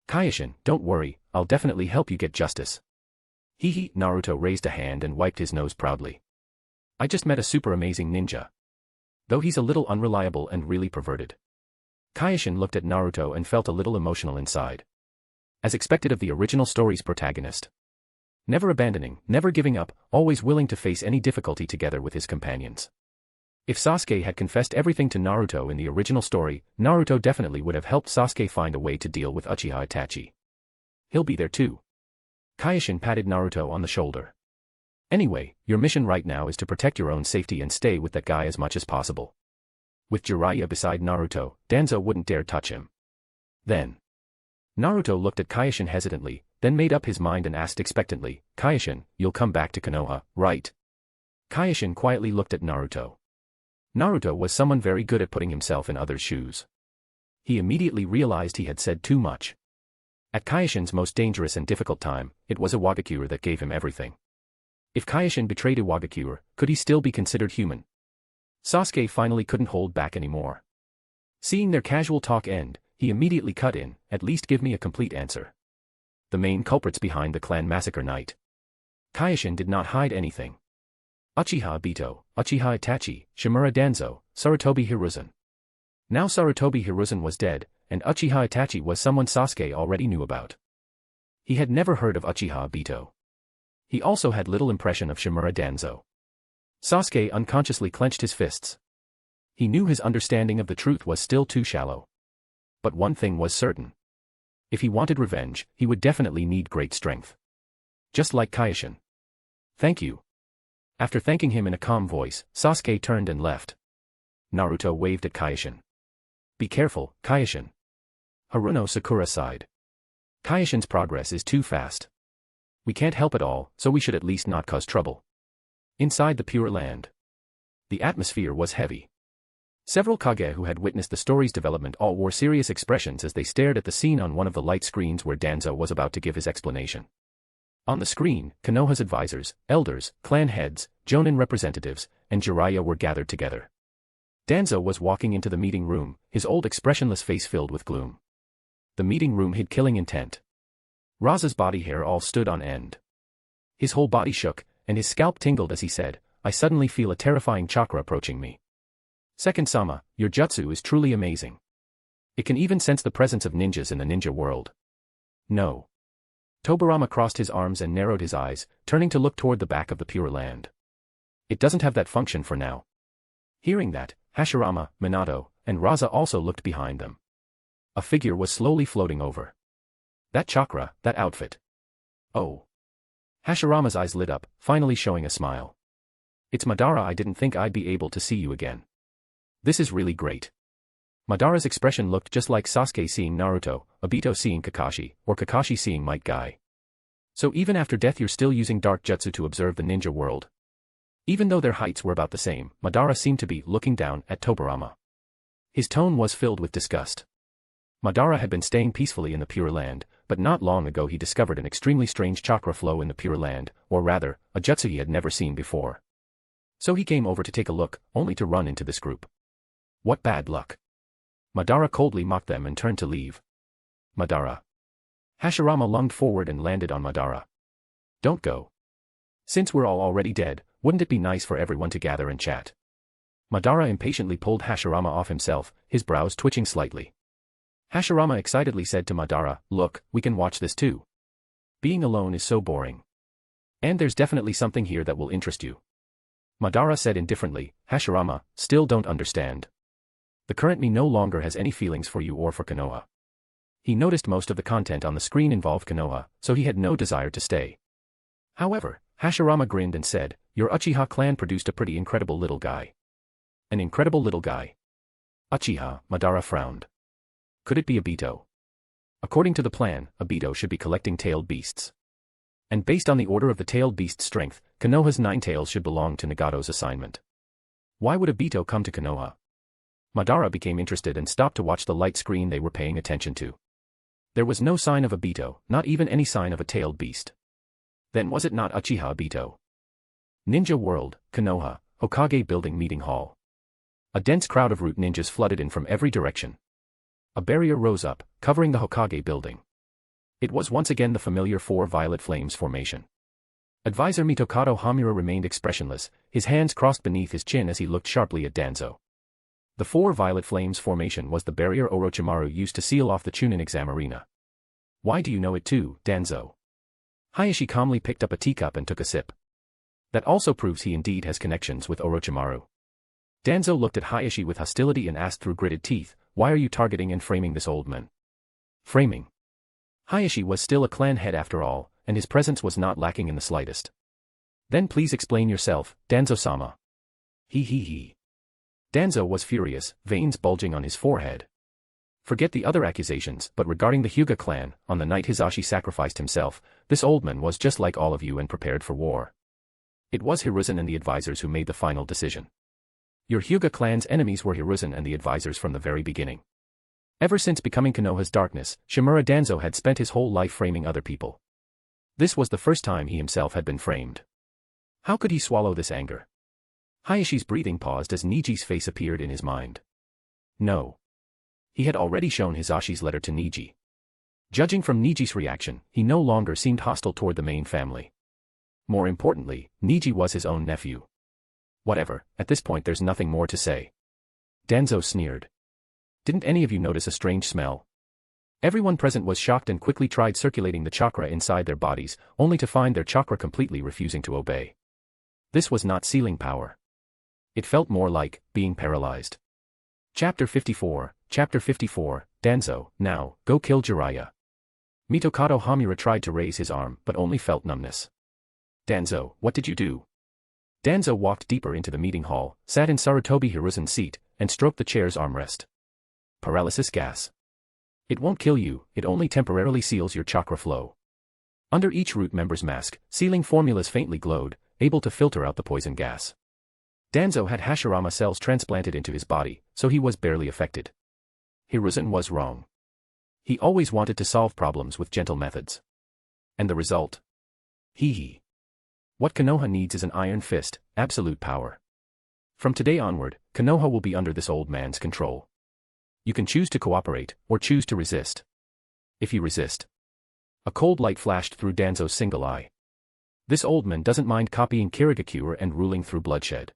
Kyoshin, don't worry, I'll definitely help you get justice. Hee. Naruto raised a hand and wiped his nose proudly. I just met a super amazing ninja. Though he's a little unreliable and really perverted. Kyoshin looked at Naruto and felt a little emotional inside. As expected of the original story's protagonist. Never abandoning, never giving up, always willing to face any difficulty together with his companions. If Sasuke had confessed everything to Naruto in the original story, Naruto definitely would have helped Sasuke find a way to deal with Uchiha Itachi. He'll be there too. Kyoshin patted Naruto on the shoulder. Anyway, your mission right now is to protect your own safety and stay with that guy as much as possible. With Jiraiya beside Naruto, Danzo wouldn't dare touch him. Then. Naruto looked at Kyoshin hesitantly, then made up his mind and asked expectantly, Kyoshin, you'll come back to Konoha, right? Kyoshin quietly looked at Naruto. Naruto was someone very good at putting himself in others' shoes. He immediately realized he had said too much. At Kyoshin's most dangerous and difficult time, it was Iwagakure that gave him everything. If Kyoshin betrayed Iwagakure, could he still be considered human? Sasuke finally couldn't hold back anymore. Seeing their casual talk end, he immediately cut in, at least give me a complete answer. The main culprits behind the clan massacre night. Kyoshin did not hide anything. Uchiha Obito, Uchiha Itachi, Shimura Danzo, Sarutobi Hiruzen. Now Sarutobi Hiruzen was dead, and Uchiha Itachi was someone Sasuke already knew about. He had never heard of Uchiha Obito. He also had little impression of Shimura Danzo. Sasuke unconsciously clenched his fists. He knew his understanding of the truth was still too shallow. But one thing was certain. If he wanted revenge, he would definitely need great strength. Just like Kyoshin. Thank you. After thanking him in a calm voice, Sasuke turned and left. Naruto waved at Kyoshin. Be careful, Kyoshin. Haruno Sakura sighed. Kyoshin's progress is too fast. We can't help it all, so we should at least not cause trouble. Inside the Pure Land. The atmosphere was heavy. Several Kage who had witnessed the story's development all wore serious expressions as they stared at the scene on one of the light screens where Danzo was about to give his explanation. On the screen, Konoha's advisors, elders, clan heads, Jonin representatives, and Jiraiya were gathered together. Danzo was walking into the meeting room, his old expressionless face filled with gloom. The meeting room hid killing intent. Raza's body hair all stood on end. His whole body shook, and his scalp tingled as he said, I suddenly feel a terrifying chakra approaching me. Second-sama, your jutsu is truly amazing. It can even sense the presence of ninjas in the ninja world. No. Tobirama crossed his arms and narrowed his eyes, turning to look toward the back of the Pure Land. It doesn't have that function for now. Hearing that, Hashirama, Minato, and Raza also looked behind them. A figure was slowly floating over. That chakra, that outfit. Oh. Hashirama's eyes lit up, finally showing a smile. It's Madara. I didn't think I'd be able to see you again. This is really great. Madara's expression looked just like Sasuke seeing Naruto, Obito seeing Kakashi, or Kakashi seeing Might Guy. So even after death you're still using dark jutsu to observe the ninja world. Even though their heights were about the same, Madara seemed to be looking down at Tobirama. His tone was filled with disgust. Madara had been staying peacefully in the Pure Land, but not long ago he discovered an extremely strange chakra flow in the Pure Land, or rather, a jutsu he had never seen before. So he came over to take a look, only to run into this group. What bad luck. Madara coldly mocked them and turned to leave. Madara. Hashirama lunged forward and landed on Madara. Don't go. Since we're all already dead, wouldn't it be nice for everyone to gather and chat? Madara impatiently pulled Hashirama off himself, his brows twitching slightly. Hashirama excitedly said to Madara, look, we can watch this too. Being alone is so boring. And there's definitely something here that will interest you. Madara said indifferently, Hashirama, still don't understand. The current me no longer has any feelings for you or for Konoha. He noticed most of the content on the screen involved Konoha, so he had no desire to stay. However, Hashirama grinned and said, your Uchiha clan produced a pretty incredible little guy. An incredible little guy. Uchiha, Madara frowned. Could it be Obito? According to the plan, Obito should be collecting tailed beasts. And based on the order of the tailed beast's strength, Konoha's 9 tails should belong to Nagato's assignment. Why would Obito come to Konoha? Madara became interested and stopped to watch the light screen they were paying attention to. There was no sign of Obito, not even any sign of a tailed beast. Then was it not Uchiha Obito? Ninja World, Konoha, Hokage Building Meeting Hall. A dense crowd of root ninjas flooded in from every direction. A barrier rose up, covering the Hokage building. It was once again the familiar 4 violet flames formation. Advisor Mitokado Hamura remained expressionless, his hands crossed beneath his chin as he looked sharply at Danzo. The 4 violet flames formation was the barrier Orochimaru used to seal off the Chunin exam arena. Why do you know it too, Danzo? Hayashi calmly picked up a teacup and took a sip. That also proves he indeed has connections with Orochimaru. Danzo looked at Hayashi with hostility and asked through gritted teeth, why are you targeting and framing this old man? Framing. Hayashi was still a clan head after all, and his presence was not lacking in the slightest. Then please explain yourself, Danzo-sama. He. Danzo was furious, veins bulging on his forehead. Forget the other accusations, but regarding the Hyuga clan, on the night Hizashi sacrificed himself, this old man was just like all of you and prepared for war. It was Hiruzen and the advisors who made the final decision. Your Hyuga clan's enemies were Hiruzen and the advisors from the very beginning. Ever since becoming Konoha's darkness, Shimura Danzo had spent his whole life framing other people. This was the first time he himself had been framed. How could he swallow this anger? Hayashi's breathing paused as Niji's face appeared in his mind. No. He had already shown Hizashi's letter to Niji. Judging from Niji's reaction, he no longer seemed hostile toward the main family. More importantly, Niji was his own nephew. Whatever, at this point there's nothing more to say. Danzo sneered. Didn't any of you notice a strange smell? Everyone present was shocked and quickly tried circulating the chakra inside their bodies, only to find their chakra completely refusing to obey. This was not sealing power. It felt more like being paralyzed. Chapter 54, Danzo, now, go kill Jiraiya. Mitokado Hamura tried to raise his arm but only felt numbness. Danzo, what did you do? Danzo walked deeper into the meeting hall, sat in Sarutobi Hiruzen's seat, and stroked the chair's armrest. Paralysis gas. It won't kill you, it only temporarily seals your chakra flow. Under each root member's mask, sealing formulas faintly glowed, able to filter out the poison gas. Danzo had Hashirama cells transplanted into his body, so he was barely affected. Hiruzen was wrong. He always wanted to solve problems with gentle methods. And the result? Hee. What Konoha needs is an iron fist, absolute power. From today onward, Konoha will be under this old man's control. You can choose to cooperate, or choose to resist. If you resist. A cold light flashed through Danzo's single eye. This old man doesn't mind copying Iwagakure and ruling through bloodshed.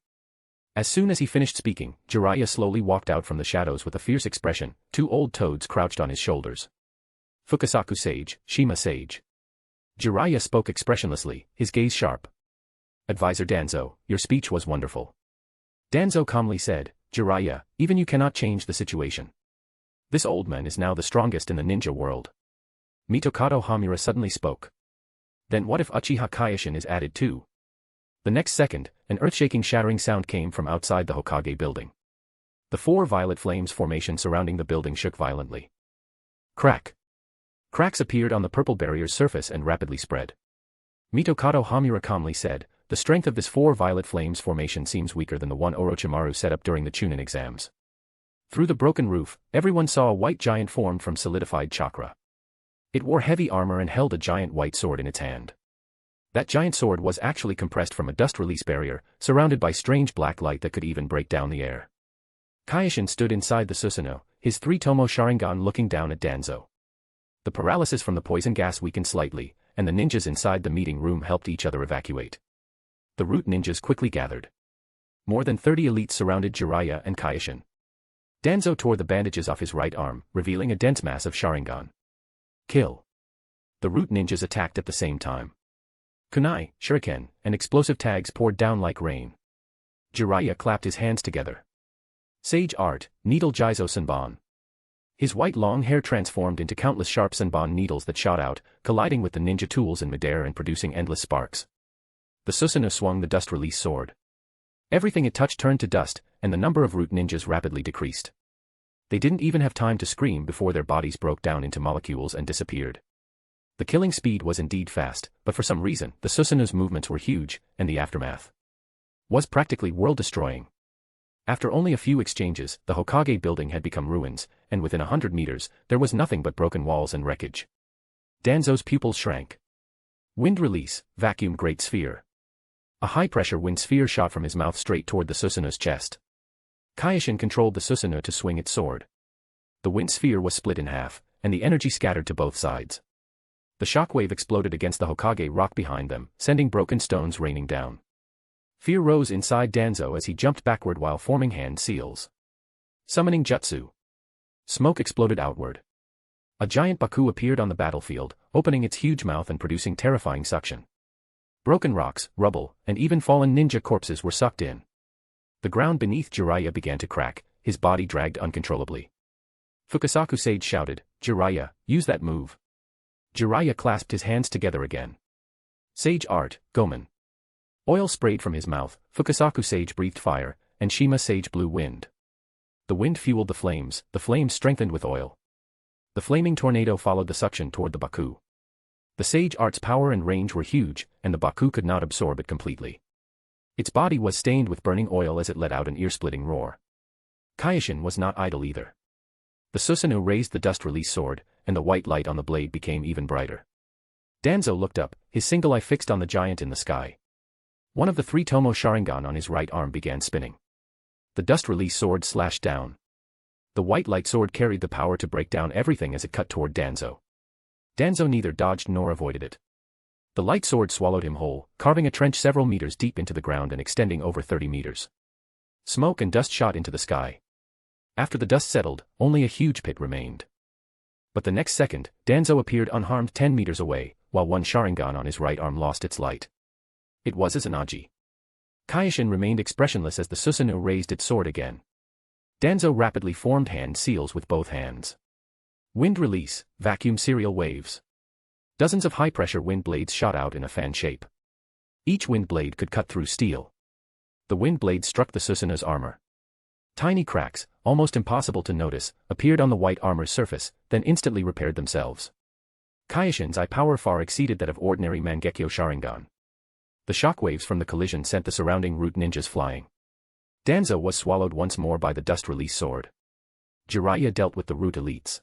As soon as he finished speaking, Jiraiya slowly walked out from the shadows with a fierce expression, 2 old toads crouched on his shoulders. Fukasaku Sage, Shima Sage. Jiraiya spoke expressionlessly, his gaze sharp. Advisor Danzo, your speech was wonderful. Danzo calmly said, Jiraiya, even you cannot change the situation. This old man is now the strongest in the ninja world. Mitokado Hamura suddenly spoke. Then what if Uchiha Kyoshin is added too? The next second, an earth-shaking shattering sound came from outside the Hokage building. The 4 violet flames formation surrounding the building shook violently. Crack. Cracks appeared on the purple barrier's surface and rapidly spread. Mitokado Hamura calmly said, the strength of this 4 violet flames formation seems weaker than the one Orochimaru set up during the Chunin exams. Through the broken roof, everyone saw a white giant formed from solidified chakra. It wore heavy armor and held a giant white sword in its hand. That giant sword was actually compressed from a dust release barrier, surrounded by strange black light that could even break down the air. Kyoshin stood inside the Susanoo, his three-tomo Sharingan looking down at Danzo. The paralysis from the poison gas weakened slightly, and the ninjas inside the meeting room helped each other evacuate. The root ninjas quickly gathered. More than 30 elites surrounded Jiraiya and Kyoshin. Danzo tore the bandages off his right arm, revealing a dense mass of Sharingan. Kill. The root ninjas attacked at the same time. Kunai, shuriken, and explosive tags poured down like rain. Jiraiya clapped his hands together. Sage art, needle Jizo Senbon. His white long hair transformed into countless sharp Senbon needles that shot out, colliding with the ninja tools in midair and producing endless sparks. The Susanoo swung the dust release sword. Everything it touched turned to dust, and the number of root ninjas rapidly decreased. They didn't even have time to scream before their bodies broke down into molecules and disappeared. The killing speed was indeed fast, but for some reason, the Susanoo's movements were huge, and the aftermath was practically world-destroying. After only a few exchanges, the Hokage building had become ruins, and within 100 meters, there was nothing but broken walls and wreckage. Danzo's pupils shrank. Wind release, vacuum great sphere. A high-pressure wind sphere shot from his mouth straight toward the Susanoo's chest. Kyoshin controlled the Susanoo to swing its sword. The wind sphere was split in half, and the energy scattered to both sides. The shockwave exploded against the Hokage rock behind them, sending broken stones raining down. Fear rose inside Danzo as he jumped backward while forming hand seals. Summoning jutsu. Smoke exploded outward. A giant Baku appeared on the battlefield, opening its huge mouth and producing terrifying suction. Broken rocks, rubble, and even fallen ninja corpses were sucked in. The ground beneath Jiraiya began to crack, his body dragged uncontrollably. Fukasaku Sage shouted, "Jiraiya, use that move." Jiraiya clasped his hands together again. Sage art, Gomen. Oil sprayed from his mouth, Fukasaku Sage breathed fire, and Shima Sage blew wind. The wind fueled the flames strengthened with oil. The flaming tornado followed the suction toward the Baku. The Sage art's power and range were huge, and the Baku could not absorb it completely. Its body was stained with burning oil as it let out an ear-splitting roar. Kyoshin was not idle either. The Susanoo raised the dust release sword, and the white light on the blade became even brighter. Danzo looked up, his single eye fixed on the giant in the sky. One of the three Tomo Sharingan on his right arm began spinning. The dust release sword slashed down. The white light sword carried the power to break down everything as it cut toward Danzo. Danzo neither dodged nor avoided it. The light sword swallowed him whole, carving a trench several meters deep into the ground and extending over 30 meters. Smoke and dust shot into the sky. After the dust settled, only a huge pit remained. But the next second, Danzo appeared unharmed 10 meters away, while one Sharingan on his right arm lost its light. It was Izanagi. Kyoshin remained expressionless as the Susanoo raised its sword again. Danzo rapidly formed hand seals with both hands. Wind release, vacuum serial waves. Dozens of high-pressure wind blades shot out in a fan shape. Each wind blade could cut through steel. The wind blade struck the Susanoo's armor. Tiny cracks, almost impossible to notice, appeared on the white armor's surface, then instantly repaired themselves. Kyoshin's eye power far exceeded that of ordinary Mangekyo Sharingan. The shockwaves from the collision sent the surrounding root ninjas flying. Danzo was swallowed once more by the dust release sword. Jiraiya dealt with the root elites.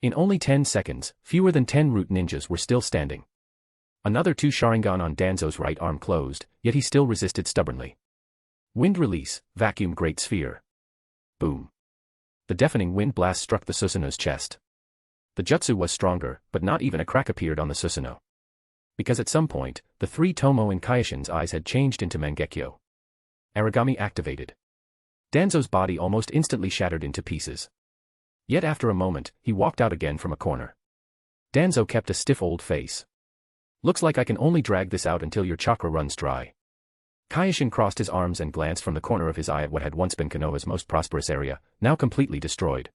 In only 10 seconds, fewer than 10 root ninjas were still standing. Another 2 Sharingan on Danzo's right arm closed, yet he still resisted stubbornly. Wind release, vacuum great sphere. Boom. The deafening wind blast struck the Susanoo's chest. The jutsu was stronger, but not even a crack appeared on the Susanoo. Because at some point, the 3 Tomo in Kyoshin's eyes had changed into Mangekyo. Aragami activated. Danzo's body almost instantly shattered into pieces. Yet after a moment, he walked out again from a corner. Danzo kept a stiff old face. Looks like I can only drag this out until your chakra runs dry. Kyoshin crossed his arms and glanced from the corner of his eye at what had once been Konoha's most prosperous area, now completely destroyed.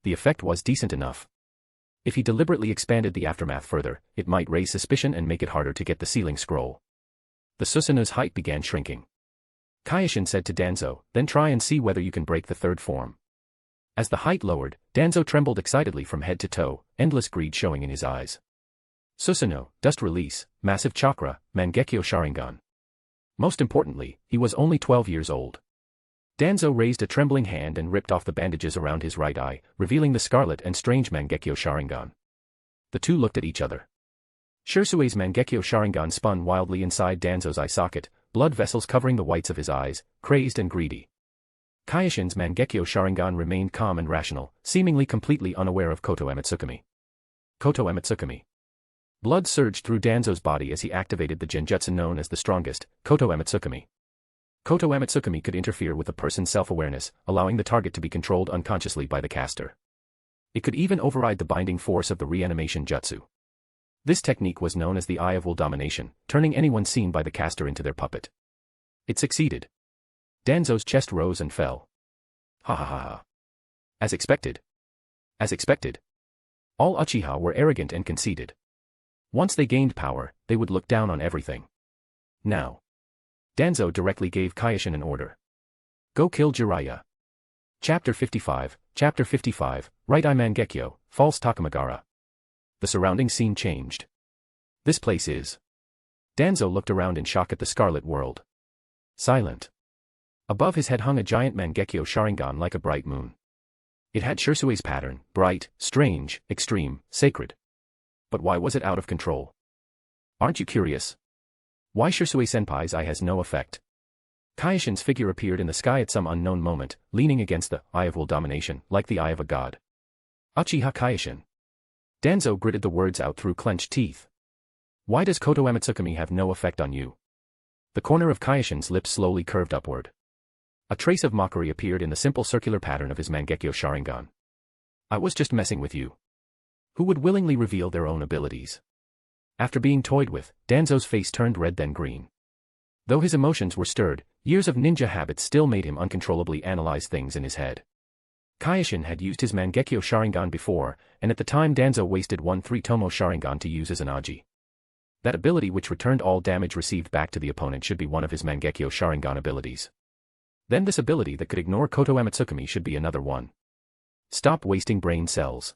The effect was decent enough. If he deliberately expanded the aftermath further, it might raise suspicion and make it harder to get the sealing scroll. The Susanoo's height began shrinking. Kyoshin said to Danzo, "Then try and see whether you can break the third form." As the height lowered, Danzo trembled excitedly from head to toe, endless greed showing in his eyes. Susanoo, dust release, massive chakra, Mangekyo Sharingan. Most importantly, he was only 12 years old. Danzo raised a trembling hand and ripped off the bandages around his right eye, revealing the scarlet and strange Mangekyo Sharingan. The two looked at each other. Shirsui's Mangekyo Sharingan spun wildly inside Danzo's eye socket, blood vessels covering the whites of his eyes, crazed and greedy. Kyoshin's Mangekyo Sharingan remained calm and rational, seemingly completely unaware of Koto Amatsukami. Koto Amatsukami. Blood surged through Danzo's body as he activated the genjutsu known as the strongest, Koto Amatsukami. Koto Amatsukami could interfere with a person's self-awareness, allowing the target to be controlled unconsciously by the caster. It could even override the binding force of the reanimation jutsu. This technique was known as the Eye of Will Domination, turning anyone seen by the caster into their puppet. It succeeded. Danzo's chest rose and fell. Ha ha ha ha. As expected. As expected. All Uchiha were arrogant and conceited. Once they gained power, they would look down on everything. Now. Danzo directly gave Kyoshin an order. Go kill Jiraiya. Chapter 55, Right Eye Mangekyo, False Takamagara. The surrounding scene changed. This place is. Danzo looked around in shock at the Scarlet World. Silent. Above his head hung a giant Mangekyo Sharingan like a bright moon. It had Shirsui's pattern, bright, strange, extreme, sacred. But why was it out of control? Aren't you curious? Why Shirsui-senpai's eye has no effect? Kyoshin's figure appeared in the sky at some unknown moment, leaning against the Eye of Will Domination, like the eye of a god. Uchiha Kyoshin. Danzo gritted the words out through clenched teeth. Why does Koto Amatsukami have no effect on you? The corner of Kyoshin's lips slowly curved upward. A trace of mockery appeared in the simple circular pattern of his Mangekyo Sharingan. I was just messing with you. Who would willingly reveal their own abilities? After being toyed with, Danzo's face turned red then green. Though his emotions were stirred, years of ninja habits still made him uncontrollably analyze things in his head. Kyoshin had used his Mangekyo Sharingan before, and at the time Danzo wasted one 3-tomo Sharingan to use as an Aji. That ability which returned all damage received back to the opponent should be one of his Mangekyo Sharingan abilities. Then this ability that could ignore Koto Amatsukami should be another one. Stop wasting brain cells.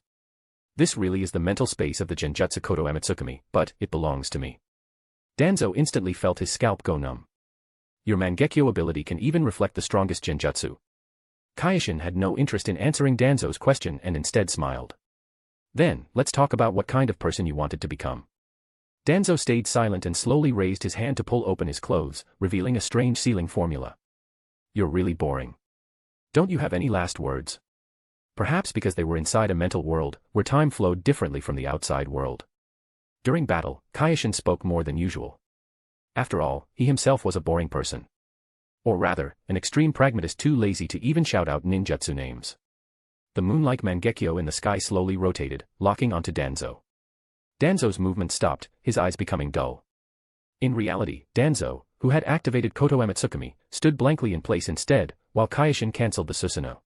This really is the mental space of the genjutsu Koto Amatsukami, but it belongs to me. Danzo instantly felt his scalp go numb. Your Mangekyo ability can even reflect the strongest genjutsu. Kyoshin had no interest in answering Danzo's question and instead smiled. Then, let's talk about what kind of person you wanted to become. Danzo stayed silent and slowly raised his hand to pull open his clothes, revealing a strange sealing formula. You're really boring. Don't you have any last words? Perhaps because they were inside a mental world, where time flowed differently from the outside world. During battle, Kyoshin spoke more than usual. After all, he himself was a boring person. Or rather, an extreme pragmatist too lazy to even shout out ninjutsu names. The moon-like Mangekyo in the sky slowly rotated, locking onto Danzo. Danzo's movement stopped, his eyes becoming dull. In reality, Danzo, who had activated Koto Amatsukami, stood blankly in place instead, while Kyoshin cancelled the Susanoo.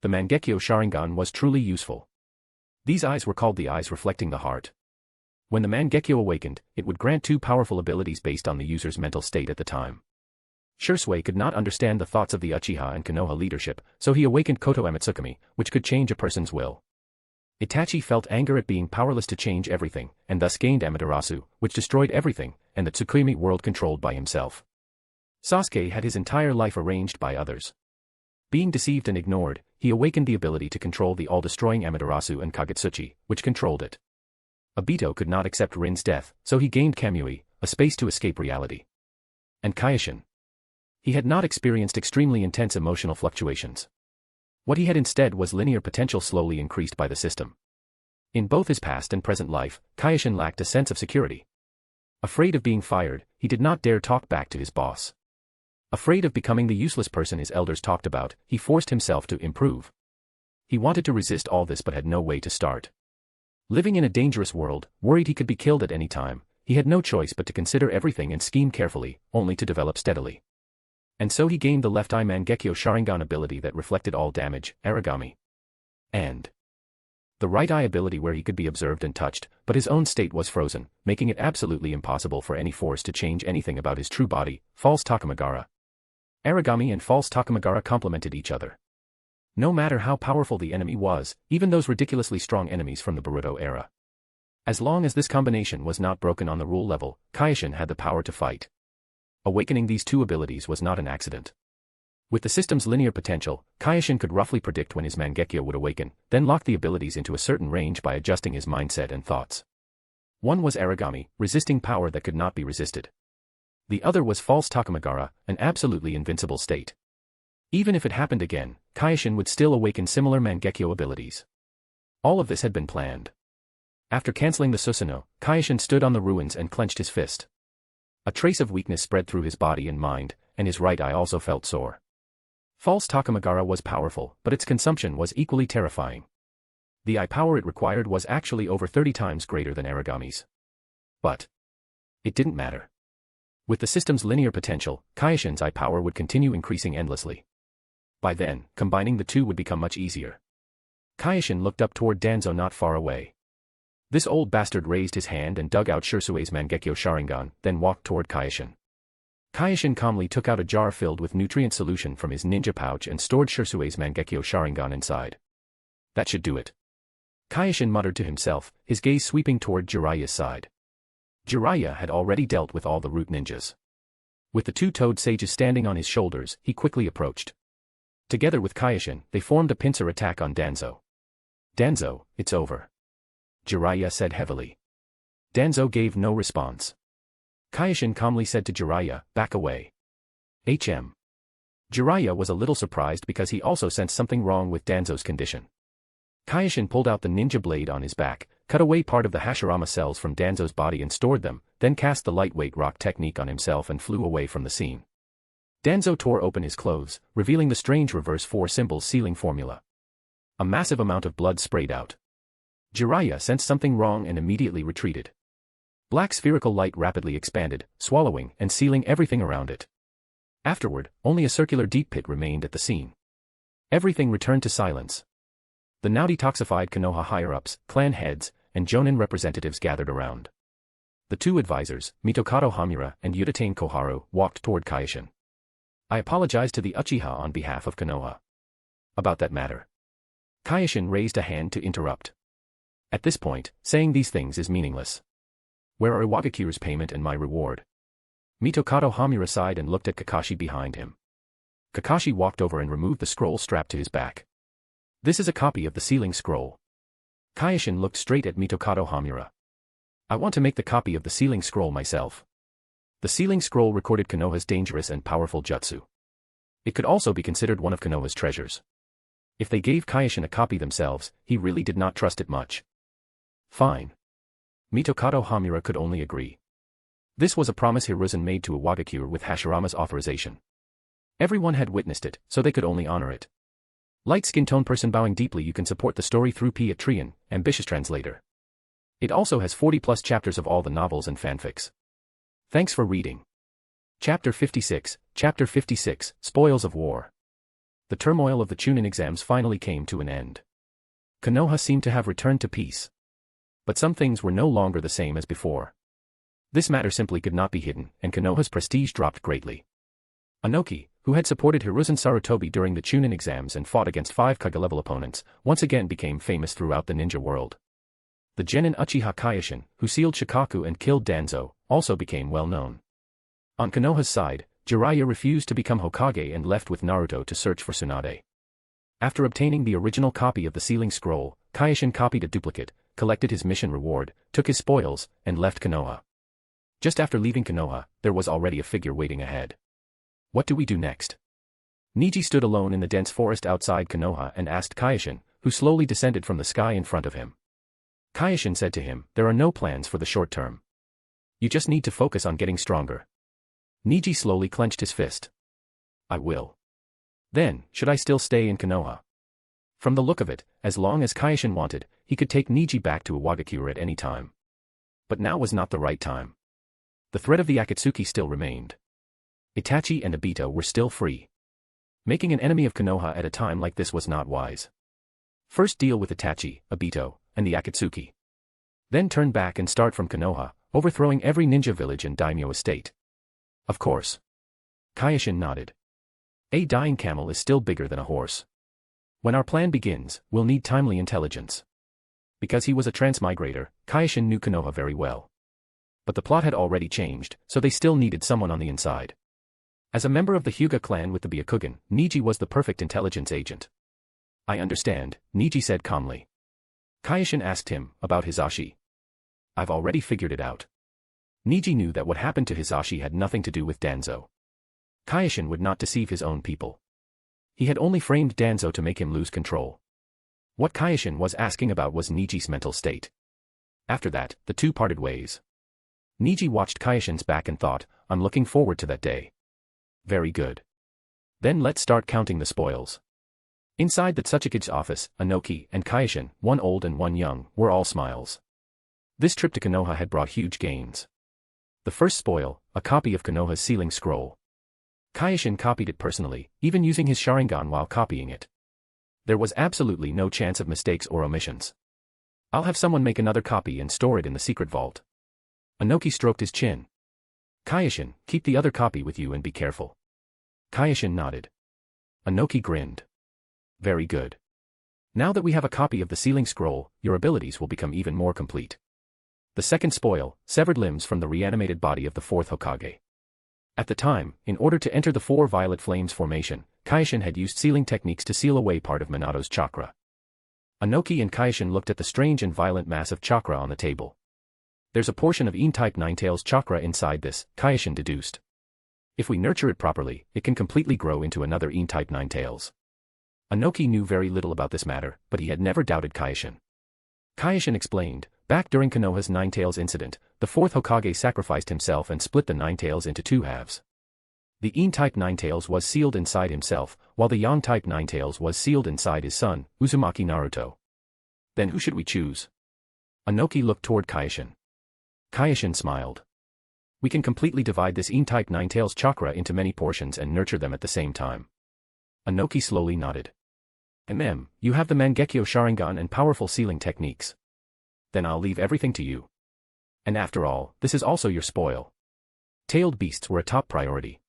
The Mangekyo Sharingan was truly useful. These eyes were called the eyes reflecting the heart. When the Mangekyo awakened, it would grant two powerful abilities based on the user's mental state at the time. Shirsui could not understand the thoughts of the Uchiha and Konoha leadership, so he awakened Koto Amatsukami, which could change a person's will. Itachi felt anger at being powerless to change everything, and thus gained Amaterasu, which destroyed everything, and the Tsukimi world controlled by himself. Sasuke had his entire life arranged by others. Being deceived and ignored, he awakened the ability to control the all-destroying Amaterasu and Kagetsuchi, which controlled it. Obito could not accept Rin's death, so he gained Kamui, a space to escape reality. And Kyoshin. He had not experienced extremely intense emotional fluctuations. What he had instead was linear potential slowly increased by the system. In both his past and present life, Kyoshin lacked a sense of security. Afraid of being fired, he did not dare talk back to his boss. Afraid of becoming the useless person his elders talked about, he forced himself to improve. He wanted to resist all this but had no way to start. Living in a dangerous world, worried he could be killed at any time, he had no choice but to consider everything and scheme carefully, only to develop steadily. And so he gained the left eye Mangekyo Sharingan ability that reflected all damage, Aragami. And the right eye ability where he could be observed and touched, but his own state was frozen, making it absolutely impossible for any force to change anything about his true body, false Takamagara. Aragami and false Takamagara complemented each other. No matter how powerful the enemy was, even those ridiculously strong enemies from the Boruto era. As long as this combination was not broken on the rule level, Kyoshin had the power to fight. Awakening these two abilities was not an accident. With the system's linear potential, Kyoshin could roughly predict when his Mangekyo would awaken, then lock the abilities into a certain range by adjusting his mindset and thoughts. One was origami, resisting power that could not be resisted. The other was false Takamagara, an absolutely invincible state. Even if it happened again, Kyoshin would still awaken similar Mangekyo abilities. All of this had been planned. After canceling the Susanoo, Kyoshin stood on the ruins and clenched his fist. A trace of weakness spread through his body and mind, and his right eye also felt sore. False Takamagara was powerful, but its consumption was equally terrifying. The eye power it required was actually over 30 times greater than origami's. But it didn't matter. With the system's linear potential, Kyoshin's eye power would continue increasing endlessly. By then, combining the two would become much easier. Kyoshin looked up toward Danzo not far away. This old bastard raised his hand and dug out Shirsue's Mangekyo Sharingan, then walked toward Kyoshin. Kyoshin calmly took out a jar filled with nutrient solution from his ninja pouch and stored Shirsue's Mangekyo Sharingan inside. That should do it. Kyoshin muttered to himself, his gaze sweeping toward Jiraiya's side. Jiraiya had already dealt with all the root ninjas. With the two-toed sages standing on his shoulders, he quickly approached. Together with Kyoshin, they formed a pincer attack on Danzo. Danzo, it's over. Jiraiya said heavily. Danzo gave no response. Kyoshin calmly said to Jiraiya, back away. Jiraiya was a little surprised because he also sensed something wrong with Danzo's condition. Kyoshin pulled out the ninja blade on his back, cut away part of the Hashirama cells from Danzo's body and stored them, then cast the lightweight rock technique on himself and flew away from the scene. Danzo tore open his clothes, revealing the strange reverse 4 symbol sealing formula. A massive amount of blood sprayed out. Jiraiya sensed something wrong and immediately retreated. Black spherical light rapidly expanded, swallowing and sealing everything around it. Afterward, only a circular deep pit remained at the scene. Everything returned to silence. The now detoxified Konoha higher-ups, clan heads, and Jonin representatives gathered around. The two advisors, Mitokado Hamura and Utatane Koharu, walked toward Kyoshin. I apologize to the Uchiha on behalf of Konoha. About that matter. Kyoshin raised a hand to interrupt. At this point, saying these things is meaningless. Where are Iwagakure's payment and my reward? Mitokado Hamura sighed and looked at Kakashi behind him. Kakashi walked over and removed the scroll strapped to his back. This is a copy of the sealing scroll. Kyoshin looked straight at Mitokado Hamura. I want to make the copy of the sealing scroll myself. The sealing scroll recorded Konoha's dangerous and powerful jutsu. It could also be considered one of Konoha's treasures. If they gave Kyoshin a copy themselves, he really did not trust it much. Fine. Mitokado Hamura could only agree. This was a promise Hiruzen made to Iwagakure with Hashirama's authorization. Everyone had witnessed it, so they could only honor it. Light skin tone person bowing deeply. You can support the story through Patreon, ambitious translator. It also has 40+ chapters of all the novels and fanfics. Thanks for reading. Chapter 56, Spoils of War. The turmoil of the Chunin exams finally came to an end. Konoha seemed to have returned to peace. But some things were no longer the same as before. This matter simply could not be hidden, and Konoha's prestige dropped greatly. Anoki, who had supported Hiruzen Sarutobi during the Chunin exams and fought against 5 Kage-level opponents, once again became famous throughout the ninja world. The genin Uchiha Kyoshin, who sealed Shikaku and killed Danzo, also became well known. On Konoha's side, Jiraiya refused to become Hokage and left with Naruto to search for Tsunade. After obtaining the original copy of the sealing scroll, Kyoshin copied a duplicate, collected his mission reward, took his spoils, and left Konoha. Just after leaving Konoha, there was already a figure waiting ahead. What do we do next? Niji stood alone in the dense forest outside Konoha and asked Kyoshin, who slowly descended from the sky in front of him. Kyoshin said to him, there are no plans for the short term. You just need to focus on getting stronger. Niji slowly clenched his fist. I will. Then, should I still stay in Konoha? From the look of it, as long as Kyoshin wanted, he could take Niji back to Iwagakure at any time. But now was not the right time. The threat of the Akatsuki still remained. Itachi and Obito were still free. Making an enemy of Konoha at a time like this was not wise. First deal with Itachi, Obito, and the Akatsuki. Then turn back and start from Konoha, overthrowing every ninja village and daimyo estate. Of course. Kyoshin nodded. A dying camel is still bigger than a horse. When our plan begins, we'll need timely intelligence. Because he was a transmigrator, Kyoshin knew Konoha very well. But the plot had already changed, so they still needed someone on the inside. As a member of the Hyuga clan with the Byakugan, Niji was the perfect intelligence agent. I understand, Niji said calmly. Kyoshin asked him about Hisashi. I've already figured it out. Niji knew that what happened to Hisashi had nothing to do with Danzo. Kyoshin would not deceive his own people. He had only framed Danzo to make him lose control. What Kyoshin was asking about was Niji's mental state. After that, the two parted ways. Niji watched Kyoshin's back and thought, I'm looking forward to that day. Very good. Then let's start counting the spoils. Inside the Tsuchikage's office, Inoki and Kyoshin, one old and one young, were all smiles. This trip to Konoha had brought huge gains. The first spoil, a copy of Konoha's sealing scroll. Kyoshin copied it personally, even using his Sharingan while copying it. There was absolutely no chance of mistakes or omissions. I'll have someone make another copy and store it in the secret vault. Inoki stroked his chin. Kyoshin, keep the other copy with you and be careful. Kyoshin nodded. Inoki grinned. Very good. Now that we have a copy of the sealing scroll, your abilities will become even more complete. The second spoil, severed limbs from the reanimated body of the Fourth Hokage. At the time, in order to enter the Four Violet Flames formation, Kyoshin had used sealing techniques to seal away part of Minato's chakra. Inoki and Kyoshin looked at the strange and violent mass of chakra on the table. There's a portion of Ein-type Ninetales chakra inside this, Kyoshin deduced. If we nurture it properly, it can completely grow into another Ein-type Ninetales. Inoki knew very little about this matter, but he had never doubted Kyoshin. Kyoshin explained, back during Konoha's Ninetales incident, the Fourth Hokage sacrificed himself and split the Ninetales into two halves. The Ein-type Ninetales was sealed inside himself, while the Yang-type Ninetales was sealed inside his son, Uzumaki Naruto. Then who should we choose? Inoki looked toward Kyoshin. Kyoshin smiled. We can completely divide this Ein-type Ninetales chakra into many portions and nurture them at the same time. Inoki slowly nodded. You have the Mangekyo Sharingan and powerful sealing techniques. Then I'll leave everything to you. And after all, this is also your spoil. Tailed beasts were a top priority.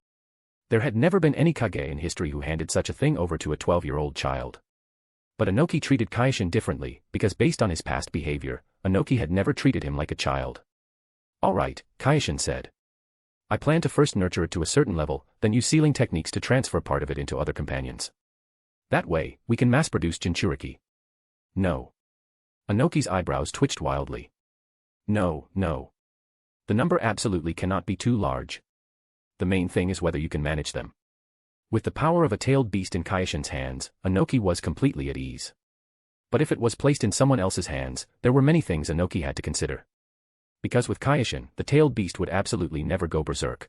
There had never been any Kage in history who handed such a thing over to a 12-year-old child. But Inoki treated Kyoshin differently, because based on his past behavior, Inoki had never treated him like a child. All right, Kyoshin said. I plan to first nurture it to a certain level, then use sealing techniques to transfer part of it into other companions. That way, we can mass-produce Jinchuriki. No. Inoki's eyebrows twitched wildly. No. The number absolutely cannot be too large. The main thing is whether you can manage them. With the power of a tailed beast in Kyoshin's hands, Inoki was completely at ease. But if it was placed in someone else's hands, there were many things Inoki had to consider. Because with Kyoshin, the tailed beast would absolutely never go berserk.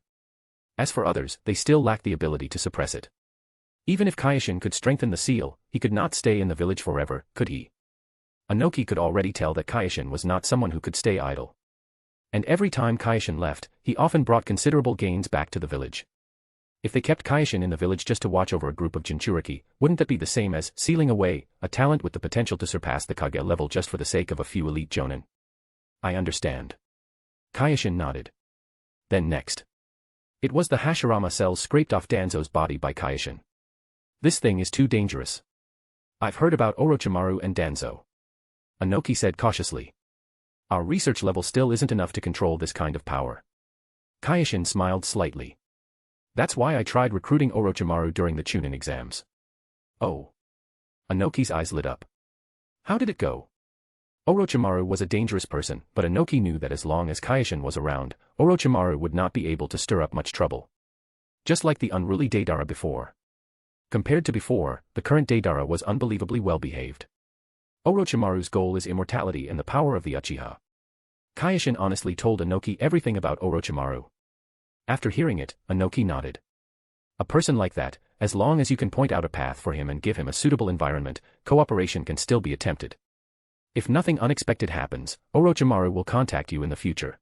As for others, they still lacked the ability to suppress it. Even if Kyoshin could strengthen the seal, he could not stay in the village forever, could he? Inoki could already tell that Kyoshin was not someone who could stay idle. And every time Kyoshin left, he often brought considerable gains back to the village. If they kept Kyoshin in the village just to watch over a group of Jinchuriki, wouldn't that be the same as sealing away a talent with the potential to surpass the Kage level just for the sake of a few elite jonin? I understand. Kyoshin nodded. Then next. It was the Hashirama cells scraped off Danzo's body by Kyoshin. This thing is too dangerous. I've heard about Orochimaru and Danzo. Inoki said cautiously. Our research level still isn't enough to control this kind of power. Kyoshin smiled slightly. That's why I tried recruiting Orochimaru during the Chunin exams. Oh. Inoki's eyes lit up. How did it go? Orochimaru was a dangerous person, but Inoki knew that as long as Kyoshin was around, Orochimaru would not be able to stir up much trouble. Just like the unruly Deidara before. Compared to before, the current Deidara was unbelievably well-behaved. Orochimaru's goal is immortality and the power of the Uchiha. Kyoshin honestly told Inoki everything about Orochimaru. After hearing it, Inoki nodded. A person like that, as long as you can point out a path for him and give him a suitable environment, cooperation can still be attempted. If nothing unexpected happens, Orochimaru will contact you in the future.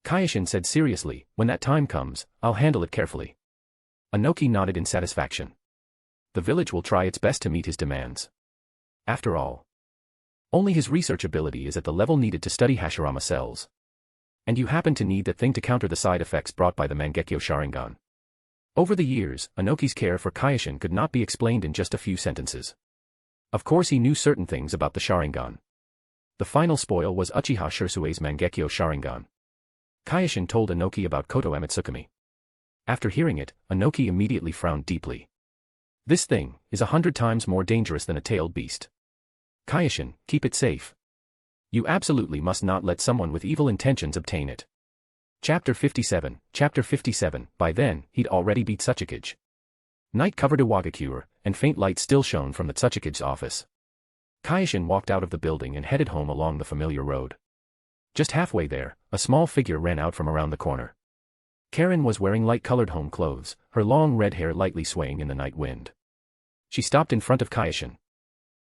Kyoshin said seriously, when that time comes, I'll handle it carefully. Inoki nodded in satisfaction. The village will try its best to meet his demands. After all, only his research ability is at the level needed to study Hashirama cells. And you happen to need that thing to counter the side effects brought by the Mangekyo Sharingan. Over the years, Inoki's care for Kyoshin could not be explained in just a few sentences. Of course he knew certain things about the Sharingan. The final spoil was Uchiha Shirsue's Mangekyo Sharingan. Kyoshin told Inoki about Koto Amitsukami. After hearing it, Inoki immediately frowned deeply. This thing is 100 times more dangerous than a tailed beast. Kyoshin, keep it safe. You absolutely must not let someone with evil intentions obtain it. Chapter 57. Chapter 57. By then, he'd already beat Tsuchikage. Night covered Iwagakure, and faint light still shone from the Tsuchikage's office. Kyoshin walked out of the building and headed home along the familiar road. Just halfway there, a small figure ran out from around the corner. Karen was wearing light-colored home clothes, her long red hair lightly swaying in the night wind. She stopped in front of Kyoshin.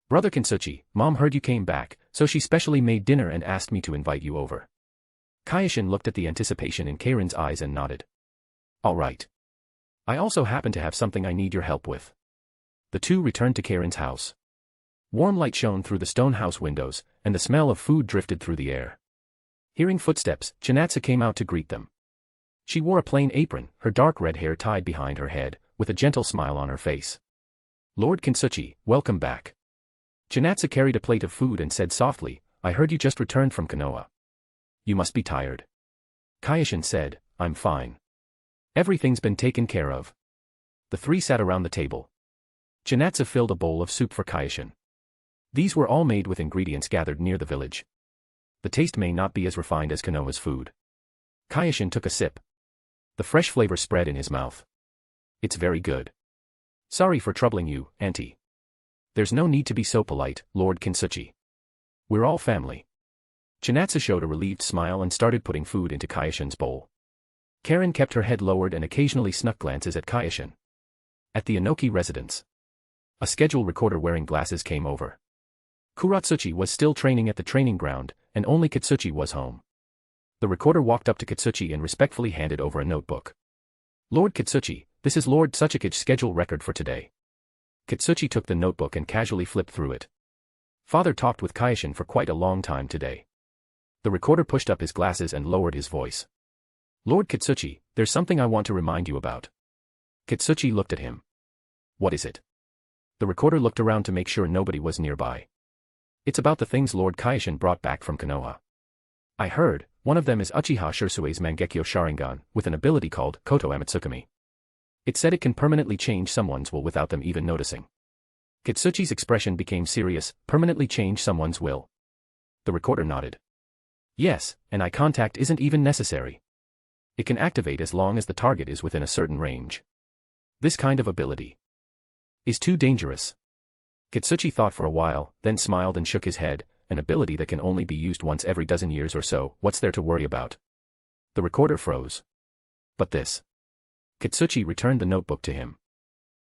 Brother Kintsuchi, Mom heard you came back, so she specially made dinner and asked me to invite you over. Kyoshin looked at the anticipation in Karen's eyes and nodded. All right. I also happen to have something I need your help with. The two returned to Karen's house. Warm light shone through the stone house windows, and the smell of food drifted through the air. Hearing footsteps, Chinatsu came out to greet them. She wore a plain apron, her dark red hair tied behind her head, with a gentle smile on her face. Lord Kintsuchi, welcome back. Chinatsu carried a plate of food and said softly, I heard you just returned from Konoha. You must be tired. Kyoshin said, I'm fine. Everything's been taken care of. The three sat around the table. Chinatsu filled a bowl of soup for Kyoshin. These were all made with ingredients gathered near the village. The taste may not be as refined as Konoha's food. Kyoshin took a sip. The fresh flavor spread in his mouth. It's very good. Sorry for troubling you, Auntie. There's no need to be so polite, Lord Kintsuchi. We're all family. Chinatsu showed a relieved smile and started putting food into Kyoshin's bowl. Karen kept her head lowered and occasionally snuck glances at Kyoshin. At the Inoki residence. A schedule recorder wearing glasses came over. Kuratsuchi was still training at the training ground, and only Kitsuchi was home. The recorder walked up to Kitsuchi and respectfully handed over a notebook. Lord Kitsuchi, this is Lord Tsuchikage's schedule record for today. Kitsuchi took the notebook and casually flipped through it. Father talked with Kyoshin for quite a long time today. The recorder pushed up his glasses and lowered his voice. Lord Kitsuchi, there's something I want to remind you about. Kitsuchi looked at him. What is it? The recorder looked around to make sure nobody was nearby. It's about the things Lord Kyoshin brought back from Konoha. I heard, one of them is Uchiha Shirsui's Mangekyo Sharingan, with an ability called Koto Amatsukami. It said it can permanently change someone's will without them even noticing. Kitsuchi's expression became serious, permanently change someone's will. The recorder nodded. Yes, and eye contact isn't even necessary. It can activate as long as the target is within a certain range. This kind of ability is too dangerous. Kitsuchi thought for a while, then smiled and shook his head, an ability that can only be used once every dozen years or so, what's there to worry about? The recorder froze. But this. Kitsuchi returned the notebook to him.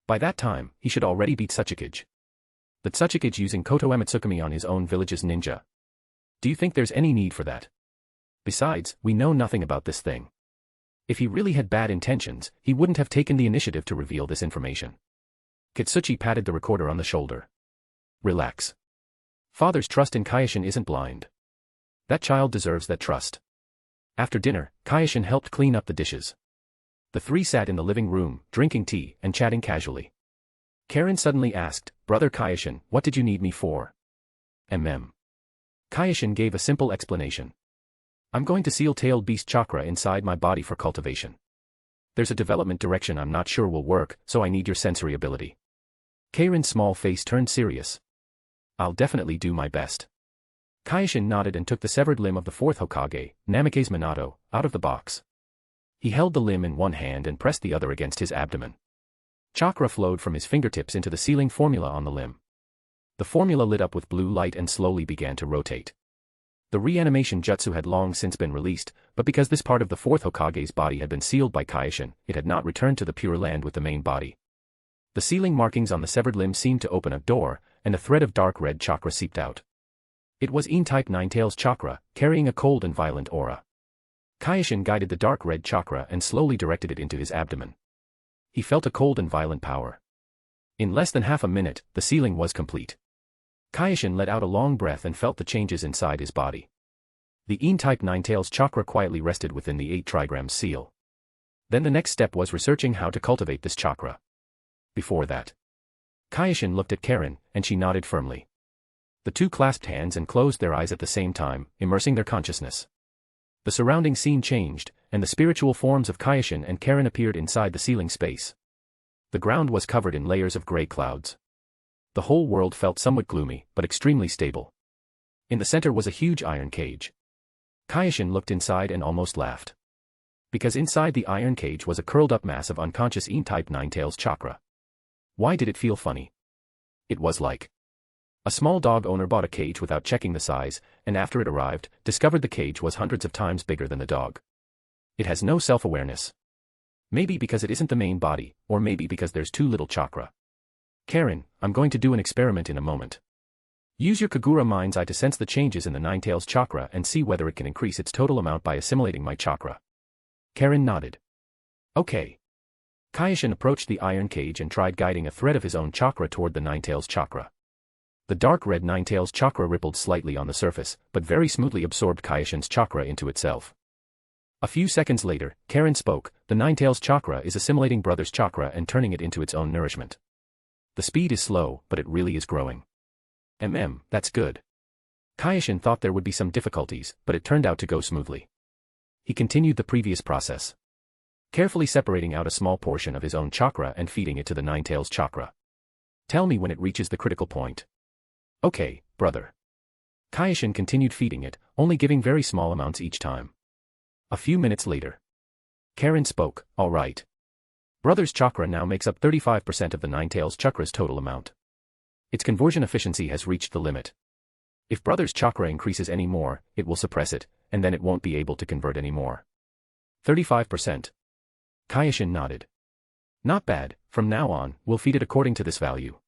By that time, he should already beat Tsuchikage. The Tsuchikage using Koto Amatsukami on his own village's ninja. Do you think there's any need for that? Besides, we know nothing about this thing. If he really had bad intentions, he wouldn't have taken the initiative to reveal this information. Kitsuchi patted the recorder on the shoulder. Relax. Father's trust in Kyoshin isn't blind. That child deserves that trust. After dinner, Kyoshin helped clean up the dishes. The three sat in the living room, drinking tea and chatting casually. Karen suddenly asked, Brother Kyoshin, what did you need me for? Kyoshin gave a simple explanation. I'm going to seal tailed beast chakra inside my body for cultivation. There's a development direction I'm not sure will work, so I need your sensory ability. Karen's small face turned serious. I'll definitely do my best. Kyoshin nodded and took the severed limb of the fourth Hokage, Namikaze Minato, out of the box. He held the limb in one hand and pressed the other against his abdomen. Chakra flowed from his fingertips into the sealing formula on the limb. The formula lit up with blue light and slowly began to rotate. The reanimation jutsu had long since been released, but because this part of the fourth Hokage's body had been sealed by Kyoshin, it had not returned to the Pure Land with the main body. The sealing markings on the severed limb seemed to open a door, and a thread of dark red chakra seeped out. It was En-type Ninetales chakra, carrying a cold and violent aura. Kyoshin guided the dark red chakra and slowly directed it into his abdomen. He felt a cold and violent power. In less than half a minute, the sealing was complete. Kyoshin let out a long breath and felt the changes inside his body. The En-type Ninetales chakra quietly rested within the 8 trigrams seal. Then the next step was researching how to cultivate this chakra. Before that, Kyoshin looked at Karen, and she nodded firmly. The two clasped hands and closed their eyes at the same time, immersing their consciousness. The surrounding scene changed, and the spiritual forms of Kyoshin and Karen appeared inside the ceiling space. The ground was covered in layers of gray clouds. The whole world felt somewhat gloomy, but extremely stable. In the center was a huge iron cage. Kyoshin looked inside and almost laughed. Because inside the iron cage was a curled-up mass of unconscious E-type Ninetales chakra. Why did it feel funny? It was like a small dog owner bought a cage without checking the size, and after it arrived, discovered the cage was hundreds of times bigger than the dog. It has no self-awareness. Maybe because it isn't the main body, or maybe because there's too little chakra. Karen, I'm going to do an experiment in a moment. Use your Kagura mind's eye to sense the changes in the Ninetales chakra and see whether it can increase its total amount by assimilating my chakra. Karen nodded. Okay. Kyoshin approached the iron cage and tried guiding a thread of his own chakra toward the Ninetales chakra. The dark red Ninetales chakra rippled slightly on the surface, but very smoothly absorbed Kyoshin's chakra into itself. A few seconds later, Karen spoke, the Ninetales chakra is assimilating brother's chakra and turning it into its own nourishment. The speed is slow, but it really is growing. That's good. Kyoshin thought there would be some difficulties, but it turned out to go smoothly. He continued the previous process, carefully separating out a small portion of his own chakra and feeding it to the Ninetales chakra. Tell me when it reaches the critical point. Okay, brother. Kyoshin continued feeding it, only giving very small amounts each time. A few minutes later, Karen spoke, all right. Brother's chakra now makes up 35% of the Ninetales chakra's total amount. Its conversion efficiency has reached the limit. If brother's chakra increases any more, it will suppress it, and then it won't be able to convert any more. 35%. Kyoshin nodded. Not bad, from now on, we'll feed it according to this value.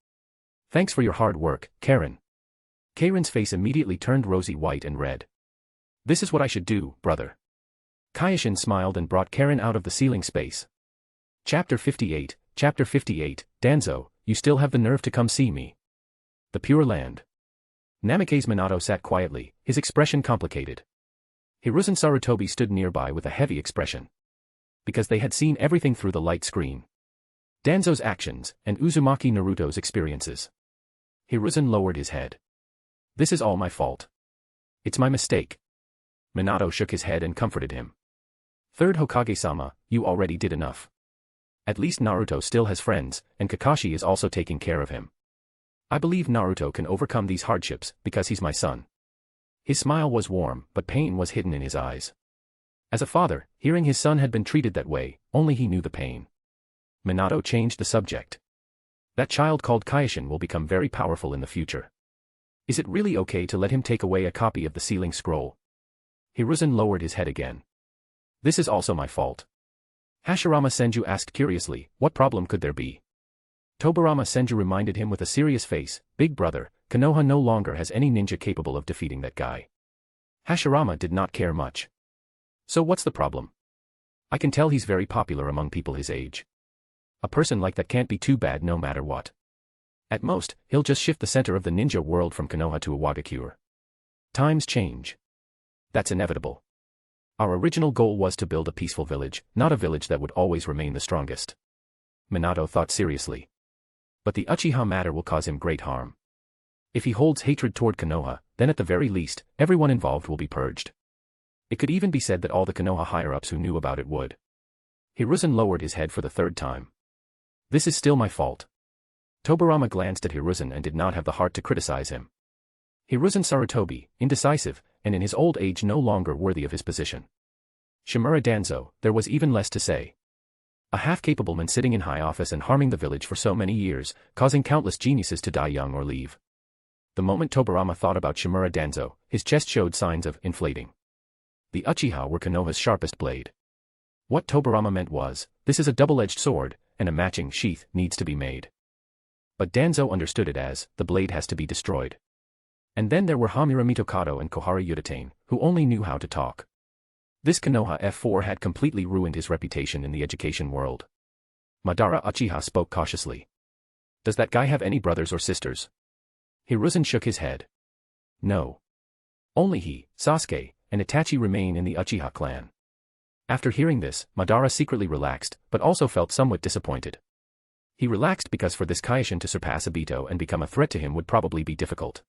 Thanks for your hard work, Karen. Karen's face immediately turned rosy white and red. This is what I should do, brother. Kyoshin smiled and brought Karen out of the ceiling space. Chapter 58, Danzo, you still have the nerve to come see me. The Pure Land. Namikaze Minato sat quietly, his expression complicated. Hiruzen Sarutobi stood nearby with a heavy expression. Because they had seen everything through the light screen. Danzo's actions, and Uzumaki Naruto's experiences. Hiruzen lowered his head. This is all my fault. It's my mistake. Minato shook his head and comforted him. Third Hokage-sama, you already did enough. At least Naruto still has friends, and Kakashi is also taking care of him. I believe Naruto can overcome these hardships, because he's my son. His smile was warm, but pain was hidden in his eyes. As a father, hearing his son had been treated that way, only he knew the pain. Minato changed the subject. That child called Kyoshin will become very powerful in the future. Is it really okay to let him take away a copy of the sealing scroll? Hiruzen lowered his head again. This is also my fault. Hashirama Senju asked curiously, what problem could there be? Tobirama Senju reminded him with a serious face, big brother, Konoha no longer has any ninja capable of defeating that guy. Hashirama did not care much. So what's the problem? I can tell he's very popular among people his age. A person like that can't be too bad no matter what. At most, he'll just shift the center of the ninja world from Konoha to Iwagakure. Times change. That's inevitable. Our original goal was to build a peaceful village, not a village that would always remain the strongest. Minato thought seriously. But the Uchiha matter will cause him great harm. If he holds hatred toward Konoha, then at the very least, everyone involved will be purged. It could even be said that all the Konoha higher-ups who knew about it would. Hiruzen lowered his head for the third time. This is still my fault. Tobirama glanced at Hiruzen and did not have the heart to criticize him. Hiruzen Sarutobi, indecisive, and in his old age no longer worthy of his position. Shimura Danzo, there was even less to say. A half-capable man sitting in high office and harming the village for so many years, causing countless geniuses to die young or leave. The moment Tobirama thought about Shimura Danzo, his chest showed signs of inflating. The Uchiha were Konoha's sharpest blade. What Tobirama meant was, this is a double-edged sword, and a matching sheath needs to be made. But Danzo understood it as, the blade has to be destroyed. And then there were Hamura Mitokado and Kohara Yuditane, who only knew how to talk. This Konoha F4 had completely ruined his reputation in the education world. Madara Uchiha spoke cautiously. Does that guy have any brothers or sisters? Hiruzen shook his head. No. Only he, Sasuke, and Itachi remain in the Uchiha clan. After hearing this, Madara secretly relaxed, but also felt somewhat disappointed. He relaxed because for this Kyoshin to surpass Obito and become a threat to him would probably be difficult.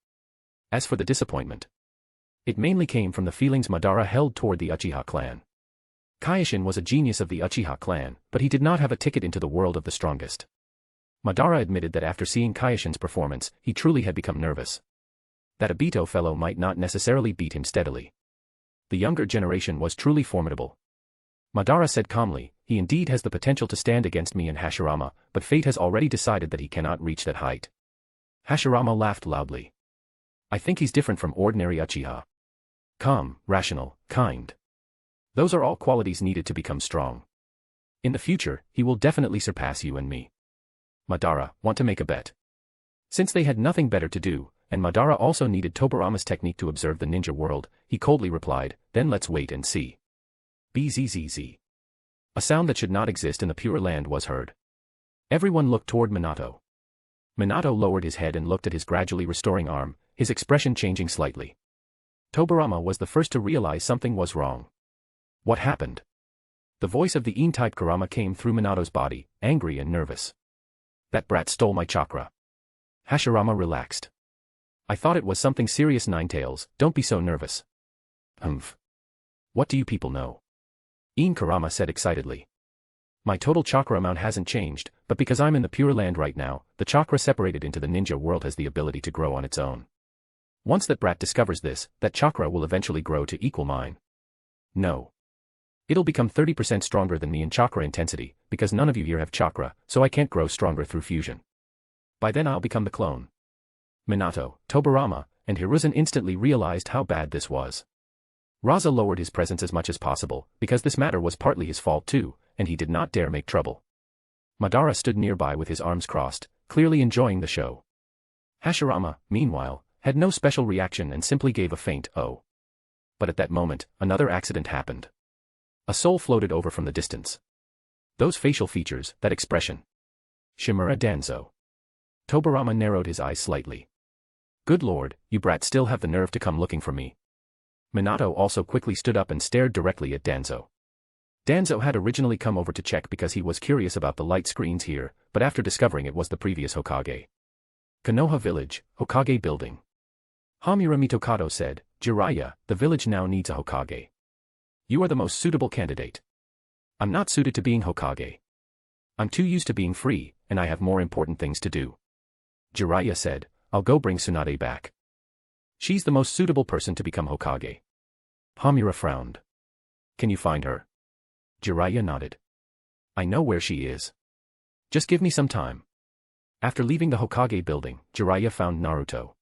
As for the disappointment, it mainly came from the feelings Madara held toward the Uchiha clan. Kyoshin was a genius of the Uchiha clan, but he did not have a ticket into the world of the strongest. Madara admitted that after seeing Kyoshin's performance, he truly had become nervous. That Obito fellow might not necessarily beat him steadily. The younger generation was truly formidable. Madara said calmly, he indeed has the potential to stand against me and Hashirama, but fate has already decided that he cannot reach that height. Hashirama laughed loudly. I think he's different from ordinary Uchiha. Calm, rational, kind. Those are all qualities needed to become strong. In the future, he will definitely surpass you and me. Madara, want to make a bet? Since they had nothing better to do, and Madara also needed Tobirama's technique to observe the ninja world, he coldly replied, then let's wait and see. Bzzz. A sound that should not exist in the Pure Land was heard. Everyone looked toward Minato. Minato lowered his head and looked at his gradually restoring arm, his expression changing slightly. Tobirama was the first to realize something was wrong. What happened? The voice of the Ein-type Kurama came through Minato's body, angry and nervous. That brat stole my chakra. Hashirama relaxed. I thought it was something serious, Ninetales, don't be so nervous. Humph. What do you people know? Kurama said excitedly. My total chakra amount hasn't changed, but because I'm in the Pure Land right now, the chakra separated into the ninja world has the ability to grow on its own. Once that brat discovers this, that chakra will eventually grow to equal mine. No. It'll become 30% stronger than me in chakra intensity, because none of you here have chakra, so I can't grow stronger through fusion. By then I'll become the clone. Minato, Tobirama, and Hiruzen instantly realized how bad this was. Raza lowered his presence as much as possible, because this matter was partly his fault too, and he did not dare make trouble. Madara stood nearby with his arms crossed, clearly enjoying the show. Hashirama, meanwhile, had no special reaction and simply gave a faint "oh." But at that moment, another accident happened. A soul floated over from the distance. Those facial features, that expression. Shimura Danzo. Tobirama narrowed his eyes slightly. Good lord, you brats still have the nerve to come looking for me. Minato also quickly stood up and stared directly at Danzo. Danzo had originally come over to check because he was curious about the light screens here, but after discovering it was the previous Hokage. Konoha Village, Hokage Building. Hamura Mitokado said, Jiraiya, the village now needs a Hokage. You are the most suitable candidate. I'm not suited to being Hokage. I'm too used to being free, and I have more important things to do. Jiraiya said, I'll go bring Tsunade back. She's the most suitable person to become Hokage. Hamura frowned. Can you find her? Jiraiya nodded. I know where she is. Just give me some time. After leaving the Hokage building, Jiraiya found Naruto.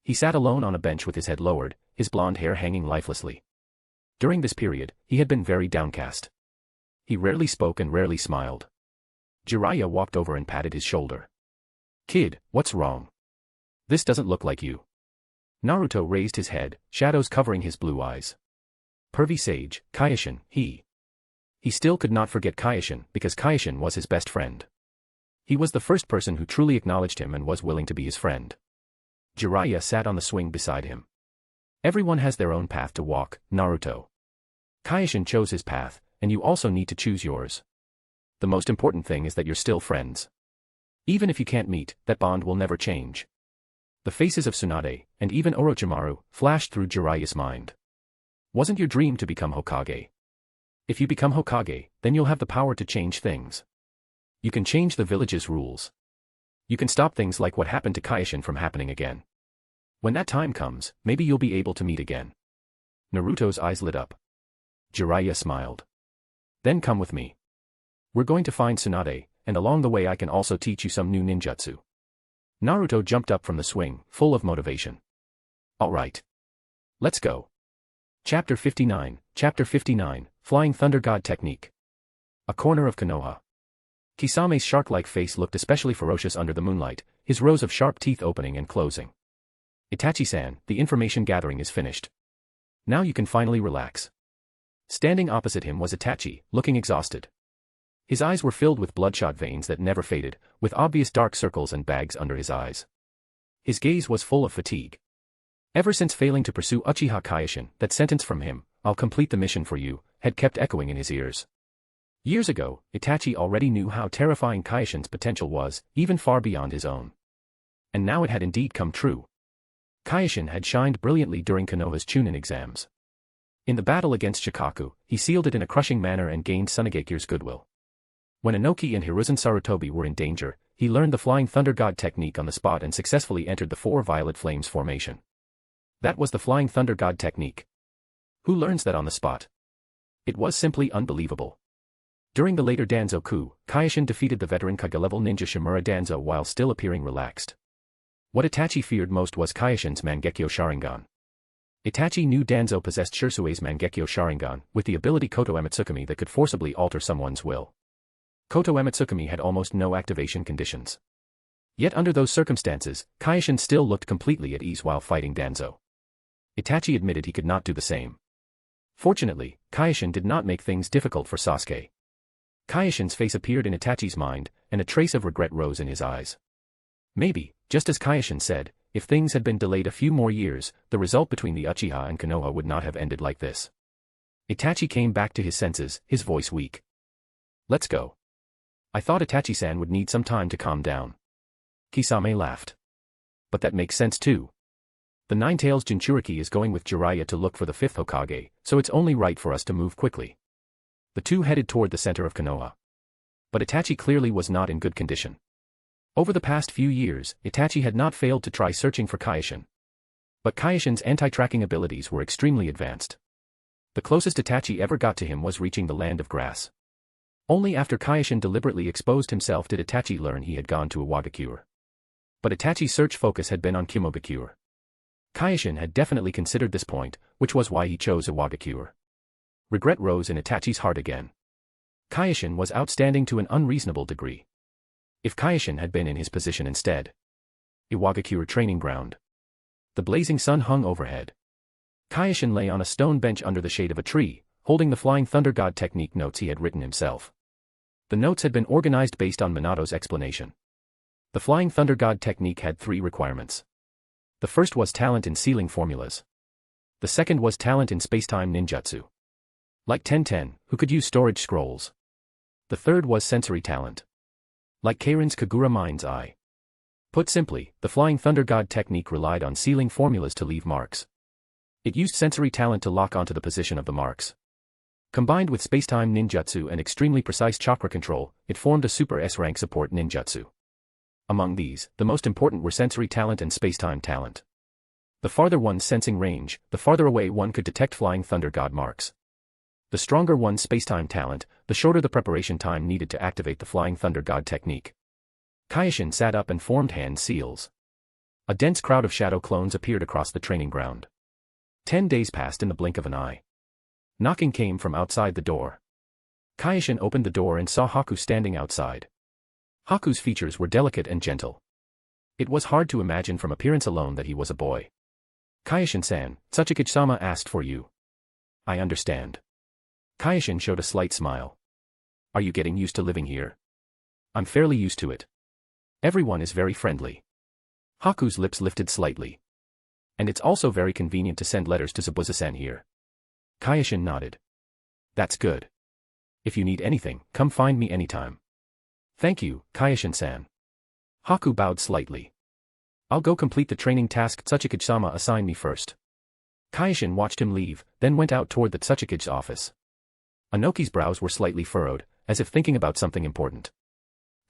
He sat alone on a bench with his head lowered, his blonde hair hanging lifelessly. During this period, he had been very downcast. He rarely spoke and rarely smiled. Jiraiya walked over and patted his shoulder. Kid, what's wrong? This doesn't look like you. Naruto raised his head, shadows covering his blue eyes. Pervy sage, Kyoshin, he still could not forget Kyoshin because Kyoshin was his best friend. He was the first person who truly acknowledged him and was willing to be his friend. Jiraiya sat on the swing beside him. Everyone has their own path to walk, Naruto. Kyoshin chose his path, and you also need to choose yours. The most important thing is that you're still friends. Even if you can't meet, that bond will never change. The faces of Tsunade, and even Orochimaru, flashed through Jiraiya's mind. Wasn't your dream to become Hokage? If you become Hokage, then you'll have the power to change things. You can change the village's rules. You can stop things like what happened to Kyoshin from happening again. When that time comes, maybe you'll be able to meet again. Naruto's eyes lit up. Jiraiya smiled. Then come with me. We're going to find Tsunade, and along the way I can also teach you some new ninjutsu. Naruto jumped up from the swing, full of motivation. All right. Let's go. Chapter 59, Flying Thunder God Technique. A corner of Konoha. Kisame's shark-like face looked especially ferocious under the moonlight, his rows of sharp teeth opening and closing. Itachi-san, the information gathering is finished. Now you can finally relax. Standing opposite him was Itachi, looking exhausted. His eyes were filled with bloodshot veins that never faded, with obvious dark circles and bags under his eyes. His gaze was full of fatigue. Ever since failing to pursue Uchiha Kyoshin, that sentence from him, I'll complete the mission for you, had kept echoing in his ears. Years ago, Itachi already knew how terrifying Kyoshin's potential was, even far beyond his own. And now it had indeed come true. Kyoshin had shined brilliantly during Konoha's Chunin exams. In the battle against Shikaku, he sealed it in a crushing manner and gained Tsunagekyu's goodwill. When Inoki and Hiruzen Sarutobi were in danger, he learned the Flying Thunder God technique on the spot and successfully entered the Four Violet Flames formation. That was the Flying Thunder God technique. Who learns that on the spot? It was simply unbelievable. During the later Danzo coup, Kyoshin defeated the veteran Kage-level ninja Shimura Danzo while still appearing relaxed. What Itachi feared most was Kyoshin's Mangekyo Sharingan. Itachi knew Danzo possessed Shirsui's Mangekyo Sharingan, with the ability Koto Amatsukami that could forcibly alter someone's will. Koto Amatsukami had almost no activation conditions. Yet under those circumstances, Kyoshin still looked completely at ease while fighting Danzo. Itachi admitted he could not do the same. Fortunately, Kyoshin did not make things difficult for Sasuke. Kyoshin's face appeared in Itachi's mind, and a trace of regret rose in his eyes. Maybe, just as Kyoshin said, if things had been delayed a few more years, the result between the Uchiha and Konoha would not have ended like this. Itachi came back to his senses, his voice weak. Let's go. I thought Itachi-san would need some time to calm down. Kisame laughed. But that makes sense too. The Nine-Tails Jinchuriki is going with Jiraiya to look for the Fifth Hokage, so it's only right for us to move quickly. The two headed toward the center of Konoha. But Itachi clearly was not in good condition. Over the past few years, Itachi had not failed to try searching for Kyoshin. But Kyoshin's anti-tracking abilities were extremely advanced. The closest Itachi ever got to him was reaching the Land of Grass. Only after Kyoshin deliberately exposed himself did Itachi learn he had gone to Iwagakure. But Itachi's search focus had been on Kimogakure. Kyoshin had definitely considered this point, which was why he chose Iwagakure. Regret rose in Itachi's heart again. Kyoshin was outstanding to an unreasonable degree. If Kyoshin had been in his position instead. Iwagakure training ground. The blazing sun hung overhead. Kyoshin lay on a stone bench under the shade of a tree, holding the Flying Thunder God technique notes he had written himself. The notes had been organized based on Minato's explanation. The Flying Thunder God technique had 3 requirements. The first was talent in sealing formulas. The second was talent in spacetime ninjutsu. Like Ten-Ten, who could use storage scrolls. The third was sensory talent. Like Keirin's Kagura Mind's Eye. Put simply, the Flying Thunder God technique relied on sealing formulas to leave marks. It used sensory talent to lock onto the position of the marks. Combined with spacetime ninjutsu and extremely precise chakra control, it formed a super S-rank support ninjutsu. Among these, the most important were sensory talent and spacetime talent. The farther one's sensing range, the farther away one could detect Flying Thunder God marks. The stronger one's spacetime talent, the shorter the preparation time needed to activate the Flying Thunder God technique. Kyoshin sat up and formed hand seals. A dense crowd of shadow clones appeared across the training ground. 10 days passed in the blink of an eye. Knocking came from outside the door. Kyoshin opened the door and saw Haku standing outside. Haku's features were delicate and gentle. It was hard to imagine from appearance alone that he was a boy. Kyoshin-san, Tsuchikage-sama asked for you. I understand. Kyoshin showed a slight smile. Are you getting used to living here? I'm fairly used to it. Everyone is very friendly. Haku's lips lifted slightly. And it's also very convenient to send letters to Zabuza-san here. Kyoshin nodded. That's good. If you need anything, come find me anytime. Thank you, Kyoshin-san. Haku bowed slightly. I'll go complete the training task Tsuchikage-sama assigned me first. Kyoshin watched him leave, then went out toward the Tsuchikage's office. Anoki's brows were slightly furrowed, as if thinking about something important.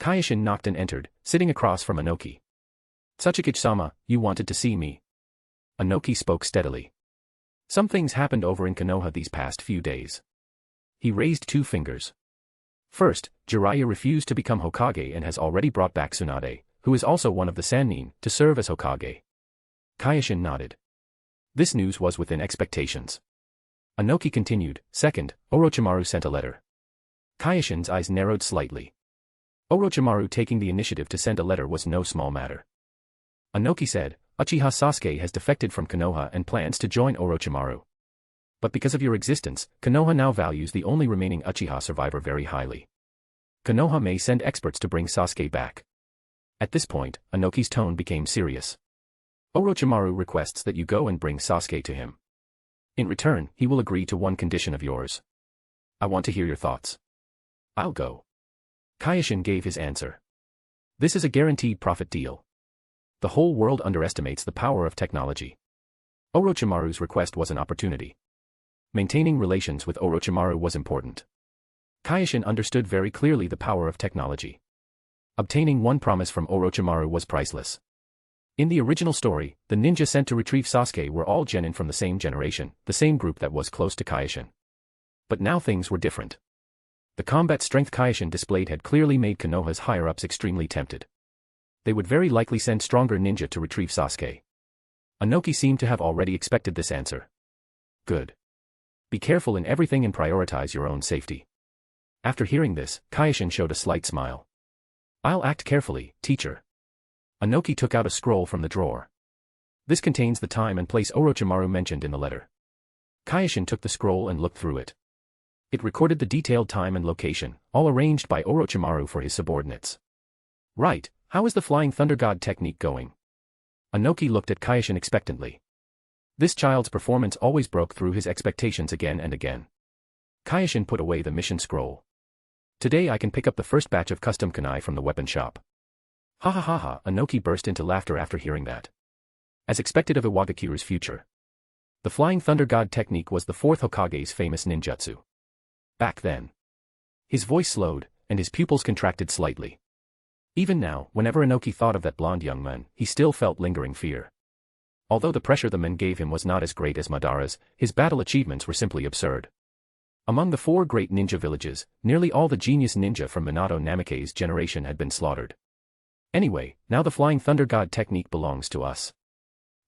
Kyoshin knocked and entered, sitting across from Anoki. Tsuchikage-sama, you wanted to see me. Anoki spoke steadily. Some things happened over in Konoha these past few days. He raised 2 fingers. First, Jiraiya refused to become Hokage and has already brought back Tsunade, who is also one of the Sannin, to serve as Hokage. Kyoshin nodded. This news was within expectations. Anoki continued. Second, Orochimaru sent a letter. Kyoshin's eyes narrowed slightly. Orochimaru taking the initiative to send a letter was no small matter. Anoki said, Uchiha Sasuke has defected from Konoha and plans to join Orochimaru. But because of your existence, Konoha now values the only remaining Uchiha survivor very highly. Konoha may send experts to bring Sasuke back. At this point, Anoki's tone became serious. Orochimaru requests that you go and bring Sasuke to him. In return, he will agree to one condition of yours. I want to hear your thoughts. I'll go. Kyoshin gave his answer. This is a guaranteed profit deal. The whole world underestimates the power of technology. Orochimaru's request was an opportunity. Maintaining relations with Orochimaru was important. Kyoshin understood very clearly the power of technology. Obtaining one promise from Orochimaru was priceless. In the original story, the ninja sent to retrieve Sasuke were all genin from the same generation, the same group that was close to Kyoshin. But now things were different. The combat strength Kyoshin displayed had clearly made Konoha's higher-ups extremely tempted. They would very likely send stronger ninja to retrieve Sasuke. Inoki seemed to have already expected this answer. Good. Be careful in everything and prioritize your own safety. After hearing this, Kyoshin showed a slight smile. I'll act carefully, teacher. Inoki took out a scroll from the drawer. This contains the time and place Orochimaru mentioned in the letter. Kyoshin took the scroll and looked through it. It recorded the detailed time and location, all arranged by Orochimaru for his subordinates. Right, how is the Flying Thunder God technique going? Inoki looked at Kyoshin expectantly. This child's performance always broke through his expectations again and again. Kyoshin put away the mission scroll. Today I can pick up the first batch of custom kunai from the weapon shop. Ha ha ha ha, Inoki burst into laughter after hearing that. As expected of Iwagakure's future. The Flying Thunder God technique was the Fourth Hokage's famous ninjutsu. Back then. His voice slowed, and his pupils contracted slightly. Even now, whenever Inoki thought of that blonde young man, he still felt lingering fear. Although the pressure the men gave him was not as great as Madara's, his battle achievements were simply absurd. Among the 4 great ninja villages, nearly all the genius ninja from Minato Namikaze's generation had been slaughtered. Anyway, now the Flying Thunder God technique belongs to us.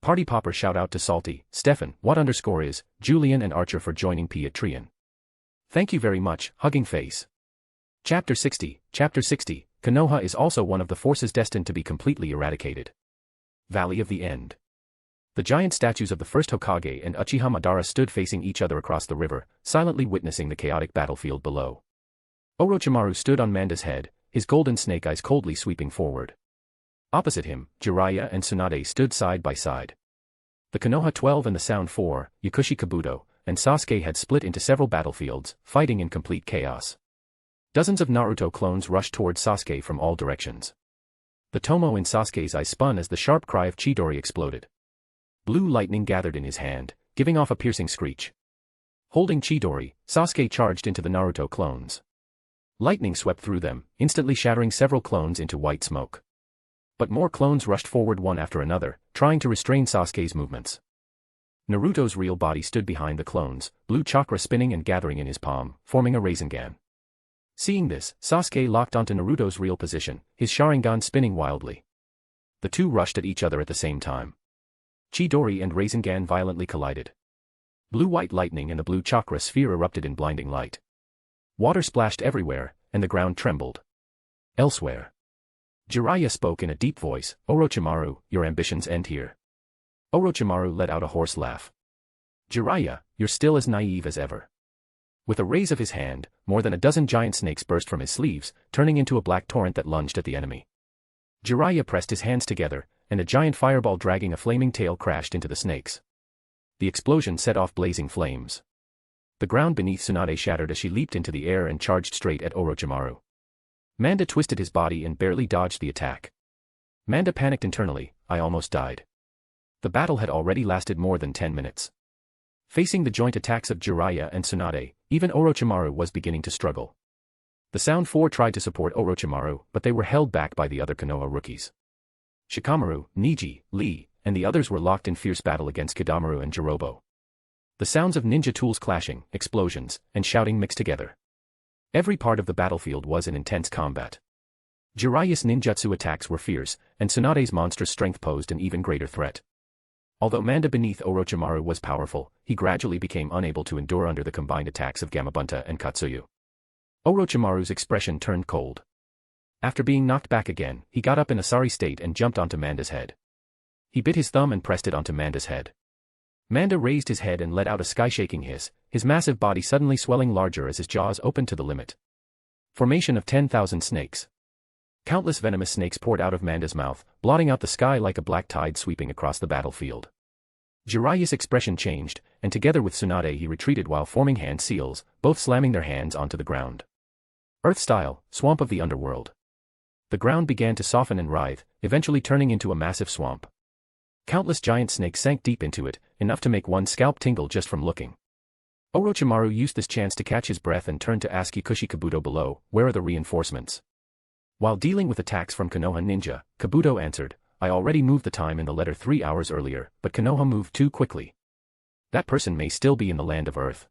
Party Popper shout out to Salty, Stefan, What_is, Julian and Archer for joining Piatrian. Thank you very much, Hugging Face. Chapter 60, Konoha is also one of the forces destined to be completely eradicated. Valley of the End. The giant statues of the first Hokage and Uchiha Madara stood facing each other across the river, silently witnessing the chaotic battlefield below. Orochimaru stood on Manda's head, his golden snake eyes coldly sweeping forward. Opposite him, Jiraiya and Tsunade stood side by side. The Konoha 12 and the Sound 4, Yakushi Kabuto, and Sasuke had split into several battlefields, fighting in complete chaos. Dozens of Naruto clones rushed towards Sasuke from all directions. The tomo in Sasuke's eye spun as the sharp cry of Chidori exploded. Blue lightning gathered in his hand, giving off a piercing screech. Holding Chidori, Sasuke charged into the Naruto clones. Lightning swept through them, instantly shattering several clones into white smoke. But more clones rushed forward one after another, trying to restrain Sasuke's movements. Naruto's real body stood behind the clones, blue chakra spinning and gathering in his palm, forming a Rasengan. Seeing this, Sasuke locked onto Naruto's real position, his Sharingan spinning wildly. The two rushed at each other at the same time. Chidori and Rasengan violently collided. Blue-white lightning and the blue chakra sphere erupted in blinding light. Water splashed everywhere, and the ground trembled. Elsewhere. Jiraiya spoke in a deep voice, Orochimaru, your ambitions end here. Orochimaru let out a hoarse laugh. Jiraiya, you're still as naive as ever. With a raise of his hand, more than a dozen giant snakes burst from his sleeves, turning into a black torrent that lunged at the enemy. Jiraiya pressed his hands together, and a giant fireball dragging a flaming tail crashed into the snakes. The explosion set off blazing flames. The ground beneath Tsunade shattered as she leaped into the air and charged straight at Orochimaru. Manda twisted his body and barely dodged the attack. Manda panicked internally, I almost died. The battle had already lasted more than 10 minutes. Facing the joint attacks of Jiraiya and Tsunade, even Orochimaru was beginning to struggle. The Sound 4 tried to support Orochimaru, but they were held back by the other Konoha rookies. Shikamaru, Niji, Lee, and the others were locked in fierce battle against Kidamaru and Jirobo. The sounds of ninja tools clashing, explosions, and shouting mixed together. Every part of the battlefield was in intense combat. Jiraiya's ninjutsu attacks were fierce, and Tsunade's monstrous strength posed an even greater threat. Although Manda beneath Orochimaru was powerful, he gradually became unable to endure under the combined attacks of Gamabunta and Katsuyu. Orochimaru's expression turned cold. After being knocked back again, he got up in a sorry state and jumped onto Manda's head. He bit his thumb and pressed it onto Manda's head. Manda raised his head and let out a sky-shaking hiss, his massive body suddenly swelling larger as his jaws opened to the limit. Formation of 10,000 snakes. Countless venomous snakes poured out of Manda's mouth, blotting out the sky like a black tide sweeping across the battlefield. Jiraiya's expression changed, and together with Tsunade he retreated while forming hand seals, both slamming their hands onto the ground. Earth-style, swamp of the underworld. The ground began to soften and writhe, eventually turning into a massive swamp. Countless giant snakes sank deep into it, enough to make one's scalp tingle just from looking. Orochimaru used this chance to catch his breath and turned to ask Yakushi Kabuto below, where are the reinforcements? While dealing with attacks from Konoha ninja, Kabuto answered, I already moved the time in the letter 3 hours earlier, but Konoha moved too quickly. That person may still be in the land of Earth.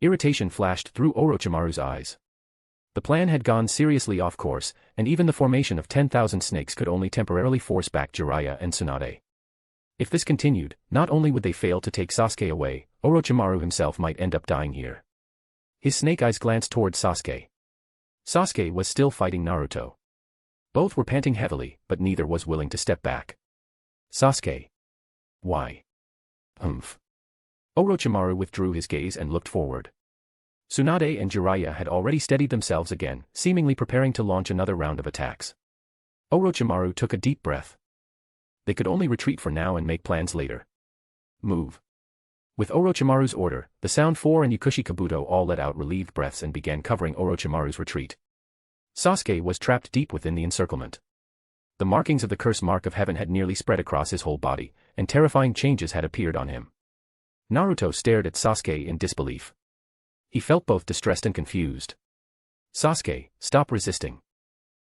Irritation flashed through Orochimaru's eyes. The plan had gone seriously off course, and even the formation of 10,000 snakes could only temporarily force back Jiraiya and Tsunade. If this continued, not only would they fail to take Sasuke away, Orochimaru himself might end up dying here. His snake eyes glanced toward Sasuke. Sasuke was still fighting Naruto. Both were panting heavily, but neither was willing to step back. Sasuke. Why? Humph. Orochimaru withdrew his gaze and looked forward. Tsunade and Jiraiya had already steadied themselves again, seemingly preparing to launch another round of attacks. Orochimaru took a deep breath. They could only retreat for now and make plans later. Move. With Orochimaru's order, the Sound 4 and Yukushi Kabuto all let out relieved breaths and began covering Orochimaru's retreat. Sasuke was trapped deep within the encirclement. The markings of the curse mark of heaven had nearly spread across his whole body, and terrifying changes had appeared on him. Naruto stared at Sasuke in disbelief. He felt both distressed and confused. Sasuke, stop resisting.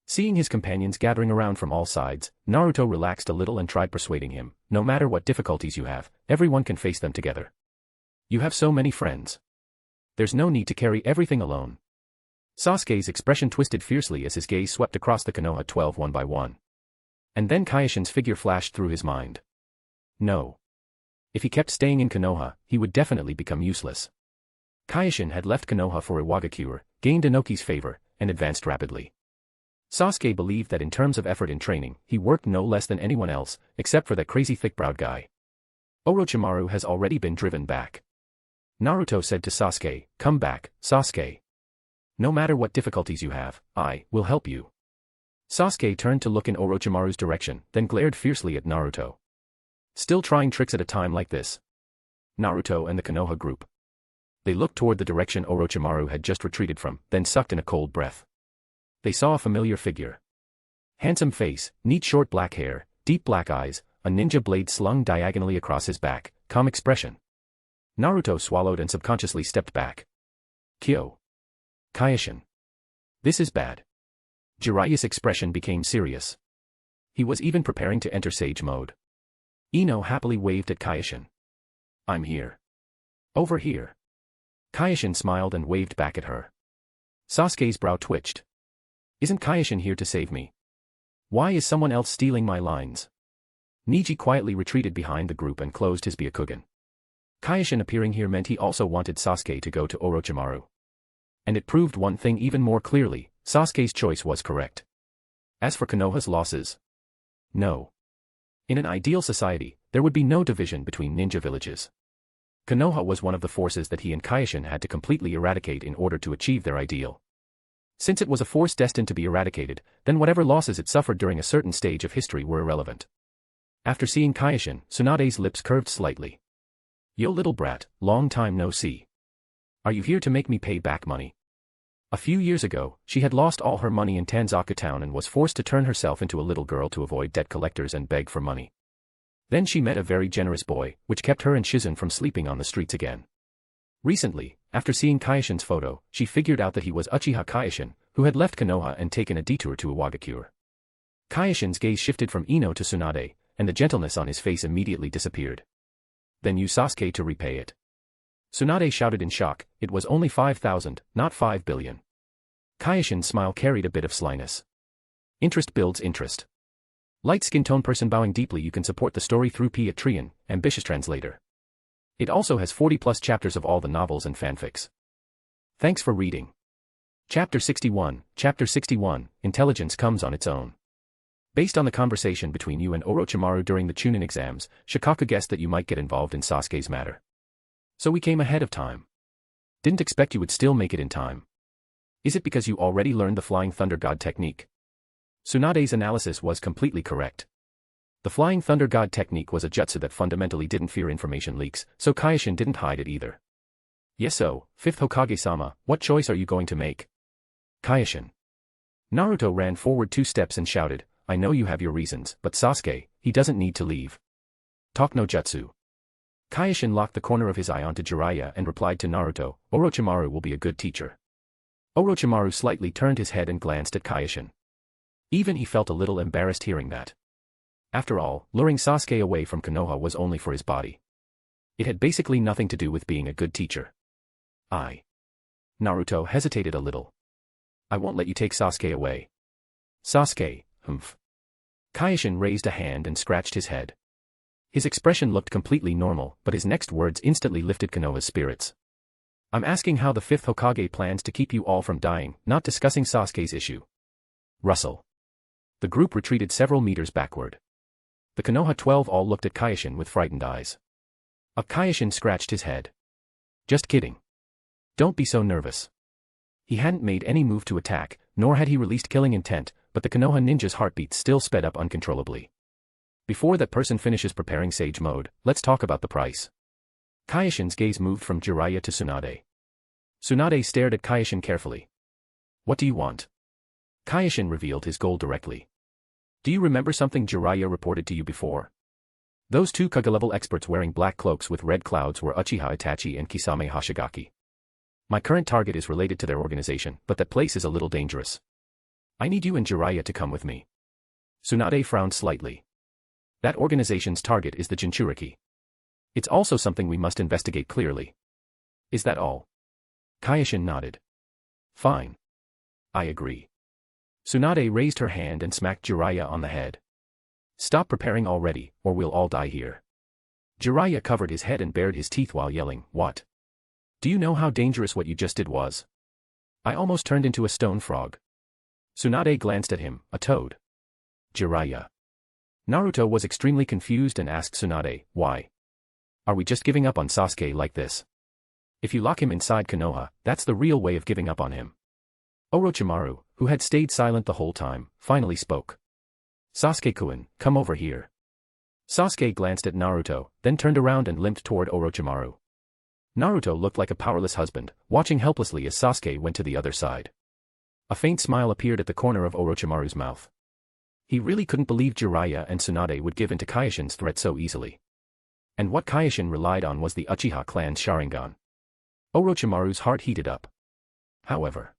Seeing his companions gathering around from all sides, Naruto relaxed a little and tried persuading him, no matter what difficulties you have, everyone can face them together. You have so many friends. There's no need to carry everything alone. Sasuke's expression twisted fiercely as his gaze swept across the Konoha 12 one by one. And then Kaioshin's figure flashed through his mind. No. If he kept staying in Konoha, he would definitely become useless. Kyoshin had left Konoha for Iwagakure, gained Inoki's favor, and advanced rapidly. Sasuke believed that in terms of effort in training, he worked no less than anyone else, except for that crazy thick-browed guy. Orochimaru has already been driven back. Naruto said to Sasuke, come back, Sasuke. No matter what difficulties you have, I will help you. Sasuke turned to look in Orochimaru's direction, then glared fiercely at Naruto. Still trying tricks at a time like this? Naruto and the Konoha group. They looked toward the direction Orochimaru had just retreated from, then sucked in a cold breath. They saw a familiar figure. Handsome face, neat short black hair, deep black eyes, a ninja blade slung diagonally across his back, calm expression. Naruto swallowed and subconsciously stepped back. Kyoshin. This is bad. Jiraiya's expression became serious. He was even preparing to enter Sage mode. Ino happily waved at Kyoshin. I'm here. Over here. Kyoshin smiled and waved back at her. Sasuke's brow twitched. Isn't Kyoshin here to save me? Why is someone else stealing my lines? Neji quietly retreated behind the group and closed his Byakugan. Kyoshin appearing here meant he also wanted Sasuke to go to Orochimaru. And it proved one thing even more clearly, Sasuke's choice was correct. As for Konoha's losses? No. In an ideal society, there would be no division between ninja villages. Konoha was one of the forces that he and Kyoshin had to completely eradicate in order to achieve their ideal. Since it was a force destined to be eradicated, then whatever losses it suffered during a certain stage of history were irrelevant. After seeing Kyoshin, Tsunade's lips curved slightly. Yo little brat, long time no see. Are you here to make me pay back money? A few years ago, she had lost all her money in Tanzaku town and was forced to turn herself into a little girl to avoid debt collectors and beg for money. Then she met a very generous boy, which kept her and Shizen from sleeping on the streets again. Recently, after seeing Kyoshin's photo, she figured out that he was Uchiha Kyoshin, who had left Konoha and taken a detour to Iwagakure. Kyoshin's gaze shifted from Ino to Tsunade, and the gentleness on his face immediately disappeared. Then use Sasuke to repay it. Tsunade shouted in shock, it was only 5,000, not 5 billion. Kyoshin's smile carried a bit of slyness. Interest builds interest. Light skin tone person bowing deeply. You can support the story through Patreon, ambitious translator. It also has 40 plus chapters of all the novels and fanfics. Thanks for reading. Chapter 61, Intelligence Comes on Its Own. Based on the conversation between you and Orochimaru during the Chunin exams, Shikaku guessed that you might get involved in Sasuke's matter. So we came ahead of time. Didn't expect you would still make it in time. Is it because you already learned the Flying Thunder God technique? Tsunade's analysis was completely correct. The Flying Thunder God technique was a jutsu that fundamentally didn't fear information leaks, so Kyoshin didn't hide it either. Yes so, Fifth Hokage-sama, what choice are you going to make? Kyoshin. Naruto ran forward 2 steps and shouted, I know you have your reasons, but Sasuke, he doesn't need to leave. Talk no jutsu. Kyoshin locked the corner of his eye onto Jiraiya and replied to Naruto, Orochimaru will be a good teacher. Orochimaru slightly turned his head and glanced at Kyoshin. Even he felt a little embarrassed hearing that. After all, luring Sasuke away from Konoha was only for his body. It had basically nothing to do with being a good teacher. Naruto hesitated a little. I won't let you take Sasuke away. Sasuke, humph. Kyoshin raised a hand and scratched his head. His expression looked completely normal, but his next words instantly lifted Konoha's spirits. I'm asking how the Fifth Hokage plans to keep you all from dying, not discussing Sasuke's issue. Rustle. The group retreated several meters backward. The Konoha 12 all looked at Kyoshin with frightened eyes. Kyoshin scratched his head. Just kidding. Don't be so nervous. He hadn't made any move to attack, nor had he released killing intent, but the Konoha ninja's heartbeat still sped up uncontrollably. Before that person finishes preparing Sage Mode, let's talk about the price. Kyoshin's gaze moved from Jiraiya to Tsunade. Tsunade stared at Kyoshin carefully. What do you want? Kyoshin revealed his goal directly. Do you remember something Jiraiya reported to you before? Those two Kage-level experts wearing black cloaks with red clouds were Uchiha Itachi and Kisame Hoshigaki. My current target is related to their organization, but that place is a little dangerous. I need you and Jiraiya to come with me. Tsunade frowned slightly. That organization's target is the Jinchuriki. It's also something we must investigate clearly. Is that all? Kyoshin nodded. Fine. I agree. Tsunade raised her hand and smacked Jiraiya on the head. Stop preparing already, or we'll all die here. Jiraiya covered his head and bared his teeth while yelling, What? Do you know how dangerous what you just did was? I almost turned into a stone frog. Tsunade glanced at him, a toad. Jiraiya. Naruto was extremely confused and asked Tsunade, why? Are we just giving up on Sasuke like this? If you lock him inside Konoha, that's the real way of giving up on him. Orochimaru, who had stayed silent the whole time, finally spoke. Sasuke-kun, come over here. Sasuke glanced at Naruto, then turned around and limped toward Orochimaru. Naruto looked like a powerless husband, watching helplessly as Sasuke went to the other side. A faint smile appeared at the corner of Orochimaru's mouth. He really couldn't believe Jiraiya and Tsunade would give in to Kyoshin's threat so easily. And what Kyoshin relied on was the Uchiha clan's Sharingan. Orochimaru's heart heated up. However,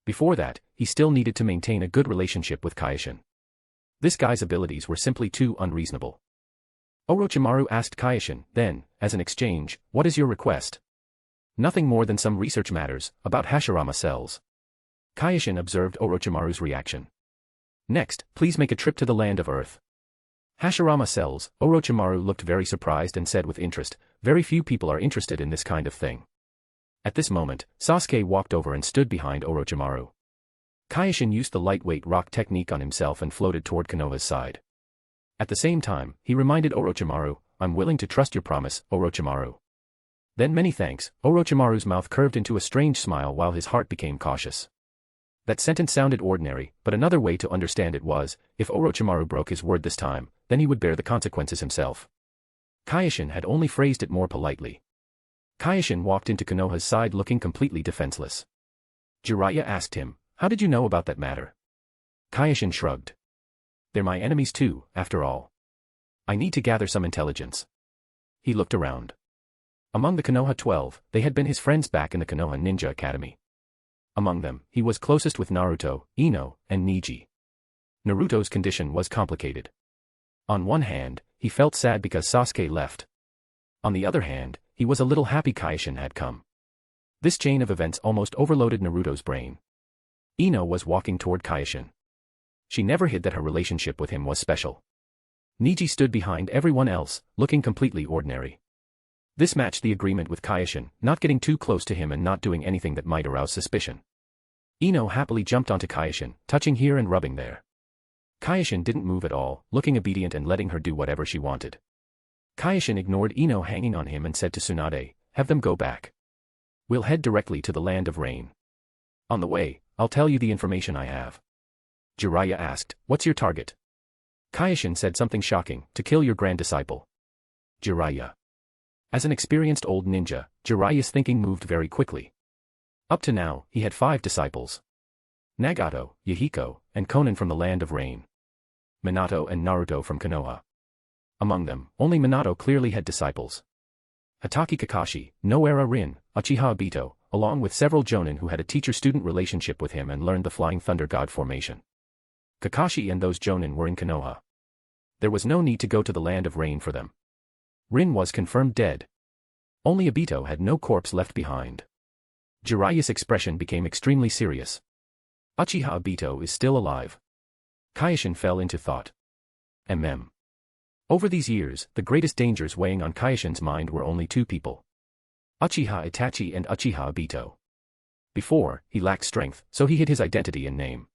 before that, he still needed to maintain a good relationship with Kyoshin. This guy's abilities were simply too unreasonable. Orochimaru asked Kyoshin, then, as an exchange, what is your request? Nothing more than some research matters, about Hashirama cells. Kyoshin observed Orochimaru's reaction. Next, please make a trip to the land of Earth. Hashirama cells, Orochimaru looked very surprised and said with interest, very few people are interested in this kind of thing. At this moment, Sasuke walked over and stood behind Orochimaru. Kyoshin used the lightweight rock technique on himself and floated toward Konoha's side. At the same time, he reminded Orochimaru, I'm willing to trust your promise, Orochimaru. Then many thanks, Orochimaru's mouth curved into a strange smile while his heart became cautious. That sentence sounded ordinary, but another way to understand it was, if Orochimaru broke his word this time, then he would bear the consequences himself. Kyoshin had only phrased it more politely. Kyoshin walked into Konoha's side looking completely defenseless. Jiraiya asked him, how did you know about that matter? Kyoshin shrugged. They're my enemies too, after all. I need to gather some intelligence. He looked around. Among the Konoha 12, they had been his friends back in the Konoha Ninja Academy. Among them, he was closest with Naruto, Ino, and Neji. Naruto's condition was complicated. On one hand, he felt sad because Sasuke left. On the other hand, he was a little happy Kyoshin had come. This chain of events almost overloaded Naruto's brain. Ino was walking toward Kyoshin. She never hid that her relationship with him was special. Neji stood behind everyone else, looking completely ordinary. This matched the agreement with Kyoshin, not getting too close to him and not doing anything that might arouse suspicion. Ino happily jumped onto Kyoshin, touching here and rubbing there. Kyoshin didn't move at all, looking obedient and letting her do whatever she wanted. Kyoshin ignored Ino hanging on him and said to Tsunade, have them go back. We'll head directly to the land of rain. On the way, I'll tell you the information I have. Jiraiya asked, what's your target? Kyoshin said something shocking, to kill your grand disciple. Jiraiya. As an experienced old ninja, Jiraiya's thinking moved very quickly. Up to now, he had 5 disciples. Nagato, Yahiko, and Konan from the land of rain. Minato and Naruto from Konoha. Among them, only Minato clearly had disciples. Hatake Kakashi, Noara Rin, Uchiha Obito, along with several jonin who had a teacher-student relationship with him and learned the Flying Thunder God formation. Kakashi and those jonin were in Konoha. There was no need to go to the land of rain for them. Rin was confirmed dead. Only Obito had no corpse left behind. Jiraiya's expression became extremely serious. Uchiha Obito is still alive. Kyoshin fell into thought. Over these years, the greatest dangers weighing on Kyoshin's mind were only two people. Uchiha Itachi and Uchiha Obito. Before, he lacked strength, so he hid his identity and name.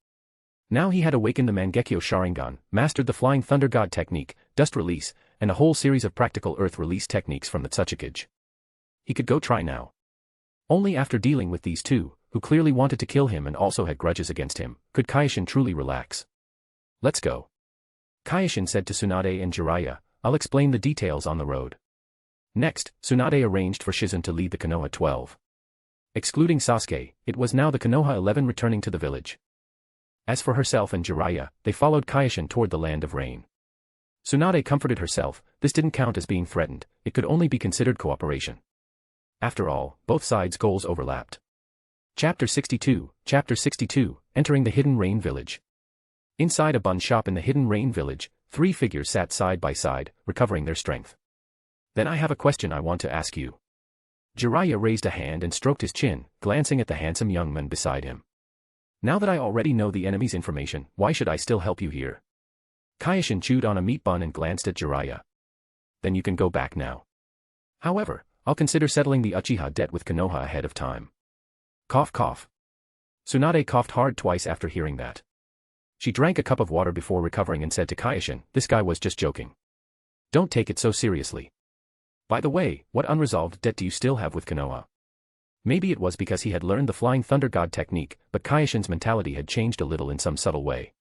Now he had awakened the Mangekyo Sharingan, mastered the Flying Thunder God technique, Dust Release, and a whole series of practical Earth Release techniques from the Tsuchikage. He could go try now. Only after dealing with these two, who clearly wanted to kill him and also had grudges against him, could Kyoshin truly relax. Let's go. Kyoshin said to Tsunade and Jiraiya, I'll explain the details on the road. Next, Tsunade arranged for Shizen to lead the Konoha 12. Excluding Sasuke, it was now the Konoha 11 returning to the village. As for herself and Jiraiya, they followed Kyoshin toward the land of rain. Tsunade comforted herself, this didn't count as being threatened, it could only be considered cooperation. After all, both sides' goals overlapped. Chapter 62, Entering the Hidden Rain Village. Inside a bun shop in the Hidden Rain Village, three figures sat side by side, recovering their strength. Then I have a question I want to ask you. Jiraiya raised a hand and stroked his chin, glancing at the handsome young man beside him. Now that I already know the enemy's information, why should I still help you here? Kyoshin chewed on a meat bun and glanced at Jiraiya. Then you can go back now. However, I'll consider settling the Uchiha debt with Konoha ahead of time. Cough cough. Tsunade coughed hard twice after hearing that. She drank a cup of water before recovering and said to Kyoshin, this guy was just joking. Don't take it so seriously. By the way, what unresolved debt do you still have with Konoha? Maybe it was because he had learned the Flying Thunder God technique, but Kyoshin's mentality had changed a little in some subtle way.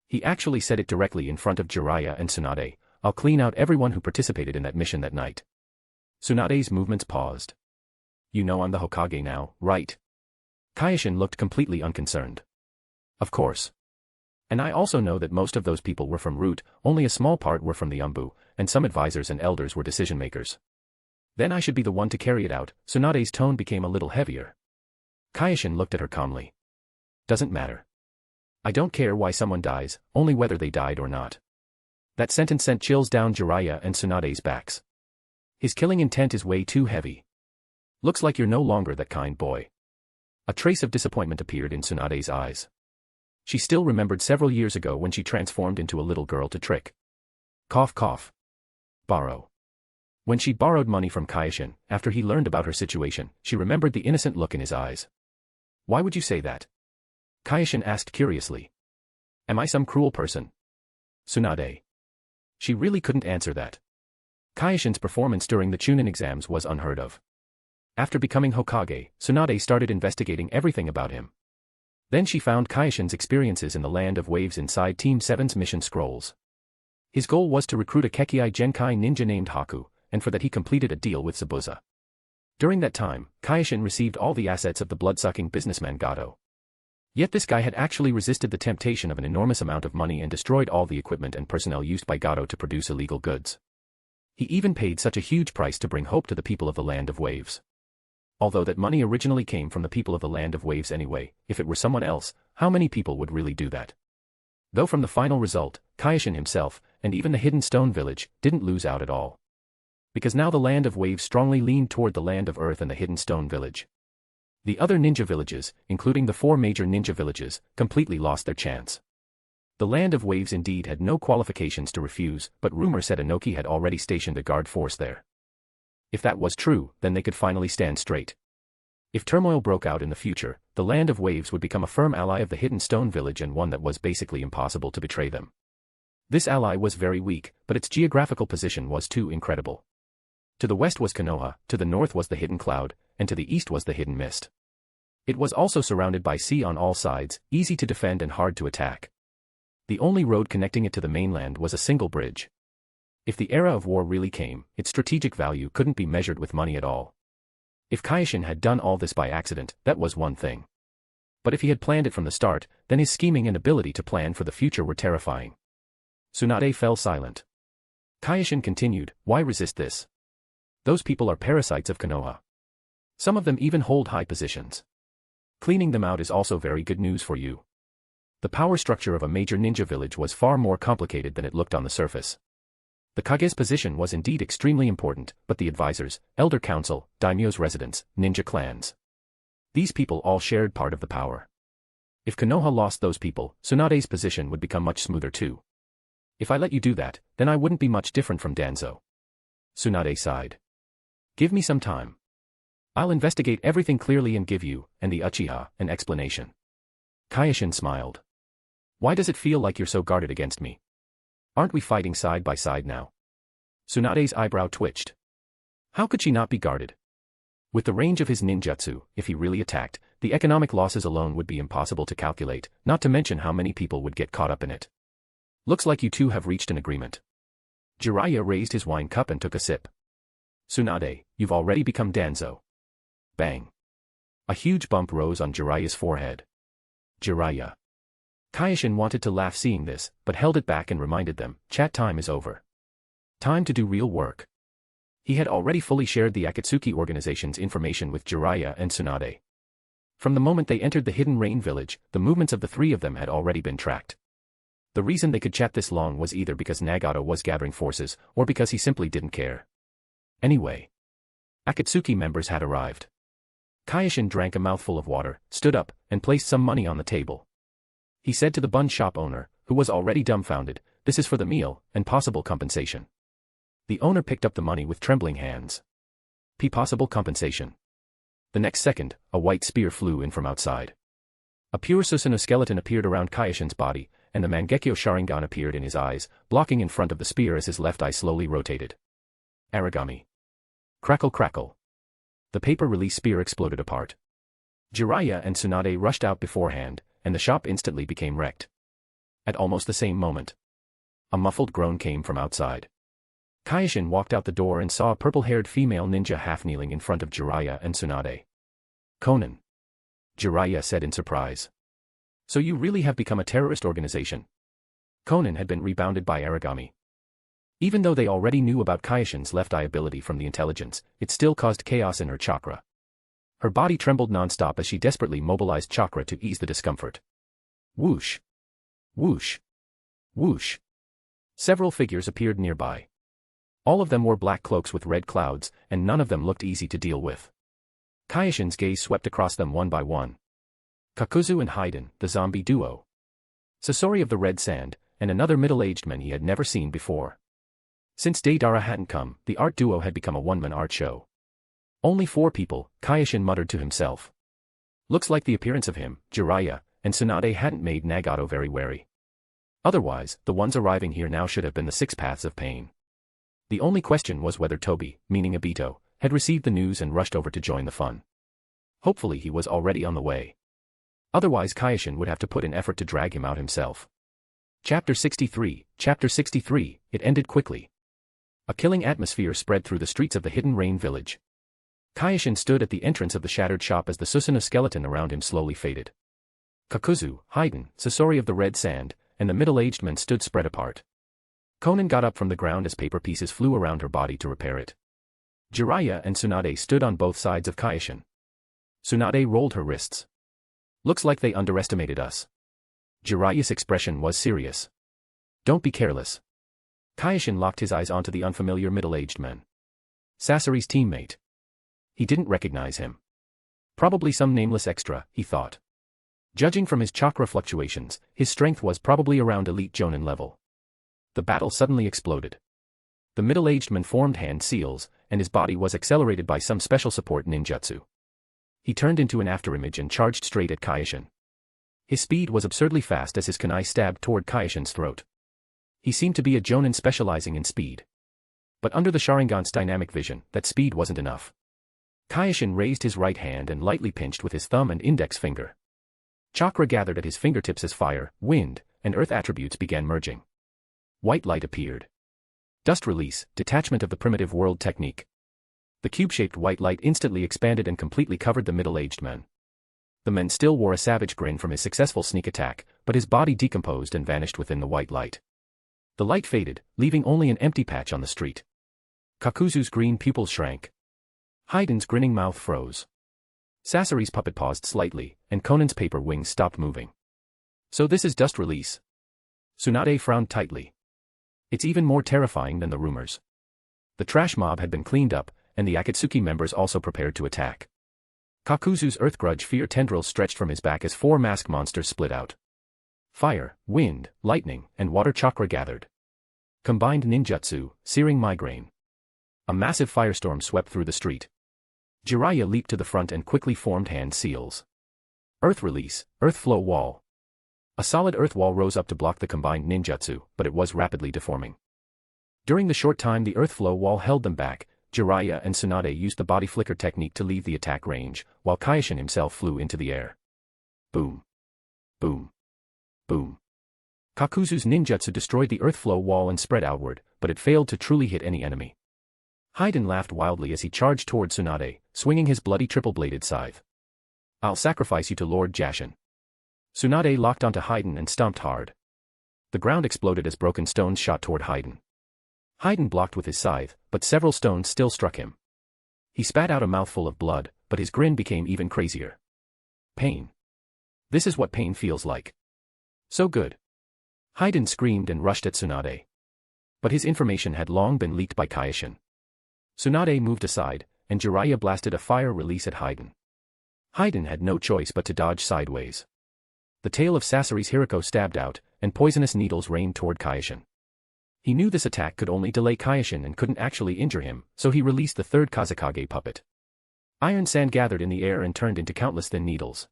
He actually said it directly in front of Jiraiya and Tsunade, I'll clean out everyone who participated in that mission that night. Tsunade's movements paused. You know I'm the Hokage now, right? Kyoshin looked completely unconcerned. Of course. And I also know that most of those people were from Root, only a small part were from the Umbu, and some advisors and elders were decision-makers. Then I should be the one to carry it out. Tsunade's tone became a little heavier. Kyoshin looked at her calmly. Doesn't matter. I don't care why someone dies, only whether they died or not. That sentence sent chills down Jiraiya and Tsunade's backs. His killing intent is way too heavy. Looks like you're no longer that kind boy. A trace of disappointment appeared in Tsunade's eyes. She still remembered several years ago when she transformed into a little girl to trick. Cough cough. Borrow. When she borrowed money from Kyoshin, after he learned about her situation, she remembered the innocent look in his eyes. Why would you say that? Kyoshin asked curiously. Am I some cruel person? Tsunade. She really couldn't answer that. Kyoshin's performance during the Chunin exams was unheard of. After becoming Hokage, Tsunade started investigating everything about him. Then she found Kyoshin's experiences in the Land of Waves inside Team 7's mission scrolls. His goal was to recruit a Kekkai Genkai ninja named Haku, and for that he completed a deal with Zabuza. During that time, Kyoshin received all the assets of the blood-sucking businessman Gato. Yet this guy had actually resisted the temptation of an enormous amount of money and destroyed all the equipment and personnel used by Gato to produce illegal goods. He even paid such a huge price to bring hope to the people of the Land of Waves. Although that money originally came from the people of the Land of Waves anyway, if it were someone else, how many people would really do that? Though from the final result, Kyoshin himself, and even the Hidden Stone Village, didn't lose out at all. Because now the Land of Waves strongly leaned toward the Land of Earth and the Hidden Stone Village. The other ninja villages, including the 4 major ninja villages, completely lost their chance. The Land of Waves indeed had no qualifications to refuse, but rumor said Inoki had already stationed a guard force there. If that was true, then they could finally stand straight. If turmoil broke out in the future, the Land of Waves would become a firm ally of the Hidden Stone Village and one that was basically impossible to betray them. This ally was very weak, but its geographical position was too incredible. To the west was Konoha, to the north was the Hidden Cloud, and to the east was the Hidden Mist. It was also surrounded by sea on all sides, easy to defend and hard to attack. The only road connecting it to the mainland was a single bridge. If the era of war really came, its strategic value couldn't be measured with money at all. If Kyoshin had done all this by accident, that was one thing. But if he had planned it from the start, then his scheming and ability to plan for the future were terrifying. Tsunade fell silent. Kyoshin continued, why resist this? Those people are parasites of Konoha. Some of them even hold high positions. Cleaning them out is also very good news for you. The power structure of a major ninja village was far more complicated than it looked on the surface. The Kage's position was indeed extremely important, but the advisors, elder council, daimyo's residents, ninja clans. These people all shared part of the power. If Konoha lost those people, Tsunade's position would become much smoother too. If I let you do that, then I wouldn't be much different from Danzo. Tsunade sighed. Give me some time. I'll investigate everything clearly and give you, and the Uchiha, an explanation. Kyoshin smiled. Why does it feel like you're so guarded against me? Aren't we fighting side by side now? Tsunade's eyebrow twitched. How could she not be guarded? With the range of his ninjutsu, if he really attacked, the economic losses alone would be impossible to calculate, not to mention how many people would get caught up in it. Looks like you two have reached an agreement. Jiraiya raised his wine cup and took a sip. Tsunade, you've already become Danzo. Bang. A huge bump rose on Jiraiya's forehead. Jiraiya. Kyoshin wanted to laugh seeing this, but held it back and reminded them, chat time is over. Time to do real work. He had already fully shared the Akatsuki organization's information with Jiraiya and Tsunade. From the moment they entered the Hidden Rain village, the movements of the three of them had already been tracked. The reason they could chat this long was either because Nagato was gathering forces, or because he simply didn't care. Anyway. Akatsuki members had arrived. Kyoshin drank a mouthful of water, stood up, and placed some money on the table. He said to the bun shop owner, who was already dumbfounded, this is for the meal, and possible compensation. The owner picked up the money with trembling hands. Possible compensation. The next second, a white spear flew in from outside. A pure Susanoo skeleton appeared around Kyoshin's body, and the Mangekyo Sharingan appeared in his eyes, blocking in front of the spear as his left eye slowly rotated. Aragami. Crackle crackle. The paper release spear exploded apart. Jiraiya and Tsunade rushed out beforehand, and the shop instantly became wrecked. At almost the same moment, a muffled groan came from outside. Kyoshin walked out the door and saw a purple-haired female ninja half-kneeling in front of Jiraiya and Tsunade. Conan. Jiraiya said in surprise. So you really have become a terrorist organization? Conan had been rebounded by Aragami. Even though they already knew about Kyoshin's left eye ability from the intelligence, it still caused chaos in her chakra. Her body trembled non-stop as she desperately mobilized chakra to ease the discomfort. Whoosh. Whoosh. Whoosh. Several figures appeared nearby. All of them wore black cloaks with red clouds, and none of them looked easy to deal with. Kyoshin's gaze swept across them one by one. Kakuzu and Haiden, the zombie duo. Sasori of the Red Sand, and another middle-aged man he had never seen before. Since Deidara hadn't come, the art duo had become a one-man art show. Only 4 people, Kyoshin muttered to himself. Looks like the appearance of him, Jiraiya, and Tsunade hadn't made Nagato very wary. Otherwise, the ones arriving here now should have been the 6 paths of pain. The only question was whether Tobi, meaning Obito, had received the news and rushed over to join the fun. Hopefully he was already on the way. Otherwise Kyoshin would have to put in effort to drag him out himself. Chapter 63, it ended quickly. A killing atmosphere spread through the streets of the Hidden Rain village. Kyoshin stood at the entrance of the shattered shop as the Susanoo skeleton around him slowly faded. Kakuzu, Haiden, Sasori of the Red Sand, and the middle-aged man stood spread apart. Conan got up from the ground as paper pieces flew around her body to repair it. Jiraiya and Tsunade stood on both sides of Kyoshin. Tsunade rolled her wrists. Looks like they underestimated us. Jiraiya's expression was serious. Don't be careless. Kyoshin locked his eyes onto the unfamiliar middle-aged man. Sasori's teammate. He didn't recognize him. Probably some nameless extra, he thought. Judging from his chakra fluctuations, his strength was probably around elite Jonin level. The battle suddenly exploded. The middle-aged man formed hand seals, and his body was accelerated by some special support ninjutsu. He turned into an afterimage and charged straight at Kyoshin. His speed was absurdly fast as his kunai stabbed toward Kyoshin's throat. He seemed to be a Jonin specializing in speed. But under the Sharingan's dynamic vision, that speed wasn't enough. Kyoshin raised his right hand and lightly pinched with his thumb and index finger. Chakra gathered at his fingertips as fire, wind, and earth attributes began merging. White light appeared. Dust release, detachment of the primitive world technique. The cube-shaped white light instantly expanded and completely covered the middle-aged man. The man still wore a savage grin from his successful sneak attack, but his body decomposed and vanished within the white light. The light faded, leaving only an empty patch on the street. Kakuzu's green pupils shrank. Haiden's grinning mouth froze. Sasori's puppet paused slightly, and Conan's paper wings stopped moving. So this is dust release. Tsunade frowned tightly. It's even more terrifying than the rumors. The trash mob had been cleaned up, and the Akatsuki members also prepared to attack. Kakuzu's earth grudge fear tendrils stretched from his back as 4 masked monsters split out. Fire, wind, lightning, and water chakra gathered. Combined ninjutsu, searing migraine. A massive firestorm swept through the street. Jiraiya leaped to the front and quickly formed hand seals. Earth release, earth flow wall. A solid earth wall rose up to block the combined ninjutsu, but it was rapidly deforming. During the short time the earth flow wall held them back, Jiraiya and Tsunade used the body flicker technique to leave the attack range, while Kyoshin himself flew into the air. Boom. Boom. Boom. Kakuzu's ninjutsu destroyed the earth flow wall and spread outward, but it failed to truly hit any enemy. Haiden laughed wildly as he charged toward Tsunade, swinging his bloody triple-bladed scythe. I'll sacrifice you to Lord Jashin. Tsunade locked onto Haiden and stomped hard. The ground exploded as broken stones shot toward Haiden. Haiden blocked with his scythe, but several stones still struck him. He spat out a mouthful of blood, but his grin became even crazier. Pain. This is what pain feels like. So good. Haiden screamed and rushed at Tsunade. But his information had long been leaked by Kyoshin. Tsunade moved aside, and Jiraiya blasted a fire release at Haiden. Haiden had no choice but to dodge sideways. The tail of Sasori's Hiriko stabbed out, and poisonous needles rained toward Kyoshin. He knew this attack could only delay Kyoshin and couldn't actually injure him, so he released the third Kazekage puppet. Iron sand gathered in the air and turned into countless thin needles.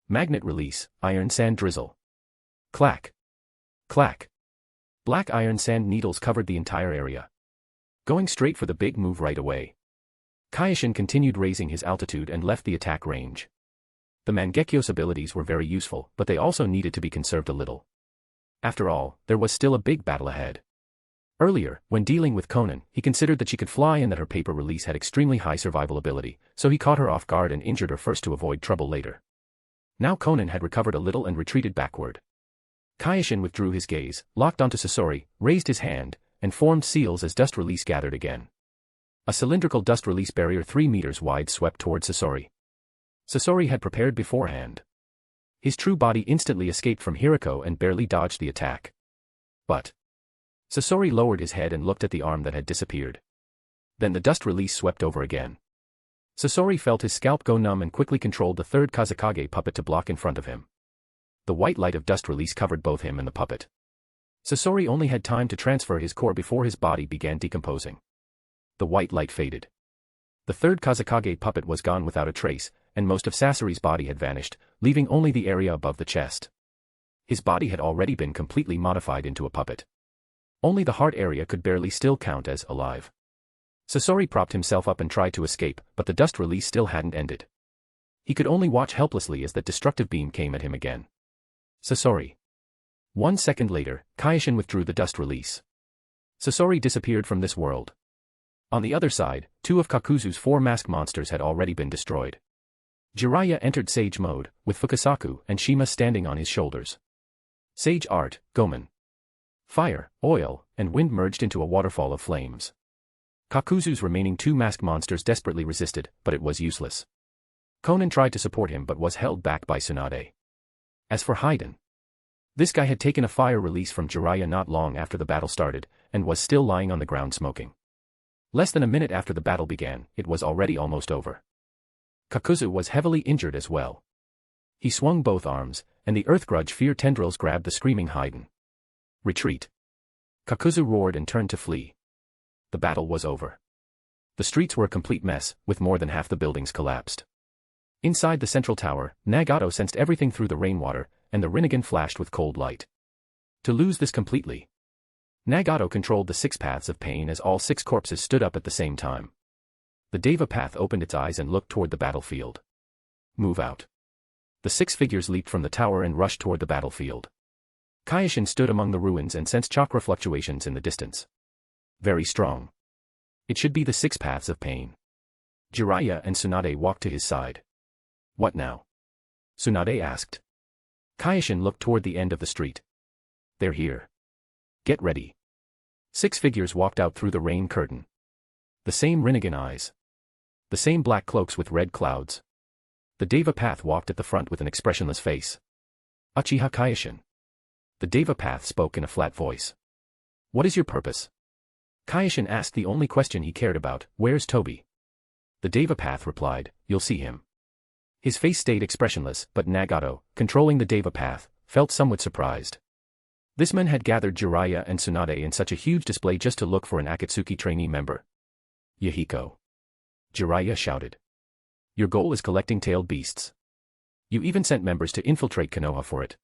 Magnet release, iron sand drizzle. Clack. Clack. Black iron sand needles covered the entire area. Going straight for the big move right away. Kyoshin continued raising his altitude and left the attack range. The Mangekyou's abilities were very useful, but they also needed to be conserved a little. After all, there was still a big battle ahead. Earlier, when dealing with Konan, he considered that she could fly and that her paper release had extremely high survival ability, so he caught her off guard and injured her first to avoid trouble later. Now Konan had recovered a little and retreated backward. Kyoshin withdrew his gaze, locked onto Sasori, raised his hand, and formed seals as dust release gathered again. A cylindrical dust release barrier 3 meters wide swept toward Sasori. Sasori had prepared beforehand. His true body instantly escaped from Hiriko and barely dodged the attack. But Sasori lowered his head and looked at the arm that had disappeared. Then the dust release swept over again. Sasori felt his scalp go numb and quickly controlled the third Kazekage puppet to block in front of him. The white light of dust release covered both him and the puppet. Sasori only had time to transfer his core before his body began decomposing. The white light faded. The third Kazekage puppet was gone without a trace, and most of Sasori's body had vanished, leaving only the area above the chest. His body had already been completely modified into a puppet. Only the heart area could barely still count as alive. Sasori propped himself up and tried to escape, but the dust release still hadn't ended. He could only watch helplessly as that destructive beam came at him again. Sasori. 1 second later, Kyoshin withdrew the dust release. Sasori disappeared from this world. On the other side, 2 of Kakuzu's 4 masked monsters had already been destroyed. Jiraiya entered Sage mode, with Fukasaku and Shima standing on his shoulders. Sage art, Gomen. Fire, oil, and wind merged into a waterfall of flames. Kakuzu's remaining 2 masked monsters desperately resisted, but it was useless. Konan tried to support him but was held back by Tsunade. As for Haiden, this guy had taken a fire release from Jiraiya not long after the battle started, and was still lying on the ground smoking. Less than a minute after the battle began, it was already almost over. Kakuzu was heavily injured as well. He swung both arms, and the earth grudge fear tendrils grabbed the screaming Haiden. Retreat. Kakuzu roared and turned to flee. The battle was over. The streets were a complete mess, with more than half the buildings collapsed. Inside the central tower, Nagato sensed everything through the rainwater, and the Rinnegan flashed with cold light. To lose this completely. Nagato controlled the 6 paths of pain as all 6 corpses stood up at the same time. The Deva path opened its eyes and looked toward the battlefield. Move out. The 6 figures leaped from the tower and rushed toward the battlefield. Kyoshin stood among the ruins and sensed chakra fluctuations in the distance. Very strong. It should be the 6 paths of pain. Jiraiya and Tsunade walked to his side. What now? Tsunade asked. Kyoshin looked toward the end of the street. They're here. Get ready. 6 figures walked out through the rain curtain. The same Rinnegan eyes. The same black cloaks with red clouds. The Deva path walked at the front with an expressionless face. Uchiha Kyoshin. The Deva Path spoke in a flat voice. What is your purpose? Kyoshin asked the only question he cared about, where's Toby? The Deva Path replied, you'll see him. His face stayed expressionless, but Nagato, controlling the Deva Path, felt somewhat surprised. This man had gathered Jiraiya and Tsunade in such a huge display just to look for an Akatsuki trainee member. Yahiko. Jiraiya shouted. Your goal is collecting tailed beasts. You even sent members to infiltrate Konoha for it.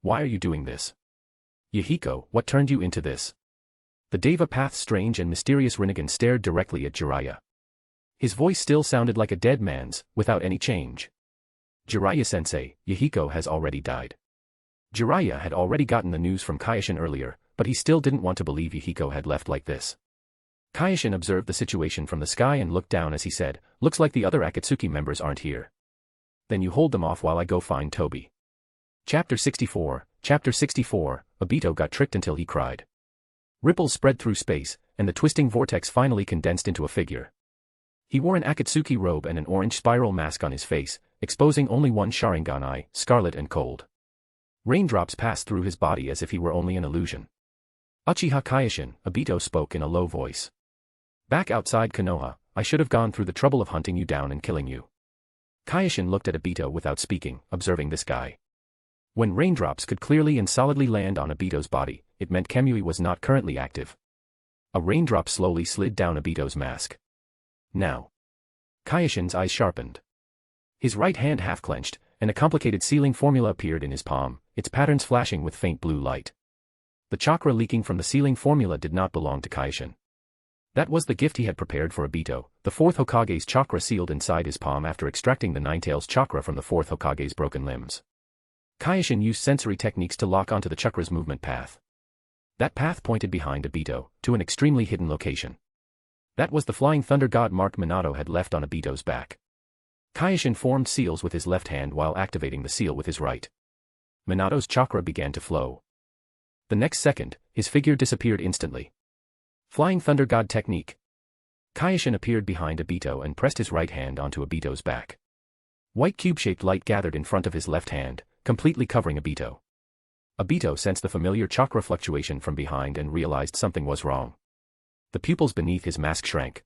Why are you doing this? Yahiko, what turned you into this? The Deva Path's strange and mysterious Rinnegan stared directly at Jiraiya. His voice still sounded like a dead man's, without any change. Jiraiya-sensei, Yahiko has already died. Jiraiya had already gotten the news from Kyoshin earlier, but he still didn't want to believe Yahiko had left like this. Kyoshin observed the situation from the sky and looked down as he said, looks like the other Akatsuki members aren't here. Then you hold them off while I go find Toby. Chapter 64, Obito got tricked until he cried. Ripples spread through space, and the twisting vortex finally condensed into a figure. He wore an Akatsuki robe and an orange spiral mask on his face, exposing only one Sharingan eye, scarlet and cold. Raindrops passed through his body as if he were only an illusion. Uchiha Kyoshin, Obito spoke in a low voice. Back outside Konoha, I should have gone through the trouble of hunting you down and killing you. Kyoshin looked at Obito without speaking, observing this guy. When raindrops could clearly and solidly land on Obito's body, it meant Kamui was not currently active. A raindrop slowly slid down Obito's mask. Now. Kyoshin's eyes sharpened. His right hand half-clenched, and a complicated sealing formula appeared in his palm, its patterns flashing with faint blue light. The chakra leaking from the sealing formula did not belong to Kyoshin. That was the gift he had prepared for Obito, the Fourth Hokage's chakra sealed inside his palm after extracting the Ninetales chakra from the Fourth Hokage's broken limbs. Kyoshin used sensory techniques to lock onto the chakra's movement path. That path pointed behind Obito, to an extremely hidden location. That was the flying thunder god mark Minato had left on Obito's back. Kyoshin formed seals with his left hand while activating the seal with his right. Minato's chakra began to flow. The next second, his figure disappeared instantly. Flying Thunder God technique. Kyoshin appeared behind Obito and pressed his right hand onto Obito's back. White cube-shaped light gathered in front of his left hand, completely covering Obito. Obito sensed the familiar chakra fluctuation from behind and realized something was wrong. The pupils beneath his mask shrank.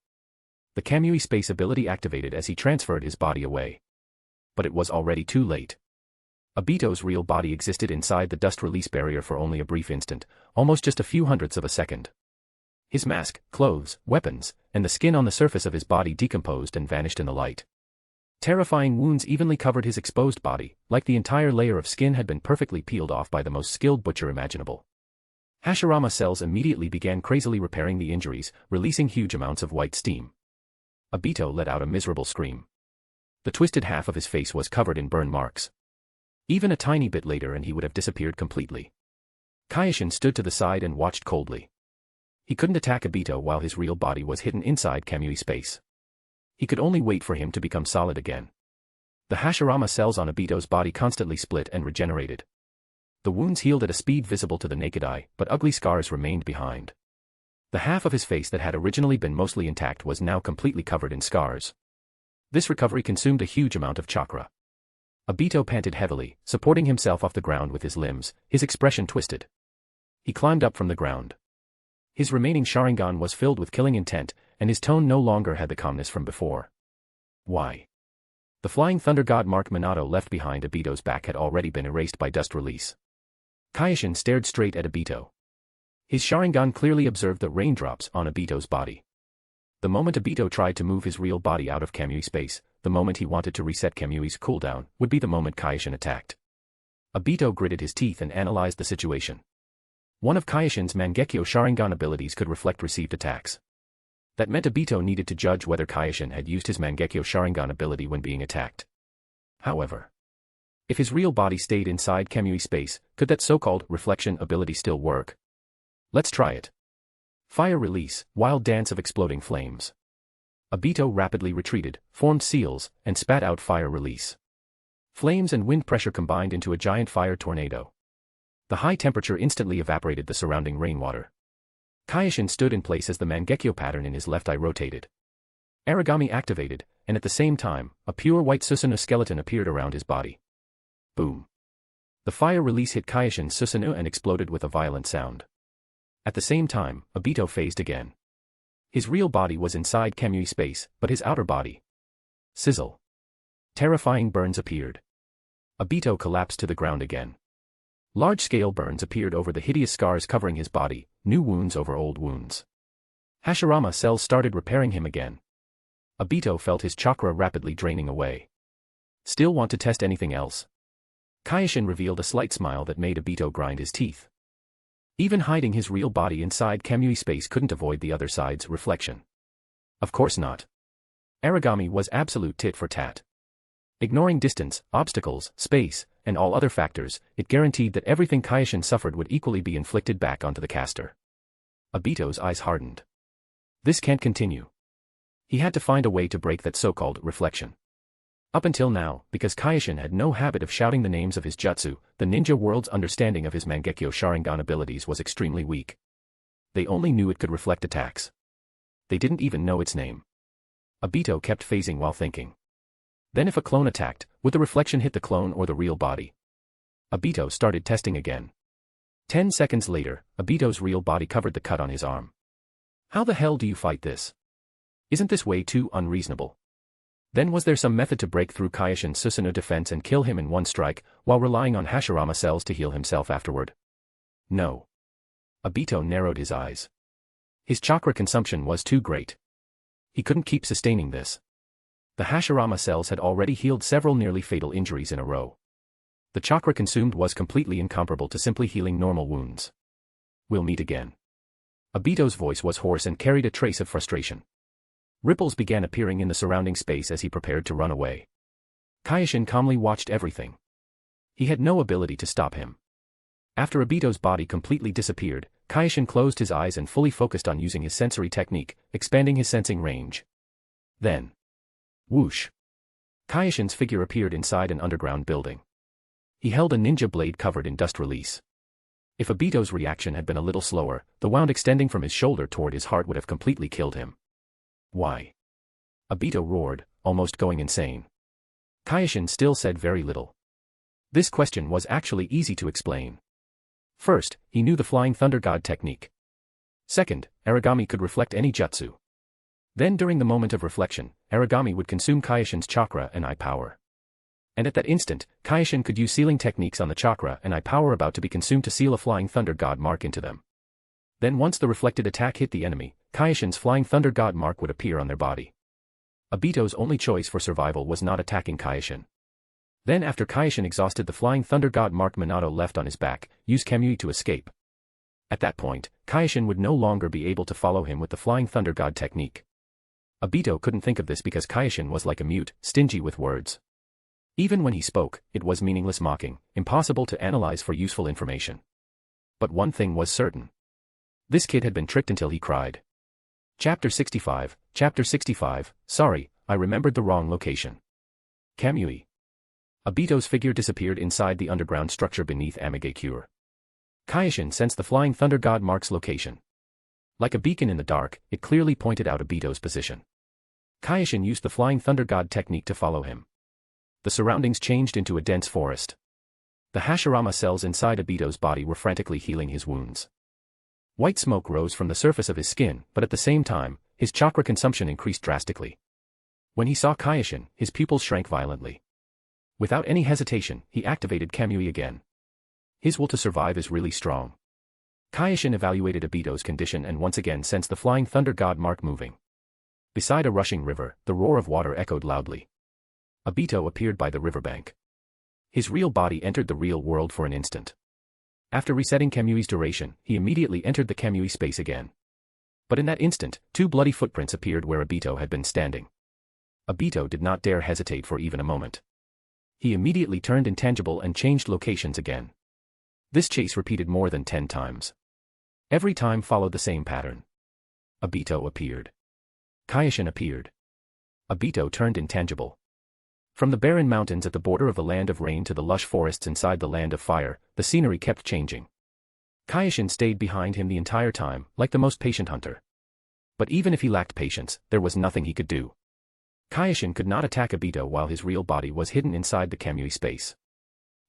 The Kamui space ability activated as he transferred his body away. But it was already too late. Obito's real body existed inside the dust release barrier for only a brief instant, almost just a few hundredths of a second. His mask, clothes, weapons, and the skin on the surface of his body decomposed and vanished in the light. Terrifying wounds evenly covered his exposed body, like the entire layer of skin had been perfectly peeled off by the most skilled butcher imaginable. Hashirama cells immediately began crazily repairing the injuries, releasing huge amounts of white steam. Obito let out a miserable scream. The twisted half of his face was covered in burn marks. Even a tiny bit later and he would have disappeared completely. Kyoshin stood to the side and watched coldly. He couldn't attack Obito while his real body was hidden inside Kamui space. He could only wait for him to become solid again. The Hashirama cells on Obito's body constantly split and regenerated. The wounds healed at a speed visible to the naked eye, but ugly scars remained behind. The half of his face that had originally been mostly intact was now completely covered in scars. This recovery consumed a huge amount of chakra. Obito panted heavily, supporting himself off the ground with his limbs, his expression twisted. He climbed up from the ground. His remaining Sharingan was filled with killing intent, and his tone no longer had the calmness from before. Why? The flying thunder god mark Minato left behind Obito's back had already been erased by dust release. Kyoshin stared straight at Obito. His Sharingan clearly observed the raindrops on Obito's body. The moment Obito tried to move his real body out of Kamui space, the moment he wanted to reset Kamui's cooldown, would be the moment Kyoshin attacked. Obito gritted his teeth and analyzed the situation. One of Kyoshin's Mangekyo Sharingan abilities could reflect received attacks. That meant Obito needed to judge whether Kyoshin had used his Mangekyo Sharingan ability when being attacked. However, if his real body stayed inside Kamui space, could that so-called reflection ability still work? Let's try it. Fire release, wild dance of exploding flames. Obito rapidly retreated, formed seals, and spat out fire release. Flames and wind pressure combined into a giant fire tornado. The high temperature instantly evaporated the surrounding rainwater. Kyoshin stood in place as the Mangekyo pattern in his left eye rotated. Origami activated, and at the same time, a pure white Susanoo skeleton appeared around his body. Boom. The fire release hit Kyoshin Susanoo and exploded with a violent sound. At the same time, Obito phased again. His real body was inside Kamui space, but his outer body. Sizzle. Terrifying burns appeared. Obito collapsed to the ground again. Large-scale burns appeared over the hideous scars covering his body, new wounds over old wounds. Hashirama cells started repairing him again. Obito felt his chakra rapidly draining away. Still want to test anything else? Kyoshin revealed a slight smile that made Obito grind his teeth. Even hiding his real body inside Kamui space couldn't avoid the other side's reflection. Of course not. Origami was absolute tit for tat. Ignoring distance, obstacles, space, and all other factors, it guaranteed that everything Kyoshin suffered would equally be inflicted back onto the caster. Obito's eyes hardened. This can't continue. He had to find a way to break that so-called reflection. Up until now, because Kyoshin had no habit of shouting the names of his jutsu, the ninja world's understanding of his Mangekyo Sharingan abilities was extremely weak. They only knew it could reflect attacks. They didn't even know its name. Obito kept phasing while thinking. Then if a clone attacked, would the reflection hit the clone or the real body? Obito started testing again. 10 seconds later, Obito's real body covered the cut on his arm. How the hell do you fight this? Isn't this way too unreasonable? Then was there some method to break through Kyoshin Susanoo defense and kill him in one strike, while relying on Hashirama cells to heal himself afterward? No. Obito narrowed his eyes. His chakra consumption was too great. He couldn't keep sustaining this. The Hashirama cells had already healed several nearly fatal injuries in a row. The chakra consumed was completely incomparable to simply healing normal wounds. We'll meet again. Obito's voice was hoarse and carried a trace of frustration. Ripples began appearing in the surrounding space as he prepared to run away. Kyoshin calmly watched everything. He had no ability to stop him. After Obito's body completely disappeared, Kyoshin closed his eyes and fully focused on using his sensory technique, expanding his sensing range. Then, whoosh! Kyoshin's figure appeared inside an underground building. He held a ninja blade covered in dust release. If Obito's reaction had been a little slower, the wound extending from his shoulder toward his heart would have completely killed him. Why? Obito roared, almost going insane. Kyoshin still said very little. This question was actually easy to explain. First, he knew the Flying Thunder God technique. Second, origami could reflect any jutsu. Then during the moment of reflection, origami would consume Kyoshin's chakra and eye power. And at that instant, Kyoshin could use sealing techniques on the chakra and eye power about to be consumed to seal a Flying Thunder God mark into them. Then once the reflected attack hit the enemy, Kyoshin's Flying Thunder God mark would appear on their body. Obito's only choice for survival was not attacking Kyoshin. Then after Kyoshin exhausted the Flying Thunder God mark Minato left on his back, use Kamui to escape. At that point, Kyoshin would no longer be able to follow him with the Flying Thunder God technique. Obito couldn't think of this because Kyoshin was like a mute, stingy with words. Even when he spoke, it was meaningless mocking, impossible to analyze for useful information. But one thing was certain. This kid had been tricked until he cried. Chapter 65, sorry, I remembered the wrong location. Kamui. Obito's figure disappeared inside the underground structure beneath Iwagakure. Kyoshin sensed the Flying Thunder God mark's location. Like a beacon in the dark, it clearly pointed out Obito's position. Kyoshin used the Flying Thunder God technique to follow him. The surroundings changed into a dense forest. The Hashirama cells inside Obito's body were frantically healing his wounds. White smoke rose from the surface of his skin, but at the same time, his chakra consumption increased drastically. When he saw Kyoshin, his pupils shrank violently. Without any hesitation, he activated Kamui again. His will to survive is really strong. Kyoshin evaluated Obito's condition and once again sensed the Flying Thunder God mark moving. Beside a rushing river, the roar of water echoed loudly. Obito appeared by the riverbank. His real body entered the real world for an instant. After resetting Kamui's duration, he immediately entered the Kamui space again. But in that instant, two bloody footprints appeared where Obito had been standing. Obito did not dare hesitate for even a moment. He immediately turned intangible and changed locations again. This chase repeated more than 10 times. Every time followed the same pattern. Obito appeared. Kyoshin appeared. Obito turned intangible. From the barren mountains at the border of the Land of Rain to the lush forests inside the Land of Fire, the scenery kept changing. Kyoshin stayed behind him the entire time, like the most patient hunter. But even if he lacked patience, there was nothing he could do. Kyoshin could not attack Obito while his real body was hidden inside the Kamui space.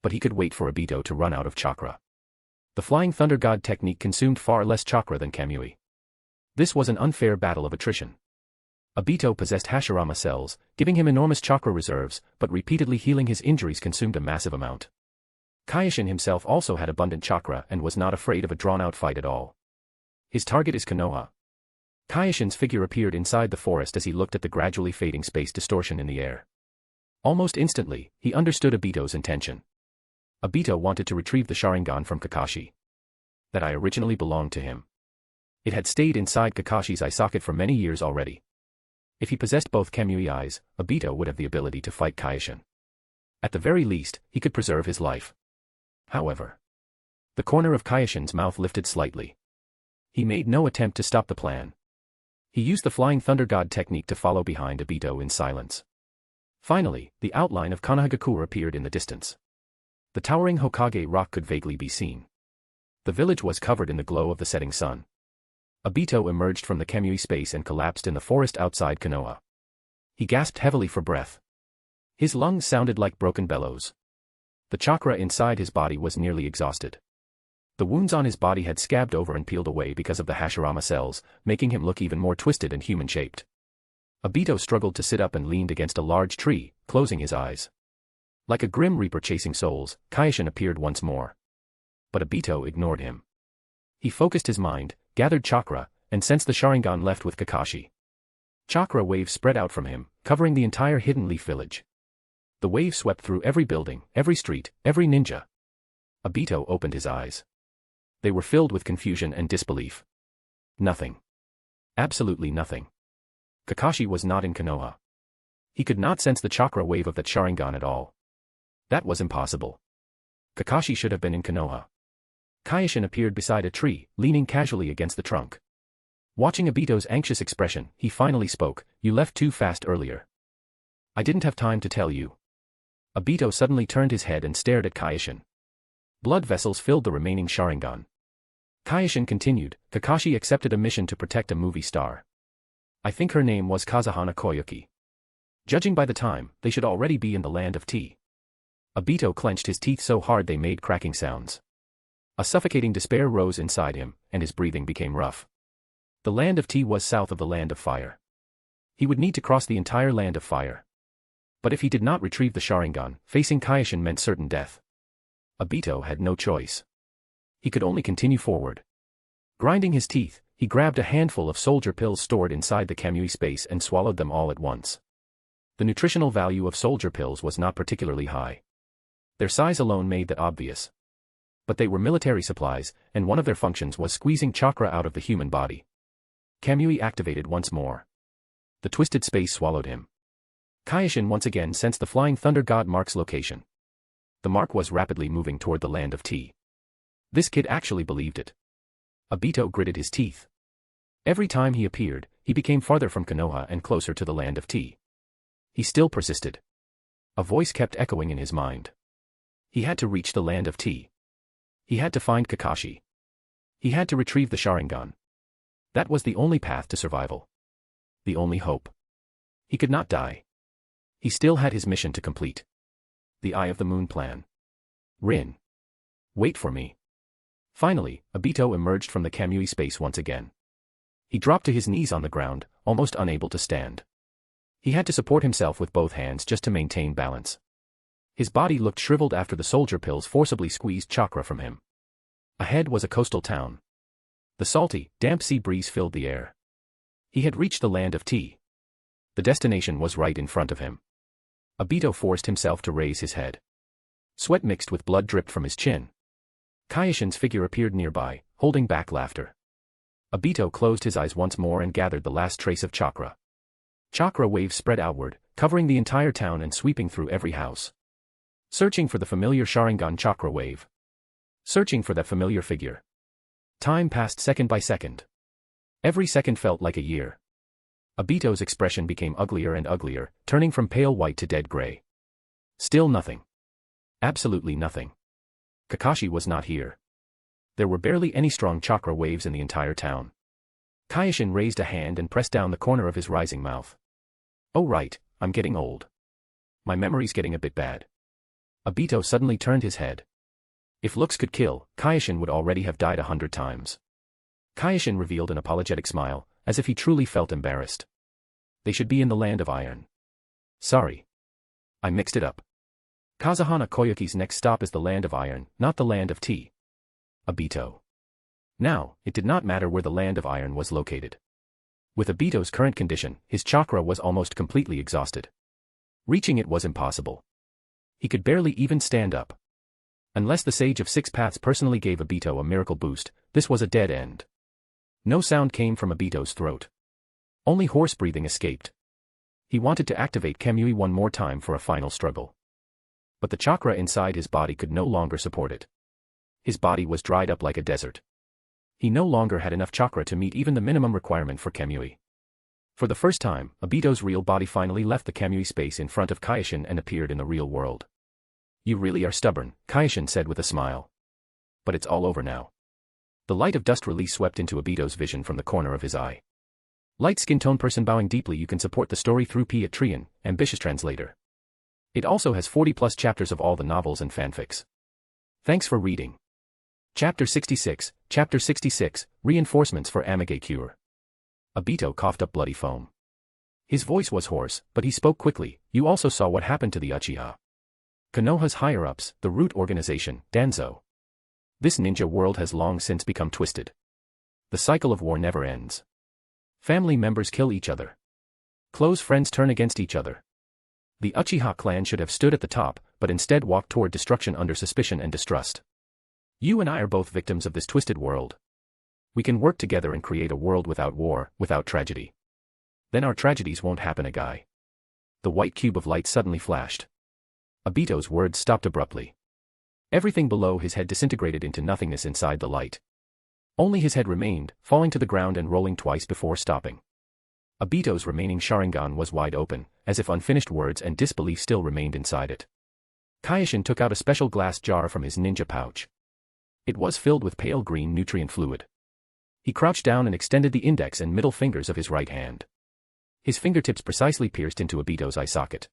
But he could wait for Obito to run out of chakra. The Flying Thunder God technique consumed far less chakra than Kamui. This was an unfair battle of attrition. Obito possessed Hashirama cells, giving him enormous chakra reserves, but repeatedly healing his injuries consumed a massive amount. Kyoshin himself also had abundant chakra and was not afraid of a drawn-out fight at all. His target is Konoha. Kyoshin's figure appeared inside the forest as he looked at the gradually fading space distortion in the air. Almost instantly, he understood Obito's intention. Obito wanted to retrieve the Sharingan from Kakashi. That eye originally belonged to him. It had stayed inside Kakashi's eye socket for many years already. If he possessed both Kamui eyes, Obito would have the ability to fight Kyoshin. At the very least, he could preserve his life. However, the corner of Kyoshin's mouth lifted slightly. He made no attempt to stop the plan. He used the Flying Thunder God technique to follow behind Obito in silence. Finally, the outline of Konohagakure appeared in the distance. The towering Hokage rock could vaguely be seen. The village was covered in the glow of the setting sun. Obito emerged from the Kamui space and collapsed in the forest outside Konoha. He gasped heavily for breath. His lungs sounded like broken bellows. The chakra inside his body was nearly exhausted. The wounds on his body had scabbed over and peeled away because of the Hashirama cells, making him look even more twisted and human-shaped. Obito struggled to sit up and leaned against a large tree, closing his eyes. Like a grim reaper chasing souls, Kyoshin appeared once more. But Obito ignored him. He focused his mind, gathered chakra, and sensed the Sharingan left with Kakashi. Chakra waves spread out from him, covering the entire Hidden Leaf village. The wave swept through every building, every street, every ninja. Obito opened his eyes. They were filled with confusion and disbelief. Nothing. Absolutely nothing. Kakashi was not in Konoha. He could not sense the chakra wave of that Sharingan at all. That was impossible. Kakashi should have been in Konoha. Kyoshin appeared beside a tree, leaning casually against the trunk. Watching Obito's anxious expression, he finally spoke, "You left too fast earlier." "I didn't have time to tell you." Obito suddenly turned his head and stared at Kyoshin. Blood vessels filled the remaining Sharingan. Kyoshin continued, "Kakashi accepted a mission to protect a movie star. I think her name was Kazuhana Koyuki. Judging by the time, they should already be in the land of tea." Obito clenched his teeth so hard they made cracking sounds. A suffocating despair rose inside him, and his breathing became rough. The land of tea was south of the land of fire. He would need to cross the entire land of fire. But if he did not retrieve the Sharingan, facing Kyoshin meant certain death. Obito had no choice. He could only continue forward. Grinding his teeth, he grabbed a handful of soldier pills stored inside the Kamui space and swallowed them all at once. The nutritional value of soldier pills was not particularly high. Their size alone made that obvious. But they were military supplies, and one of their functions was squeezing chakra out of the human body. Kamui activated once more. The twisted space swallowed him. Kyoshin once again sensed the Flying Thunder God mark's location. The mark was rapidly moving toward the land of tea. This kid actually believed it. Obito gritted his teeth. Every time he appeared, he became farther from Konoha and closer to the land of tea. He still persisted. A voice kept echoing in his mind. He had to reach the land of tea. He had to find Kakashi. He had to retrieve the Sharingan. That was the only path to survival. The only hope. He could not die. He still had his mission to complete. The Eye of the Moon plan. Rin. Wait for me. Finally, Obito emerged from the Kamui space once again. He dropped to his knees on the ground, almost unable to stand. He had to support himself with both hands just to maintain balance. His body looked shriveled after the soldier pills forcibly squeezed chakra from him. Ahead was a coastal town. The salty, damp sea breeze filled the air. He had reached the land of tea. The destination was right in front of him. Obito forced himself to raise his head. Sweat mixed with blood dripped from his chin. Kyoshin's figure appeared nearby, holding back laughter. Obito closed his eyes once more and gathered the last trace of chakra. Chakra waves spread outward, covering the entire town and sweeping through every house. Searching for the familiar Sharingan chakra wave. Searching for that familiar figure. Time passed second by second. Every second felt like a year. Obito's expression became uglier and uglier, turning from pale white to dead gray. Still nothing. Absolutely nothing. Kakashi was not here. There were barely any strong chakra waves in the entire town. Kyoshin raised a hand and pressed down the corner of his rising mouth. "Oh right, I'm getting old. My memory's getting a bit bad." Obito suddenly turned his head. If looks could kill, Kyoshin would already have died 100 times. Kyoshin revealed an apologetic smile, as if he truly felt embarrassed. They should be in the land of iron. Sorry. I mixed it up. Kazuhana Koyuki's next stop is the land of iron, not the land of tea. Obito. Now, it did not matter where the land of iron was located. With Obito's current condition, his chakra was almost completely exhausted. Reaching it was impossible. He could barely even stand up. Unless the Sage of Six Paths personally gave Obito a miracle boost, this was a dead end. No sound came from Obito's throat. Only hoarse breathing escaped. He wanted to activate Kamui one more time for a final struggle. But the chakra inside his body could no longer support it. His body was dried up like a desert. He no longer had enough chakra to meet even the minimum requirement for Kamui. For the first time, Obito's real body finally left the Kamui space in front of Kyoshin and appeared in the real world. You really are stubborn, Kyoshin said with a smile. But it's all over now. The light of dust release swept into Obito's vision from the corner of his eye. Light skin tone person bowing deeply. You can support the story through Patreon, ambitious translator. It also has 40+ chapters of all the novels and fanfics. Thanks for reading. Chapter 66, Reinforcements for Iwagakure. Obito coughed up bloody foam. His voice was hoarse, but he spoke quickly. You also saw what happened to the Uchiha Konoha's higher-ups, the root organization, Danzo. This ninja world has long since become twisted. The cycle of war never ends. Family members kill each other. Close friends turn against each other. The Uchiha clan should have stood at the top, but instead walked toward destruction under suspicion and distrust. You and I are both victims of this twisted world. We can work together and create a world without war, without tragedy. Then our tragedies won't happen again. The white cube of light suddenly flashed. Obito's words stopped abruptly. Everything below his head disintegrated into nothingness inside the light. Only his head remained, falling to the ground and rolling twice before stopping. Obito's remaining Sharingan was wide open, as if unfinished words and disbelief still remained inside it. Kyoshin took out a special glass jar from his ninja pouch. It was filled with pale green nutrient fluid. He crouched down and extended the index and middle fingers of his right hand. His fingertips precisely pierced into Obito's eye socket.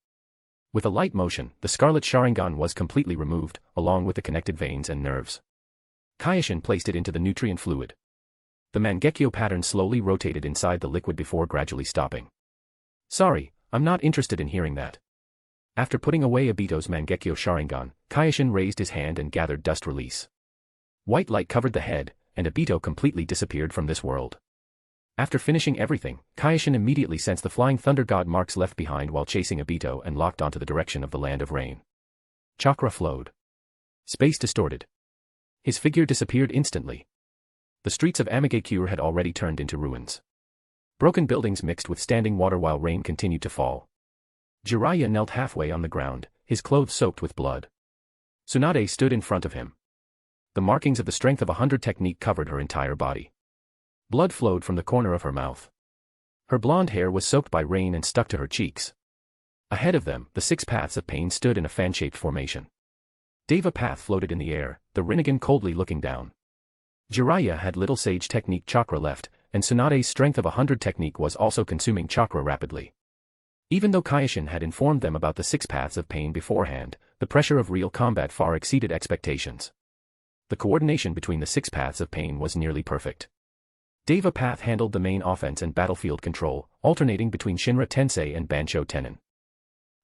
With a light motion, the scarlet Sharingan was completely removed, along with the connected veins and nerves. Kyoshin placed it into the nutrient fluid. The Mangekyo pattern slowly rotated inside the liquid before gradually stopping. Sorry, I'm not interested in hearing that. After putting away Obito's Mangekyo Sharingan, Kyoshin raised his hand and gathered dust release. White light covered the head, and Obito completely disappeared from this world. After finishing everything, Kyoshin immediately sensed the flying thunder god marks left behind while chasing Obito and locked onto the direction of the land of rain. Chakra flowed. Space distorted. His figure disappeared instantly. The streets of Iwagakure had already turned into ruins. Broken buildings mixed with standing water while rain continued to fall. Jiraiya knelt halfway on the ground, his clothes soaked with blood. Tsunade stood in front of him. The markings of the strength of 100 technique covered her entire body. Blood flowed from the corner of her mouth. Her blonde hair was soaked by rain and stuck to her cheeks. Ahead of them, the 6 paths of pain stood in a fan-shaped formation. Deva path floated in the air, the Rinnegan coldly looking down. Jiraiya had little sage technique chakra left, and Tsunade's strength of 100 technique was also consuming chakra rapidly. Even though Kyoshin had informed them about the 6 paths of pain beforehand, the pressure of real combat far exceeded expectations. The coordination between the 6 paths of pain was nearly perfect. Deva path handled the main offense and battlefield control, alternating between Shinra Tensei and Bansho Tenin.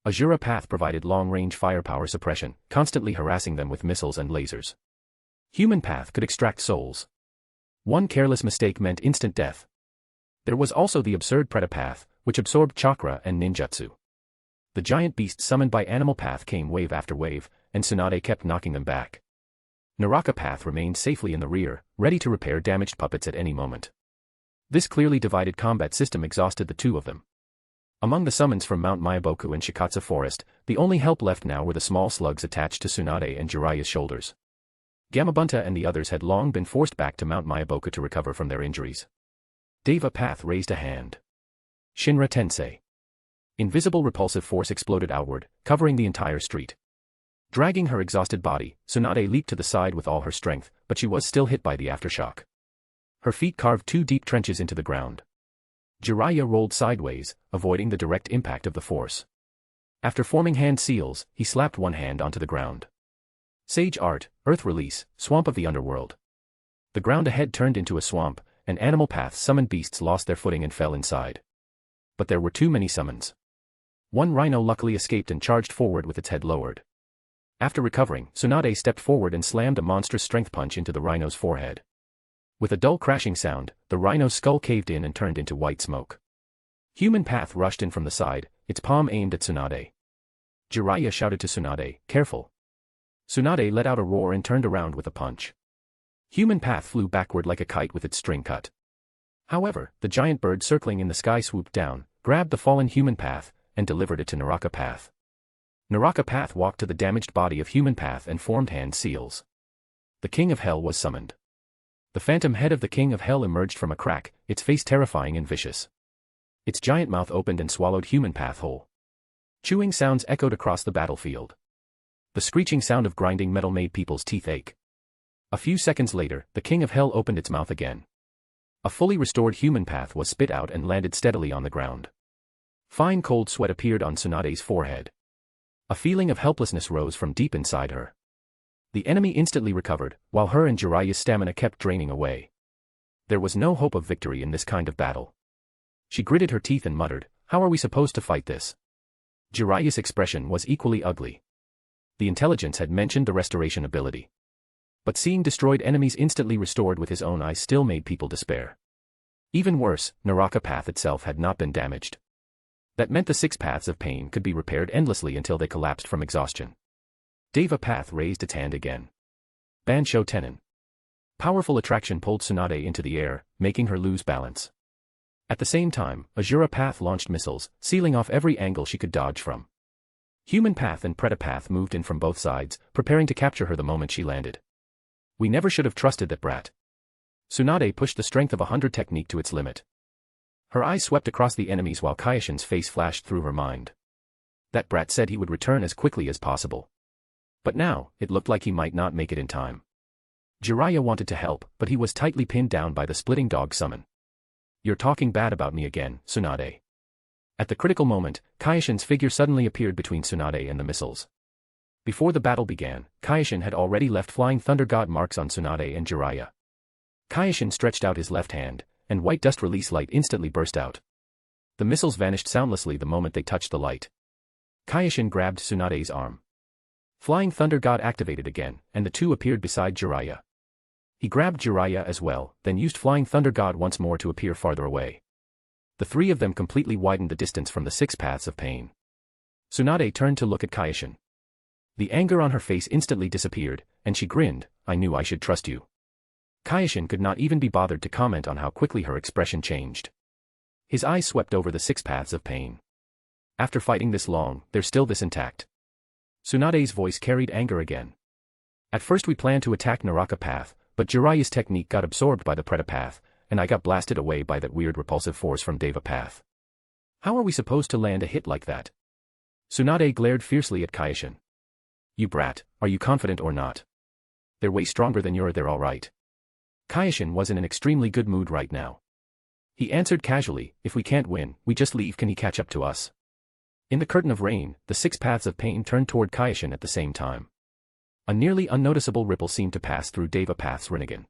Azura path provided long-range firepower suppression, constantly harassing them with missiles and lasers. Human path could extract souls. One careless mistake meant instant death. There was also the absurd Preta path, which absorbed chakra and ninjutsu. The giant beasts summoned by animal path came wave after wave, and Tsunade kept knocking them back. Naraka path remained safely in the rear, ready to repair damaged puppets at any moment. This clearly divided combat system exhausted the two of them. Among the summons from Mount Myaboku and Shikatsu Forest, the only help left now were the small slugs attached to Tsunade and Jiraiya's shoulders. Gamabunta and the others had long been forced back to Mount Myaboku to recover from their injuries. Deva path raised a hand. Shinra Tensei. Invisible repulsive force exploded outward, covering the entire street. Dragging her exhausted body, Tsunade leaped to the side with all her strength, but she was still hit by the aftershock. Her feet carved 2 deep trenches into the ground. Jiraiya rolled sideways, avoiding the direct impact of the force. After forming hand seals, he slapped one hand onto the ground. Sage art, earth release, swamp of the underworld. The ground ahead turned into a swamp, and animal paths summoned beasts lost their footing and fell inside. But there were too many summons. One rhino luckily escaped and charged forward with its head lowered. After recovering, Tsunade stepped forward and slammed a monstrous strength punch into the rhino's forehead. With a dull crashing sound, the rhino's skull caved in and turned into white smoke. Human Path rushed in from the side, its palm aimed at Tsunade. Jiraiya shouted to Tsunade, "Careful." Tsunade let out a roar and turned around with a punch. Human Path flew backward like a kite with its string cut. However, the giant bird circling in the sky swooped down, grabbed the fallen Human Path, and delivered it to Naraka Path. Naraka Path walked to the damaged body of Human Path and formed hand seals. The King of Hell was summoned. The phantom head of the King of Hell emerged from a crack, its face terrifying and vicious. Its giant mouth opened and swallowed Human Path whole. Chewing sounds echoed across the battlefield. The screeching sound of grinding metal made people's teeth ache. A few seconds later, the King of Hell opened its mouth again. A fully restored Human Path was spit out and landed steadily on the ground. Fine cold sweat appeared on Tsunade's forehead. A feeling of helplessness rose from deep inside her. The enemy instantly recovered, while her and Jiraiya's stamina kept draining away. There was no hope of victory in this kind of battle. She gritted her teeth and muttered, "How are we supposed to fight this?" Jiraiya's expression was equally ugly. The intelligence had mentioned the restoration ability. But seeing destroyed enemies instantly restored with his own eyes still made people despair. Even worse, Naraka Path itself had not been damaged. That meant the 6 paths of pain could be repaired endlessly until they collapsed from exhaustion. Deva Path raised its hand again. Bansho Tenon. Powerful attraction pulled Tsunade into the air, making her lose balance. At the same time, Azura Path launched missiles, sealing off every angle she could dodge from. Human Path and Preta Path moved in from both sides, preparing to capture her the moment she landed. We never should have trusted that brat. Tsunade pushed the strength of 100 technique to its limit. Her eyes swept across the enemies while Kaioshin's face flashed through her mind. That brat said he would return as quickly as possible. But now, it looked like he might not make it in time. Jiraiya wanted to help, but he was tightly pinned down by the splitting dog summon. "You're talking bad about me again, Tsunade." At the critical moment, Kaioshin's figure suddenly appeared between Tsunade and the missiles. Before the battle began, Kaioshin had already left flying thunder god marks on Tsunade and Jiraiya. Kaioshin stretched out his left hand, and white dust release light instantly burst out. The missiles vanished soundlessly the moment they touched the light. Kaioshin grabbed Tsunade's arm. Flying thunder god activated again, and the two appeared beside Jiraiya. He grabbed Jiraiya as well, then used flying thunder god once more to appear farther away. The three of them completely widened the distance from the 6 paths of pain. Tsunade turned to look at Kaioshin. The anger on her face instantly disappeared, and she grinned, "I knew I should trust you." Kaioshin could not even be bothered to comment on how quickly her expression changed. His eyes swept over the 6 paths of pain. After fighting this long, they're still this intact. Tsunade's voice carried anger again. "At first we planned to attack Naraka Path, but Jiraiya's technique got absorbed by the Preta Path, and I got blasted away by that weird repulsive force from Deva Path. How are we supposed to land a hit like that?" Tsunade glared fiercely at Kaioshin. "You brat, are you confident or not? They're way stronger than you're, they're alright." Kaioshin was in an extremely good mood right now. He answered casually, "If we can't win, we just leave, can he catch up to us?" In the curtain of rain, the 6 paths of pain turned toward Kaioshin at the same time. A nearly unnoticeable ripple seemed to pass through Deva Path's Rinnegan.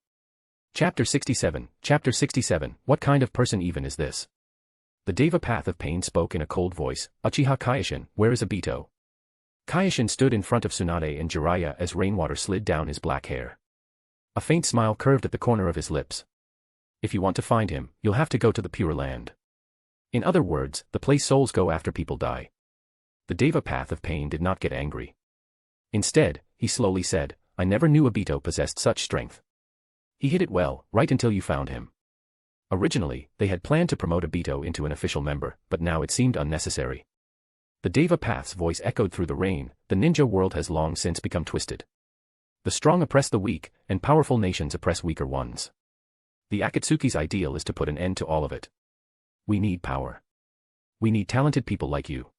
Chapter 67, What kind of person even is this? The Deva Path of Pain spoke in a cold voice, "Uchiha Kyoshin, where is Obito?" Kaioshin stood in front of Tsunade and Jiraiya as rainwater slid down his black hair. A faint smile curved at the corner of his lips. "If you want to find him, you'll have to go to the Pure Land. In other words, the place souls go after people die." The Deva Path of Pain did not get angry. Instead, he slowly said, "I never knew Obito possessed such strength. He hid it well, right until you found him." Originally, they had planned to promote Obito into an official member, but now it seemed unnecessary. The Deva Path's voice echoed through the rain, "The ninja world has long since become twisted. The strong oppress the weak, and powerful nations oppress weaker ones. The Akatsuki's ideal is to put an end to all of it. We need power. We need talented people like you.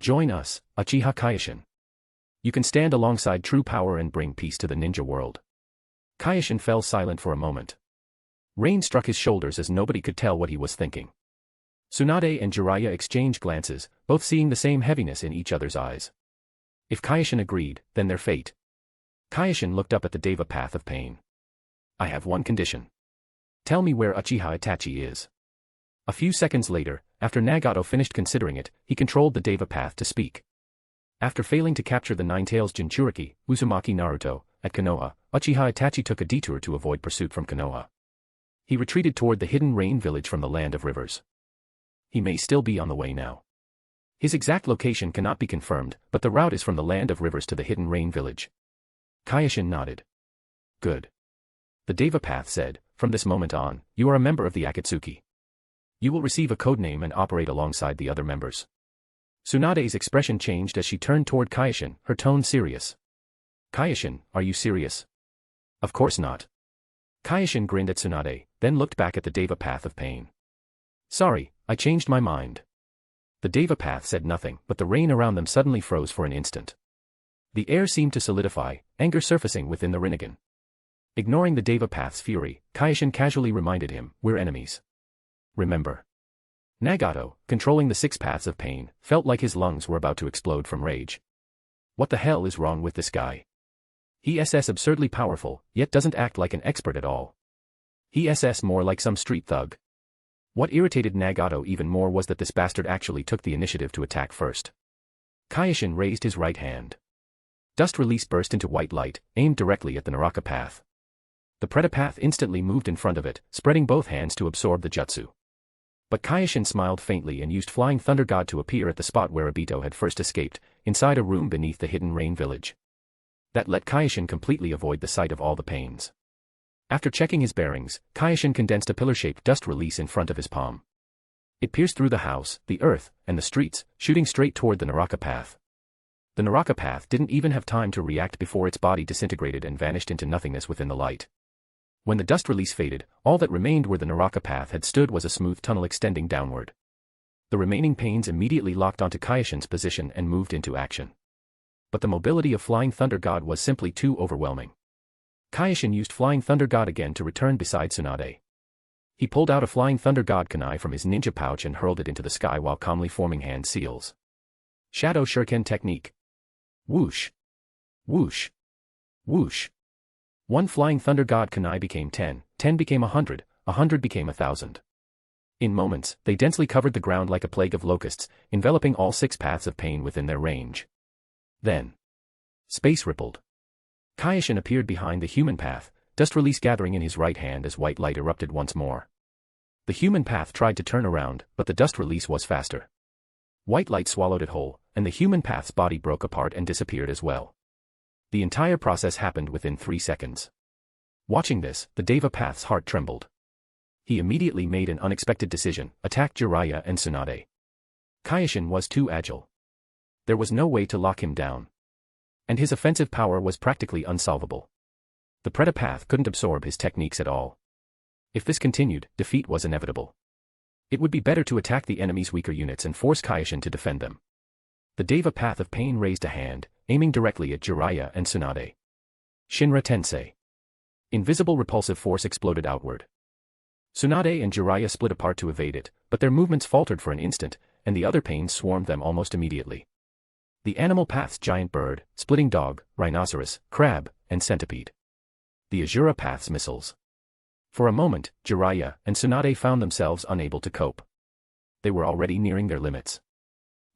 Join us, Uchiha Kyoshin. You can stand alongside true power and bring peace to the ninja world." Kaioshin fell silent for a moment. Rain struck his shoulders as nobody could tell what he was thinking. Tsunade and Jiraiya exchange glances, both seeing the same heaviness in each other's eyes. If Kyoshin agreed, then their fate. Kyoshin looked up at the Deva Path of Pain. I have one condition. Tell me where Uchiha Itachi is. A few seconds later, after Nagato finished considering it, he controlled the Deva Path to speak. After failing to capture the Nine-Tails Jinchuriki, Uzumaki Naruto, at Konoha, Uchiha Itachi took a detour to avoid pursuit from Konoha. He retreated toward the hidden rain village from the Land of Rivers. He may still be on the way now. His exact location cannot be confirmed, but the route is from the Land of Rivers to the hidden rain village. Kyoshin nodded. Good. The Deva Path said, from this moment on, you are a member of the Akatsuki. You will receive a codename and operate alongside the other members. Tsunade's expression changed as she turned toward Kyoshin, her tone serious. Kyoshin, are you serious? Of course not. Kyoshin grinned at Tsunade, then looked back at the Deva Path of Pain. Sorry, I changed my mind. The Deva Path said nothing, but the rain around them suddenly froze for an instant. The air seemed to solidify, anger surfacing within the Rinnegan. Ignoring the Deva Path's fury, Kyoshin casually reminded him, we're enemies. Remember. Nagato, controlling the 6 paths of pain, felt like his lungs were about to explode from rage. What the hell is wrong with this guy? He's absurdly powerful, yet doesn't act like an expert at all. He's more like some street thug. What irritated Nagato even more was that this bastard actually took the initiative to attack first. Kyoshin raised his right hand. Dust release burst into white light, aimed directly at the Naraka path. The Preta path instantly moved in front of it, spreading both hands to absorb the jutsu. But Kyoshin smiled faintly and used Flying Thunder God to appear at the spot where Obito had first escaped, inside a room beneath the hidden rain village. That let Kyoshin completely avoid the sight of all the pains. After checking his bearings, Kyoshin condensed a pillar-shaped dust release in front of his palm. It pierced through the house, the earth, and the streets, shooting straight toward the Naraka path. The Naraka path didn't even have time to react before its body disintegrated and vanished into nothingness within the light. When the dust release faded, all that remained where the Naraka path had stood was a smooth tunnel extending downward. The remaining pains immediately locked onto Kyoshin's position and moved into action. But the mobility of Flying Thunder God was simply too overwhelming. Kyoshin used Flying Thunder God again to return beside Tsunade. He pulled out a Flying Thunder God kunai from his ninja pouch and hurled it into the sky while calmly forming hand seals. Shadow Shuriken Technique. Whoosh. Whoosh. Whoosh. 1 Flying Thunder God kunai became 10, 10 became 100, 100 became 1,000. In moments, they densely covered the ground like a plague of locusts, enveloping all 6 paths of pain within their range. Then, space rippled. Kyoshin appeared behind the human path, dust release gathering in his right hand as white light erupted once more. The human path tried to turn around, but the dust release was faster. White light swallowed it whole, and the human path's body broke apart and disappeared as well. The entire process happened within 3 seconds. Watching this, the Deva Path's heart trembled. He immediately made an unexpected decision, attacked Jiraiya and Tsunade. Kyoshin was too agile. There was no way to lock him down. And his offensive power was practically unsolvable. The Preta path couldn't absorb his techniques at all. If this continued, defeat was inevitable. It would be better to attack the enemy's weaker units and force Kyoshin to defend them. The Deva Path of Pain raised a hand, aiming directly at Jiraiya and Tsunade. Shinra Tensei. Invisible repulsive force exploded outward. Tsunade and Jiraiya split apart to evade it, but their movements faltered for an instant, and the other pains swarmed them almost immediately. The animal path's giant bird, splitting dog, rhinoceros, crab, and centipede. The Azura path's missiles. For a moment, Jiraiya and Tsunade found themselves unable to cope. They were already nearing their limits.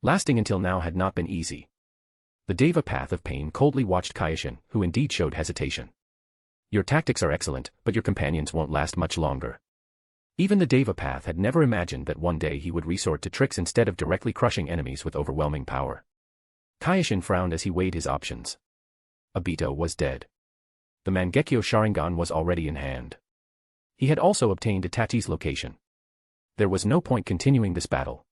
Lasting until now had not been easy. The Deva Path of Pain coldly watched Kyoshin, who indeed showed hesitation. Your tactics are excellent, but your companions won't last much longer. Even the Deva Path had never imagined that one day he would resort to tricks instead of directly crushing enemies with overwhelming power. Kyoshin frowned as he weighed his options. Obito was dead. The Mangekyo Sharingan was already in hand. He had also obtained Itachi's location. There was no point continuing this battle.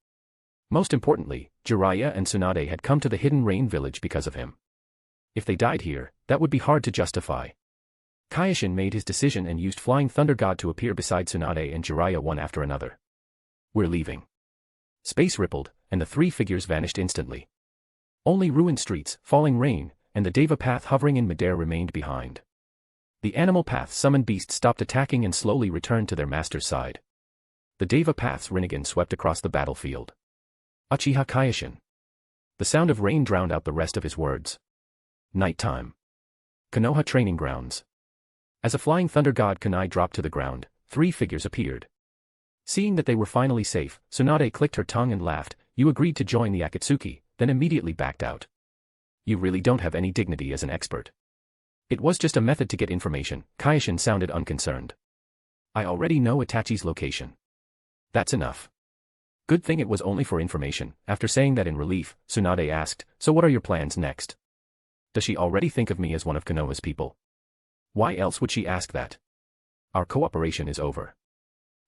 Most importantly, Jiraiya and Tsunade had come to the hidden rain village because of him. If they died here, that would be hard to justify. Kyoshin made his decision and used Flying Thunder God to appear beside Tsunade and Jiraiya one after another. We're leaving. Space rippled, and the 3 figures vanished instantly. Only ruined streets, falling rain, and the Deva Path hovering in midair remained behind. The animal path summoned beasts stopped attacking and slowly returned to their master's side. The Deva Path's Rinnegan swept across the battlefield. Uchiha Kyoshin. The sound of rain drowned out the rest of his words. Nighttime. Konoha training grounds. As a flying thunder god kunai dropped to the ground, 3 figures appeared. Seeing that they were finally safe, Tsunade clicked her tongue and laughed. You agreed to join the Akatsuki, then immediately backed out. You really don't have any dignity as an expert. It was just a method to get information. Kyoshin sounded unconcerned. I already know Itachi's location. That's enough. Good thing it was only for information. After saying that in relief, Tsunade asked, so what are your plans next? Does she already think of me as one of Konoha's people? Why else would she ask that? Our cooperation is over.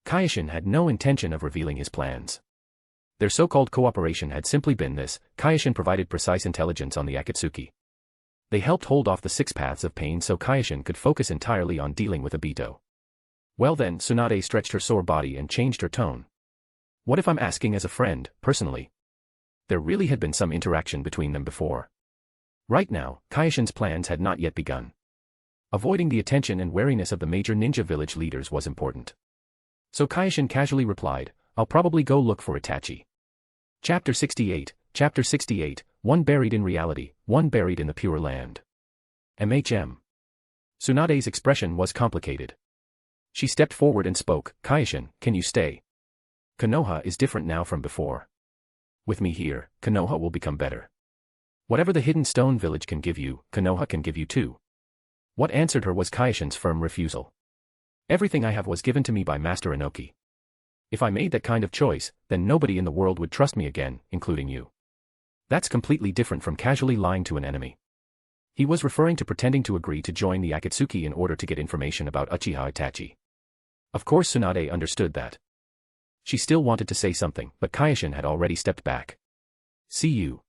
Kyoshin had no intention of revealing his plans. Their so-called cooperation had simply been this: Kyoshin provided precise intelligence on the Akatsuki. They helped hold off the 6 paths of pain so Kyoshin could focus entirely on dealing with Obito. Well then, Tsunade stretched her sore body and changed her tone. What if I'm asking as a friend, personally? There really had been some interaction between them before. Right now, Kyoshin's plans had not yet begun. Avoiding the attention and wariness of the major ninja village leaders was important. So Kyoshin casually replied, I'll probably go look for Itachi. Chapter 68, Chapter 68, One buried in reality, one buried in the pure land. Tsunade's expression was complicated. She stepped forward and spoke, Kyoshin, can you stay? Konoha is different now from before. With me here, Konoha will become better. Whatever the hidden stone village can give you, Konoha can give you too. What answered her was Kyoshin's firm refusal. Everything I have was given to me by Master Inoki. If I made that kind of choice, then nobody in the world would trust me again, including you. That's completely different from casually lying to an enemy. He was referring to pretending to agree to join the Akatsuki in order to get information about Uchiha Itachi. Of course Tsunade understood that. She still wanted to say something, but Kyoshin had already stepped back. See you.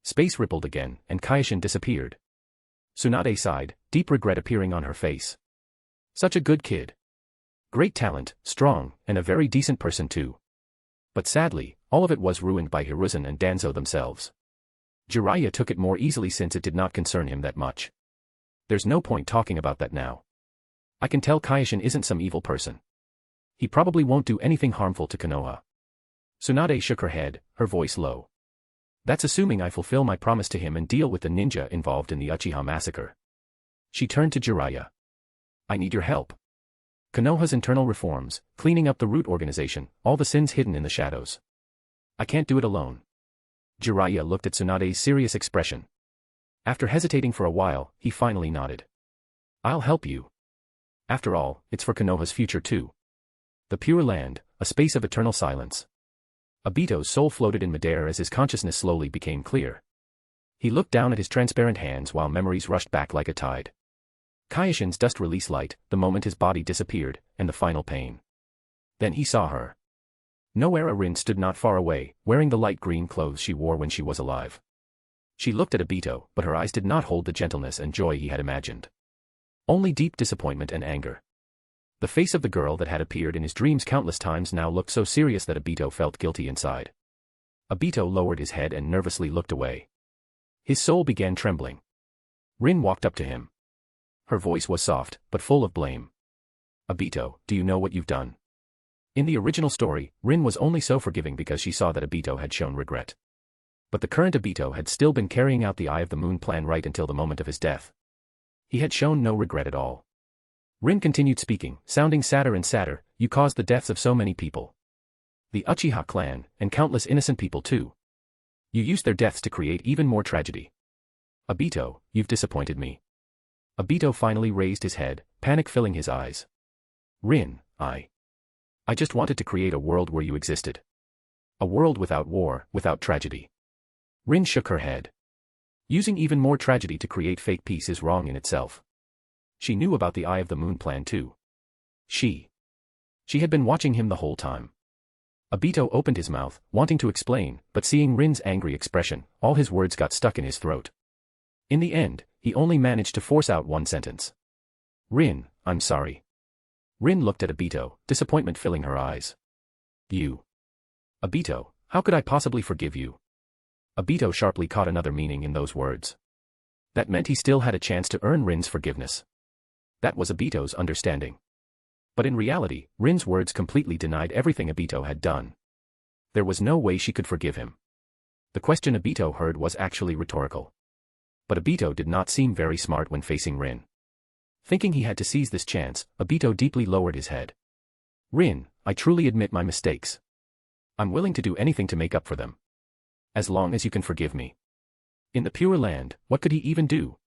Space rippled again, and Kyoshin disappeared. Tsunade sighed, deep regret appearing on her face. Such a good kid. Great talent, strong, and a very decent person too. But sadly, all of it was ruined by Hiruzen and Danzo themselves. Jiraiya took it more easily since it did not concern him that much. There's no point talking about that now. I can tell Kyoshin isn't some evil person. He probably won't do anything harmful to Konoha. Tsunade shook her head, her voice low. That's assuming I fulfill my promise to him and deal with the ninja involved in the Uchiha massacre. She turned to Jiraiya. I need your help. Konoha's internal reforms, cleaning up the root organization, all the sins hidden in the shadows. I can't do it alone. Jiraiya looked at Tsunade's serious expression. After hesitating for a while, he finally nodded. I'll help you. After all, it's for Konoha's future too. The Pure Land, a space of eternal silence. Obito's soul floated in midair as his consciousness slowly became clear. He looked down at his transparent hands while memories rushed back like a tide. Kyoshin's dust release light, the moment his body disappeared, and the final pain. Then he saw her. Noera Rin stood not far away, wearing the light green clothes she wore when she was alive. She looked at Obito, but her eyes did not hold the gentleness and joy he had imagined. Only deep disappointment and anger. The face of the girl that had appeared in his dreams countless times now looked so serious that Obito felt guilty inside. Obito lowered his head and nervously looked away. His soul began trembling. Rin walked up to him. Her voice was soft, but full of blame. Obito, do you know what you've done? In the original story, Rin was only so forgiving because she saw that Obito had shown regret. But the current Obito had still been carrying out the Eye of the Moon plan right until the moment of his death. He had shown no regret at all. Rin continued speaking, sounding sadder and sadder, you caused the deaths of so many people. The Uchiha clan, and countless innocent people too. You used their deaths to create even more tragedy. Obito, you've disappointed me. Obito finally raised his head, panic filling his eyes. Rin, I just wanted to create a world where you existed. A world without war, without tragedy. Rin shook her head. Using even more tragedy to create fake peace is wrong in itself. She knew about the Eye of the Moon plan too. She had been watching him the whole time. Obito opened his mouth, wanting to explain, but seeing Rin's angry expression, all his words got stuck in his throat. In the end, he only managed to force out one sentence. Rin, I'm sorry. Rin looked at Obito, disappointment filling her eyes. You. Obito, how could I possibly forgive you? Obito sharply caught another meaning in those words. That meant he still had a chance to earn Rin's forgiveness. That was Obito's understanding. But in reality, Rin's words completely denied everything Obito had done. There was no way she could forgive him. The question Obito heard was actually rhetorical. But Obito did not seem very smart when facing Rin. Thinking he had to seize this chance, Obito deeply lowered his head. Rin, I truly admit my mistakes. I'm willing to do anything to make up for them. As long as you can forgive me. In the Pure Land, what could he even do?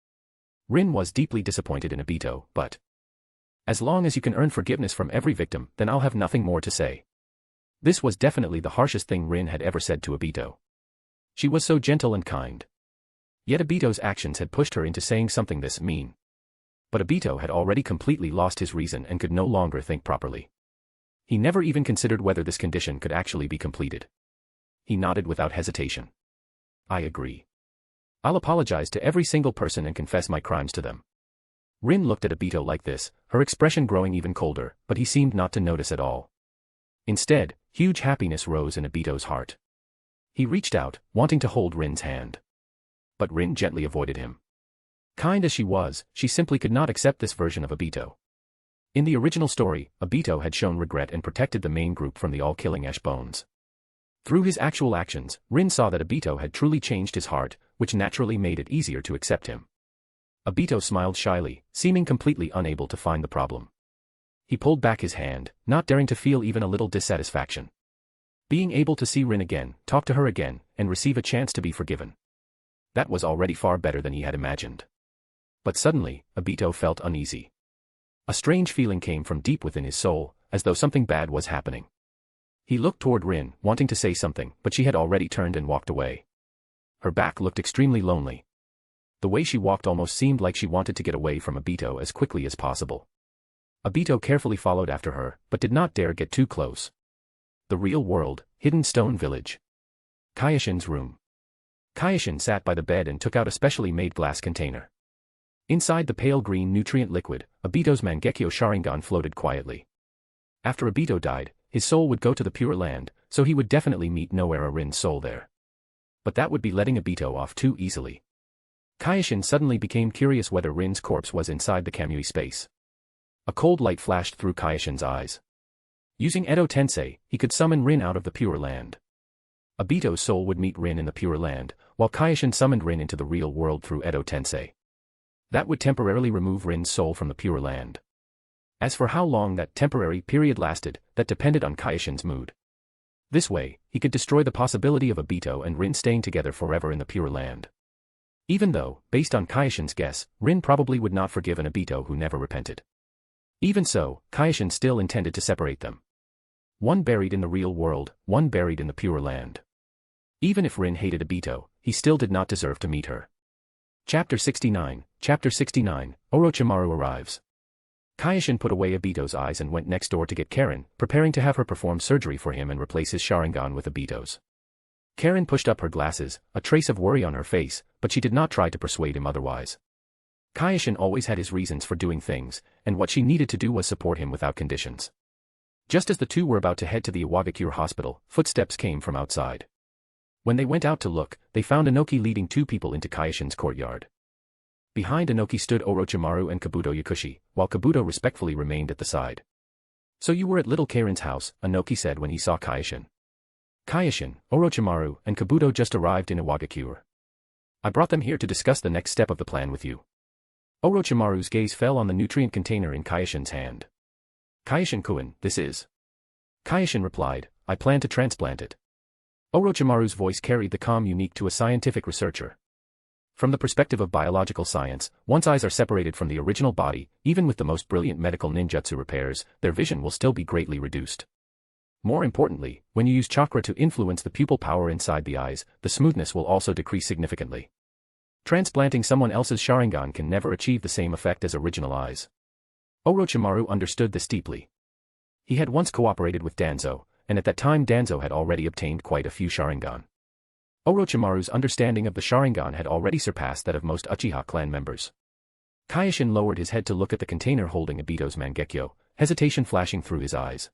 Rin was deeply disappointed in Obito, but as long as you can earn forgiveness from every victim, then I'll have nothing more to say. This was definitely the harshest thing Rin had ever said to Obito. She was so gentle and kind. Yet Obito's actions had pushed her into saying something this mean. But Obito had already completely lost his reason and could no longer think properly. He never even considered whether this condition could actually be completed. He nodded without hesitation. I agree. I'll apologize to every single person and confess my crimes to them. Rin looked at Obito like this, her expression growing even colder, but he seemed not to notice at all. Instead, huge happiness rose in Obito's heart. He reached out, wanting to hold Rin's hand. But Rin gently avoided him. Kind as she was, she simply could not accept this version of Obito. In the original story, Obito had shown regret and protected the main group from the all-killing Ash Bones. Through his actual actions, Rin saw that Obito had truly changed his heart, which naturally made it easier to accept him. Obito smiled shyly, seeming completely unable to find the problem. He pulled back his hand, not daring to feel even a little dissatisfaction. Being able to see Rin again, talk to her again, and receive a chance to be forgiven. That was already far better than he had imagined. But suddenly, Obito felt uneasy. A strange feeling came from deep within his soul, as though something bad was happening. He looked toward Rin, wanting to say something, but she had already turned and walked away. Her back looked extremely lonely. The way she walked almost seemed like she wanted to get away from Obito as quickly as possible. Obito carefully followed after her, but did not dare get too close. The real world, Hidden Stone Village. Kyoshin's room. Kyoshin sat by the bed and took out a specially made glass container. Inside the pale green nutrient liquid, Obito's Mangekyo Sharingan floated quietly. After Obito died, his soul would go to the Pure Land, so he would definitely meet Noera Rin's soul there. But that would be letting Obito off too easily. Kyoshin suddenly became curious whether Rin's corpse was inside the Kamui space. A cold light flashed through Kyoshin's eyes. Using Edo Tensei, he could summon Rin out of the Pure Land. Obito's soul would meet Rin in the Pure Land, while Kyoshin summoned Rin into the real world through Edo Tensei. That would temporarily remove Rin's soul from the Pure Land. As for how long that temporary period lasted, that depended on Kyoshin's mood. This way, he could destroy the possibility of Obito and Rin staying together forever in the Pure Land. Even though, based on Kyoshin's guess, Rin probably would not forgive an Obito who never repented. Even so, Kyoshin still intended to separate them. One buried in the real world, one buried in the Pure Land. Even if Rin hated Obito, he still did not deserve to meet her. Chapter 69, Orochimaru arrives. Kyoshin put away Obito's eyes and went next door to get Karen, preparing to have her perform surgery for him and replace his Sharingan with Obito's. Karen pushed up her glasses, a trace of worry on her face, but she did not try to persuade him otherwise. Kyoshin always had his reasons for doing things, and what she needed to do was support him without conditions. Just as the two were about to head to the Iwagakure hospital, footsteps came from outside. When they went out to look, they found Inoki leading two people into Kyoshin's courtyard. Behind Inoki stood Orochimaru and Kabuto Yakushi, while Kabuto respectfully remained at the side. So you were at little Karen's house, Inoki said when he saw Kyoshin. Kyoshin, Orochimaru, and Kabuto just arrived in Iwagakure. I brought them here to discuss the next step of the plan with you. Orochimaru's gaze fell on the nutrient container in Kyoshin's hand. Kyoshin-kun, this is. Kyoshin replied, I plan to transplant it. Orochimaru's voice carried the calm unique to a scientific researcher. From the perspective of biological science, once eyes are separated from the original body, even with the most brilliant medical ninjutsu repairs, their vision will still be greatly reduced. More importantly, when you use chakra to influence the pupil power inside the eyes, the smoothness will also decrease significantly. Transplanting someone else's Sharingan can never achieve the same effect as original eyes. Orochimaru understood this deeply. He had once cooperated with Danzo, and at that time Danzo had already obtained quite a few Sharingan. Orochimaru's understanding of the Sharingan had already surpassed that of most Uchiha clan members. Kyoshin lowered his head to look at the container holding Obito's Mangekyo, hesitation flashing through his eyes.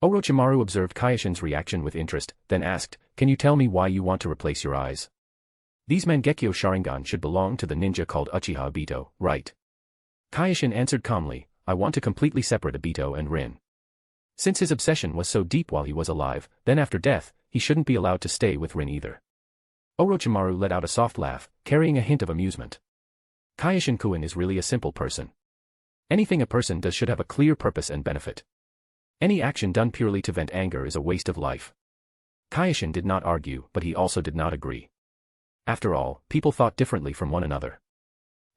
Orochimaru observed Kyoshin's reaction with interest, then asked, can you tell me why you want to replace your eyes? These Mangekyo Sharingan should belong to the ninja called Uchiha Obito, right? Kyoshin answered calmly, I want to completely separate Obito and Rin. Since his obsession was so deep while he was alive, then after death, he shouldn't be allowed to stay with Rin either. Orochimaru let out a soft laugh, carrying a hint of amusement. Kyoshin-kun is really a simple person. Anything a person does should have a clear purpose and benefit. Any action done purely to vent anger is a waste of life. Kyoshin did not argue, but he also did not agree. After all, people thought differently from one another.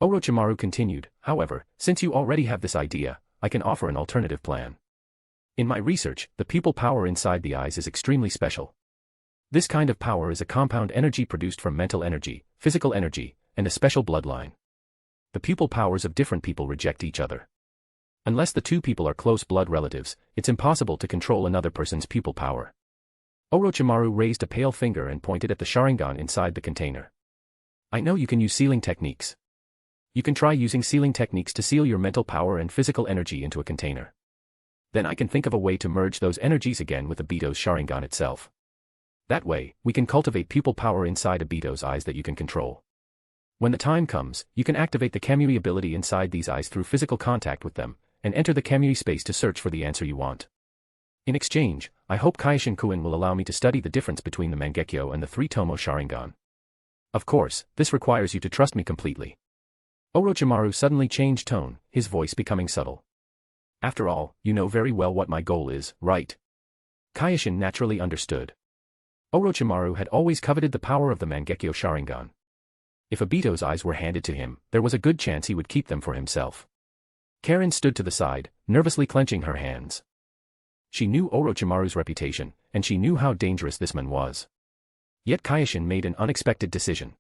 Orochimaru continued, however, since you already have this idea, I can offer an alternative plan. In my research, the pupil power inside the eyes is extremely special. This kind of power is a compound energy produced from mental energy, physical energy, and a special bloodline. The pupil powers of different people reject each other. Unless the two people are close blood relatives, it's impossible to control another person's pupil power. Orochimaru raised a pale finger and pointed at the Sharingan inside the container. I know you can use sealing techniques. You can try using sealing techniques to seal your mental power and physical energy into a container. Then I can think of a way to merge those energies again with Obito's Sharingan itself. That way, we can cultivate pupil power inside Obito's eyes that you can control. When the time comes, you can activate the Kamui ability inside these eyes through physical contact with them, and enter the Kamui space to search for the answer you want. In exchange, I hope Kyoshin-kun will allow me to study the difference between the Mangekyo and the three-tomo Sharingan. Of course, this requires you to trust me completely. Orochimaru suddenly changed tone, his voice becoming subtle. After all, you know very well what my goal is, right? Kyoshin naturally understood. Orochimaru had always coveted the power of the Mangekyo Sharingan. If Obito's eyes were handed to him, there was a good chance he would keep them for himself. Karen stood to the side, nervously clenching her hands. She knew Orochimaru's reputation, and she knew how dangerous this man was. Yet Kyoshin made an unexpected decision.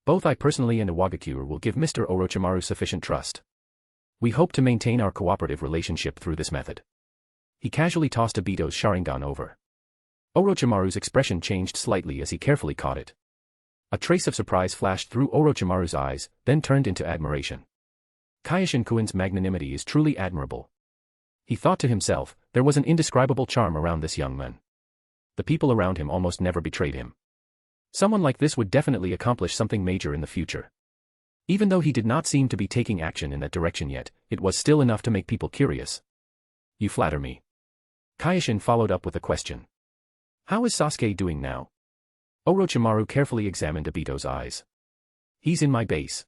Both I personally and Iwagakure will give Mr. Orochimaru sufficient trust. We hope to maintain our cooperative relationship through this method. He casually tossed Obito's Sharingan over. Orochimaru's expression changed slightly as he carefully caught it. A trace of surprise flashed through Orochimaru's eyes, then turned into admiration. Kyoshin-kun's magnanimity is truly admirable. He thought to himself, there was an indescribable charm around this young man. The people around him almost never betrayed him. Someone like this would definitely accomplish something major in the future. Even though he did not seem to be taking action in that direction yet, it was still enough to make people curious. You flatter me. Kyoshin followed up with a question. How is Sasuke doing now? Orochimaru carefully examined Obito's eyes. He's in my base.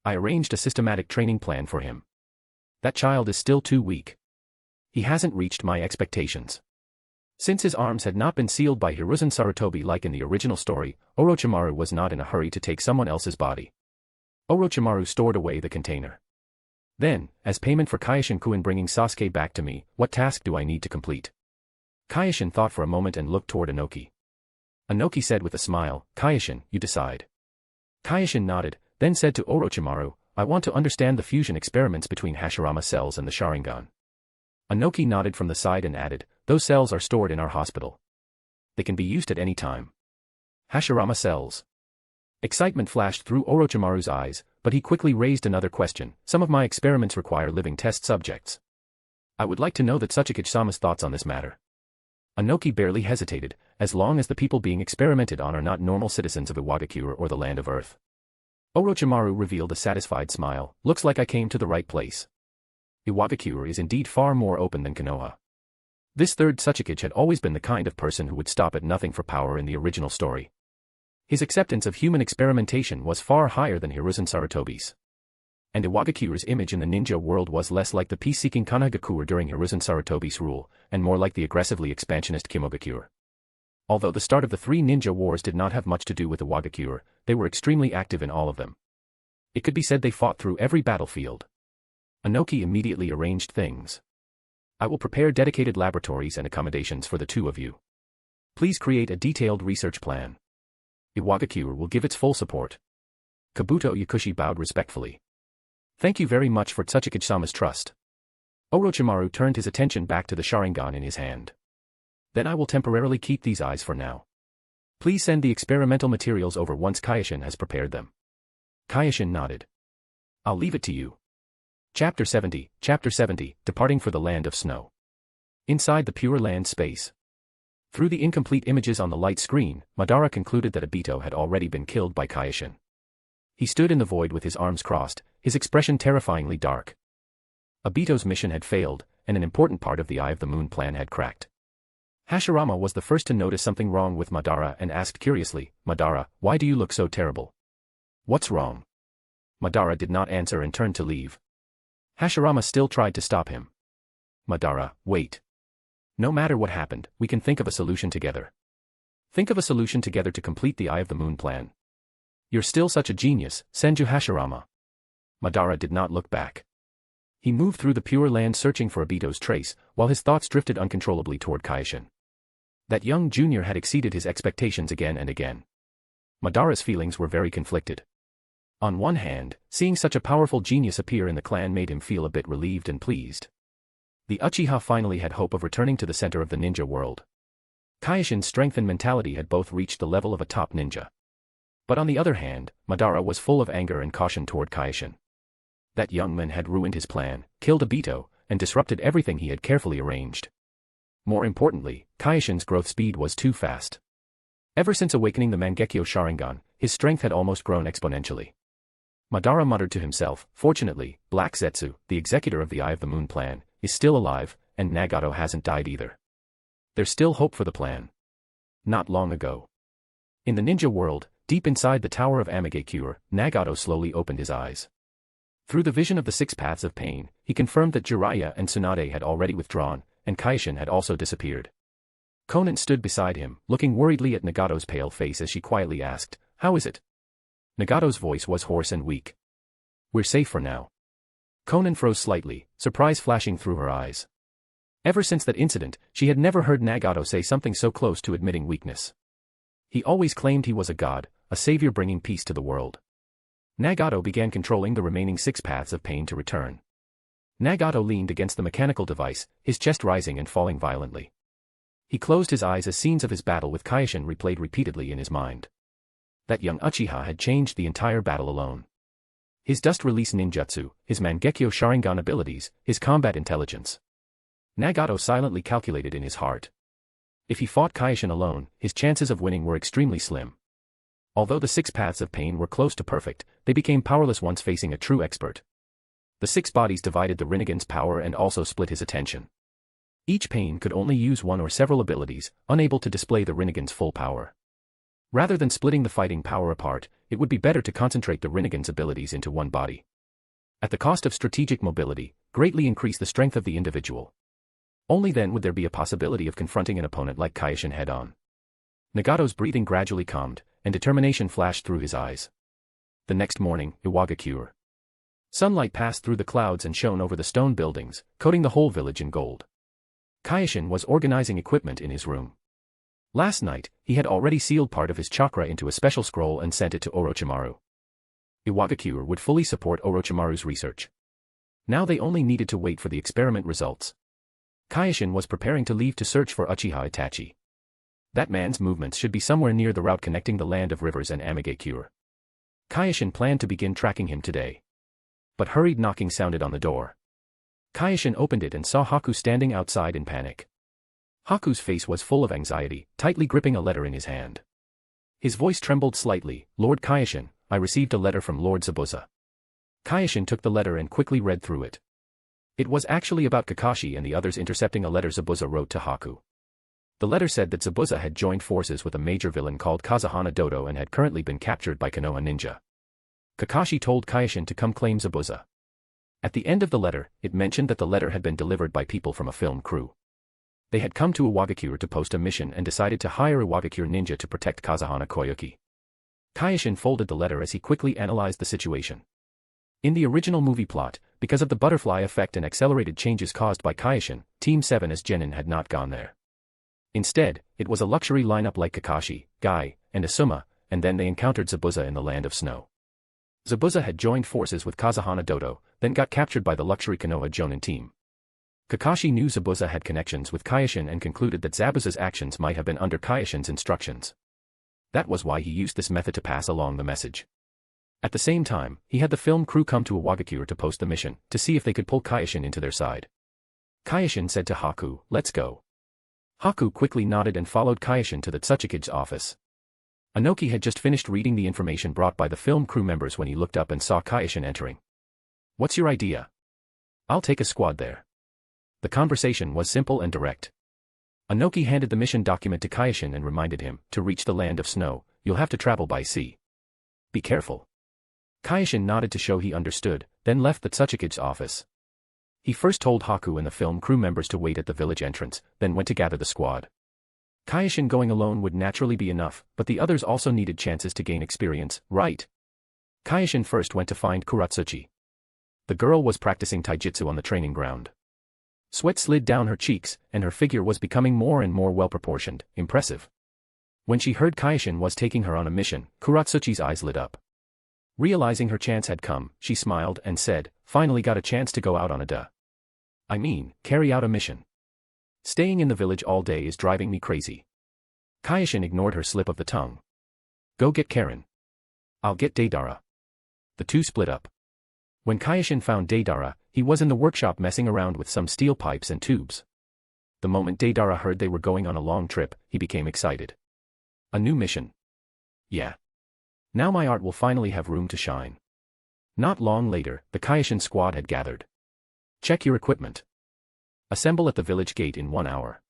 I arranged a systematic training plan for him. That child is still too weak. He hasn't reached my expectations. Since his arms had not been sealed by Hiruzen Sarutobi like in the original story, Orochimaru was not in a hurry to take someone else's body. Orochimaru stored away the container. Then, as payment for Kyoshin-kun bringing Sasuke back to me, what task do I need to complete? Kyoshin thought for a moment and looked toward Inoki. Inoki said with a smile, Kyoshin, you decide. Kyoshin nodded, then said to Orochimaru, I want to understand the fusion experiments between Hashirama cells and the Sharingan. Inoki nodded from the side and added, those cells are stored in our hospital. They can be used at any time. Hashirama cells. Excitement flashed through Orochimaru's eyes, but he quickly raised another question. Some of my experiments require living test subjects. I would like to know that Tsuchikage-sama's thoughts on this matter. Inoki barely hesitated, as long as the people being experimented on are not normal citizens of Iwagakure or the land of Earth. Orochimaru revealed a satisfied smile, looks like I came to the right place. Iwagakure is indeed far more open than Konoha. This third Tsuchikage had always been the kind of person who would stop at nothing for power in the original story. His acceptance of human experimentation was far higher than Hiruzen Sarutobi's. And Iwagakure's image in the ninja world was less like the peace-seeking Kanagakure during Hiruzen Sarutobi's rule, and more like the aggressively expansionist Kimogakure. Although the start of the three ninja wars did not have much to do with Iwagakure, they were extremely active in all of them. It could be said they fought through every battlefield. Inoki immediately arranged things. I will prepare dedicated laboratories and accommodations for the two of you. Please create a detailed research plan. Iwagakure will give its full support. Kabuto Yakushi bowed respectfully. Thank you very much for Tsuchikage-sama's trust. Orochimaru turned his attention back to the Sharingan in his hand. Then I will temporarily keep these eyes for now. Please send the experimental materials over once Kyoshin has prepared them. Kyoshin nodded. I'll leave it to you. Chapter 70, Departing for the Land of Snow. Inside the Pure Land space. Through the incomplete images on the light screen, Madara concluded that Obito had already been killed by Kyoshin. He stood in the void with his arms crossed, his expression terrifyingly dark. Obito's mission had failed, and an important part of the Eye of the Moon plan had cracked. Hashirama was the first to notice something wrong with Madara and asked curiously, "Madara, why do you look so terrible? What's wrong?" Madara did not answer and turned to leave. Hashirama still tried to stop him. "Madara, wait. No matter what happened, we can think of a solution together. Think of a solution together to complete the Eye of the Moon plan. You're still such a genius, Senju Hashirama." Madara did not look back. He moved through the Pure Land searching for Obito's trace, while his thoughts drifted uncontrollably toward Kyoshin. That young junior had exceeded his expectations again and again. Madara's feelings were very conflicted. On one hand, seeing such a powerful genius appear in the clan made him feel a bit relieved and pleased. The Uchiha finally had hope of returning to the center of the ninja world. Kyoshin's strength and mentality had both reached the level of a top ninja. But on the other hand, Madara was full of anger and caution toward Kyoshin. That young man had ruined his plan, killed Obito, and disrupted everything he had carefully arranged. More importantly, Kyoshin's growth speed was too fast. Ever since awakening the Mangekyo Sharingan, his strength had almost grown exponentially. Madara muttered to himself, "Fortunately, Black Zetsu, the executor of the Eye of the Moon plan, is still alive, and Nagato hasn't died either. There's still hope for the plan." Not long ago. In the ninja world, deep inside the Tower of Amagakure, Nagato slowly opened his eyes. Through the vision of the six paths of pain, he confirmed that Jiraiya and Tsunade had already withdrawn, and Kyoshin had also disappeared. Konan stood beside him, looking worriedly at Nagato's pale face as she quietly asked, "How is it?" Nagato's voice was hoarse and weak. "We're safe for now." Konan froze slightly, surprise flashing through her eyes. Ever since that incident, she had never heard Nagato say something so close to admitting weakness. He always claimed he was a god, a savior bringing peace to the world. Nagato began controlling the remaining six paths of pain to return. Nagato leaned against the mechanical device, his chest rising and falling violently. He closed his eyes as scenes of his battle with Kyoshin replayed repeatedly in his mind. That young Uchiha had changed the entire battle alone. His dust-release ninjutsu, his Mangekyo Sharingan abilities, his combat intelligence. Nagato silently calculated in his heart. If he fought Kyoshin alone, his chances of winning were extremely slim. Although the six paths of pain were close to perfect, they became powerless once facing a true expert. The six bodies divided the Rinnegan's power and also split his attention. Each pain could only use one or several abilities, unable to display the Rinnegan's full power. Rather than splitting the fighting power apart, it would be better to concentrate the Rinnegan's abilities into one body. At the cost of strategic mobility, greatly increase the strength of the individual. Only then would there be a possibility of confronting an opponent like Kyoshin head-on. Nagato's breathing gradually calmed, and determination flashed through his eyes. The next morning, Iwagakure. Sunlight passed through the clouds and shone over the stone buildings, coating the whole village in gold. Kyoshin was organizing equipment in his room. Last night, he had already sealed part of his chakra into a special scroll and sent it to Orochimaru. Iwagakure would fully support Orochimaru's research. Now they only needed to wait for the experiment results. Kyoshin was preparing to leave to search for Uchiha Itachi. That man's movements should be somewhere near the route connecting the Land of Rivers and Amagakure. Kyoshin planned to begin tracking him today. But hurried knocking sounded on the door. Kyoshin opened it and saw Haku standing outside in panic. Haku's face was full of anxiety, tightly gripping a letter in his hand. His voice trembled slightly, "Lord Kyoshin, I received a letter from Lord Zabuza." Kyoshin took the letter and quickly read through it. It was actually about Kakashi and the others intercepting a letter Zabuza wrote to Haku. The letter said that Zabuza had joined forces with a major villain called Kazahana Dodo and had currently been captured by Konoha Ninja. Kakashi told Kyoshin to come claim Zabuza. At the end of the letter, it mentioned that the letter had been delivered by people from a film crew. They had come to Iwagakure to post a mission and decided to hire Iwagakure Ninja to protect Kazahana Koyuki. Kyoshin folded the letter as he quickly analyzed the situation. In the original movie plot, because of the butterfly effect and accelerated changes caused by Kyoshin, Team 7 as Genin had not gone there. Instead, it was a luxury lineup like Kakashi, Guy, and Asuma, and then they encountered Zabuza in the Land of Snow. Zabuza had joined forces with Kazahana Dodo, then got captured by the luxury Konoha Jonin team. Kakashi knew Zabuza had connections with Kyoshin and concluded that Zabuza's actions might have been under Kyoshin's instructions. That was why he used this method to pass along the message. At the same time, he had the film crew come to Iwagakure to post the mission, to see if they could pull Kyoshin into their side. Kyoshin said to Haku, "Let's go." Haku quickly nodded and followed Kyoshin to the Tsuchikage's office. Anoki had just finished reading the information brought by the film crew members when he looked up and saw Kyoshin entering. "What's your idea?" I'll take a squad there. The conversation was simple and direct. Anoki handed the mission document to Kyoshin and reminded him, to reach the land of snow, you'll have to travel by sea. Be careful. Kyoshin nodded to show he understood, then left the Tsuchikage's office. He first told Haku and the film crew members to wait at the village entrance, then went to gather the squad. Kyoshin going alone would naturally be enough, but the others also needed chances to gain experience, right? Kyoshin first went to find Kuratsuchi. The girl was practicing taijutsu on the training ground. Sweat slid down her cheeks, and her figure was becoming more and more well-proportioned, impressive. When she heard Kyoshin was taking her on a mission, Kuratsuchi's eyes lit up. Realizing her chance had come, she smiled and said, finally got a chance to go out on a carry out a mission. Staying in the village all day is driving me crazy. Kyoshin ignored her slip of the tongue. Go get Karen. I'll get Deidara. The two split up. When Kyoshin found Deidara, he was in the workshop messing around with some steel pipes and tubes. The moment Deidara heard they were going on a long trip, he became excited. A new mission. Yeah. Now my art will finally have room to shine. Not long later, the Kyoshin squad had gathered. Check your equipment. Assemble at the village gate in 1 hour.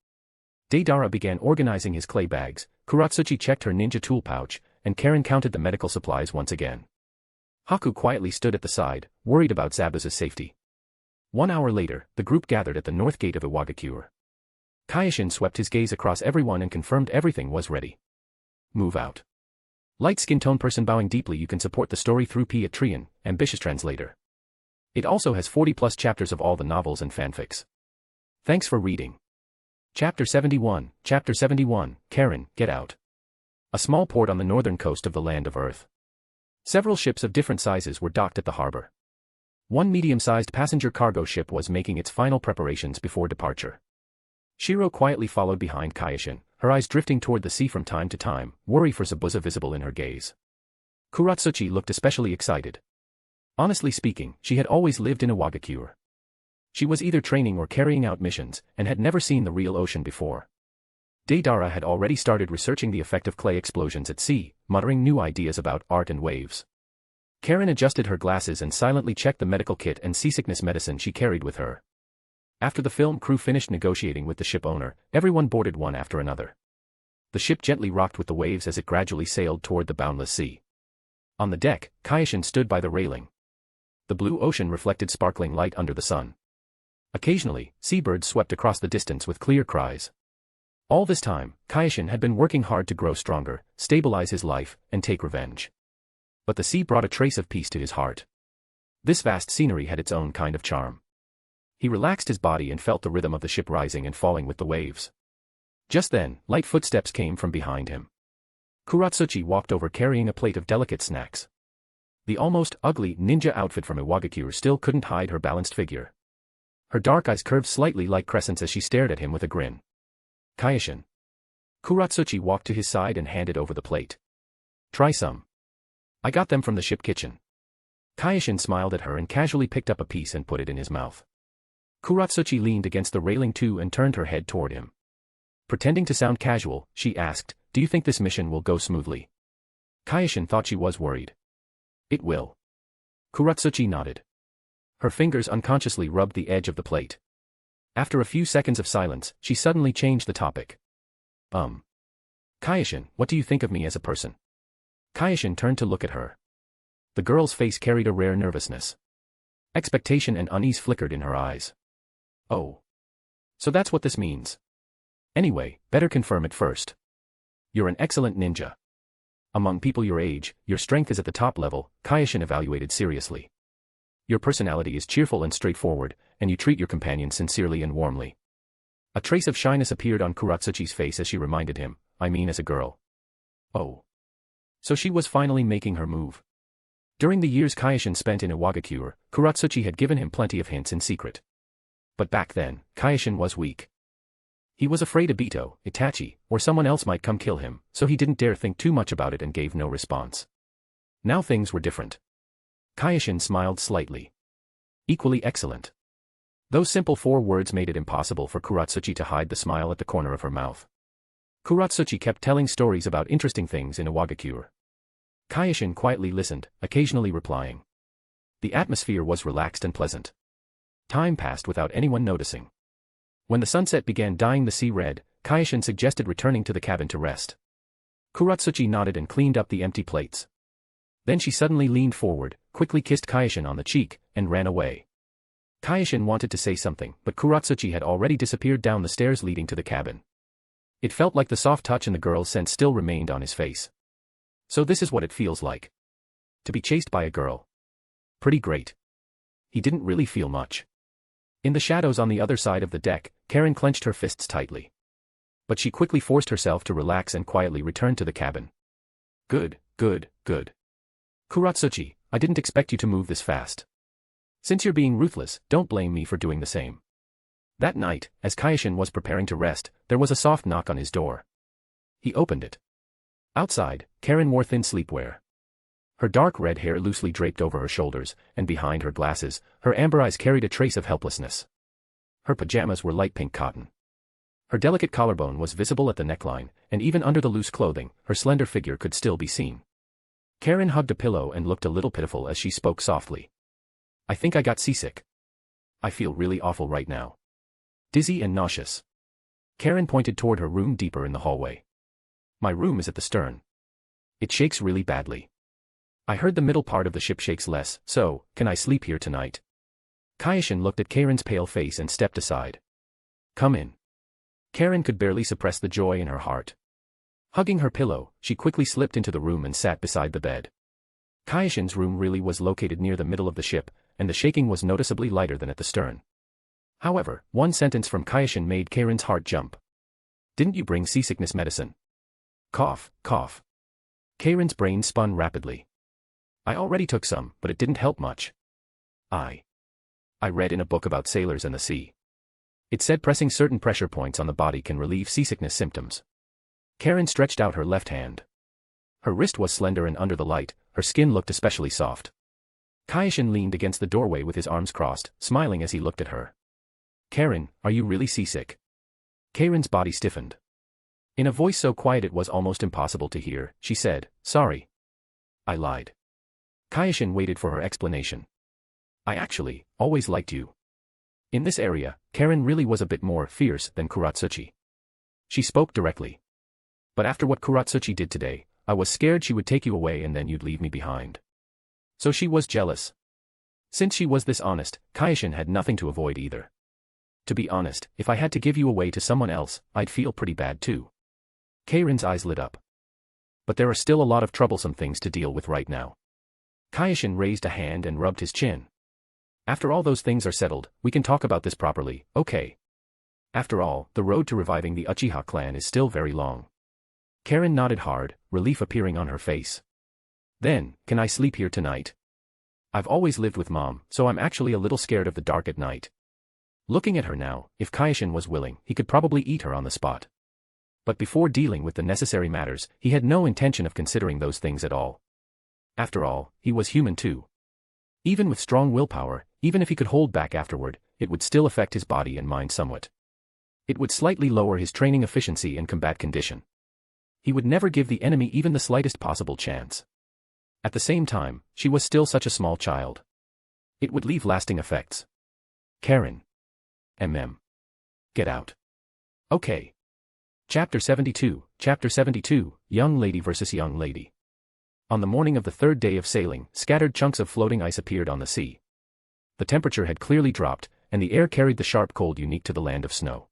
Deidara began organizing his clay bags, Kuratsuchi checked her ninja tool pouch, and Karen counted the medical supplies once again. Haku quietly stood at the side, worried about Zabuza's safety. 1 hour later, the group gathered at the north gate of Iwagakure. Kyoshin swept his gaze across everyone and confirmed everything was ready. Move out. Light skin tone person bowing deeply. You can support the story through Patreon, ambitious translator. It also has 40+ chapters of all the novels and fanfics. Thanks for reading. Chapter 71, Karen, get out. A small port on the northern coast of the land of Earth. Several ships of different sizes were docked at the harbor. One medium-sized passenger cargo ship was making its final preparations before departure. Shiro quietly followed behind Kyoshin, her eyes drifting toward the sea from time to time, worry for Zabuza visible in her gaze. Kuratsuchi looked especially excited. Honestly speaking, she had always lived in Iwagakure. She was either training or carrying out missions, and had never seen the real ocean before. Deidara had already started researching the effect of clay explosions at sea, muttering new ideas about art and waves. Karen adjusted her glasses and silently checked the medical kit and seasickness medicine she carried with her. After the film crew finished negotiating with the ship owner, everyone boarded one after another. The ship gently rocked with the waves as it gradually sailed toward the boundless sea. On the deck, Kyoshin stood by the railing. The blue ocean reflected sparkling light under the sun. Occasionally, seabirds swept across the distance with clear cries. All this time, Kyoshin had been working hard to grow stronger, stabilize his life, and take revenge. But the sea brought a trace of peace to his heart. This vast scenery had its own kind of charm. He relaxed his body and felt the rhythm of the ship rising and falling with the waves. Just then, light footsteps came from behind him. Kuratsuchi walked over carrying a plate of delicate snacks. The almost ugly ninja outfit from Iwagakure still couldn't hide her balanced figure. Her dark eyes curved slightly like crescents as she stared at him with a grin. Kyoshin. Kuratsuchi walked to his side and handed over the plate. Try some. I got them from the ship kitchen. Kyoshin smiled at her and casually picked up a piece and put it in his mouth. Kuratsuchi leaned against the railing too and turned her head toward him. Pretending to sound casual, she asked, do you think this mission will go smoothly? Kyoshin thought she was worried. It will. Kuratsuchi nodded. Her fingers unconsciously rubbed the edge of the plate. After a few seconds of silence, she suddenly changed the topic. Kyoshin, what do you think of me as a person? Kyoshin turned to look at her. The girl's face carried a rare nervousness. Expectation and unease flickered in her eyes. Oh. So that's what this means. Anyway, better confirm it first. You're an excellent ninja. Among people your age, your strength is at the top level, Kyoshin evaluated seriously. Your personality is cheerful and straightforward, and you treat your companion sincerely and warmly. A trace of shyness appeared on Kuratsuchi's face as she reminded him, I mean as a girl. Oh. So she was finally making her move. During the years Kyoshin spent in Iwagakure, Kuratsuchi had given him plenty of hints in secret. But back then, Kyoshin was weak. He was afraid Obito, Itachi, or someone else might come kill him, so he didn't dare think too much about it and gave no response. Now things were different. Kyoshin smiled slightly. Equally excellent. Those simple 4 words made it impossible for Kuratsuchi to hide the smile at the corner of her mouth. Kuratsuchi kept telling stories about interesting things in Iwagakure. Kyoshin quietly listened, occasionally replying. The atmosphere was relaxed and pleasant. Time passed without anyone noticing. When the sunset began dyeing the sea red, Kyoshin suggested returning to the cabin to rest. Kuratsuchi nodded and cleaned up the empty plates. Then she suddenly leaned forward, quickly kissed Kyoshin on the cheek, and ran away. Kyoshin wanted to say something, but Kuratsuchi had already disappeared down the stairs leading to the cabin. It felt like the soft touch and the girl's scent still remained on his face. So this is what it feels like. To be chased by a girl. Pretty great. He didn't really feel much. In the shadows on the other side of the deck, Karen clenched her fists tightly. But she quickly forced herself to relax and quietly return to the cabin. Good, good, good. Kuratsuchi, I didn't expect you to move this fast. Since you're being ruthless, don't blame me for doing the same. That night, as Kyoshin was preparing to rest, there was a soft knock on his door. He opened it. Outside, Karen wore thin sleepwear. Her dark red hair loosely draped over her shoulders, and behind her glasses, her amber eyes carried a trace of helplessness. Her pajamas were light pink cotton. Her delicate collarbone was visible at the neckline, and even under the loose clothing, her slender figure could still be seen. Karen hugged a pillow and looked a little pitiful as she spoke softly. I think I got seasick. I feel really awful right now. Dizzy and nauseous. Karen pointed toward her room deeper in the hallway. My room is at the stern. It shakes really badly. I heard the middle part of the ship shakes less, so, can I sleep here tonight? Kyoshin looked at Karen's pale face and stepped aside. Come in. Karen could barely suppress the joy in her heart. Hugging her pillow, she quickly slipped into the room and sat beside the bed. Kyoshin's room really was located near the middle of the ship, and the shaking was noticeably lighter than at the stern. However, one sentence from Kyoshin made Karen's heart jump. Didn't you bring seasickness medicine? Cough, cough. Karen's brain spun rapidly. I already took some, but it didn't help much. I read in a book about sailors and the sea. It said pressing certain pressure points on the body can relieve seasickness symptoms. Karen stretched out her left hand. Her wrist was slender and under the light, her skin looked especially soft. Kyoshin leaned against the doorway with his arms crossed, smiling as he looked at her. Karen, are you really seasick? Karen's body stiffened. In a voice so quiet it was almost impossible to hear, she said, sorry. I lied. Kyoshin waited for her explanation. I actually always liked you. In this area, Karen really was a bit more fierce than Kuratsuchi. She spoke directly. But after what Kuratsuchi did today, I was scared she would take you away and then you'd leave me behind. So she was jealous. Since she was this honest, Kyoshin had nothing to avoid either. To be honest, if I had to give you away to someone else, I'd feel pretty bad too. Karen's eyes lit up. But there are still a lot of troublesome things to deal with right now. Kyoshin raised a hand and rubbed his chin. After all those things are settled, we can talk about this properly, okay? After all, the road to reviving the Uchiha clan is still very long. Karen nodded hard, relief appearing on her face. Then, can I sleep here tonight? I've always lived with Mom, so I'm actually a little scared of the dark at night. Looking at her now, if Kyoshin was willing, he could probably eat her on the spot. But before dealing with the necessary matters, he had no intention of considering those things at all. After all, he was human too. Even with strong willpower, even if he could hold back afterward, it would still affect his body and mind somewhat. It would slightly lower his training efficiency and combat condition. He would never give the enemy even the slightest possible chance. At the same time, she was still such a small child. It would leave lasting effects. Karen. Get out. Okay. Chapter 72, Young Lady vs. Young Lady. On the morning of the third day of sailing, scattered chunks of floating ice appeared on the sea. The temperature had clearly dropped, and the air carried the sharp cold unique to the land of snow.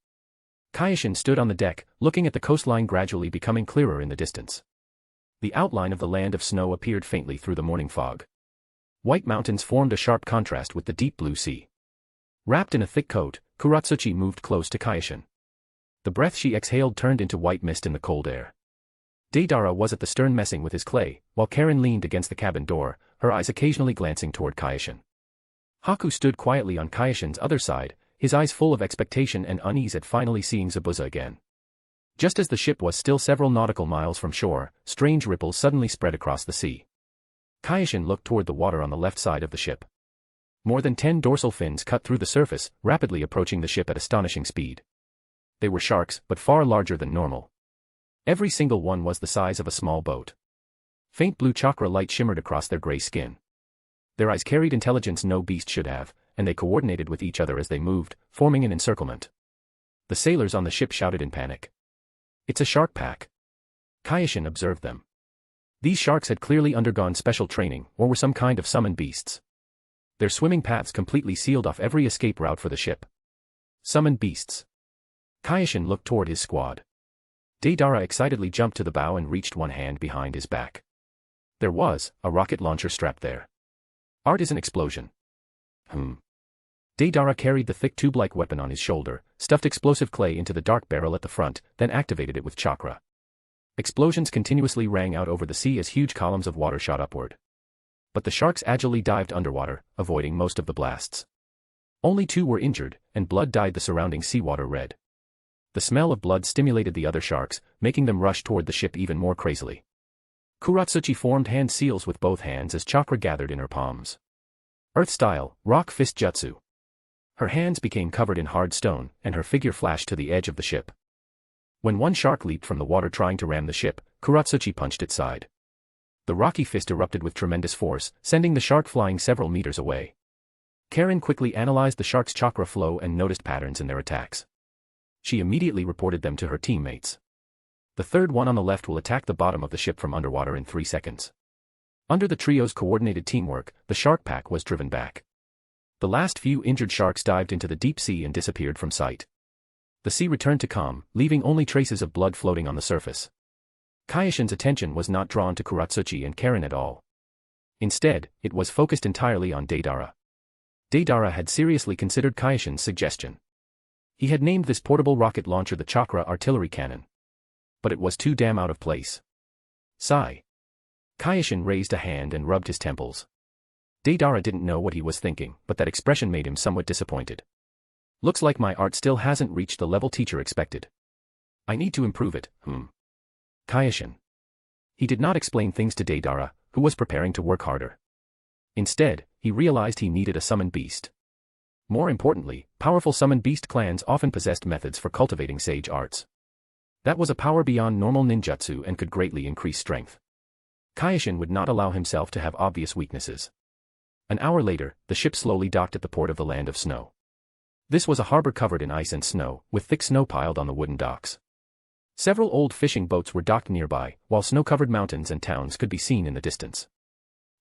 Kyoshin stood on the deck, looking at the coastline gradually becoming clearer in the distance. The outline of the land of snow appeared faintly through the morning fog. White mountains formed a sharp contrast with the deep blue sea. Wrapped in a thick coat, Kuratsuchi moved close to Kyoshin. The breath she exhaled turned into white mist in the cold air. Deidara was at the stern messing with his clay, while Karen leaned against the cabin door, her eyes occasionally glancing toward Kyoshin. Haku stood quietly on Kyoshin's other side, his eyes full of expectation and unease at finally seeing Zabuza again. Just as the ship was still several nautical miles from shore, strange ripples suddenly spread across the sea. Kyoshin looked toward the water on the left side of the ship. More than 10 dorsal fins cut through the surface, rapidly approaching the ship at astonishing speed. They were sharks, but far larger than normal. Every single one was the size of a small boat. Faint blue chakra light shimmered across their gray skin. Their eyes carried intelligence no beast should have, and they coordinated with each other as they moved, forming an encirclement. The sailors on the ship shouted in panic. "It's a shark pack." Kyoshin observed them. These sharks had clearly undergone special training, or were some kind of summoned beasts. Their swimming paths completely sealed off every escape route for the ship. Summoned beasts. Kyoshin looked toward his squad. Deidara excitedly jumped to the bow and reached one hand behind his back. There was a rocket launcher strapped there. Art is an explosion. Deidara carried the thick tube-like weapon on his shoulder, stuffed explosive clay into the dark barrel at the front, then activated it with chakra. Explosions continuously rang out over the sea as huge columns of water shot upward. But the sharks agilely dived underwater, avoiding most of the blasts. Only 2 were injured, and blood dyed the surrounding seawater red. The smell of blood stimulated the other sharks, making them rush toward the ship even more crazily. Kuratsuchi formed hand seals with both hands as chakra gathered in her palms. Earth-style, rock fist jutsu. Her hands became covered in hard stone, and her figure flashed to the edge of the ship. When one shark leaped from the water trying to ram the ship, Kuratsuchi punched its side. The rocky fist erupted with tremendous force, sending the shark flying several meters away. Karen quickly analyzed the shark's chakra flow and noticed patterns in their attacks. She immediately reported them to her teammates. The third one on the left will attack the bottom of the ship from underwater in 3 seconds. Under the trio's coordinated teamwork, the shark pack was driven back. The last few injured sharks dived into the deep sea and disappeared from sight. The sea returned to calm, leaving only traces of blood floating on the surface. Kyoshin's attention was not drawn to Kuratsuchi and Karen at all. Instead, it was focused entirely on Deidara. Deidara had seriously considered Kyoshin's suggestion. He had named this portable rocket launcher the Chakra Artillery Cannon. But it was too damn out of place. Sigh. Kyoshin raised a hand and rubbed his temples. Deidara didn't know what he was thinking, but that expression made him somewhat disappointed. Looks like my art still hasn't reached the level teacher expected. I need to improve it, Kyoshin. He did not explain things to Deidara, who was preparing to work harder. Instead, he realized he needed a summoned beast. More importantly, powerful summoned beast clans often possessed methods for cultivating sage arts. That was a power beyond normal ninjutsu and could greatly increase strength. Kyoshin would not allow himself to have obvious weaknesses. An hour later, the ship slowly docked at the port of the Land of Snow. This was a harbor covered in ice and snow, with thick snow piled on the wooden docks. Several old fishing boats were docked nearby, while snow-covered mountains and towns could be seen in the distance.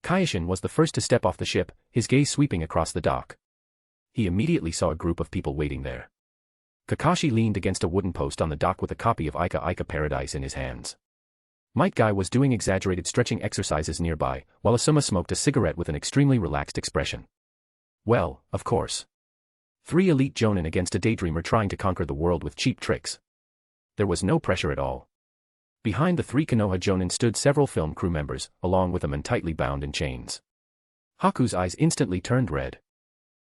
Kyoshin was the first to step off the ship, his gaze sweeping across the dock. He immediately saw a group of people waiting there. Kakashi leaned against a wooden post on the dock with a copy of Iwagakure Paradise in his hands. Might Guy was doing exaggerated stretching exercises nearby, while Asuma smoked a cigarette with an extremely relaxed expression. Well, of course. 3 elite jonin against a daydreamer trying to conquer the world with cheap tricks. There was no pressure at all. Behind the 3 Konoha jonin stood several film crew members, along with a man tightly bound in chains. Haku's eyes instantly turned red.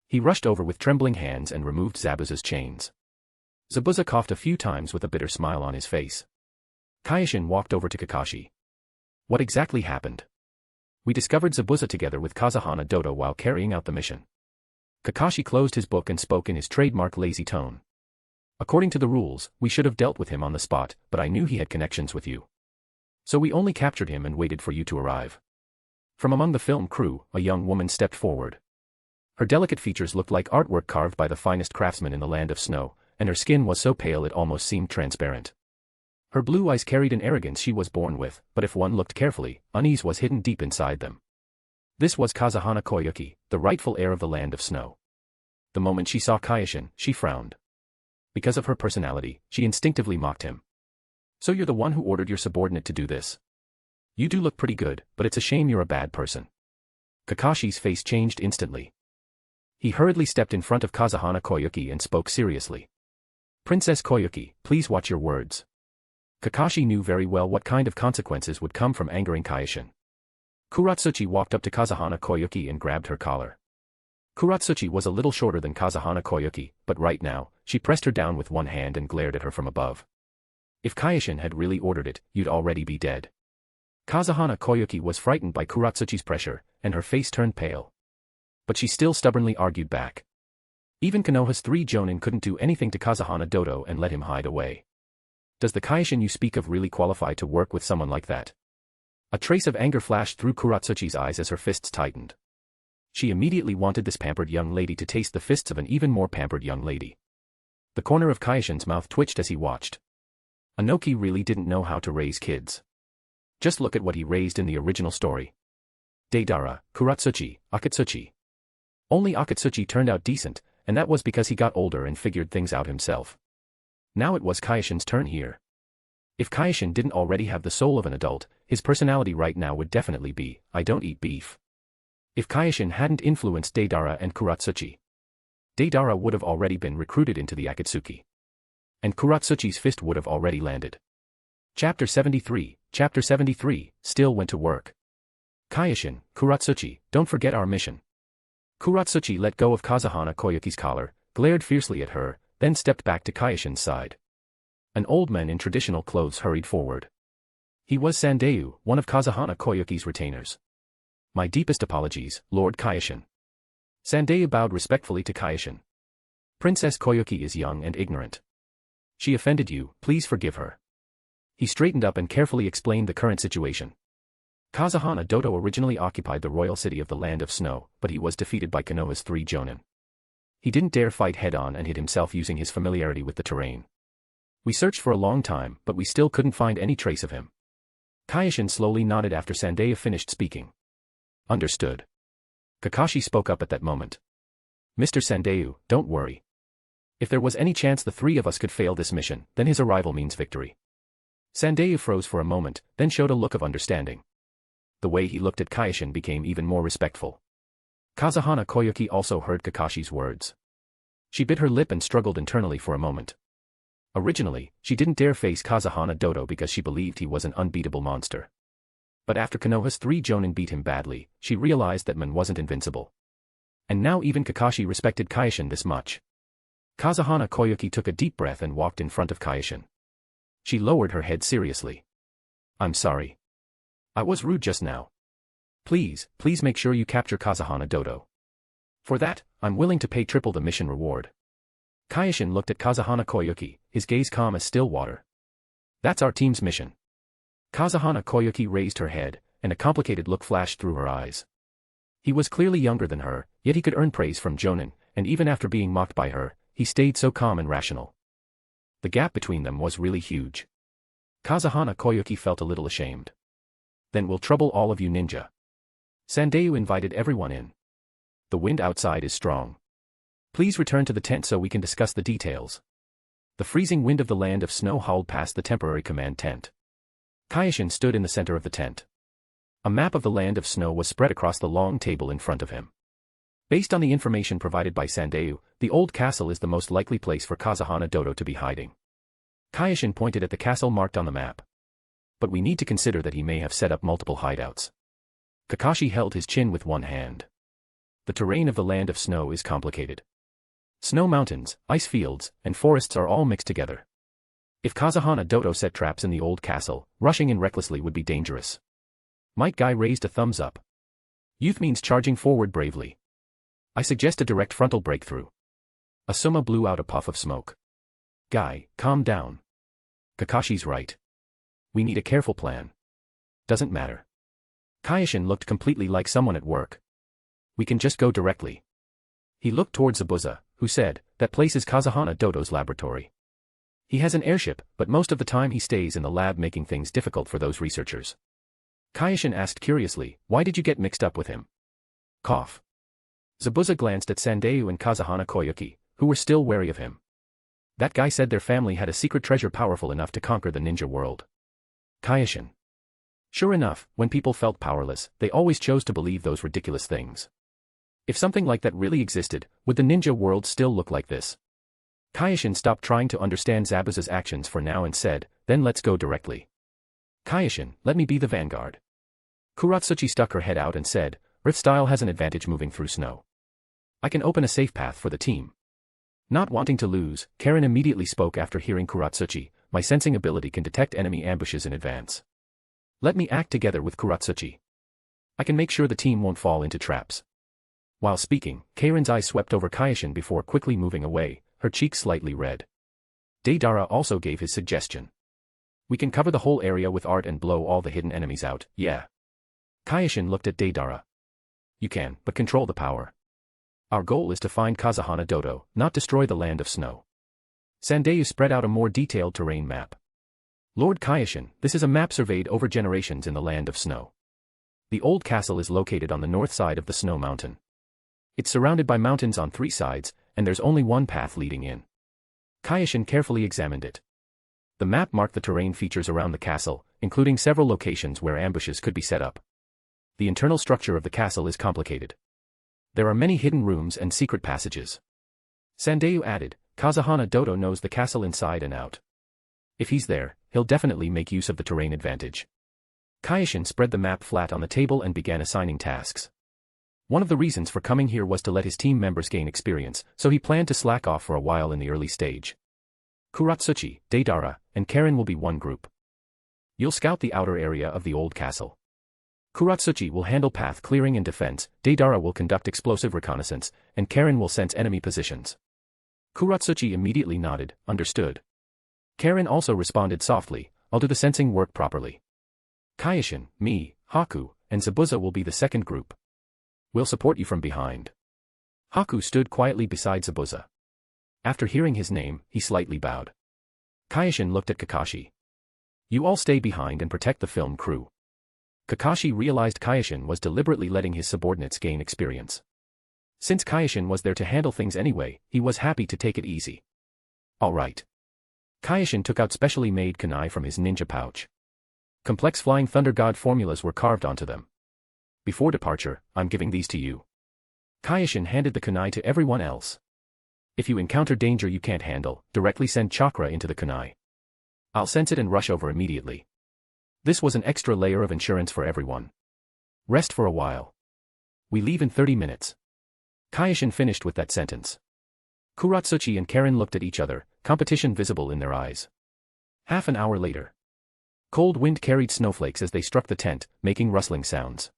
He rushed over with trembling hands and removed Zabuza's chains. Zabuza coughed a few times with a bitter smile on his face. Kyoshin walked over to Kakashi. What exactly happened? We discovered Zabuza together with Kazahana Dodo while carrying out the mission. Kakashi closed his book and spoke in his trademark lazy tone. According to the rules, we should have dealt with him on the spot, but I knew he had connections with you. So we only captured him and waited for you to arrive. From among the film crew, a young woman stepped forward. Her delicate features looked like artwork carved by the finest craftsmen in the Land of Snow, and her skin was so pale it almost seemed transparent. Her blue eyes carried an arrogance she was born with, but if one looked carefully, unease was hidden deep inside them. This was Kazahana Koyuki, the rightful heir of the Land of Snow. The moment she saw Kyoshin, she frowned. Because of her personality, she instinctively mocked him. So you're the one who ordered your subordinate to do this? You do look pretty good, but it's a shame you're a bad person. Kakashi's face changed instantly. He hurriedly stepped in front of Kazahana Koyuki and spoke seriously. Princess Koyuki, please watch your words. Kakashi knew very well what kind of consequences would come from angering Kyoshin. Kuratsuchi walked up to Kazahana Koyuki and grabbed her collar. Kuratsuchi was a little shorter than Kazahana Koyuki, but right now, she pressed her down with one hand and glared at her from above. If Kyoshin had really ordered it, you'd already be dead. Kazahana Koyuki was frightened by Kuratsuchi's pressure, and her face turned pale. But she still stubbornly argued back. Even Konoha's 3 jonin couldn't do anything to Kazahana Dodo and let him hide away. Does the Kyoshin you speak of really qualify to work with someone like that? A trace of anger flashed through Kuratsuchi's eyes as her fists tightened. She immediately wanted this pampered young lady to taste the fists of an even more pampered young lady. The corner of Kyoshin's mouth twitched as he watched. Inoki really didn't know how to raise kids. Just look at what he raised in the original story. Deidara, Kuratsuchi, Akatsuchi. Only Akatsuchi turned out decent, and that was because he got older and figured things out himself. Now it was Kyoshin's turn here. If Kyoshin didn't already have the soul of an adult, his personality right now would definitely be, I don't eat beef. If Kyoshin hadn't influenced Deidara and Kuratsuchi, Deidara would have already been recruited into the Akatsuki. And Kuratsuchi's fist would have already landed. Chapter 73, still went to work. Kyoshin, Kuratsuchi, don't forget our mission. Kuratsuchi let go of Kazahana Koyuki's collar, glared fiercely at her, then stepped back to Kyoshin's side. An old man in traditional clothes hurried forward. He was Sandayu, one of Kazahana Koyuki's retainers. My deepest apologies, Lord Kyoshin. Sandayu bowed respectfully to Kyoshin. Princess Koyuki is young and ignorant. She offended you, please forgive her. He straightened up and carefully explained the current situation. Kazahana Dodo originally occupied the royal city of the Land of Snow, but he was defeated by Konoha's 3 jonin. He didn't dare fight head-on and hid himself using his familiarity with the terrain. We searched for a long time, but we still couldn't find any trace of him. Kyoshin slowly nodded after Sandayu finished speaking. Understood. Kakashi spoke up at that moment. Mr. Sandayu, don't worry. If there was any chance the 3 of us could fail this mission, then his arrival means victory. Sandayu froze for a moment, then showed a look of understanding. The way he looked at Kyoshin became even more respectful. Kazahana Koyuki also heard Kakashi's words. She bit her lip and struggled internally for a moment. Originally, she didn't dare face Kazahana Dodo because she believed he was an unbeatable monster. But after Konoha's 3 jonin beat him badly, she realized that man wasn't invincible. And now even Kakashi respected Kyoshin this much. Kazahana Koyuki took a deep breath and walked in front of Kyoshin. She lowered her head seriously. I'm sorry. I was rude just now. Please make sure you capture Kazahana Dodo. For that, I'm willing to pay triple the mission reward. Kyoshin looked at Kazahana Koyuki, his gaze calm as still water. That's our team's mission. Kazahana Koyuki raised her head, and a complicated look flashed through her eyes. He was clearly younger than her, yet he could earn praise from jonin, and even after being mocked by her, he stayed so calm and rational. The gap between them was really huge. Kazahana Koyuki felt a little ashamed. Then we'll trouble all of you ninja. Sandayu invited everyone in. The wind outside is strong. Please return to the tent so we can discuss the details. The freezing wind of the Land of Snow howled past the temporary command tent. Kyoshin stood in the center of the tent. A map of the Land of Snow was spread across the long table in front of him. Based on the information provided by Sandayu, the old castle is the most likely place for Kazahana Dodo to be hiding. Kyoshin pointed at the castle marked on the map. But we need to consider that he may have set up multiple hideouts. Kakashi held his chin with one hand. The terrain of the Land of Snow is complicated. Snow mountains, ice fields, and forests are all mixed together. If Kazahana Dodo set traps in the old castle, rushing in recklessly would be dangerous. Might Guy raised a thumbs up. Youth means charging forward bravely. I suggest a direct frontal breakthrough. Asuma blew out a puff of smoke. Guy, calm down. Kakashi's right. We need a careful plan. Doesn't matter. Kyoshin looked completely like someone at work. We can just go directly. He looked towards Zabuza, who said, that place is Kazahana Dodo's laboratory. He has an airship, but most of the time he stays in the lab making things difficult for those researchers. Kyoshin asked curiously, why did you get mixed up with him? Cough. Zabuza glanced at Sandayu and Kazahana Koyuki, who were still wary of him. That guy said their family had a secret treasure powerful enough to conquer the ninja world. Kyoshin. Sure enough, when people felt powerless, they always chose to believe those ridiculous things. If something like that really existed, would the ninja world still look like this? Kyoshin stopped trying to understand Zabuza's actions for now and said, then let's go directly. Kyoshin, let me be the vanguard. Kuratsuchi stuck her head out and said, Earth style has an advantage moving through snow. I can open a safe path for the team. Not wanting to lose, Karen immediately spoke after hearing Kuratsuchi, my sensing ability can detect enemy ambushes in advance. Let me act together with Kuratsuchi. I can make sure the team won't fall into traps. While speaking, Karen's eyes swept over Kyoshin before quickly moving away, her cheeks slightly red. Deidara also gave his suggestion. We can cover the whole area with art and blow all the hidden enemies out, yeah. Kyoshin looked at Deidara. you can, but control the power. Our goal is to find Kazahana Dodo, not destroy the land of snow. Sandayu spread out a more detailed terrain map. Lord Kyoshin, this is a map surveyed over generations in the land of snow. The old castle is located on the north side of the snow mountain. It's surrounded by mountains on 3 sides, and there's only one path leading in. Kyoshin carefully examined it. The map marked the terrain features around the castle, including several locations where ambushes could be set up. The internal structure of the castle is complicated. There are many hidden rooms and secret passages. Sandayu added, Kazahana Dodo knows the castle inside and out. If he's there, he'll definitely make use of the terrain advantage. Kyoshin spread the map flat on the table and began assigning tasks. One of the reasons for coming here was to let his team members gain experience, so he planned to slack off for a while in the early stage. Kuratsuchi, Deidara, and Karen will be one group. You'll scout the outer area of the old castle. Kuratsuchi will handle path clearing and defense, Deidara will conduct explosive reconnaissance, and Karen will sense enemy positions. Kuratsuchi immediately nodded, understood. Karen also responded softly, I'll do the sensing work properly. Kyoshin, me, Haku, and Zabuza will be the second group. We'll support you from behind. Haku stood quietly beside Zabuza. After hearing his name, he slightly bowed. Kyoshin looked at Kakashi. You all stay behind and protect the film crew. Kakashi realized Kyoshin was deliberately letting his subordinates gain experience. Since Kyoshin was there to handle things anyway, he was happy to take it easy. All right. Kyoshin took out specially made kunai from his ninja pouch. Complex flying thunder god formulas were carved onto them. Before departure, I'm giving these to you. Kyoshin handed the kunai to everyone else. If you encounter danger you can't handle, directly send chakra into the kunai. I'll sense it and rush over immediately. This was an extra layer of insurance for everyone. Rest for a while. We leave in 30 minutes. Kyoshin finished with that sentence. Kuratsuchi and Karen looked at each other, competition visible in their eyes. Half an hour later. Cold wind carried snowflakes as they struck the tent, making rustling sounds.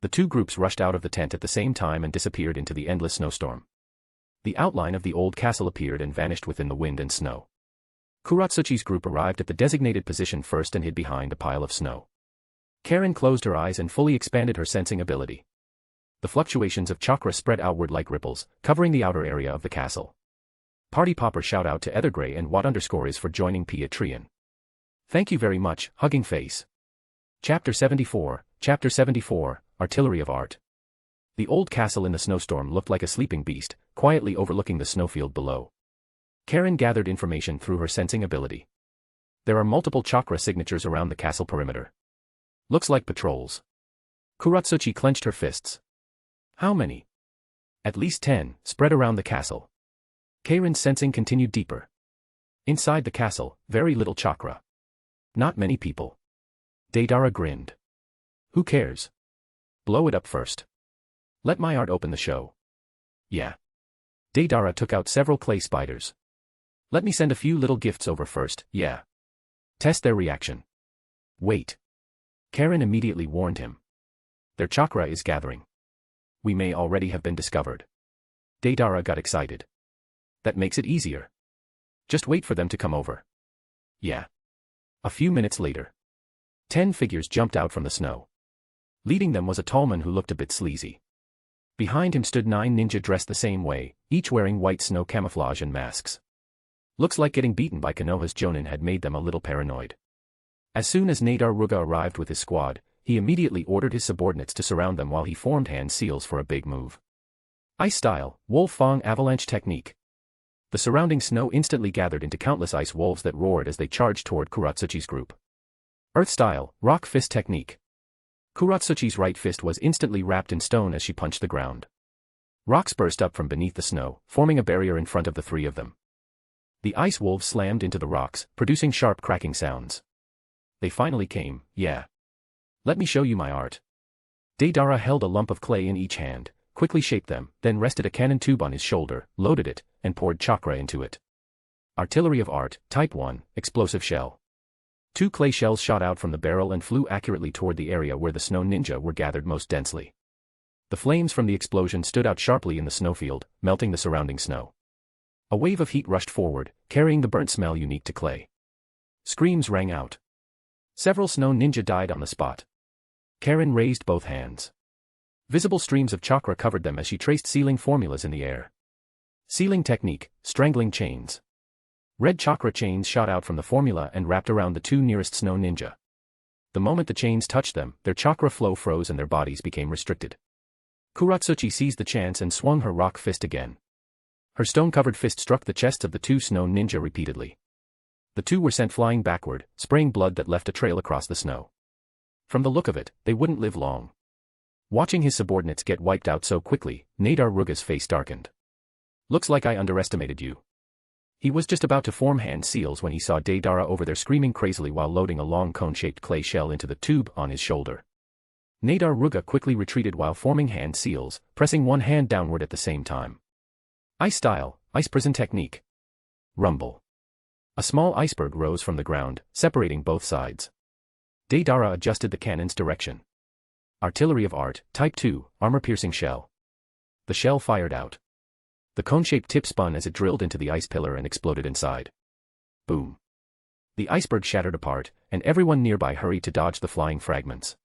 The 2 groups rushed out of the tent at the same time and disappeared into the endless snowstorm. The outline of the old castle appeared and vanished within the wind and snow. Kuratsuchi's group arrived at the designated position first and hid behind a pile of snow. Karen closed her eyes and fully expanded her sensing ability. The fluctuations of chakra spread outward like ripples, covering the outer area of the castle. Party popper shout out to Ethergray and what_is for joining Piatrian. Thank you very much, hugging face. Chapter 74, Artillery of Art. The old castle in the snowstorm looked like a sleeping beast, quietly overlooking the snowfield below. Karen gathered information through her sensing ability. There are multiple chakra signatures around the castle perimeter. Looks like patrols. Kuratsuchi clenched her fists. How many? At least 10, spread around the castle. Karen's sensing continued deeper. Inside the castle, very little chakra. Not many people. Deidara grinned. Who cares? Blow it up first. Let my art open the show. Yeah. Deidara took out several clay spiders. Let me send a few little gifts over first, yeah. Test their reaction. Wait. Karen immediately warned him. Their chakra is gathering. We may already have been discovered. Deidara got excited. That makes it easier. Just wait for them to come over. Yeah. A few minutes later. 10 figures jumped out from the snow. Leading them was a tall man who looked a bit sleazy. Behind him stood 9 ninja dressed the same way, each wearing white snow camouflage and masks. Looks like getting beaten by Konoha's Jonin had made them a little paranoid. As soon as Nadar Ruga arrived with his squad, he immediately ordered his subordinates to surround them while he formed hand seals for a big move. Ice style, Wolf Fang avalanche technique. The surrounding snow instantly gathered into countless ice wolves that roared as they charged toward Kuratsuchi's group. Earth style, rock fist technique. Kuratsuchi's right fist was instantly wrapped in stone as she punched the ground. Rocks burst up from beneath the snow, forming a barrier in front of the 3 of them. The ice wolves slammed into the rocks, producing sharp cracking sounds. They finally came, yeah. Let me show you my art. Deidara held a lump of clay in each hand, quickly shaped them, then rested a cannon tube on his shoulder, loaded it, and poured chakra into it. Artillery of Art, Type 1, Explosive Shell. 2 clay shells shot out from the barrel and flew accurately toward the area where the snow ninja were gathered most densely. The flames from the explosion stood out sharply in the snowfield, melting the surrounding snow. A wave of heat rushed forward, carrying the burnt smell unique to clay. Screams rang out. Several snow ninja died on the spot. Karen raised both hands. Visible streams of chakra covered them as she traced sealing formulas in the air. Sealing technique, strangling chains. Red chakra chains shot out from the formula and wrapped around the two nearest snow ninja. The moment the chains touched them, their chakra flow froze and their bodies became restricted. Kuratsuchi seized the chance and swung her rock fist again. Her stone-covered fist struck the chests of the two snow ninja repeatedly. The two were sent flying backward, spraying blood that left a trail across the snow. From the look of it, they wouldn't live long. Watching his subordinates get wiped out so quickly, Deidara's face darkened. Looks like I underestimated you. He was just about to form hand seals when he saw Deidara over there screaming crazily while loading a long cone-shaped clay shell into the tube on his shoulder. Deidara quickly retreated while forming hand seals, pressing one hand downward at the same time. Ice style, ice prison technique. Rumble. A small iceberg rose from the ground, separating both sides. Deidara adjusted the cannon's direction. Artillery of Art, Type 2, armor-piercing shell. The shell fired out. The cone-shaped tip spun as it drilled into the ice pillar and exploded inside. Boom. The iceberg shattered apart, and everyone nearby hurried to dodge the flying fragments.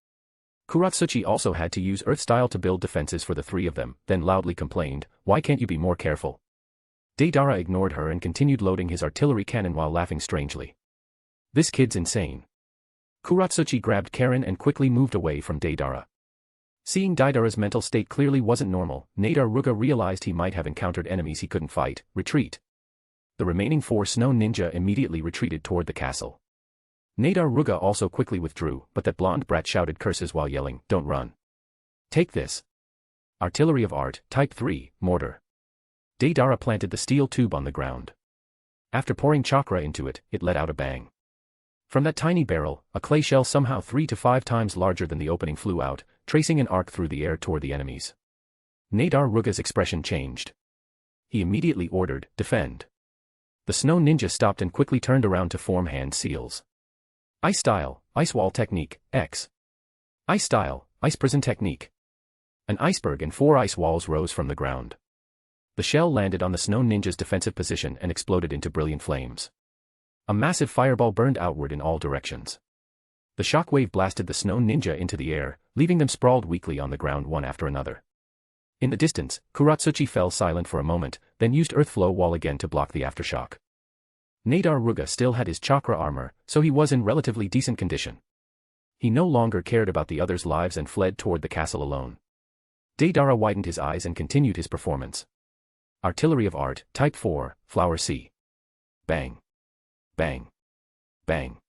Kuratsuchi also had to use Earth style to build defenses for the three of them, then loudly complained, "Why can't you be more careful?" Deidara ignored her and continued loading his artillery cannon while laughing strangely. This kid's insane. Kuratsuchi grabbed Karen and quickly moved away from Deidara. Seeing Deidara's mental state clearly wasn't normal, Deidara realized he might have encountered enemies he couldn't fight. Retreat. The remaining 4 snow ninja immediately retreated toward the castle. Deidara also quickly withdrew, but that blonde brat shouted curses while yelling, "Don't run. Take this." Artillery of Art, Type 3, mortar. Deidara planted the steel tube on the ground. After pouring chakra into it, it let out a bang. From that tiny barrel, a clay shell somehow 3 to 5 times larger than the opening flew out, tracing an arc through the air toward the enemies. Deidara's expression changed. He immediately ordered, "Defend." The snow ninja stopped and quickly turned around to form hand seals. Ice style, ice wall technique, X. Ice style, ice prison technique. An iceberg and 4 ice walls rose from the ground. The shell landed on the snow ninja's defensive position and exploded into brilliant flames. A massive fireball burned outward in all directions. The shockwave blasted the snow ninja into the air, leaving them sprawled weakly on the ground one after another. In the distance, Kuratsuchi fell silent for a moment, then used Earth Flow Wall again to block the aftershock. Deidara still had his chakra armor, so he was in relatively decent condition. He no longer cared about the others' lives and fled toward the castle alone. Deidara widened his eyes and continued his performance. Artillery of Art, Type 4, Flower C. Bang. Bang. Bang.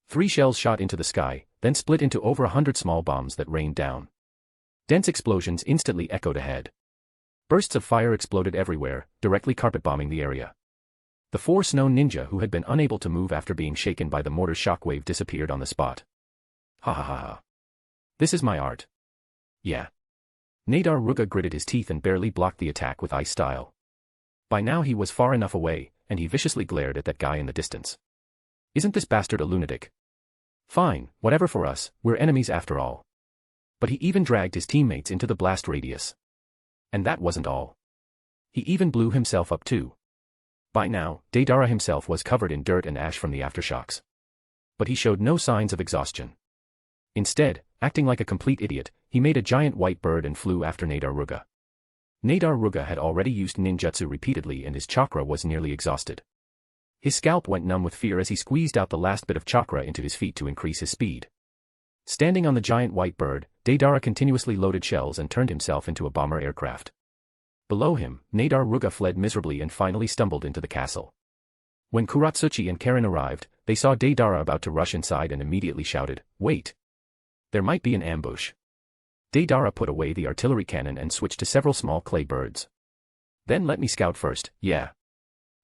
3 shells shot into the sky, then split into over 100 small bombs that rained down. Dense explosions instantly echoed ahead. Bursts of fire exploded everywhere, directly carpet-bombing the area. The 4 snow ninja who had been unable to move after being shaken by the mortar's shockwave disappeared on the spot. Ha ha ha ha. This is my art. Yeah. Deidara gritted his teeth and barely blocked the attack with ice style. By now he was far enough away, and he viciously glared at that guy in the distance. Isn't this bastard a lunatic? Fine, whatever for us, we're enemies after all. But he even dragged his teammates into the blast radius. And that wasn't all. He even blew himself up too. By now, Deidara himself was covered in dirt and ash from the aftershocks. But he showed no signs of exhaustion. Instead, acting like a complete idiot, he made a giant white bird and flew after Deidara. Deidara had already used ninjutsu repeatedly and his chakra was nearly exhausted. His scalp went numb with fear as he squeezed out the last bit of chakra into his feet to increase his speed. Standing on the giant white bird, Deidara continuously loaded shells and turned himself into a bomber aircraft. Below him, Deidara fled miserably and finally stumbled into the castle. When Kuratsuchi and Karen arrived, they saw Deidara about to rush inside and immediately shouted, "Wait! There might be an ambush." Deidara put away the artillery cannon and switched to several small clay birds. "Then let me scout first, yeah."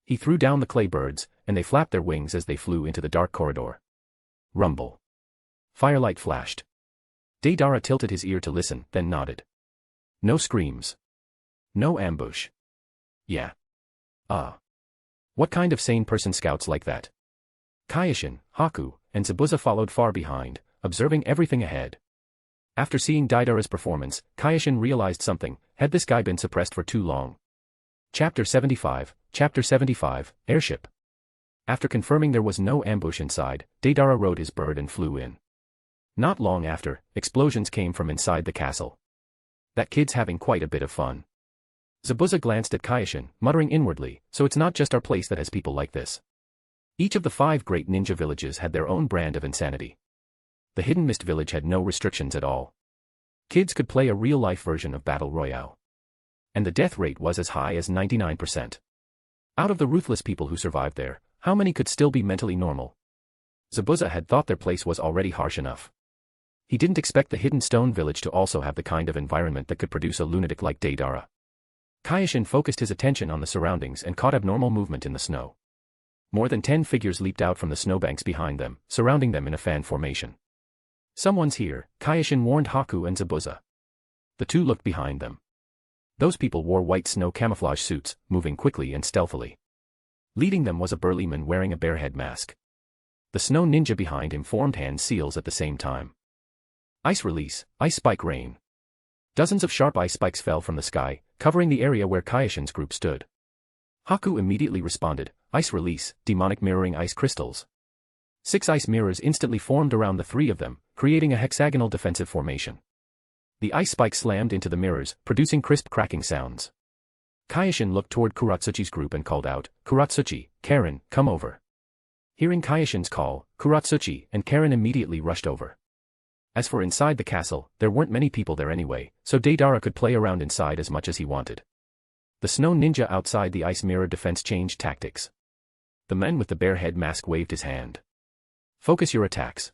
He threw down the clay birds, and they flapped their wings as they flew into the dark corridor. Rumble. Firelight flashed. Deidara tilted his ear to listen, then nodded. No screams. No ambush. Yeah. What kind of sane person scouts like that? Kyoshin, Haku, and Zabuza followed far behind, observing everything ahead. After seeing Deidara's performance, Kyoshin realized something: had this guy been suppressed for too long? Chapter 75, Airship. After confirming there was no ambush inside, Deidara rode his bird and flew in. Not long after, explosions came from inside the castle. That kid's having quite a bit of fun. Zabuza glanced at Kyoshin, muttering inwardly, so it's not just our place that has people like this. Each of the 5 great ninja villages had their own brand of insanity. The Hidden Mist village had no restrictions at all. Kids could play a real-life version of Battle Royale. And the death rate was as high as 99%. Out of the ruthless people who survived there, how many could still be mentally normal? Zabuza had thought their place was already harsh enough. He didn't expect the Hidden Stone village to also have the kind of environment that could produce a lunatic like Deidara. Kyoshin focused his attention on the surroundings and caught abnormal movement in the snow. More than 10 figures leaped out from the snowbanks behind them, surrounding them in a fan formation. Someone's here, Kyoshin warned Haku and Zabuza. The two looked behind them. Those people wore white snow camouflage suits, moving quickly and stealthily. Leading them was a burly man wearing a bear head mask. The snow ninja behind him formed hand seals at the same time. Ice release, ice spike rain. Dozens of sharp ice spikes fell from the sky, covering the area where Kyoshin's group stood. Haku immediately responded, ice release, demonic mirroring ice crystals. 6 ice mirrors instantly formed around the 3 of them, creating a hexagonal defensive formation. The ice spikes slammed into the mirrors, producing crisp cracking sounds. Kyoshin looked toward Kuratsuchi's group and called out, Kuratsuchi, Karen, come over. Hearing Kyoshin's call, Kuratsuchi and Karen immediately rushed over. As for inside the castle, there weren't many people there anyway, so Deidara could play around inside as much as he wanted. The snow ninja outside the ice mirror defense changed tactics. The man with the bear head mask waved his hand. Focus your attacks.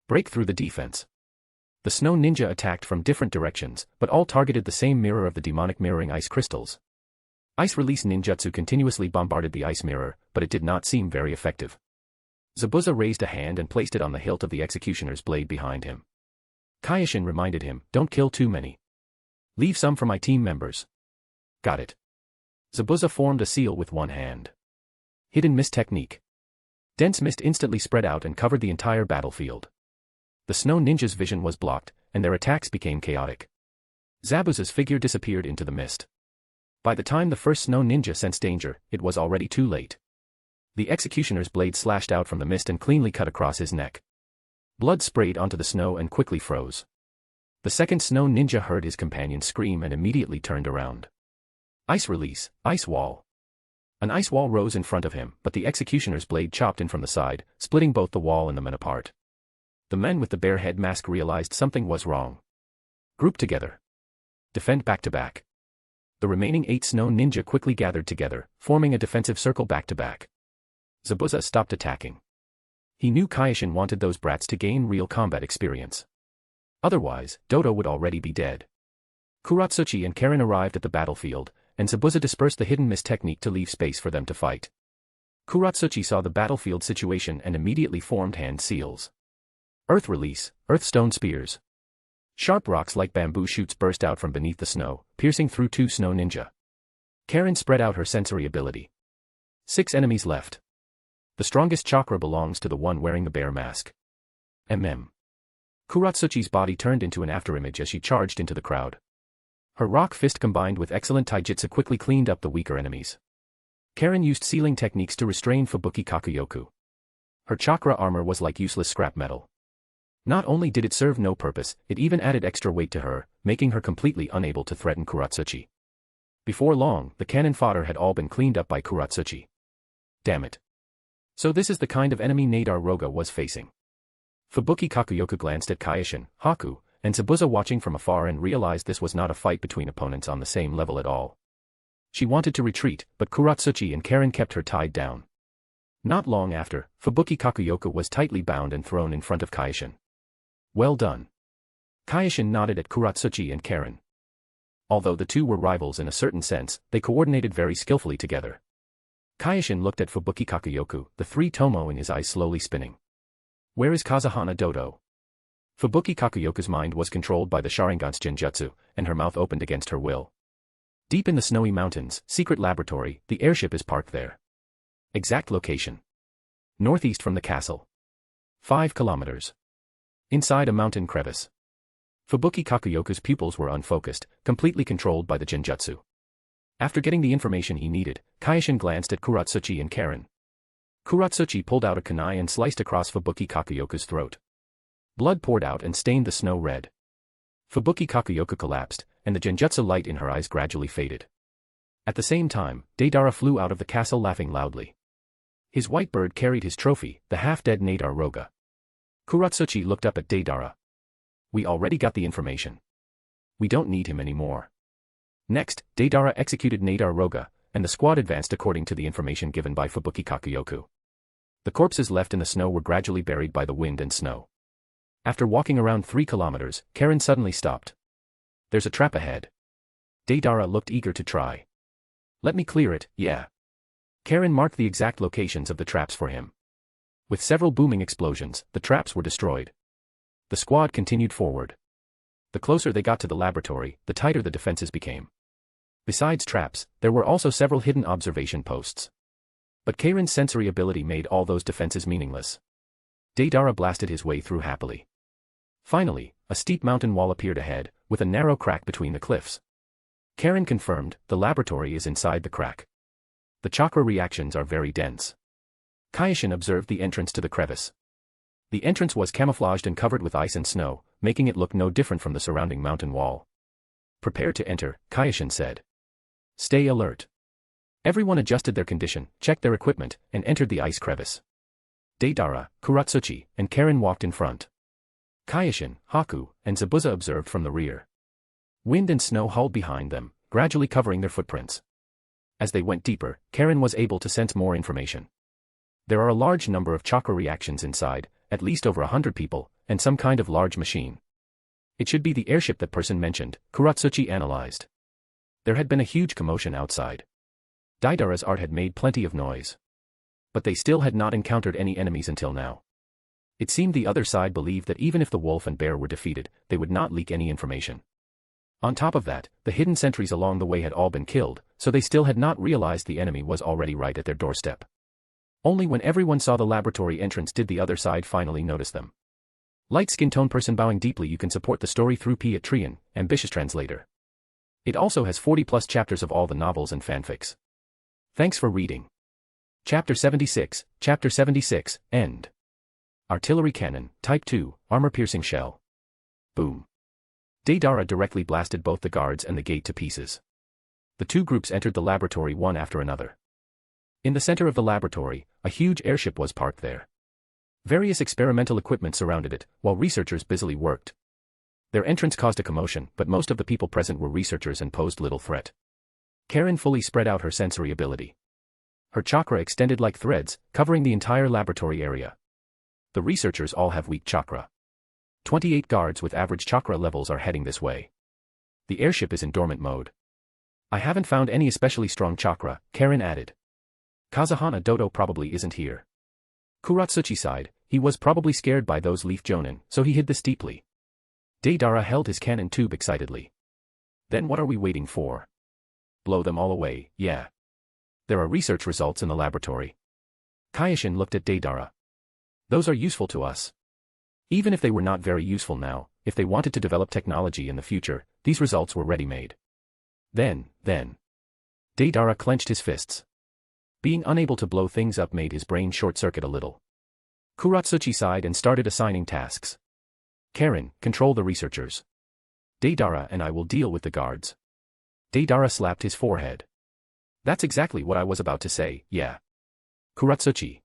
Break through the defense. The snow ninja attacked from different directions, but all targeted the same mirror of the demonic mirroring ice crystals. Ice release ninjutsu continuously bombarded the ice mirror, but it did not seem very effective. Zabuza raised a hand and placed it on the hilt of the executioner's blade behind him. Kyoshin reminded him, don't kill too many. Leave some for my team members. Got it. Zabuza formed a seal with one hand. Hidden mist technique. Dense mist instantly spread out and covered the entire battlefield. The snow ninja's vision was blocked, and their attacks became chaotic. Zabuza's figure disappeared into the mist. By the time the first snow ninja sensed danger, it was already too late. The executioner's blade slashed out from the mist and cleanly cut across his neck. Blood sprayed onto the snow and quickly froze. The second snow ninja heard his companion scream and immediately turned around. Ice release, ice wall. An ice wall rose in front of him, but the executioner's blade chopped in from the side, splitting both the wall and the men apart. The men with the bear head mask realized something was wrong. Group together. Defend back to back. The remaining 8 snow ninja quickly gathered together, forming a defensive circle back to back. Zabuza stopped attacking. He knew Kyoshin wanted those brats to gain real combat experience. Otherwise, Dodo would already be dead. Kuratsuchi and Karen arrived at the battlefield, and Zabuza dispersed the hidden mist technique to leave space for them to fight. Kuratsuchi saw the battlefield situation and immediately formed hand seals. Earth release, earthstone spears. Sharp rocks like bamboo shoots burst out from beneath the snow, piercing through 2 snow ninja. Karen spread out her sensory ability. 6 enemies left. The strongest chakra belongs to the one wearing the bear mask. Kuratsuchi's body turned into an afterimage as she charged into the crowd. Her rock fist combined with excellent taijutsu quickly cleaned up the weaker enemies. Karen used sealing techniques to restrain Fubuki Kakuyoku. Her chakra armor was like useless scrap metal. Not only did it serve no purpose, it even added extra weight to her, making her completely unable to threaten Kuratsuchi. Before long, the cannon fodder had all been cleaned up by Kuratsuchi. Damn it. So this is the kind of enemy Nadar Roga was facing. Fubuki Kakuyoku glanced at Kyoshin, Haku, and Zabuza watching from afar and realized this was not a fight between opponents on the same level at all. She wanted to retreat, but Kuratsuchi and Karen kept her tied down. Not long after, Fubuki Kakuyoku was tightly bound and thrown in front of Kyoshin. Well done. Kyoshin nodded at Kuratsuchi and Karen. Although the two were rivals in a certain sense, they coordinated very skillfully together. Kyoshin looked at Fubuki Kakuyoku, the 3 tomo in his eyes slowly spinning. Where is Kazahana Dodo? Fubuki Kakuyoku's mind was controlled by the Sharingan's genjutsu, and her mouth opened against her will. Deep in the snowy mountains, secret laboratory, the airship is parked there. Exact location. Northeast from the castle. 5 kilometers. Inside a mountain crevice. Fubuki Kakuyoku's pupils were unfocused, completely controlled by the genjutsu. After getting the information he needed, Kyoshin glanced at Kuratsuchi and Karen. Kuratsuchi pulled out a kunai and sliced across Fubuki Kakuyoku's throat. Blood poured out and stained the snow red. Fubuki Kakuyoku collapsed, and the genjutsu light in her eyes gradually faded. At the same time, Deidara flew out of the castle laughing loudly. His white bird carried his trophy, the half-dead Nadar Roga. Kuratsuchi looked up at Deidara. We already got the information. We don't need him anymore. Next, Deidara executed Nadar Roga, and the squad advanced according to the information given by Fubuki Kakuyoku. The corpses left in the snow were gradually buried by the wind and snow. After walking around 3 kilometers, Karen suddenly stopped. There's a trap ahead. Deidara looked eager to try. Let me clear it, yeah. Karen marked the exact locations of the traps for him. With several booming explosions, the traps were destroyed. The squad continued forward. The closer they got to the laboratory, the tighter the defenses became. Besides traps, there were also several hidden observation posts. But Karen's sensory ability made all those defenses meaningless. Deidara blasted his way through happily. Finally, a steep mountain wall appeared ahead, with a narrow crack between the cliffs. Karen confirmed, the laboratory is inside the crack. The chakra reactions are very dense. Kyoshin observed the entrance to the crevice. The entrance was camouflaged and covered with ice and snow, making it look no different from the surrounding mountain wall. Prepare to enter, Kyoshin said. Stay alert. Everyone adjusted their condition, checked their equipment, and entered the ice crevice. Deidara, Kuratsuchi, and Karen walked in front. Kyoshin, Haku, and Zabuza observed from the rear. Wind and snow hauled behind them, gradually covering their footprints. As they went deeper, Karen was able to sense more information. There are a large number of chakra reactions inside, at least over 100 people, and some kind of large machine. It should be the airship that person mentioned, Kuratsuchi analyzed. There had been a huge commotion outside. Deidara's art had made plenty of noise. But they still had not encountered any enemies until now. It seemed the other side believed that even if the wolf and bear were defeated, they would not leak any information. On top of that, the hidden sentries along the way had all been killed, so they still had not realized the enemy was already right at their doorstep. Only when everyone saw the laboratory entrance did the other side finally notice them. Light skin tone person bowing deeply. You can support the story through Patreon, ambitious translator. It also has 40+ chapters of all the novels and fanfics. Thanks for reading. Chapter 76, End. Artillery cannon, Type 2, armor-piercing shell. Boom. Deidara directly blasted both the guards and the gate to pieces. The two groups entered the laboratory one after another. In the center of the laboratory, a huge airship was parked there. Various experimental equipment surrounded it, while researchers busily worked. Their entrance caused a commotion, but most of the people present were researchers and posed little threat. Karen fully spread out her sensory ability. Her chakra extended like threads, covering the entire laboratory area. The researchers all have weak chakra. 28 guards with average chakra levels are heading this way. The airship is in dormant mode. I haven't found any especially strong chakra, Karen added. Kazuhana Dodo probably isn't here. Kuratsuchi sighed, he was probably scared by those leaf jonin, so he hid this deeply. Deidara held his cannon tube excitedly. Then what are we waiting for? Blow them all away, yeah. There are research results in the laboratory. Kyoshin looked at Deidara. Those are useful to us. Even if they were not very useful now, if they wanted to develop technology in the future, these results were ready-made. Then. Deidara clenched his fists. Being unable to blow things up made his brain short-circuit a little. Kuratsuchi sighed and started assigning tasks. Karen, control the researchers. Deidara and I will deal with the guards. Deidara slapped his forehead. That's exactly what I was about to say, yeah. Kuratsuchi.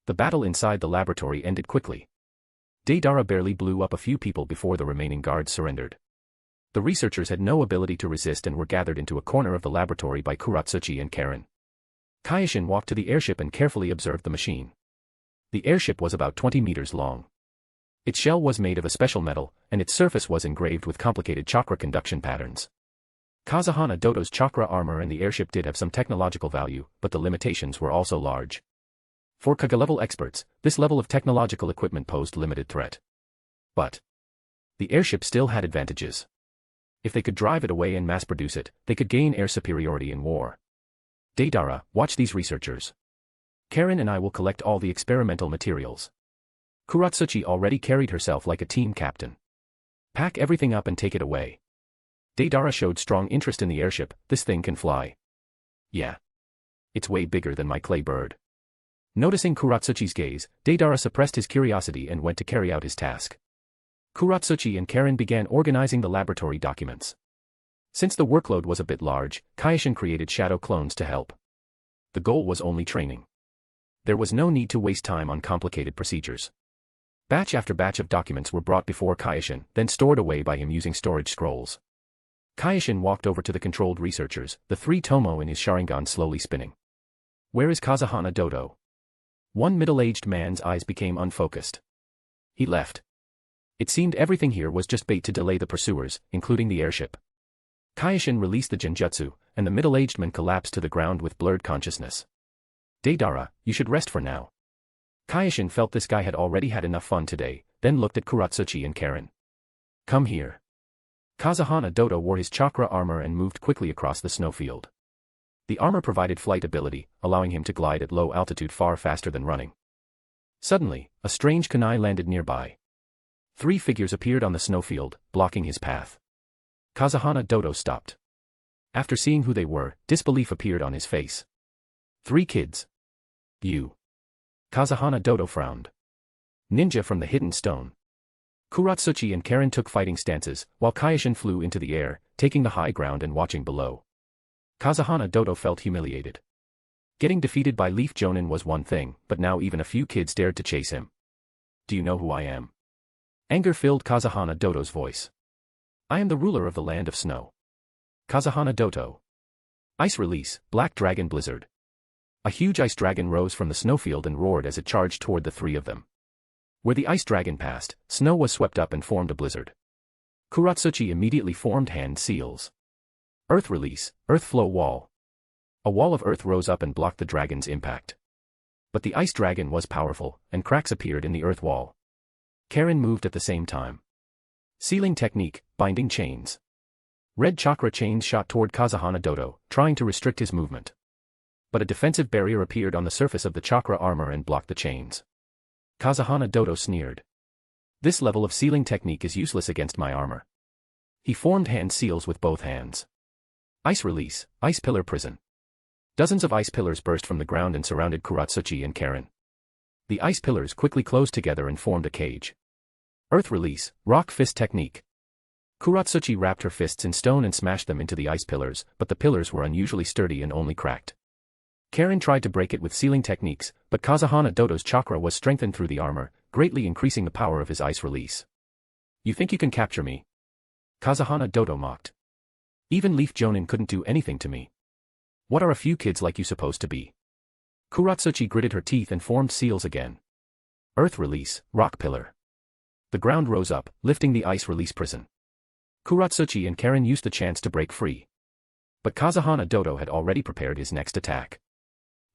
The battle inside the laboratory ended quickly. Deidara barely blew up a few people before the remaining guards surrendered. The researchers had no ability to resist and were gathered into a corner of the laboratory by Kuratsuchi and Karen. Kyoshin walked to the airship and carefully observed the machine. The airship was about 20 meters long. Its shell was made of a special metal, and its surface was engraved with complicated chakra conduction patterns. Kazuhana Dodo's chakra armor and the airship did have some technological value, but the limitations were also large. For Kage-level experts, this level of technological equipment posed limited threat. But the airship still had advantages. If they could drive it away and mass-produce it, they could gain air superiority in war. Deidara, watch these researchers. Karen and I will collect all the experimental materials. Kuratsuchi already carried herself like a team captain. Pack everything up and take it away. Deidara showed strong interest in the airship. This thing can fly. Yeah. It's way bigger than my clay bird. Noticing Kuratsuchi's gaze, Deidara suppressed his curiosity and went to carry out his task. Kuratsuchi and Karen began organizing the laboratory documents. Since the workload was a bit large, Kyoshin created shadow clones to help. The goal was only training. There was no need to waste time on complicated procedures. Batch after batch of documents were brought before Kyoshin, then stored away by him using storage scrolls. Kyoshin walked over to the controlled researchers, the 3 tomo in his Sharingan slowly spinning. Where is Kazuhana Dodo? One middle-aged man's eyes became unfocused. He left. It seemed everything here was just bait to delay the pursuers, including the airship. Kyoshin released the genjutsu, and the middle-aged man collapsed to the ground with blurred consciousness. Deidara, you should rest for now. Kyoshin felt this guy had already had enough fun today, then looked at Kuratsuchi and Karen. Come here. Kazuhana Dodo wore his chakra armor and moved quickly across the snowfield. The armor provided flight ability, allowing him to glide at low altitude far faster than running. Suddenly, a strange kunai landed nearby. 3 figures appeared on the snowfield, blocking his path. Kazuhana Dodo stopped. After seeing who they were, disbelief appeared on his face. 3 kids. You. Kazuhana Dodo frowned. Ninja from the hidden stone. Kuratsuchi and Karen took fighting stances, while Kyoshin flew into the air, taking the high ground and watching below. Kazuhana Dodo felt humiliated. Getting defeated by Leaf Jonin was one thing, but now even a few kids dared to chase him. Do you know who I am? Anger filled Kazuhana Dodo's voice. I am the ruler of the land of snow. Kazuhana Dodo. Ice release, Black Dragon Blizzard. A huge ice dragon rose from the snowfield and roared as it charged toward the 3 of them. Where the ice dragon passed, snow was swept up and formed a blizzard. Kuratsuchi immediately formed hand seals. Earth release, Earth flow wall. A wall of earth rose up and blocked the dragon's impact. But the ice dragon was powerful, and cracks appeared in the earth wall. Karen moved at the same time. Sealing technique, binding chains. Red chakra chains shot toward Kazuhana Dodo, trying to restrict his movement. But a defensive barrier appeared on the surface of the chakra armor and blocked the chains. Kazuhana Dodo sneered. This level of sealing technique is useless against my armor. He formed hand seals with both hands. Ice release, Ice pillar prison. Dozens of ice pillars burst from the ground and surrounded Kuratsuchi and Karen. The ice pillars quickly closed together and formed a cage. Earth release, Rock fist technique. Kuratsuchi wrapped her fists in stone and smashed them into the ice pillars, but the pillars were unusually sturdy and only cracked. Karen tried to break it with sealing techniques, but Kazuhana Dodo's chakra was strengthened through the armor, greatly increasing the power of his ice release. You think you can capture me? Kazuhana Dodo mocked. Even Leaf Jonin couldn't do anything to me. What are a few kids like you supposed to be? Kuratsuchi gritted her teeth and formed seals again. Earth release, Rock pillar. The ground rose up, lifting the ice release prison. Kuratsuchi and Karen used the chance to break free. But Kazuhana Dodo had already prepared his next attack.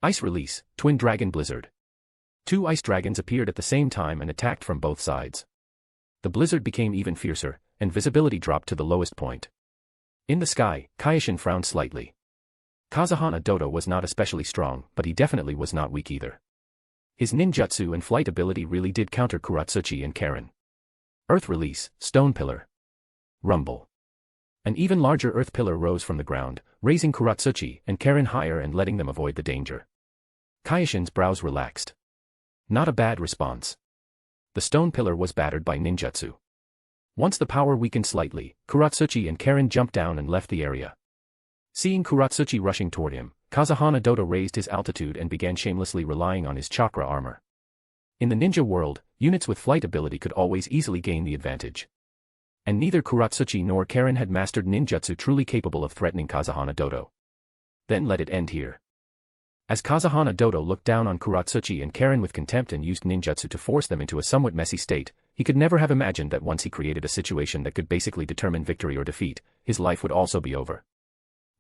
Ice release, Twin Dragon Blizzard. 2 ice dragons appeared at the same time and attacked from both sides. The blizzard became even fiercer, and visibility dropped to the lowest point. In the sky, Kyoshin frowned slightly. Kazuhana Dodo was not especially strong, but he definitely was not weak either. His ninjutsu and flight ability really did counter Kuratsuchi and Karen. Earth release, Stone pillar. Rumble. An even larger earth pillar rose from the ground, raising Kuratsuchi and Karen higher and letting them avoid the danger. Kyoshin's brows relaxed. Not a bad response. The stone pillar was battered by ninjutsu. Once the power weakened slightly, Kuratsuchi and Karen jumped down and left the area. Seeing Kuratsuchi rushing toward him, Kazuhana Dodo raised his altitude and began shamelessly relying on his chakra armor. In the ninja world, units with flight ability could always easily gain the advantage. And neither Kuratsuchi nor Karen had mastered ninjutsu truly capable of threatening Kazuhana Dodo. Then let it end here. As Kazuhana Dodo looked down on Kuratsuchi and Karen with contempt and used ninjutsu to force them into a somewhat messy state, he could never have imagined that once he created a situation that could basically determine victory or defeat, his life would also be over.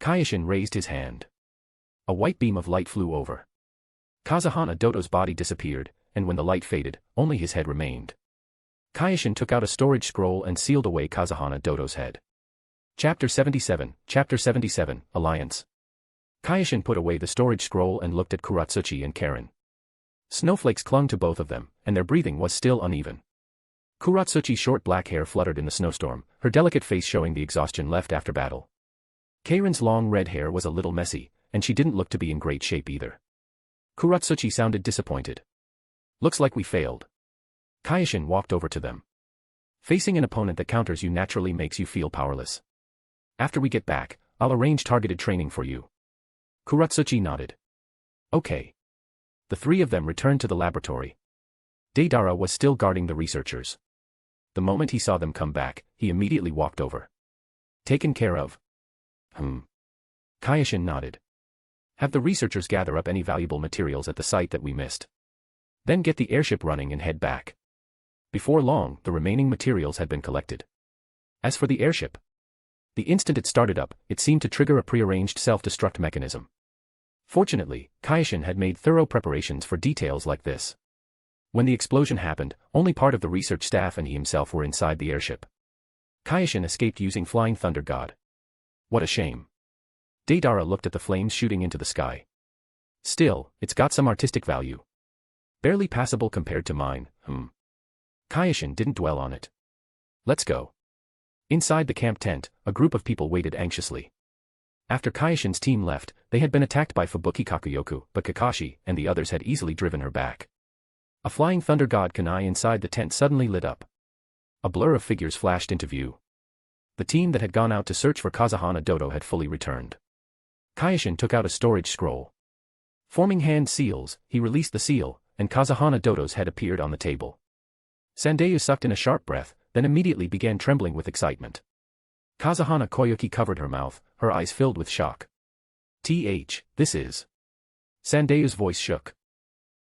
Kyoshin raised his hand. A white beam of light flew over. Kazuhana Dodo's body disappeared, and when the light faded, only his head remained. Kyoshin took out a storage scroll and sealed away Kazuhana Dodo's head. Chapter 77, Alliance. Kyoshin put away the storage scroll and looked at Kuratsuchi and Karen. Snowflakes clung to both of them, and their breathing was still uneven. Kuratsuchi's short black hair fluttered in the snowstorm, her delicate face showing the exhaustion left after battle. Karen's long red hair was a little messy, and she didn't look to be in great shape either. Kuratsuchi sounded disappointed. Looks like we failed. Kyoshin walked over to them. Facing an opponent that counters you naturally makes you feel powerless. After we get back, I'll arrange targeted training for you. Kuratsuchi nodded. Okay. The three of them returned to the laboratory. Deidara was still guarding the researchers. The moment he saw them come back, he immediately walked over. Taken care of? Kyoshin nodded. Have the researchers gather up any valuable materials at the site that we missed. Then get the airship running and head back. Before long, the remaining materials had been collected. As for the airship, the instant it started up, it seemed to trigger a prearranged self-destruct mechanism. Fortunately, Kyoshin had made thorough preparations for details like this. When the explosion happened, only part of the research staff and he himself were inside the airship. Kyoshin escaped using Flying Thunder God. What a shame. Deidara looked at the flames shooting into the sky. Still, it's got some artistic value. Barely passable compared to mine, Kyoshin didn't dwell on it. Let's go. Inside the camp tent, a group of people waited anxiously. After Kyoshin's team left, they had been attacked by Fubuki Kakuyoku, but Kakashi and the others had easily driven her back. A Flying Thunder God kunai inside the tent suddenly lit up. A blur of figures flashed into view. The team that had gone out to search for Kazuhana Dodo had fully returned. Kyoshin took out a storage scroll. Forming hand seals, he released the seal, and Kazuhana Dodo's head appeared on the table. Sandeyu sucked in a sharp breath, then immediately began trembling with excitement. Kazuhana Koyuki covered her mouth, her eyes filled with shock. This is... Sandeyu's voice shook.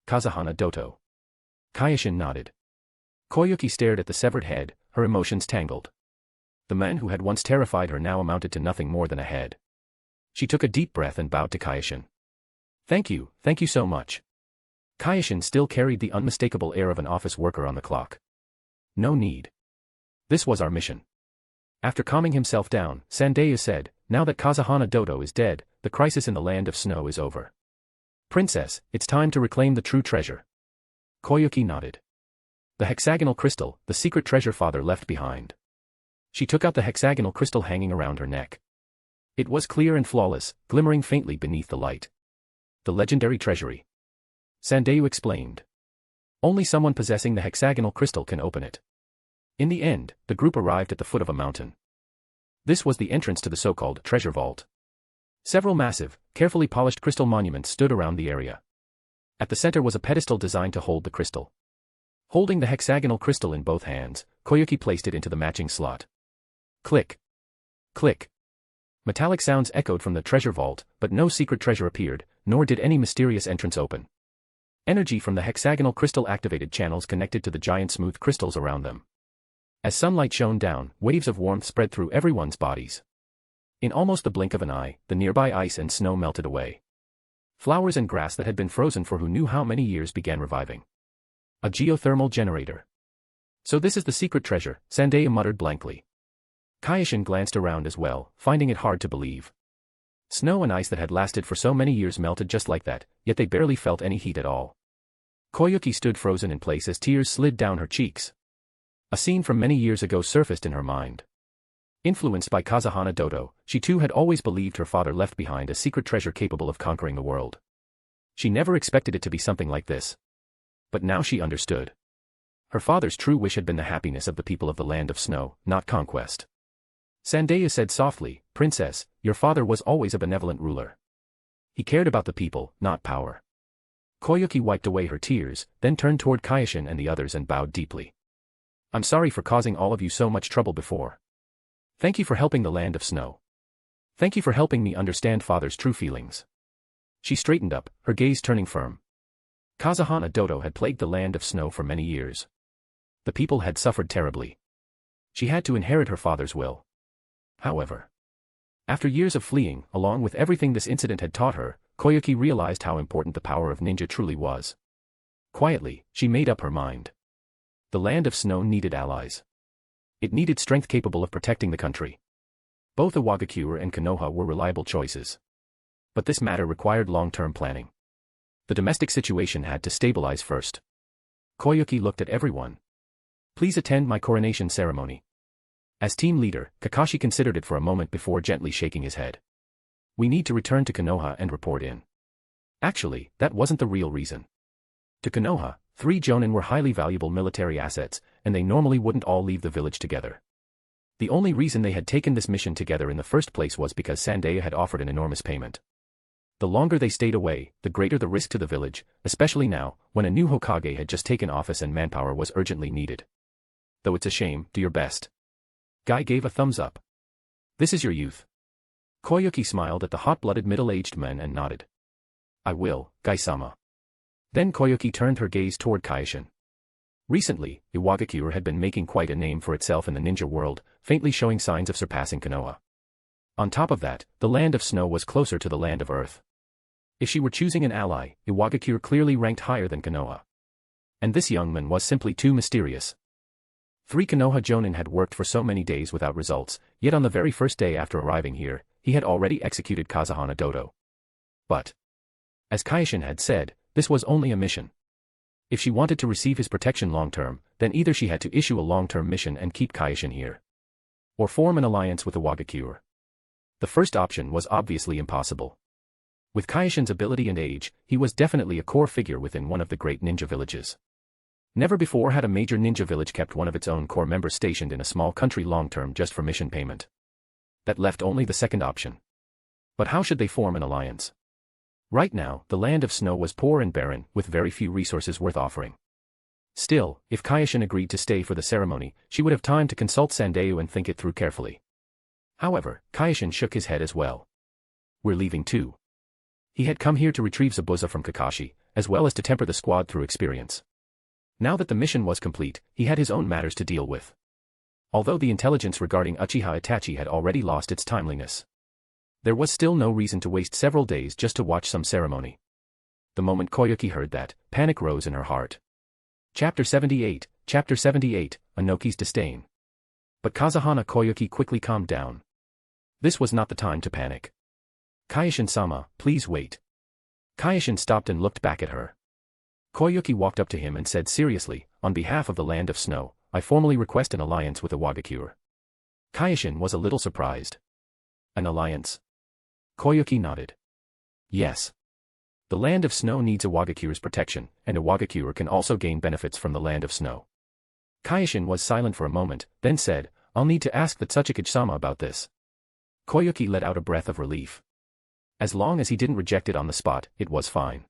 Kazuhana Dodo. Kyoshin nodded. Koyuki stared at the severed head, her emotions tangled. The man who had once terrified her now amounted to nothing more than a head. She took a deep breath and bowed to Kyoshin. Thank you so much. Kyoshin still carried the unmistakable air of an office worker on the clock. No need. This was our mission. After calming himself down, Sandeyu said, now that Kazuhana Dodo is dead, the crisis in the land of snow is over. Princess, it's time to reclaim the true treasure. Koyuki nodded. The hexagonal crystal, the secret treasure father left behind. She took out the hexagonal crystal hanging around her neck. It was clear and flawless, glimmering faintly beneath the light. The legendary treasury. Sandeyu explained. Only someone possessing the hexagonal crystal can open it. In the end, the group arrived at the foot of a mountain. This was the entrance to the so-called treasure vault. Several massive, carefully polished crystal monuments stood around the area. At the center was a pedestal designed to hold the crystal. Holding the hexagonal crystal in both hands, Koyuki placed it into the matching slot. Click. Click. Metallic sounds echoed from the treasure vault, but no secret treasure appeared, nor did any mysterious entrance open. Energy from the hexagonal crystal activated channels connected to the giant smooth crystals around them. As sunlight shone down, waves of warmth spread through everyone's bodies. In almost the blink of an eye, the nearby ice and snow melted away. Flowers and grass that had been frozen for who knew how many years began reviving. A geothermal generator. So this is the secret treasure, Sandeyu muttered blankly. Kyoshin glanced around as well, finding it hard to believe. Snow and ice that had lasted for so many years melted just like that, yet they barely felt any heat at all. Koyuki stood frozen in place as tears slid down her cheeks. A scene from many years ago surfaced in her mind. Influenced by Kazuhana Dodo, she too had always believed her father left behind a secret treasure capable of conquering the world. She never expected it to be something like this. But now she understood. Her father's true wish had been the happiness of the people of the land of snow, not conquest. Sandeyu said softly, Princess, your father was always a benevolent ruler. He cared about the people, not power. Koyuki wiped away her tears, then turned toward Kyoshin and the others and bowed deeply. I'm sorry for causing all of you so much trouble before. Thank you for helping the land of snow. Thank you for helping me understand father's true feelings. She straightened up, her gaze turning firm. Kazuhana Dodo had plagued the land of snow for many years. The people had suffered terribly. She had to inherit her father's will. However, after years of fleeing, along with everything this incident had taught her, Koyuki realized how important the power of ninja truly was. Quietly, she made up her mind. The land of snow needed allies. It needed strength capable of protecting the country. Both Iwagakure and Konoha were reliable choices. But this matter required long-term planning. The domestic situation had to stabilize first. Koyuki looked at everyone. Please attend my coronation ceremony. As team leader, Kakashi considered it for a moment before gently shaking his head. We need to return to Konoha and report in. Actually, that wasn't the real reason. To Konoha, 3 Jonin were highly valuable military assets, and they normally wouldn't all leave the village together. The only reason they had taken this mission together in the first place was because Sandeya had offered an enormous payment. The longer they stayed away, the greater the risk to the village, especially now, when a new Hokage had just taken office and manpower was urgently needed. Though it's a shame, do your best. Guy gave a thumbs up. This is your youth. Koyuki smiled at the hot-blooded middle-aged men and nodded. I will, Gai-sama. Then Koyuki turned her gaze toward Kyoshin. Recently, Iwagakure had been making quite a name for itself in the ninja world, faintly showing signs of surpassing Konoha. On top of that, the land of snow was closer to the land of earth. If she were choosing an ally, Iwagakure clearly ranked higher than Konoha. And this young man was simply too mysterious. 3 Konoha Jonin had worked for so many days without results, yet on the very first day after arriving here, he had already executed Kazahana Dodo. But, as Kyoshin had said, this was only a mission. If she wanted to receive his protection long-term, then either she had to issue a long-term mission and keep Kyoshin here, or form an alliance with Iwagakure. The first option was obviously impossible. With Kyoshin's ability and age, he was definitely a core figure within one of the great ninja villages. Never before had a major ninja village kept one of its own core members stationed in a small country long-term just for mission payment. That left only the second option. But how should they form an alliance? Right now, the land of snow was poor and barren, with very few resources worth offering. Still, if Kyoshin agreed to stay for the ceremony, she would have time to consult Sandeyu and think it through carefully. However, Kyoshin shook his head as well. We're leaving too. He had come here to retrieve Zabuza from Kakashi, as well as to temper the squad through experience. Now that the mission was complete, he had his own matters to deal with. Although the intelligence regarding Uchiha Itachi had already lost its timeliness, there was still no reason to waste several days just to watch some ceremony. The moment Koyuki heard that, panic rose in her heart. Chapter 78, Anoki's Disdain. But Kazahana Koyuki quickly calmed down. This was not the time to panic. Kyoshin-sama, please wait. Kyoshin stopped and looked back at her. Koyuki walked up to him and said seriously, on behalf of the land of snow, I formally request an alliance with Iwagakure. Kyoshin was a little surprised. An alliance? Koyuki nodded. Yes. The land of snow needs Iwagakure's protection, and Iwagakure can also gain benefits from the land of snow. Kyoshin was silent for a moment, then said, I'll need to ask the Tsuchikage-sama about this. Koyuki let out a breath of relief. As long as he didn't reject it on the spot, it was fine.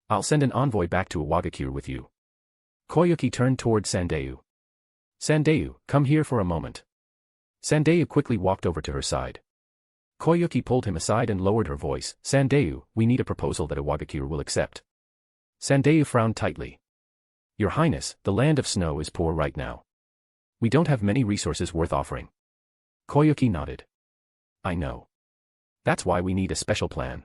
I'll send an envoy back to Iwagakure with you. Koyuki turned toward Sandeyu. Sandeyu, come here for a moment. Sandeyu quickly walked over to her side. Koyuki pulled him aside and lowered her voice, Sandeyu, we need a proposal that Iwagakure will accept. Sandeyu frowned tightly. Your Highness, the land of snow is poor right now. We don't have many resources worth offering. Koyuki nodded. I know. That's why we need a special plan.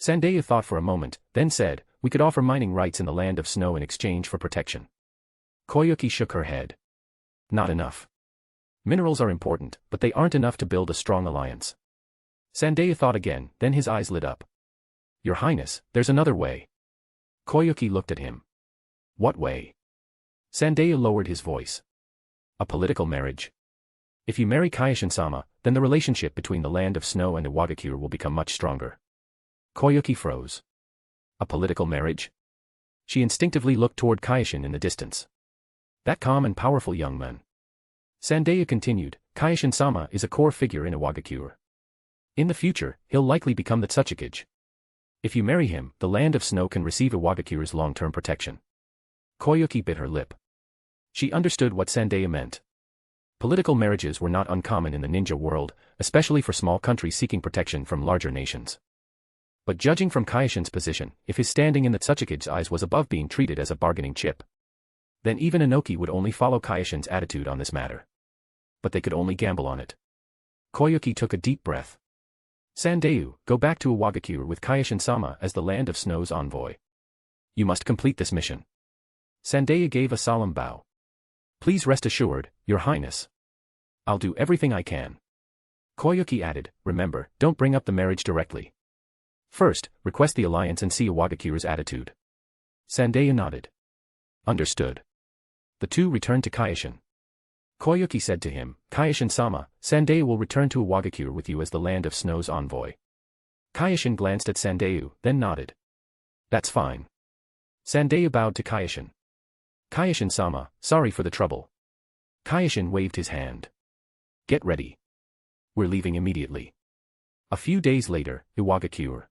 Sandeyu thought for a moment, then said, we could offer mining rights in the land of snow in exchange for protection. Koyuki shook her head. Not enough. Minerals are important, but they aren't enough to build a strong alliance. Sandeyu thought again, then his eyes lit up. Your Highness, there's another way. Koyuki looked at him. What way? Sandeyu lowered his voice. A political marriage. If you marry Kyoshin-sama, then the relationship between the land of snow and Iwagakure will become much stronger. Koyuki froze. A political marriage? She instinctively looked toward Kyoshin in the distance. That calm and powerful young man. Sandeyu continued, Kyoshin-sama is a core figure in Iwagakure. In the future, he'll likely become the Tsuchikage. If you marry him, the land of snow can receive Iwagakure's long-term protection. Koyuki bit her lip. She understood what Sandeyu meant. Political marriages were not uncommon in the ninja world, especially for small countries seeking protection from larger nations. But judging from Kyoshin's position, if his standing in the Tsuchikage's eyes was above being treated as a bargaining chip, then even Inoki would only follow Kyoshin's attitude on this matter. But they could only gamble on it. Koyuki took a deep breath. Sandeyu, go back to Iwagakure with Kyoshin-sama as the land of snow's envoy. You must complete this mission. Sandeyu gave a solemn bow. Please rest assured, Your Highness. I'll do everything I can. Koyuki added, remember, don't bring up the marriage directly. First, request the alliance and see Iwagakure's attitude. Sandeyu nodded. Understood. The two returned to Kyoshin. Koyuki said to him, Kyoshin-sama, Sandeyu will return to Iwagakure with you as the land of snow's envoy. Kyoshin glanced at Sandeyu, then nodded. That's fine. Sandeyu bowed to Kyoshin. Kyoshin-sama, sorry for the trouble. Kyoshin waved his hand. Get ready. We're leaving immediately. A few days later, Iwagakure.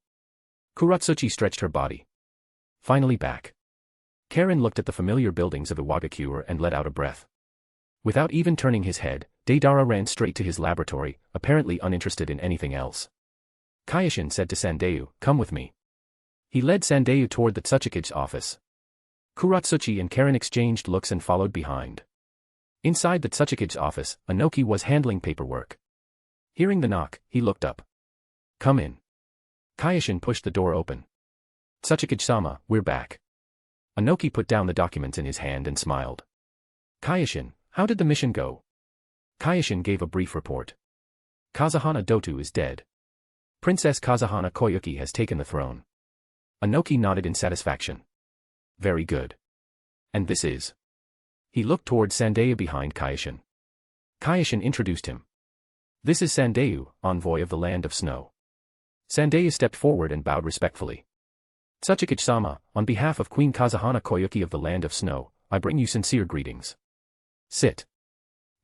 Kuratsuchi stretched her body. Finally back. Karen looked at the familiar buildings of Iwagakure and let out a breath. Without even turning his head, Deidara ran straight to his laboratory, apparently uninterested in anything else. Kyoshin said to Sandayu, come with me. He led Sandayu toward the Tsuchikage's office. Kuratsuchi and Karen exchanged looks and followed behind. Inside the Tsuchikage's office, Inoki was handling paperwork. Hearing the knock, he looked up. Come in. Kyoshin pushed the door open. Tsuchikage-sama, we're back. Inoki put down the documents in his hand and smiled. Kyoshin, how did the mission go? Kyoshin gave a brief report. Kazahana Dotu is dead. Princess Kazahana Koyuki has taken the throne. Inoki nodded in satisfaction. Very good. And this is? He looked toward Sandayu behind Kyoshin. Kyoshin introduced him. This is Sandayu, envoy of the Land of Snow. Sandayu stepped forward and bowed respectfully. Tsuchikage-sama, on behalf of Queen Kazahana Koyuki of the Land of Snow, I bring you sincere greetings. Sit.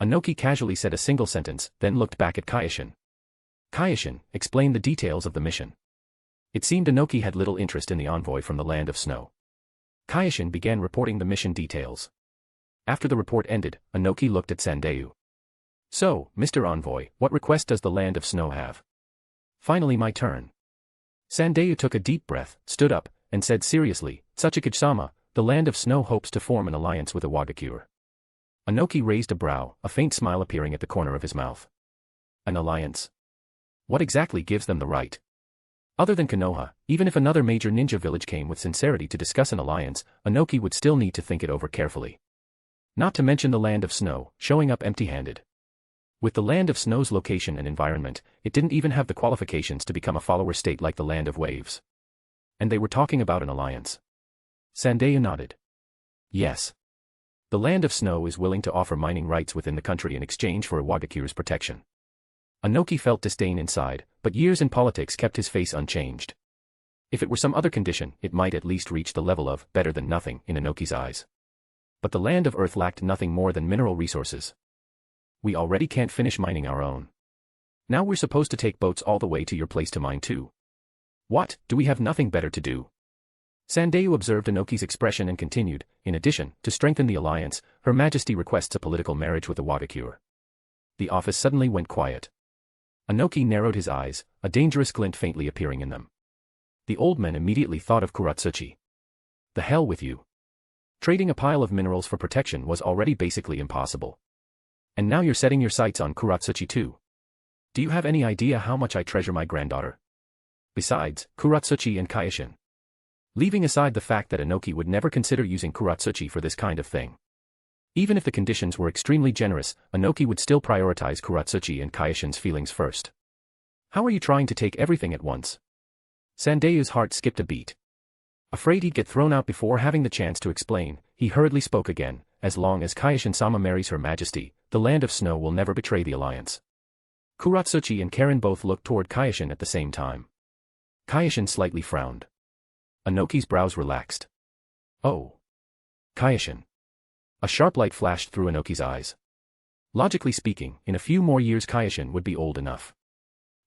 Inoki casually said a single sentence, then looked back at Kyoshin. Kyoshin, explain the details of the mission. It seemed Inoki had little interest in the envoy from the Land of Snow. Kyoshin began reporting the mission details. After the report ended, Inoki looked at Sandayu. So, Mr. Envoy, what request does the Land of Snow have? Finally my turn. Sandayu took a deep breath, stood up, and said seriously, Tsuchikage-sama, the Land of Snow hopes to form an alliance with Iwagakure. Inoki raised a brow, a faint smile appearing at the corner of his mouth. An alliance? What exactly gives them the right? Other than Konoha, even if another major ninja village came with sincerity to discuss an alliance, Inoki would still need to think it over carefully. Not to mention the Land of Snow, showing up empty-handed. With the Land of Snow's location and environment, it didn't even have the qualifications to become a follower state like the Land of Waves. And they were talking about an alliance. Sandayu nodded. Yes. The Land of Snow is willing to offer mining rights within the country in exchange for Iwagakure's protection. Inoki felt disdain inside, but years in politics kept his face unchanged. If it were some other condition, it might at least reach the level of better than nothing in Inoki's eyes. But the Land of Earth lacked nothing more than mineral resources. We already can't finish mining our own. Now we're supposed to take boats all the way to your place to mine too. What, do we have nothing better to do? Sandayu observed Inoki's expression and continued, in addition, to strengthen the alliance, Her Majesty requests a political marriage with Iwagakure. The office suddenly went quiet. Inoki narrowed his eyes, a dangerous glint faintly appearing in them. The old man immediately thought of Kuratsuchi. The hell with you. Trading a pile of minerals for protection was already basically impossible. And now you're setting your sights on Kuratsuchi too. Do you have any idea how much I treasure my granddaughter? Besides, Kuratsuchi and Kyoshin. Leaving aside the fact that Inoki would never consider using Kuratsuchi for this kind of thing. Even if the conditions were extremely generous, Inoki would still prioritize Kuratsuchi and Kyoshin's feelings first. How are you trying to take everything at once? Sandayu's heart skipped a beat. Afraid he'd get thrown out before having the chance to explain, he hurriedly spoke again, as long as Kyoshin-sama marries Her Majesty, the Land of Snow will never betray the alliance. Kuratsuchi and Karen both looked toward Kyoshin at the same time. Kyoshin slightly frowned. Inoki's brows relaxed. Oh. Kyoshin. A sharp light flashed through Inoki's eyes. Logically speaking, in a few more years Kyoshin would be old enough.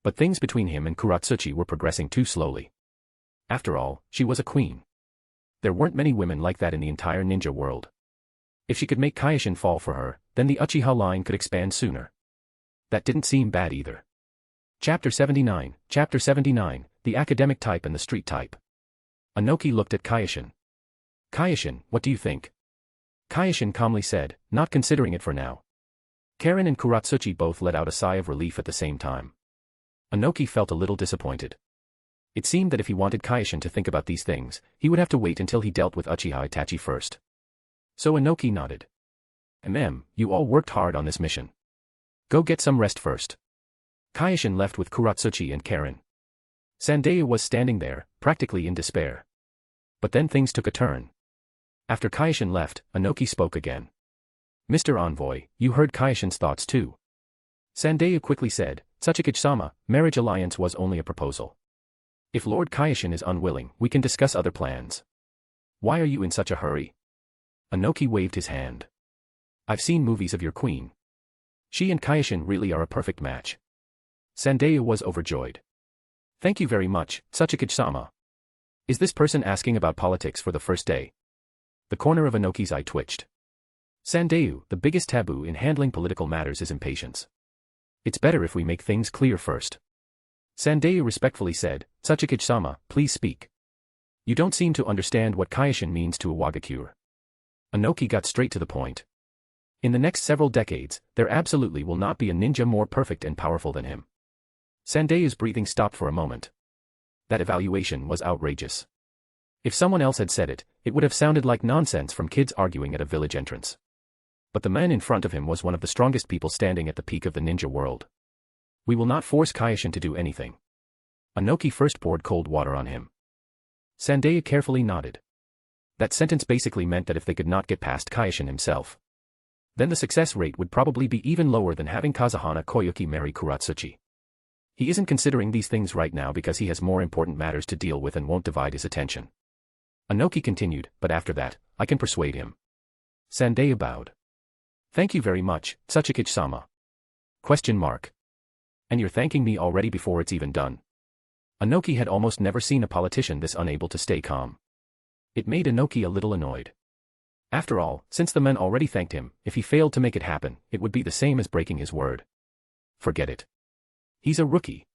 But things between him and Kuratsuchi were progressing too slowly. After all, she was a queen. There weren't many women like that in the entire ninja world. If she could make Kyoshin fall for her, then the Uchiha line could expand sooner. That didn't seem bad either. Chapter 79, the academic type and the street type. Inoki looked at Kyoshin. Kyoshin, what do you think? Kyoshin calmly said, not considering it for now. Karen and Kuratsuchi both let out a sigh of relief at the same time. Inoki felt a little disappointed. It seemed that if he wanted Kyoshin to think about these things, he would have to wait until he dealt with Uchiha Itachi first. So Inoki nodded. You all worked hard on this mission. Go get some rest first. Kyoshin left with Kuratsuchi and Karen. Sandayu was standing there, practically in despair. But then things took a turn. After Kyoshin left, Inoki spoke again. Mr. Envoy, you heard Kyoshin's thoughts too. Sandayu quickly said, Tsuchikage-sama, marriage alliance was only a proposal. If Lord Kyoshin is unwilling, we can discuss other plans. Why are you in such a hurry? Anoki waved his hand. I've seen movies of your queen. She and Kyoshin really are a perfect match. Sandeyu was overjoyed. Thank you very much, Tsuchikage-sama. Is this person asking about politics for the first day? The corner of Anoki's eye twitched. Sandeyu, the biggest taboo in handling political matters is impatience. It's better if we make things clear first. Sandeyu respectfully said, Tsuchikage-sama, please speak. You don't seem to understand what Kyoshin means to Iwagakure. Anoki got straight to the point. In the next several decades, there absolutely will not be a ninja more perfect and powerful than him. Sandeyu's breathing stopped for a moment. That evaluation was outrageous. If someone else had said it, it would have sounded like nonsense from kids arguing at a village entrance. But the man in front of him was one of the strongest people standing at the peak of the ninja world. We will not force Kyoshin to do anything. Anoki first poured cold water on him. Sandeyu carefully nodded. That sentence basically meant that if they could not get past Kyoshin himself, then the success rate would probably be even lower than having Kazuhana Koyuki marry Kuratsuchi. He isn't considering these things right now because he has more important matters to deal with and won't divide his attention. Anoki continued, but after that, I can persuade him. Sandeyu bowed. Thank you very much, Tsuchikage-sama. And you're thanking me already before it's even done. Anoki had almost never seen a politician this unable to stay calm. It made Anoki a little annoyed. After all, since the men already thanked him, if he failed to make it happen, it would be the same as breaking his word. Forget it. He's a rookie.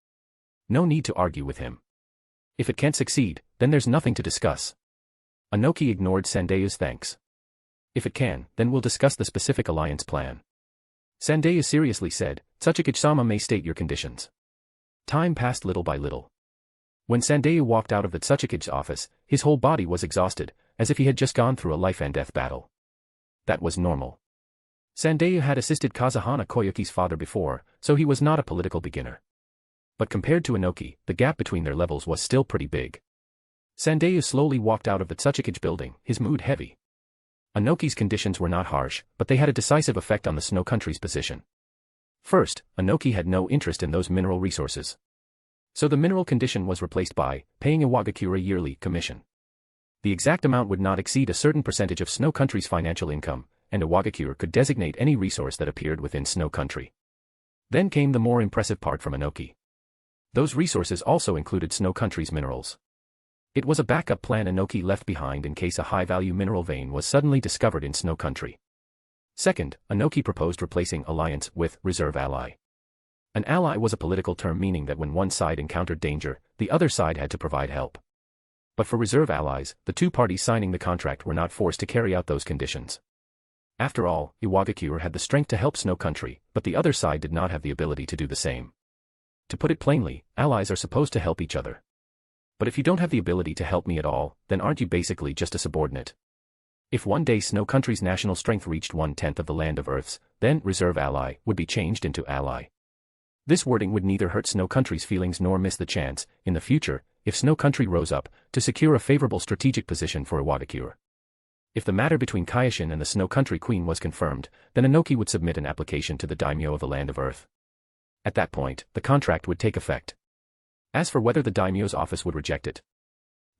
No need to argue with him. If it can't succeed, then there's nothing to discuss. Anoki ignored Sandeyu's thanks. If it can, then we'll discuss the specific alliance plan. Sandeyu seriously said, Tsuchikage-sama may state your conditions. Time passed little by little. When Sandeyu walked out of the Tsuchikage's office, his whole body was exhausted, as if he had just gone through a life-and-death battle. That was normal. Sandeyu had assisted Kazuhana Koyuki's father before, so he was not a political beginner. But compared to Anoki, the gap between their levels was still pretty big. Sandeyu slowly walked out of the Tsuchikage building, his mood heavy. Anoki's conditions were not harsh, but they had a decisive effect on the Snow Country's position. First, Anoki had no interest in those mineral resources. So the mineral condition was replaced by paying Iwagakure a yearly commission. The exact amount would not exceed a certain percentage of Snow Country's financial income, and Iwagakure could designate any resource that appeared within Snow Country. Then came the more impressive part from Anoki. Those resources also included Snow Country's minerals. It was a backup plan Anoki left behind in case a high-value mineral vein was suddenly discovered in Snow Country. Second, Anoki proposed replacing alliance with reserve ally. An ally was a political term meaning that when one side encountered danger, the other side had to provide help. But for reserve allies, the two parties signing the contract were not forced to carry out those conditions. After all, Iwagakure had the strength to help Snow Country, but the other side did not have the ability to do the same. To put it plainly, allies are supposed to help each other. But if you don't have the ability to help me at all, then aren't you basically just a subordinate? If one day Snow Country's national strength reached 1/10 of the land of Earth's, then reserve ally would be changed into ally. This wording would neither hurt Snow Country's feelings nor miss the chance, in the future, if Snow Country rose up, to secure a favorable strategic position for Iwagakure. If the matter between Kyoshin and the Snow Country Queen was confirmed, then Anoki would submit an application to the daimyo of the land of Earth. At that point, the contract would take effect. As for whether the daimyo's office would reject it,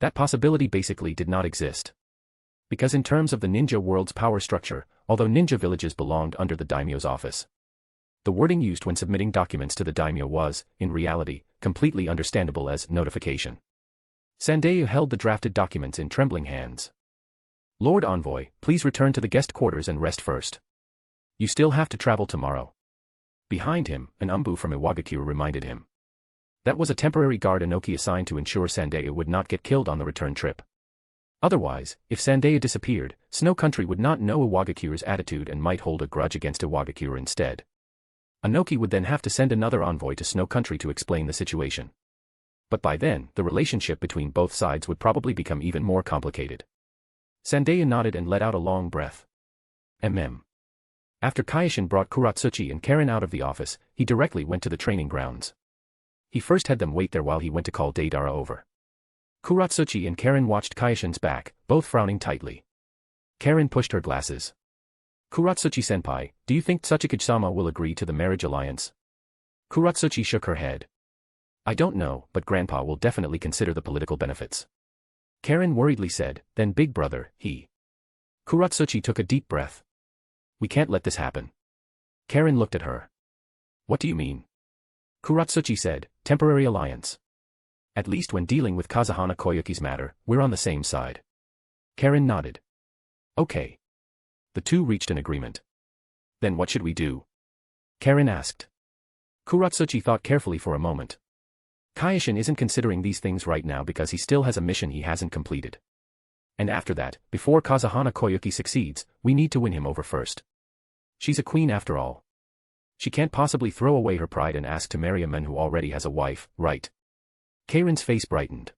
that possibility basically did not exist. Because in terms of the ninja world's power structure, although ninja villages belonged under the daimyo's office, the wording used when submitting documents to the daimyo was, in reality, completely understandable as notification. Sandeyu held the drafted documents in trembling hands. Lord Envoy, please return to the guest quarters and rest first. You still have to travel tomorrow. Behind him, an umbu from Iwagakure reminded him. That was a temporary guard Anoki assigned to ensure Sandeyu would not get killed on the return trip. Otherwise, if Sandeyu disappeared, Snow Country would not know Iwagakure's attitude and might hold a grudge against Iwagakure instead. Anoki would then have to send another envoy to Snow Country to explain the situation. But by then, the relationship between both sides would probably become even more complicated. Sandeyu nodded and let out a long breath. After Kyoshin brought Kuratsuchi and Karen out of the office, he directly went to the training grounds. He first had them wait there while he went to call Deidara over. Kuratsuchi and Karen watched Kyoshin's back, both frowning tightly. Karen pushed her glasses. Kuratsuchi-senpai, do you think Tsuchikage-sama will agree to the marriage alliance? Kuratsuchi shook her head. I don't know, but Grandpa will definitely consider the political benefits. Karen worriedly said, then Big Brother, he. Kuratsuchi took a deep breath. We can't let this happen. Karen looked at her. What do you mean? Kuratsuchi said, temporary alliance. At least when dealing with Kazahana Koyuki's matter, we're on the same side. Karen nodded. Okay. The two reached an agreement. Then what should we do? Karen asked. Kuratsuchi thought carefully for a moment. Kyoshin isn't considering these things right now because he still has a mission he hasn't completed. And after that, before Kazahana Koyuki succeeds, we need to win him over first. She's a queen after all. She can't possibly throw away her pride and ask to marry a man who already has a wife, right? Karen's face brightened.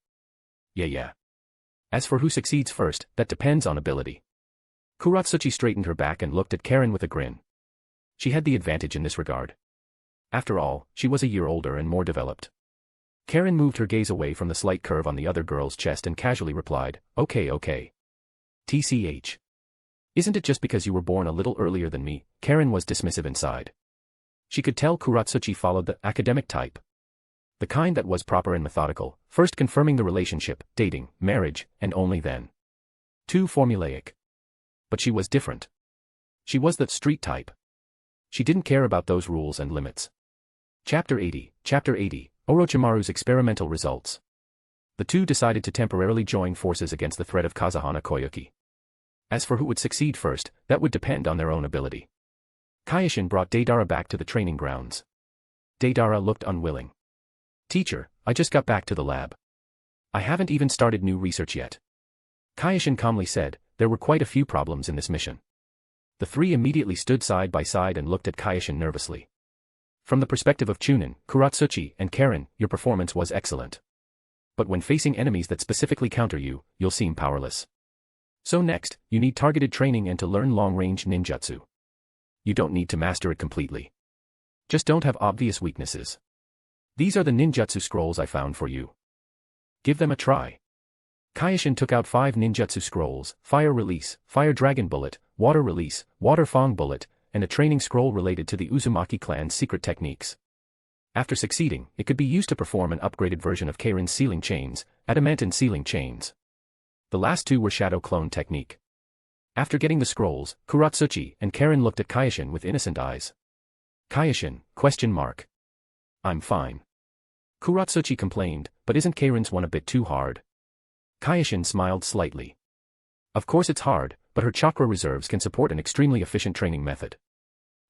Yeah. As for who succeeds first, that depends on ability. Kuratsuchi straightened her back and looked at Karen with a grin. She had the advantage in this regard. After all, she was a year older and more developed. Karen moved her gaze away from the slight curve on the other girl's chest and casually replied, okay. TCH. Isn't it just because you were born a little earlier than me? Karen was dismissive inside. She could tell Kuratsuchi followed the academic type. The kind that was proper and methodical, first confirming the relationship, dating, marriage, and only then. Too formulaic. But she was different. She was the street type. She didn't care about those rules and limits. Chapter 80, Orochimaru's experimental results. The two decided to temporarily join forces against the threat of Kazahana Koyuki. As for who would succeed first, that would depend on their own ability. Kyoshin brought Deidara back to the training grounds. Deidara looked unwilling. Teacher, I just got back to the lab. I haven't even started new research yet. Kyoshin calmly said, there were quite a few problems in this mission. The three immediately stood side by side and looked at Kyoshin nervously. From the perspective of Chunin, Kuratsuchi, and Karen, your performance was excellent. But when facing enemies that specifically counter you, you'll seem powerless. So next, you need targeted training and to learn long-range ninjutsu. You don't need to master it completely. Just don't have obvious weaknesses. These are the ninjutsu scrolls I found for you. Give them a try. Kyoshin took out 5 ninjutsu scrolls: Fire Release, Fire Dragon Bullet, Water Release, Water Fang Bullet, and a training scroll related to the Uzumaki clan's secret techniques. After succeeding, it could be used to perform an upgraded version of Karin's sealing chains, adamantine sealing chains. The last two were shadow clone technique. After getting the scrolls, Kuratsuchi and Karen looked at Kyoshin with innocent eyes. Kyoshin, ? I'm fine. Kuratsuchi complained, but isn't Karen's one a bit too hard? Kyoshin smiled slightly. Of course it's hard, but her chakra reserves can support an extremely efficient training method.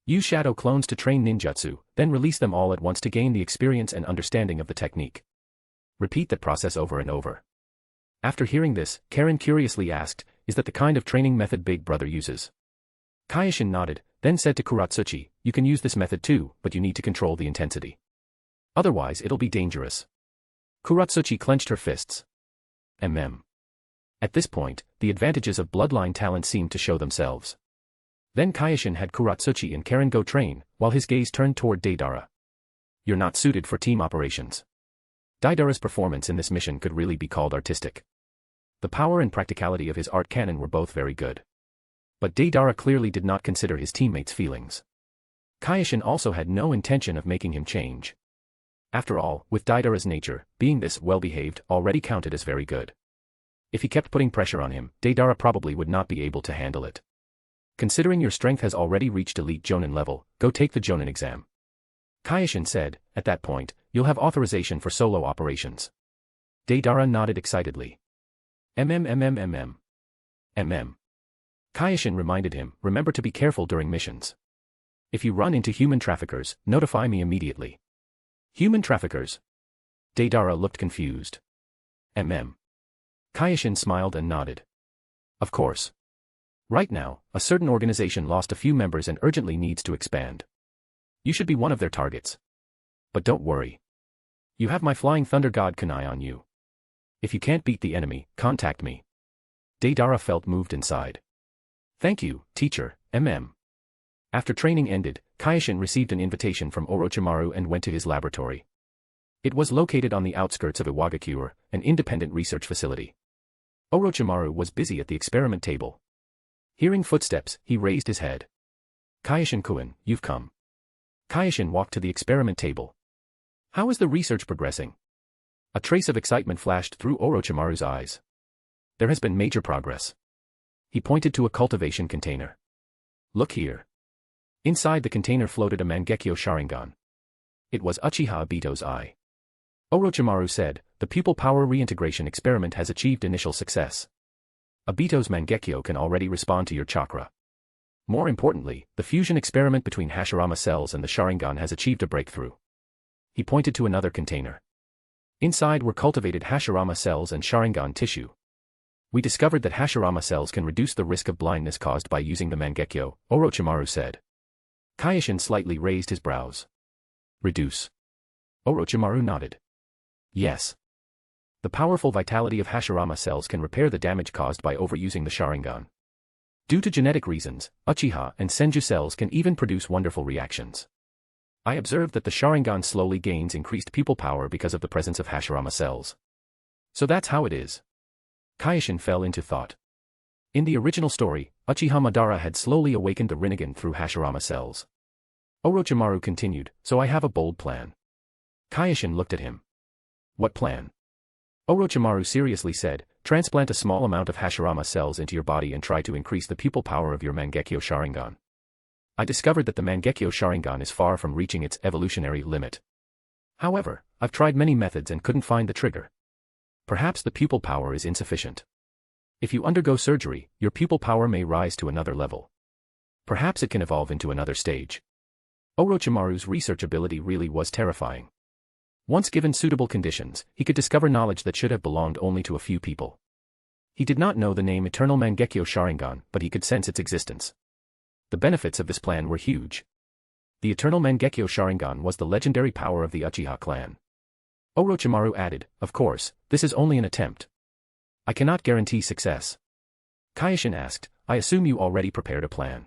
Use shadow clones to train ninjutsu, then release them all at once to gain the experience and understanding of the technique. Repeat that process over and over. After hearing this, Karen curiously asked, is that the kind of training method Big Brother uses? Kyoshin nodded, then said to Kuratsuchi, you can use this method too, but you need to control the intensity. Otherwise it'll be dangerous. Kuratsuchi clenched her fists. At this point, the advantages of bloodline talent seemed to show themselves. Then Kyoshin had Kuratsuchi and Karen go train, while his gaze turned toward Deidara. You're not suited for team operations. Deidara's performance in this mission could really be called artistic. The power and practicality of his art cannon were both very good. But Deidara clearly did not consider his teammates' feelings. Kyoshin also had no intention of making him change. After all, with Deidara's nature, being this well-behaved already counted as very good. If he kept putting pressure on him, Deidara probably would not be able to handle it. Considering your strength has already reached elite Jonin level, go take the Jonin exam. Kyoshin said, at that point, you'll have authorization for solo operations. Deidara nodded excitedly. Kyoshin reminded him, remember to be careful during missions. If you run into human traffickers, notify me immediately. Human traffickers? Deidara looked confused. Kyoshin smiled and nodded. Of course. Right now, a certain organization lost a few members and urgently needs to expand. You should be one of their targets. But don't worry. You have my Flying Thunder God Kunai on you. If you can't beat the enemy, contact me. Deidara felt moved inside. Thank you, teacher, After training ended, Kyoshin received an invitation from Orochimaru and went to his laboratory. It was located on the outskirts of Iwagakure, an independent research facility. Orochimaru was busy at the experiment table. Hearing footsteps, he raised his head. Kyoshin-kun, you've come. Kyoshin walked to the experiment table. How is the research progressing? A trace of excitement flashed through Orochimaru's eyes. There has been major progress. He pointed to a cultivation container. Look here. Inside the container floated a Mangekyo Sharingan. It was Uchiha Obito's eye. Orochimaru said, the pupil power reintegration experiment has achieved initial success. Obito's Mangekyo can already respond to your chakra. More importantly, the fusion experiment between Hashirama cells and the Sharingan has achieved a breakthrough. He pointed to another container. Inside were cultivated Hashirama cells and Sharingan tissue. We discovered that Hashirama cells can reduce the risk of blindness caused by using the Mangekyo, Orochimaru said. Kyoshin slightly raised his brows. Reduce. Orochimaru nodded. Yes. The powerful vitality of Hashirama cells can repair the damage caused by overusing the Sharingan. Due to genetic reasons, Uchiha and Senju cells can even produce wonderful reactions. I observed that the Sharingan slowly gains increased pupil power because of the presence of Hashirama cells. So that's how it is. Kyoshin fell into thought. In the original story, Uchiha Madara had slowly awakened the Rinnegan through Hashirama cells. Orochimaru continued, so I have a bold plan. Kyoshin looked at him. What plan? Orochimaru seriously said, transplant a small amount of Hashirama cells into your body and try to increase the pupil power of your Mangekyo Sharingan. I discovered that the Mangekyo Sharingan is far from reaching its evolutionary limit. However, I've tried many methods and couldn't find the trigger. Perhaps the pupil power is insufficient. If you undergo surgery, your pupil power may rise to another level. Perhaps it can evolve into another stage. Orochimaru's research ability really was terrifying. Once given suitable conditions, he could discover knowledge that should have belonged only to a few people. He did not know the name Eternal Mangekyo Sharingan, but he could sense its existence. The benefits of this plan were huge. The Eternal Mangekyo Sharingan was the legendary power of the Uchiha clan. Orochimaru added, of course, this is only an attempt. I cannot guarantee success. Kyoshin asked, I assume you already prepared a plan.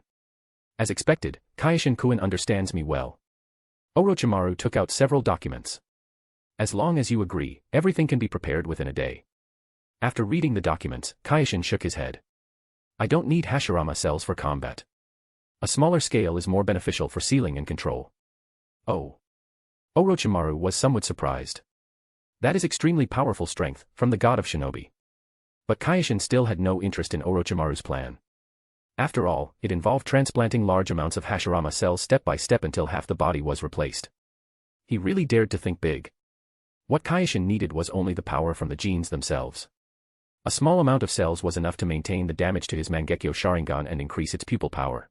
As expected, Kyoshin-kun understands me well. Orochimaru took out several documents. As long as you agree, everything can be prepared within a day. After reading the documents, Kyoshin shook his head. I don't need Hashirama cells for combat. A smaller scale is more beneficial for sealing and control. Oh. Orochimaru was somewhat surprised. That is extremely powerful strength, from the god of shinobi. But Kyoshin still had no interest in Orochimaru's plan. After all, it involved transplanting large amounts of Hashirama cells step by step until half the body was replaced. He really dared to think big. What Kyoshin needed was only the power from the genes themselves. A small amount of cells was enough to maintain the damage to his Mangekyo Sharingan and increase its pupil power.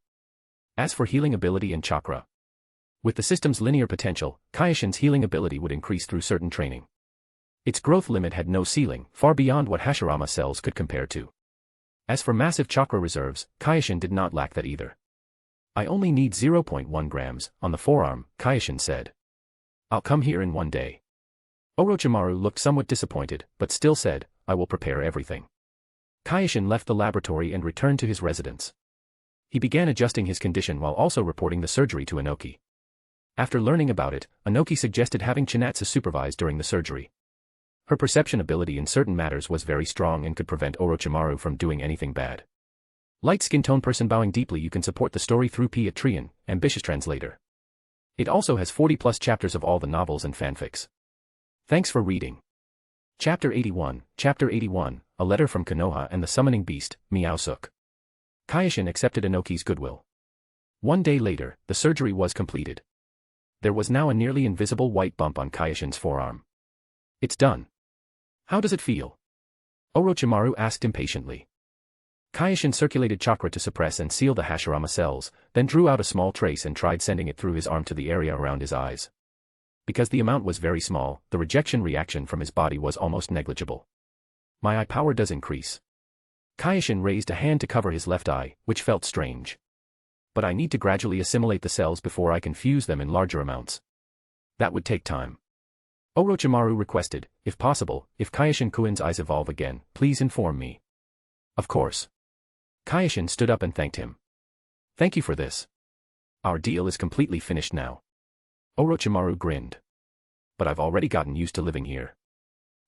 As for healing ability and chakra, with the system's linear potential, Kyoshin's healing ability would increase through certain training. Its growth limit had no ceiling, far beyond what Hashirama cells could compare to. As for massive chakra reserves, Kyoshin did not lack that either. I only need 0.1 grams, on the forearm, Kyoshin said. I'll come here in one day. Orochimaru looked somewhat disappointed, but still said, I will prepare everything. Kyoshin left the laboratory and returned to his residence. He began adjusting his condition while also reporting the surgery to Inoki. After learning about it, Inoki suggested having Chinatsu supervise during the surgery. Her perception ability in certain matters was very strong and could prevent Orochimaru from doing anything bad. Light skin tone person bowing deeply. You can support the story through Patreon, ambitious translator. It also has 40+ chapters of all the novels and fanfics. Thanks for reading. Chapter 81, A Letter from Konoha and the Summoning Beast, Meowsuk. Kyoshin accepted Inoki's goodwill. One day later, the surgery was completed. There was now a nearly invisible white bump on Kyoshin's forearm. It's done. How does it feel? Orochimaru asked impatiently. Kyoshin circulated chakra to suppress and seal the Hashirama cells, then drew out a small trace and tried sending it through his arm to the area around his eyes. Because the amount was very small, the rejection reaction from his body was almost negligible. My eye power does increase. Kyoshin raised a hand to cover his left eye, which felt strange. But I need to gradually assimilate the cells before I can fuse them in larger amounts. That would take time. Orochimaru requested, if possible, if Kyoshin-kun's eyes evolve again, please inform me. Of course. Kyoshin stood up and thanked him. Thank you for this. Our deal is completely finished now. Orochimaru grinned. But I've already gotten used to living here.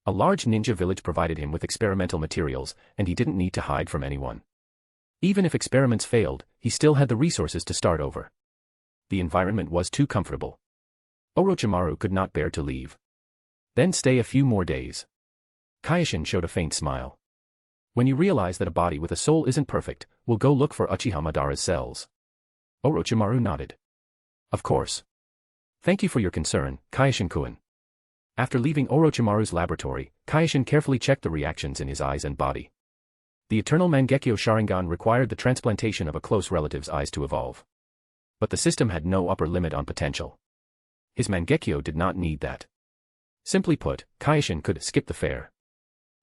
A large ninja village provided him with experimental materials, and he didn't need to hide from anyone. Even if experiments failed, he still had the resources to start over. The environment was too comfortable. Orochimaru could not bear to leave. Then stay a few more days. Kyoshin showed a faint smile. When you realize that a body with a soul isn't perfect, we'll go look for Uchiha Madara's cells. Orochimaru nodded. Of course. Thank you for your concern, Kaioshin-kun. After leaving Orochimaru's laboratory, Kaioshin carefully checked the reactions in his eyes and body. The eternal Mangekyo Sharingan required the transplantation of a close relative's eyes to evolve. But the system had no upper limit on potential. His Mangekyo did not need that. Simply put, Kaioshin could skip the fair.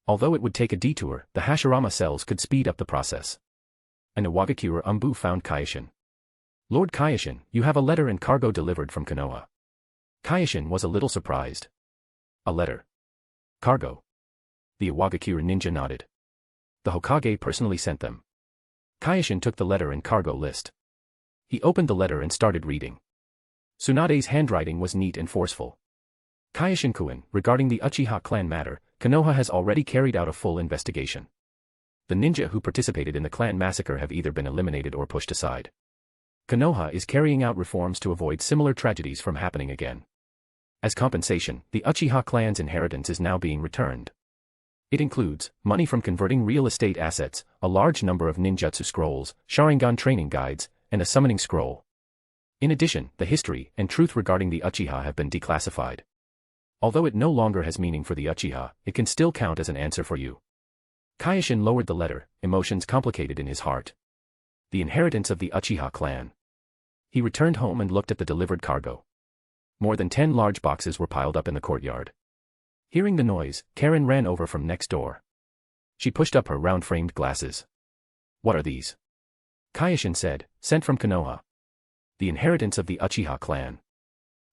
Although it would take a detour, the Hashirama cells could speed up the process. An Iwagakure Umbu found Kaioshin. Lord Kaioshin, you have a letter and cargo delivered from Konoha. Kaioshin was a little surprised. A letter. Cargo. The Iwagakure ninja nodded. The Hokage personally sent them. Kaioshin took the letter and cargo list. He opened the letter and started reading. Tsunade's handwriting was neat and forceful. Kaioshin-kun, regarding the Uchiha clan matter, Konoha has already carried out a full investigation. The ninja who participated in the clan massacre have either been eliminated or pushed aside. Konoha is carrying out reforms to avoid similar tragedies from happening again. As compensation, the Uchiha clan's inheritance is now being returned. It includes money from converting real estate assets, a large number of ninjutsu scrolls, Sharingan training guides, and a summoning scroll. In addition, the history and truth regarding the Uchiha have been declassified. Although it no longer has meaning for the Uchiha, it can still count as an answer for you. Kaioshin lowered the letter, emotions complicated in his heart. The inheritance of the Uchiha clan. He returned home and looked at the delivered cargo. More than 10 large boxes were piled up in the courtyard. Hearing the noise, Karen ran over from next door. She pushed up her round-framed glasses. What are these? Kaioshin said, sent from Konoha. The inheritance of the Uchiha clan.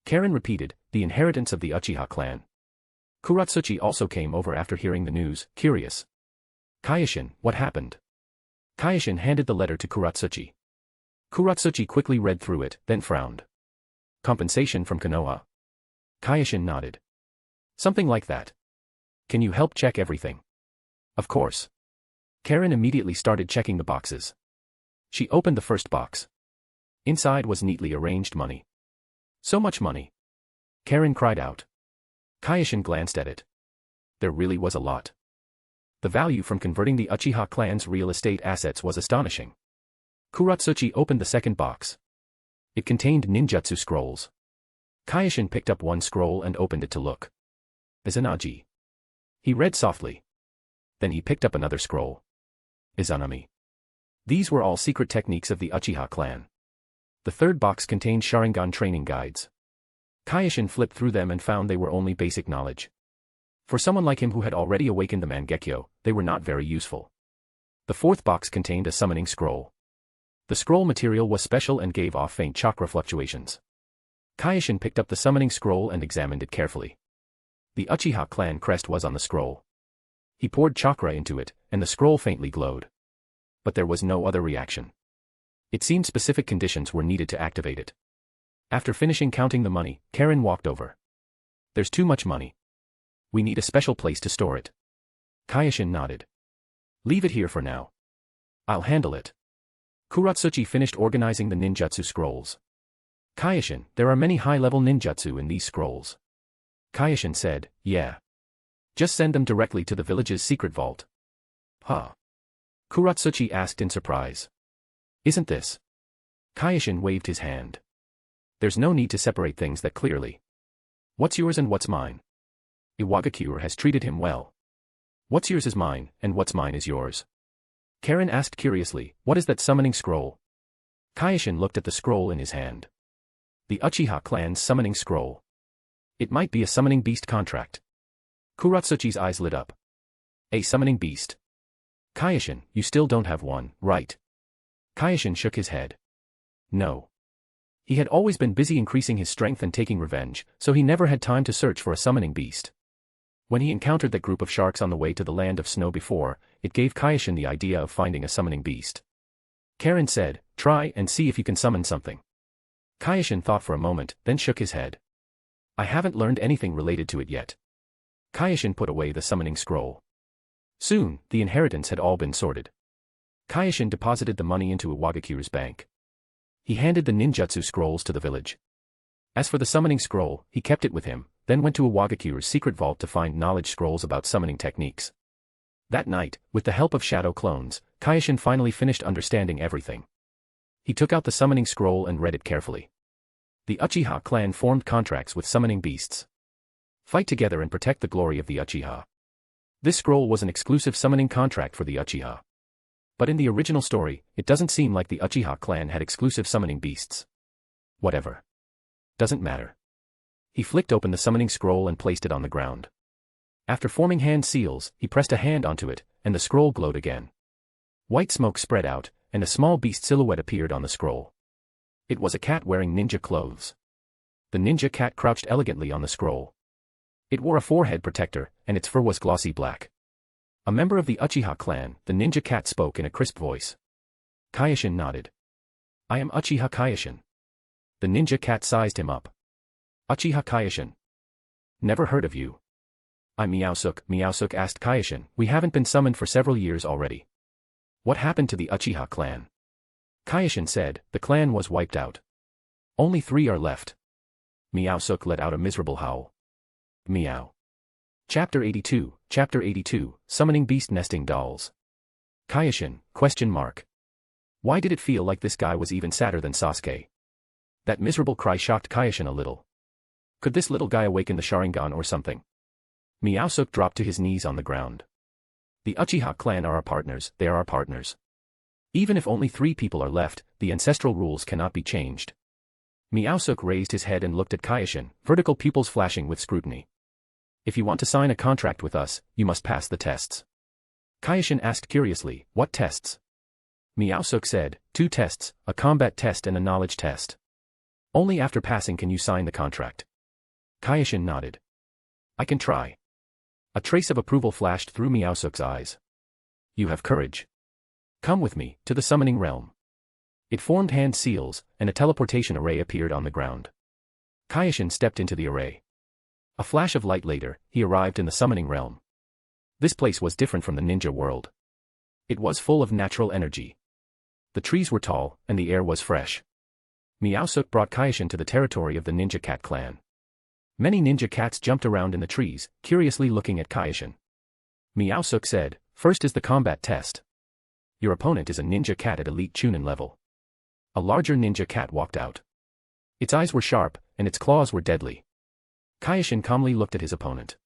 Karen repeated, the inheritance of the Uchiha clan. Kuratsuchi also came over after hearing the news, curious. Kaioshin, what happened? Kaioshin handed the letter to Kuratsuchi. Kuratsuchi quickly read through it, then frowned. Compensation from Konoha. Kaioshin nodded. Something like that. Can you help check everything? Of course. Karen immediately started checking the boxes. She opened the first box. Inside was neatly arranged money. So much money. Karen cried out. Kaioshin glanced at it. There really was a lot. The value from converting the Uchiha clan's real estate assets was astonishing. Kuratsuchi opened the second box. It contained ninjutsu scrolls. Kaioshin picked up one scroll and opened it to look. Izanagi. He read softly. Then he picked up another scroll. Izanami. These were all secret techniques of the Uchiha clan. The third box contained Sharingan training guides. Kaioshin flipped through them and found they were only basic knowledge. For someone like him who had already awakened the Mangekyo, they were not very useful. The fourth box contained a summoning scroll. The scroll material was special and gave off faint chakra fluctuations. Kaioshin picked up the summoning scroll and examined it carefully. The Uchiha clan crest was on the scroll. He poured chakra into it, and the scroll faintly glowed. But there was no other reaction. It seemed specific conditions were needed to activate it. After finishing counting the money, Karen walked over. There's too much money. We need a special place to store it. Kaioshin nodded. Leave it here for now. I'll handle it. Kuratsuchi finished organizing the ninjutsu scrolls. Kaioshin, there are many high-level ninjutsu in these scrolls. Kaioshin said, yeah. Just send them directly to the village's secret vault. Huh? Kuratsuchi asked in surprise. Isn't this? Kaioshin waved his hand. There's no need to separate things that clearly. What's yours and what's mine? Iwagakure has treated him well. What's yours is mine, and what's mine is yours. Karen asked curiously, what is that summoning scroll? Kaioshin looked at the scroll in his hand. The Uchiha clan's summoning scroll. It might be a summoning beast contract. Kuratsuchi's eyes lit up. A summoning beast. Kaioshin, you still don't have one, right? Kaioshin shook his head. No. He had always been busy increasing his strength and taking revenge, so he never had time to search for a summoning beast. When he encountered that group of sharks on the way to the land of snow before, it gave Kaioshin the idea of finding a summoning beast. Karen said, try and see if you can summon something. Kaioshin thought for a moment, then shook his head. I haven't learned anything related to it yet. Kaioshin put away the summoning scroll. Soon, the inheritance had all been sorted. Kaioshin deposited the money into Iwagakure's bank. He handed the ninjutsu scrolls to the village. As for the summoning scroll, he kept it with him, then went to Iwagakure's secret vault to find knowledge scrolls about summoning techniques. That night, with the help of shadow clones, Kyoshin finally finished understanding everything. He took out the summoning scroll and read it carefully. The Uchiha clan formed contracts with summoning beasts. Fight together and protect the glory of the Uchiha. This scroll was an exclusive summoning contract for the Uchiha. But in the original story, it doesn't seem like the Uchiha clan had exclusive summoning beasts. Whatever. Doesn't matter. He flicked open the summoning scroll and placed it on the ground. After forming hand seals, he pressed a hand onto it, and the scroll glowed again. White smoke spread out, and a small beast silhouette appeared on the scroll. It was a cat wearing ninja clothes. The ninja cat crouched elegantly on the scroll. It wore a forehead protector, and its fur was glossy black. A member of the Uchiha clan, the ninja cat spoke in a crisp voice. Kyoshin nodded. I am Uchiha Kyoshin. The ninja cat sized him up. Uchiha Kyoshin. Never heard of you. I'm Meowsuk. Meowsuk asked Kyoshin. We haven't been summoned for several years already. What happened to the Uchiha clan? Kyoshin said, the clan was wiped out. Only 3 are left. Meowsuk let out a miserable howl. Meow. Chapter 82, Summoning Beast Nesting Dolls. Kyoshin, ? Why did it feel like this guy was even sadder than Sasuke? That miserable cry shocked Kyoshin a little. Could this little guy awaken the Sharingan or something? Meowsuk dropped to his knees on the ground. The Uchiha clan are our partners, they are our partners. Even if only 3 people are left, the ancestral rules cannot be changed. Meowsuk raised his head and looked at Kyoshin, vertical pupils flashing with scrutiny. If you want to sign a contract with us, you must pass the tests. Kyoshin asked curiously, what tests? Meowsuk said, 2 tests, a combat test and a knowledge test. Only after passing can you sign the contract. Kyoshin nodded. I can try. A trace of approval flashed through Meowsuk's eyes. You have courage. Come with me, to the summoning realm. It formed hand seals, and a teleportation array appeared on the ground. Kyoshin stepped into the array. A flash of light later, he arrived in the summoning realm. This place was different from the ninja world. It was full of natural energy. The trees were tall, and the air was fresh. Meowsuk brought Kyoshin to the territory of the ninja cat clan. Many ninja cats jumped around in the trees, curiously looking at Kyoshin. Meowsuk said, first is the combat test. Your opponent is a ninja cat at elite Chunin level. A larger ninja cat walked out. Its eyes were sharp, and its claws were deadly. Kyoshin calmly looked at his opponent.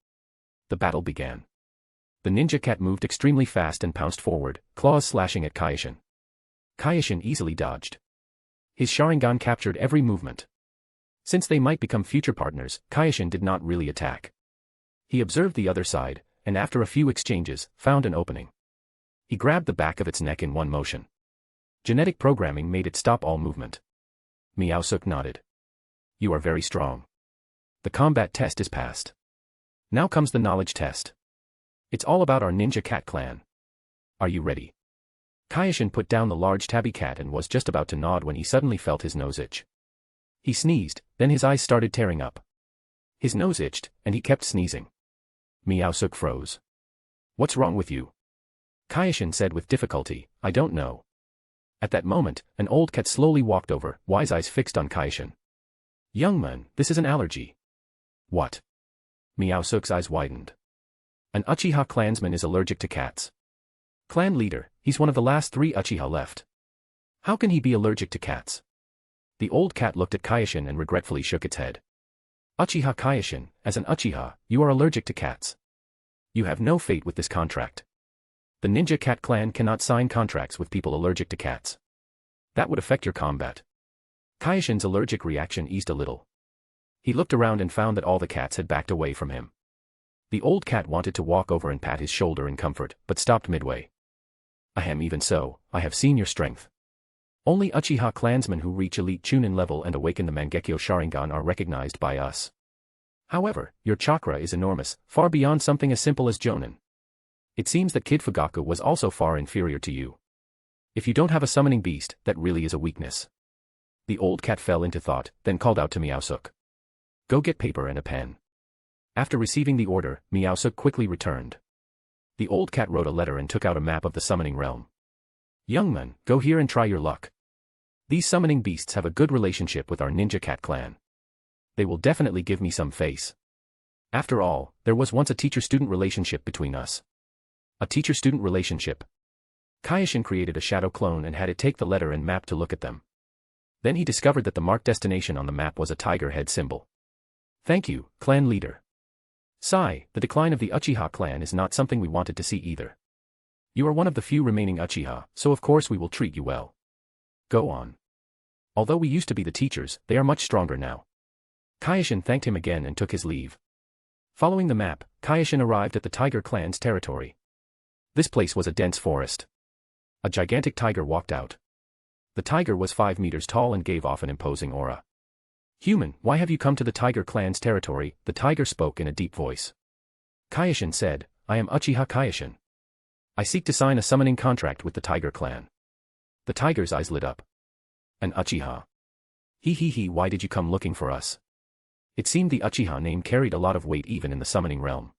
The battle began. The ninja cat moved extremely fast and pounced forward, claws slashing at Kyoshin. Kyoshin easily dodged. His Sharingan captured every movement. Since they might become future partners, Kyoshin did not really attack. He observed the other side, and after a few exchanges, found an opening. He grabbed the back of its neck in one motion. Genetic programming made it stop all movement. Meowsuk nodded. You are very strong. The combat test is passed. Now comes the knowledge test. It's all about our ninja cat clan. Are you ready? Kyoshin put down the large tabby cat and was just about to nod when he suddenly felt his nose itch. He sneezed, then his eyes started tearing up. His nose itched, and he kept sneezing. Meowsuk froze. What's wrong with you? Kyoshin said with difficulty, I don't know. At that moment, an old cat slowly walked over, wise eyes fixed on Kyoshin. Young man, this is an allergy. What? Meowsuk's eyes widened. An Uchiha clansman is allergic to cats. Clan leader, he's one of the last 3 Uchiha left. How can he be allergic to cats? The old cat looked at Kyoshin and regretfully shook its head. Uchiha Kyoshin, as an Uchiha, you are allergic to cats. You have no fate with this contract. The ninja cat clan cannot sign contracts with people allergic to cats. That would affect your combat. Kyoshin's allergic reaction eased a little. He looked around and found that all the cats had backed away from him. The old cat wanted to walk over and pat his shoulder in comfort, but stopped midway. Ahem, even so, I have seen your strength. Only Uchiha clansmen who reach elite Chunin level and awaken the Mangekyo Sharingan are recognized by us. However, your chakra is enormous, far beyond something as simple as Jonin. It seems that Kid Fugaku was also far inferior to you. If you don't have a summoning beast, that really is a weakness. The old cat fell into thought, then called out to Meowsuk. Go get paper and a pen. After receiving the order, Meowsuk quickly returned. The old cat wrote a letter and took out a map of the summoning realm. Young man, go here and try your luck. These summoning beasts have a good relationship with our ninja cat clan. They will definitely give me some face. After all, there was once a teacher-student relationship between us. A teacher-student relationship. Kyoshin created a shadow clone and had it take the letter and map to look at them. Then he discovered that the marked destination on the map was a tiger head symbol. Thank you, clan leader. Sigh, the decline of the Uchiha clan is not something we wanted to see either. You are one of the few remaining Uchiha, so of course we will treat you well. Go on. Although we used to be the teachers, they are much stronger now. Kyoshin thanked him again and took his leave. Following the map, Kyoshin arrived at the tiger clan's territory. This place was a dense forest. A gigantic tiger walked out. The tiger was 5 meters tall and gave off an imposing aura. Human, why have you come to the tiger clan's territory? The tiger spoke in a deep voice. Kyoshin said, I am Uchiha Kyoshin. I seek to sign a summoning contract with the tiger clan. The tiger's eyes lit up. An Uchiha. He, why did you come looking for us? It seemed the Uchiha name carried a lot of weight even in the summoning realm.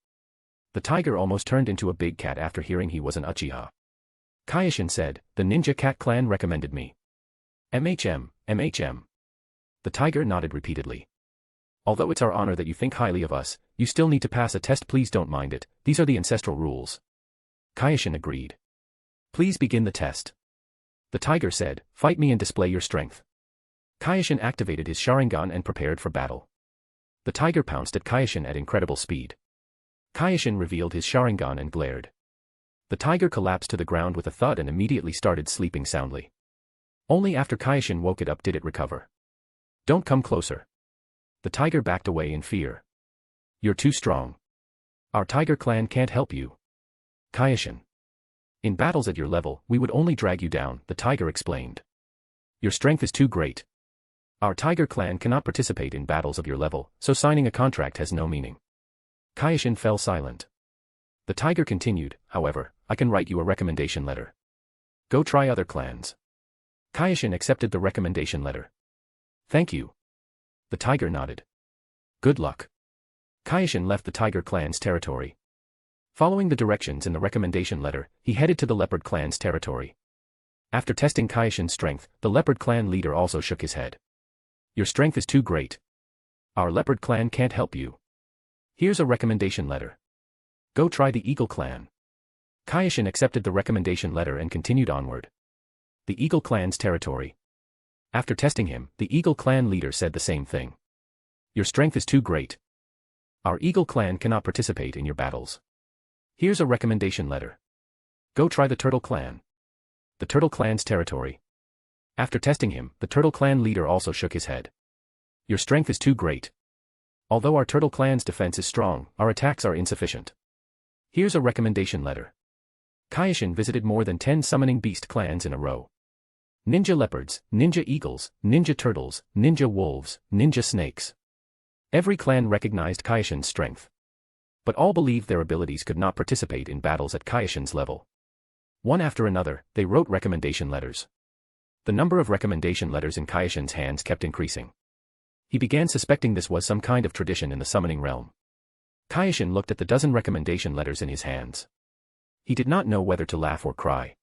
The tiger almost turned into a big cat after hearing he was an Uchiha. Kyoshin said, the ninja cat clan recommended me. MHM. The tiger nodded repeatedly. Although it's our honor that you think highly of us, you still need to pass a test. Please don't mind it, these are the ancestral rules. Kyoshin agreed. Please begin the test. The tiger said, fight me and display your strength. Kyoshin activated his Sharingan and prepared for battle. The tiger pounced at Kyoshin at incredible speed. Kyoshin revealed his Sharingan and glared. The tiger collapsed to the ground with a thud and immediately started sleeping soundly. Only after Kyoshin woke it up did it recover. Don't come closer. The tiger backed away in fear. You're too strong. Our tiger clan can't help you. Kyoshin. In battles at your level, we would only drag you down, the tiger explained. Your strength is too great. Our tiger clan cannot participate in battles of your level, so signing a contract has no meaning. Kyoshin fell silent. The tiger continued, however, I can write you a recommendation letter. Go try other clans. Kyoshin accepted the recommendation letter. Thank you. The tiger nodded. Good luck. Kyoshin left the tiger clan's territory. Following the directions in the recommendation letter, he headed to the leopard clan's territory. After testing Kyoshin's strength, the leopard clan leader also shook his head. Your strength is too great. Our leopard clan can't help you. Here's a recommendation letter. Go try the eagle clan. Kyoshin accepted the recommendation letter and continued onward. The eagle clan's territory. After testing him, the eagle clan leader said the same thing. Your strength is too great. Our eagle clan cannot participate in your battles. Here's a recommendation letter. Go try the turtle clan. The turtle clan's territory. After testing him, the turtle clan leader also shook his head. Your strength is too great. Although our turtle clan's defense is strong, our attacks are insufficient. Here's a recommendation letter. Kyoshin visited more than 10 summoning beast clans in a row. Ninja leopards, ninja eagles, ninja turtles, ninja wolves, ninja snakes. Every clan recognized Kyoshin's strength. But all believed their abilities could not participate in battles at Kyoshin's level. One after another, they wrote recommendation letters. The number of recommendation letters in Kyoshin's hands kept increasing. He began suspecting this was some kind of tradition in the summoning realm. Kyoshin looked at the dozen recommendation letters in his hands. He did not know whether to laugh or cry.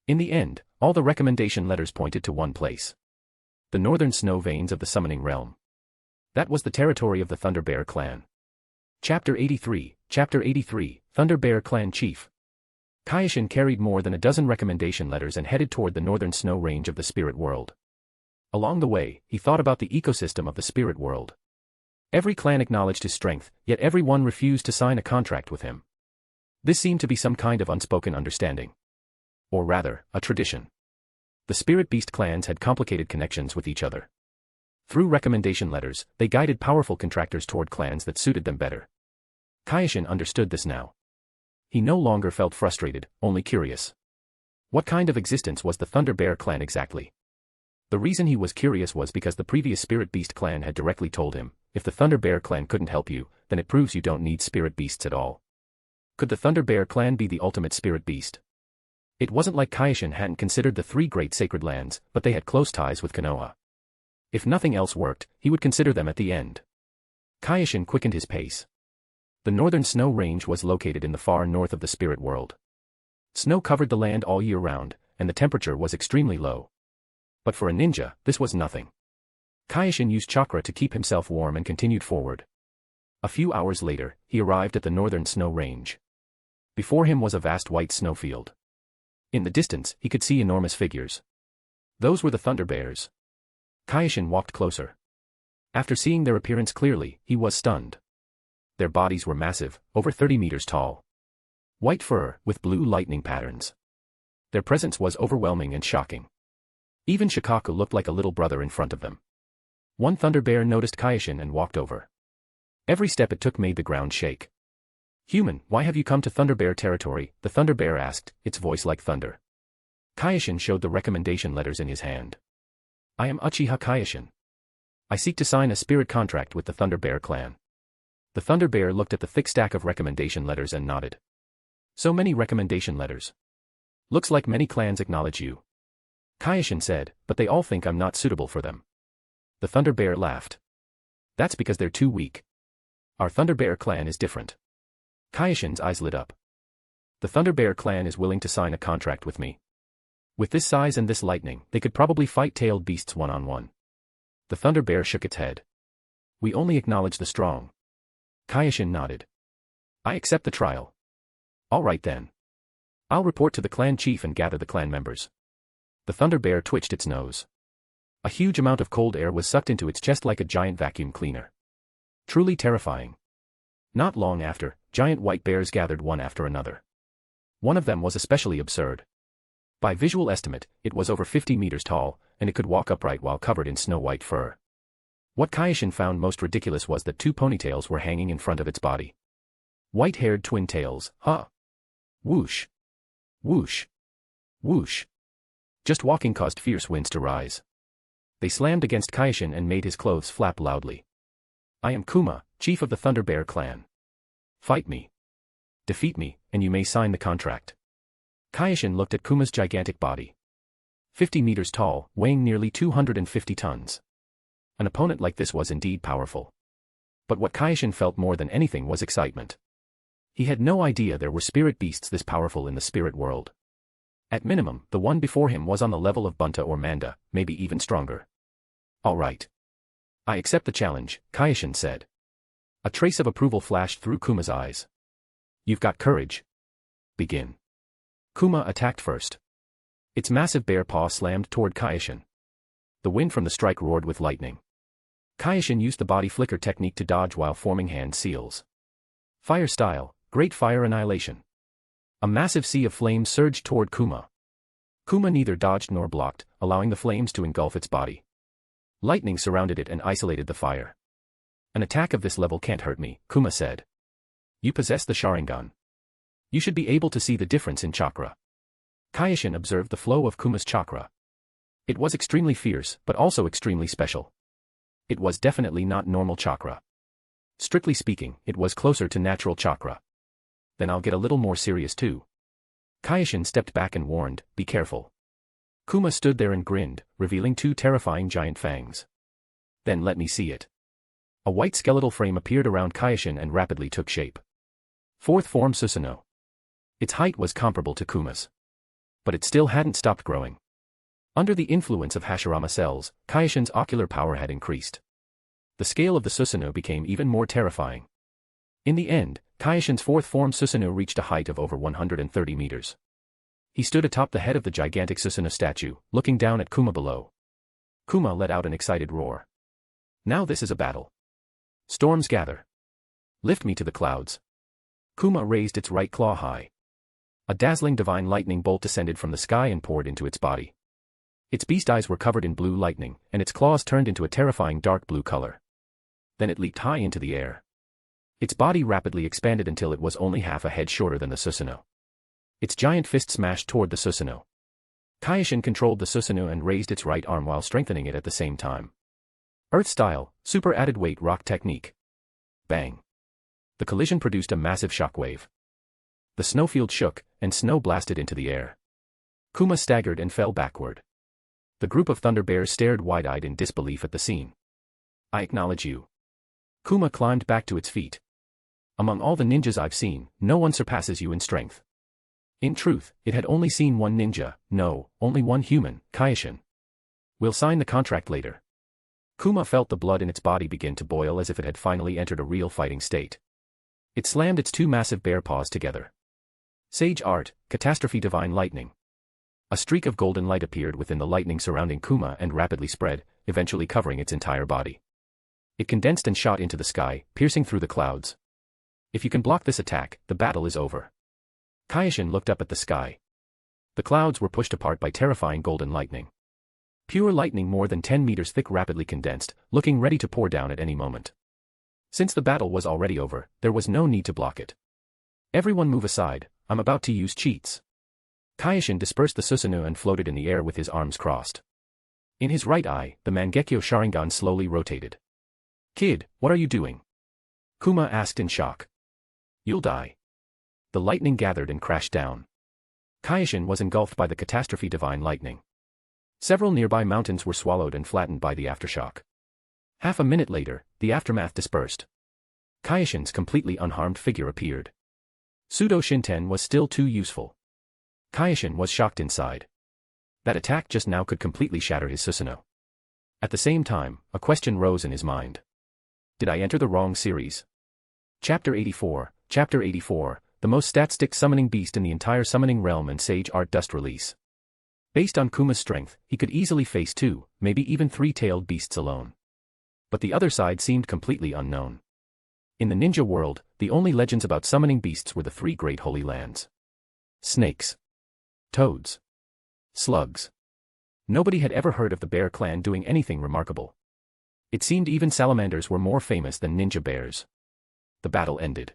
In the end, all the recommendation letters pointed to one place. The northern snow veins of the summoning realm. That was the territory of the Thunder Bear clan. Chapter 83, Thunder Bear Clan Chief. Kyoshin carried more than a dozen recommendation letters and headed toward the northern snow range of the spirit world. Along the way, he thought about the ecosystem of the spirit world. Every clan acknowledged his strength, yet every one refused to sign a contract with him. This seemed to be some kind of unspoken understanding. Or rather, a tradition. The spirit beast clans had complicated connections with each other. Through recommendation letters, they guided powerful contractors toward clans that suited them better. Kyoshin understood this now. He no longer felt frustrated, only curious. What kind of existence was the Thunder Bear clan exactly? The reason he was curious was because the previous Spirit Beast clan had directly told him, if the Thunder Bear clan couldn't help you, then it proves you don't need spirit beasts at all. Could the Thunder Bear clan be the ultimate spirit beast? It wasn't like Kyoshin hadn't considered the 3 great sacred lands, but they had close ties with Konoha. If nothing else worked, he would consider them at the end. Kyoshin quickened his pace. The northern snow range was located in the far north of the spirit world. Snow covered the land all year round, and the temperature was extremely low. But for a ninja, this was nothing. Kyoshin used chakra to keep himself warm and continued forward. A few hours later, he arrived at the northern snow range. Before him was a vast white snowfield. In the distance, he could see enormous figures. Those were the Thunder Bears. Kyoshin walked closer. After seeing their appearance clearly, he was stunned. Their bodies were massive, over 30 meters tall. White fur, with blue lightning patterns. Their presence was overwhelming and shocking. Even Shikaku looked like a little brother in front of them. One Thunder Bear noticed Kyoshin and walked over. Every step it took made the ground shake. "Human, why have you come to Thunder Bear territory?" the Thunder Bear asked, its voice like thunder. Kyoshin showed the recommendation letters in his hand. "I am Uchiha Kyoshin. I seek to sign a spirit contract with the Thunder Bear clan." The Thunder Bear looked at the thick stack of recommendation letters and nodded. "So many recommendation letters. Looks like many clans acknowledge you." Kyoshin said, "But they all think I'm not suitable for them." The Thunder Bear laughed. "That's because they're too weak. Our Thunder Bear clan is different." Kyoshin's eyes lit up. "The Thunder Bear clan is willing to sign a contract with me. With this size and this lightning, they could probably fight tailed beasts one-on-one." The Thunder Bear shook its head. "We only acknowledge the strong." Kyoshin nodded. "I accept the trial." "All right then. I'll report to the clan chief and gather the clan members." The Thunder Bear twitched its nose. A huge amount of cold air was sucked into its chest like a giant vacuum cleaner. Truly terrifying. Not long after, giant white bears gathered one after another. One of them was especially absurd. By visual estimate, it was over 50 meters tall, and it could walk upright while covered in snow-white fur. What Kyoshin found most ridiculous was that two ponytails were hanging in front of its body. White-haired twin tails, huh? Whoosh. Whoosh. Whoosh. Just walking caused fierce winds to rise. They slammed against Kyoshin and made his clothes flap loudly. "I am Kuma, chief of the Thunder Bear clan. Fight me. Defeat me, and you may sign the contract." Kyoshin looked at Kuma's gigantic body. 50 meters tall, weighing nearly 250 tons. An opponent like this was indeed powerful. But what Kyoshin felt more than anything was excitement. He had no idea there were spirit beasts this powerful in the spirit world. At minimum, the one before him was on the level of Bunta or Manda, maybe even stronger. "All right. I accept the challenge," Kyoshin said. A trace of approval flashed through Kuma's eyes. "You've got courage. Begin." Kuma attacked first. Its massive bear paw slammed toward Kyoshin. The wind from the strike roared with lightning. Kyoshin used the body flicker technique to dodge while forming hand seals. Fire style, Great Fire Annihilation. A massive sea of flames surged toward Kuma. Kuma neither dodged nor blocked, allowing the flames to engulf its body. Lightning surrounded it and isolated the fire. "An attack of this level can't hurt me," Kuma said. "You possess the Sharingan. You should be able to see the difference in chakra." Kyoshin observed the flow of Kuma's chakra. It was extremely fierce, but also extremely special. It was definitely not normal chakra. Strictly speaking, it was closer to natural chakra. "Then I'll get a little more serious too." Kyoshin stepped back and warned, "Be careful." Kuma stood there and grinned, revealing two terrifying giant fangs. "Then let me see it." A white skeletal frame appeared around Kyoshin and rapidly took shape. Fourth form Susanoo. Its height was comparable to Kuma's. But it still hadn't stopped growing. Under the influence of Hashirama cells, Kyoshin's ocular power had increased. The scale of the Susanoo became even more terrifying. In the end, Kyoshin's fourth form Susanoo reached a height of over 130 meters. He stood atop the head of the gigantic Susanoo statue, looking down at Kuma below. Kuma let out an excited roar. "Now this is a battle. Storms gather. Lift me to the clouds." Kuma raised its right claw high. A dazzling divine lightning bolt descended from the sky and poured into its body. Its beast eyes were covered in blue lightning, and its claws turned into a terrifying dark blue color. Then it leaped high into the air. Its body rapidly expanded until it was only half a head shorter than the Susanoo. Its giant fist smashed toward the Susanoo. Kyoshin controlled the Susanoo and raised its right arm while strengthening it at the same time. Earth style, super added weight rock technique. Bang. The collision produced a massive shockwave. The snowfield shook, and snow blasted into the air. Kuma staggered and fell backward. The group of Thunder Bears stared wide-eyed in disbelief at the scene. "I acknowledge you." Kuma climbed back to its feet. "Among all the ninjas I've seen, no one surpasses you in strength." In truth, it had only seen one ninja, no, only one human, Kyoshin. "We'll sign the contract later." Kuma felt the blood in its body begin to boil as if it had finally entered a real fighting state. It slammed its two massive bear paws together. Sage Art, Catastrophe Divine Lightning. A streak of golden light appeared within the lightning surrounding Kuma and rapidly spread, eventually covering its entire body. It condensed and shot into the sky, piercing through the clouds. If you can block this attack, the battle is over. Kyoshin looked up at the sky. The clouds were pushed apart by terrifying golden lightning. Pure lightning more than 10 meters thick rapidly condensed, looking ready to pour down at any moment. Since the battle was already over, there was no need to block it. Everyone move aside, I'm about to use cheats. Kyoshin dispersed the Susanoo and floated in the air with his arms crossed. In his right eye, the Mangekyo Sharingan slowly rotated. Kid, what are you doing? Kuma asked in shock. You'll die. The lightning gathered and crashed down. Kyoshin was engulfed by the catastrophe divine lightning. Several nearby mountains were swallowed and flattened by the aftershock. Half a minute later, the aftermath dispersed. Kyoshin's completely unharmed figure appeared. Pseudo Shinten was still too useful. Kyoshin was shocked inside. That attack just now could completely shatter his Susanoo. At the same time, a question rose in his mind. Did I enter the wrong series? Chapter 84, the most stat-stick summoning beast in the entire summoning realm and Sage Art Dust release. Based on Kuma's strength, he could easily face 2, maybe even 3-tailed beasts alone. But the other side seemed completely unknown. In the ninja world, the only legends about summoning beasts were the 3 great holy lands. Snakes. Toads. Slugs. Nobody had ever heard of the bear clan doing anything remarkable. It seemed even salamanders were more famous than ninja bears. The battle ended.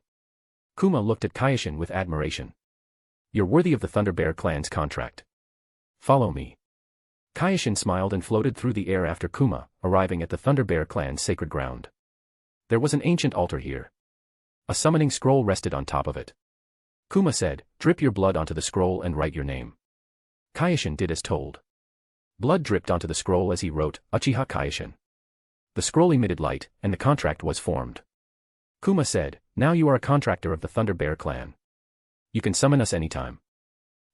Kuma looked at Kyoshin with admiration. You're worthy of the Thunder Bear clan's contract. Follow me. Kyoshin smiled and floated through the air after Kuma, arriving at the Thunder Bear clan's sacred ground. There was an ancient altar here. A summoning scroll rested on top of it. Kuma said, drip your blood onto the scroll and write your name. Kyoshin did as told. Blood dripped onto the scroll as he wrote, Uchiha Kyoshin. The scroll emitted light, and the contract was formed. Kuma said, now you are a contractor of the Thunder Bear clan. You can summon us anytime.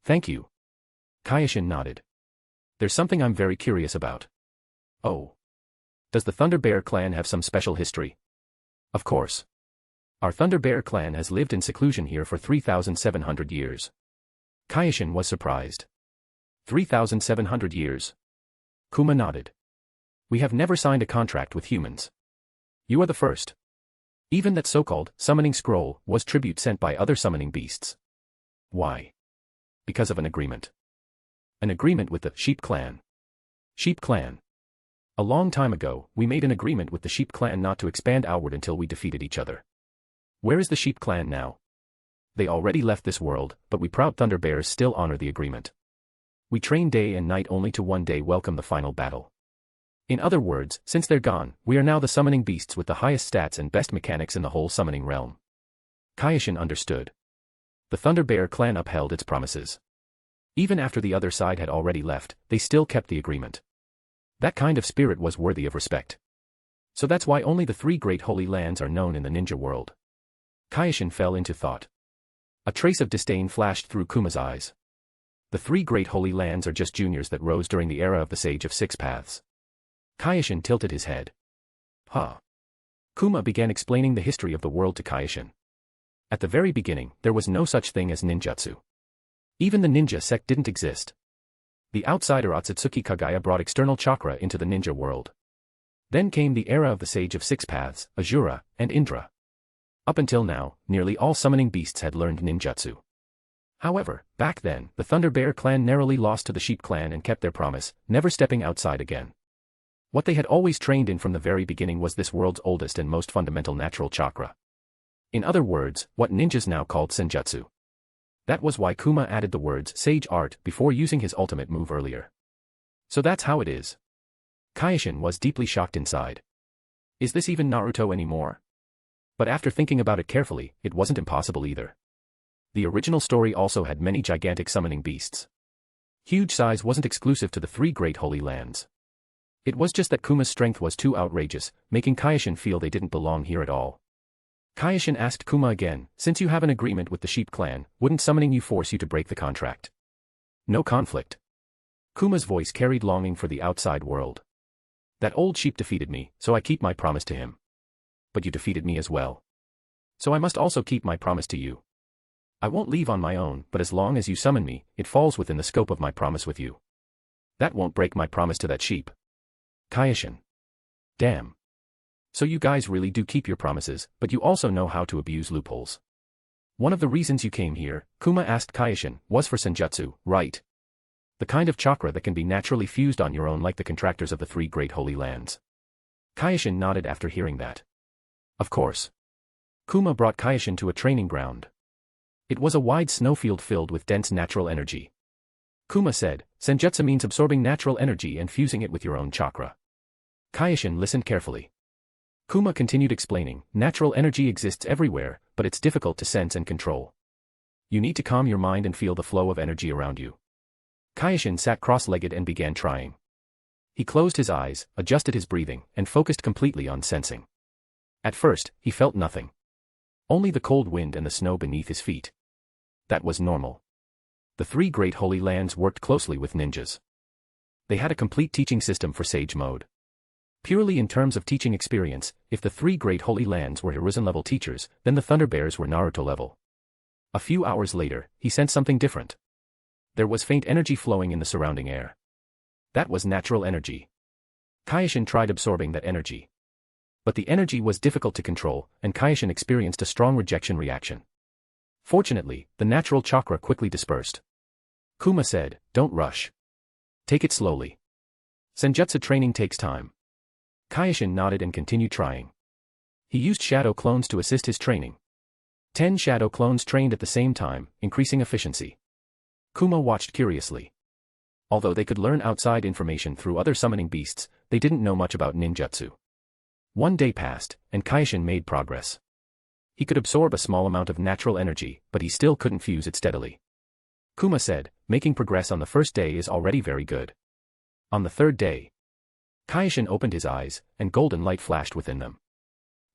Thank you. Kyoshin nodded. There's something I'm very curious about. Oh. Does the Thunder Bear clan have some special history? Of course. Our Thunder Bear clan has lived in seclusion here for 3,700 years. Kyoshin was surprised. 3,700 years. Kuma nodded. We have never signed a contract with humans. You are the first. Even that so-called summoning scroll was tribute sent by other summoning beasts. Why? Because of an agreement. An agreement with the Sheep clan. Sheep clan. A long time ago, we made an agreement with the Sheep clan not to expand outward until we defeated each other. Where is the Sheep clan now? They already left this world, but we proud Thunder Bears still honor the agreement. We train day and night only to one day welcome the final battle. In other words, since they're gone, we are now the summoning beasts with the highest stats and best mechanics in the whole summoning realm. Kyoshin understood. The Thunder Bear clan upheld its promises. Even after the other side had already left, they still kept the agreement. That kind of spirit was worthy of respect. So that's why only the 3 great holy lands are known in the ninja world. Kyoshin fell into thought. A trace of disdain flashed through Kuma's eyes. The 3 great holy lands are just juniors that rose during the era of the Sage of Six Paths. Kyoshin tilted his head. Huh. Kuma began explaining the history of the world to Kyoshin. At the very beginning, there was no such thing as ninjutsu. Even the ninja sect didn't exist. The outsider Tsuchikage brought external chakra into the ninja world. Then came the era of the Sage of Six Paths, Asura, and Indra. Up until now, nearly all summoning beasts had learned ninjutsu. However, back then, the Thunder Bear clan narrowly lost to the Sheep clan and kept their promise, never stepping outside again. What they had always trained in from the very beginning was this world's oldest and most fundamental natural chakra. In other words, what ninjas now called senjutsu. That was why Kuma added the words Sage Art before using his ultimate move earlier. So that's how it is. Kyoshin was deeply shocked inside. Is this even Naruto anymore? But after thinking about it carefully, it wasn't impossible either. The original story also had many gigantic summoning beasts. Huge size wasn't exclusive to the 3 great holy lands. It was just that Kuma's strength was too outrageous, making Kyoshin feel they didn't belong here at all. Kyoshin asked Kuma again, since you have an agreement with the Sheep clan, wouldn't summoning you force you to break the contract? No conflict. Kuma's voice carried longing for the outside world. That old sheep defeated me, so I keep my promise to him. But you defeated me as well. So I must also keep my promise to you. I won't leave on my own, but as long as you summon me, it falls within the scope of my promise with you. That won't break my promise to that sheep. Kyoshin. Damn. So you guys really do keep your promises, but you also know how to abuse loopholes. One of the reasons you came here, Kuma asked Kyoshin, was for senjutsu, right? The kind of chakra that can be naturally fused on your own like the contractors of the three great holy lands. Kyoshin nodded after hearing that. Of course. Kuma brought Kyoshin to a training ground. It was a wide snowfield filled with dense natural energy. Kuma said, senjutsu means absorbing natural energy and fusing it with your own chakra. Kyoshin listened carefully. Kuma continued explaining, natural energy exists everywhere, but it's difficult to sense and control. You need to calm your mind and feel the flow of energy around you. Kyoshin sat cross-legged and began trying. He closed his eyes, adjusted his breathing, and focused completely on sensing. At first, he felt nothing. Only the cold wind and the snow beneath his feet. That was normal. The three great holy lands worked closely with ninjas. They had a complete teaching system for sage mode. Purely in terms of teaching experience, if the three great holy lands were Hiruzen-level teachers, then the Thunder Bears were Naruto level. A few hours later, he sensed something different. There was faint energy flowing in the surrounding air. That was natural energy. Kyoshin tried absorbing that energy. But the energy was difficult to control, and Kyoshin experienced a strong rejection reaction. Fortunately, the natural chakra quickly dispersed. Kuma said, "Don't rush. Take it slowly. Senjutsu training takes time." Kyoshin nodded and continued trying. He used shadow clones to assist his training. 10 shadow clones trained at the same time, increasing efficiency. Kuma watched curiously. Although they could learn outside information through other summoning beasts, they didn't know much about ninjutsu. One day passed, and Kyoshin made progress. He could absorb a small amount of natural energy, but he still couldn't fuse it steadily. Kuma said, making progress on the first day is already very good. On the third day, Kyoshin opened his eyes, and golden light flashed within them.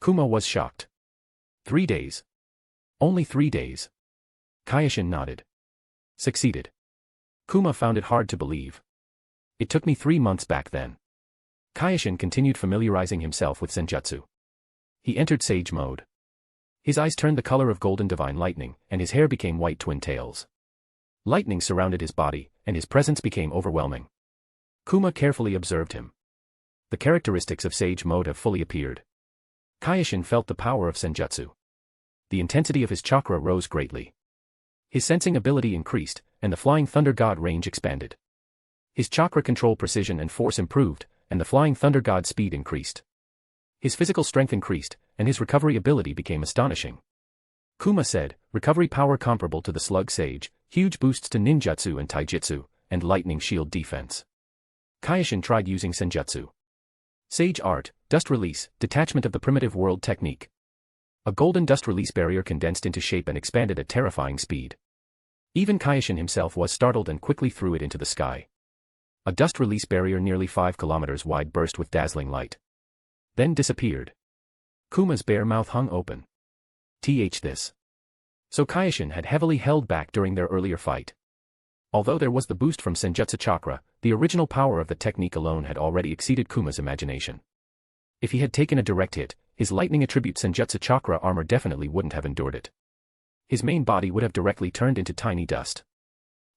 Kuma was shocked. 3 days. Only 3 days. Kyoshin nodded. Succeeded. Kuma found it hard to believe. It took me 3 months back then. Kyoshin continued familiarizing himself with senjutsu. He entered sage mode. His eyes turned the color of golden divine lightning, and his hair became white twin tails. Lightning surrounded his body, and his presence became overwhelming. Kuma carefully observed him. The characteristics of sage mode have fully appeared. Kyoshin felt the power of senjutsu. The intensity of his chakra rose greatly. His sensing ability increased, and the flying thunder god range expanded. His chakra control precision and force improved, and the flying thunder god speed increased. His physical strength increased, and his recovery ability became astonishing. Kuma said, recovery power comparable to the slug sage, huge boosts to ninjutsu and taijutsu, and lightning shield defense. Kyoshin tried using senjutsu. Sage art, dust release, detachment of the primitive world technique. A golden dust release barrier condensed into shape and expanded at terrifying speed. Even Kyoshin himself was startled and quickly threw it into the sky. A dust release barrier nearly 5 kilometers wide burst with dazzling light. Then disappeared. Kuma's bare mouth hung open. This. So Kyoshin had heavily held back during their earlier fight. Although there was the boost from senjutsu chakra, the original power of the technique alone had already exceeded Kuma's imagination. If he had taken a direct hit, his lightning attribute senjutsu chakra armor definitely wouldn't have endured it. His main body would have directly turned into tiny dust.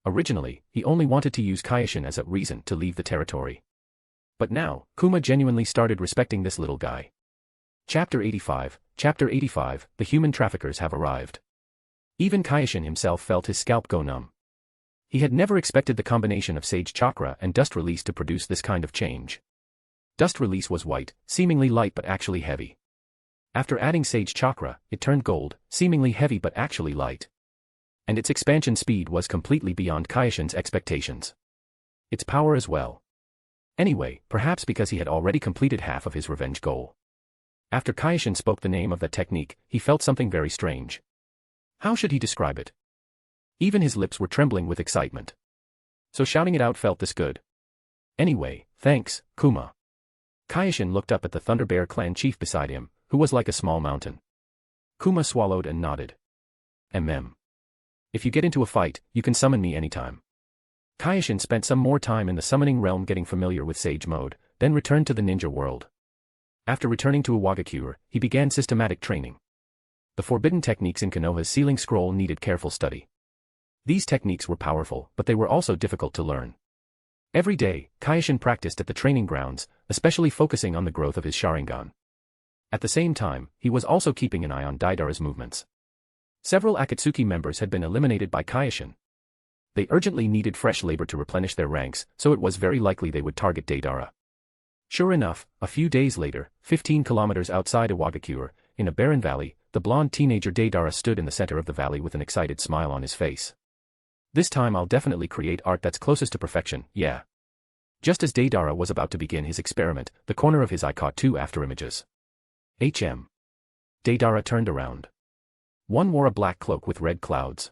Originally, he only wanted to use Kyoshin as a reason to leave the territory. But now, Kuma genuinely started respecting this little guy. Chapter 85, the human traffickers have arrived. Even Kyoshin himself felt his scalp go numb. He had never expected the combination of sage chakra and dust release to produce this kind of change. Dust release was white, seemingly light but actually heavy. After adding sage chakra, it turned gold, seemingly heavy but actually light. And its expansion speed was completely beyond Kyoshin's expectations. Its power as well. Anyway, perhaps because he had already completed half of his revenge goal. After Kyoshin spoke the name of that technique, he felt something very strange. How should he describe it? Even his lips were trembling with excitement. So shouting it out felt this good. Anyway, thanks, Kuma. Kyoshin looked up at the Thunder Bear clan chief beside him, who was like a small mountain. Kuma swallowed and nodded. If you get into a fight, you can summon me anytime. Kyoshin spent some more time in the summoning realm getting familiar with sage mode, then returned to the ninja world. After returning to Iwagakure, he began systematic training. The forbidden techniques in Konoha's sealing scroll needed careful study. These techniques were powerful, but they were also difficult to learn. Every day, Kyoshin practiced at the training grounds, especially focusing on the growth of his Sharingan. At the same time, he was also keeping an eye on Deidara's movements. Several Akatsuki members had been eliminated by Kyoshin. They urgently needed fresh labor to replenish their ranks, so it was very likely they would target Deidara. Sure enough, a few days later, 15 kilometers outside Iwagakure, in a barren valley, the blonde teenager Deidara stood in the center of the valley with an excited smile on his face. This time I'll definitely create art that's closest to perfection, yeah. Just as Deidara was about to begin his experiment, the corner of his eye caught two afterimages. Deidara turned around. One wore a black cloak with red clouds.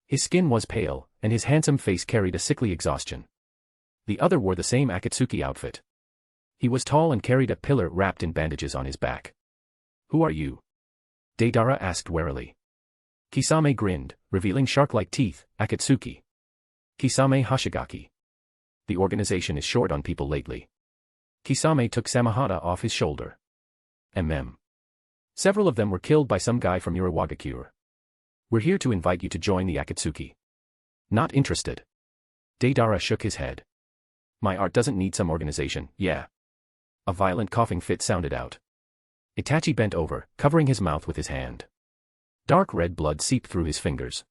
His skin was pale, and his handsome face carried a sickly exhaustion. The other wore the same Akatsuki outfit. He was tall and carried a pillar wrapped in bandages on his back. "Who are you?" Deidara asked warily. Kisame grinned, revealing shark-like teeth. "Akatsuki. Kisame Hoshigaki. The organization is short on people lately." Kisame took Samahata off his shoulder. Several of them were killed by some guy from Iwagakure. "We're here to invite you to join the Akatsuki." "Not interested." Deidara shook his head. "My art doesn't need some organization, yeah." A violent coughing fit sounded out. Itachi bent over, covering his mouth with his hand. Dark red blood seeped through his fingers.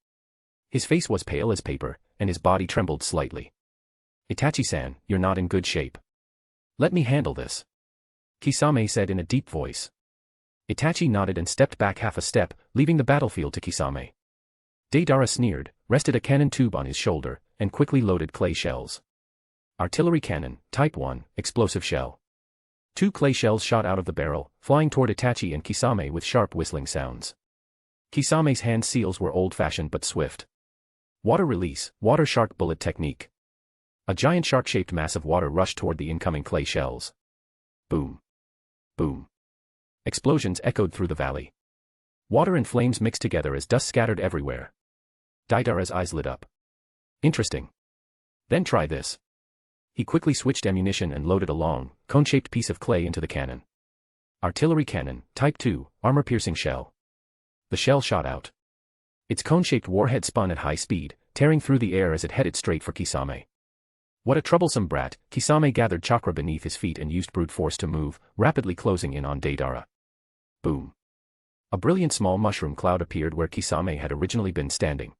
His face was pale as paper, and his body trembled slightly. "Itachi-san, you're not in good shape. Let me handle this," Kisame said in a deep voice. Itachi nodded and stepped back half a step, leaving the battlefield to Kisame. Deidara sneered, rested a cannon tube on his shoulder, and quickly loaded clay shells. Artillery cannon, Type 1, explosive shell. 2 clay shells shot out of the barrel, flying toward Itachi and Kisame with sharp whistling sounds. Kisame's hand seals were old-fashioned but swift. Water release, water shark bullet technique. A giant shark-shaped mass of water rushed toward the incoming clay shells. Boom. Boom. Explosions echoed through the valley. Water and flames mixed together as dust scattered everywhere. Deidara's eyes lit up. "Interesting. Then try this." He quickly switched ammunition and loaded a long, cone-shaped piece of clay into the cannon. Artillery cannon, Type 2, armor-piercing shell. The shell shot out. Its cone-shaped warhead spun at high speed, tearing through the air as it headed straight for Kisame. What a troublesome brat, Kisame gathered chakra beneath his feet and used brute force to move, rapidly closing in on Deidara. Boom. A brilliant small mushroom cloud appeared where Kisame had originally been standing.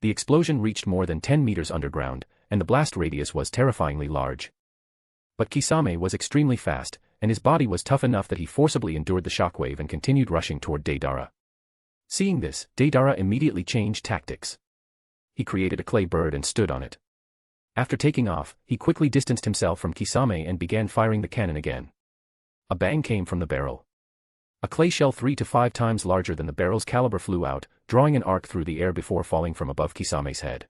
The explosion reached more than 10 meters underground, and the blast radius was terrifyingly large. But Kisame was extremely fast, and his body was tough enough that he forcibly endured the shockwave and continued rushing toward Deidara. Seeing this, Deidara immediately changed tactics. He created a clay bird and stood on it. After taking off, he quickly distanced himself from Kisame and began firing the cannon again. A bang came from the barrel. A clay shell 3 to 5 times larger than the barrel's caliber flew out, drawing an arc through the air before falling from above Kisame's head.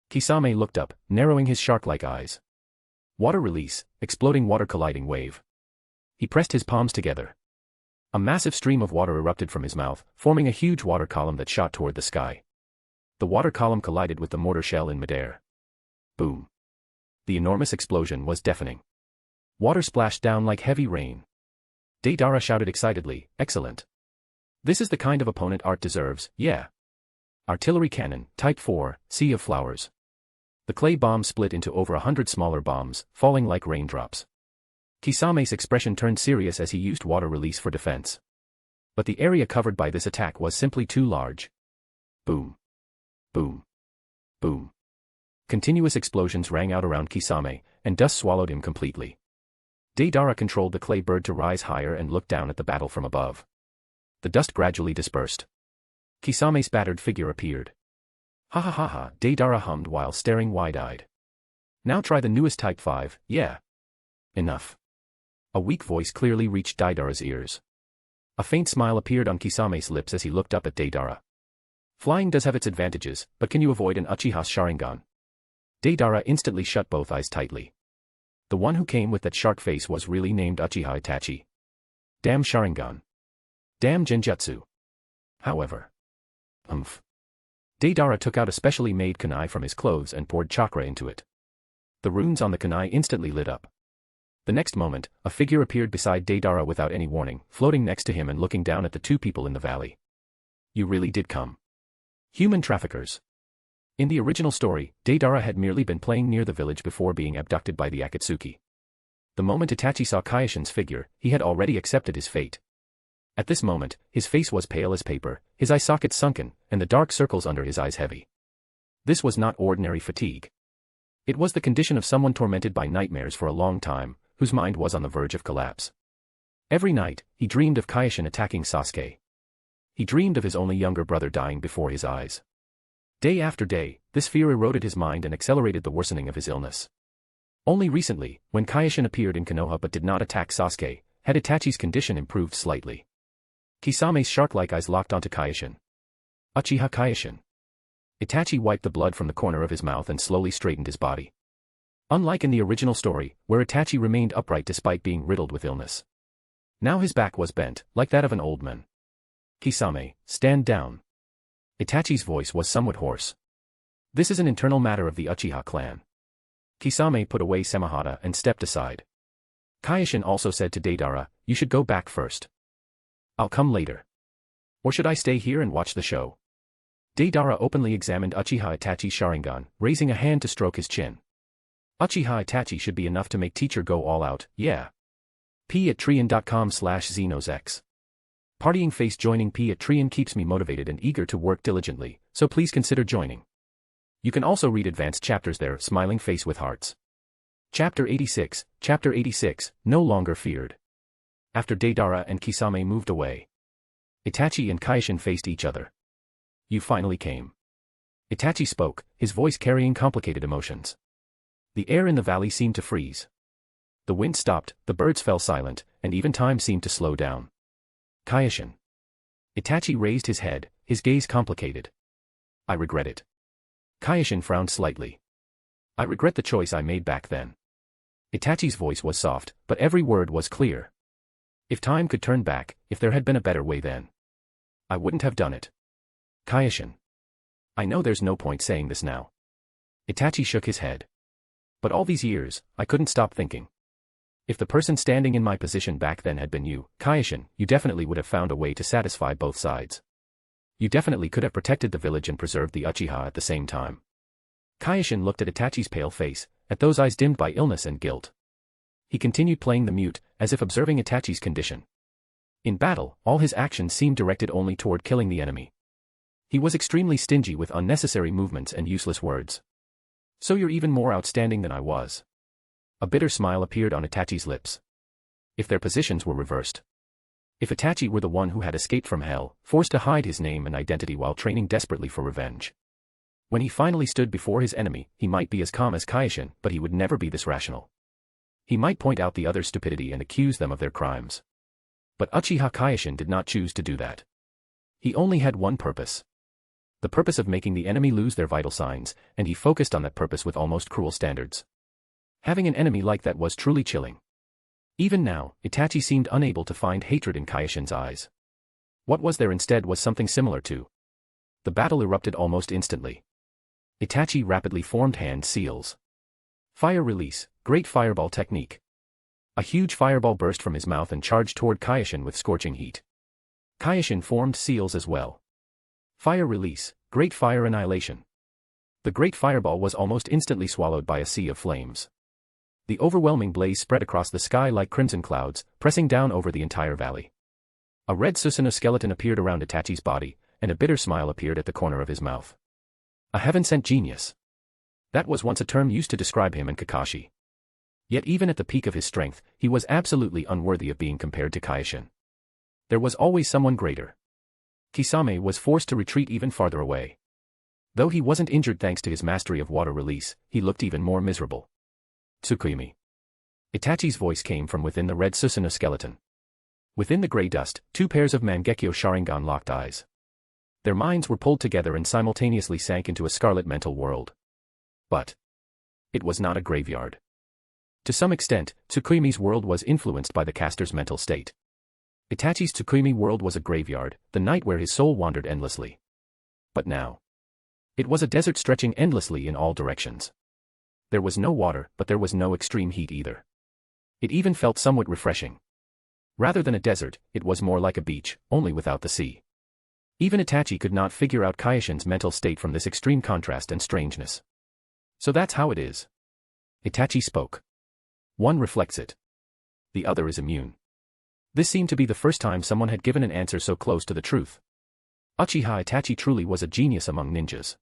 Kisame looked up, narrowing his shark-like eyes. Water release, exploding water colliding wave. He pressed his palms together. A massive stream of water erupted from his mouth, forming a huge water column that shot toward the sky. The water column collided with the mortar shell in midair. Boom. The enormous explosion was deafening. Water splashed down like heavy rain. Deidara shouted excitedly, "Excellent. This is the kind of opponent art deserves, yeah." Artillery cannon, Type 4, Sea of Flowers. The clay bomb split into over 100 smaller bombs, falling like raindrops. Kisame's expression turned serious as he used water release for defense. But the area covered by this attack was simply too large. Boom. Boom. Boom. Continuous explosions rang out around Kisame, and dust swallowed him completely. Deidara controlled the clay bird to rise higher and look down at the battle from above. The dust gradually dispersed. Kisame's battered figure appeared. "Ha ha ha ha," Deidara hummed while staring wide-eyed. "Now try the newest Type 5, yeah." "Enough." A weak voice clearly reached Deidara's ears. A faint smile appeared on Kisame's lips as he looked up at Deidara. "Flying does have its advantages, but can you avoid an Uchiha Sharingan?" Deidara instantly shut both eyes tightly. The one who came with that shark face was really named Uchiha Itachi. Damn Sharingan. Damn Genjutsu. However. Deidara took out a specially made kunai from his clothes and poured chakra into it. The runes on the kunai instantly lit up. The next moment, a figure appeared beside Deidara without any warning, floating next to him and looking down at the two people in the valley. You really did come. Human traffickers. In the original story, Deidara had merely been playing near the village before being abducted by the Akatsuki. The moment Itachi saw Kyoshin's figure, he had already accepted his fate. At this moment, his face was pale as paper, his eye sockets sunken, and the dark circles under his eyes heavy. This was not ordinary fatigue. It was the condition of someone tormented by nightmares for a long time, whose mind was on the verge of collapse. Every night, he dreamed of Kyoshin attacking Sasuke. He dreamed of his only younger brother dying before his eyes. Day after day, this fear eroded his mind and accelerated the worsening of his illness. Only recently, when Kyoshin appeared in Konoha but did not attack Sasuke, had Itachi's condition improved slightly. Kisame's shark-like eyes locked onto Kyoshin. Uchiha Kyoshin. Itachi wiped the blood from the corner of his mouth and slowly straightened his body. Unlike in the original story, where Itachi remained upright despite being riddled with illness. Now his back was bent, like that of an old man. Kisame, stand down. Itachi's voice was somewhat hoarse. This is an internal matter of the Uchiha clan. Kisame put away Samahata and stepped aside. Kyoshin also said to Deidara, you should go back first. I'll come later. Or should I stay here and watch the show? Deidara openly examined Uchiha Itachi's Sharingan, raising a hand to stroke his chin. Uchiha Itachi should be enough to make teacher go all out, yeah. p@trian.com/xenosx. Partying face joining p@trian keeps me motivated and eager to work diligently, so please consider joining. You can also read advanced chapters there, smiling face with hearts. Chapter 86, no longer feared. After Deidara and Kisame moved away, Itachi and Kyoshin faced each other. You finally came. Itachi spoke, his voice carrying complicated emotions. The air in the valley seemed to freeze. The wind stopped, the birds fell silent, and even time seemed to slow down. Kyoshin. Itachi raised his head, his gaze complicated. I regret it. Kyoshin frowned slightly. I regret the choice I made back then. Itachi's voice was soft, but every word was clear. If time could turn back, if there had been a better way then, I wouldn't have done it. Kyoshin. I know there's no point saying this now. Itachi shook his head. But all these years, I couldn't stop thinking. If the person standing in my position back then had been you, Kyoshin, you definitely would have found a way to satisfy both sides. You definitely could have protected the village and preserved the Uchiha at the same time. Kyoshin looked at Itachi's pale face, at those eyes dimmed by illness and guilt. He continued playing the mute, as if observing Itachi's condition. In battle, all his actions seemed directed only toward killing the enemy. He was extremely stingy with unnecessary movements and useless words. So you're even more outstanding than I was. A bitter smile appeared on Itachi's lips. If their positions were reversed. If Itachi were the one who had escaped from hell, forced to hide his name and identity while training desperately for revenge. When he finally stood before his enemy, he might be as calm as Kyoshin, but he would never be this rational. He might point out the other's stupidity and accuse them of their crimes. But Uchiha Kyoshin did not choose to do that. He only had one purpose. The purpose of making the enemy lose their vital signs, and he focused on that purpose with almost cruel standards. Having an enemy like that was truly chilling. Even now, Itachi seemed unable to find hatred in Kyoshin's eyes. What was there instead was something similar to. The battle erupted almost instantly. Itachi rapidly formed hand seals. Fire release, great fireball technique. A huge fireball burst from his mouth and charged toward Kyoshin with scorching heat. Kyoshin formed seals as well. Fire release, great fire annihilation. The great fireball was almost instantly swallowed by a sea of flames. The overwhelming blaze spread across the sky like crimson clouds, pressing down over the entire valley. A red Susanoo skeleton appeared around Itachi's body, and a bitter smile appeared at the corner of his mouth. A heaven-sent genius. That was once a term used to describe him and Kakashi. Yet even at the peak of his strength, he was absolutely unworthy of being compared to Kyoshin. There was always someone greater. Kisame was forced to retreat even farther away. Though he wasn't injured thanks to his mastery of water release, he looked even more miserable. Tsukimi. Itachi's voice came from within the red Susanoo skeleton. Within the gray dust, two pairs of Mangekyo Sharingan locked eyes. Their minds were pulled together and simultaneously sank into a scarlet mental world. But it was not a graveyard. To some extent, Tsukimi's world was influenced by the caster's mental state. Itachi's Tsukimi world was a graveyard, the night where his soul wandered endlessly. But now, it was a desert stretching endlessly in all directions. There was no water, but there was no extreme heat either. It even felt somewhat refreshing. Rather than a desert, it was more like a beach, only without the sea. Even Itachi could not figure out Kyoshin's mental state from this extreme contrast and strangeness. So that's how it is. Itachi spoke. One reflects it. The other is immune. This seemed to be the first time someone had given an answer so close to the truth. Uchiha Itachi truly was a genius among ninjas.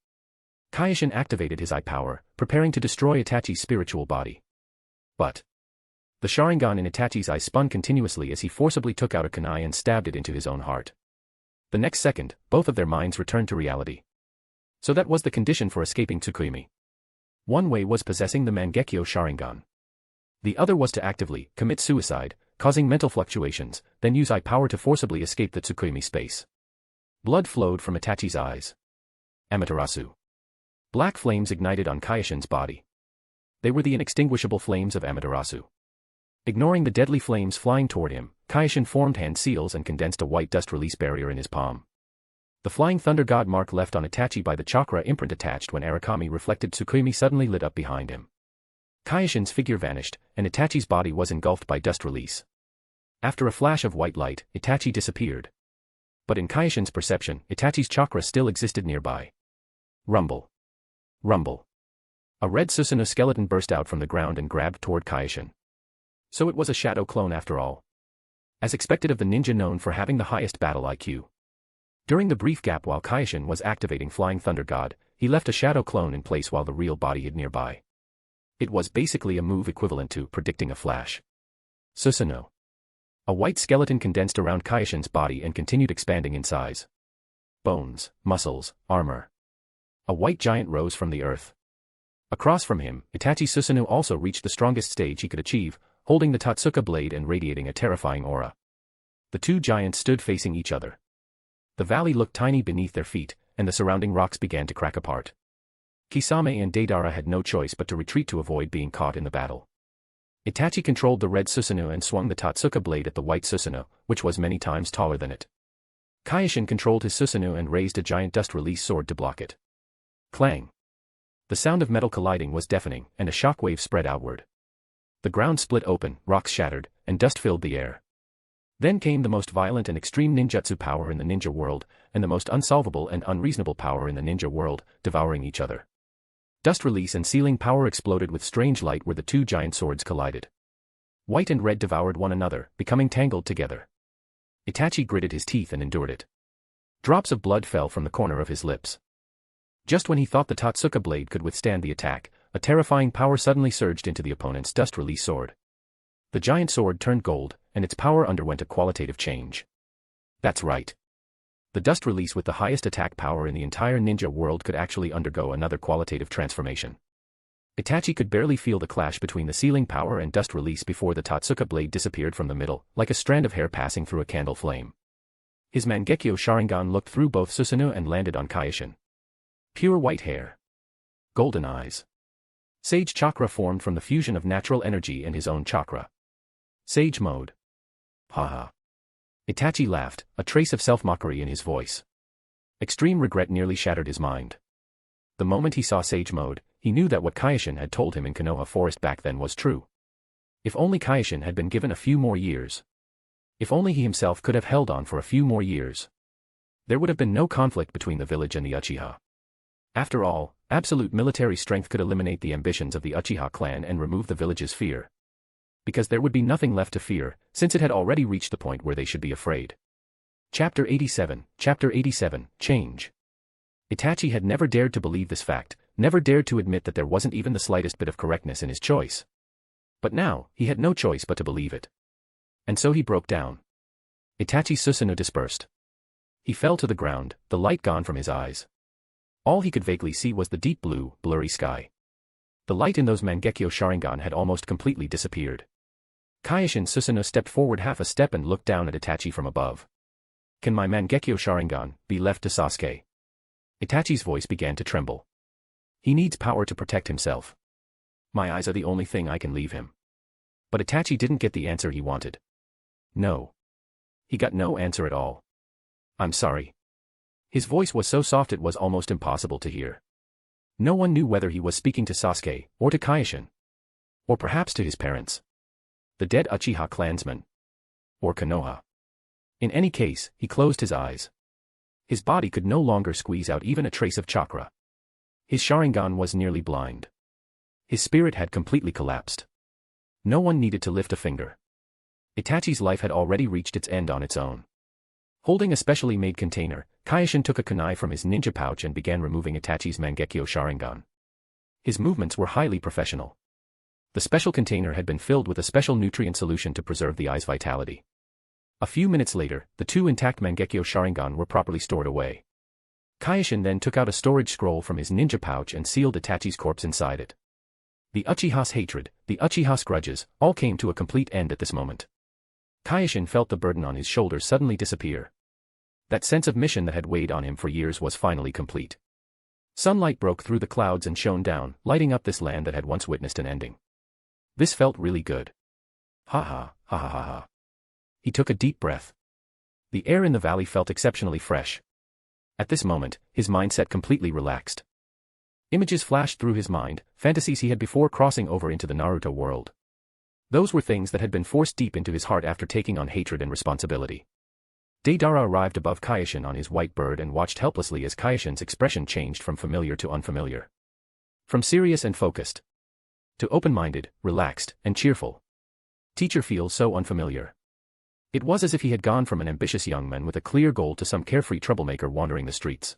Kyoshin activated his eye power, preparing to destroy Itachi's spiritual body. But the Sharingan in Itachi's eye spun continuously as he forcibly took out a kunai and stabbed it into his own heart. The next second, both of their minds returned to reality. So that was the condition for escaping Tsukuyomi. One way was possessing the Mangekyo Sharingan. The other was to actively commit suicide, causing mental fluctuations, then use eye power to forcibly escape the Tsukuyomi space. Blood flowed from Itachi's eyes. Amaterasu. Black flames ignited on Kyoshin's body. They were the inextinguishable flames of Amaterasu. Ignoring the deadly flames flying toward him, Kyoshin formed hand seals and condensed a white dust release barrier in his palm. The flying thunder god mark left on Itachi by the chakra imprint attached when Arakami reflected Tsukuyomi suddenly lit up behind him. Kyoshin's figure vanished, and Itachi's body was engulfed by dust release. After a flash of white light, Itachi disappeared. But in Kyoshin's perception, Itachi's chakra still existed nearby. Rumble. Rumble. A red Susanoo skeleton burst out from the ground and grabbed toward Kyoshin. So it was a shadow clone after all. As expected of the ninja known for having the highest battle IQ. During the brief gap while Kyoshin was activating Flying Thunder God, he left a shadow clone in place while the real body hid nearby. It was basically a move equivalent to predicting a flash. Susanoo. A white skeleton condensed around Kyoshin's body and continued expanding in size. Bones, muscles, armor. A white giant rose from the earth. Across from him, Itachi Susanoo also reached the strongest stage he could achieve, holding the Totsuka blade and radiating a terrifying aura. The two giants stood facing each other. The valley looked tiny beneath their feet, and the surrounding rocks began to crack apart. Kisame and Deidara had no choice but to retreat to avoid being caught in the battle. Itachi controlled the red Susanoo and swung the Totsuka blade at the white Susanoo, which was many times taller than it. Kyoshin controlled his Susanoo and raised a giant dust release sword to block it. Clang. The sound of metal colliding was deafening, and a shockwave spread outward. The ground split open, rocks shattered, and dust filled the air. Then came the most violent and extreme ninjutsu power in the ninja world, and the most unsolvable and unreasonable power in the ninja world, devouring each other. Dust release and sealing power exploded with strange light where the two giant swords collided. White and red devoured one another, becoming tangled together. Itachi gritted his teeth and endured it. Drops of blood fell from the corner of his lips. Just when he thought the Totsuka blade could withstand the attack, a terrifying power suddenly surged into the opponent's dust release sword. The giant sword turned gold, and its power underwent a qualitative change. That's right. The dust release with the highest attack power in the entire ninja world could actually undergo another qualitative transformation. Itachi could barely feel the clash between the sealing power and dust release before the Totsuka blade disappeared from the middle, like a strand of hair passing through a candle flame. His Mangekyo Sharingan looked through both Susanoo and landed on Kyoshin. Pure white hair. Golden eyes. Sage chakra formed from the fusion of natural energy and his own chakra. Sage mode. Haha. Itachi laughed, a trace of self-mockery in his voice. Extreme regret nearly shattered his mind. The moment he saw Sage mode, he knew that what Kyoshin had told him in Konoha Forest back then was true. If only Kyoshin had been given a few more years. If only he himself could have held on for a few more years. There would have been no conflict between the village and the Uchiha. After all, absolute military strength could eliminate the ambitions of the Uchiha clan and remove the village's fear. Because there would be nothing left to fear, since it had already reached the point where they should be afraid. Chapter 87, Change. Itachi had never dared to believe this fact, never dared to admit that there wasn't even the slightest bit of correctness in his choice. But now, he had no choice but to believe it. And so he broke down. Itachi's Susanoo dispersed. He fell to the ground, the light gone from his eyes. All he could vaguely see was the deep blue, blurry sky. The light in those Mangekyo Sharingan had almost completely disappeared. Kyoshin Susanoo stepped forward half a step and looked down at Itachi from above. Can my Mangekyo Sharingan be left to Sasuke? Itachi's voice began to tremble. He needs power to protect himself. My eyes are the only thing I can leave him. But Itachi didn't get the answer he wanted. No. He got no answer at all. I'm sorry. His voice was so soft it was almost impossible to hear. No one knew whether he was speaking to Sasuke, or to Kyoshin. Or perhaps to his parents. The dead Uchiha clansman. Or Konoha. In any case, he closed his eyes. His body could no longer squeeze out even a trace of chakra. His Sharingan was nearly blind. His spirit had completely collapsed. No one needed to lift a finger. Itachi's life had already reached its end on its own. Holding a specially made container, Kyoshin took a kunai from his ninja pouch and began removing Itachi's Mangekyo Sharingan. His movements were highly professional. The special container had been filled with a special nutrient solution to preserve the eye's vitality. A few minutes later, the two intact Mangekyo Sharingan were properly stored away. Kyoshin then took out a storage scroll from his ninja pouch and sealed Itachi's corpse inside it. The Uchiha's hatred, the Uchiha's grudges, all came to a complete end at this moment. Kyoshin felt the burden on his shoulders suddenly disappear. That sense of mission that had weighed on him for years was finally complete. Sunlight broke through the clouds and shone down, lighting up this land that had once witnessed an ending. This felt really good. Ha ha, ha ha ha ha. He took a deep breath. The air in the valley felt exceptionally fresh. At this moment, his mindset completely relaxed. Images flashed through his mind, fantasies he had before crossing over into the Naruto world. Those were things that had been forced deep into his heart after taking on hatred and responsibility. Deidara arrived above Kyoshin on his white bird and watched helplessly as Kyoshin's expression changed from familiar to unfamiliar. From serious and focused to open-minded, relaxed, and cheerful. Teacher feels so unfamiliar. It was as if he had gone from an ambitious young man with a clear goal to some carefree troublemaker wandering the streets.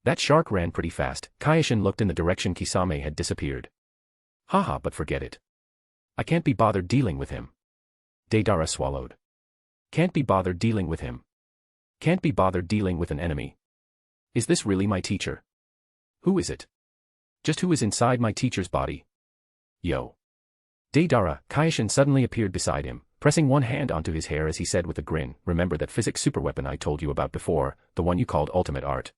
That shark ran pretty fast. Kyoshin looked in the direction Kisame had disappeared. Haha, but forget it. I can't be bothered dealing with him. Deidara swallowed. Can't be bothered dealing with him. Can't be bothered dealing with an enemy. Is this really my teacher? Who is it? Just who is inside my teacher's body? Yo. Deidara, Kyoshin suddenly appeared beside him, pressing one hand onto his hair as he said with a grin, remember that physics superweapon I told you about before, the one you called ultimate art.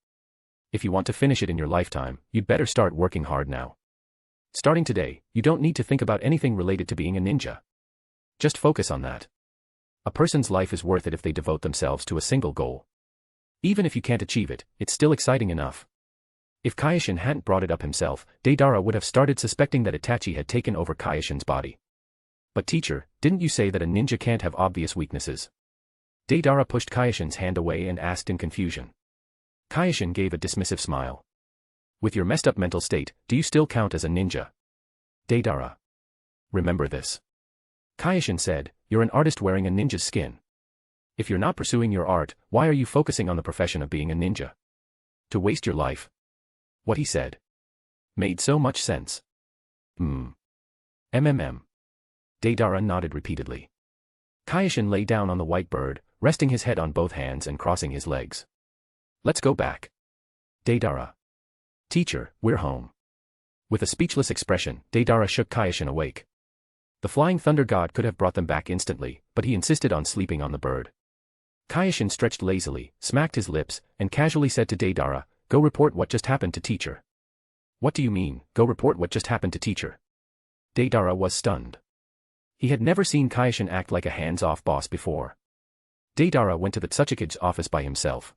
If you want to finish it in your lifetime, you'd better start working hard now. Starting today, you don't need to think about anything related to being a ninja. Just focus on that. A person's life is worth it if they devote themselves to a single goal. Even if you can't achieve it, it's still exciting enough. If Kyoshin hadn't brought it up himself, Deidara would have started suspecting that Itachi had taken over Kyoshin's body. But teacher, didn't you say that a ninja can't have obvious weaknesses? Deidara pushed Kyoshin's hand away and asked in confusion. Kyoshin gave a dismissive smile. With your messed up mental state, do you still count as a ninja? Deidara. Remember this. Kyoshin said, you're an artist wearing a ninja's skin. If you're not pursuing your art, why are you focusing on the profession of being a ninja? To waste your life. What he said made so much sense. MMM. Deidara nodded repeatedly. Kyoshin lay down on the white bird, resting his head on both hands and crossing his legs. Let's go back. Deidara. Teacher, we're home. With a speechless expression, Deidara shook Kyoshin awake. The flying thunder god could have brought them back instantly, but he insisted on sleeping on the bird. Kyoshin stretched lazily, smacked his lips, and casually said to Deidara, go report what just happened to teacher. What do you mean, go report what just happened to teacher? Deidara was stunned. He had never seen Kyoshin act like a hands-off boss before. Deidara went to the Tsuchikage's office by himself.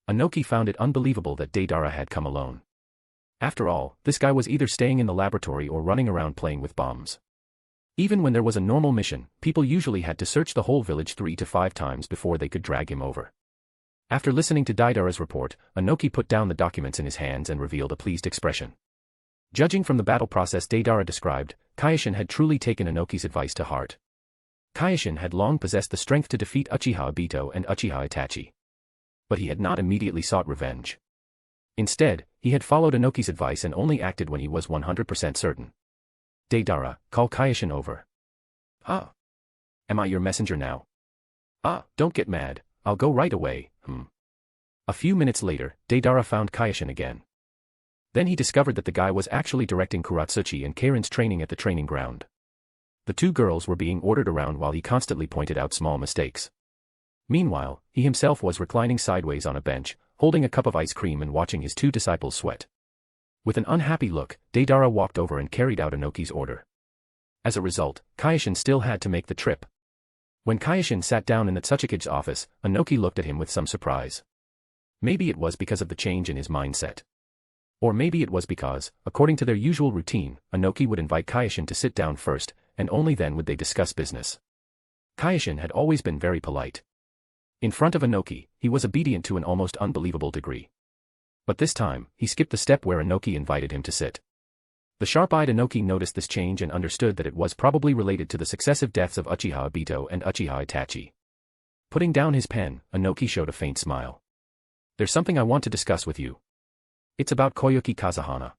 Anoki found it unbelievable that Deidara had come alone. After all, this guy was either staying in the laboratory or running around playing with bombs. Even when there was a normal mission, people usually had to search the whole village 3 to 5 times before they could drag him over. After listening to Deidara's report, Anoki put down the documents in his hands and revealed a pleased expression. Judging from the battle process Deidara described, Kyoshin had truly taken Anoki's advice to heart. Kyoshin had long possessed the strength to defeat Uchiha Obito and Uchiha Itachi. But he had not immediately sought revenge. Instead, he had followed Anoki's advice and only acted when he was 100% certain. Deidara, call Kyoshin over. Ah. Am I your messenger now? Ah, don't get mad, I'll go right away, A few minutes later, Deidara found Kyoshin again. Then he discovered that the guy was actually directing Kuratsuchi and Karen's training at the training ground. The two girls were being ordered around while he constantly pointed out small mistakes. Meanwhile, he himself was reclining sideways on a bench, holding a cup of ice cream and watching his two disciples sweat. With an unhappy look, Deidara walked over and carried out Anoki's order. As a result, Kyoshin still had to make the trip. When Kyoshin sat down in the Tsuchikage's office, Anoki looked at him with some surprise. Maybe it was because of the change in his mindset. Or maybe it was because, according to their usual routine, Anoki would invite Kyoshin to sit down first, and only then would they discuss business. Kyoshin had always been very polite. In front of Inoki, he was obedient to an almost unbelievable degree. But this time, he skipped the step where Inoki invited him to sit. The sharp-eyed Inoki noticed this change and understood that it was probably related to the successive deaths of Uchiha Obito and Uchiha Itachi. Putting down his pen, Inoki showed a faint smile. There's something I want to discuss with you. It's about Koyuki Kazahana,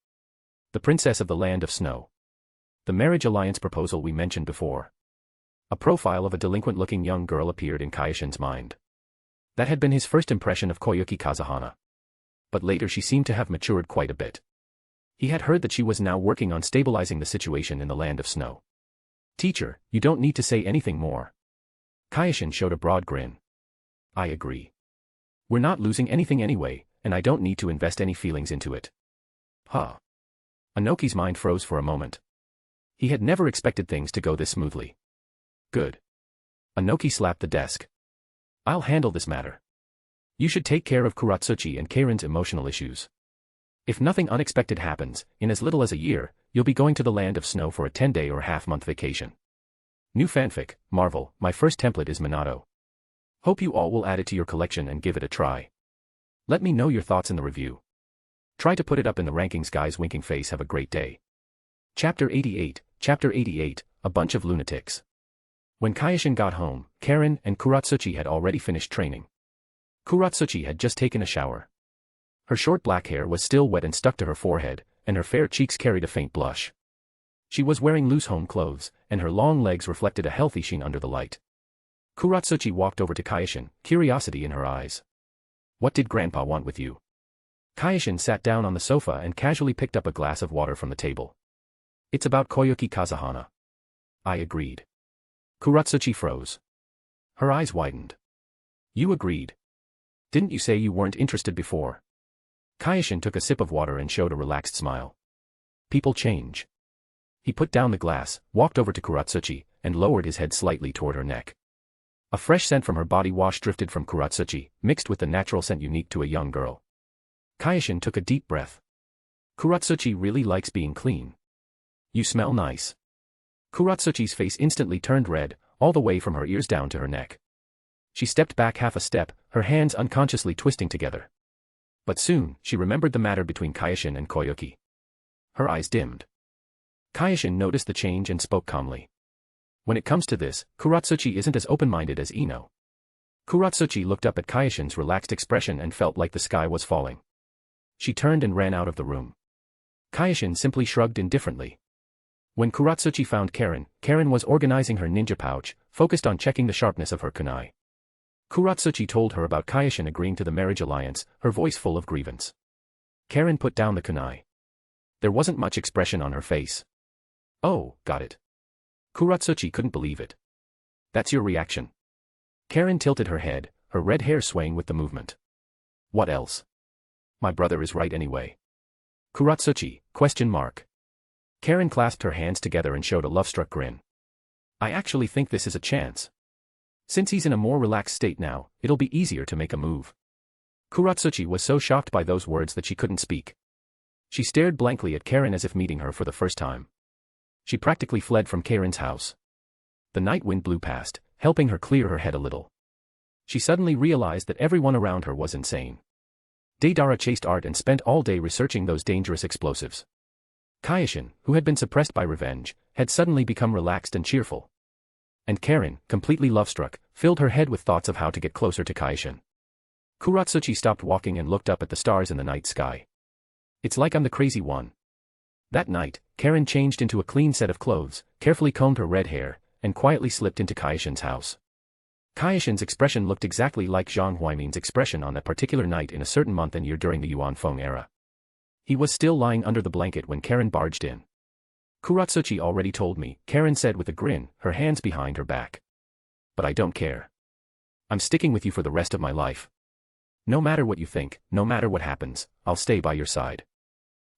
the princess of the Land of Snow. The marriage alliance proposal we mentioned before. A profile of a delinquent-looking young girl appeared in Kaioshin's mind. That had been his first impression of Koyuki Kazahana. But later she seemed to have matured quite a bit. He had heard that she was now working on stabilizing the situation in the Land of Snow. Teacher, you don't need to say anything more. Kaioshin showed a broad grin. I agree. We're not losing anything anyway, and I don't need to invest any feelings into it. Huh. Inoki's mind froze for a moment. He had never expected things to go this smoothly. Good. Inoki slapped the desk. I'll handle this matter. You should take care of Kuratsuchi and Keirin's emotional issues. If nothing unexpected happens, in as little as a year, you'll be going to the Land of Snow for a 10-day or half-month vacation. New fanfic, Marvel, my first template is Minato. Hope you all will add it to your collection and give it a try. Let me know your thoughts in the review. Try to put it up in the rankings, guys. Winking face. Have a great day. Chapter 88, A Bunch of Lunatics. When Kaioshin got home, Keirin and Kuratsuchi had already finished training. Kuratsuchi had just taken a shower. Her short black hair was still wet and stuck to her forehead, and her fair cheeks carried a faint blush. She was wearing loose home clothes, and her long legs reflected a healthy sheen under the light. Kuratsuchi walked over to Kaioshin, curiosity in her eyes. What did Grandpa want with you? Kaioshin sat down on the sofa and casually picked up a glass of water from the table. It's about Koyuki Kazahana. I agreed. Kuratsuchi froze. Her eyes widened. You agreed. Didn't you say you weren't interested before? Kaioshin took a sip of water and showed a relaxed smile. People change. He put down the glass, walked over to Kuratsuchi, and lowered his head slightly toward her neck. A fresh scent from her body wash drifted from Kuratsuchi, mixed with the natural scent unique to a young girl. Kaioshin took a deep breath. Kuratsuchi really likes being clean. You smell nice. Kuratsuchi's face instantly turned red, all the way from her ears down to her neck. She stepped back half a step, her hands unconsciously twisting together. But soon, she remembered the matter between Kaioshin and Koyuki. Her eyes dimmed. Kaioshin noticed the change and spoke calmly. When it comes to this, Kuratsuchi isn't as open-minded as Ino. Kuratsuchi looked up at Kaioshin's relaxed expression and felt like the sky was falling. She turned and ran out of the room. Kaioshin simply shrugged indifferently. When Kuratsuchi found Keirin was organizing her ninja pouch, focused on checking the sharpness of her kunai. Kuratsuchi told her about Kaioshin agreeing to the marriage alliance, her voice full of grievance. Keirin put down the kunai. There wasn't much expression on her face. Oh, got it. Kuratsuchi couldn't believe it. That's your reaction? Keirin tilted her head, her red hair swaying with the movement. What else? My brother is right anyway. Kuratsuchi, ? Keirin clasped her hands together and showed a love-struck grin. I actually think this is a chance. Since he's in a more relaxed state now, it'll be easier to make a move. Kuratsuchi was so shocked by those words that she couldn't speak. She stared blankly at Keirin as if meeting her for the first time. She practically fled from Keirin's house. The night wind blew past, helping her clear her head a little. She suddenly realized that everyone around her was insane. Deidara chased Art and spent all day researching those dangerous explosives. Kaioshin, who had been suppressed by revenge, had suddenly become relaxed and cheerful. And Keirin, completely love-struck, filled her head with thoughts of how to get closer to Kaioshin. Kuratsuchi stopped walking and looked up at the stars in the night sky. It's like I'm the crazy one. That night, Keirin changed into a clean set of clothes, carefully combed her red hair, and quietly slipped into Kaioshin's house. Kaioshin's expression looked exactly like Zhang Huaimin's expression on that particular night in a certain month and year during the Yuan Feng era. He was still lying under the blanket when Keirin barged in. Kuratsuchi already told me, Keirin said with a grin, her hands behind her back. But I don't care. I'm sticking with you for the rest of my life. No matter what you think, no matter what happens, I'll stay by your side.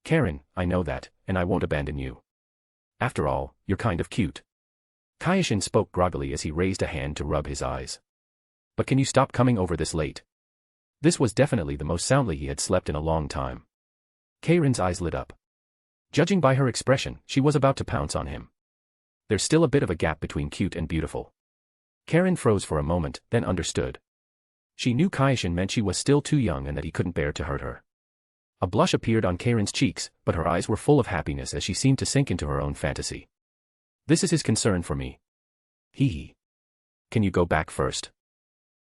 Keirin, I know that, and I won't abandon you. After all, you're kind of cute. Kaioshin spoke groggily as he raised a hand to rub his eyes. But can you stop coming over this late? This was definitely the most soundly he had slept in a long time. Keirin's eyes lit up. Judging by her expression, she was about to pounce on him. There's still a bit of a gap between cute and beautiful. Keirin froze for a moment, then understood. She knew Kyoshin meant she was still too young and that he couldn't bear to hurt her. A blush appeared on Karen's cheeks, but her eyes were full of happiness as she seemed to sink into her own fantasy. This is his concern for me. Hee hee. Can you go back first?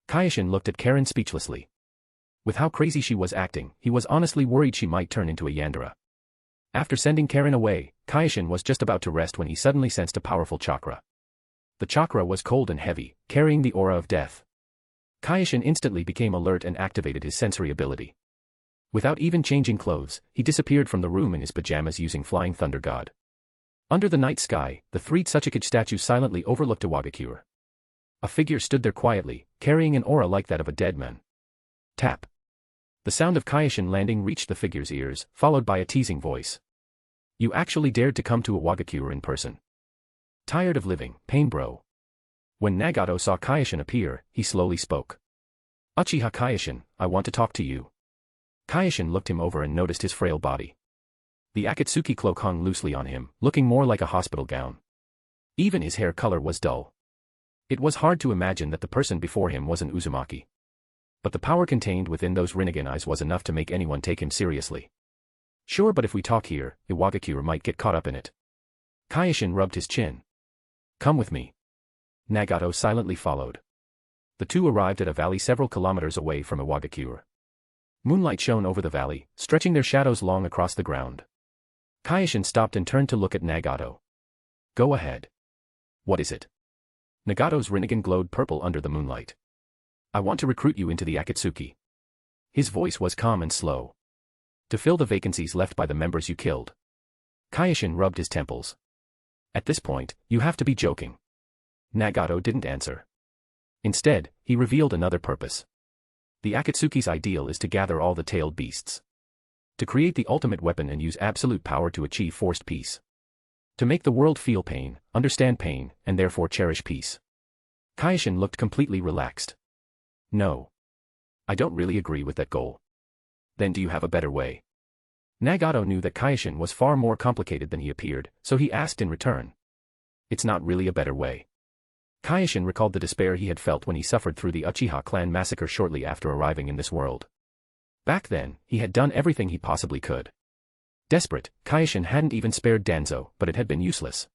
Kyoshin looked at Karen speechlessly. With how crazy she was acting, he was honestly worried she might turn into a yandere. After sending Karen away, Kyoshin was just about to rest when he suddenly sensed a powerful chakra. The chakra was cold and heavy, carrying the aura of death. Kyoshin instantly became alert and activated his sensory ability. Without even changing clothes, he disappeared from the room in his pajamas using Flying Thunder God. Under the night sky, the three Tsuchikage statues silently overlooked Iwagakure. A figure stood there quietly, carrying an aura like that of a dead man. Tap. The sound of Kyoshin landing reached the figure's ears, followed by a teasing voice. You actually dared to come to Iwagakure in person. Tired of living, pain bro. When Nagato saw Kyoshin appear, he slowly spoke. Uchiha Kyoshin, I want to talk to you. Kyoshin looked him over and noticed his frail body. The Akatsuki cloak hung loosely on him, looking more like a hospital gown. Even his hair color was dull. It was hard to imagine that the person before him was an Uzumaki. But the power contained within those Rinnegan eyes was enough to make anyone take him seriously. Sure, but if we talk here, Iwagakure might get caught up in it. Kyoshin rubbed his chin. Come with me. Nagato silently followed. The two arrived at a valley several kilometers away from Iwagakure. Moonlight shone over the valley, stretching their shadows long across the ground. Kyoshin stopped and turned to look at Nagato. Go ahead. What is it? Nagato's Rinnegan glowed purple under the moonlight. I want to recruit you into the Akatsuki. His voice was calm and slow. To fill the vacancies left by the members you killed. Kyoshin rubbed his temples. At this point, you have to be joking. Nagato didn't answer. Instead, he revealed another purpose. The Akatsuki's ideal is to gather all the tailed beasts. To create the ultimate weapon and use absolute power to achieve forced peace. To make the world feel pain, understand pain, and therefore cherish peace. Kyoshin looked completely relaxed. No. I don't really agree with that goal. Then do you have a better way? Nagato knew that Kyoshin was far more complicated than he appeared, so he asked in return. It's not really a better way. Kyoshin recalled the despair he had felt when he suffered through the Uchiha clan massacre shortly after arriving in this world. Back then, he had done everything he possibly could. Desperate, Kyoshin hadn't even spared Danzo, but it had been useless.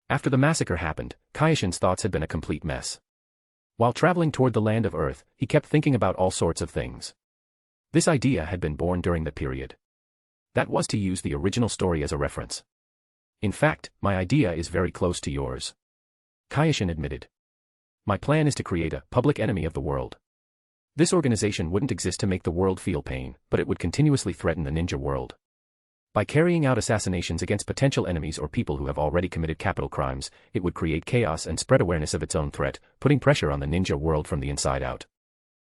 After the massacre happened, Kyoshin's thoughts had been a complete mess. While traveling toward the land of Earth, he kept thinking about all sorts of things. This idea had been born during that period. That was to use the original story as a reference. In fact, my idea is very close to yours. Kyoshin admitted. My plan is to create a public enemy of the world. This organization wouldn't exist to make the world feel pain, but it would continuously threaten the ninja world. By carrying out assassinations against potential enemies or people who have already committed capital crimes, it would create chaos and spread awareness of its own threat, putting pressure on the ninja world from the inside out.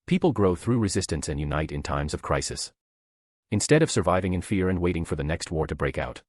People grow through resistance and unite in times of crisis. Instead of surviving in fear and waiting for the next war to break out.